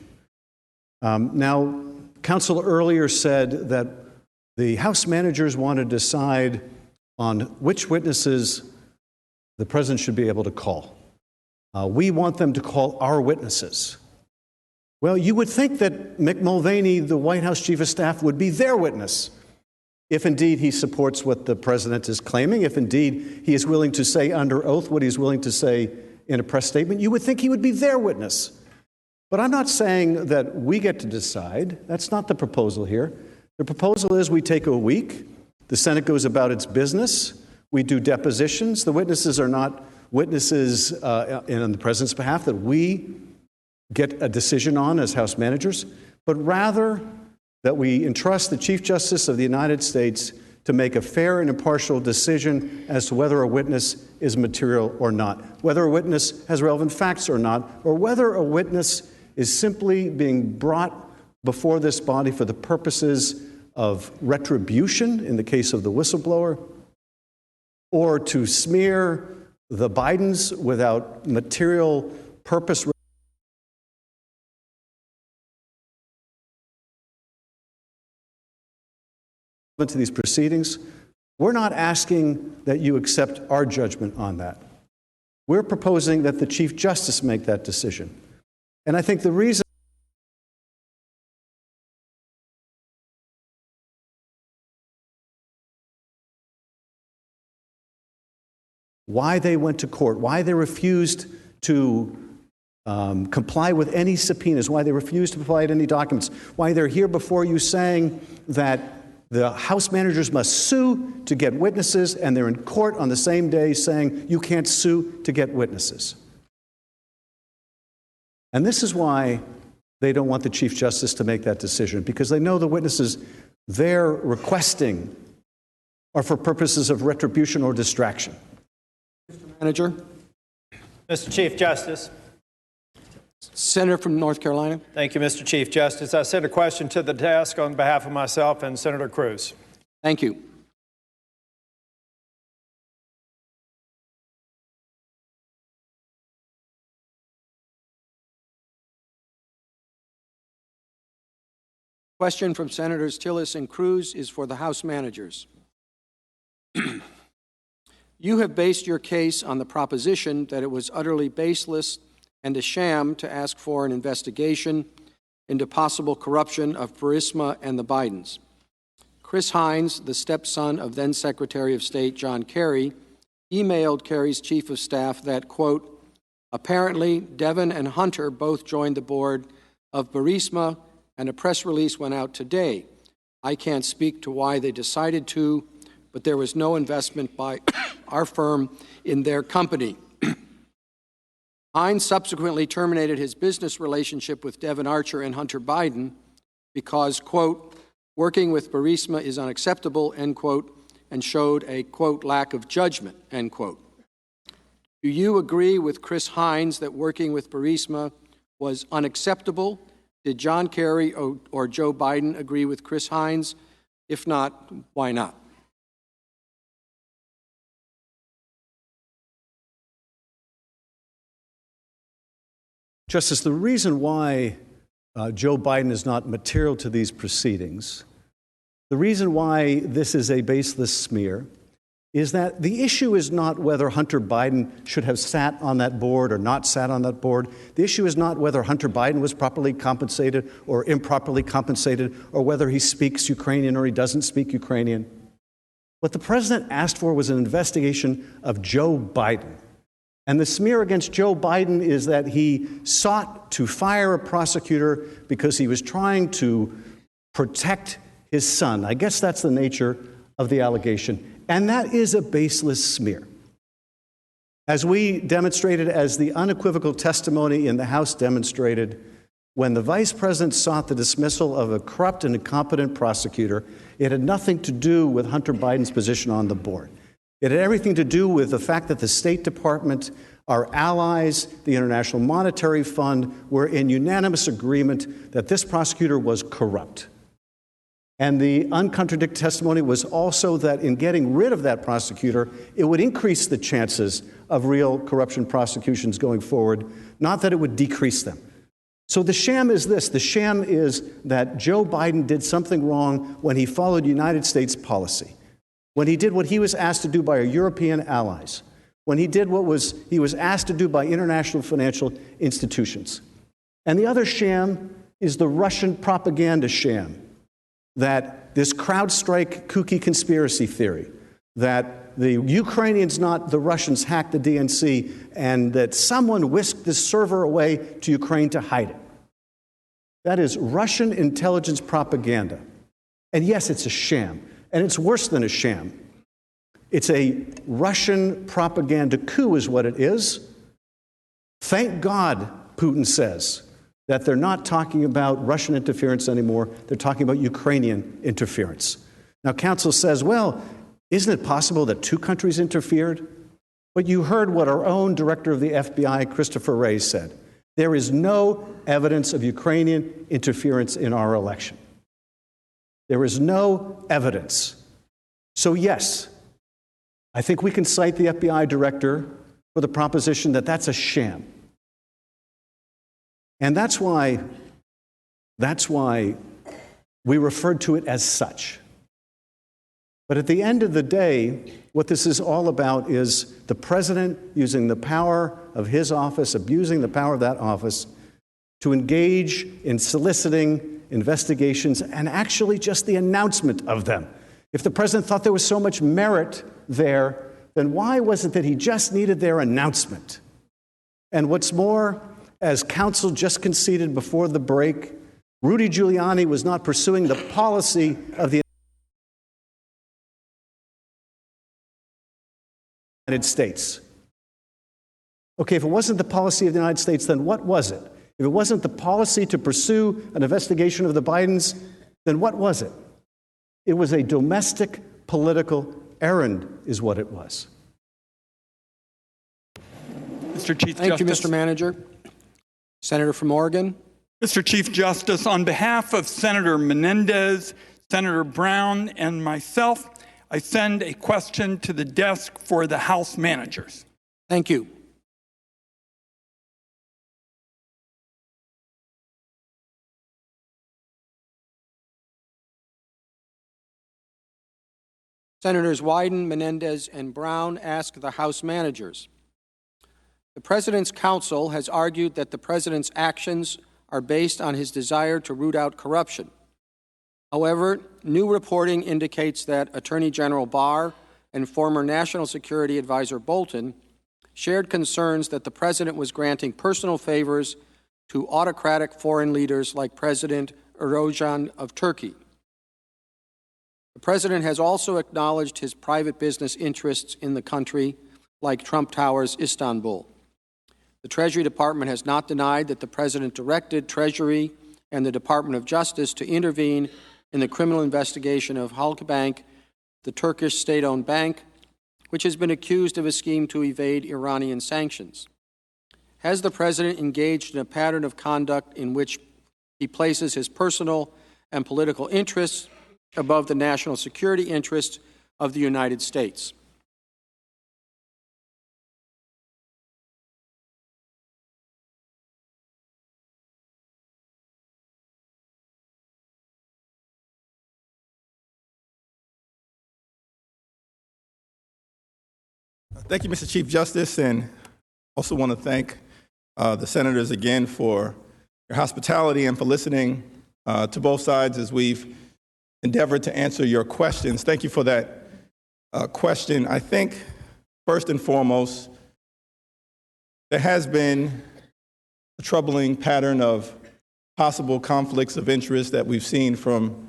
Now, counsel earlier said that the House managers want to decide on which witnesses the President should be able to call. We want them to call our witnesses. Well, you would think that Mick Mulvaney, the White House Chief of Staff, would be their witness. If indeed he supports what the President is claiming, if indeed he is willing to say under oath what he's willing to say in a press statement, you would think he would be their witness. But I'm not saying that we get to decide. That's not the proposal here. The proposal is we take a week, the Senate goes about its business, we do depositions. The witnesses are not witnesses on the President's behalf that we get a decision on as House managers, but rather that we entrust the Chief Justice of the United States to make a fair and impartial decision as to whether a witness is material or not, whether a witness has relevant facts or not, or whether a witness is simply being brought before this body for the purposes of retribution in the case of the whistleblower, or to smear the Bidens without material purpose to these proceedings. We're not asking that you accept our judgment on that. We're proposing that the Chief Justice make that decision. And I think the reason why they went to court, why they refused to comply with any subpoenas, why they refused to provide any documents, why they're here before you saying that the House managers must sue to get witnesses, and they're in court on the same day saying you can't sue to get witnesses. And this is why they don't want the Chief Justice to make that decision, because they know the witnesses they're requesting are for purposes of retribution or distraction. Mr. Manager. Mr. Chief Justice. Senator from North Carolina. Thank you, Mr. Chief Justice. I sent a question to the desk on behalf of myself and Senator Cruz. Thank you. Question from Senators Tillis and Cruz is for the House managers. You have based your case on the proposition that it was utterly baseless and a sham to ask for an investigation into possible corruption of Burisma and the Bidens. Chris Hines, the stepson of then Secretary of State John Kerry, emailed Kerry's chief of staff that, quote, apparently Devon and Hunter both joined the board of Burisma, and a press release went out today. I can't speak to why they decided to, but there was no investment by our firm in their company. Hines subsequently terminated his business relationship with Devon Archer and Hunter Biden because, quote, working with Burisma is unacceptable, end quote, and showed a, quote, lack of judgment, end quote. Do you agree with Chris Hines that working with Burisma was unacceptable? Did John Kerry or Joe Biden agree with Chris Hines? If not, why not? Justice, the reason why Joe Biden is not material to these proceedings, the reason why this is a baseless smear, is that the issue is not whether Hunter Biden should have sat on that board or not sat on that board. The issue is not whether Hunter Biden was properly compensated or improperly compensated, or whether he speaks Ukrainian or he doesn't speak Ukrainian. What the president asked for was an investigation of Joe Biden. And the smear against Joe Biden is that he sought to fire a prosecutor because he was trying to protect his son. I guess that's the nature of the allegation. And that is a baseless smear. As we demonstrated, as the unequivocal testimony in the House demonstrated, when the vice president sought the dismissal of a corrupt and incompetent prosecutor, it had nothing to do with Hunter Biden's position on the board. It had everything to do with the fact that the State Department, our allies, the International Monetary Fund, were in unanimous agreement that this prosecutor was corrupt. And the uncontradicted testimony was also that in getting rid of that prosecutor, it would increase the chances of real corruption prosecutions going forward, not that it would decrease them. So the sham is this. The sham is that Joe Biden did something wrong when he followed United States policy, when he did what he was asked to do by our European allies, when he did what he was asked to do by international financial institutions. And the other sham is the Russian propaganda sham, that this CrowdStrike kooky conspiracy theory, that the Ukrainians, not the Russians, hacked the DNC, and that someone whisked this server away to Ukraine to hide it. That is Russian intelligence propaganda. And yes, it's a sham. And it's worse than a sham. It's a Russian propaganda coup is what it is. Thank God, Putin says, that they're not talking about Russian interference anymore. They're talking about Ukrainian interference. Now, counsel says, well, isn't it possible that two countries interfered? But you heard what our own director of the FBI, Christopher Wray, said. There is no evidence of Ukrainian interference in our election. There is no evidence. So yes, I think we can cite the FBI director for the proposition that that's a sham. And that's why we referred to it as such. But at the end of the day, what this is all about is the president using the power of his office, abusing the power of that office, to engage in soliciting investigations and actually just the announcement of them. If the president thought there was so much merit there, then why was it that he just needed their announcement? And what's more, as counsel just conceded before the break, Rudy Giuliani was not pursuing the policy of the United States. Okay, if it wasn't the policy of the United States, then what was it? If it wasn't the policy to pursue an investigation of the Bidens, then what was it? It was a domestic political errand, is what it was. Mr. Chief Thank Justice. you, Mr. Manager. Senator from Oregon. Mr. Chief Justice, on behalf of Senator Menendez, Senator Brown, and myself, I send a question to the desk for the House managers. Thank you. Senators Wyden, Menendez, and Brown ask the House managers. The President's counsel has argued that the President's actions are based on his desire to root out corruption. However, new reporting indicates that Attorney General Barr and former National Security Advisor Bolton shared concerns that the President was granting personal favors to autocratic foreign leaders like President Erdogan of Turkey. The President has also acknowledged his private business interests in the country, like Trump Towers, Istanbul. The Treasury Department has not denied that the President directed Treasury and the Department of Justice to intervene in the criminal investigation of Halkbank, the Turkish state-owned bank, which has been accused of a scheme to evade Iranian sanctions. Has the President engaged in a pattern of conduct in which he places his personal and political interests above the national security interests of the United States? Thank you, Mr. Chief Justice, and also want to thank the senators again for your hospitality and for listening to both sides as we've endeavored to answer your questions. Thank you for that question. I think, first and foremost, there has been a troubling pattern of possible conflicts of interest that we've seen from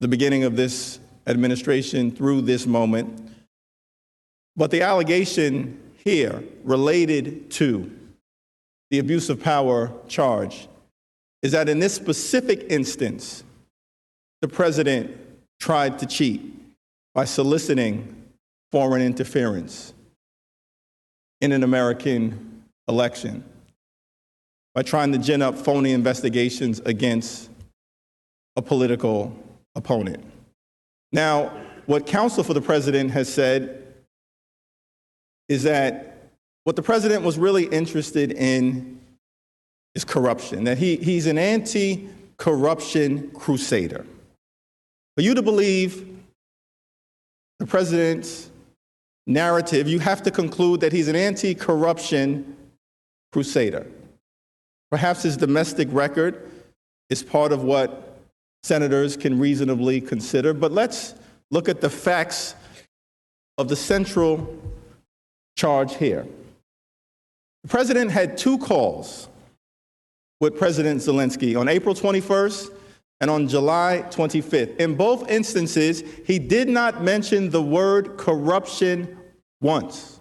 the beginning of this administration through this moment. But the allegation here related to the abuse of power charge is that in this specific instance, the President tried to cheat by soliciting foreign interference in an American election, by trying to gin up phony investigations against a political opponent. Now, what counsel for the President has said is that what the President was really interested in is corruption, that he's an anti-corruption crusader. For you to believe the President's narrative, you have to conclude that he's an anti-corruption crusader. Perhaps his domestic record is part of what senators can reasonably consider, but let's look at the facts of the central charge here. The President had two calls with President Zelensky on April 21st and on July 25th. In both instances, he did not mention the word corruption once.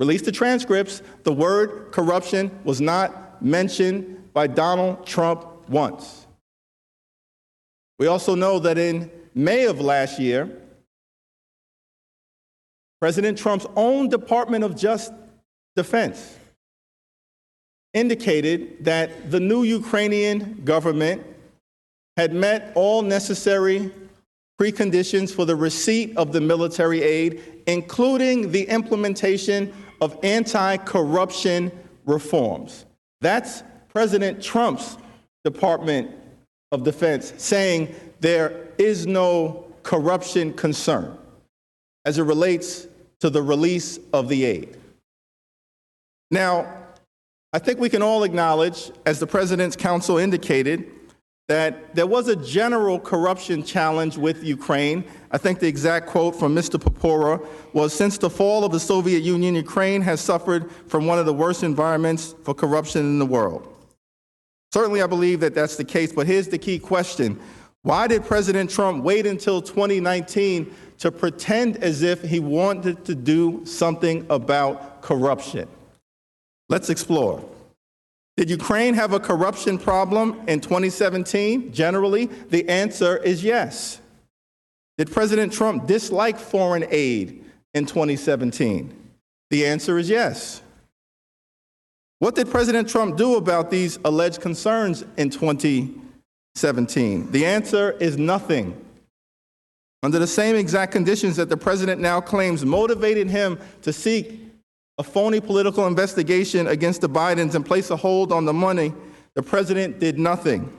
Release the transcripts, the word corruption was not mentioned by Donald Trump once. We also know that in May of last year, President Trump's own Department of Defense indicated that the new Ukrainian government had met all necessary preconditions for the receipt of the military aid, including the implementation of anti-corruption reforms. That's President Trump's Department of Defense saying there is no corruption concern as it relates to the release of the aid. Now, I think we can all acknowledge, as the President's counsel indicated, that there was a general corruption challenge with Ukraine. I think the exact quote from Mr. Popora was, "Since the fall of the Soviet Union, Ukraine has suffered from one of the worst environments for corruption in the world." Certainly, I believe that that's the case, but here's the key question. Why did President Trump wait until 2019 to pretend as if he wanted to do something about corruption? Let's explore. Did Ukraine have a corruption problem in 2017? Generally, the answer is yes. Did President Trump dislike foreign aid in 2017? The answer is yes. What did President Trump do about these alleged concerns in 2017? The answer is nothing. Under the same exact conditions that the president now claims motivated him to seek a phony political investigation against the Bidens and place a hold on the money, the president did nothing.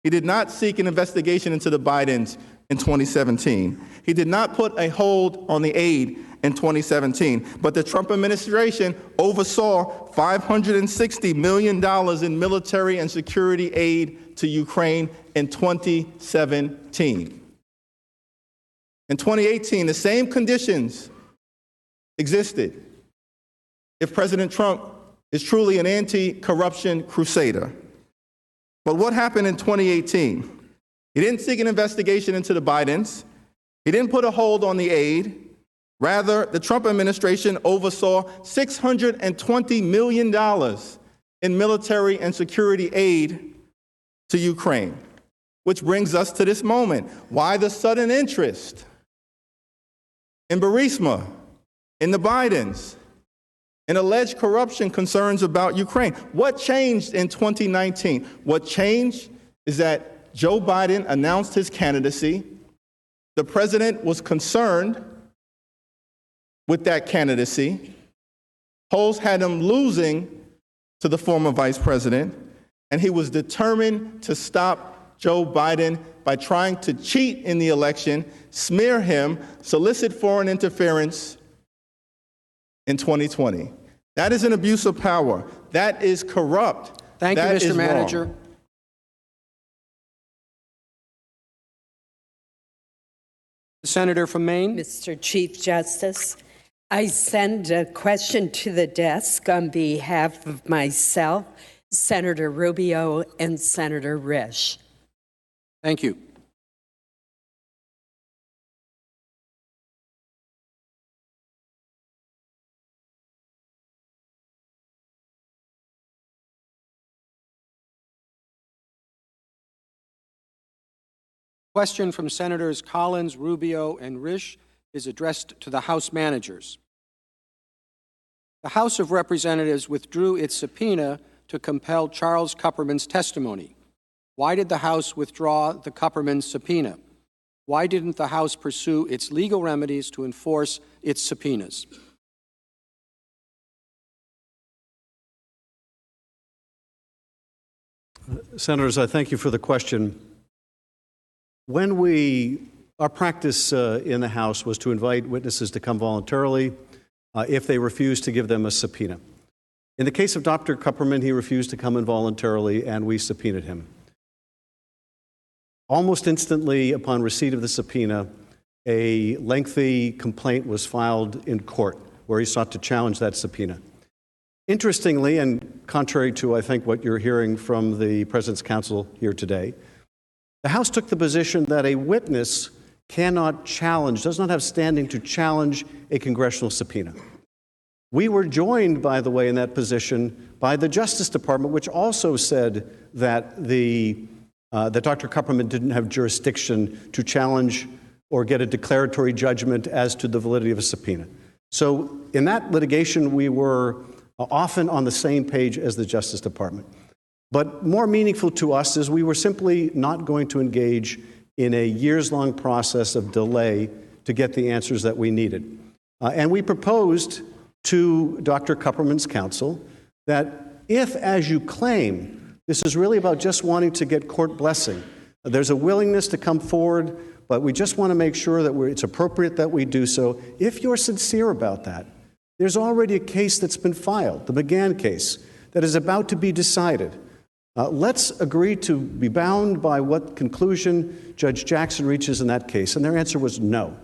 He did not seek an investigation into the Bidens in 2017. He did not put a hold on the aid in 2017, but the Trump administration oversaw $560 million in military and security aid to Ukraine in 2017. In 2018, the same conditions existed. If President Trump is truly an anti-corruption crusader. But what happened in 2018? He didn't seek an investigation into the Bidens. He didn't put a hold on the aid. Rather, the Trump administration oversaw $620 million in military and security aid to Ukraine. Which brings us to this moment. Why the sudden interest in Burisma, in the Bidens, and alleged corruption concerns about Ukraine? What changed in 2019? What changed is that Joe Biden announced his candidacy. The president was concerned with that candidacy. Polls had him losing to the former vice president, and he was determined to stop Joe Biden by trying to cheat in the election, smear him, solicit foreign interference in 2020. That is an abuse of power. That is corrupt. Thank you, Mr. Manager. The senator from Maine. Mr. Chief Justice, I send a question to the desk on behalf of myself, Senator Rubio, and Senator Risch. Thank you. Question from Senators Collins, Rubio, and Risch is addressed to the House managers. The House of Representatives withdrew its subpoena to compel Charles Kupperman's testimony. Why did the House withdraw the Kupperman subpoena? Why didn't the House pursue its legal remedies to enforce its subpoenas? Senators, I thank you for the question. Our practice in the House was to invite witnesses to come voluntarily if they refused to give them a subpoena. In the case of Dr. Kupperman, he refused to come in voluntarily, and we subpoenaed him. Almost instantly upon receipt of the subpoena, a lengthy complaint was filed in court where he sought to challenge that subpoena. Interestingly, and contrary to, I think, what you're hearing from the President's counsel here today, the House took the position that a witness cannot challenge, does not have standing to challenge a congressional subpoena. We were joined, by the way, in that position by the Justice Department, which also said that that Dr. Kupperman didn't have jurisdiction to challenge or get a declaratory judgment as to the validity of a subpoena. So in that litigation, we were often on the same page as the Justice Department. But more meaningful to us is we were simply not going to engage in a years-long process of delay to get the answers that we needed. And we proposed to Dr. Kupperman's counsel that if, as you claim, this is really about just wanting to get court blessing, there's a willingness to come forward, but we just want to make sure that it's appropriate that we do so. If you're sincere about that, there's already a case that's been filed, the McGahn case, that is about to be decided. Let's agree to be bound by what conclusion Judge Jackson reaches in that case. And their answer was no.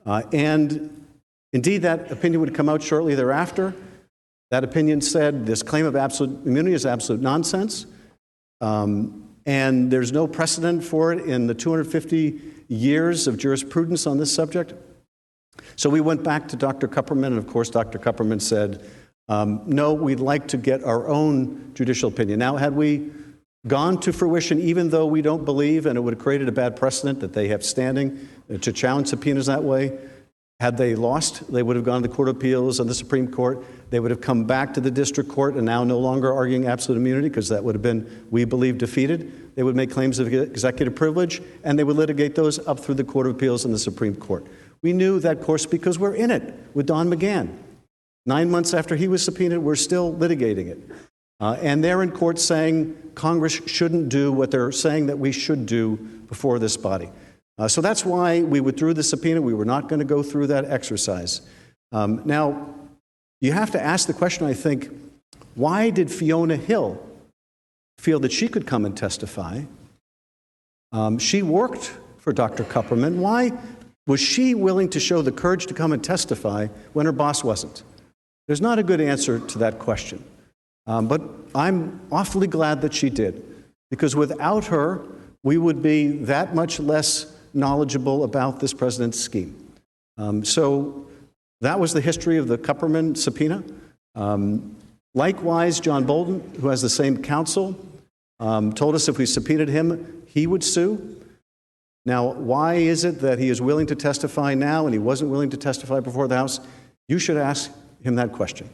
And indeed, that opinion would come out shortly thereafter. That opinion said this claim of absolute immunity is absolute nonsense. And there's no precedent for it in the 250 years of jurisprudence on this subject. So we went back to Dr. Kupperman, and of course, Dr. Kupperman said, no, we'd like to get our own judicial opinion. Now, had we gone to fruition, even though we don't believe, and it would have created a bad precedent that they have standing to challenge subpoenas that way, had they lost, they would have gone to the Court of Appeals and the Supreme Court. They would have come back to the district court and now no longer arguing absolute immunity because that would have been, we believe, defeated. They would make claims of executive privilege, and they would litigate those up through the Court of Appeals and the Supreme Court. We knew that course because we're in it with Don McGahn. 9 months after he was subpoenaed, we're still litigating it. And they're in court saying Congress shouldn't do what they're saying that we should do before this body. So that's why we withdrew the subpoena. We were not going to go through that exercise. Now, you have to ask the question, I think, why did Fiona Hill feel that she could come and testify? She worked for Dr. Kupperman. Why was she willing to show the courage to come and testify when her boss wasn't? There's not a good answer to that question. But I'm awfully glad that she did, because without her, we would be that much less knowledgeable about this president's scheme. So that was the history of the Kupperman subpoena. Likewise, John Bolton, who has the same counsel, told us if we subpoenaed him, he would sue. Now, why is it that he is willing to testify now and he wasn't willing to testify before the House? You should ask him that question.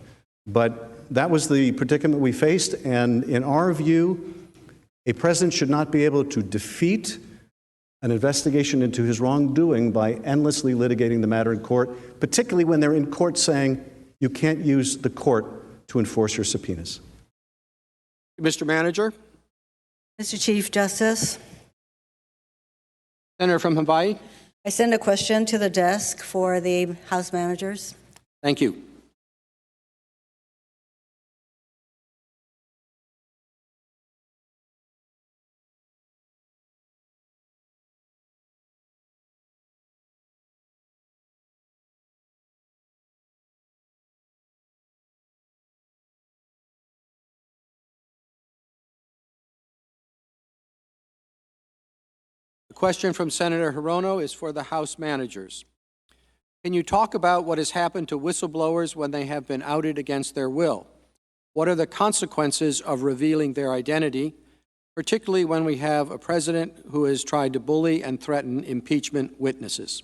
But that was the predicament we faced, and in our view, a president should not be able to defeat an investigation into his wrongdoing by endlessly litigating the matter in court, particularly when they're in court saying you can't use the court to enforce your subpoenas. Mr. Manager. Mr. Chief Justice. Senator from Hawaii. I send a question to the desk for the House managers. Thank you. Question from Senator Hirono is for the House managers. Can you talk about what has happened to whistleblowers when they have been outed against their will? What are the consequences of revealing their identity, particularly when we have a president who has tried to bully and threaten impeachment witnesses?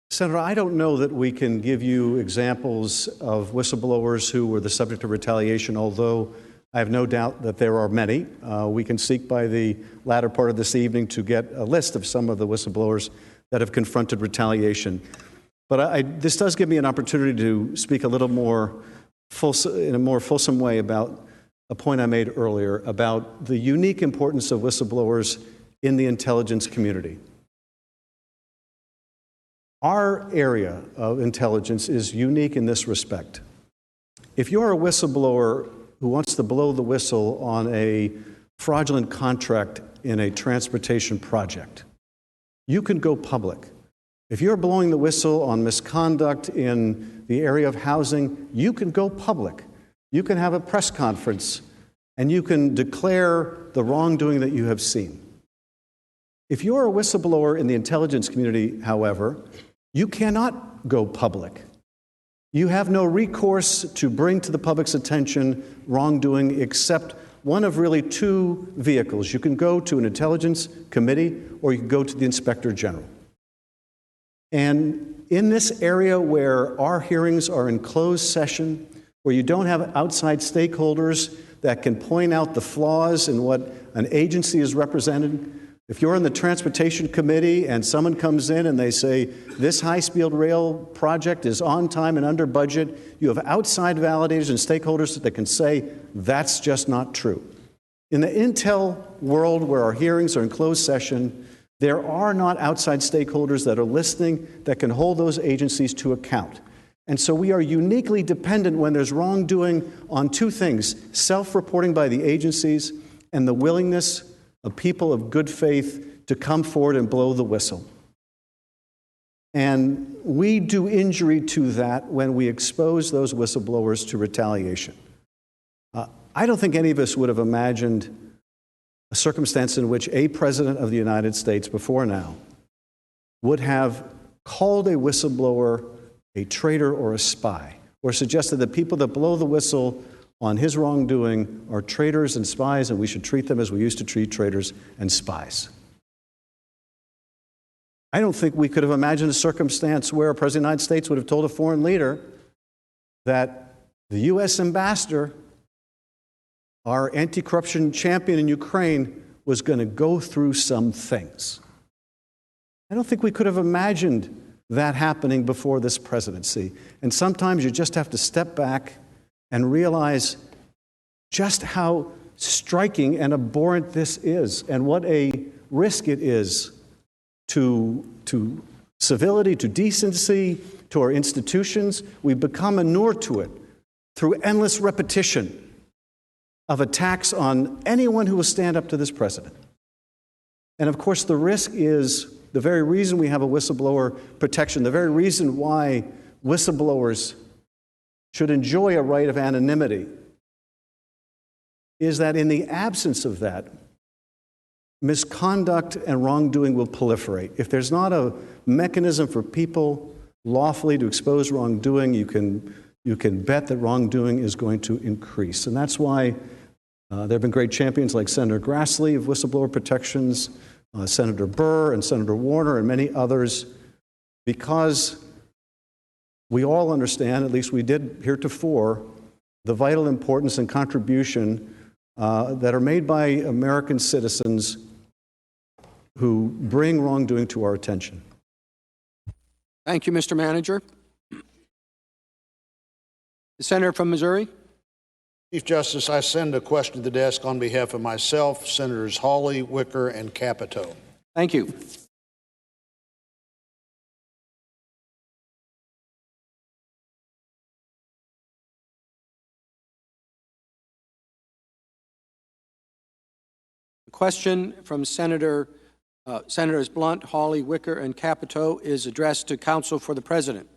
Senator, I don't know that we can give you examples of whistleblowers who were the subject of retaliation, although I have no doubt that there are many. We can seek by the latter part of this evening to get a list of some of the whistleblowers that have confronted retaliation. But this does give me an opportunity to speak a little more in a more fulsome way about a point I made earlier about the unique importance of whistleblowers in the intelligence community. Our area of intelligence is unique in this respect. If you're a whistleblower who wants to blow the whistle on a fraudulent contract in a transportation project, you can go public. If you're blowing the whistle on misconduct in the area of housing, you can go public. You can have a press conference and you can declare the wrongdoing that you have seen. If you're a whistleblower in the intelligence community, however, you cannot go public. You have no recourse to bring to the public's attention wrongdoing except one of really two vehicles. You can go to an intelligence committee or you can go to the inspector general. And in this area where our hearings are in closed session, where you don't have outside stakeholders that can point out the flaws in what an agency is representing, if you're in the Transportation Committee and someone comes in and they say, this high-speed rail project is on time and under budget, you have outside validators and stakeholders that can say, that's just not true. In the intel world where our hearings are in closed session, There are not outside stakeholders that are listening that can hold those agencies to account. And so we are uniquely dependent when there's wrongdoing on two things: self-reporting by the agencies and the willingness of people of good faith to come forward and blow the whistle. And we do injury to that when we expose those whistleblowers to retaliation. I don't think any of us would have imagined a circumstance in which a president of the United States before now would have called a whistleblower a traitor or a spy, or suggested that people that blow the whistle on his wrongdoing are traitors and spies, and we should treat them as we used to treat traitors and spies. I don't think we could have imagined a circumstance where a president of the United States would have told a foreign leader that the U.S. ambassador, our anti-corruption champion in Ukraine, was going to go through some things. I don't think we could have imagined that happening before this presidency. And sometimes you just have to step back and realize just how striking and abhorrent this is, and what a risk it is to civility, to decency, to our institutions. We become inured to it through endless repetition of attacks on anyone who will stand up to this president. And of course, the risk is the very reason we have a whistleblower protection, the very reason why whistleblowers should enjoy a right of anonymity, is that in the absence of that, misconduct and wrongdoing will proliferate. If there's not a mechanism for people lawfully to expose wrongdoing, you can bet that wrongdoing is going to increase. And that's why there have been great champions like Senator Grassley of whistleblower protections, Senator Burr and Senator Warner and many others, because we all understand, at least we did heretofore, the vital importance and contribution that are made by American citizens who bring wrongdoing to our attention. Thank you, Mr. Manager. The senator from Missouri. Chief Justice, I send a question to the desk on behalf of myself, Senators Hawley, Wicker, and Capito. Thank you. The question from Senators Blunt, Hawley, Wicker, and Capito is addressed to counsel for the President.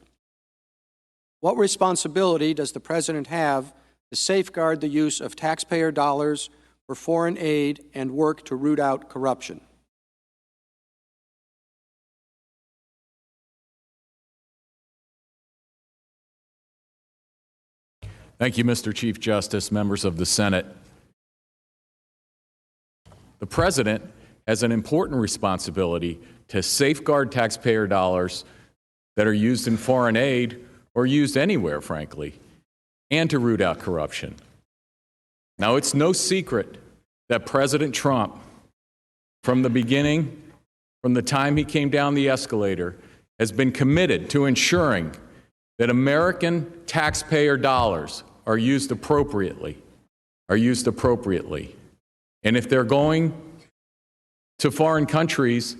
What responsibility does the President have to safeguard the use of taxpayer dollars for foreign aid and work to root out corruption? Thank you, Mr. Chief Justice, members of the Senate. The President has an important responsibility to safeguard taxpayer dollars that are used in foreign aid or used anywhere, frankly, and to root out corruption. Now, it's no secret that President Trump, from the beginning, from the time he came down the escalator, has been committed to ensuring that American taxpayer dollars are used appropriately, And if they're going to foreign countries,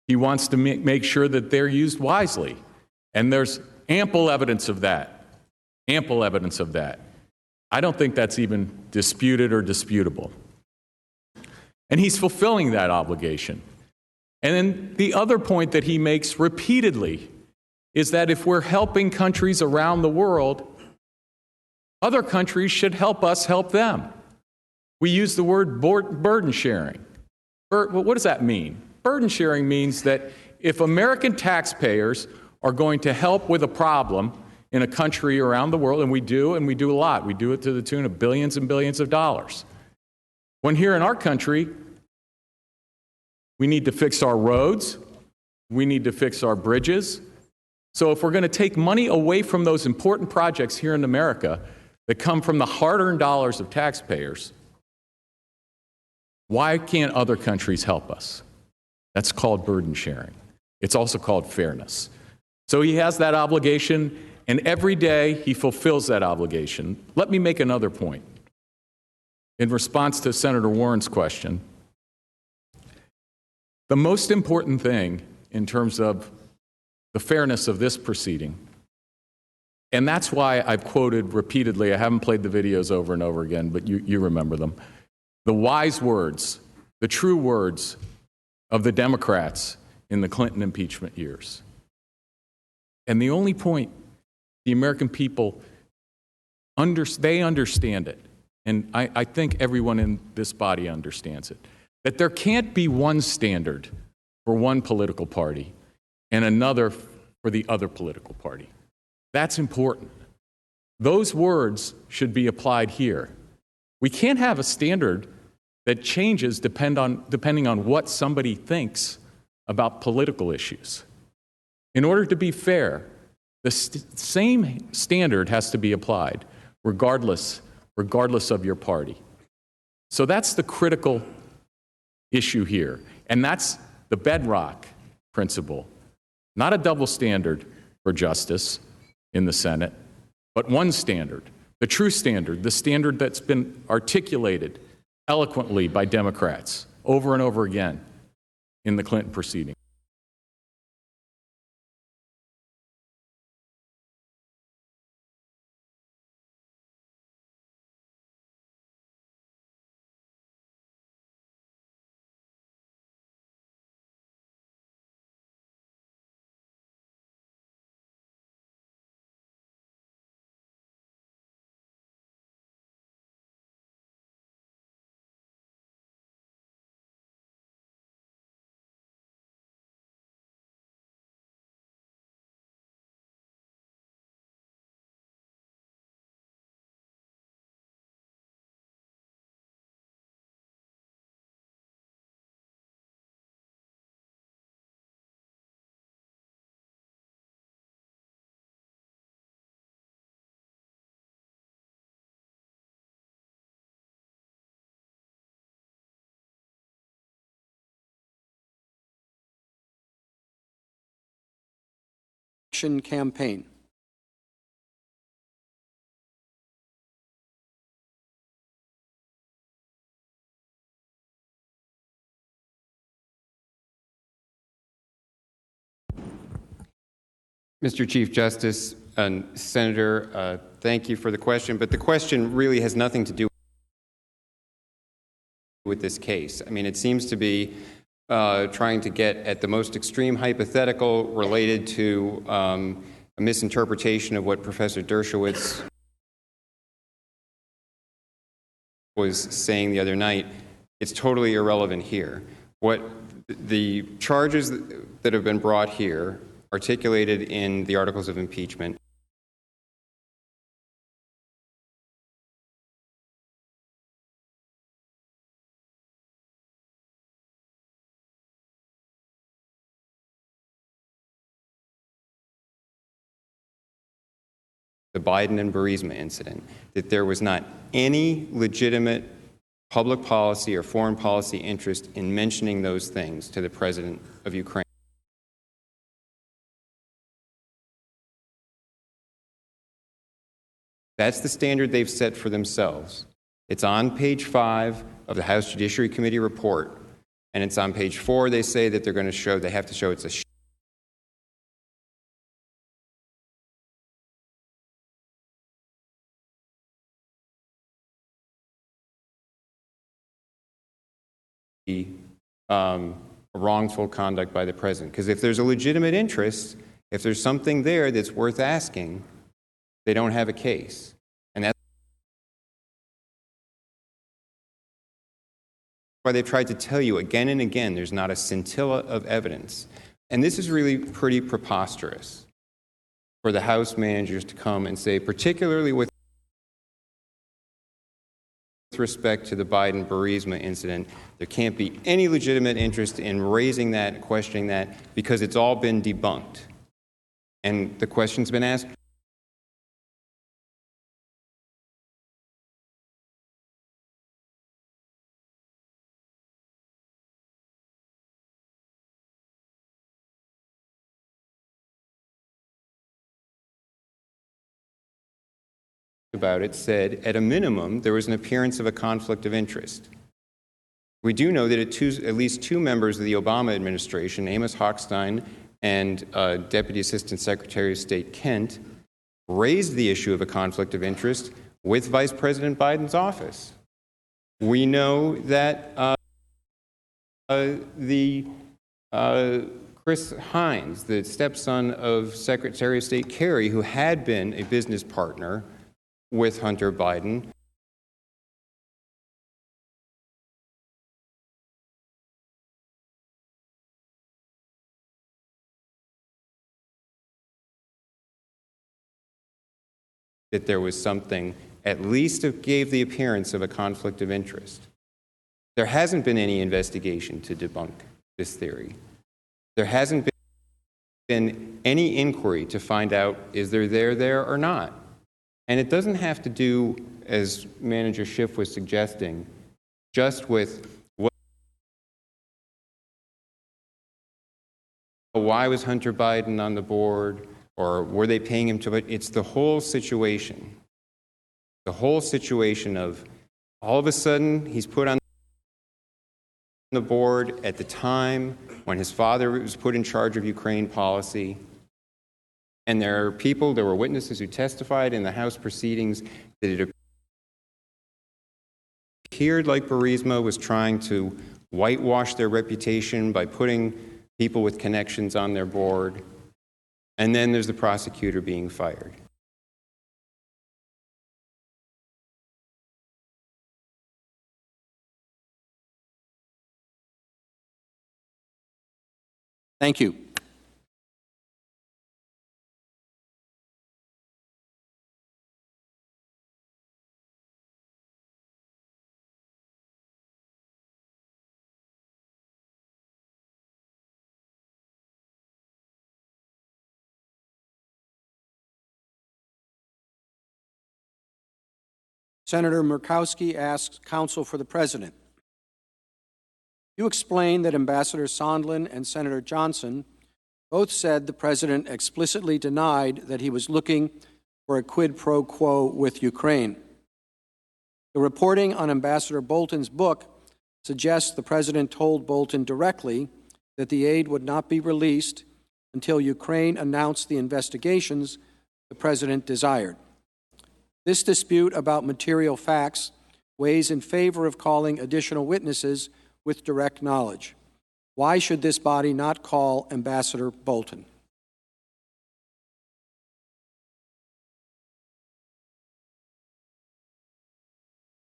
he wants to make sure that they're used wisely. And there's ample evidence of that. I don't think that's even disputed or disputable. And he's fulfilling that obligation. And then the other point that he makes repeatedly is that if we're helping countries around the world, other countries should help us help them. We use the word burden sharing. What does that mean? Burden sharing means that if American taxpayers are going to help with a problem in a country around the world, and we do a lot. We do it to the tune of billions and billions of dollars. When here in our country, we need to fix our roads, we need to fix our bridges. So if we're going to take money away from those important projects here in America that come from the hard-earned dollars of taxpayers, why can't other countries help us? That's called burden sharing. It's also called fairness. So he has that obligation, and every day he fulfills that obligation. Let me make another point. In response to Senator Warren's question, The most important thing in terms of the fairness of this proceeding, and that's why I've quoted repeatedly, I haven't played the videos over and over again, but you remember them, the wise words, the true words of the Democrats in the Clinton impeachment years. And the only point the American people, they understand it, and I think everyone in this body understands it, that there can't be one standard for one political party and another for the other political party. That's important. Those words should be applied here. We can't have a standard that changes depending on what somebody thinks about political issues. In order to be fair, the same standard has to be applied regardless of your party. So that's the critical issue here, and that's the bedrock principle. Not a double standard for justice in the Senate, but one standard, the true standard, the standard that's been articulated eloquently by Democrats over and over again in the Clinton proceeding. Campaign. Mr. Chief Justice and Senator, thank you for the question, but the question really has nothing to do with this case. I mean, it seems to be trying to get at the most extreme hypothetical related to a misinterpretation of what Professor Dershowitz was saying the other night. It's totally irrelevant here. What the charges that have been brought here, articulated in the articles of impeachment, the Biden and Burisma incident, that there was not any legitimate public policy or foreign policy interest in mentioning those things to the president of Ukraine. That's the standard they've set for themselves. It's on page 5 of the House Judiciary Committee report, and it's on page 4. They say that they're going to show, they have to show it's a wrongful conduct by the president. Because if there's a legitimate interest, if there's something there that's worth asking, they don't have a case. And that's why they've tried to tell you again and again there's not a scintilla of evidence. And this is really pretty preposterous for the House managers to come and say, particularly with respect to the Biden-Burisma incident, there can't be any legitimate interest in raising that, questioning that, because it's all been debunked. And the question's been asked about it, said, at a minimum, there was an appearance of a conflict of interest. We do know that at least two members of the Obama administration, Amos Hochstein and Deputy Assistant Secretary of State Kent, raised the issue of a conflict of interest with Vice President Biden's office. We know that Chris Hines, the stepson of Secretary of State Kerry, who had been a business partner with Hunter Biden, that there was something at least that gave the appearance of a conflict of interest. There hasn't been any investigation to debunk this theory. There hasn't been any inquiry to find out, is there or not? And it doesn't have to do, as Manager Schiff was suggesting, just with why was Hunter Biden on the board, or were they paying him to, but it's the whole situation. The whole situation of all of a sudden he's put on the board at the time when his father was put in charge of Ukraine policy. And there were witnesses who testified in the House proceedings that it appeared like Burisma was trying to whitewash their reputation by putting people with connections on their board. And then there's the prosecutor being fired. Thank you. Senator Murkowski asks counsel for the President. You explained that Ambassador Sondland and Senator Johnson both said the President explicitly denied that he was looking for a quid pro quo with Ukraine. The reporting on Ambassador Bolton's book suggests the President told Bolton directly that the aid would not be released until Ukraine announced the investigations the President desired. This dispute about material facts weighs in favor of calling additional witnesses with direct knowledge. Why should this body not call Ambassador Bolton?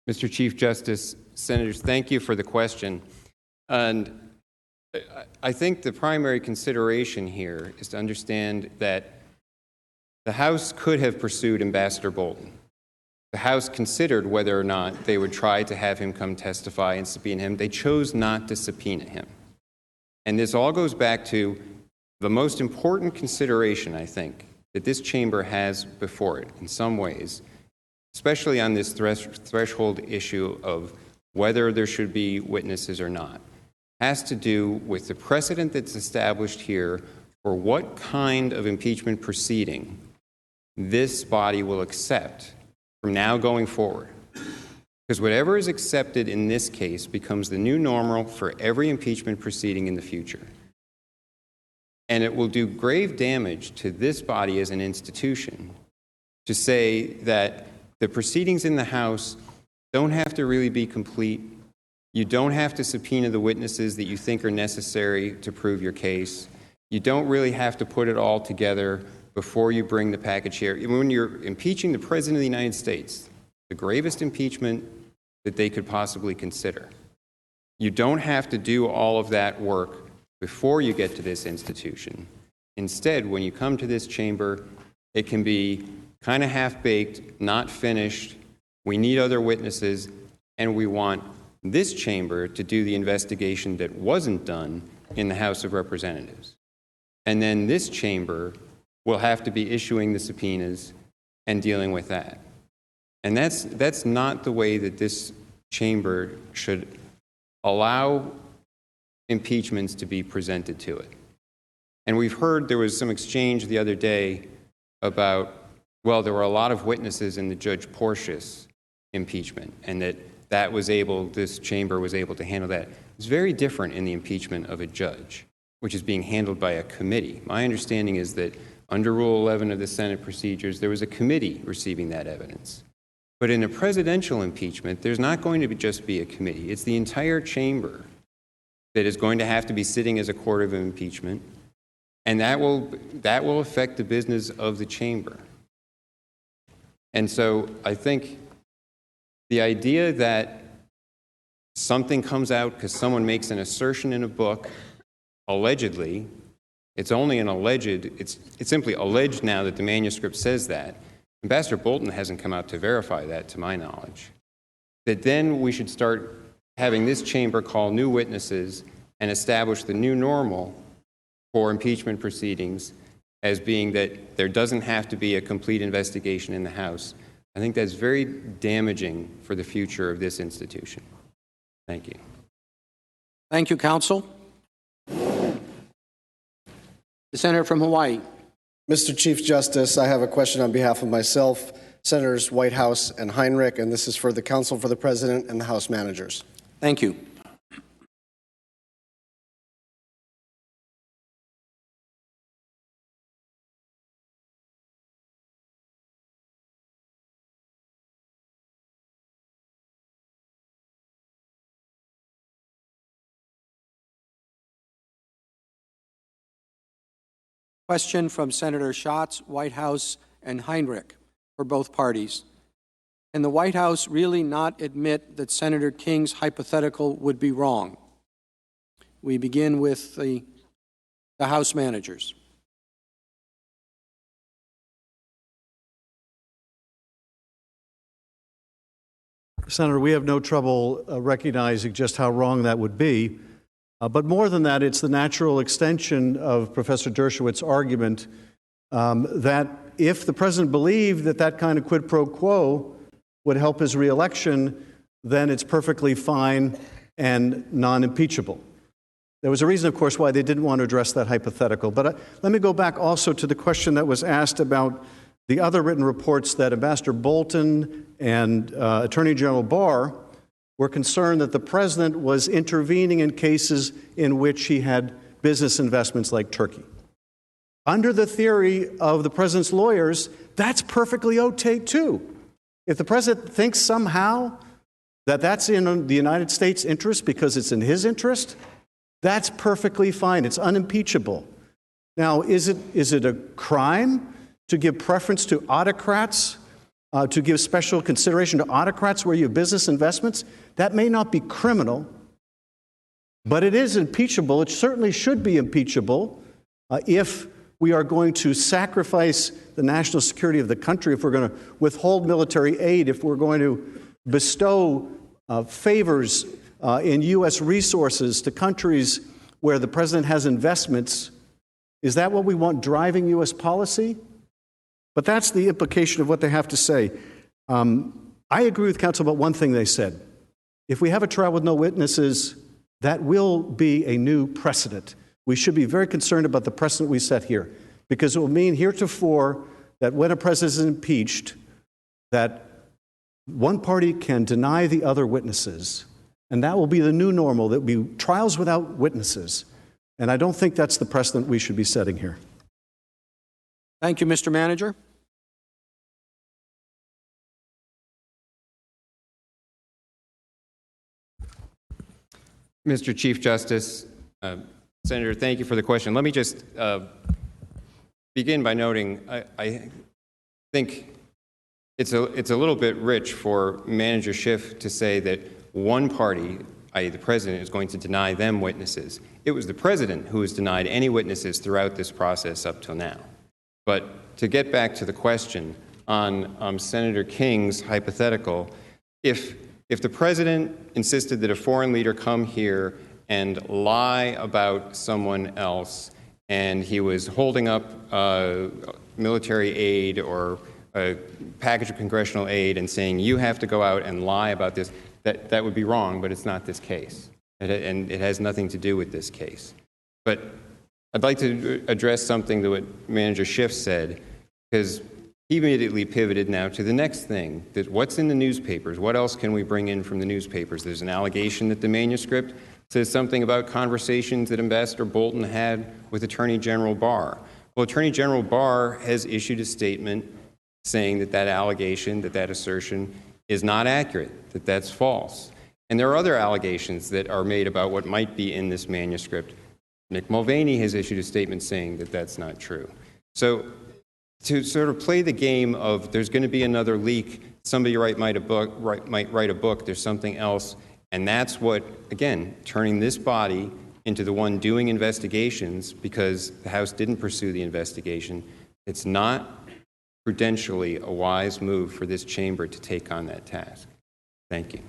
Mr. Chief Justice, Senators, thank you for the question. And I think the primary consideration here is to understand that the House could have pursued Ambassador Bolton. The House considered whether or not they would try to have him come testify and subpoena him. They chose not to subpoena him. And this all goes back to the most important consideration, I think, that this chamber has before it in some ways, especially on this threshold issue of whether there should be witnesses or not, has to do with the precedent that's established here for what kind of impeachment proceeding this body will accept from now going forward. Because whatever is accepted in this case becomes the new normal for every impeachment proceeding in the future. And it will do grave damage to this body as an institution to say that the proceedings in the House don't have to really be complete. You don't have to subpoena the witnesses that you think are necessary to prove your case. You don't really have to put it all together before you bring the package here. When you're impeaching the President of the United States, the gravest impeachment that they could possibly consider, you don't have to do all of that work before you get to this institution. Instead, when you come to this chamber, it can be kind of half-baked, not finished. We need other witnesses, and we want this chamber to do the investigation that wasn't done in the House of Representatives. And then this chamber will have to be issuing the subpoenas and dealing with that. And that's not the way that this chamber should allow impeachments to be presented to it. And we've heard there was some exchange the other day about, well, there were a lot of witnesses in the Judge Porteous impeachment, and that this chamber was able to handle that. It's very different in the impeachment of a judge, which is being handled by a committee. My understanding is that under Rule 11 of the Senate procedures, there was a committee receiving that evidence. But in a presidential impeachment, there's not going to just be a committee. It's the entire chamber that is going to have to be sitting as a court of impeachment, and that will affect the business of the chamber. And so I think the idea that something comes out because someone makes an assertion in a book, allegedly, it's only an alleged, it's simply alleged now that the manuscript says that. Ambassador Bolton hasn't come out to verify that, to my knowledge. That then we should start having this chamber call new witnesses and establish the new normal for impeachment proceedings as being that there doesn't have to be a complete investigation in the House. I think that's very damaging for the future of this institution. Thank you. Thank you, counsel. The senator from Hawaii. Mr. Chief Justice, I have a question on behalf of myself, Senators Whitehouse and Heinrich, and this is for the Counsel for the President and the House managers. Thank you. Question from Senator Schatz, Whitehouse, and Heinrich for both parties. Can the White House really not admit that Senator King's hypothetical would be wrong? We begin with the House managers. Senator, we have no trouble recognizing just how wrong that would be. But more than that, it's the natural extension of Professor Dershowitz's argument that if the president believed that that kind of quid pro quo would help his reelection, then it's perfectly fine and non-impeachable. There was a reason, of course, why they didn't want to address that hypothetical. But let me go back also to the question that was asked about the other written reports that Ambassador Bolton and Attorney General Barr were concerned that the president was intervening in cases in which he had business investments like Turkey. Under the theory of the president's lawyers, that's perfectly okay too. If the president thinks somehow that that's in the United States' interest because it's in his interest, that's perfectly fine. It's unimpeachable. Now, is it a crime to give preference to autocrats, to give special consideration to autocrats where you have business investments? That may not be criminal, but it is impeachable. It certainly should be impeachable if we are going to sacrifice the national security of the country, if we're going to withhold military aid, if we're going to bestow favors in U.S. resources to countries where the president has investments. Is that what we want driving U.S. policy? But that's the implication of what they have to say. I agree with counsel about one thing they said. If we have a trial with no witnesses, that will be a new precedent. We should be very concerned about the precedent we set here, because it will mean heretofore that when a president is impeached, that one party can deny the other witnesses, and that will be the new normal. That will be trials without witnesses. And I don't think that's the precedent we should be setting here. Thank you, Mr. Manager. Mr. Chief Justice, Senator, thank you for the question. Let me just begin by noting I think it's a little bit rich for Manager Schiff to say that one party, i.e. the president, is going to deny them witnesses. It was the president who has denied any witnesses throughout this process up till now. But to get back to the question on Senator King's hypothetical, if the president insisted that a foreign leader come here and lie about someone else, and he was holding up military aid or a package of congressional aid and saying, you have to go out and lie about this, that would be wrong, but it's not this case. And it has nothing to do with this case. But I'd like to address something that what Manager Schiff said, because he immediately pivoted now to the next thing, that what's in the newspapers? What else can we bring in from the newspapers? There's an allegation that the manuscript says something about conversations that Ambassador Bolton had with Attorney General Barr. Well, Attorney General Barr has issued a statement saying that that allegation, that assertion is not accurate, that that's false. And there are other allegations that are made about what might be in this manuscript. Mick Mulvaney has issued a statement saying that that's not true. So to sort of play the game of there's going to be another leak, somebody might write a book, there's something else, and that's what, again, turning this body into the one doing investigations because the House didn't pursue the investigation, it's not prudentially a wise move for this chamber to take on that task. Thank you.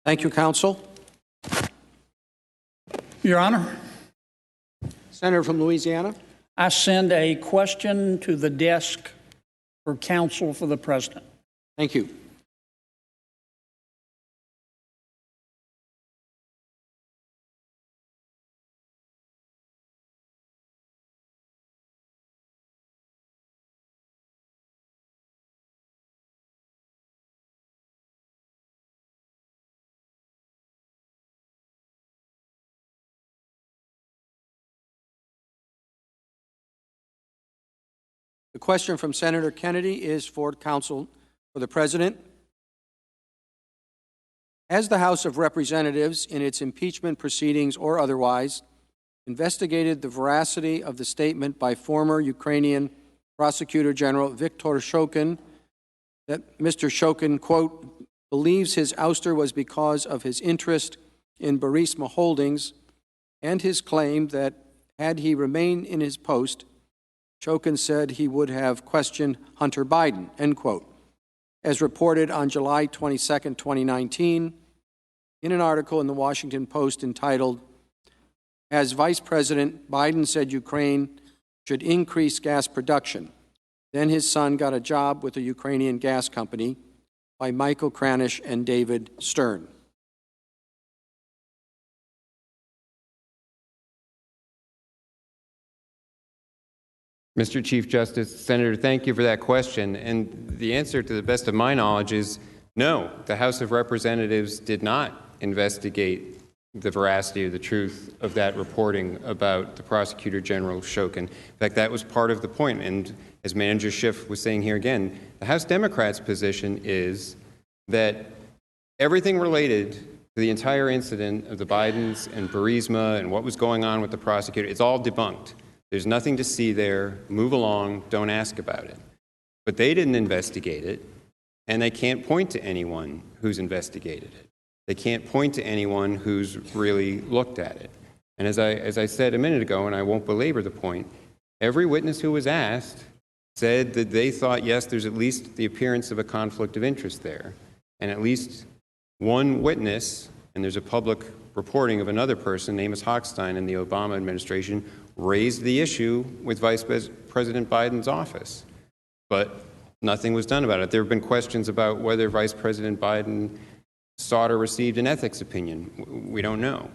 Thank you, counsel. Your Honor, Senator from Louisiana. I send a question to the desk for counsel for the President. Thank you. The question from Senator Kennedy is for counsel for the President. Has the House of Representatives, in its impeachment proceedings or otherwise, investigated the veracity of the statement by former Ukrainian Prosecutor General Viktor Shokin that Mr. Shokin, quote, believes his ouster was because of his interest in Burisma Holdings and his claim that had he remained in his post, Shokin said he would have questioned Hunter Biden, end quote, as reported on July 22, 2019, in an article in the Washington Post entitled, As Vice President Biden said Ukraine should increase gas production. Then his son got a job with a Ukrainian gas company, by Michael Kranish and David Stern. Mr. Chief Justice, Senator, thank you for that question. And the answer, to the best of my knowledge, is no. The House of Representatives did not investigate the veracity or the truth of that reporting about the Prosecutor General Shokin. In fact, that was part of the point. And as Manager Schiff was saying here again, the House Democrats' position is that everything related to the entire incident of the Bidens and Burisma and what was going on with the prosecutor, it's all debunked. There's nothing to see there. Move along. Don't ask about it. But they didn't investigate it, and they can't point to anyone who's investigated it. They can't point to anyone who's really looked at it. And as I said a minute ago, and I won't belabor the point, every witness who was asked said that they thought, yes, there's at least the appearance of a conflict of interest there. And at least one witness, and there's a public reporting of another person, Amos Hochstein, in the Obama administration, raised the issue with Vice President Biden's office. But nothing was done about it. There have been questions about whether Vice President Biden sought or received an ethics opinion. We don't know.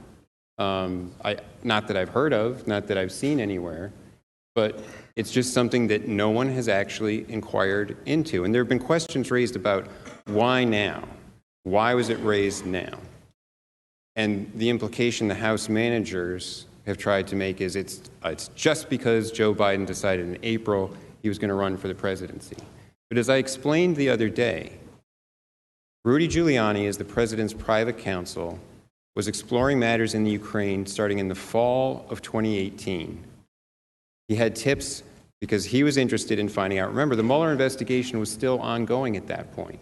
Not that I've heard of, not that I've seen anywhere, but it's just something that no one has actually inquired into. And there have been questions raised about why now? Why was it raised now? And the implication the House managers have tried to make is it's just because Joe Biden decided in April he was going to run for the presidency. But as I explained the other day, Rudy Giuliani, as the president's private counsel, was exploring matters in the Ukraine starting in the fall of 2018. He had tips because he was interested in finding out. Remember, the Mueller investigation was still ongoing at that point.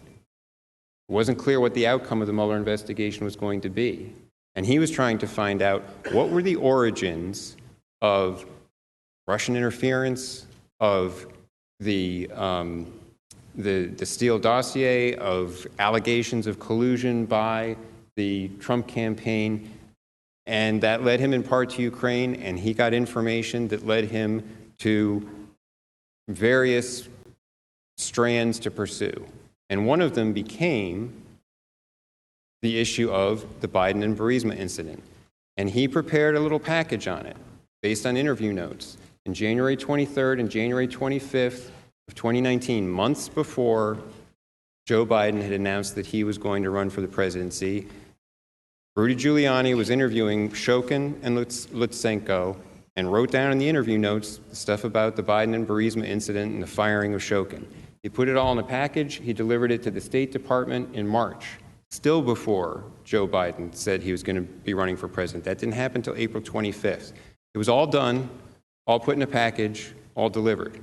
It wasn't clear what the outcome of the Mueller investigation was going to be. And he was trying to find out what were the origins of Russian interference, of the Steele dossier, of allegations of collusion by the Trump campaign. And that led him in part to Ukraine, and he got information that led him to various strands to pursue. And one of them became the issue of the Biden and Burisma incident. And he prepared a little package on it based on interview notes. On January 23rd and January 25th, of 2019, months before Joe Biden had announced that he was going to run for the presidency, Rudy Giuliani was interviewing Shokin and Lutsenko and wrote down in the interview notes the stuff about the Biden and Burisma incident and the firing of Shokin. He put it all in a package. He delivered it to the State Department in March, still before Joe Biden said he was going to be running for president. That didn't happen until April 25th. It was all done, all put in a package, all delivered.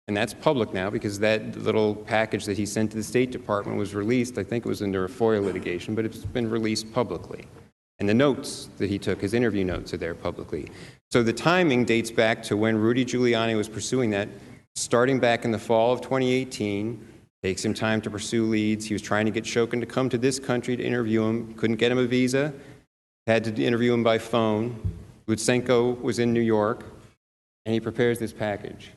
And that's public now because that little package that he sent to the State Department was released. I think it was under a FOIA litigation, but it's been released publicly. And the notes that he took, his interview notes, are there publicly. So the timing dates back to when Rudy Giuliani was pursuing that, starting back in the fall of 2018. Takes him time to pursue leads. He was trying to get Shokin to come to this country to interview him. Couldn't get him a visa. Had to interview him by phone. Lutsenko was in New York. And he prepares this package.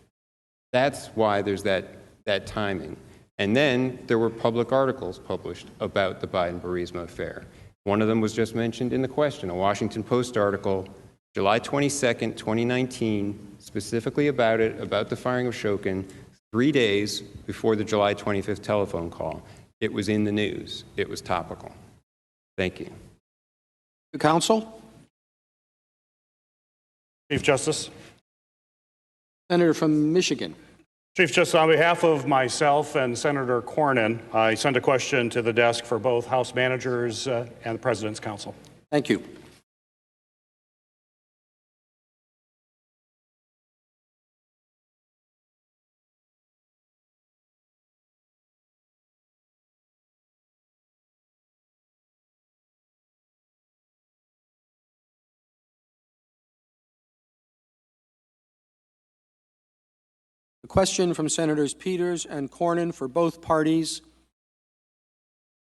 That's why there's that timing. And then there were public articles published about the Biden-Burisma affair. One of them was just mentioned in the question, a Washington Post article, July 22nd, 2019, specifically about it, about the firing of Shokin, 3 days before the July 25th telephone call. It was in the news. It was topical. Thank you. Counsel? Chief Justice. Senator from Michigan. Chief Justice, on behalf of myself and Senator Cornyn, I send a question to the desk for both House managers and the President's Council. Thank you. The question from Senators Peters and Cornyn for both parties: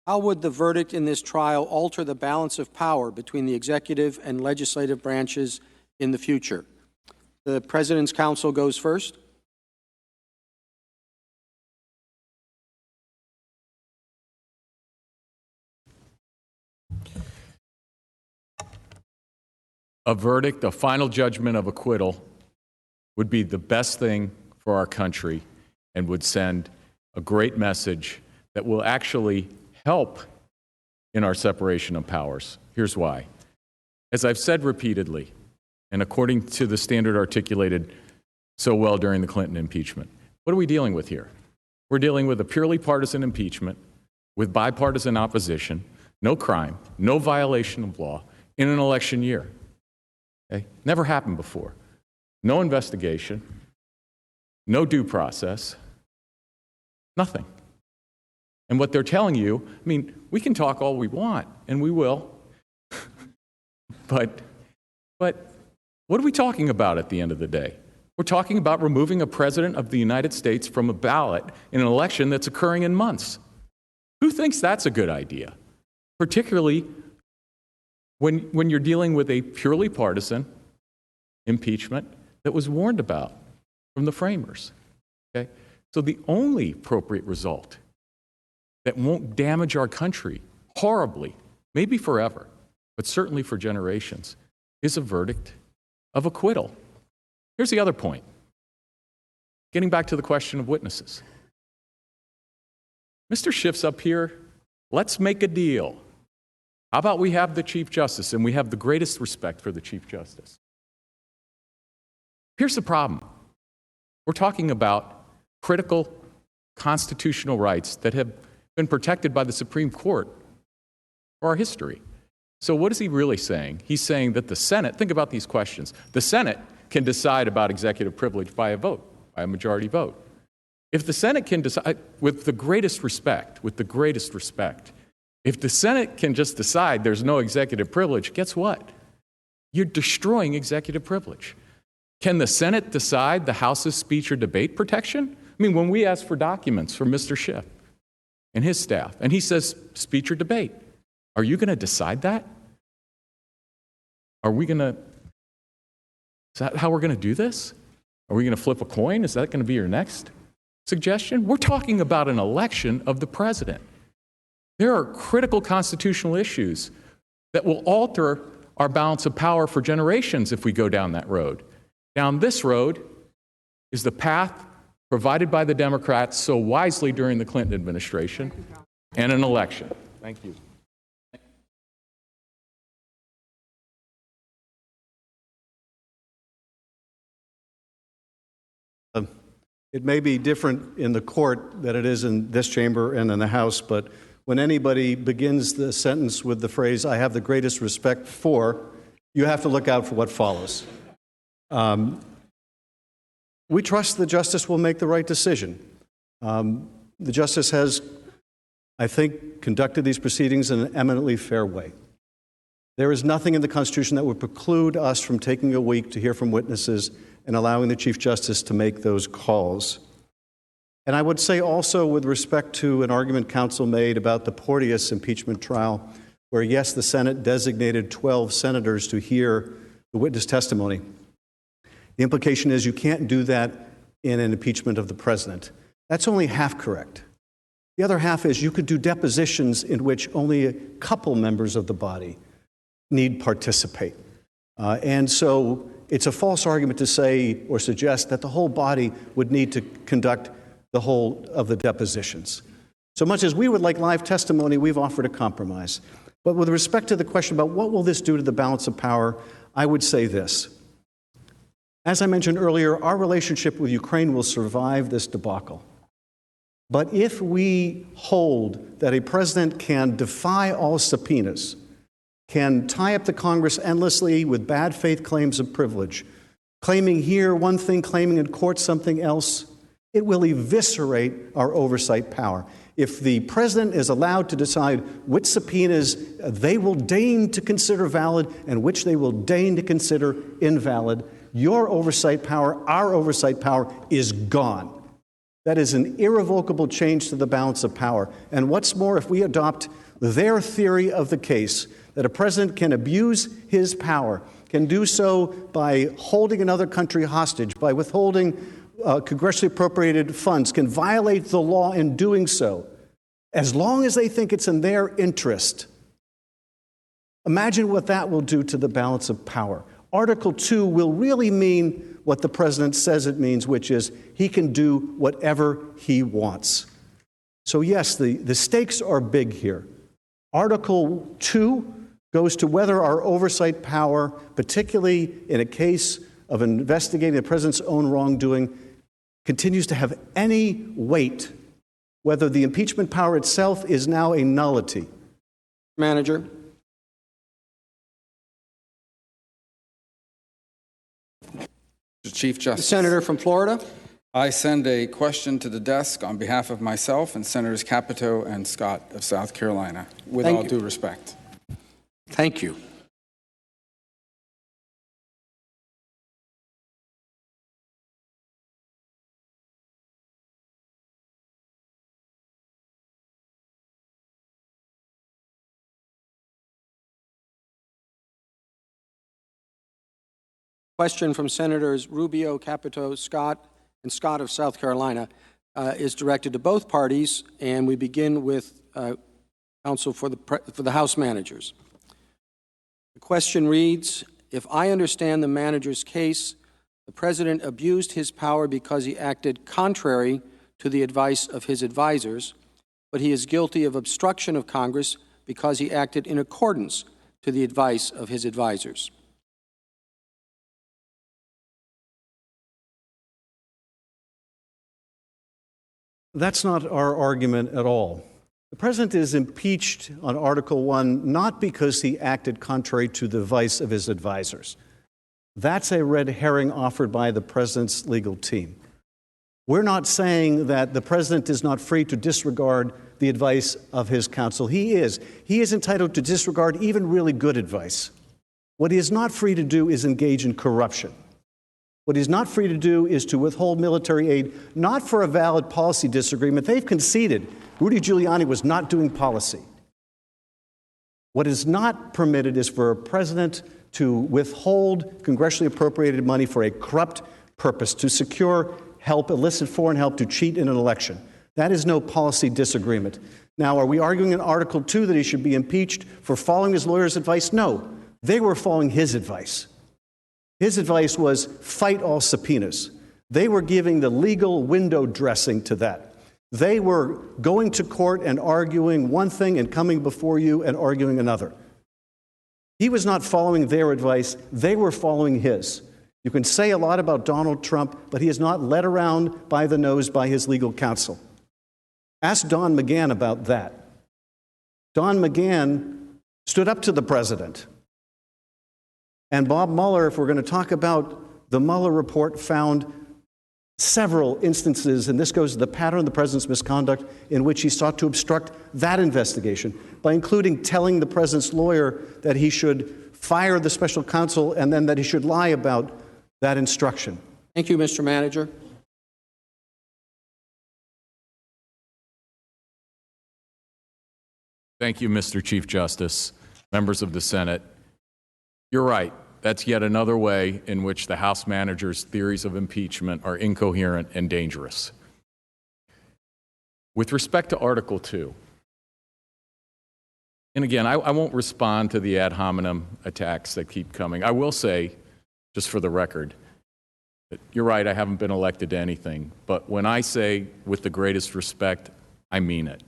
how would the verdict in this trial alter the balance of power between the executive and legislative branches in the future? The President's Council goes first. A verdict, a final judgment of acquittal, would be the best thing for our country and would send a great message that will actually help in our separation of powers. Here's why. As I've said repeatedly, and according to the standard articulated so well during the Clinton impeachment, what are we dealing with here? We're dealing with a purely partisan impeachment with bipartisan opposition, no crime, no violation of law in an election year. Okay? Never happened before. No investigation, no due process, nothing. And what they're telling you, I mean, we can talk all we want, and we will, but what are we talking about at the end of the day? We're talking about removing a president of the United States from a ballot in an election that's occurring in months. Who thinks that's a good idea? Particularly when you're dealing with a purely partisan impeachment that was warned about from the framers. Okay? So the only appropriate result that won't damage our country horribly, maybe forever, but certainly for generations, is a verdict of acquittal. Here's the other point. Getting back to the question of witnesses. Mr. Schiff's up here. Let's make a deal. How about we have the Chief Justice, and we have the greatest respect for the Chief Justice. Here's the problem. We're talking about critical constitutional rights that have been protected by the Supreme Court for our history. So what is he really saying? He's saying that the Senate, think about these questions, the Senate can decide about executive privilege by a vote, by a majority vote. If the Senate can decide, with the greatest respect, if the Senate can just decide there's no executive privilege, guess what? You're destroying executive privilege. Can the Senate decide the House's speech or debate protection? I mean, when we ask for documents from Mr. Schiff and his staff, and he says speech or debate, are you going to decide that? Is that how we're going to do this? Are we going to flip a coin? Is that going to be your next suggestion? We're talking about an election of the president. There are critical constitutional issues that will alter our balance of power for generations if we go down that road. Down this road is the path provided by the Democrats so wisely during the Clinton administration and an election. Thank you. It may be different in the court than it is in this chamber and in the House, but when anybody begins the sentence with the phrase, "I have the greatest respect for," you have to look out for what follows. We trust the justice will make the right decision. The justice has, I think, conducted these proceedings in an eminently fair way. There is nothing in the Constitution that would preclude us from taking a week to hear from witnesses and allowing the Chief Justice to make those calls. And I would say also, with respect to an argument counsel made about the Porteous impeachment trial, where yes, the Senate designated 12 senators to hear the witness testimony. The implication is you can't do that in an impeachment of the president. That's only half correct. The other half is you could do depositions in which only a couple members of the body need participate. And so it's a false argument to say or suggest that the whole body would need to conduct the whole of the depositions. So much as we would like live testimony, we've offered a compromise. But with respect to the question about what will this do to the balance of power, I would say this. As I mentioned earlier, our relationship with Ukraine will survive this debacle. But if we hold that a president can defy all subpoenas, can tie up the Congress endlessly with bad faith claims of privilege, claiming here one thing, claiming in court something else, it will eviscerate our oversight power. If the president is allowed to decide which subpoenas they will deign to consider valid and which they will deign to consider invalid, your oversight power, our oversight power is gone. That is an irrevocable change to the balance of power. And what's more, if we adopt their theory of the case, that a president can abuse his power, can do so by holding another country hostage, by withholding congressionally appropriated funds, can violate the law in doing so, as long as they think it's in their interest. Imagine what that will do to the balance of power. Article 2 will really mean what the president says it means, which is he can do whatever he wants. So yes, the stakes are big here. Article 2 goes to whether our oversight power, particularly in a case of investigating the president's own wrongdoing, continues to have any weight, whether the impeachment power itself is now a nullity. Manager. Chief Justice. The senator from Florida. I send a question to the desk on behalf of myself and Senators Capito and Scott of South Carolina, with all due respect. Thank you. Question from Senators Rubio, Capito, Scott, and Scott of South Carolina is directed to both parties, and we begin with counsel for the House managers. The question reads, if I understand the manager's case, the president abused his power because he acted contrary to the advice of his advisors, but he is guilty of obstruction of Congress because he acted in accordance to the advice of his advisors. That's not our argument at all. The president is impeached on Article 1 not because he acted contrary to the advice of his advisors. That's a red herring offered by the president's legal team. We're not saying that the president is not free to disregard the advice of his counsel. He is. He is entitled to disregard even really good advice. What he is not free to do is engage in corruption. What he's not free to do is to withhold military aid, not for a valid policy disagreement. They've conceded Rudy Giuliani was not doing policy. What is not permitted is for a president to withhold congressionally appropriated money for a corrupt purpose, to secure help, illicit foreign help, to cheat in an election. That is no policy disagreement. Now, are we arguing in Article 2 that he should be impeached for following his lawyer's advice? No, they were following his advice. His advice was fight all subpoenas. They were giving the legal window dressing to that. They were going to court and arguing one thing and coming before you and arguing another. He was not following their advice. They were following his. You can say a lot about Donald Trump, but he is not led around by the nose by his legal counsel. Ask Don McGahn about that. Don McGahn stood up to the president. And Bob Mueller, if we're going to talk about the Mueller report, found several instances, and this goes to the pattern of the president's misconduct, in which he sought to obstruct that investigation by including telling the president's lawyer that he should fire the special counsel and then that he should lie about that instruction. Thank you, Mr. Manager. Thank you, Mr. Chief Justice, members of the Senate. You're right. That's yet another way in which the House manager's theories of impeachment are incoherent and dangerous. With respect to Article 2, and again, I won't respond to the ad hominem attacks that keep coming. I will say, just for the record, that you're right, I haven't been elected to anything. But when I say with the greatest respect, I mean it.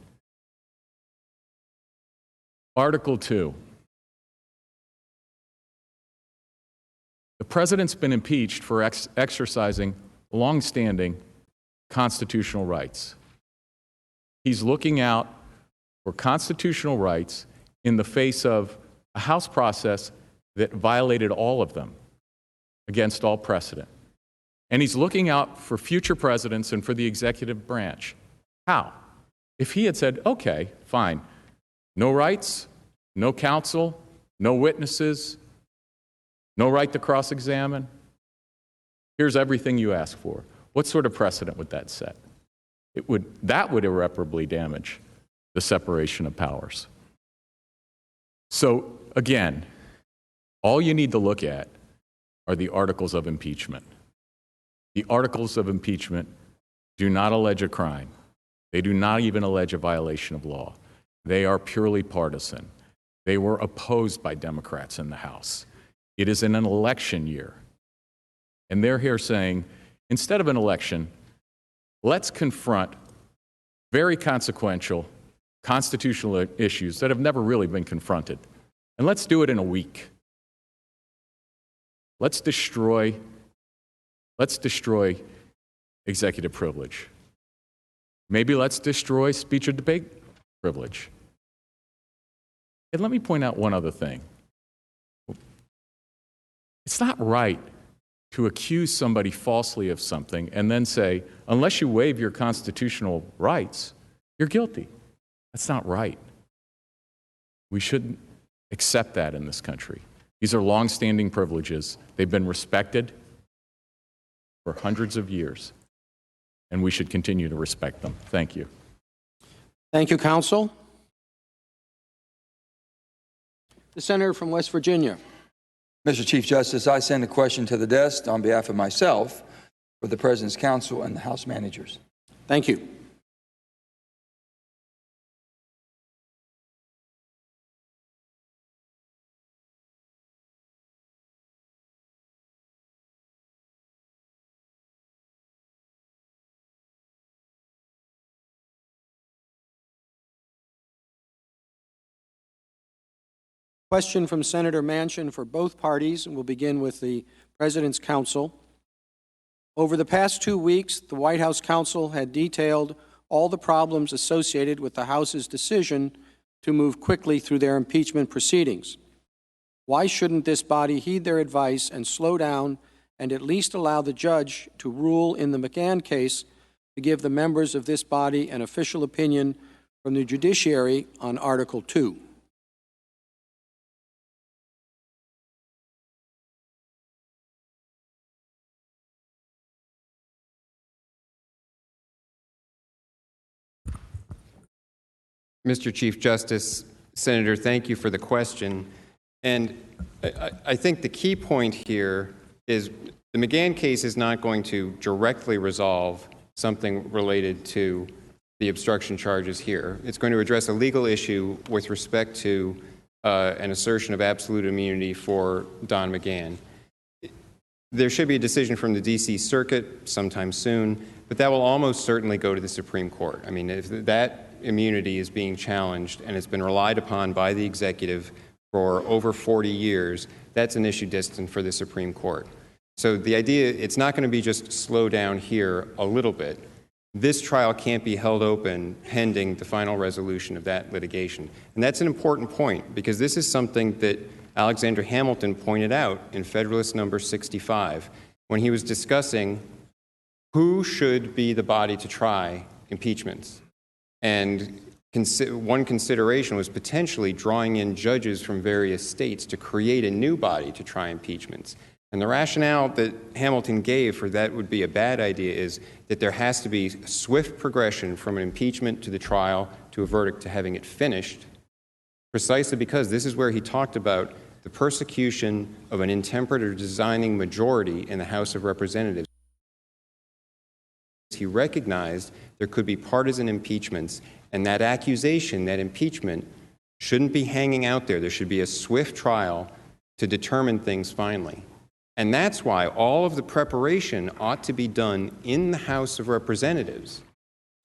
Article 2. The president's been impeached for exercising longstanding constitutional rights. He's looking out for constitutional rights in the face of a House process that violated all of them against all precedent. And he's looking out for future presidents and for the executive branch. How? If he had said, okay, fine, no rights, no counsel, no witnesses, no right to cross-examine, here's everything you ask for. What sort of precedent would that set? That would irreparably damage the separation of powers. So again, all you need to look at are the articles of impeachment. The articles of impeachment do not allege a crime. They do not even allege a violation of law. They are purely partisan. They were opposed by Democrats in the House. It is in an election year. And they're here saying, instead of an election, let's confront very consequential constitutional issues that have never really been confronted. And let's do it in a week. Let's destroy executive privilege. Maybe let's destroy speech or debate privilege. And let me point out one other thing. It's not right to accuse somebody falsely of something and then say, unless you waive your constitutional rights, you're guilty. That's not right. We shouldn't accept that in this country. These are longstanding privileges. They've been respected for hundreds of years, and we should continue to respect them. Thank you. Thank you, counsel. The senator from West Virginia. Mr. Chief Justice, I send a question to the desk on behalf of myself for the President's counsel and the House managers. Thank you. Question from Senator Manchin for both parties, and we'll begin with the President's counsel. Over the past 2 weeks, the White House counsel had detailed all the problems associated with the House's decision to move quickly through their impeachment proceedings. Why shouldn't this body heed their advice and slow down and at least allow the judge to rule in the McGahn case to give the members of this body an official opinion from the judiciary on Article 2? Mr. Chief Justice, Senator, thank you for the question. And I think the key point here is the McGahn case is not going to directly resolve something related to the obstruction charges here. It's going to address a legal issue with respect to an assertion of absolute immunity for Don McGahn. There should be a decision from the D.C. Circuit sometime soon, but that will almost certainly go to the Supreme Court. I mean, if that immunity is being challenged and it's been relied upon by the executive for over 40 years, that's an issue destined for the Supreme Court. So the idea, it's not going to be just slow down here a little bit. This trial can't be held open pending the final resolution of that litigation. And that's an important point, because this is something that Alexander Hamilton pointed out in Federalist Number 65 when he was discussing who should be the body to try impeachments. And one consideration was potentially drawing in judges from various states to create a new body to try impeachments. And the rationale that Hamilton gave for that would be a bad idea is that there has to be swift progression from an impeachment to the trial to a verdict to having it finished, precisely because this is where he talked about the persecution of an intemperate or designing majority in the House of Representatives. He recognized there could be partisan impeachments, and that accusation, that impeachment, shouldn't be hanging out there. There should be a swift trial to determine things finally. And that's why all of the preparation ought to be done in the House of Representatives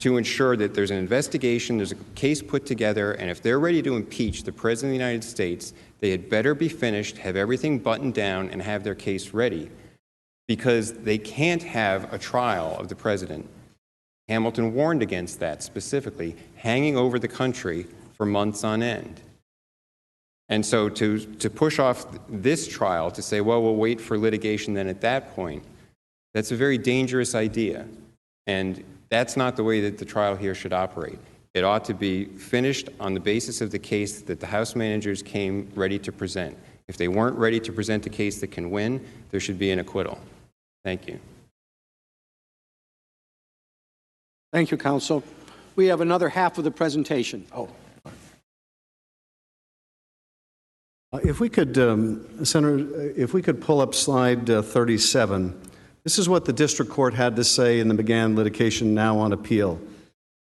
to ensure that there's an investigation, there's a case put together, and if they're ready to impeach the President of the United States, they had better be finished, have everything buttoned down, and have their case ready, because they can't have a trial of the President. Hamilton warned against that specifically, hanging over the country for months on end. And so to push off this trial, to say, well, we'll wait for litigation then at that point, that's a very dangerous idea. And that's not the way that the trial here should operate. It ought to be finished on the basis of the case that the House managers came ready to present. If they weren't ready to present a case that can win, there should be an acquittal. Thank you. Thank you, counsel. We have another half of the presentation. If we could, Senator, if we could pull up slide 37. This is what the district court had to say in the McGahn litigation now on appeal.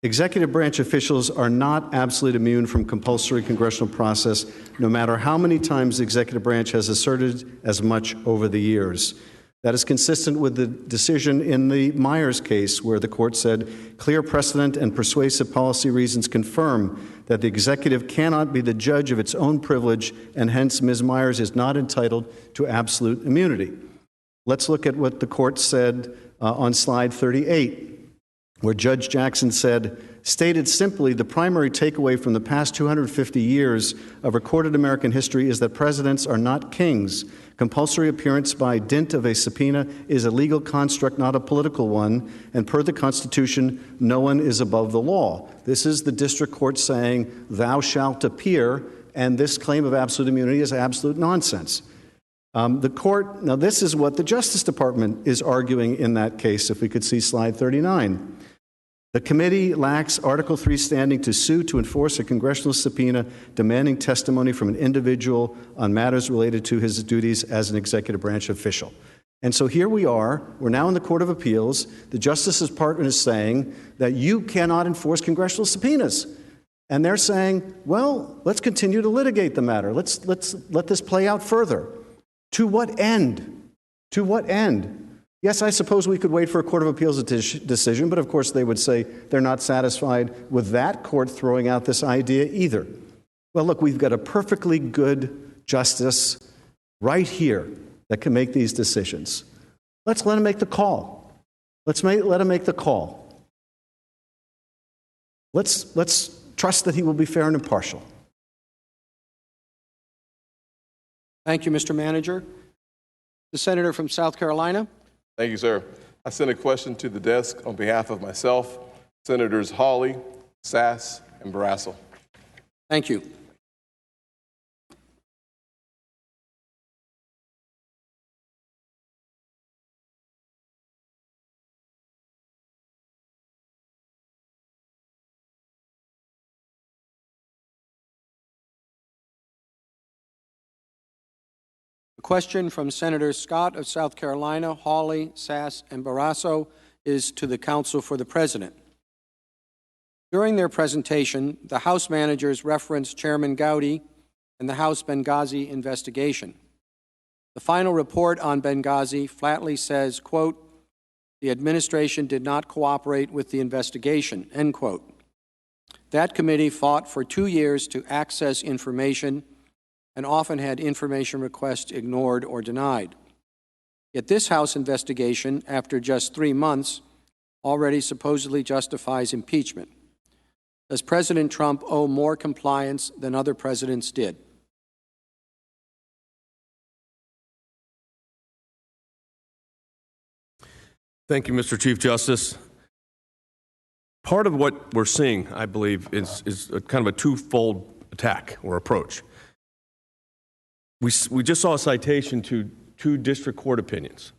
Executive branch officials are not absolutely immune from compulsory congressional process, no matter how many times the executive branch has asserted as much over the years. That is consistent with the decision in the Myers case, where the court said clear precedent and persuasive policy reasons confirm that the executive cannot be the judge of its own privilege, and hence Ms. Myers is not entitled to absolute immunity. Let's look at what the court said on slide 38, where Judge Jackson said, stated simply, the primary takeaway from the past 250 years of recorded American history is that presidents are not kings. Compulsory appearance by dint of a subpoena is a legal construct, not a political one, and per the Constitution, no one is above the law. This is the district court saying, thou shalt appear, and this claim of absolute immunity is absolute nonsense. The court, now this is what the Justice Department is arguing in that case, if we could see slide 39. The committee lacks Article III standing to sue to enforce a congressional subpoena demanding testimony from an individual on matters related to his duties as an executive branch official. And so here we are, we're now in the Court of Appeals. The Justice Department is saying that you cannot enforce congressional subpoenas. And they're saying, well, let's continue to litigate the matter. Let's let this play out further. To what end? To what end? Yes, I suppose we could wait for a Court of Appeals decision, but of course they would say they're not satisfied with that court throwing out this idea either. Well, look, we've got a perfectly good justice right here that can make these decisions. Let's let him make the call. Let him make the call. Let's trust that he will be fair and impartial. Thank you, Mr. Manager. The senator from South Carolina. Thank you, sir. I sent a question to the desk on behalf of myself, Senators Hawley, Sass, and Barrasso. Thank you. The question from Senators Scott of South Carolina, Hawley, Sass, and Barrasso is to the counsel for the President. During their presentation, the House managers referenced Chairman Gowdy and the House Benghazi investigation. The final report on Benghazi flatly says, quote, "The administration did not cooperate with the investigation," end quote. That committee fought for 2 years to access information and often had information requests ignored or denied. Yet this House investigation, after just 3 months, already supposedly justifies impeachment. Does President Trump owe more compliance than other presidents did? Thank you, Mr. Chief Justice. Part of what we're seeing, I believe, is a kind of a twofold attack or approach. We just saw a citation to 2 district court opinions,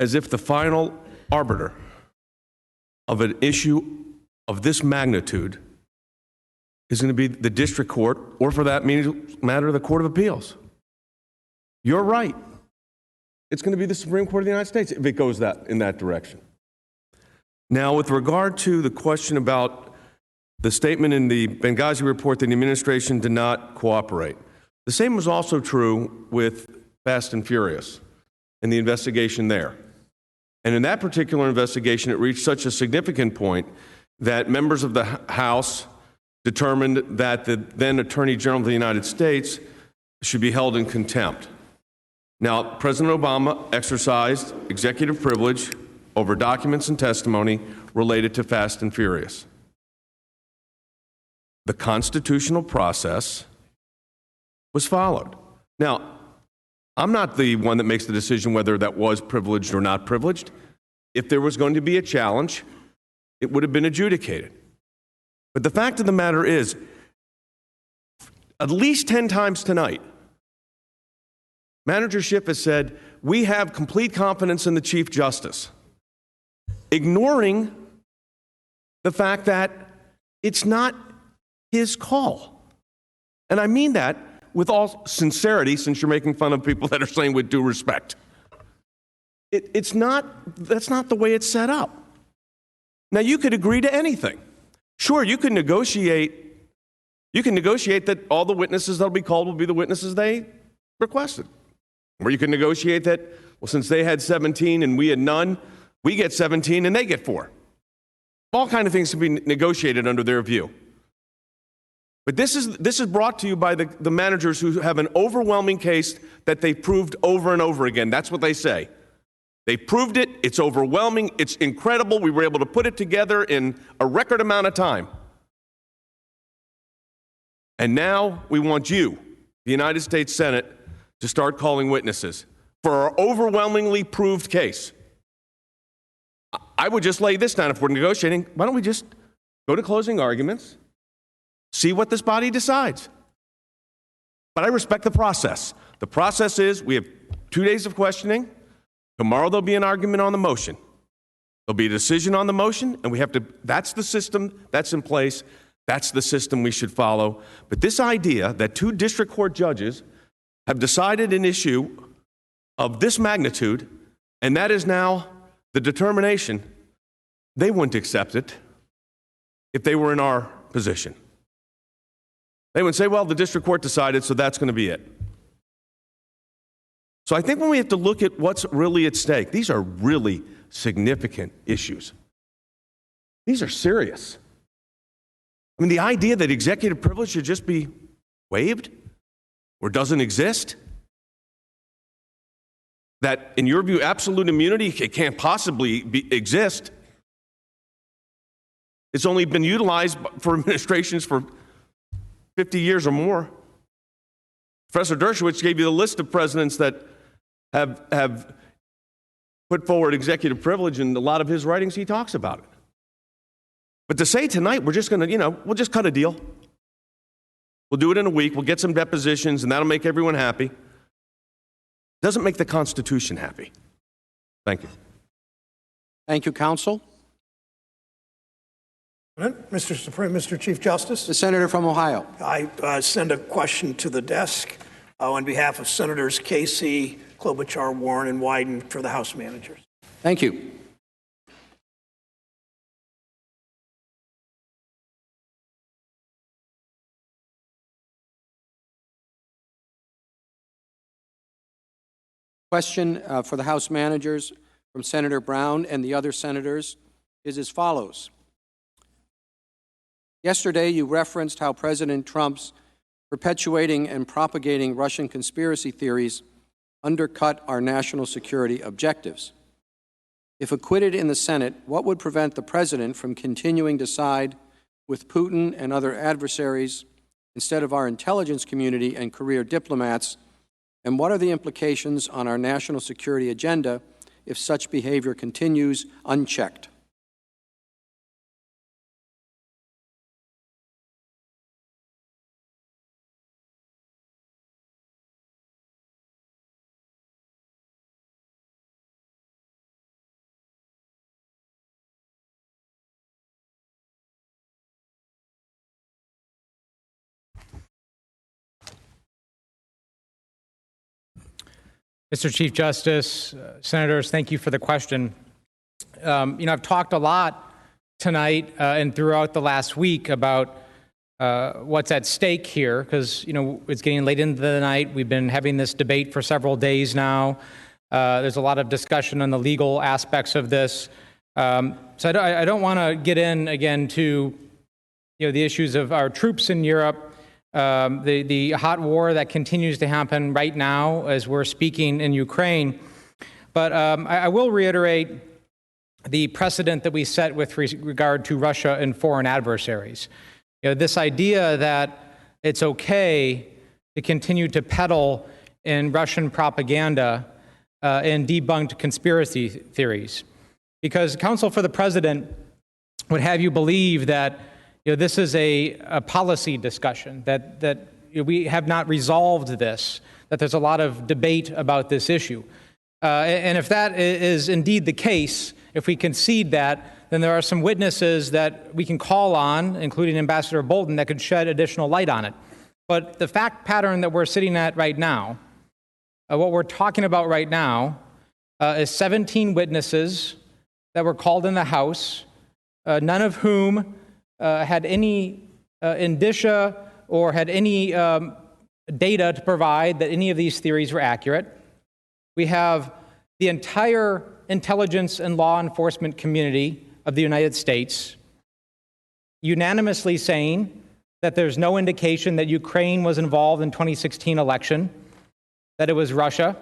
as if the final arbiter of an issue of this magnitude is going to be the district court, or for that matter, the Court of Appeals. You're right. It's going to be the Supreme Court of the United States if it goes in that direction. Now, with regard to the question about the statement in the Benghazi report that the administration did not cooperate, the same was also true with Fast and Furious and the investigation there. And in that particular investigation, it reached such a significant point that members of the House determined that the then Attorney General of the United States should be held in contempt. Now, President Obama exercised executive privilege over documents and testimony related to Fast and Furious. The constitutional process was followed. Now, I'm not the one that makes the decision whether that was privileged or not privileged. If there was going to be a challenge, it would have been adjudicated. But the fact of the matter is, at least 10 times tonight, Manager Schiff has said, we have complete confidence in the Chief Justice, ignoring the fact that it's not his call. And I mean that with all sincerity, since you're making fun of people that are saying with due respect. That's not the way it's set up. Now, you could agree to anything. Sure, you can negotiate that all the witnesses that'll be called will be the witnesses they requested. Or you can negotiate that, well, since they had 17 and we had none, we get 17 and they get 4. All kinds of things can be negotiated under their view. But this is brought to you by the managers who have an overwhelming case that they proved over and over again. That's what they say. They proved it. It's overwhelming. It's incredible. We were able to put it together in a record amount of time. And now we want you, the United States Senate, to start calling witnesses for our overwhelmingly proved case. I would just lay this down. If we're negotiating, why don't we just go to closing arguments, see what this body decides? But I respect the process. The process is we have 2 days of questioning. Tomorrow there'll be an argument on the motion. There'll be a decision on the motion, and we have to, that's the system that's in place. That's the system we should follow. But this idea that 2 district court judges have decided an issue of this magnitude, and that is now the determination, they wouldn't accept it if they were in our position. They would say, well, the district court decided, so that's going to be it. So I think when we have to look at what's really at stake, these are really significant issues. These are serious. I mean, the idea that executive privilege should just be waived or doesn't exist, that in your view, absolute immunity, it can't possibly exist. It's only been utilized for administrations for 50 years or more. Professor Dershowitz gave you the list of presidents that have put forward executive privilege, and a lot of his writings, he talks about it. But to say tonight, we're just going to, we'll just cut a deal. We'll do it in a week. We'll get some depositions, and that'll make everyone happy. Doesn't make the Constitution happy. Thank you. Thank you, counsel. Mr. Chief Justice. The senator from Ohio. I send a question to the desk on behalf of Senators Casey, Klobuchar, Warren, and Wyden for the House managers. Thank you. Question for the House managers from Senator Brown and the other senators is as follows. Yesterday, you referenced how President Trump's perpetuating and propagating Russian conspiracy theories undercut our national security objectives. If acquitted in the Senate, what would prevent the President from continuing to side with Putin and other adversaries instead of our intelligence community and career diplomats? And what are the implications on our national security agenda if such behavior continues unchecked? Mr. Chief Justice, Senators, thank you for the question. I've talked a lot tonight and throughout the last week about what's at stake here because, it's getting late into the night. We've been having this debate for several days now. There's a lot of discussion on the legal aspects of this. So I don't want to get in again to, the issues of our troops in Europe, the hot war that continues to happen right now as we're speaking in Ukraine. But I will reiterate the precedent that we set with regard to Russia and foreign adversaries. This idea that it's okay to continue to peddle in Russian propaganda and debunked conspiracy theories. Because counsel for the president would have you believe that this is a policy discussion, that we have not resolved this, that there's a lot of debate about this issue. And if that is indeed the case, if we concede that, then there are some witnesses that we can call on, including Ambassador Bolton, that could shed additional light on it. But the fact pattern that we're sitting at right now, what we're talking about right now, is 17 witnesses that were called in the House, none of whom had any indicia or had any data to provide that any of these theories were accurate. We have the entire intelligence and law enforcement community of the United States unanimously saying that there's no indication that Ukraine was involved in the 2016 election, that it was Russia.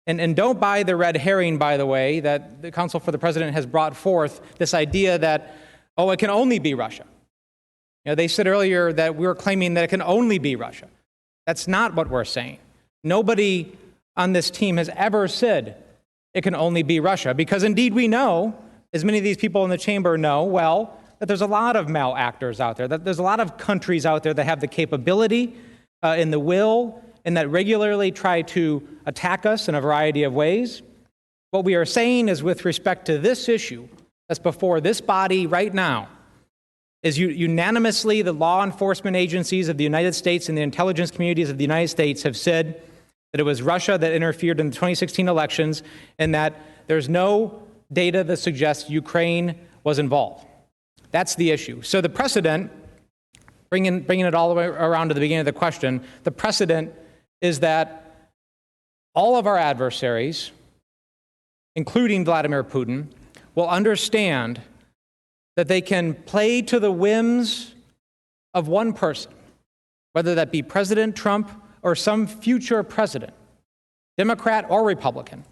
And don't buy the red herring, by the way, that the counsel for the president has brought forth, this idea that, it can only be Russia. They said earlier that we were claiming that it can only be Russia. That's not what we're saying. Nobody on this team has ever said it can only be Russia, because indeed we know, as many of these people in the chamber know well, that there's a lot of malactors out there, that there's a lot of countries out there that have the capability and the will and that regularly try to attack us in a variety of ways. What we are saying is, with respect to this issue that's before this body right now, is unanimously the law enforcement agencies of the United States and the intelligence communities of the United States have said that it was Russia that interfered in the 2016 elections and that there's no data that suggests Ukraine was involved. That's the issue. So the precedent, bringing it all the way around to the beginning of the question, the precedent is that all of our adversaries, including Vladimir Putin, will understand that they can play to the whims of one person, whether that be President Trump or some future president, Democrat or Republican.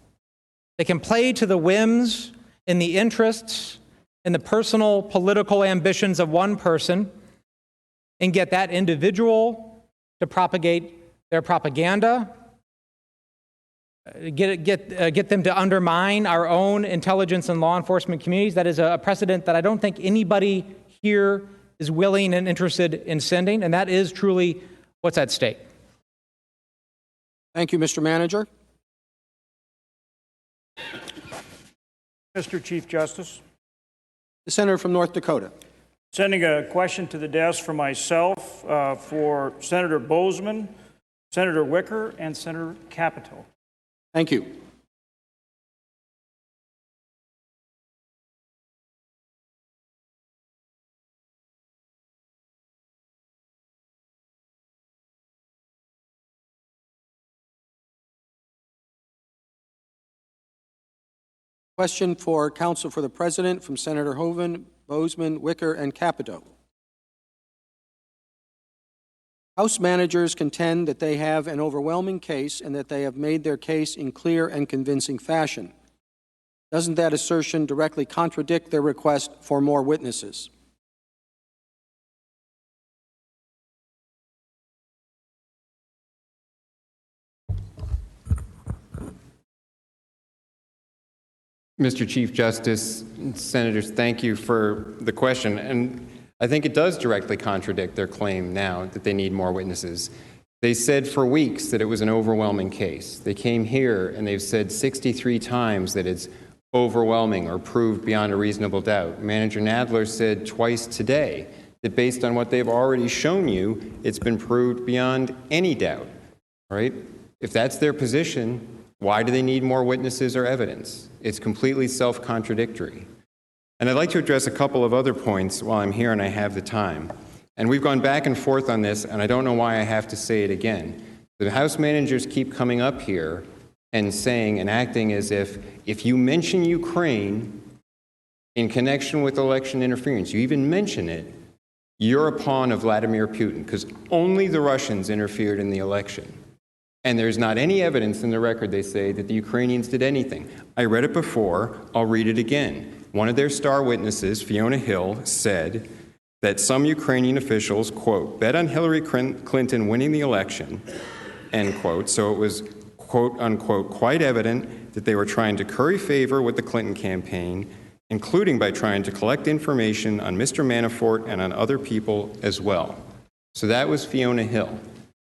They can play to the whims and the interests and the personal political ambitions of one person and get that individual to propagate their propaganda, get them to undermine our own intelligence and law enforcement communities. That is a precedent that I don't think anybody here is willing and interested in sending, and that is truly what's at stake. Thank you, Mr. Manager. Mr. Chief Justice. The senator from North Dakota. Sending a question to the desk for myself, for Senator Bozeman, Senator Wicker, and Senator Capito. Thank you. Question for counsel for the President from Senator Hoeven, Bozeman, Wicker, and Capito. House managers contend that they have an overwhelming case and that they have made their case in clear and convincing fashion. Doesn't that assertion directly contradict their request for more witnesses? Mr. Chief Justice, Senators, thank you for the question. And I think it does directly contradict their claim now that they need more witnesses. They said for weeks that it was an overwhelming case. They came here and they've said 63 times that it's overwhelming or proved beyond a reasonable doubt. Manager Nadler said twice today that based on what they've already shown you, it's been proved beyond any doubt, right? If that's their position, why do they need more witnesses or evidence? It's completely self-contradictory. And I'd like to address a couple of other points while I'm here and I have the time. And we've gone back and forth on this, and I don't know why I have to say it again. The House managers keep coming up here and saying and acting as if you mention Ukraine in connection with election interference, you even mention it, you're a pawn of Vladimir Putin, because only the Russians interfered in the election. And there's not any evidence in the record, they say, that the Ukrainians did anything. I read it before. I'll read it again. One of their star witnesses, Fiona Hill, said that some Ukrainian officials, quote, bet on Hillary Clinton winning the election, end quote. So it was, quote, unquote, quite evident that they were trying to curry favor with the Clinton campaign, including by trying to collect information on Mr. Manafort and on other people as well. So that was Fiona Hill.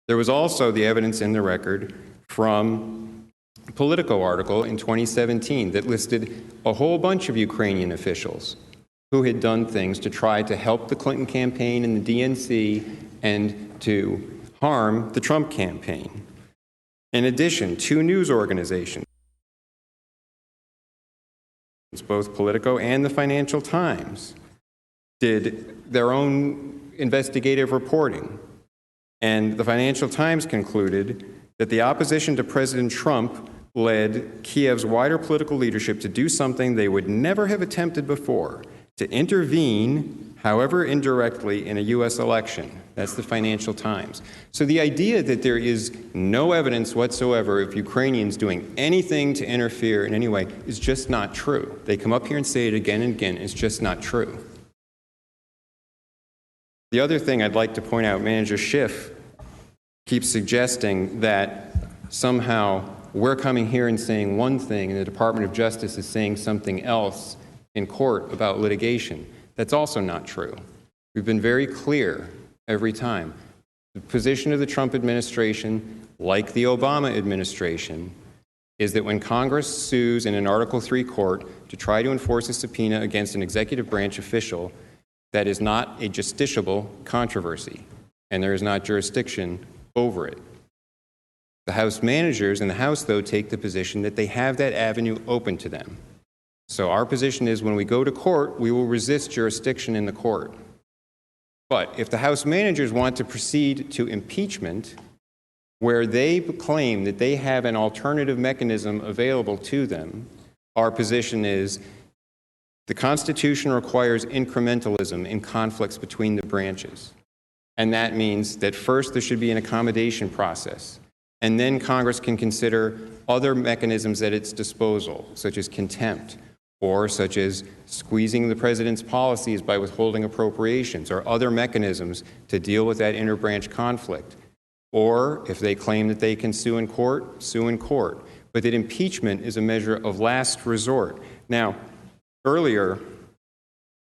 There was also the evidence in the record from a Politico article in 2017 that listed a whole bunch of Ukrainian officials who had done things to try to help the Clinton campaign and the DNC and to harm the Trump campaign. In addition, two news organizations, both Politico and the Financial Times, did their own investigative reporting. And the Financial Times concluded that the opposition to President Trump led Kiev's wider political leadership to do something they would never have attempted before, to intervene, however indirectly, in a U.S. election. That's the Financial Times. So the idea that there is no evidence whatsoever of Ukrainians doing anything to interfere in any way is just not true. They come up here and say it again and again. It's just not true. The other thing I'd like to point out, Manager Schiff keeps suggesting that somehow we're coming here and saying one thing and the Department of Justice is saying something else in court about litigation. That's also not true. We've been very clear every time. The position of the Trump administration, like the Obama administration, is that when Congress sues in an Article III court to try to enforce a subpoena against an executive branch official, that is not a justiciable controversy, and there is not jurisdiction over it. The House managers in the House, though, take the position that they have that avenue open to them. So our position is when we go to court, we will resist jurisdiction in the court. But if the House managers want to proceed to impeachment, where they claim that they have an alternative mechanism available to them, our position is the Constitution requires incrementalism in conflicts between the branches. And that means that first there should be an accommodation process. And then Congress can consider other mechanisms at its disposal, such as contempt, or such as squeezing the president's policies by withholding appropriations, or other mechanisms to deal with that interbranch conflict. Or if they claim that they can sue in court, sue in court. But that impeachment is a measure of last resort. Now, earlier,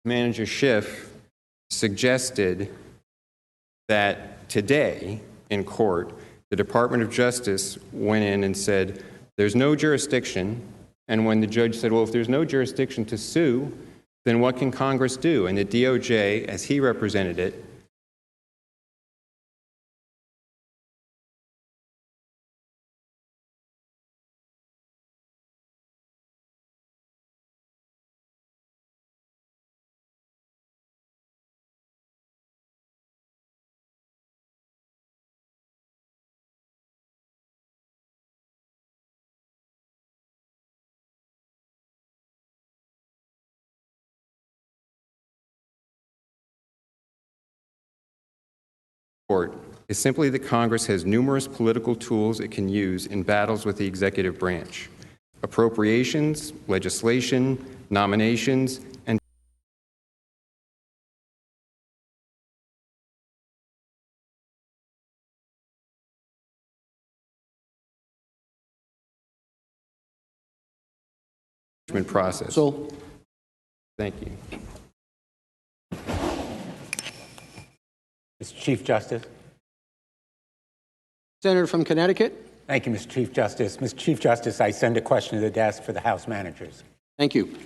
Manager Schiff suggested that today in court, the Department of Justice went in and said, there's no jurisdiction. And when the judge said, well, if there's no jurisdiction to sue, then what can Congress do? And the DOJ, as he represented it, Court is simply that Congress has numerous political tools it can use in battles with the executive branch. Appropriations, legislation, nominations, and process. Thank you. Mr. Chief Justice. Senator from Connecticut. Thank you, Mr. Chief Justice. Mr. Chief Justice, I send a question to the desk for the House managers. Thank you.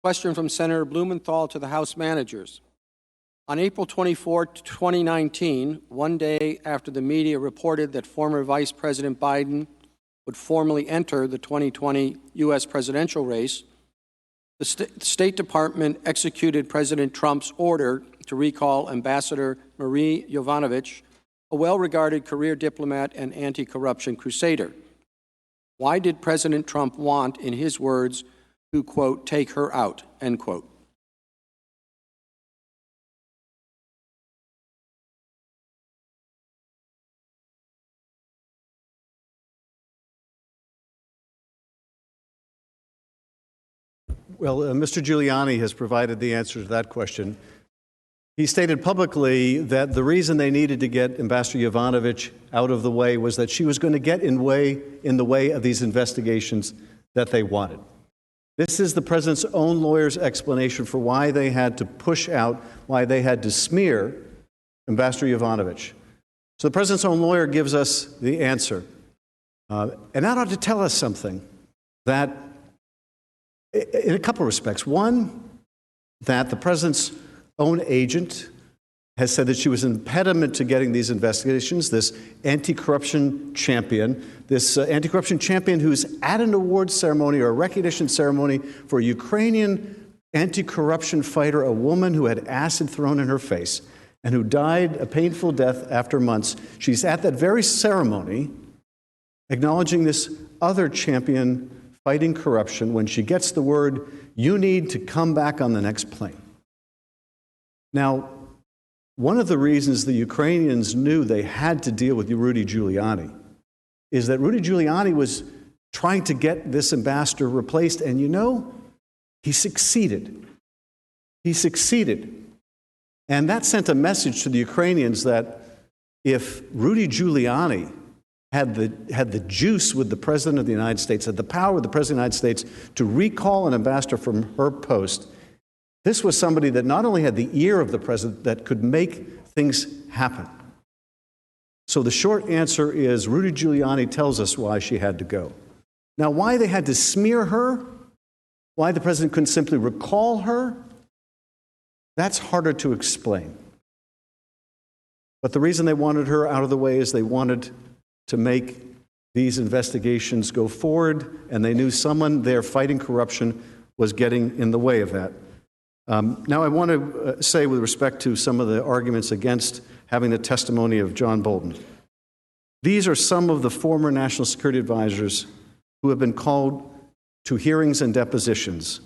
Question from Senator Blumenthal to the House managers. On April 24, 2019, one day after the media reported that former Vice President Biden would formally enter the 2020 U.S. presidential race, the State Department executed President Trump's order to recall Ambassador Marie Yovanovitch, a well-regarded career diplomat and anti-corruption crusader. Why did President Trump want, in his words, to, quote, take her out, end quote? Well, Mr. Giuliani has provided the answer to that question. He stated publicly that the reason they needed to get Ambassador Yovanovitch out of the way was that she was going to get in the way of these investigations that they wanted. This is the president's own lawyer's explanation for why they had to push out, why they had to smear Ambassador Yovanovitch. So the president's own lawyer gives us the answer. And that ought to tell us something, that in a couple of respects. One, that the president's own agent has said that she was an impediment to getting these investigations, this anti-corruption champion who's at an awards ceremony or a recognition ceremony for a Ukrainian anti-corruption fighter, a woman who had acid thrown in her face and who died a painful death after months. She's at that very ceremony acknowledging this other champion fighting corruption when she gets the word, you need to come back on the next plane. Now, one of the reasons the Ukrainians knew they had to deal with Rudy Giuliani is that Rudy Giuliani was trying to get this ambassador replaced, and you know, he succeeded. He succeeded. And that sent a message to the Ukrainians that if Rudy Giuliani had the juice with the President of the United States, had the power with the President of the United States to recall an ambassador from her post, this was somebody that not only had the ear of the President, that could make things happen. So the short answer is Rudy Giuliani tells us why she had to go. Now, why they had to smear her, why the President couldn't simply recall her, that's harder to explain. But the reason they wanted her out of the way is they wanted to make these investigations go forward, and they knew someone there fighting corruption was getting in the way of that. Now, I want to say, with respect to some of the arguments against having the testimony of John Bolton, these are some of the former national security advisors who have been called to hearings and depositions.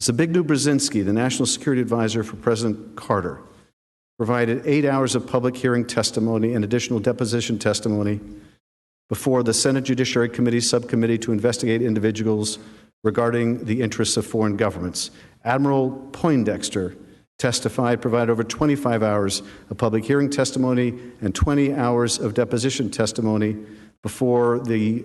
Zbigniew Brzezinski, the national security advisor for President Carter, provided 8 hours of public hearing testimony and additional deposition testimony before the Senate Judiciary Committee subcommittee to investigate individuals regarding the interests of foreign governments. Admiral Poindexter testified, provided over 25 hours of public hearing testimony and 20 hours of deposition testimony before the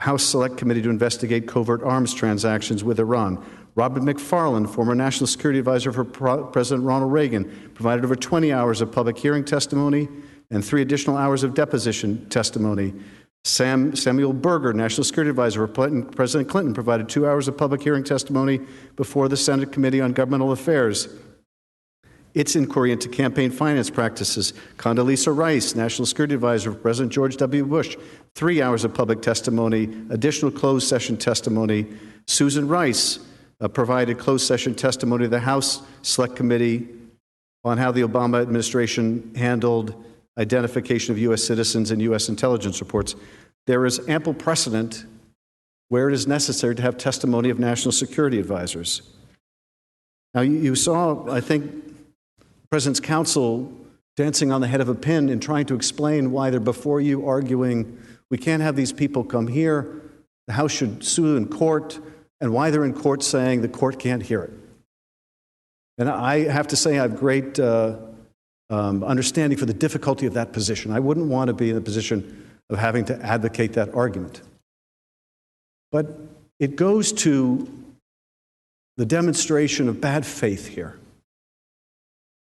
House Select Committee to investigate covert arms transactions with Iran. Robert McFarland, former National Security Advisor for President Ronald Reagan, provided over 20 hours of public hearing testimony and 3 additional hours of deposition testimony. Samuel Berger, National Security Advisor for President Clinton, provided 2 hours of public hearing testimony before the Senate Committee on Governmental Affairs. Its inquiry into campaign finance practices. Condoleezza Rice, National Security Advisor for President George W. Bush, 3 hours of public testimony, additional closed session testimony. Susan Rice, provided closed session testimony to the House Select Committee on how the Obama administration handled identification of U.S. citizens and U.S. intelligence reports. There is ample precedent where it is necessary to have testimony of national security advisors. Now, you saw, I think, the President's counsel dancing on the head of a pin in trying to explain why they're before you arguing we can't have these people come here, the House should sue in court, and why they're in court saying the court can't hear it. And I have to say I have great understanding for the difficulty of that position. I wouldn't want to be in the position of having to advocate that argument. But it goes to the demonstration of bad faith here.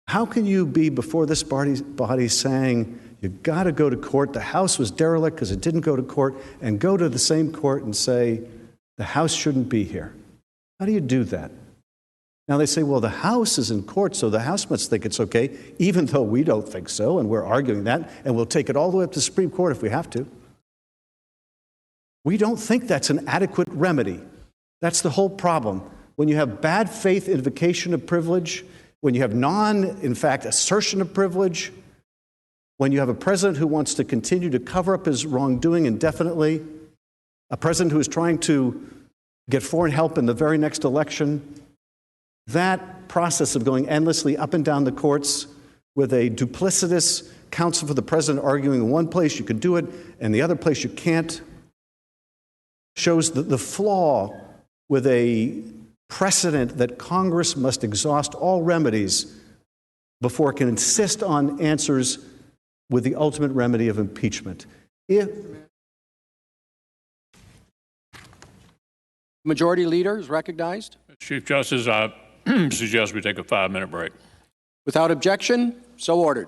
How can you be before this body saying you got to go to court, the House was derelict because it didn't go to court, and go to the same court and say the House shouldn't be here? How do you do that? Now they say, well, the House is in court, so the House must think it's okay, even though we don't think so, and we're arguing that, and we'll take it all the way up to the Supreme Court if we have to. We don't think that's an adequate remedy. That's the whole problem. When you have bad faith invocation of privilege, when you have in fact, assertion of privilege, when you have a president who wants to continue to cover up his wrongdoing indefinitely, a president who is trying to get foreign help in the very next election, that process of going endlessly up and down the courts with a duplicitous counsel for the president arguing in one place you can do it and the other place you can't, shows the flaw with a precedent that Congress must exhaust all remedies before it can insist on answers with the ultimate remedy of impeachment. Majority Leader is recognized. Chief Justice, I suggest we take a 5-minute break. Without objection, so ordered.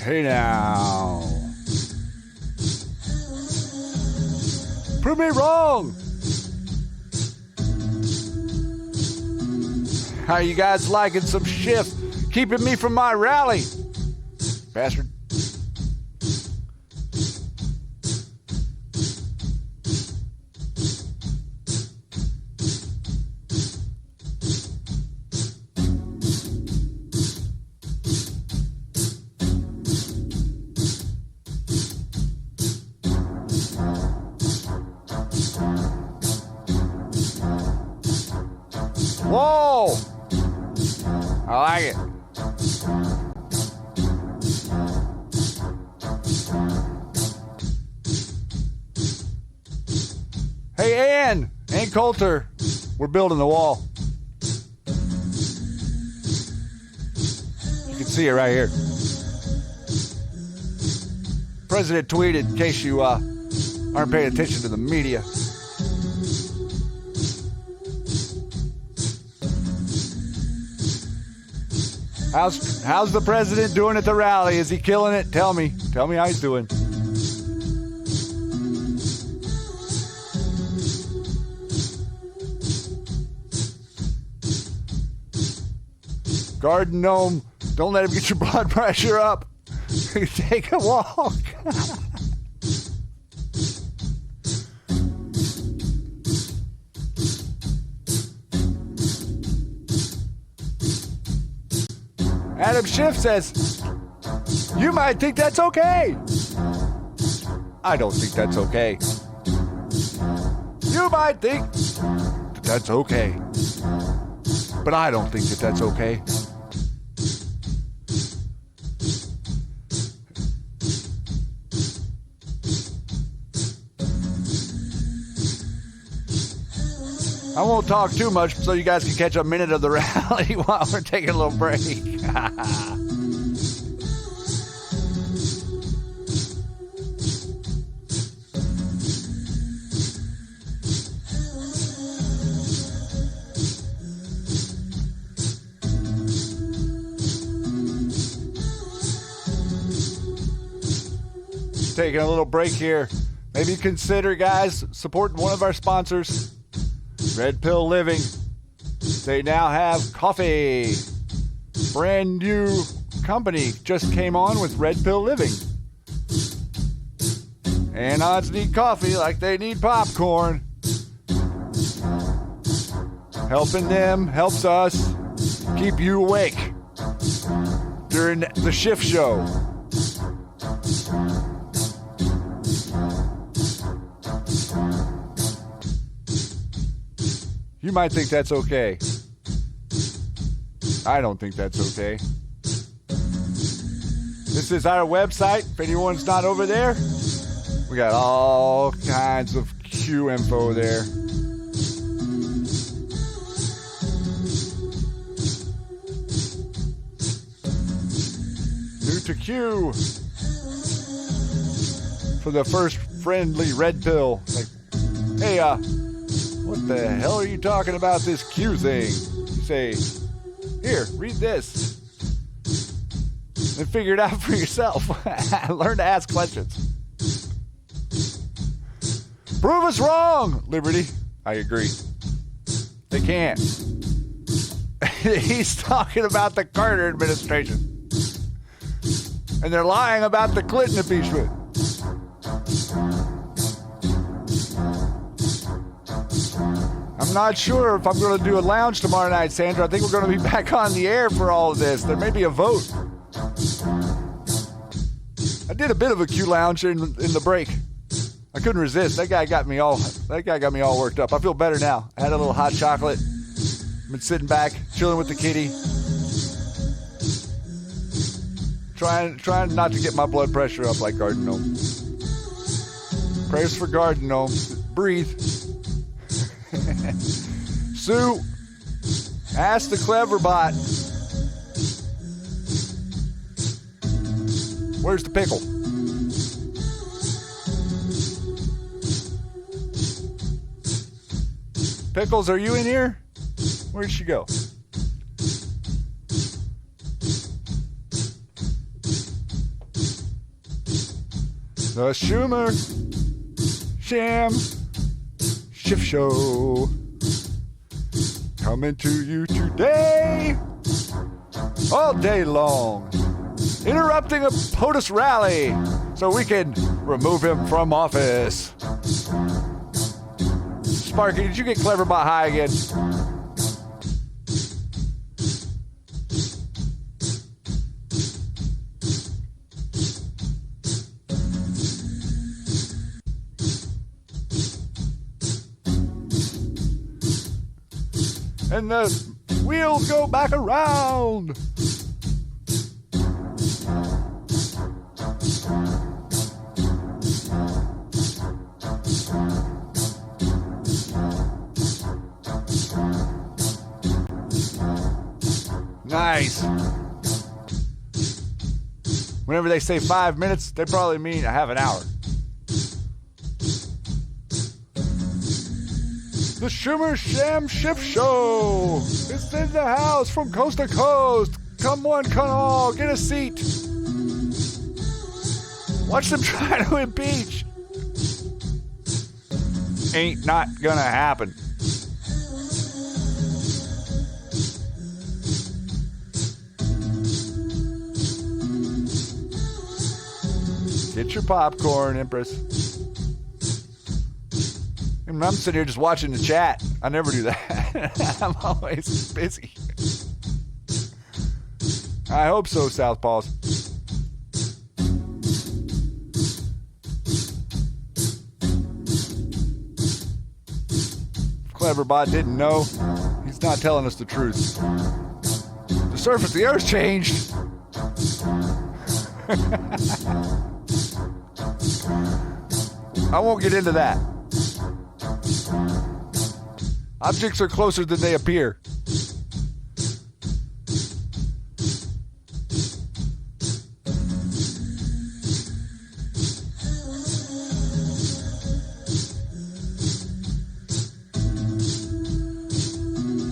Hey now. Prove me wrong. How you guys liking some Schiff keeping me from my rally? Bastard. Whoa! I like it. Hey, Ann Coulter, we're building the wall. You can see it right here. President tweeted, in case you aren't paying attention to the media. How's the president doing at the rally? Is he killing it? Tell me how he's doing. Garden gnome, don't let him get your blood pressure up. Take a walk. Adam Schiff says, you might think that's okay. I don't think that's okay. You might think that that's okay. But I don't think that that's okay. I won't talk too much so you guys can catch a minute of the rally while we're taking a little break. taking a little break here. Maybe consider, guys, supporting one of our sponsors, Red Pill Living. They now have coffee. Brand new company just came on with Red Pill Living. Anons need coffee like they need popcorn. Helping them helps us keep you awake during the shift show. You might think that's okay. I don't think that's okay. This is our website. If anyone's not over there, we got all kinds of Q info there. New to Q for the first friendly red pill. Like, hey, what the hell are you talking about this Q thing? You say, here, read this. And figure it out for yourself. Learn to ask questions. Prove us wrong, Liberty. I agree. They can't. He's talking about the Carter administration. And they're lying about the Clinton impeachment. I'm not sure if I'm going to do a lounge tomorrow night, Sandra. I think we're going to be back on the air for all of this. There may be a vote. I did a bit of a Q lounge in the break. I couldn't resist. That guy got me all worked up. I feel better now. I had a little hot chocolate. Been sitting back, chilling with the kitty. Trying not to get my blood pressure up like Garden Gnome. Prayers for Garden Gnome. Breathe. Sue, ask the clever bot. Where's the pickle? Pickles, are you in here? Where'd she go? The Schumer Sham Shift Show coming to you today, all day long, interrupting a POTUS rally so we can remove him from office. Sparky, did you get Cleverbot high again? And the wheels go back around. Nice. Whenever they say 5 minutes, they probably mean a half an hour. The Schumer Sham Shift Show is in the house from coast to coast. Come one, come all, get a seat. Watch them try to impeach. Ain't not gonna happen. Get your popcorn, Empress. I'm sitting here just watching the chat. I never do that. I'm always busy. I hope so, Southpaws. If Cleverbot didn't know, he's not telling us the truth. The surface of the Earth changed. I won't get into that. Objects are closer than they appear.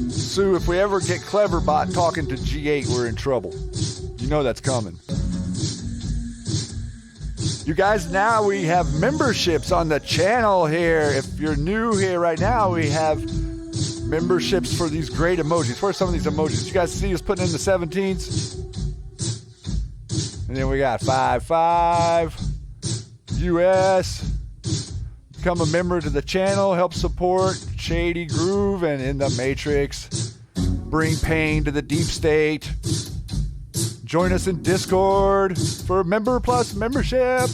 Sue, if we ever get Cleverbot talking to G8, we're in trouble. You know that's coming. You guys, now we have memberships on the channel here. If you're new here right now, we have memberships for these great emojis. Where's some of these emojis? You guys see us putting in the 17s? And then we got 55 US. Become a member to the channel, help support Shady Groove and In the Matrix. Bring pain to the deep state. Join us in Discord for Member Plus membership.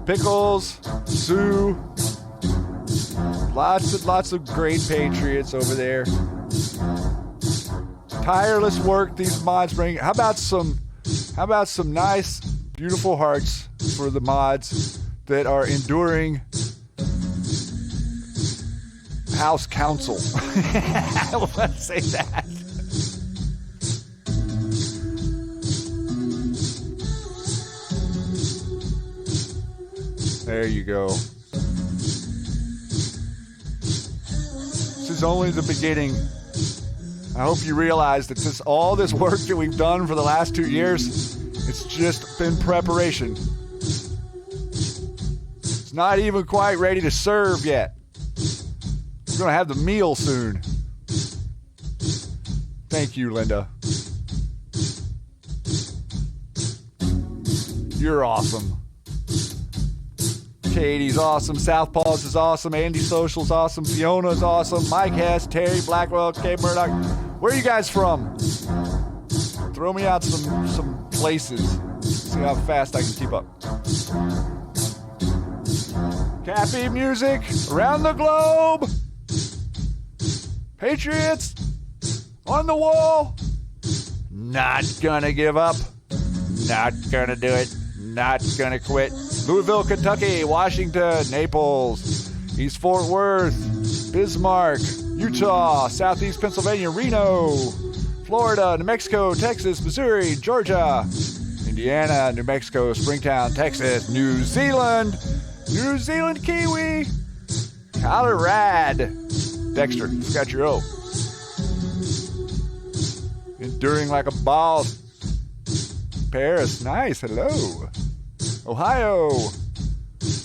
Pickles, Sue, lots of great Patriots over there. Tireless work these mods bring. How about some nice, beautiful hearts for the mods that are enduring House Counsel. I want to say that. There you go. This is only the beginning. I hope you realize that all this work that we've done for the last 2 years, it's just been preparation. It's not even quite ready to serve yet. We're going to have the meal soon. Thank you, Linda. You're awesome. Katie's awesome. Southpaws is awesome. Andy Social's awesome. Fiona's awesome. Mike Hess, Terry Blackwell, Kate Murdoch. Where are you guys from? Throw me out some places. See how fast I can keep up. Cappy music around the globe. Patriots on the wall. Not gonna give up. Not gonna do it. Not gonna quit. Louisville, Kentucky, Washington, Naples, East Fort Worth, Bismarck, Utah, Southeast Pennsylvania, Reno, Florida, New Mexico, Texas, Missouri, Georgia, Indiana, New Mexico, Springtown, Texas, New Zealand, Kiwi, Colorado, Dexter, got your O. Enduring like a ball. Paris, nice, hello. Ohio,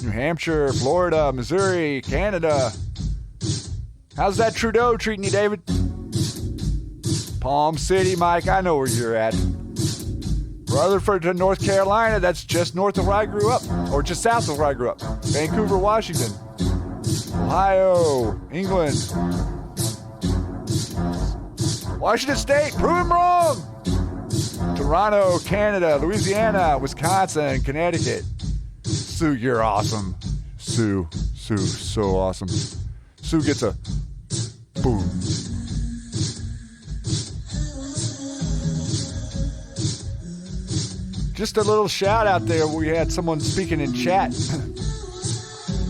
New Hampshire, Florida, Missouri, Canada. How's that Trudeau treating you, David? Palm City, Mike, I know where you're at. Rutherford to North Carolina, that's just north of where I grew up, or just south of where I grew up. Vancouver, Washington. Ohio, England. Washington State, prove him wrong. Toronto, Canada, Louisiana, Wisconsin, Connecticut. Sue, you're awesome. Sue, so awesome. Sue gets a boom. Just a little shout out there. We had someone speaking in chat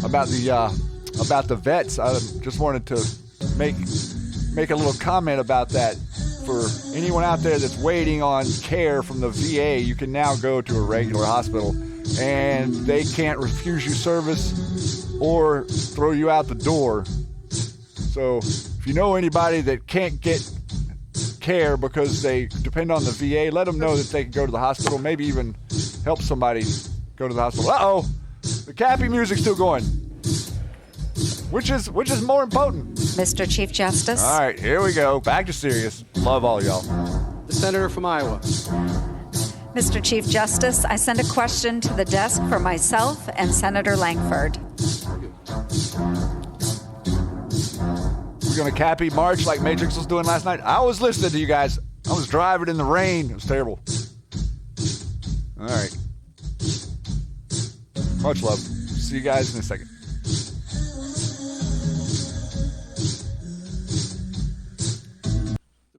about the vets. I just wanted to make a little comment about that. For anyone out there that's waiting on care from the VA, you can now go to a regular hospital and they can't refuse you service or throw you out the door. So if you know anybody that can't get care because they depend on the VA, let them know that they can go to the hospital, maybe even help somebody go to the hospital. Uh-oh, the Cappy music's still going. Which is more important? Mr. Chief Justice. All right, here we go. Back to serious. Love all y'all. The senator from Iowa. Mr. Chief Justice, I send a question to the desk for myself and Senator Langford. We're going to Cappy March like Matrix was doing last night. I was listening to you guys. I was driving in the rain. It was terrible. All right. Much love. See you guys in a second.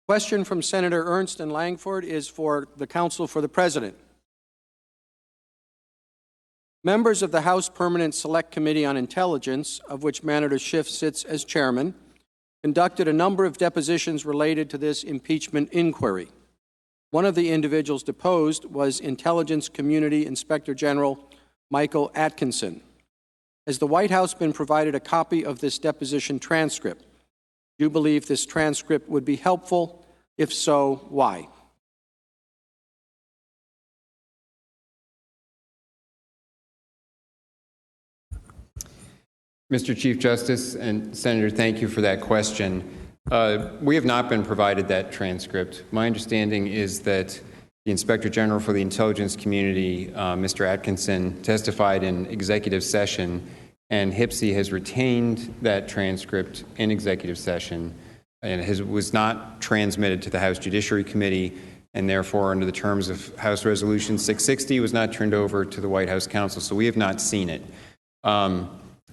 Question from Senator Ernst and Langford is for the Counsel for the President. Members of the House Permanent Select Committee on Intelligence, of which Senator Schiff sits as chairman, conducted a number of depositions related to this impeachment inquiry. One of the individuals deposed was Intelligence Community Inspector General Michael Atkinson. Has the White House been provided a copy of this deposition transcript? Do you believe this transcript would be helpful? If so, why? Mr. Chief Justice and Senator, thank you for that question. We have not been provided that transcript. My understanding is that the Inspector General for the Intelligence Community, Mr. Atkinson, testified in executive session, and HPSI has retained that transcript in executive session, and was not transmitted to the House Judiciary Committee, and therefore, under the terms of House Resolution 660, was not turned over to the White House counsel, so we have not seen it.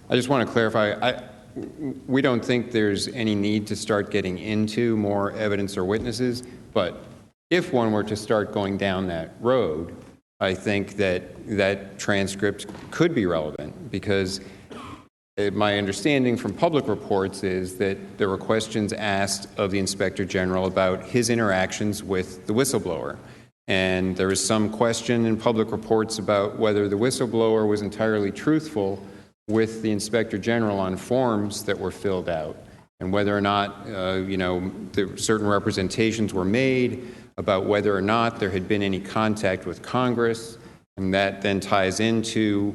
I just want to clarify, we don't think there's any need to start getting into more evidence or witnesses, but if one were to start going down that road, I think that that transcript could be relevant, because my understanding from public reports is that there were questions asked of the Inspector General about his interactions with the whistleblower. And there was some question in public reports about whether the whistleblower was entirely truthful with the Inspector General on forms that were filled out, and whether or not, certain representations were made about whether or not there had been any contact with Congress, and that then ties into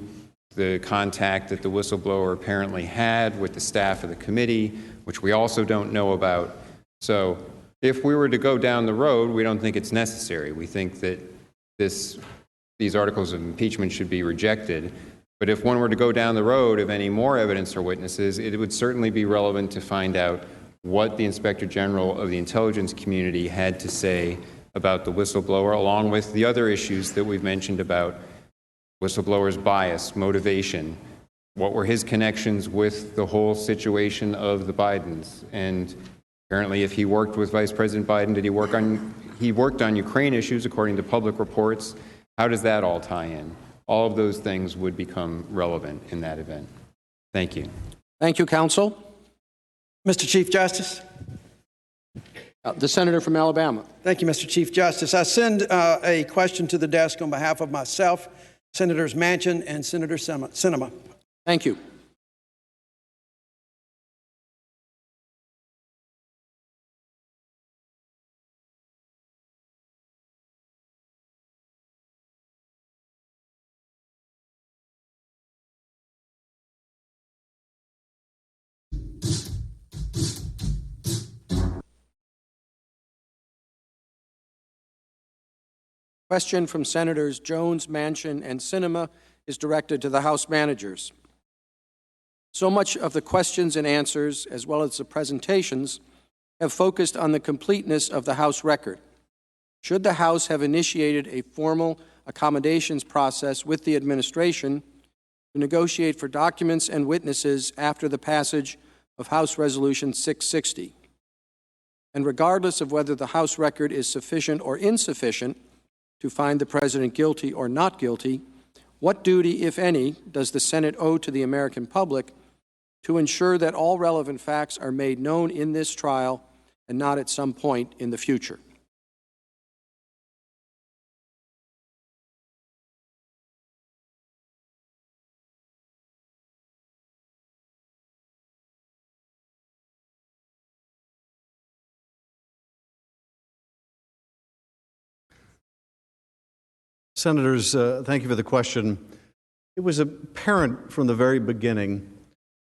the contact that the whistleblower apparently had with the staff of the committee, which we also don't know about. So if we were to go down the road, we don't think it's necessary. We think that these articles of impeachment should be rejected. But if one were to go down the road of any more evidence or witnesses, it would certainly be relevant to find out what the Inspector General of the intelligence community had to say about the whistleblower, along with the other issues that we've mentioned about whistleblower's bias, motivation, what were his connections with the whole situation of the Bidens. And apparently, if he worked with Vice President Biden, he worked on Ukraine issues, according to public reports. How does that all tie in? All of those things would become relevant in that event. Thank you. Thank you, counsel. Mr. Chief Justice. The senator from Alabama. Thank you, Mr. Chief Justice. I send a question to the desk on behalf of myself, Senators Manchin and Senator Sinema. Thank you. Question from Senators Jones, Manchin, and Sinema is directed to the House managers. So much of the questions and answers, as well as the presentations, have focused on the completeness of the House record. Should the House have initiated a formal accommodations process with the administration to negotiate for documents and witnesses after the passage of House Resolution 660? And regardless of whether the House record is sufficient or insufficient to find the President guilty or not guilty, what duty, if any, does the Senate owe to the American public to ensure that all relevant facts are made known in this trial and not at some point in the future? Senators, thank you for the question. It was apparent from the very beginning,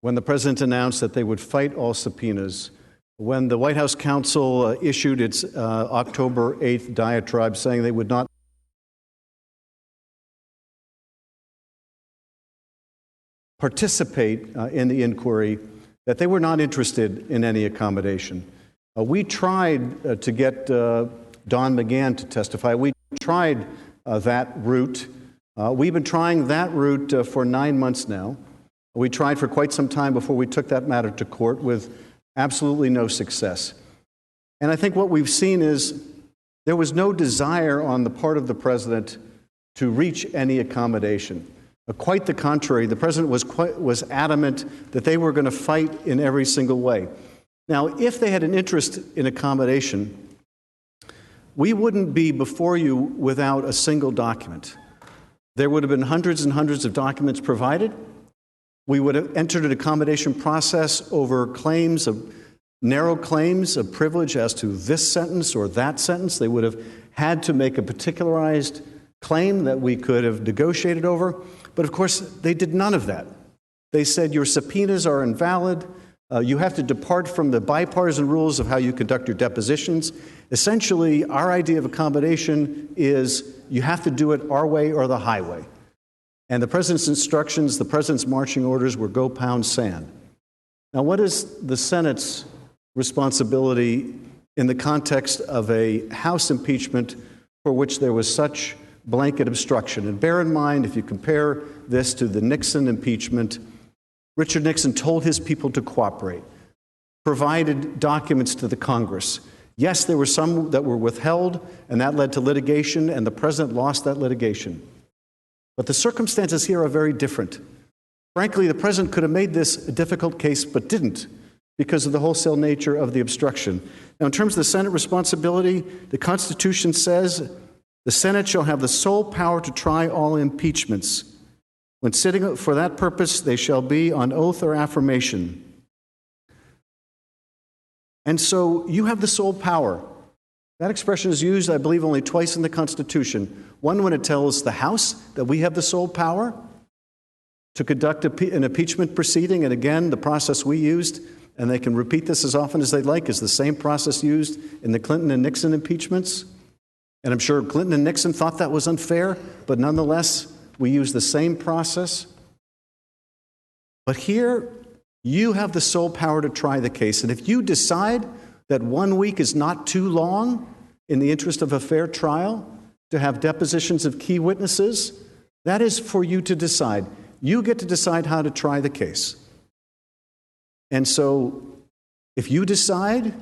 when the President announced that they would fight all subpoenas, when the White House counsel issued its October 8th diatribe saying they would not participate in the inquiry, that they were not interested in any accommodation. We tried to get Don McGahn to testify. We tried that route. We've been trying that route for 9 months now. We tried for quite some time before we took that matter to court with absolutely no success. And I think what we've seen is there was no desire on the part of the President to reach any accommodation. Quite the contrary, the President was adamant that they were going to fight in every single way. Now, if they had an interest in accommodation, we wouldn't be before you without a single document. There would have been hundreds and hundreds of documents provided. We would have entered an accommodation process over narrow claims of privilege as to this sentence or that sentence. They would have had to make a particularized claim that we could have negotiated over. But of course, they did none of that. They said your subpoenas are invalid. You have to depart from the bipartisan rules of how you conduct your depositions. Essentially, our idea of accommodation is you have to do it our way or the highway. And the president's instructions, the president's marching orders were go pound sand. Now, what is the Senate's responsibility in the context of a House impeachment for which there was such blanket obstruction? And bear in mind, if you compare this to the Nixon impeachment, Richard Nixon told his people to cooperate, provided documents to the Congress. Yes, there were some that were withheld, and that led to litigation, and the president lost that litigation. But the circumstances here are very different. Frankly, the president could have made this a difficult case, but didn't, because of the wholesale nature of the obstruction. Now, in terms of the Senate responsibility, the Constitution says the Senate shall have the sole power to try all impeachments. When sitting for that purpose, they shall be on oath or affirmation. And so you have the sole power. That expression is used, I believe, only twice in the Constitution. One when it tells the House that we have the sole power to conduct an impeachment proceeding, and again, the process we used, and they can repeat this as often as they'd like, is the same process used in the Clinton and Nixon impeachments. And I'm sure Clinton and Nixon thought that was unfair, but nonetheless, we use the same process. But here, you have the sole power to try the case. And if you decide that 1 week is not too long in the interest of a fair trial to have depositions of key witnesses, that is for you to decide. You get to decide how to try the case. And so, if you decide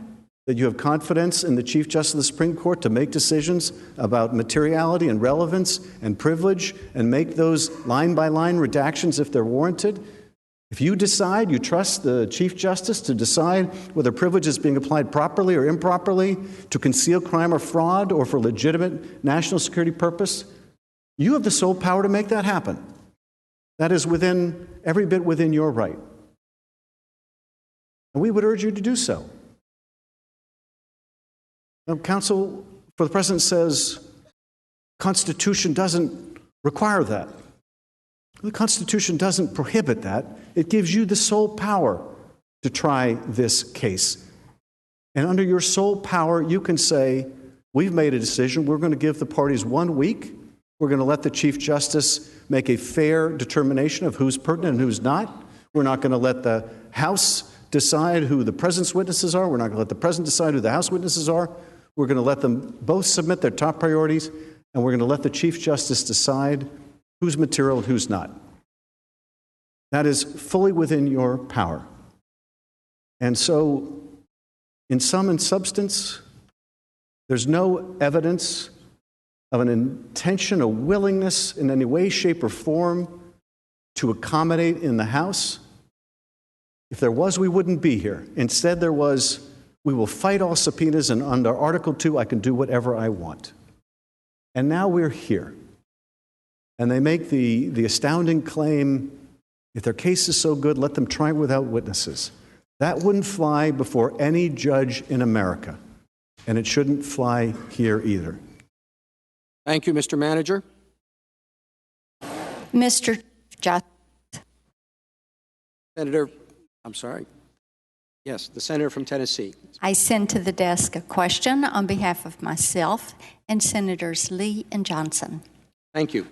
that you have confidence in the Chief Justice of the Supreme Court to make decisions about materiality and relevance and privilege and make those line-by-line redactions if they're warranted, if you decide you trust the Chief Justice to decide whether privilege is being applied properly or improperly to conceal crime or fraud or for legitimate national security purpose, you have the sole power to make that happen. That is within every bit within your right. And we would urge you to do so. Now, counsel for the president says Constitution doesn't require that. The Constitution doesn't prohibit that. It gives you the sole power to try this case. And under your sole power, you can say, we've made a decision. We're going to give the parties 1 week. We're going to let the Chief Justice make a fair determination of who's pertinent and who's not. We're not going to let the House decide who the president's witnesses are. We're not going to let the president decide who the House witnesses are. We're going to let them both submit their top priorities, and we're going to let the Chief Justice decide who's material and who's not. That is fully within your power. And so, in sum and substance, there's no evidence of an intention, a willingness in any way, shape, or form to accommodate in the House. If there was, we wouldn't be here. Instead, there was, we will fight all subpoenas, and under Article 2, I can do whatever I want. And now we're here. And they make the astounding claim, if their case is so good, let them try it without witnesses. That wouldn't fly before any judge in America. And it shouldn't fly here either. Thank you, Mr. Manager. Mr. Justice. Senator, I'm sorry. Yes, the senator from Tennessee. I send to the desk a question on behalf of myself and Senators Lee and Johnson. Thank you.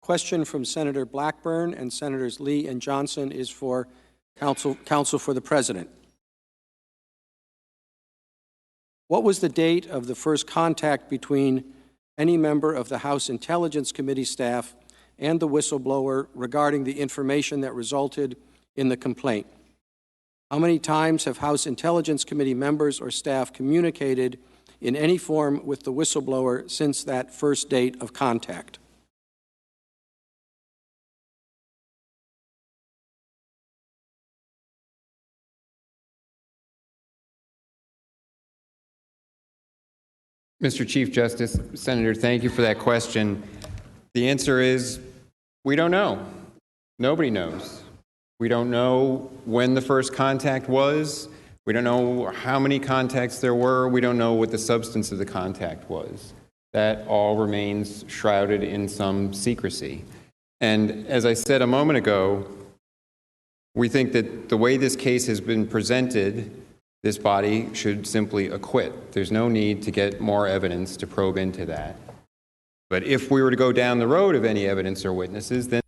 Question from Senator Blackburn and Senators Lee and Johnson is for counsel for the President. What was the date of the first contact between any member of the House Intelligence Committee staff and the whistleblower regarding the information that resulted in the complaint? How many times have House Intelligence Committee members or staff communicated in any form with the whistleblower since that first date of contact? Mr. Chief Justice, Senator, thank you for that question. The answer is we don't know. Nobody knows. We don't know when the first contact was. We don't know how many contacts there were. We don't know what the substance of the contact was. That all remains shrouded in some secrecy. And as I said a moment ago, we think that the way this case has been presented, this body should simply acquit. There's no need to get more evidence to probe into that. But if we were to go down the road of any evidence or witnesses, then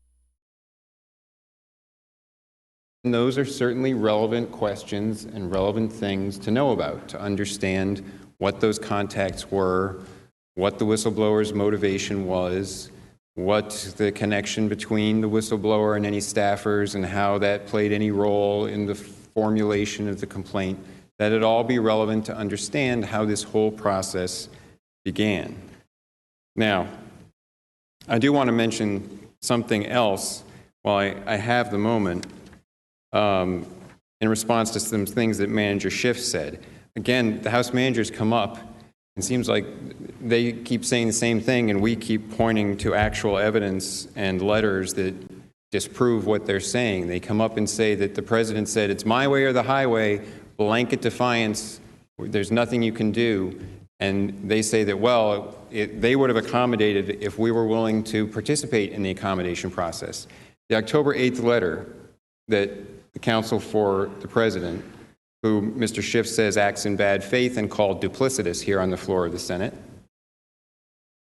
those are certainly relevant questions and relevant things to know about, to understand what those contacts were, what the whistleblower's motivation was, what the connection between the whistleblower and any staffers and how that played any role in the formulation of the complaint, that it all be relevant to understand how this whole process began. Now, I do want to mention something else while I have the moment in response to some things that Manager Schiff said. Again, the House managers come up, and it seems like they keep saying the same thing, and we keep pointing to actual evidence and letters that disprove what they're saying. They come up and say that the president said, it's my way or the highway, blanket defiance, there's nothing you can do. And they say that, well, they would have accommodated if we were willing to participate in the accommodation process. The October 8th letter that the counsel for the president, who Mr. Schiff says acts in bad faith and called duplicitous here on the floor of the Senate,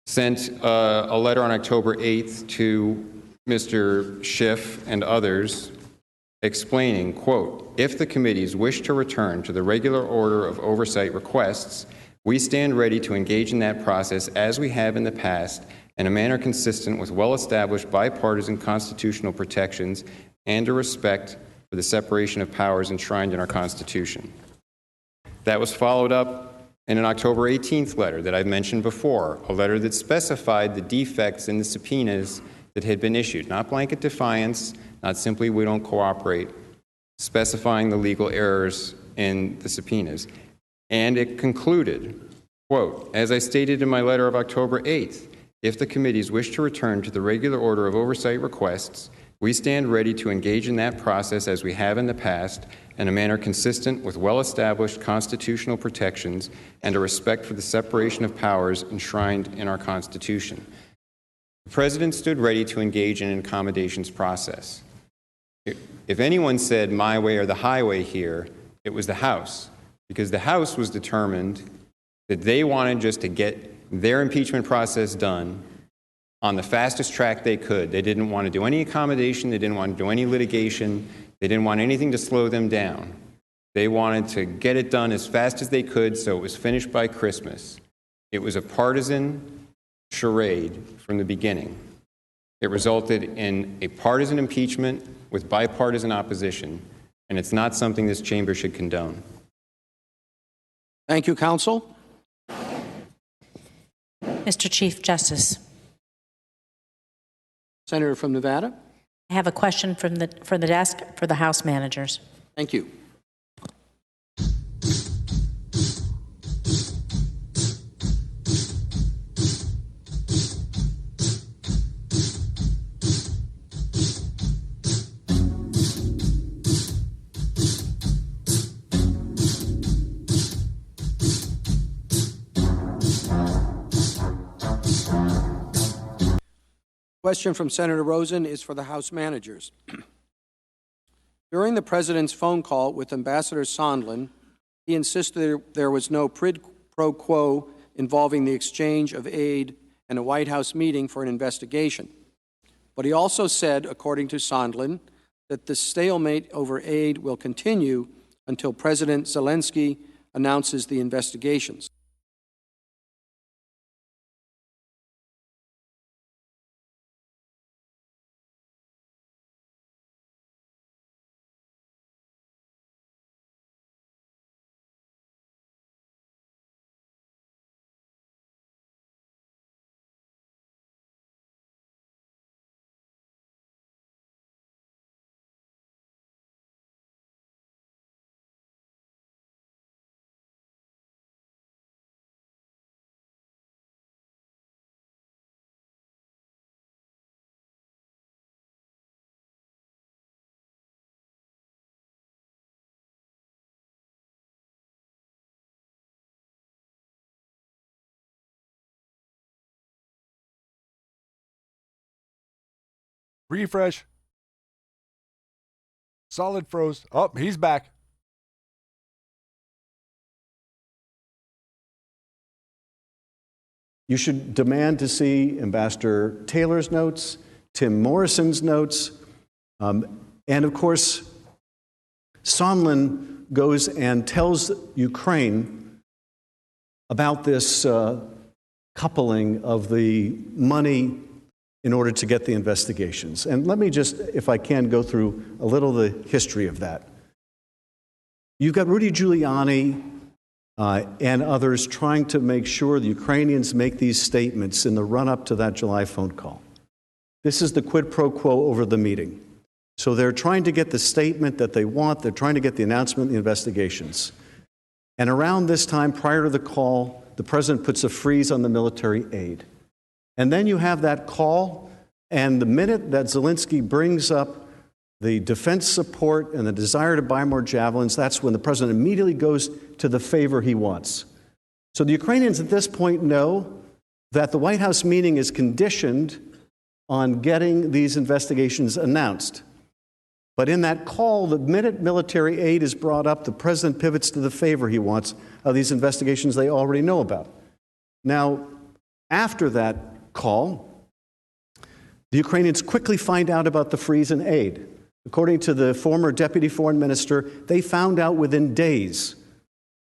sent a letter on October 8th to Mr. Schiff and others explaining, quote, if the committees wish to return to the regular order of oversight requests, we stand ready to engage in that process as we have in the past in a manner consistent with well-established bipartisan constitutional protections and a respect for the separation of powers enshrined in our Constitution. That was followed up in an October 18th letter that I've mentioned before, a letter that specified the defects in the subpoenas that had been issued, not blanket defiance, not simply we don't cooperate, specifying the legal errors in the subpoenas. And it concluded, quote, as I stated in my letter of October 8th, if the committees wish to return to the regular order of oversight requests, we stand ready to engage in that process as we have in the past in a manner consistent with well-established constitutional protections and a respect for the separation of powers enshrined in our Constitution. The President stood ready to engage in an accommodations process. If anyone said my way or the highway here, it was the House, because the House was determined that they wanted just to get their impeachment process done on the fastest track they could. They didn't want to do any accommodation. They didn't want to do any litigation. They didn't want anything to slow them down. They wanted to get it done as fast as they could so it was finished by Christmas. It was a partisan charade from the beginning. It resulted in a partisan impeachment with bipartisan opposition, and it's not something this chamber should condone. Thank you, counsel. Mr. Chief Justice. Senator from Nevada. I have a question for the desk for the House managers. Thank you. Question from Senator Rosen is for the House managers. During the President's phone call with Ambassador Sondland, he insisted there was no quid pro quo involving the exchange of aid and a White House meeting for an investigation. But he also said, according to Sondland, that the stalemate over aid will continue until President Zelensky announces the investigations. Refresh. Solid froze. Oh, he's back. You should demand to see Ambassador Taylor's notes, Tim Morrison's notes, and of course, Sondland goes and tells Ukraine about this coupling of the money in order to get the investigations. And let me just, if I can, go through a little of the history of that. You've got Rudy Giuliani and others trying to make sure the Ukrainians make these statements in the run-up to that July phone call. This is the quid pro quo over the meeting. So they're trying to get the statement that they want. They're trying to get the announcement, the investigations. And around this time, prior to the call, the president puts a freeze on the military aid. And then you have that call, and the minute that Zelensky brings up the defense support and the desire to buy more javelins, that's when the president immediately goes to the favor he wants. So the Ukrainians at this point know that the White House meeting is conditioned on getting these investigations announced. But in that call, the minute military aid is brought up, the president pivots to the favor he wants of these investigations they already know about. Now, after that call, the Ukrainians quickly find out about the freeze in aid. According to the former deputy foreign minister, they found out within days.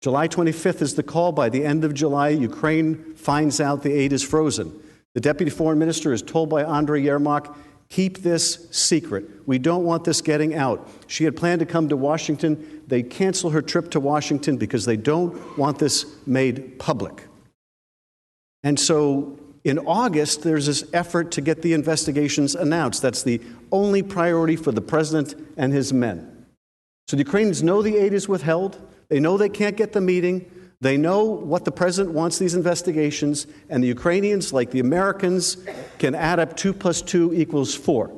July 25th is the call. By the end of July, Ukraine finds out the aid is frozen. The deputy foreign minister is told by Andriy Yermak, keep this secret. We don't want this getting out. She had planned to come to Washington. They cancel her trip to Washington because they don't want this made public. And so in August, there's this effort to get the investigations announced. That's the only priority for the president and his men. So the Ukrainians know the aid is withheld. They know they can't get the meeting. They know what the president wants, these investigations. And the Ukrainians, like the Americans, can add up 2 + 2 = 4.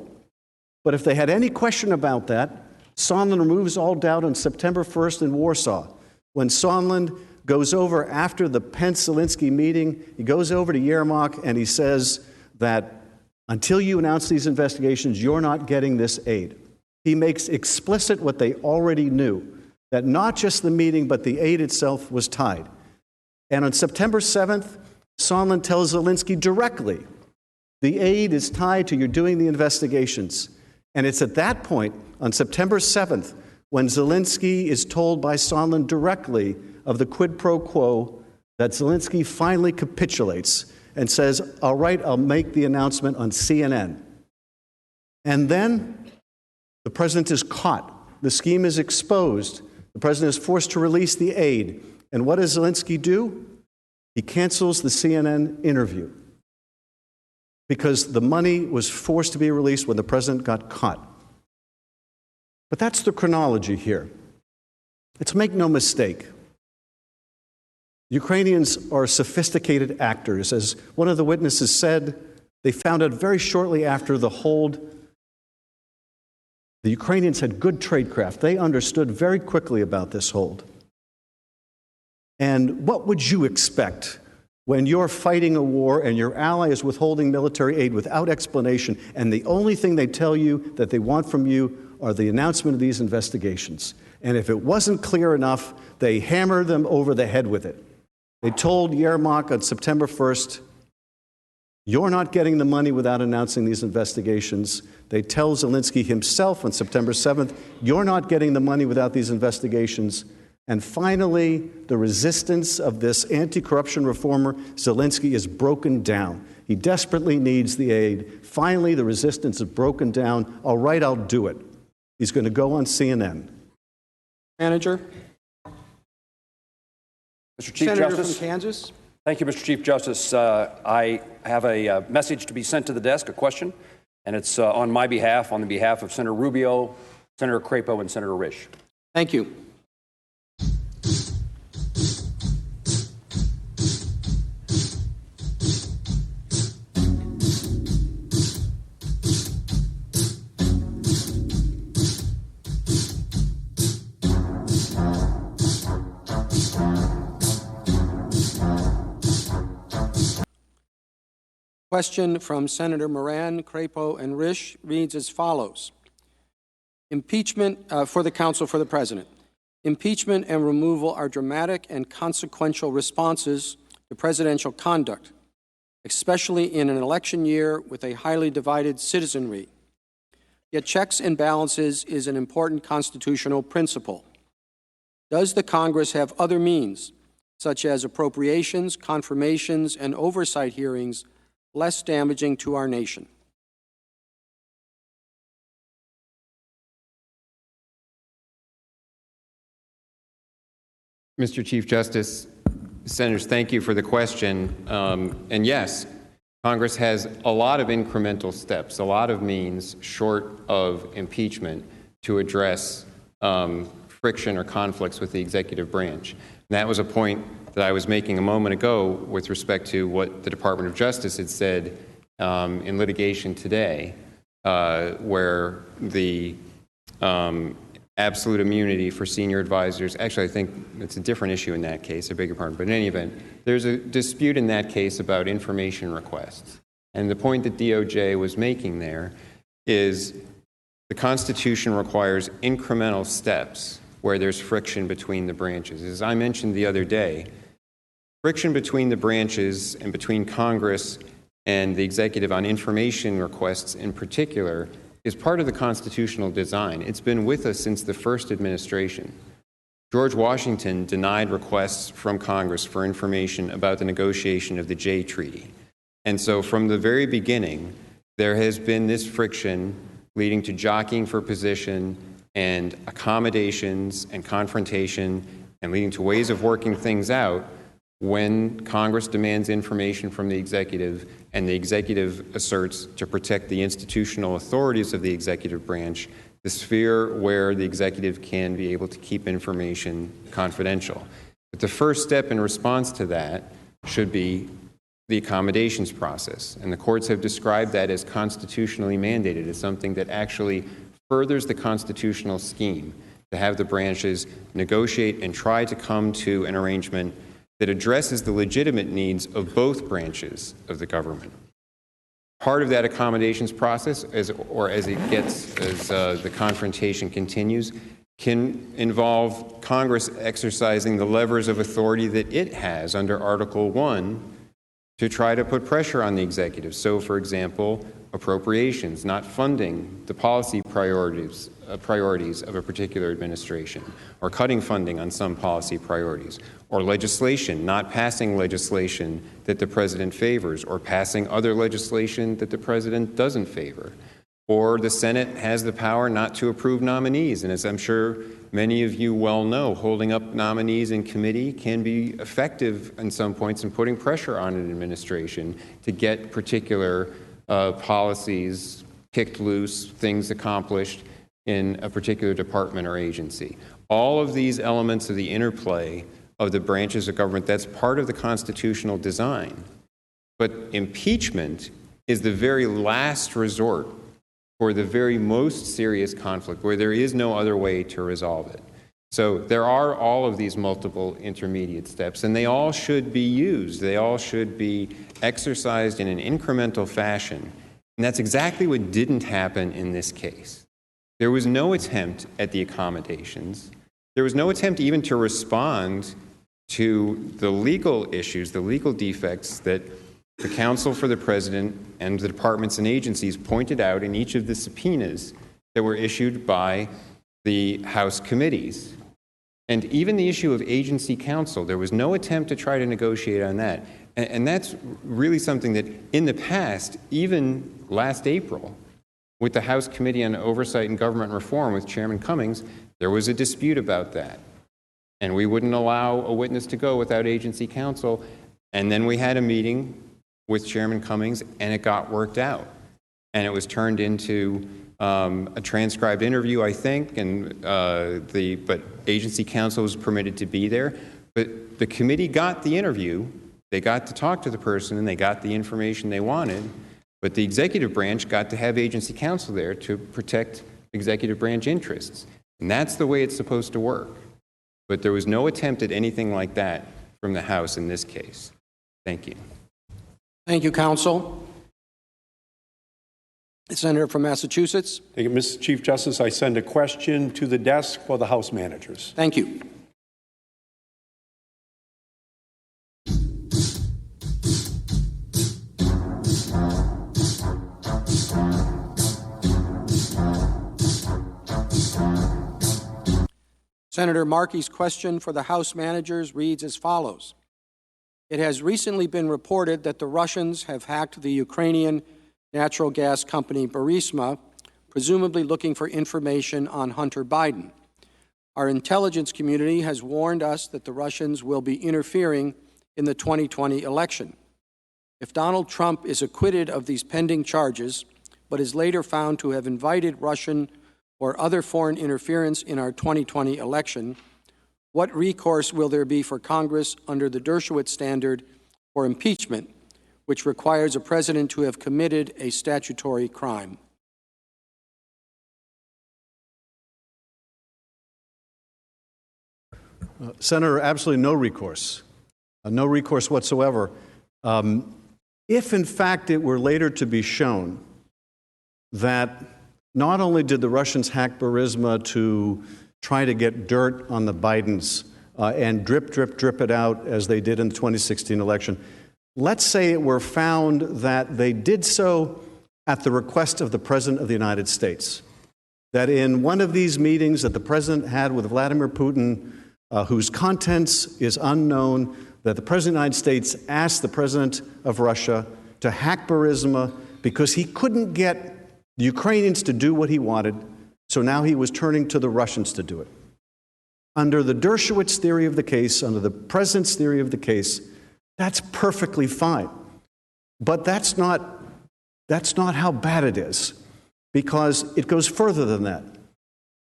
But if they had any question about that, Sondland removes all doubt on September 1st in Warsaw, when Sondland goes over after the Pence-Zelensky meeting. He goes over to Yermak and he says that until you announce these investigations, you're not getting this aid. He makes explicit what they already knew, that not just the meeting, but the aid itself was tied. And on September 7th, Sondland tells Zelensky directly, the aid is tied to your doing the investigations. And it's at that point, on September 7th, when Zelensky is told by Sondland directly of the quid pro quo, that Zelensky finally capitulates and says, all right, I'll make the announcement on CNN. And then the president is caught. The scheme is exposed. The president is forced to release the aid. And what does Zelensky do? He cancels the CNN interview because the money was forced to be released when the president got caught. But that's the chronology here. Let's make no mistake. Ukrainians are sophisticated actors. As one of the witnesses said, they found out very shortly after the hold, the Ukrainians had good tradecraft. They understood very quickly about this hold. And what would you expect when you're fighting a war and your ally is withholding military aid without explanation, and the only thing they tell you that they want from you are the announcement of these investigations? And if it wasn't clear enough, they hammered them over the head with it. They told Yermak on September 1st, you're not getting the money without announcing these investigations. They tell Zelensky himself on September 7th, you're not getting the money without these investigations. And finally, the resistance of this anti-corruption reformer, Zelensky, is broken down. He desperately needs the aid. Finally, the resistance is broken down. All right, I'll do it. He's going to go on CNN. Manager. Mr. Chief Senator Justice. from Kansas. Thank you, Mr. Chief Justice. I have a message to be sent to the desk, a question, and it's on my behalf, on the behalf of Senator Rubio, Senator Crapo, and Senator Risch. Thank you. Question from Senator Moran, Crapo, and Risch reads as follows. Impeachment for the counsel for the president. Impeachment and removal are dramatic and consequential responses to presidential conduct, especially in an election year with a highly divided citizenry. Yet checks and balances is an important constitutional principle. Does the Congress have other means, such as appropriations, confirmations, and oversight hearings, less damaging to our nation? Mr. Chief Justice, Senators, thank you for the question. And yes, Congress has a lot of incremental steps, a lot of means short of impeachment to address friction or conflicts with the executive branch. And that was a point that I was making a moment ago with respect to what the Department of Justice had said in litigation today, where the absolute immunity for senior advisors, actually I think it's a different issue in that case, I beg your pardon, but in any event, there's a dispute in that case about information requests. And the point that DOJ was making there is the Constitution requires incremental steps where there's friction between the branches. As I mentioned the other day, friction between the branches and between Congress and the executive on information requests in particular is part of the constitutional design. It's been with us since the first administration. George Washington denied requests from Congress for information about the negotiation of the Jay Treaty. And so from the very beginning, there has been this friction leading to jockeying for position and accommodations and confrontation and leading to ways of working things out when Congress demands information from the executive and the executive asserts to protect the institutional authorities of the executive branch, the sphere where the executive can be able to keep information confidential. But the first step in response to that should be the accommodations process. And the courts have described that as constitutionally mandated, as something that actually furthers the constitutional scheme to have the branches negotiate and try to come to an arrangement that addresses the legitimate needs of both branches of the government. Part of that accommodations process, as the confrontation continues, can involve Congress exercising the levers of authority that it has under Article 1 to try to put pressure on the executive. So, for example, appropriations, not funding the policy priorities of a particular administration, or cutting funding on some policy priorities, or legislation, not passing legislation that the president favors, or passing other legislation that the president doesn't favor. Or the Senate has the power not to approve nominees, and as I'm sure many of you well know, holding up nominees in committee can be effective in some points in putting pressure on an administration to get particular policies kicked loose, things accomplished in a particular department or agency. All of these elements of the interplay of the branches of government, that's part of the constitutional design. But impeachment is the very last resort for the very most serious conflict where there is no other way to resolve it. So there are all of these multiple intermediate steps, and they all should be used. They all should be exercised in an incremental fashion. And that's exactly what didn't happen in this case. There was no attempt at the accommodations. There was no attempt even to respond to the legal issues, the legal defects that the counsel for the president and the departments and agencies pointed out in each of the subpoenas that were issued by the House committees. And even the issue of agency counsel, there was no attempt to try to negotiate on that. And that's really something that in the past, even last April, with the House Committee on Oversight and Government Reform with Chairman Cummings, there was a dispute about that. And we wouldn't allow a witness to go without agency counsel. And then we had a meeting with Chairman Cummings, and it got worked out. And it was turned into a transcribed interview, I think, and but agency counsel was permitted to be there. But the committee got the interview, they got to talk to the person, and they got the information they wanted. But the executive branch got to have agency counsel there to protect executive branch interests. And that's the way it's supposed to work. But there was no attempt at anything like that from the House in this case. Thank you. Thank you, counsel. The senator from Massachusetts. Thank you, Mr. Chief Justice. I send a question to the desk for the House managers. Thank you. Senator Markey's question for the House managers reads as follows. It has recently been reported that the Russians have hacked the Ukrainian natural gas company Burisma, presumably looking for information on Hunter Biden. Our intelligence community has warned us that the Russians will be interfering in the 2020 election. If Donald Trump is acquitted of these pending charges, but is later found to have invited Russian or other foreign interference in our 2020 election, what recourse will there be for Congress under the Dershowitz standard for impeachment, which requires a president to have committed a statutory crime? Senator, absolutely no recourse. No recourse whatsoever. If, in fact, it were later to be shown that not only did the Russians hack Burisma to try to get dirt on the Bidens and drip it out as they did in the 2016 election, let's say it were found that they did so at the request of the President of the United States, that in one of these meetings that the President had with Vladimir Putin, whose contents is unknown, that the President of the United States asked the President of Russia to hack Burisma because he couldn't get the Ukrainians to do what he wanted, so now he was turning to the Russians to do it. Under the Dershowitz theory of the case, under the President's theory of the case, that's perfectly fine. But that's not how bad it is, because it goes further than that.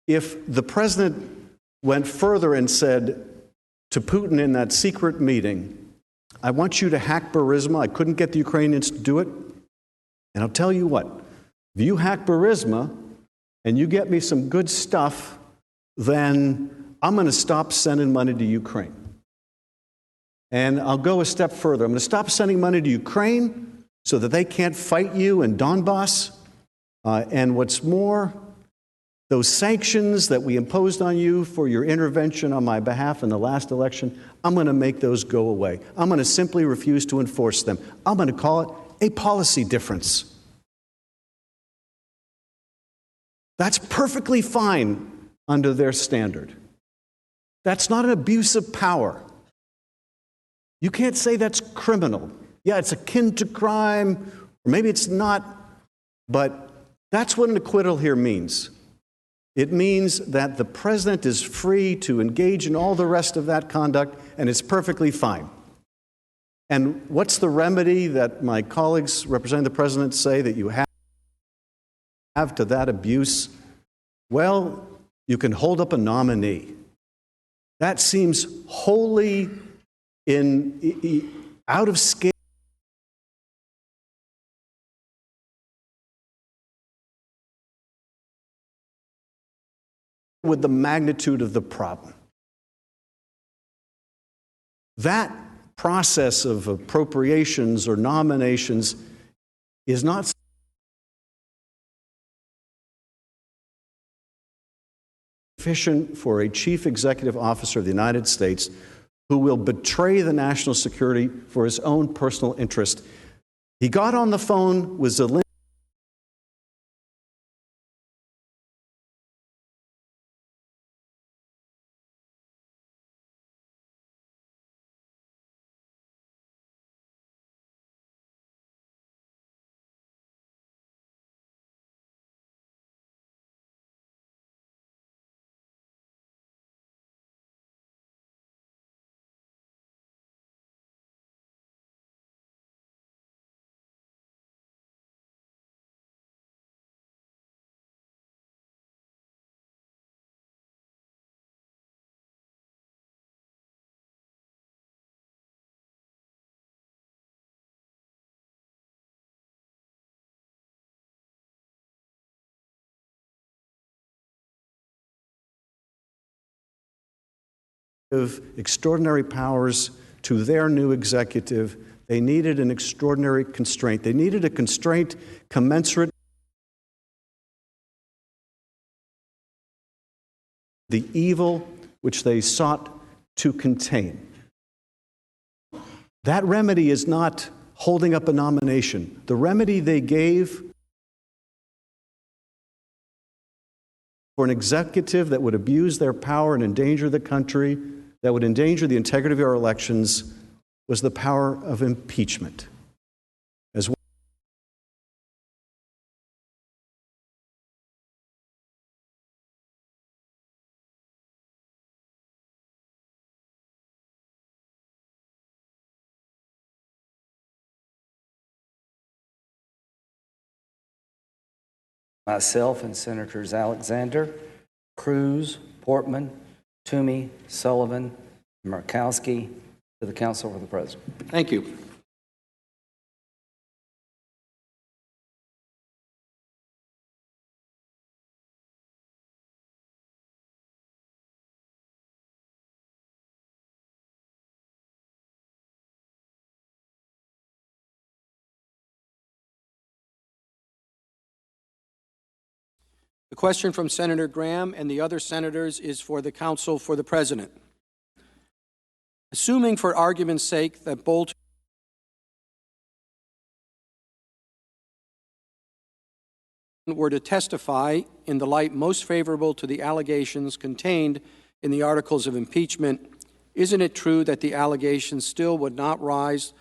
If the President went further and said to Putin in that secret meeting, I want you to hack Burisma, I couldn't get the Ukrainians to do it, and I'll tell you what, if you hack Burisma and you get me some good stuff, then I'm going to stop sending money to Ukraine. And I'll go a step further. I'm going to stop sending money to Ukraine so that they can't fight you in Donbass. And what's more, those sanctions that we imposed on you for your intervention on my behalf in the last election, I'm going to make those go away. I'm going to simply refuse to enforce them. I'm going to call it a policy difference. That's perfectly fine under their standard. That's not an abuse of power. You can't say that's criminal. Yeah, it's akin to crime, or maybe it's not, but that's what an acquittal here means. It means that the president is free to engage in all the rest of that conduct, and it's perfectly fine. And what's the remedy that my colleagues representing the president say that you have to that abuse? Well, you can hold up a nominee. That seems wholly out of scale with the magnitude of the problem. That process of appropriations or nominations is not sufficient for a chief executive officer of the United States who will betray the national security for his own personal interest. He got on the phone with Zelensky of extraordinary powers to their new executive. They needed an extraordinary constraint. They needed a constraint commensurate the evil which they sought to contain. That remedy is not holding up a nomination. The remedy they gave for an executive that would abuse their power and endanger the country, that would endanger the integrity of our elections, was the power of impeachment. As well. Myself and Senators Alexander, Cruz, Portman, Toomey, Sullivan, and Murkowski to the Council for the President. Thank you. The question from Senator Graham and the other senators is for the Council for the President. Assuming for argument's sake that Bolton were to testify in the light most favorable to the allegations contained in the articles of impeachment, isn't it true that the allegations still would not rise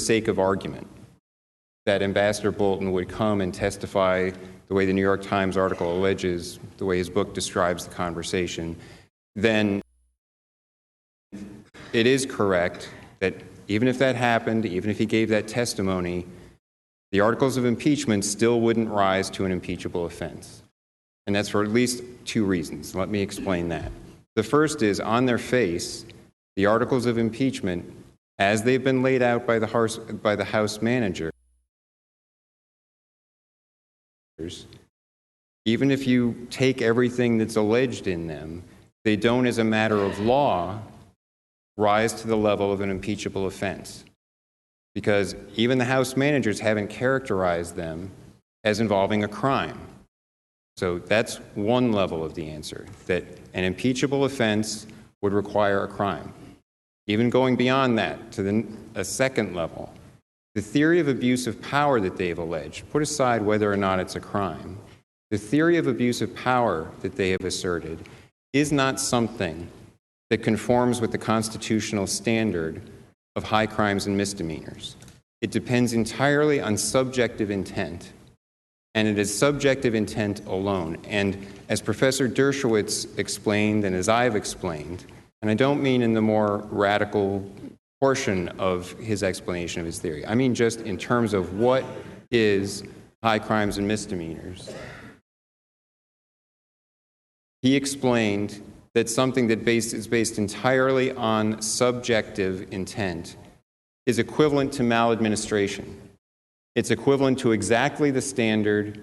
sake of argument that Ambassador Bolton would come and testify the way the New York Times article alleges, the way his book describes the conversation, then it is correct that even if that happened, even if he gave that testimony, the articles of impeachment still wouldn't rise to an impeachable offense. And that's for at least two reasons. Let me explain that. The first is, on their face, the articles of impeachment, as they've been laid out by the House manager, even if you take everything that's alleged in them, they don't, as a matter of law, rise to the level of an impeachable offense. Because even the House managers haven't characterized them as involving a crime. So that's one level of the answer, that an impeachable offense would require a crime. Even going beyond that to a second level, the theory of abuse of power that they've alleged, put aside whether or not it's a crime, the theory of abuse of power that they have asserted is not something that conforms with the constitutional standard of high crimes and misdemeanors. It depends entirely on subjective intent, and it is subjective intent alone. And as Professor Dershowitz explained, and as I've explained, and I don't mean in the more radical portion of his explanation of his theory, I mean just in terms of what is high crimes and misdemeanors. He explained that something that is based entirely on subjective intent is equivalent to maladministration. It's equivalent to exactly the standard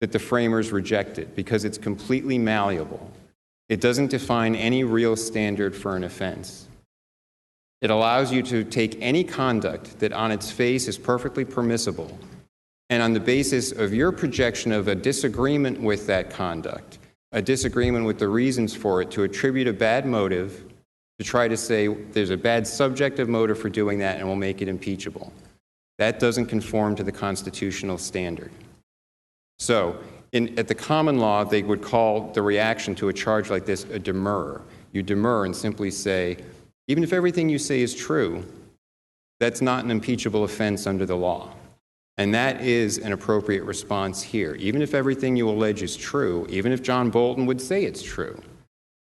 that the framers rejected because it's completely malleable. It doesn't define any real standard for an offense. It allows you to take any conduct that on its face is perfectly permissible, and on the basis of your projection of a disagreement with that conduct, a disagreement with the reasons for it, to attribute a bad motive, to try to say there's a bad subjective motive for doing that and we'll make it impeachable. That doesn't conform to the constitutional standard. So, at the common law, they would call the reaction to a charge like this a demur. You demur and simply say, even if everything you say is true, that's not an impeachable offense under the law. And that is an appropriate response here. Even if everything you allege is true, even if John Bolton would say it's true,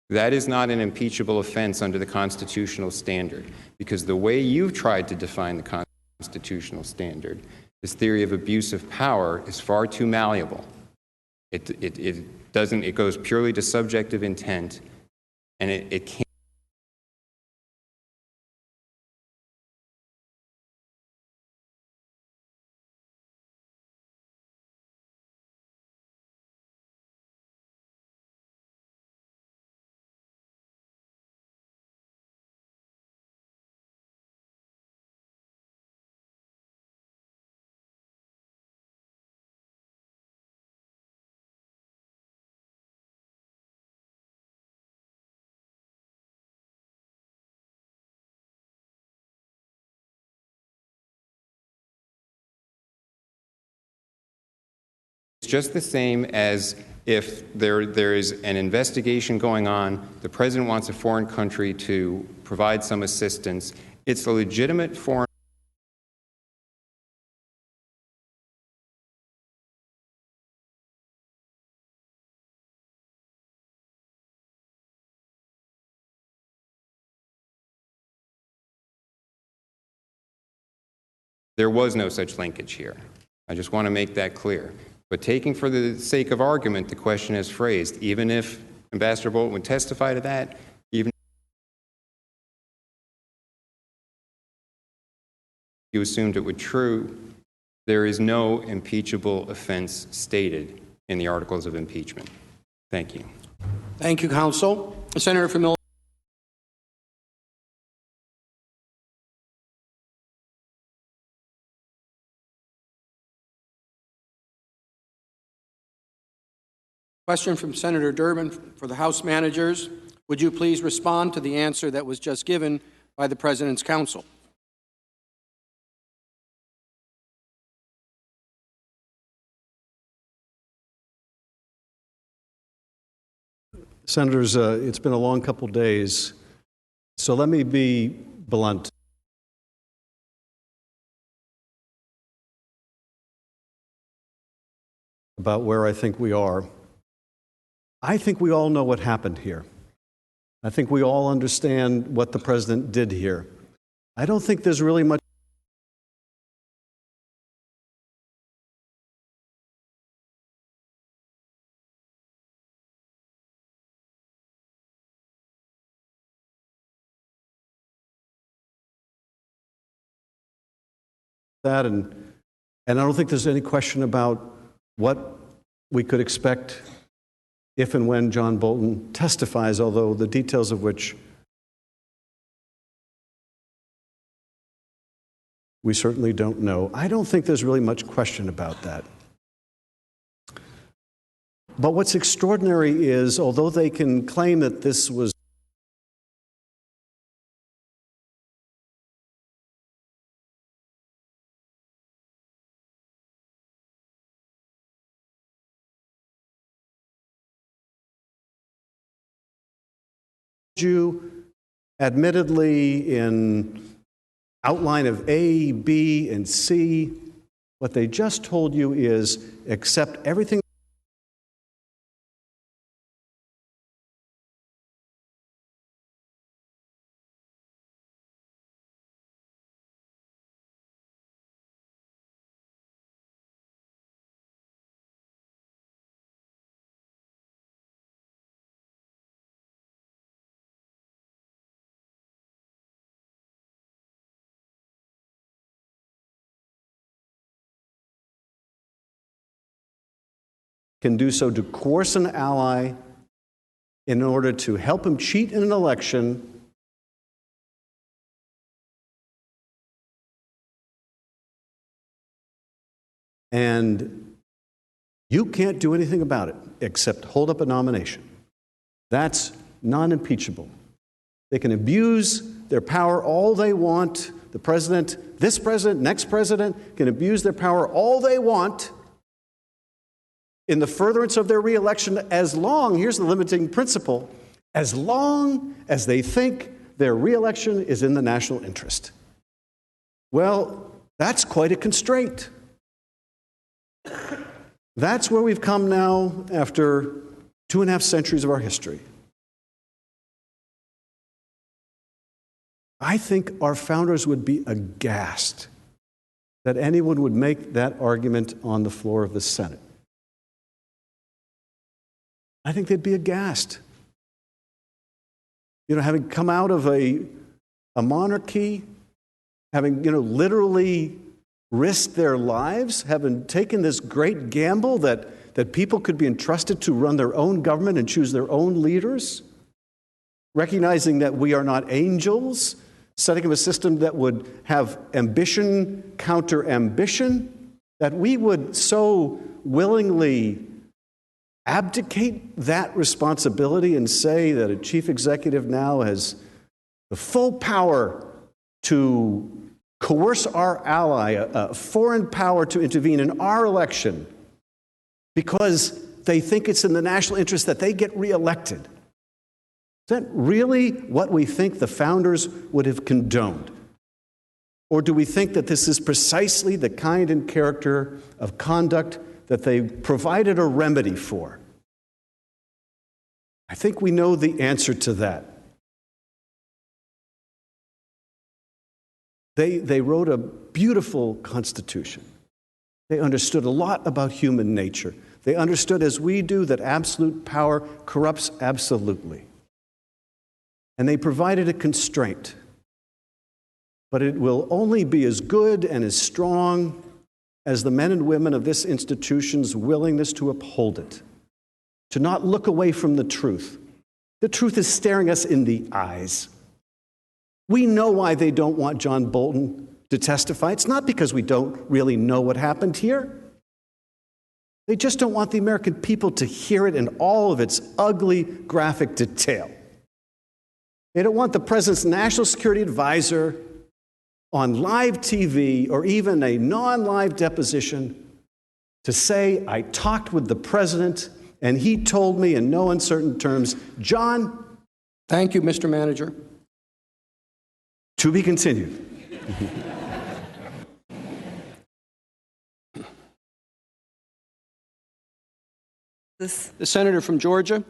that is not an impeachable offense under the constitutional standard, because the way you've tried to define the constitutional standard This theory of abuse of power is far too malleable. It goes purely to subjective intent, and it can't. It's just the same as if there is an investigation going on, the president wants a foreign country to provide some assistance. It's a legitimate foreign. There was no such linkage here. I just want to make that clear. But taking for the sake of argument the question as phrased, even if Ambassador Bolton would testify to that, even if you assumed it would true, there is no impeachable offense stated in the articles of impeachment. Thank you. Thank you, counsel. Senator from Illinois. Question from Senator Durbin for the House managers. Would you please respond to the answer that was just given by the President's counsel? Senators, it's been a long couple days, so let me be blunt. About where I think we are. I think we all know what happened here. I think we all understand what the president did here. I don't think there's really much that, and I don't think there's any question about what we could expect if and when John Bolton testifies, although the details of which we certainly don't know. I don't think there's really much question about that. But what's extraordinary is, although they can claim that this was you, admittedly in outline of A, B, and C, what they just told you is accept everything can do so to coerce an ally in order to help him cheat in an election and you can't do anything about it except hold up a nomination. That's non-impeachable. They can abuse their power all they want. The president, this president, next president can abuse their power all they want in the furtherance of their reelection, as long, here's the limiting principle, as long as they think their reelection is in the national interest. Well, that's quite a constraint. That's where we've come now after 2.5 centuries of our history. I think our founders would be aghast that anyone would make that argument on the floor of the Senate. I think they'd be aghast. Having come out of a monarchy, having, literally risked their lives, having taken this great gamble that people could be entrusted to run their own government and choose their own leaders, recognizing that we are not angels, setting up a system that would have ambition counter ambition, that we would so willingly abdicate that responsibility and say that a chief executive now has the full power to coerce our ally, a foreign power, to intervene in our election because they think it's in the national interest that they get reelected. Is that really what we think the founders would have condoned? Or do we think that this is precisely the kind and character of conduct that they provided a remedy for? I think we know the answer to that. They wrote a beautiful constitution. They understood a lot about human nature. They understood, as we do, that absolute power corrupts absolutely. And they provided a constraint. But it will only be as good and as strong as the men and women of this institution's willingness to uphold it, to not look away from the truth. The truth is staring us in the eyes. We know why they don't want John Bolton to testify. It's not because we don't really know what happened here. They just don't want the American people to hear it in all of its ugly, graphic detail. They don't want the president's national security advisor on live TV or even a non-live deposition to say, I talked with the president and he told me in no uncertain terms, John. Thank you, Mr. Manager. To be continued. The senator from Georgia.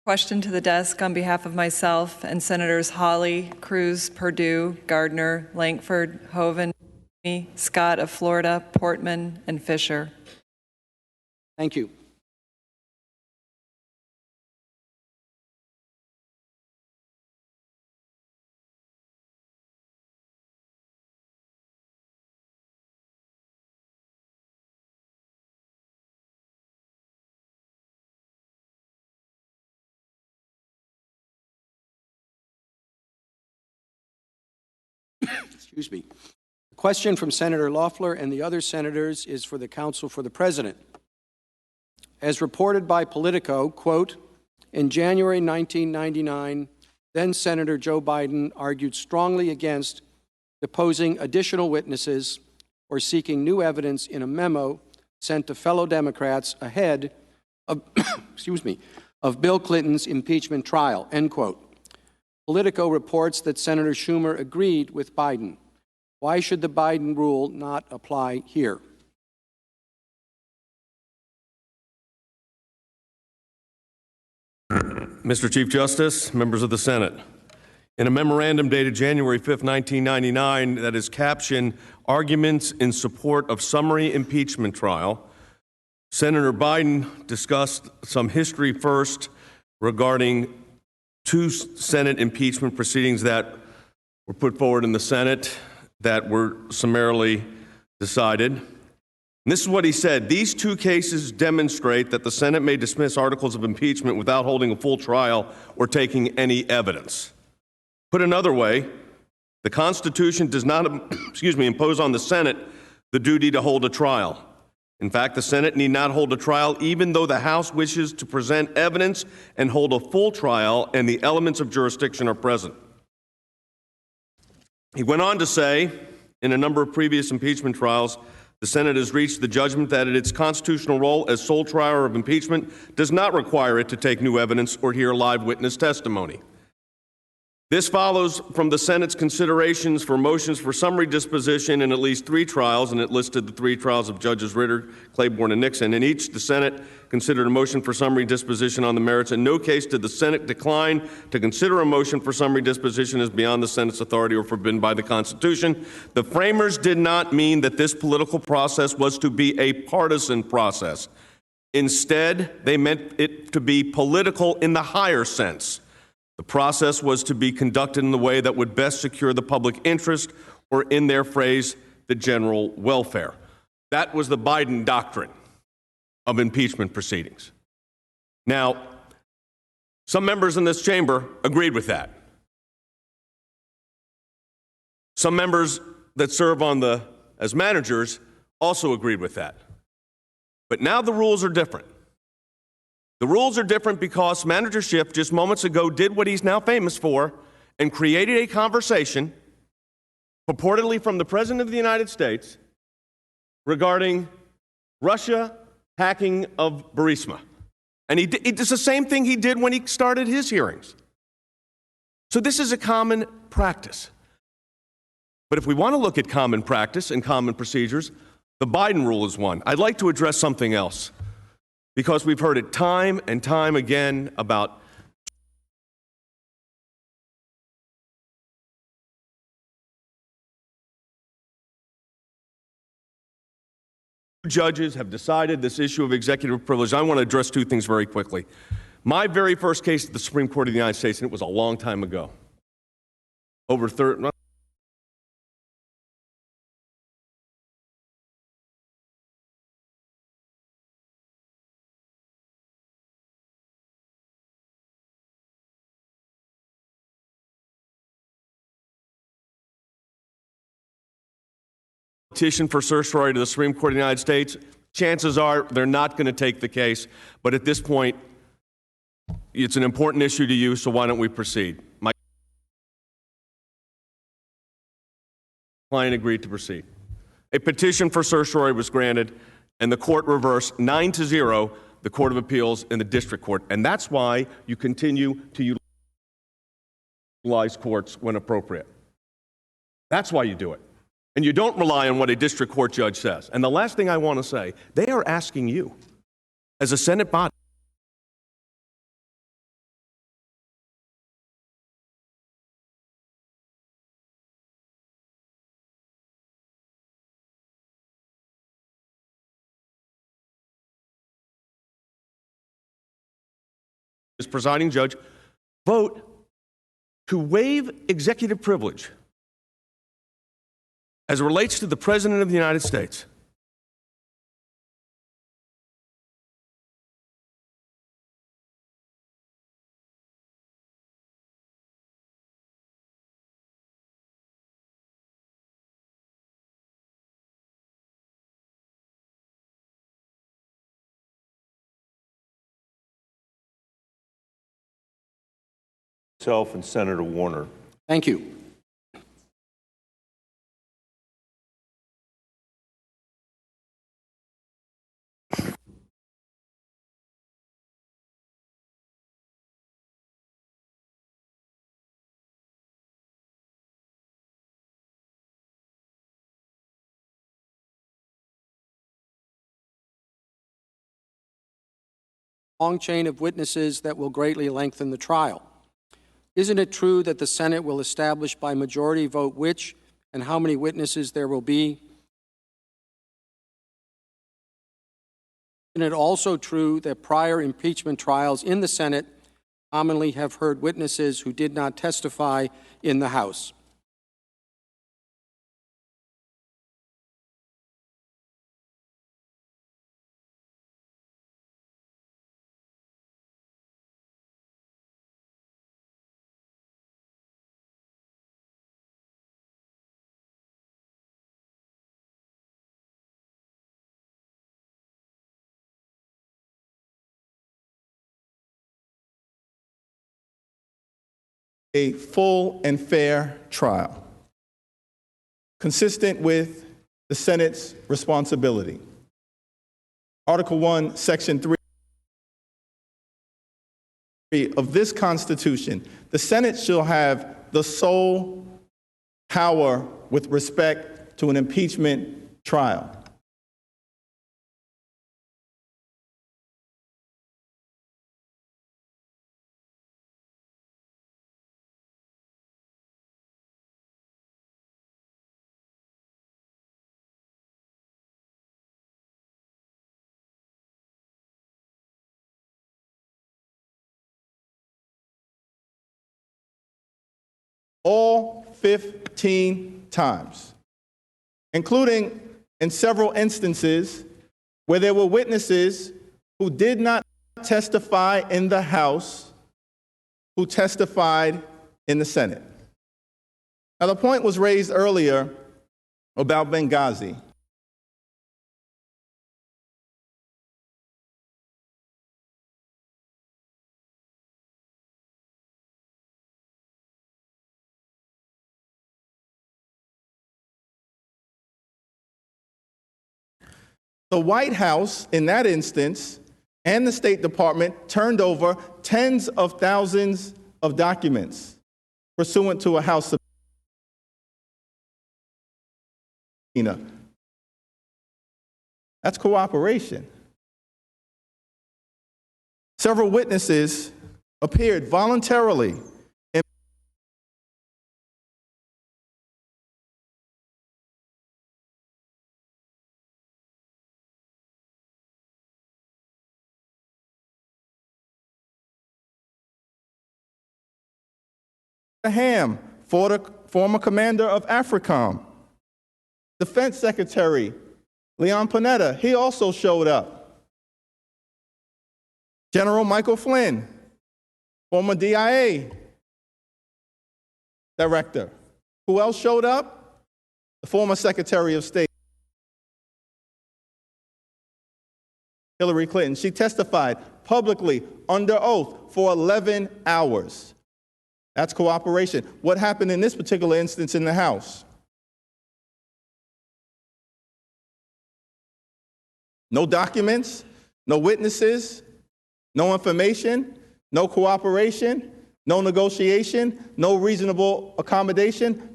Question to the desk on behalf of myself and Senators Hawley, Cruz, Perdue, Gardner, Lankford, Hoeven, Scott of Florida, Portman, and Fisher. Thank you. Excuse me. The question from Senator Loeffler and the other senators is for the counsel for the president. As reported by Politico, quote, in January 1999, then Senator Joe Biden argued strongly against deposing additional witnesses or seeking new evidence in a memo sent to fellow Democrats ahead of, of Bill Clinton's impeachment trial, end quote. Politico reports that Senator Schumer agreed with Biden. Why should the Biden rule not apply here? Mr. Chief Justice, members of the Senate, in a memorandum dated January 5, 1999, that is captioned Arguments in Support of Summary Impeachment Trial, Senator Biden discussed some history first regarding two Senate impeachment proceedings that were put forward in the Senate that were summarily decided. And this is what he said. These two cases demonstrate that the Senate may dismiss articles of impeachment without holding a full trial or taking any evidence. Put another way, the Constitution does not, impose on the Senate the duty to hold a trial. In fact, the Senate need not hold a trial even though the House wishes to present evidence and hold a full trial and the elements of jurisdiction are present. He went on to say, in a number of previous impeachment trials, the Senate has reached the judgment that its constitutional role as sole trier of impeachment does not require it to take new evidence or hear live witness testimony. This follows from the Senate's considerations for motions for summary disposition in at least 3 trials, and it listed the 3 trials of Judges Ritter, Claiborne, and Nixon. In each, the Senate considered a motion for summary disposition on the merits. In no case did the Senate decline to consider a motion for summary disposition as beyond the Senate's authority or forbidden by the Constitution. The framers did not mean that this political process was to be a partisan process. Instead, they meant it to be political in the higher sense. The process was to be conducted in the way that would best secure the public interest, or in their phrase, the general welfare. That was the Biden doctrine of impeachment proceedings. Now, some members in this chamber agreed with that. Some members that serve as managers also agreed with that. But now the rules are different. The rules are different because Manager Schiff just moments ago did what he's now famous for and created a conversation, purportedly from the President of the United States, regarding Russia hacking of Burisma. And it's the same thing he did when he started his hearings. So this is a common practice. But if we want to look at common practice and common procedures, the Biden rule is one. I'd like to address something else, because we've heard it time and time again about judges have decided this issue of executive privilege. I want to address 2 things very quickly. My very first case at the Supreme Court of the United States, and it was a long time ago, over 30. Petition for certiorari to the Supreme Court of the United States. Chances are they're not going to take the case, but at this point, it's an important issue to you, so why don't we proceed? My client agreed to proceed. A petition for certiorari was granted, and the court reversed 9-0 the Court of Appeals in the District Court, and that's why you continue to utilize courts when appropriate. That's why you do it. And you don't rely on what a district court judge says. And the last thing I want to say, they are asking you, as a Senate body, as presiding judge, vote to waive executive privilege as it relates to the President of the United States. Myself and Senator Warner. Thank you. Long chain of witnesses that will greatly lengthen the trial. Isn't it true that the Senate will establish by majority vote which and how many witnesses there will be? Isn't it also true that prior impeachment trials in the Senate commonly have heard witnesses who did not testify in the House? A full and fair trial, consistent with the Senate's responsibility. Article 1, Section 3 of this Constitution, the Senate shall have the sole power with respect to an impeachment trial. All 15 times, including in several instances where there were witnesses who did not testify in the House, who testified in the Senate. Now, the point was raised earlier about Benghazi. The White House, in that instance, and the State Department turned over tens of thousands of documents pursuant to a House subpoena. That's cooperation. Several witnesses appeared voluntarily in Ham, former commander of AFRICOM. Defense Secretary Leon Panetta, he also showed up. General Michael Flynn, former DIA director. Who else showed up? The former Secretary of State, Hillary Clinton. She testified publicly under oath for 11 hours. That's cooperation. What happened in this particular instance in the House? No documents, no witnesses, no information, no cooperation, no negotiation, no reasonable accommodation.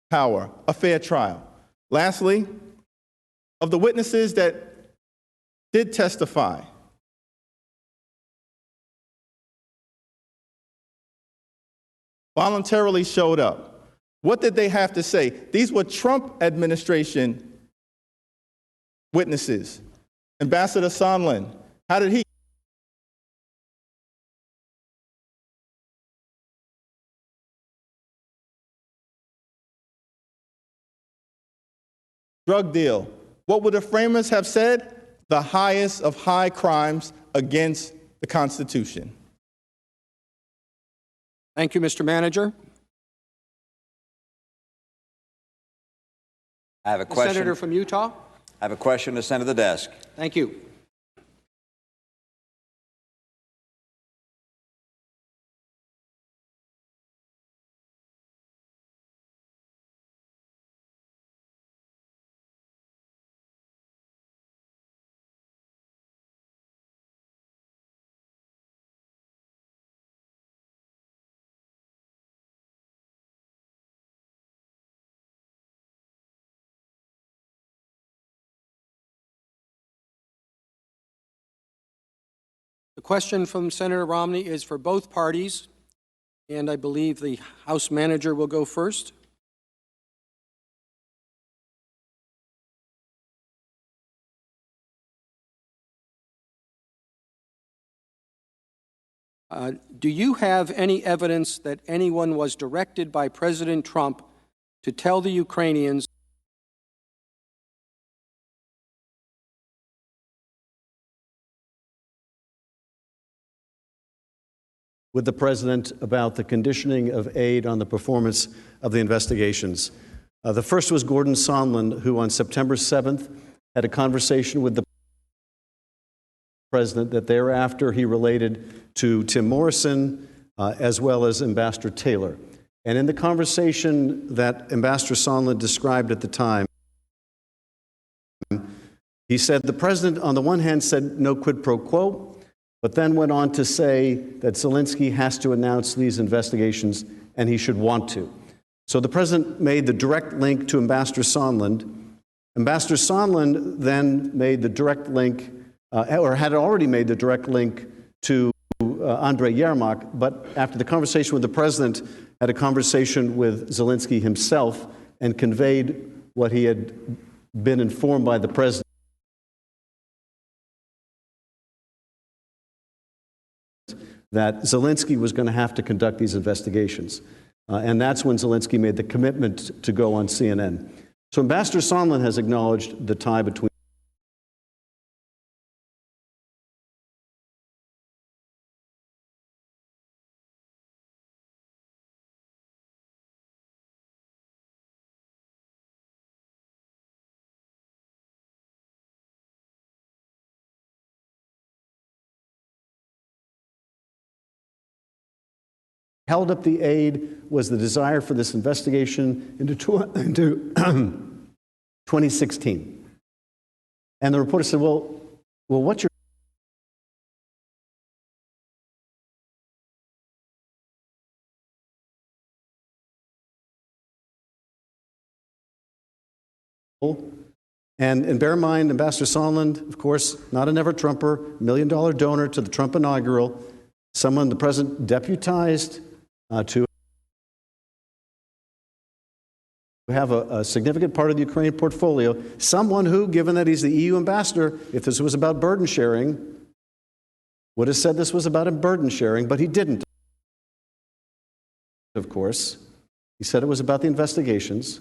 Power, a fair trial. Lastly, of the witnesses that did testify, voluntarily showed up. What did they have to say? These were Trump administration witnesses. Ambassador Sondland, how did he? Drug deal. What would the framers have said? The highest of high crimes against the Constitution. Thank you, Mr. Manager. I have a The question. Senator from Utah. I have a question to send to the desk. Thank you. The question from Senator Romney is for both parties, and I believe the House Manager will go first. Do you have any evidence that anyone was directed by President Trump to tell the Ukrainians with the President about the conditioning of aid on the performance of the investigations? The first was Gordon Sondland, who on September 7th had a conversation with the president that thereafter he related to Tim Morrison as well as Ambassador Taylor. And in the conversation that Ambassador Sondland described at the time, he said the president, on the one hand, said no quid pro quo, but then went on to say that Zelensky has to announce these investigations and he should want to. So the president made the direct link to Ambassador Sondland. Ambassador Sondland then made the direct link, or had already made the direct link to Andrei Yermak, but after the conversation with the president, had a conversation with Zelensky himself and conveyed what he had been informed by the president, that Zelensky was going to have to conduct these investigations. And that's when Zelensky made the commitment to go on CNN. So Ambassador Sondland has acknowledged the tie between held up the aid was the desire for this investigation into 2016. And the reporter said, well, what's your and bear in mind, Ambassador Sondland, of course, not an ever-Trumper, $1 million donor to the Trump inaugural, someone the president deputized to have a significant part of the Ukraine portfolio, someone who, given that he's the EU ambassador, if this was about burden sharing, would have said this was about a burden sharing, but he didn't, of course. He said it was about the investigations.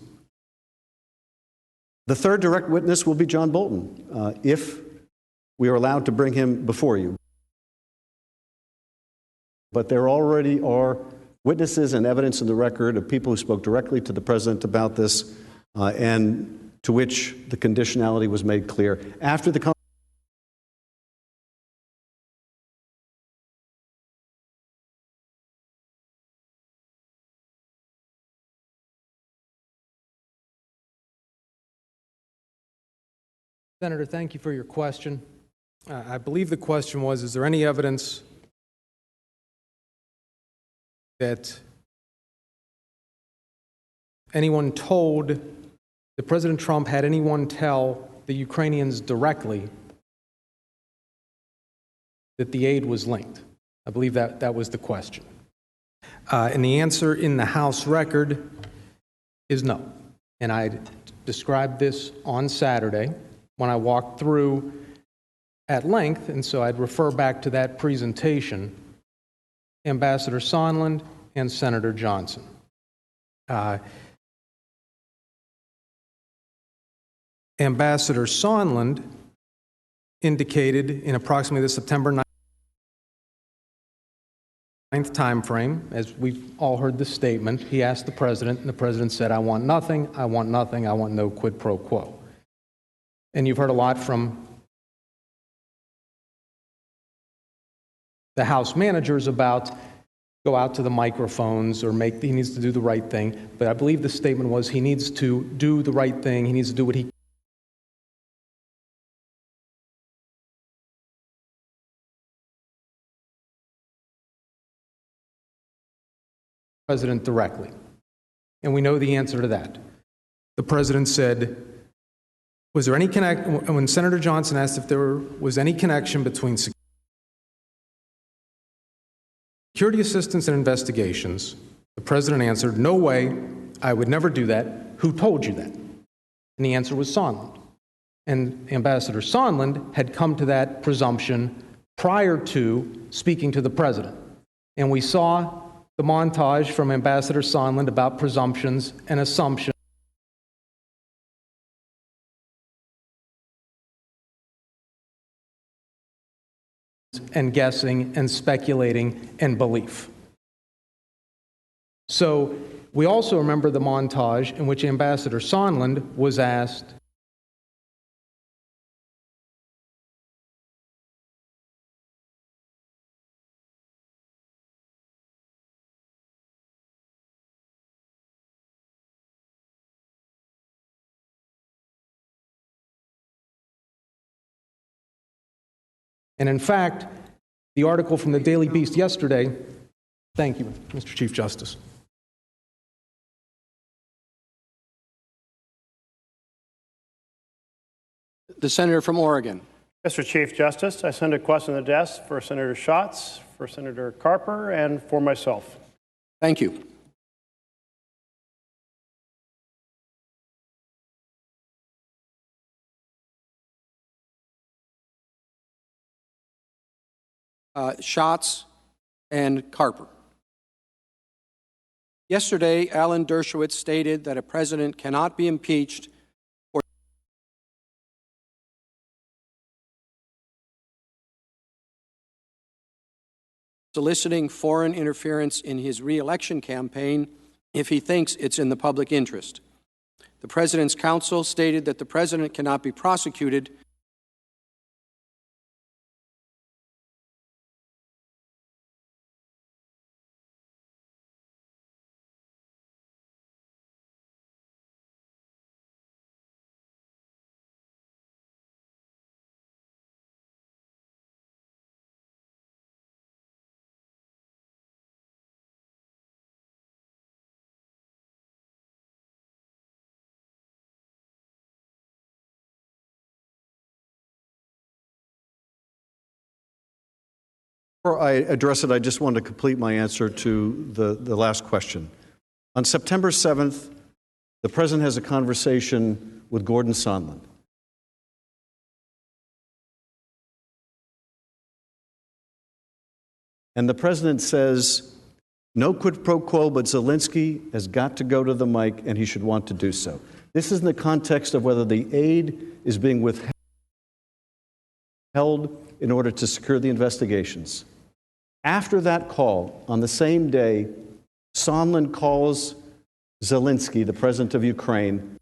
The third direct witness will be John Bolton, if we are allowed to bring him before you. But there already are witnesses and evidence in the record of people who spoke directly to the president about this, and to which the conditionality was made clear. After the Senator, thank you for your question. I believe the question was, is there any evidence that anyone told that President Trump had anyone tell the Ukrainians directly that the aid was linked? I believe that was the question. And the answer in the House record is no. And I described this on Saturday when I walked through at length, and so I'd refer back to that presentation, Ambassador Sondland and Senator Johnson. Ambassador Sondland indicated in approximately the September 9th timeframe, as we've all heard the statement, he asked the president, and the president said, I want nothing, I want nothing, I want no quid pro quo. And you've heard a lot from the House managers about go out to the microphones or he needs to do the right thing. But I believe the statement was he needs to do the right thing. He needs to do what he president directly. And we know the answer to that. The president said, was there any when Senator Johnson asked if there was any connection between security assistance and investigations, the president answered, no way, I would never do that. Who told you that? And the answer was Sondland. And Ambassador Sondland had come to that presumption prior to speaking to the president. And we saw the montage from Ambassador Sondland about presumptions and assumptions and guessing and speculating and belief. So we also remember the montage in which Ambassador Sondland was asked And in fact, the article from the Daily Beast yesterday, thank you, Mr. Chief Justice. The senator from Oregon. Mr. Chief Justice, I send a question to the desk for Senator Schatz, for Senator Carper, and for myself. Thank you. Schatz and Carper. Yesterday, Alan Dershowitz stated that a president cannot be impeached for soliciting foreign interference in his re-election campaign if he thinks it's in the public interest. The President's counsel stated that the President cannot be prosecuted Before I address it, I just want to complete my answer to the last question. On September 7th, the President has a conversation with Gordon Sondland. And the President says, no quid pro quo, but Zelensky has got to go to the mic, and he should want to do so. This is in the context of whether the aid is being withheld in order to secure the investigations. After that call, on the same day, Sondland calls Zelensky, the president of Ukraine,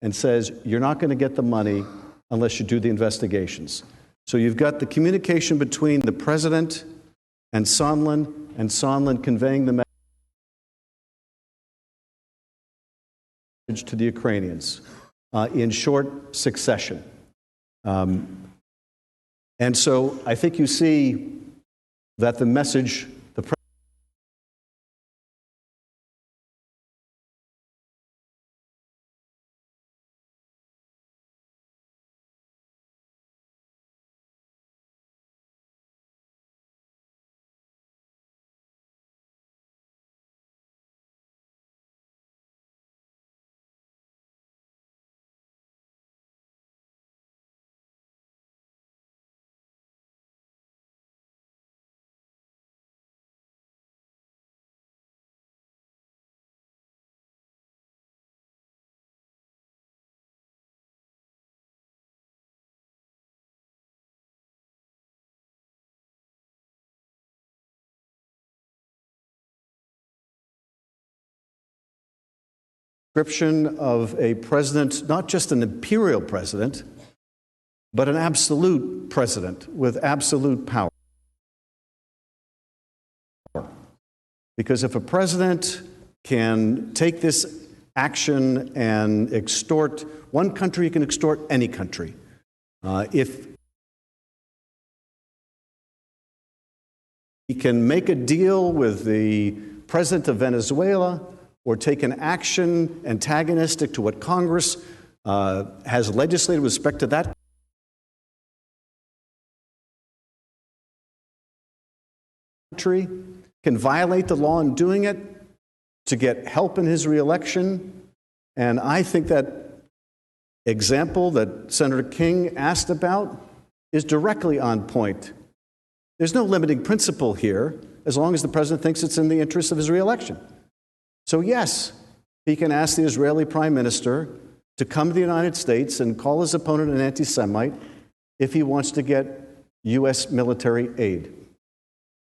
and says, you're not going to get the money unless you do the investigations. So you've got the communication between the president and Sondland conveying the message to the Ukrainians in short succession. And so I think you see that the message, description of a president, not just an imperial president, but an absolute president with absolute power. Because if a president can take this action and extort one country, he can extort any country. If he can make a deal with the president of Venezuela, or take an action antagonistic to what Congress has legislated with respect to that country, can violate the law in doing it to get help in his reelection. And I think that example that Senator King asked about is directly on point. There's no limiting principle here as long as the president thinks it's in the interest of his reelection. So yes, he can ask the Israeli prime minister to come to the United States and call his opponent an anti-Semite if he wants to get U.S. military aid.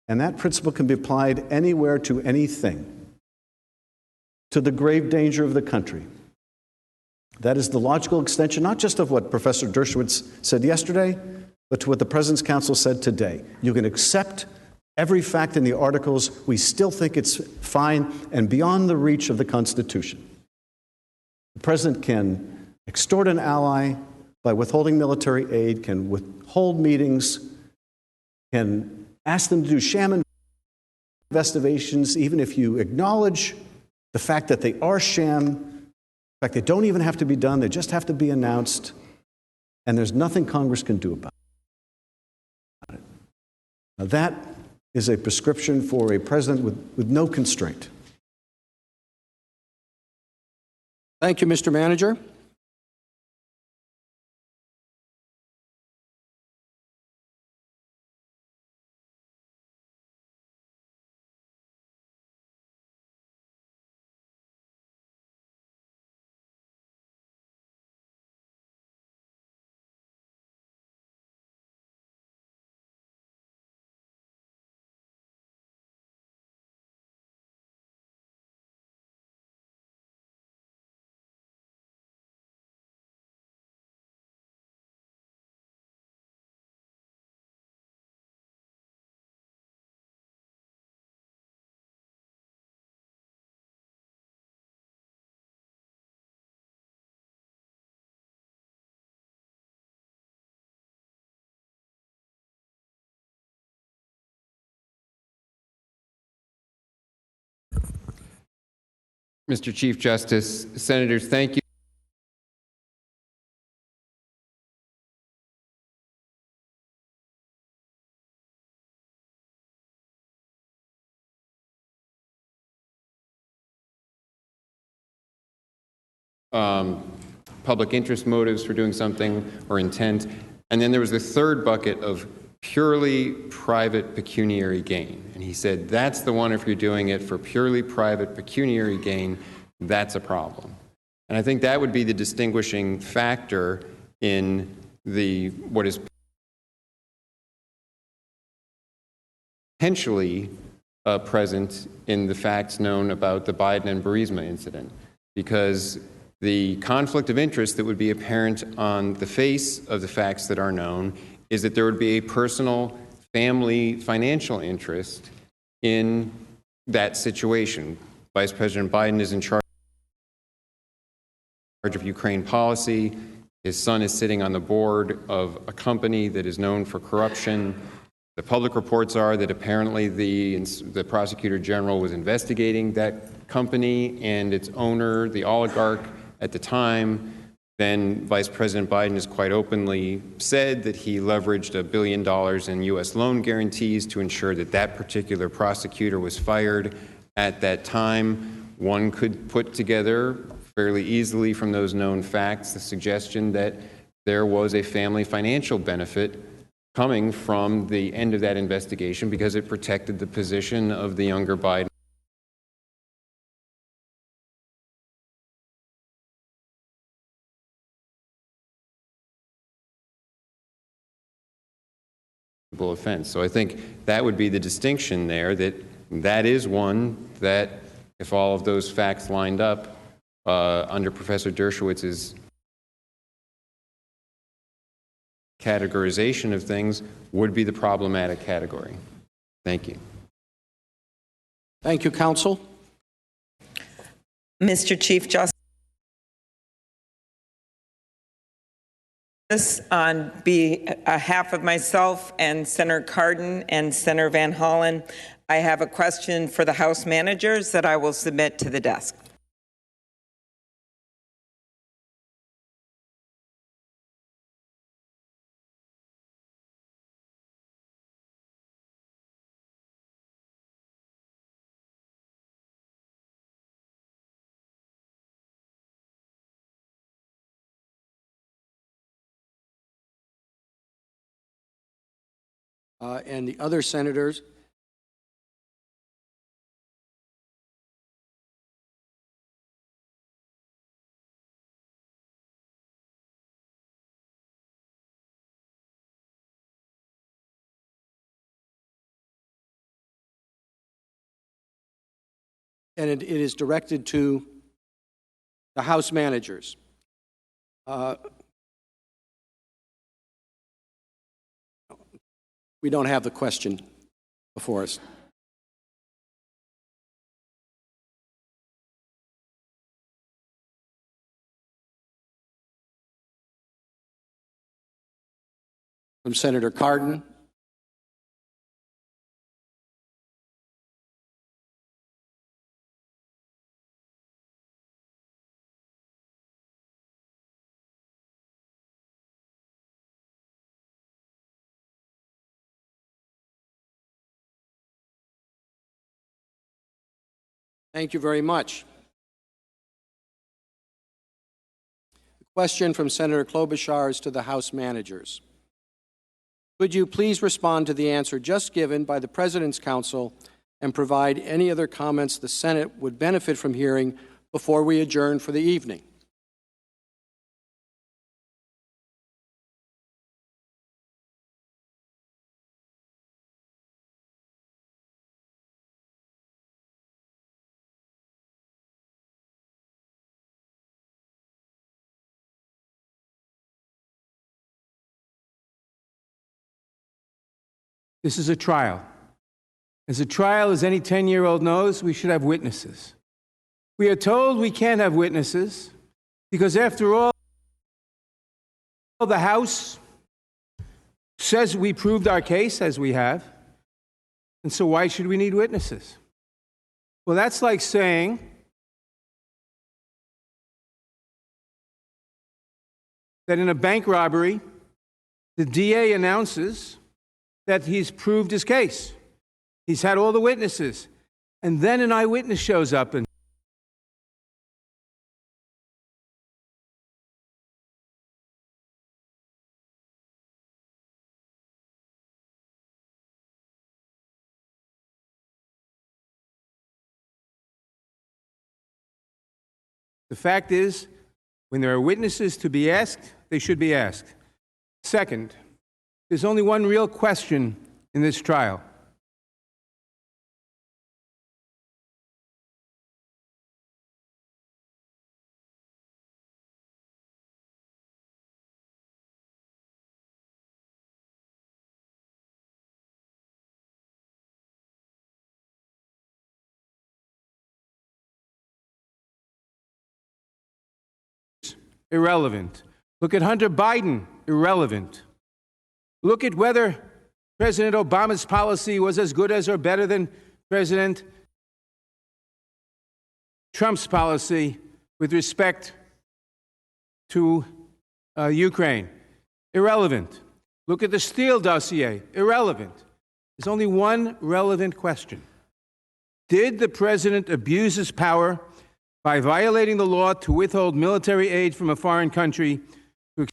And that principle can be applied anywhere to anything, to the grave danger of the country. That is the logical extension, not just of what Professor Dershowitz said yesterday, but to what the President's Counsel said today. You can accept every fact in the articles. We still think it's fine and beyond the reach of the Constitution. The President can extort an ally, by withholding military aid, can withhold meetings, can ask them to do sham investigations, even if you acknowledge the fact that they are sham. In fact, they don't even have to be done, they just have to be announced, and there's nothing Congress can do about it. Now, that is a prescription for a president with no constraint. Thank you, Mr. Manager. Mr. Chief Justice, Senators, thank you. Public interest motives for doing something or intent. And then there was the third bucket of purely private pecuniary gain. And he said, that's the one if you're doing it for purely private pecuniary gain, that's a problem. And I think that would be the distinguishing factor in what is potentially present in the facts known about the Biden and Burisma incident, because the conflict of interest that would be apparent on the face of the facts that are known is that there would be a personal, family, financial interest in that situation. Vice President Biden is in charge of Ukraine policy. His son is sitting on the board of a company that is known for corruption. The public reports are that apparently the prosecutor general was investigating that company and its owner, the oligarch at the time. Then Vice President Biden has quite openly said that he leveraged $1 billion in U.S. loan guarantees to ensure that that particular prosecutor was fired at that time. One could put together fairly easily from those known facts the suggestion that there was a family financial benefit coming from the end of that investigation because it protected the position of the younger Biden offense. So I think that would be the distinction there, that is one that if all of those facts lined up under Professor Dershowitz's categorization of things would be the problematic category. Thank you. Thank you, counsel. Mr. Chief Justice, on behalf of myself and Senator Cardin and Senator Van Hollen, I have a question for the House managers that I will submit to the desk. And the other senators. And it is directed to the House managers. We don't have the question before us. from Senator Cardin. Thank you very much. The question from Senator Klobuchar is to the House managers. Could you please respond to the answer just given by the President's counsel and provide any other comments the Senate would benefit from hearing before we adjourn for the evening? This is a trial. As a trial, as any 10-year-old knows, we should have witnesses. We are told we can't have witnesses because, after all, the House says we proved our case, as we have, and so why should we need witnesses? Well, that's like saying that in a bank robbery, the DA announces that he's proved his case. He's had all the witnesses. And then an eyewitness shows up and the fact is, when there are witnesses to be asked, they should be asked. Second, there's only one real question in this trial. Irrelevant. Look at Hunter Biden. Irrelevant. Look at whether President Obama's policy was as good as or better than President Trump's policy with respect to Ukraine. Irrelevant. Look at the Steele dossier. Irrelevant. There's only one relevant question. Did the president abuse his power by violating the law to withhold military aid from a foreign country to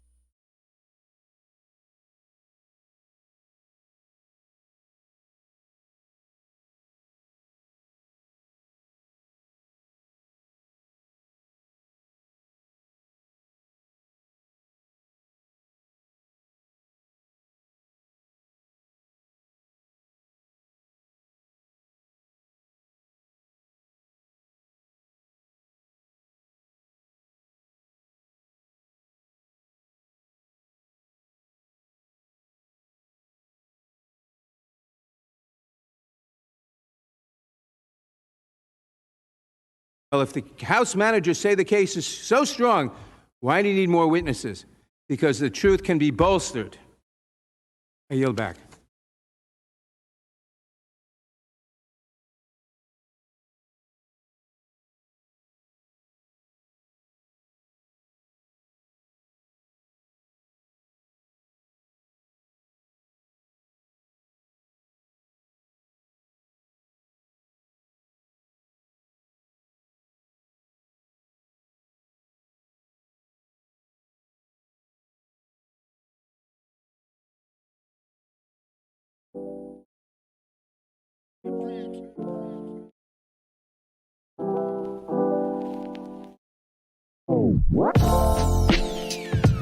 Well, if the House managers say the case is so strong, why do you need more witnesses? Because the truth can be bolstered. I yield back.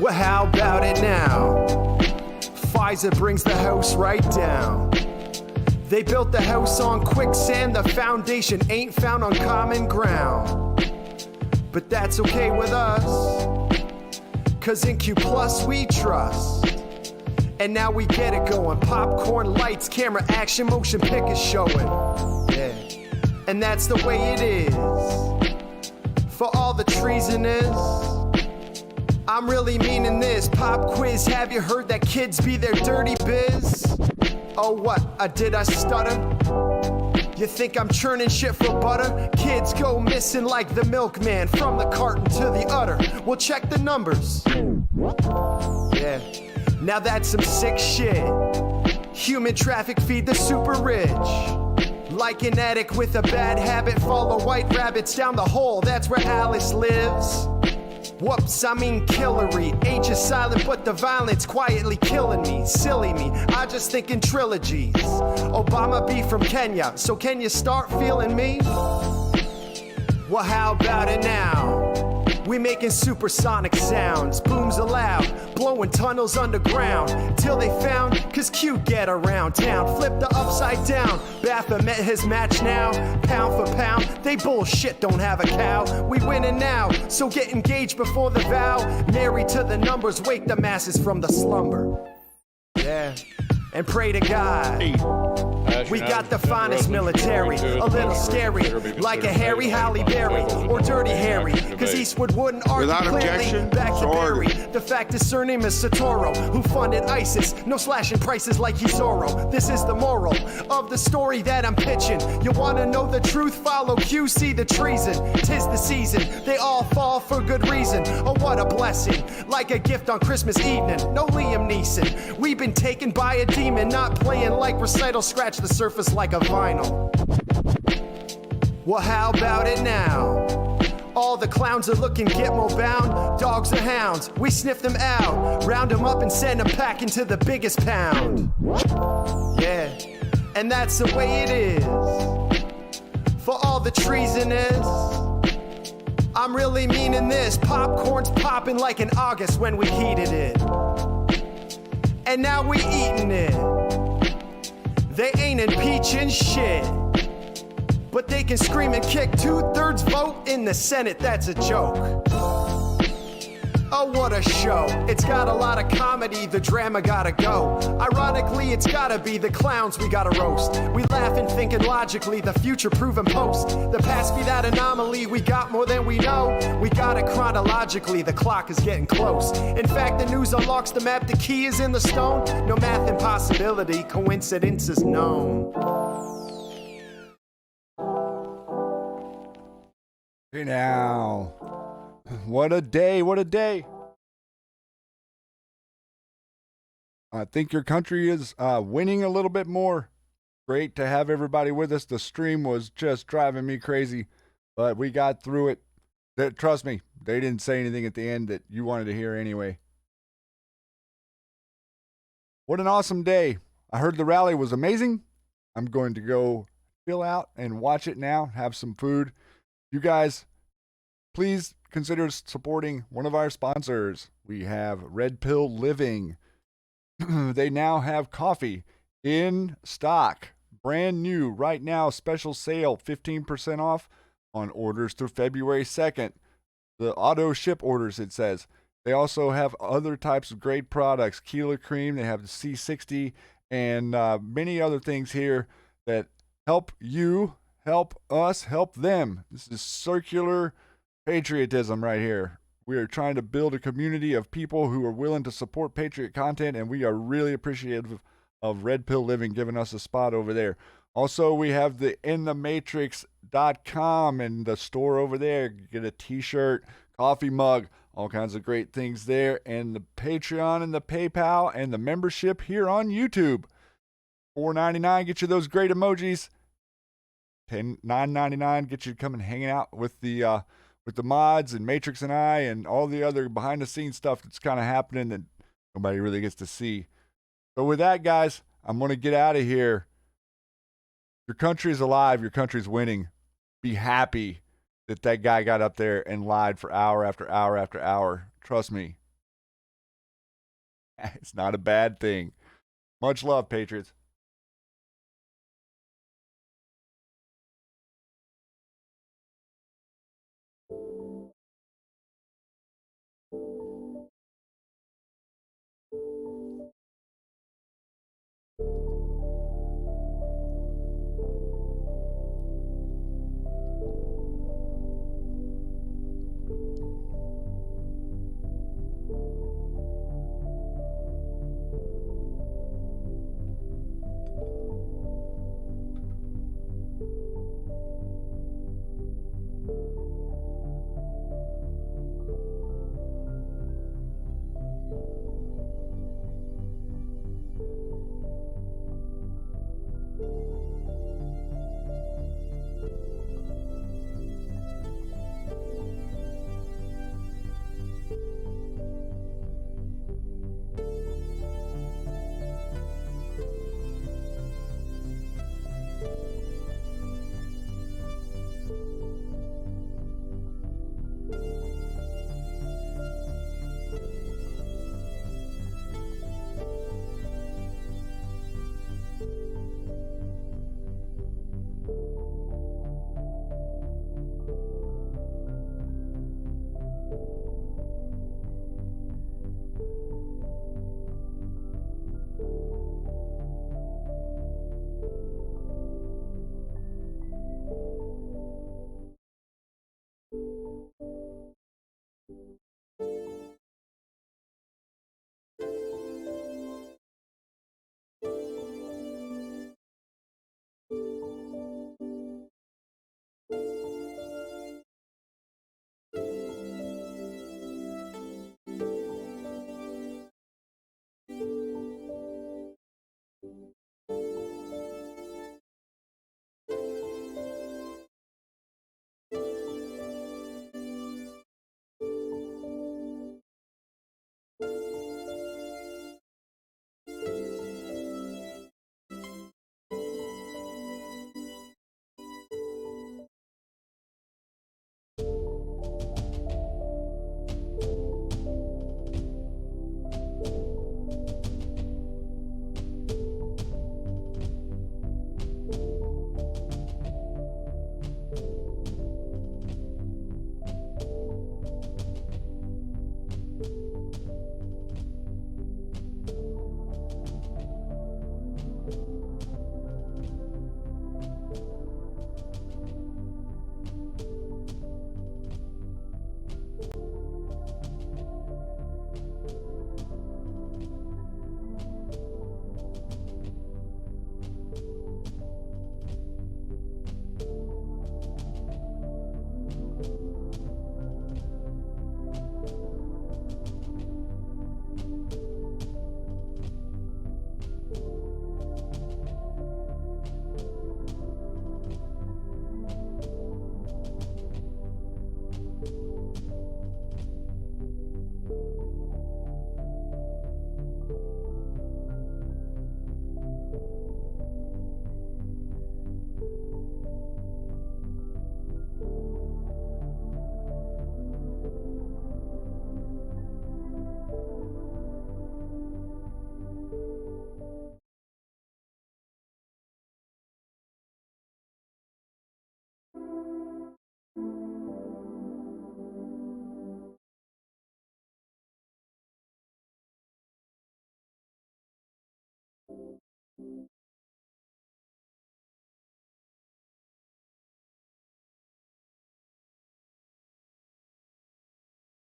Well, how about it now? Pfizer brings the house right down. They built the house on quicksand, the foundation ain't found on common ground. But that's okay with us, 'cause in Q Plus we trust. And now we get it going. Popcorn, lights, camera, action, motion pictures showing. Yeah. And that's the way it is. For all the treasonous, I'm really meaning this. Pop quiz, have you heard that kids be their dirty biz? Oh, what? Did I stutter? You think I'm churning shit for butter? Kids go missing like the milkman, from the carton to the udder. Well, check the numbers. Yeah, now that's some sick shit. Human traffic feed the super rich. Like an addict with a bad habit, follow white rabbits down the hole. That's where Alice lives. Whoops, I mean Killary. Ain't just silent, but the violence quietly killing me. Silly me, I just think in trilogies. Obama be from Kenya, so can you start feeling me? Well, how about it now? We making supersonic sounds, booms aloud, blowing tunnels underground, till they found, cause Q get around town, flip the upside down, Baphomet his match now, pound for pound, they bullshit, don't have a cow, we winning now, so get engaged before the vow, married to the numbers, wake the masses from the slumber, yeah, and pray to God. We got the finest military, a little scary, like a Harry Halle Berry or Dirty Harry, cause Eastwood wouldn't argue clearly, back to Barry. The fact his surname is Satoro, who funded ISIS, no slashing prices like he's Zorro. This is the moral of the story that I'm pitching. You wanna know the truth, follow Q, see the treason. 'Tis the season, they all fall for good reason. Oh, what a blessing, like a gift on Christmas evening. No Liam Neeson, we've been taken by a demon, not playing like recital, scratch the surface like a vinyl. Well, how about it now? All the clowns are looking Gitmo bound. Dogs are hounds, we sniff them out, round them up and send them packing to the biggest pound. Yeah, and that's the way it is. For all the treason is, I'm really meaning this. Popcorn's popping like in August when we heated it, and now we eating it. They ain't impeaching shit, but they can scream and kick 2/3 vote in the Senate, that's a joke. Oh, what a show. It's got a lot of comedy, the drama gotta go. Ironically, it's gotta be the clowns we gotta roast. We laugh and thinking logically, the future proven post. The past be that anomaly, we got more than we know. We got it chronologically, the clock is getting close. In fact, the news unlocks the map, the key is in the stone. No math impossibility, coincidence is known. Hey now. What a day, what a day. I think your country is winning a little bit more. Great to have everybody with us. The stream was just driving me crazy, but we got through it. Trust me, they didn't say anything at the end that you wanted to hear anyway. What an awesome day. I heard the rally was amazing. I'm going to go chill out and watch it now, have some food. You guys, please consider supporting one of our sponsors. We have Red Pill Living. They now have coffee in stock. Brand new right now, special sale, 15% off on orders through February 2nd. The auto ship orders, it says. They also have other types of great products. Keela Cream, they have the C60, and many other things here that help you, help us, help them. This is circular patriotism right here. We are trying to build a community of people who are willing to support Patriot content, and we are really appreciative of Red Pill Living giving us a spot over there. Also, we have the intheMatrixxx.com and the store over there. Get a t-shirt, coffee mug, all kinds of great things there, and the Patreon and the PayPal and the membership here on YouTube. $4.99 get you those great emojis. $9.99 get you to come and hanging out with the mods and Matrix and I and all the other behind the scenes stuff that's kind of happening that nobody really gets to see. So with that, guys, I'm going to get out of here. Your country's alive. Your country's winning. Be happy that that guy got up there and lied for hour after hour after hour. Trust me. It's not a bad thing. Much love, Patriots.